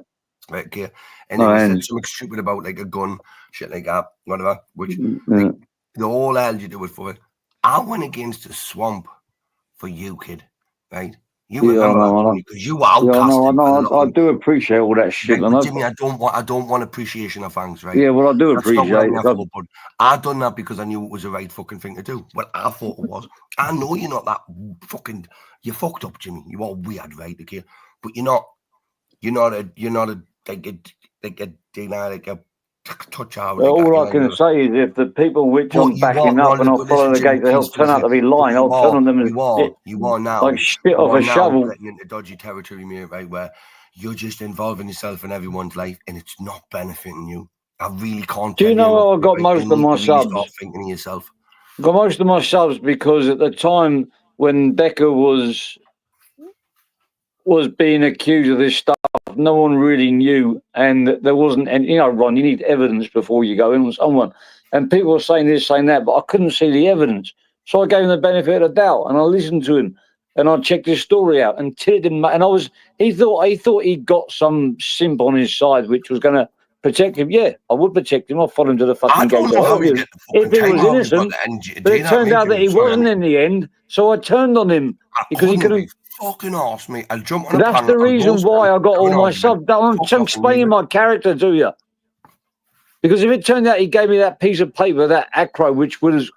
Right, okay. And No then you hands. said something stupid about like a gun, shit like that, whatever. Which like, they all held you to it for it. I went against the swamp for you, kid. Right? You remember that, because you were outcasted. I do appreciate all that shit, Right, man. Jimmy, I don't want appreciation of thanks, right? Yeah, well, I do That's not appreciate what I'm it. there for, but I done that because I knew it was the right fucking thing to do. What I thought it was. I know you're not that fucking. You're fucked up, Jimmy. You are weird, right? Okay, but you're not a touch our All I can say is if the people which I'm backing up and I'll follow the gate to help turn out to be lying, I'll turn on them as you are now like shit off a shovel. getting into dodgy territory, mate, right, where you're just involving yourself in everyone's life and it's not benefiting you. I really can't. Do you know how I got most of my subs? Start thinking of yourself. Got most of my subs because at the time when Becca was being accused of this stuff, no one really knew, and there wasn't any. You know, Ron, you need evidence before you go in on someone, and people were saying this, saying that, but I couldn't see the evidence, so I gave him the benefit of the doubt, and I listened to him, and I checked his story out, and it didn't matter. And he thought he got some simp on his side, which was going to protect him. Yeah, I would protect him. I'll follow him to the fucking gate. If he was innocent, but it turned out that he wasn't in the end, so I turned on him because he couldn't. Fucking arse, mate. I'll jump on That's the reason why I got all my subs. I'm explaining my character to you. Because if it turned out he gave me that piece of paper, that acro, which we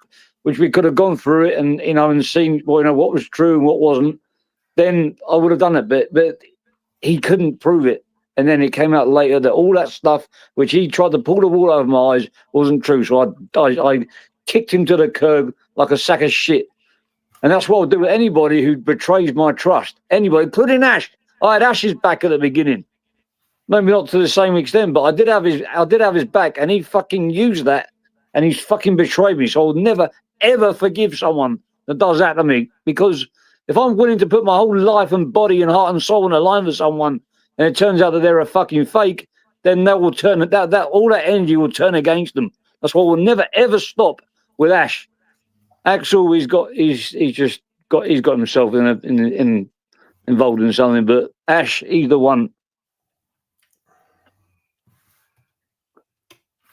could have gone through it and and seen what was true and what wasn't, then I would have done it. But he couldn't prove it. And then it came out later that all that stuff which he tried to pull the wool over my eyes wasn't true. So I kicked him to the curb like a sack of shit. And that's what I'll do with anybody who betrays my trust. Anybody, including Ash. I had Ash's back at the beginning. Maybe not to the same extent, but I did have his back, and he fucking used that, and he's fucking betrayed me. So I'll never, ever forgive someone that does that to me. Because if I'm willing to put my whole life and body and heart and soul on the line for someone, and it turns out that they're a fucking fake, then that will turn all that energy will turn against them. That's why we'll never ever stop with Ash. Axel, he's got himself involved in something, but Ash, he's the one.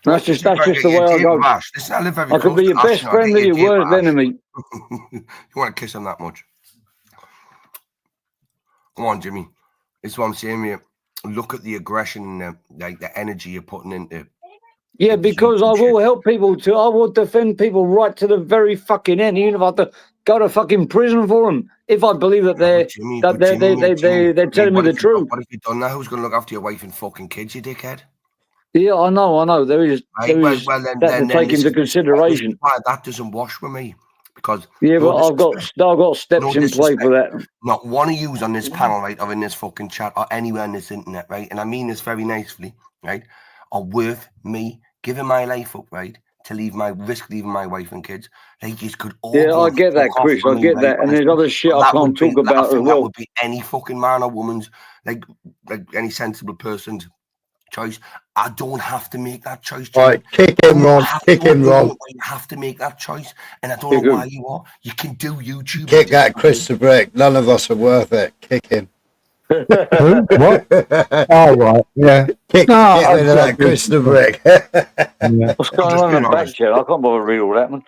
That's just the way I go. Listen, I live very I could be your best friend or your worst enemy. You want to kiss him that much? Come on, Jimmy. This is what I'm saying here. Look at the aggression and the energy you're putting into. Yeah, because I will help people too. I will defend people right to the very fucking end, even if I have to go to fucking prison for them. If I believe that they're telling me the truth. What if you've done that? Who's going to look after your wife and fucking kids, you dickhead? Yeah, I know. There is that to take into consideration. That doesn't wash with me. Because but I've got steps in play for that. Not one of yous on this panel, right, or in this fucking chat, or anywhere on this internet, right, and I mean this very nicely, right, are worth me giving my life up, right, to risk leaving my wife and kids. Like, you could all. Yeah, I get that, Chris. I get that, and there's other shit I can't talk about as well. That would be any fucking man or woman's, like any sensible person's choice. I don't have to make that choice. All right, kick him, Ron. Kick him, Ron. You have to make that choice, and I don't know why you are. You can do YouTube. Kick that Christopher Brick. None of us are worth it. Kick him. Who? What? Oh, right. Yeah. Kick rid of that Christopher Brick. Yeah. What's going on in the back chair? I can't bother to read all that, man.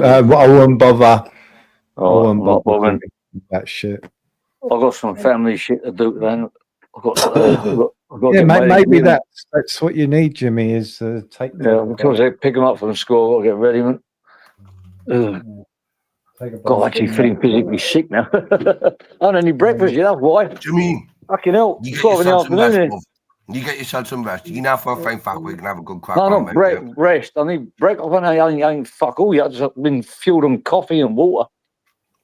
I won't bother. Oh, I'm not bothering. That shit. I've got some family shit to do then. Yeah, maybe that's what you need, Jimmy, is to take them. Yeah, because they pick them up from school, I've got to get ready, man. God, I'm actually feeling physically sick now. I don't have any breakfast yet, that's why. Jimmy, fucking hell, 12 in the afternoon. You get yourself some rest. You now for a fine fact we can have a good crack. No, not rest. I need breakfast. I ain't fuck all yet. I've just been fueled on coffee and water.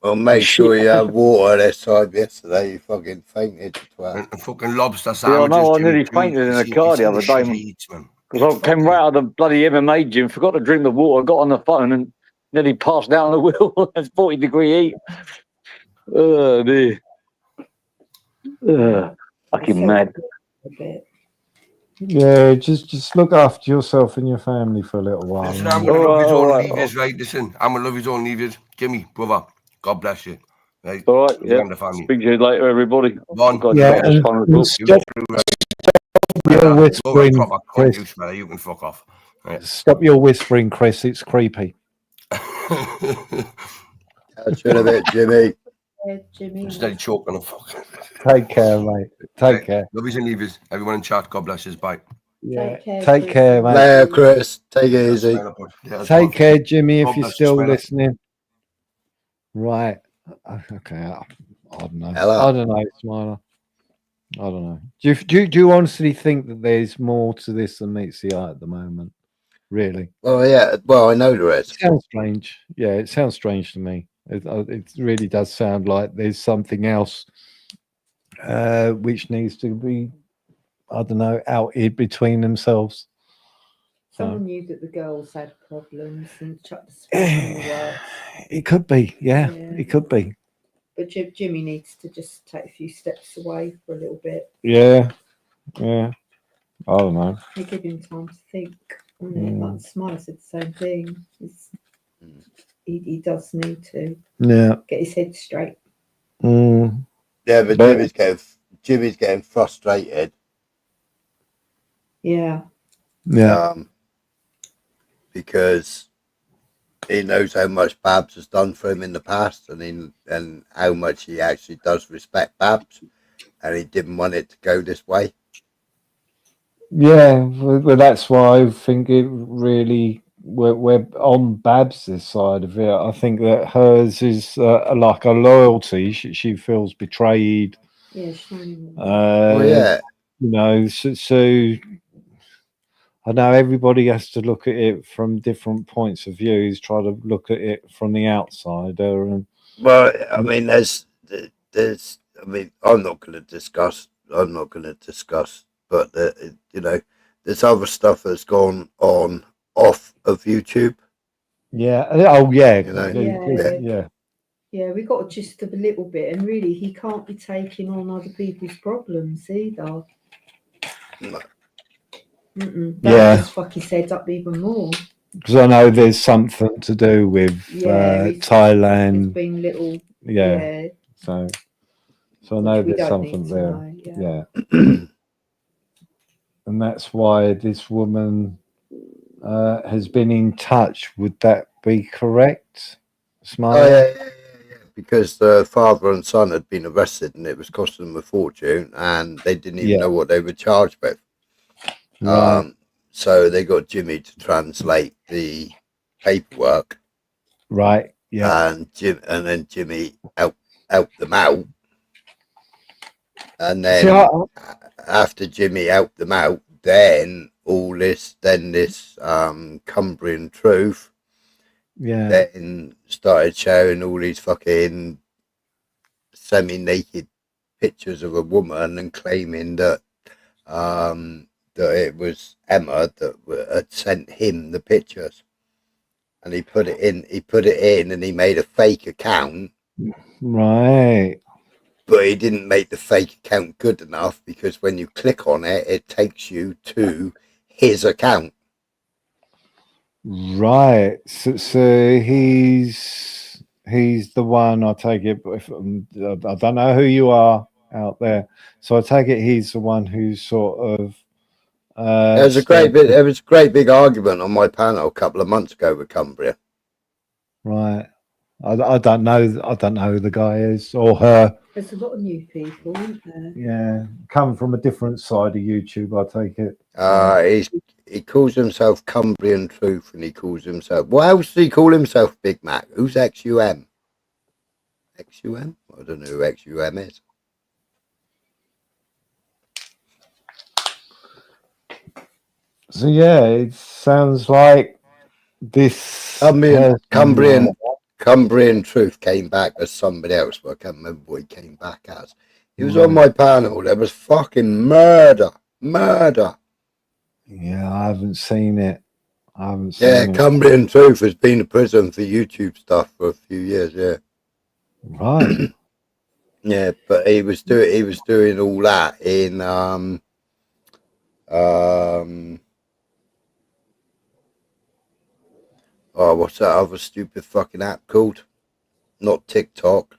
Well, make sure you have water this time. Yesterday, you fucking fainted. And fucking lobster Yeah, sandwiches. I know, I nearly fainted in a car the other day. Because I came right out of the bloody MMA gym, forgot to drink the water, got on the phone and nearly passed down the wheel. It's 40-degree heat. Oh, dear. Fucking mad. Yeah, just look after yourself and your family for a little while. Listen, I'm going to love you all leave right? Listen, I'm going to love you all leave Jimmy, brother, God bless you. Right? All right, yeah. Speak to you later, everybody. Yeah, and stop your whispering, Chris. You can fuck off. Right. Stop your whispering, Chris. It's creepy. Catch you in a bit, Jimmy. Jimmy. Steady choking on fucking. Take care, mate. Take care. Love yous and leave yous. Everyone in chat, God bless yous. Bye. Yeah. Take care, mate. Later, Chris. Take it easy. Take care, Jimmy, if you're still listening. Right. Okay. I don't know. Hello. I don't know, Smiler. I don't know. Do you honestly think that there's more to this than meets the eye at the moment? Really? Well, yeah. Well, I know there is. It sounds strange. Yeah, it sounds strange to me. It really does sound like there's something else which needs to be, I don't know, outed between themselves. Someone knew that the girls had problems and chucked the spit in the works. It could be, yeah, it could be. But Jimmy needs to just take a few steps away for a little bit. Yeah, yeah. I don't know. They give him time to think on it. Like Smile said the same thing. He does need to get his head straight. Yeah, but Jimmy's getting frustrated. Yeah. Yeah. Because he knows how much Babs has done for him in the past, and how much he actually does respect Babs, and he didn't want it to go this way. Yeah, well, that's why I think it really we're on Babs' side of it. I think that hers is like a loyalty. She feels betrayed. Yeah, shiny. Yeah. You know, so I know everybody has to look at it from different points of views. Try to look at it from the outsider, and Well, I mean, there's. I mean, I'm not going to discuss, but you know, there's other stuff that's gone on off of YouTube. yeah, oh yeah, You know? yeah. Yeah, we got just a little bit, and really, he can't be taking on other people's problems either. That just fuck his head up even more. Because I know there's something to do with Thailand. There's been little, So I know we there's don't need something to there. know, And that's why this woman has been in touch. Would that be correct? Smile. Oh, yeah. Because the father and son had been arrested, and it was costing them a fortune, and they didn't even know what they were charged with. Right. So they got Jimmy to translate the paperwork. Right. Yeah. And then Jimmy helped them out. And then after Jimmy helped them out, then this Cumbrian Truth then started showing all these fucking semi-naked pictures of a woman and claiming that that it was Emma that had sent him the pictures, and he put it in and he made a fake account. Right. But he didn't make the fake account good enough, because when you click on it, it takes you to his account. Right. So he's the one. I take it. If I don't know who you are out there, so I take it he's the one who's sort of. There was a great big argument on my panel a couple of months ago with Cumbria. Right. I don't know. I don't know who the guy is or her. There's a lot of new people, isn't there? Yeah, come from a different side of YouTube. I take it. He calls himself Cumbrian Truth, and he calls himself. What else does he call himself? Big Mac. Who's XUM? XUM? I don't know who XUM is. So yeah, it sounds like this Cumbrian Truth came back as somebody else, but I can't remember what he came back as. He was on my panel. There was fucking murder. Yeah, I haven't seen it. It. Cumbrian Truth has been in prison for YouTube stuff for a few years. Yeah. Right. Yeah, but he was doing all that in what's that other stupid fucking app called? Not TikTok.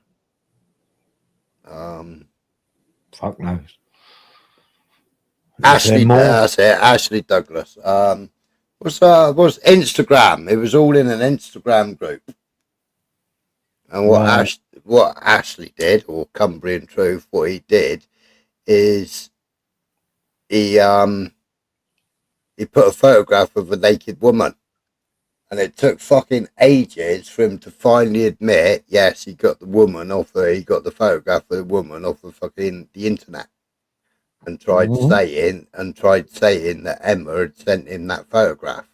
Fuck knows. Ashley, that's it. Ashley Douglas. What's Instagram? It was all in an Instagram group. And what Ashley did, or Cumbrian Truth, what he did is he put a photograph of a naked woman. And it took fucking ages for him to finally admit, yes, he got the photograph of the woman off of fucking the internet. and tried saying that Emma had sent him that photograph.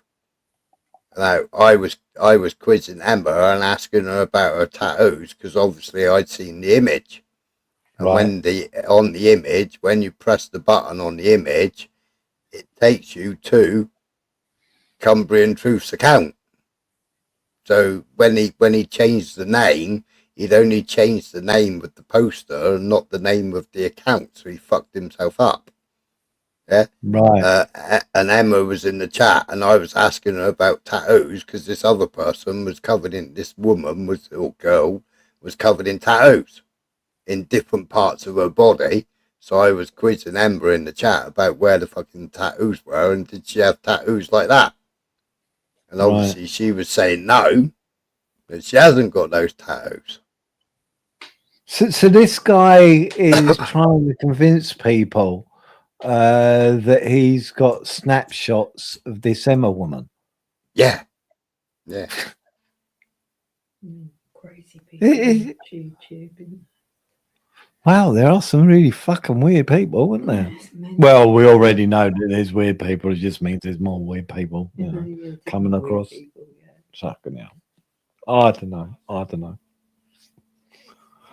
Now I was quizzing Emma and asking her about her tattoos because obviously I'd seen the image. And when on the image, when you press the button on the image, it takes you to Cumbrian Truth's account. So when he changed the name, he'd only changed the name of the poster and not the name of the account. So he fucked himself up. Yeah. Right. And Emma was in the chat, and I was asking her about tattoos because this other person was covered in. This woman or girl was covered in tattoos in different parts of her body. So I was quizzing Emma in the chat about where the fucking tattoos were and did she have tattoos like that? And obviously she was saying no, that she hasn't got those tattoos. So this guy is trying to convince people that he's got snapshots of this Emma woman. Yeah. Yeah. Crazy people on YouTube. Wow, there are some really fucking weird people, isn't there? Well, we already know that there's weird people. It just means there's more weird people, you know, coming across. Fucking hell. I don't know.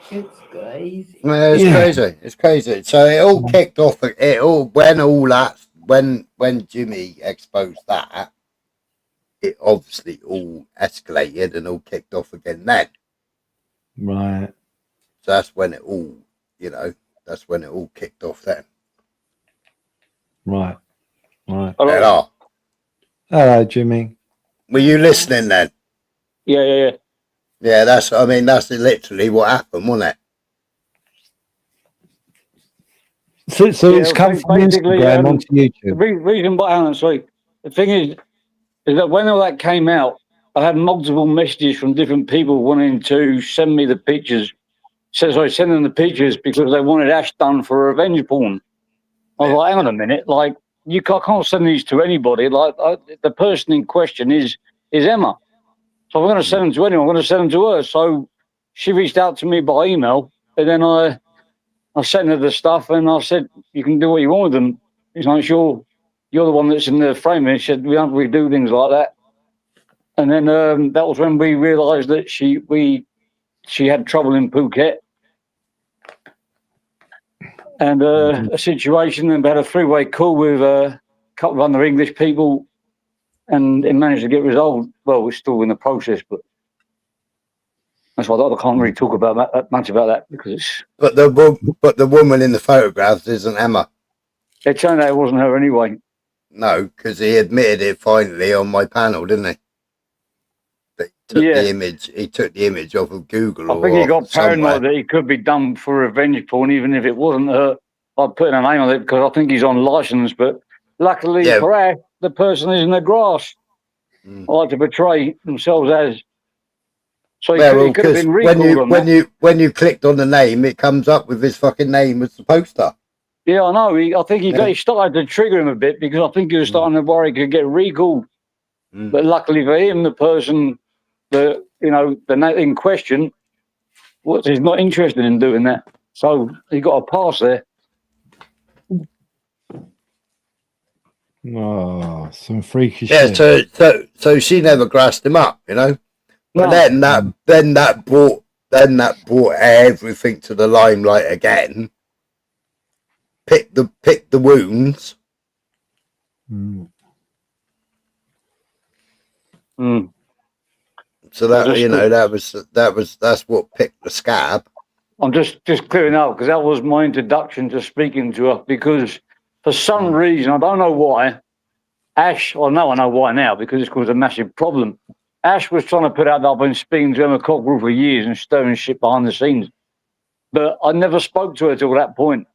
It's crazy. Yeah, it's crazy. It's crazy. So it all kicked off. When Jimmy exposed that, it obviously all escalated and all kicked off again then. Right. So that's when it all, that's when it all kicked off then. Right. Hello. Hello, Jimmy. Were you listening then? Yeah. Yeah, that's literally what happened, wasn't it? So it's come from Instagram onto YouTube. The reason why, Alan, sorry, the thing is that when all that came out, I had multiple messages from different people wanting to send me the pictures. Send them the pictures because they wanted Ash done for revenge porn. I was like, hang on a minute, like I can't send these to anybody. Like the person in question is Emma. So I'm going to send them to anyone. I'm going to send them to her. So she reached out to me by email, and then I sent her the stuff, and I said, "You can do what you want with them." He's like, "You're the one that's in the frame." And she said, "We don't really do things like that." And then that was when we realised that she had trouble in Phuket, and a situation, and we had a three-way call with a couple of other English people, and it managed to get resolved. Well, we're still in the process, but that's why I can't really talk about that much about that because it's. But the woman in the photographs isn't Emma. It turned out it wasn't her anyway. No, because he admitted it finally on my panel, didn't he? He took the image off of Google. I think he got paranoid that he could be done for revenge porn, even if it wasn't her. I put a name on it because I think he's on license. But luckily for Ash, the person is in the grass. I like to portray themselves as. So he could have been recalled on that. When you clicked on the name, it comes up with his fucking name as the poster. Yeah, I know. I think he started to trigger him a bit because I think he was starting to worry he could get recalled. But luckily for him, the person, the in question, he's not interested in doing that. So he got a pass there. Oh, some freaky shit. So she never grassed him up, But then that brought everything to the limelight again. Pick the wounds. So that that's what picked the scab. I'm just clearing up because that was my introduction to speaking to her because for some reason, I don't know why, Ash, I know why now because it's caused a massive problem. Ash was trying to put out that I've been speaking to Emma Cockrell for years and stirring shit behind the scenes. But I never spoke to her till that point.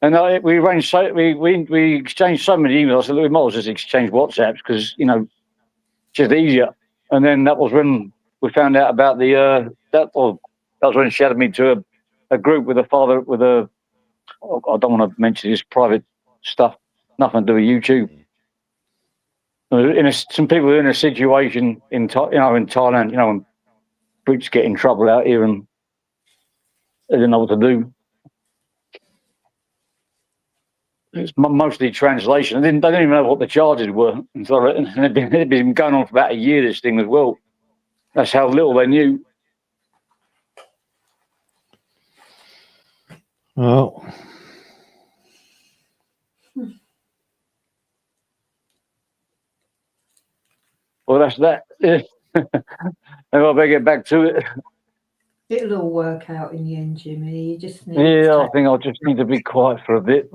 And we exchanged so many emails. I said, we might as well just exchange WhatsApps because, it's just easier. And then that was when we found out about that was when she added me to a group with a father, I don't want to mention his private stuff, nothing to do with YouTube. Some people are in a situation in Thailand, when Brits get in trouble out here and they didn't know what to do. it's mostly translation. They didn't even know what the charges were. And so and it'd been going on for about a year, this thing as well. That's how little they knew. Well, well, that's that. Yeah. I better get back to it. It'll all work out in the end, Jimmy. You just need. Yeah, I think I'll just need to be quiet for a bit.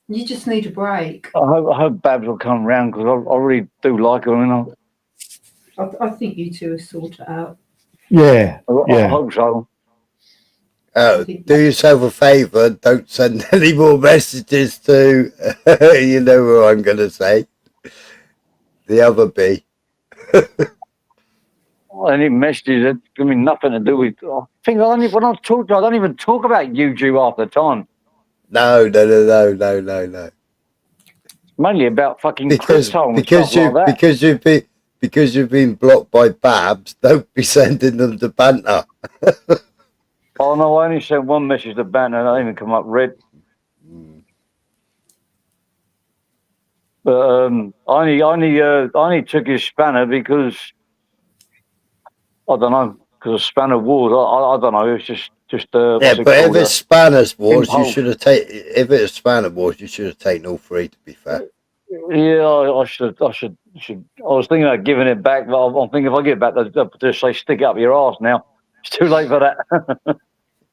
You just need a break. I hope Babs will come round because I really do like her. And I think you two will sort it out. yeah. I hope so. Do yourself a favour, don't send any more messages to, you know who I'm going to say, the other B. Any messages that give me nothing to do with. I think when I talk to her, I don't even talk about YouTube half the time. No. Mainly about fucking crypto and stuff like that. Because you've been blocked by Babs, don't be sending them to banter. Oh no, I only sent one message to banter and I didn't even come up red. But I only took his spanner because I don't know, because of spanner wars. I don't know. It's just yeah, but if it's spanners wars, you should have taken. If it's spanner wars, you should have taken all three. To be fair. Yeah, I should. I was thinking about giving it back, but I'm thinking if I give it back, they'll just say stick it up your arse now. It's too late for that.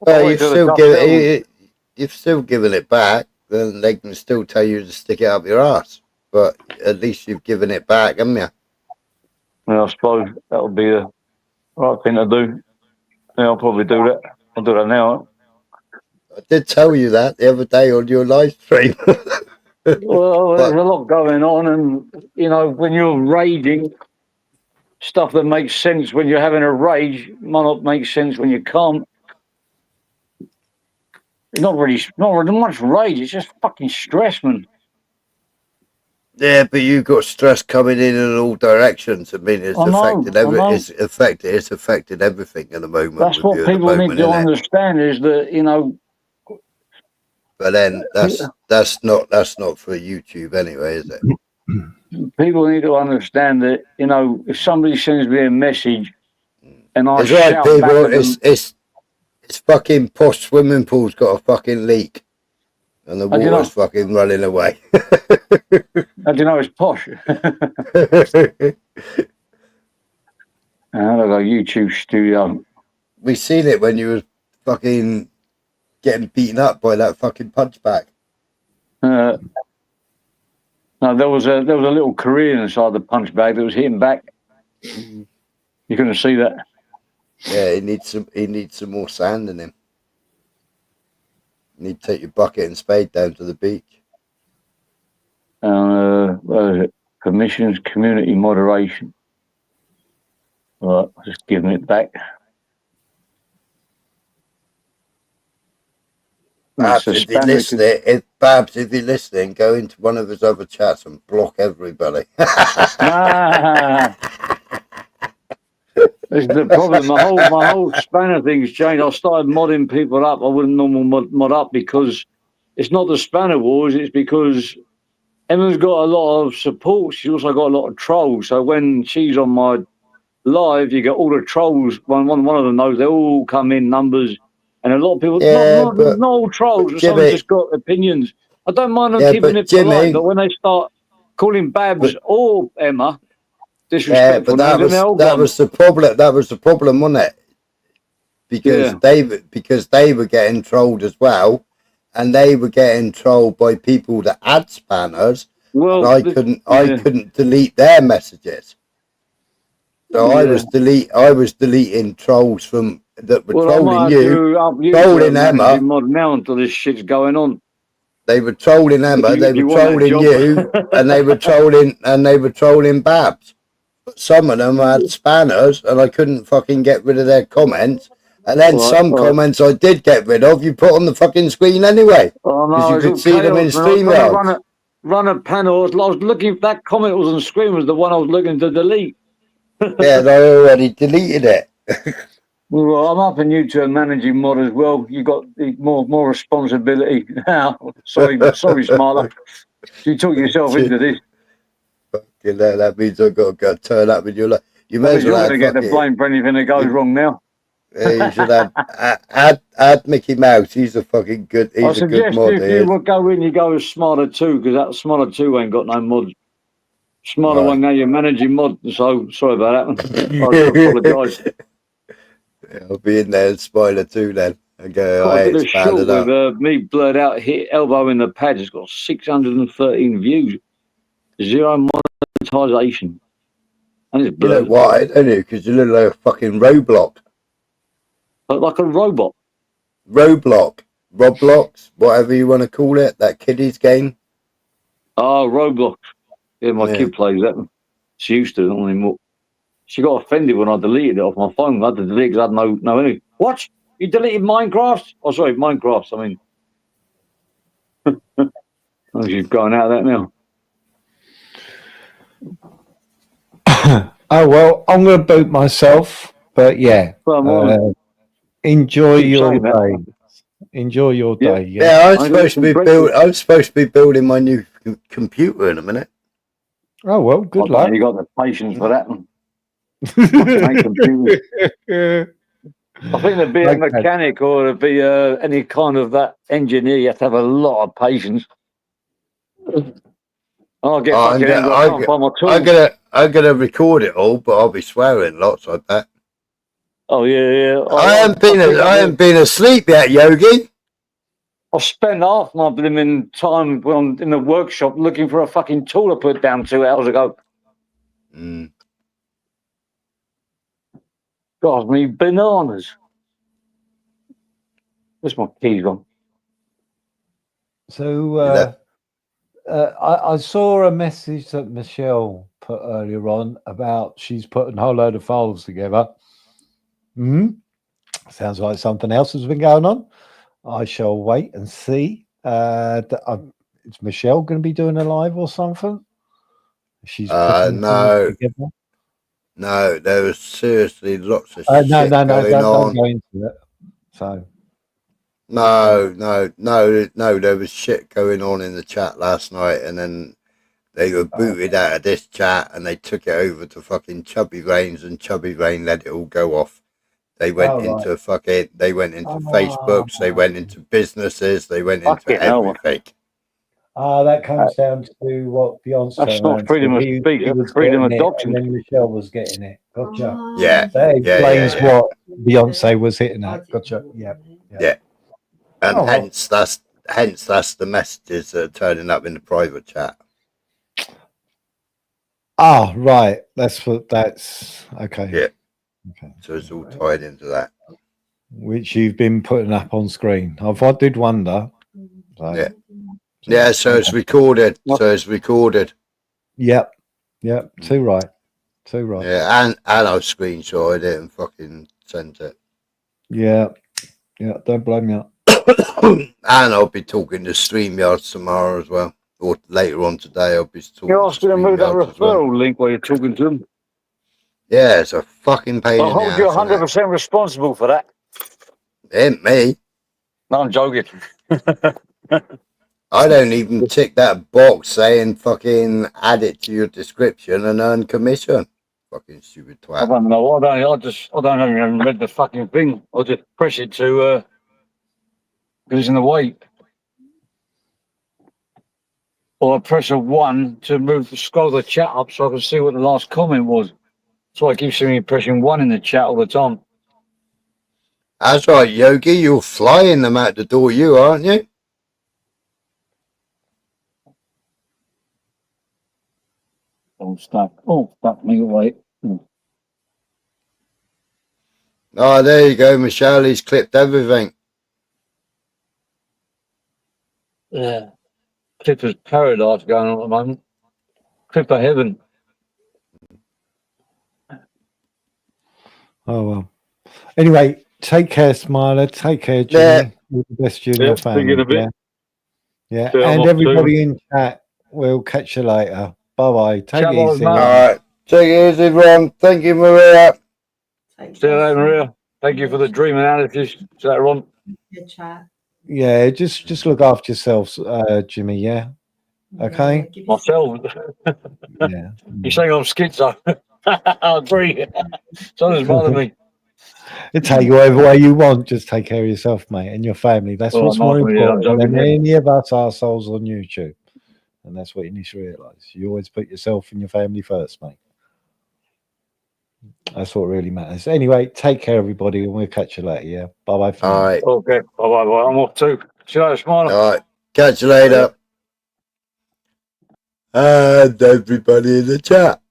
Well, you've still given it back, then they can still tell you to stick it up your ass. But at least you've given it back, haven't you? Well, I suppose that would be the right thing to do. Yeah, I'll probably do that. I'll do that now. I did tell you that the other day on your live stream. Well, there's a lot going on, and you know, when you're raging, stuff that makes sense when you're having a rage might not make sense when you can't. It's not really much rage. It's just fucking stress, man. Yeah, but you've got stress coming in all directions. I mean, it's affected everything at the moment. That's what people need to understand is that, you know. But then that's not for YouTube anyway, is it? People need to understand that, you know, if somebody sends me a message and I it's right, shout people. back at them, It's fucking posh swimming pool's got a fucking leak, and the water's fucking running away. How do you know it's posh? I got a YouTube studio. We seen it when you were fucking getting beaten up by that fucking punchback. No, there was a little Korean inside the punch bag that was hitting back. You couldn't see that. Yeah, he needs some more sand in him. You need to take your bucket and spade down to the beach. What is it? Permissions, community moderation. Right, just giving it back. Babs, if you're listening, go into one of his other chats and block everybody. This is the problem. My whole spanner thing's changed. I started modding people up. I wouldn't normally mod up because it's not the spanner wars. It's because Emma's got a lot of support. She's also got a lot of trolls. So when she's on my live, you get all the trolls. One of them knows they all come in numbers. And a lot of people, not all trolls, some just got opinions. I don't mind them keeping it polite, but when they start calling Babs or Emma disrespectful, that was the problem. That was the problem, wasn't it? Because they were getting trolled as well, and they were getting trolled by people that had spanners. Well, I couldn't delete their messages, so I was deleting trolls from. That were trolling trolling Emma. Now until this shit's going on. They were trolling Emma. They were trolling you, and they were trolling Babs. But some of them had spanners, and I couldn't fucking get rid of their comments. And then comments I did get rid of, you put on the fucking screen anyway, because you could see them in StreamYard. Run a panel. I was looking. That comment was on screen was the one I was looking to delete. Yeah, and I already deleted it. Well, I'm upping you to a managing mod as well. You got more responsibility now. sorry, Smarter. You took yourself into this. Fucking hell, that means I've got to go turn up in your life. You may That as means you're well going have to get the blame for anything that goes wrong now. You should have add Mickey Mouse. He's a fucking good. I He's a good suggest mod. if He you is. would go in, you go with Smarter 2, because that Smarter 2 ain't got no mods. Smarter Right. one, now you're managing mod, so sorry about that. I do apologise. I'll be in there and spoiler too then. And go, I I did a short expanded with up. me blurred out, hit elbow in the pad. It's got 613 views. 0 monetization. And it's You blurred. know why, don't you? Because you look like a fucking Roblox. Look like a robot. Roblox, whatever you want to call it. That kiddies game. Oh, Roblox. Yeah, my Yeah. kid plays that. She used to, not anymore. She got offended when I deleted it off my phone. I had to delete it because I had no anything. What? You deleted Minecraft? Oh, sorry, Minecraft. I mean, oh, she's going out of that now. Oh well, I'm going to boot myself, but yeah, enjoy Keep your saying that. day. Enjoy your Yeah. day. Yeah, I'm supposed to be building my new computer in a minute. Oh well, good luck. You got the patience for that one. Fucking computers. I think to be a mechanic or to be any kind of that engineer, you have to have a lot of patience. I'll get fucking angry. I can't find my tools. I'm gonna record it all, but I'll be swearing lots like that. Oh yeah. I haven't been asleep yet, Yogi. I spent half my blooming time in the workshop looking for a fucking tool I put down 2 hours ago. God, me bananas. Where's my keys gone? So I saw a message that Michelle put earlier on about she's putting a whole load of files together. Sounds like something else has been going on. I shall wait and see. Is Michelle going to be doing a live or something? She's putting no. together. No, there was seriously lots of No, shit going don't on. go into it. So No, there was shit going on in the chat last night, and then they were booted out of this chat, and they took it over to fucking Chubby Brains, and Chubby Brain let it all go off. They went into Facebooks, they went into businesses, they went into everything. that comes down to what Beyonce. That's not freedom of speech. That's freedom of doctrine. And then Michelle was getting it. Gotcha. Yeah. That explains what Beyonce was hitting at. Gotcha. Yeah. And hence that's the messages that are turning up in the private chat. Right. That's okay. Yeah. Okay. So it's all tied into that. Which you've been putting up on screen. I did wonder. So. Yeah, so it's recorded. Yep. Too right. Yeah, and I've screenshotted it and fucking sent it. Yeah, don't blame me. And I'll be talking to StreamYards tomorrow as well. Or later on today, I'll be talking. You're asking to move that referral link while you're talking to them. Yeah, it's a fucking pain in the I'll ass. hold you 100% responsible for that. Ain't me. No, I'm joking. I don't even tick that box saying fucking add it to your description and earn commission. Fucking stupid twat. I don't know. I don't even read the fucking thing. I just press it to because it's in the way. Or I press a 1 to scroll the chat up so I can see what the last comment was. So I keep seeing me pressing 1 in the chat all the time. That's right, Yogi. You're flying them out the door, you aren't you? Oh, stuck me away. Oh, there you go, Michelle. He's clipped everything. Yeah. Clipper's paradise going on at the moment. Clipper heaven. Oh well. Anyway, take care, Smiler. Take care, Jimmy. All the best, Junior family. Yeah. And everybody in chat. We'll catch you later. Bye. Take it easy. All right. Take it easy, everyone. Thank you, Maria. See you later, Maria. Thank you for the dream analysis later on. Good chat. Yeah, just look after yourselves, Jimmy. Yeah. Okay. Myself. Yeah. You're saying I'm schizo. I agree. So does mother me. Take whatever way you want. Just take care of yourself, mate, and your family. That's Well, what's I'm more not really, I'm important than joking, yeah. any of us arseholes on YouTube. And that's what you need to realise. You always put yourself and your family first, mate. That's what really matters. Anyway, take care, everybody, and we'll catch you later. Yeah. Bye bye for now. All right. Okay. Bye bye. I'm off too. See you later, Smiler. All right. Catch you later. And everybody in the chat.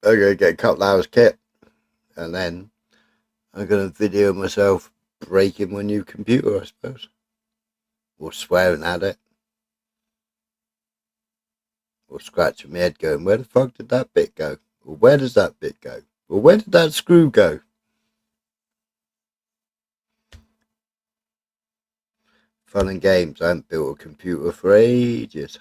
I'm going to get a couple hours kit. And then I'm going to video myself breaking my new computer, I suppose. Or swearing at it. Or scratching my head going, where the fuck did that bit go? Or where does that bit go? Or where did that screw go? Fun and games. I haven't built a computer for ages.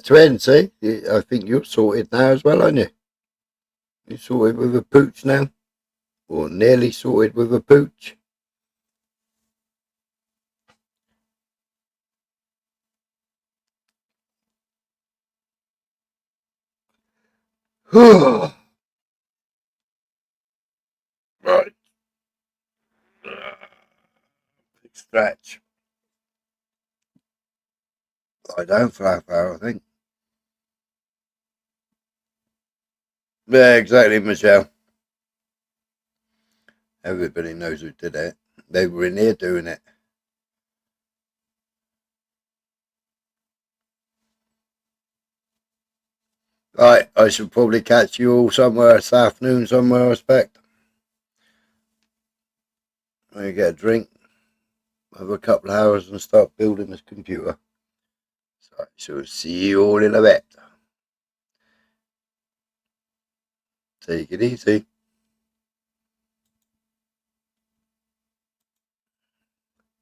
Twin, see? I think you're sorted now as well, aren't you? You sorted with a pooch now? Or nearly sorted with a pooch? Right. Big stretch. I don't for half hour, I think. Yeah, exactly, Michelle. Everybody knows who did it. They were in here doing it. Right, I should probably catch you all somewhere this afternoon, somewhere, I expect. I'm going to get a drink, have a couple of hours and start building this computer. So I shall see you all in a bit. Take it easy.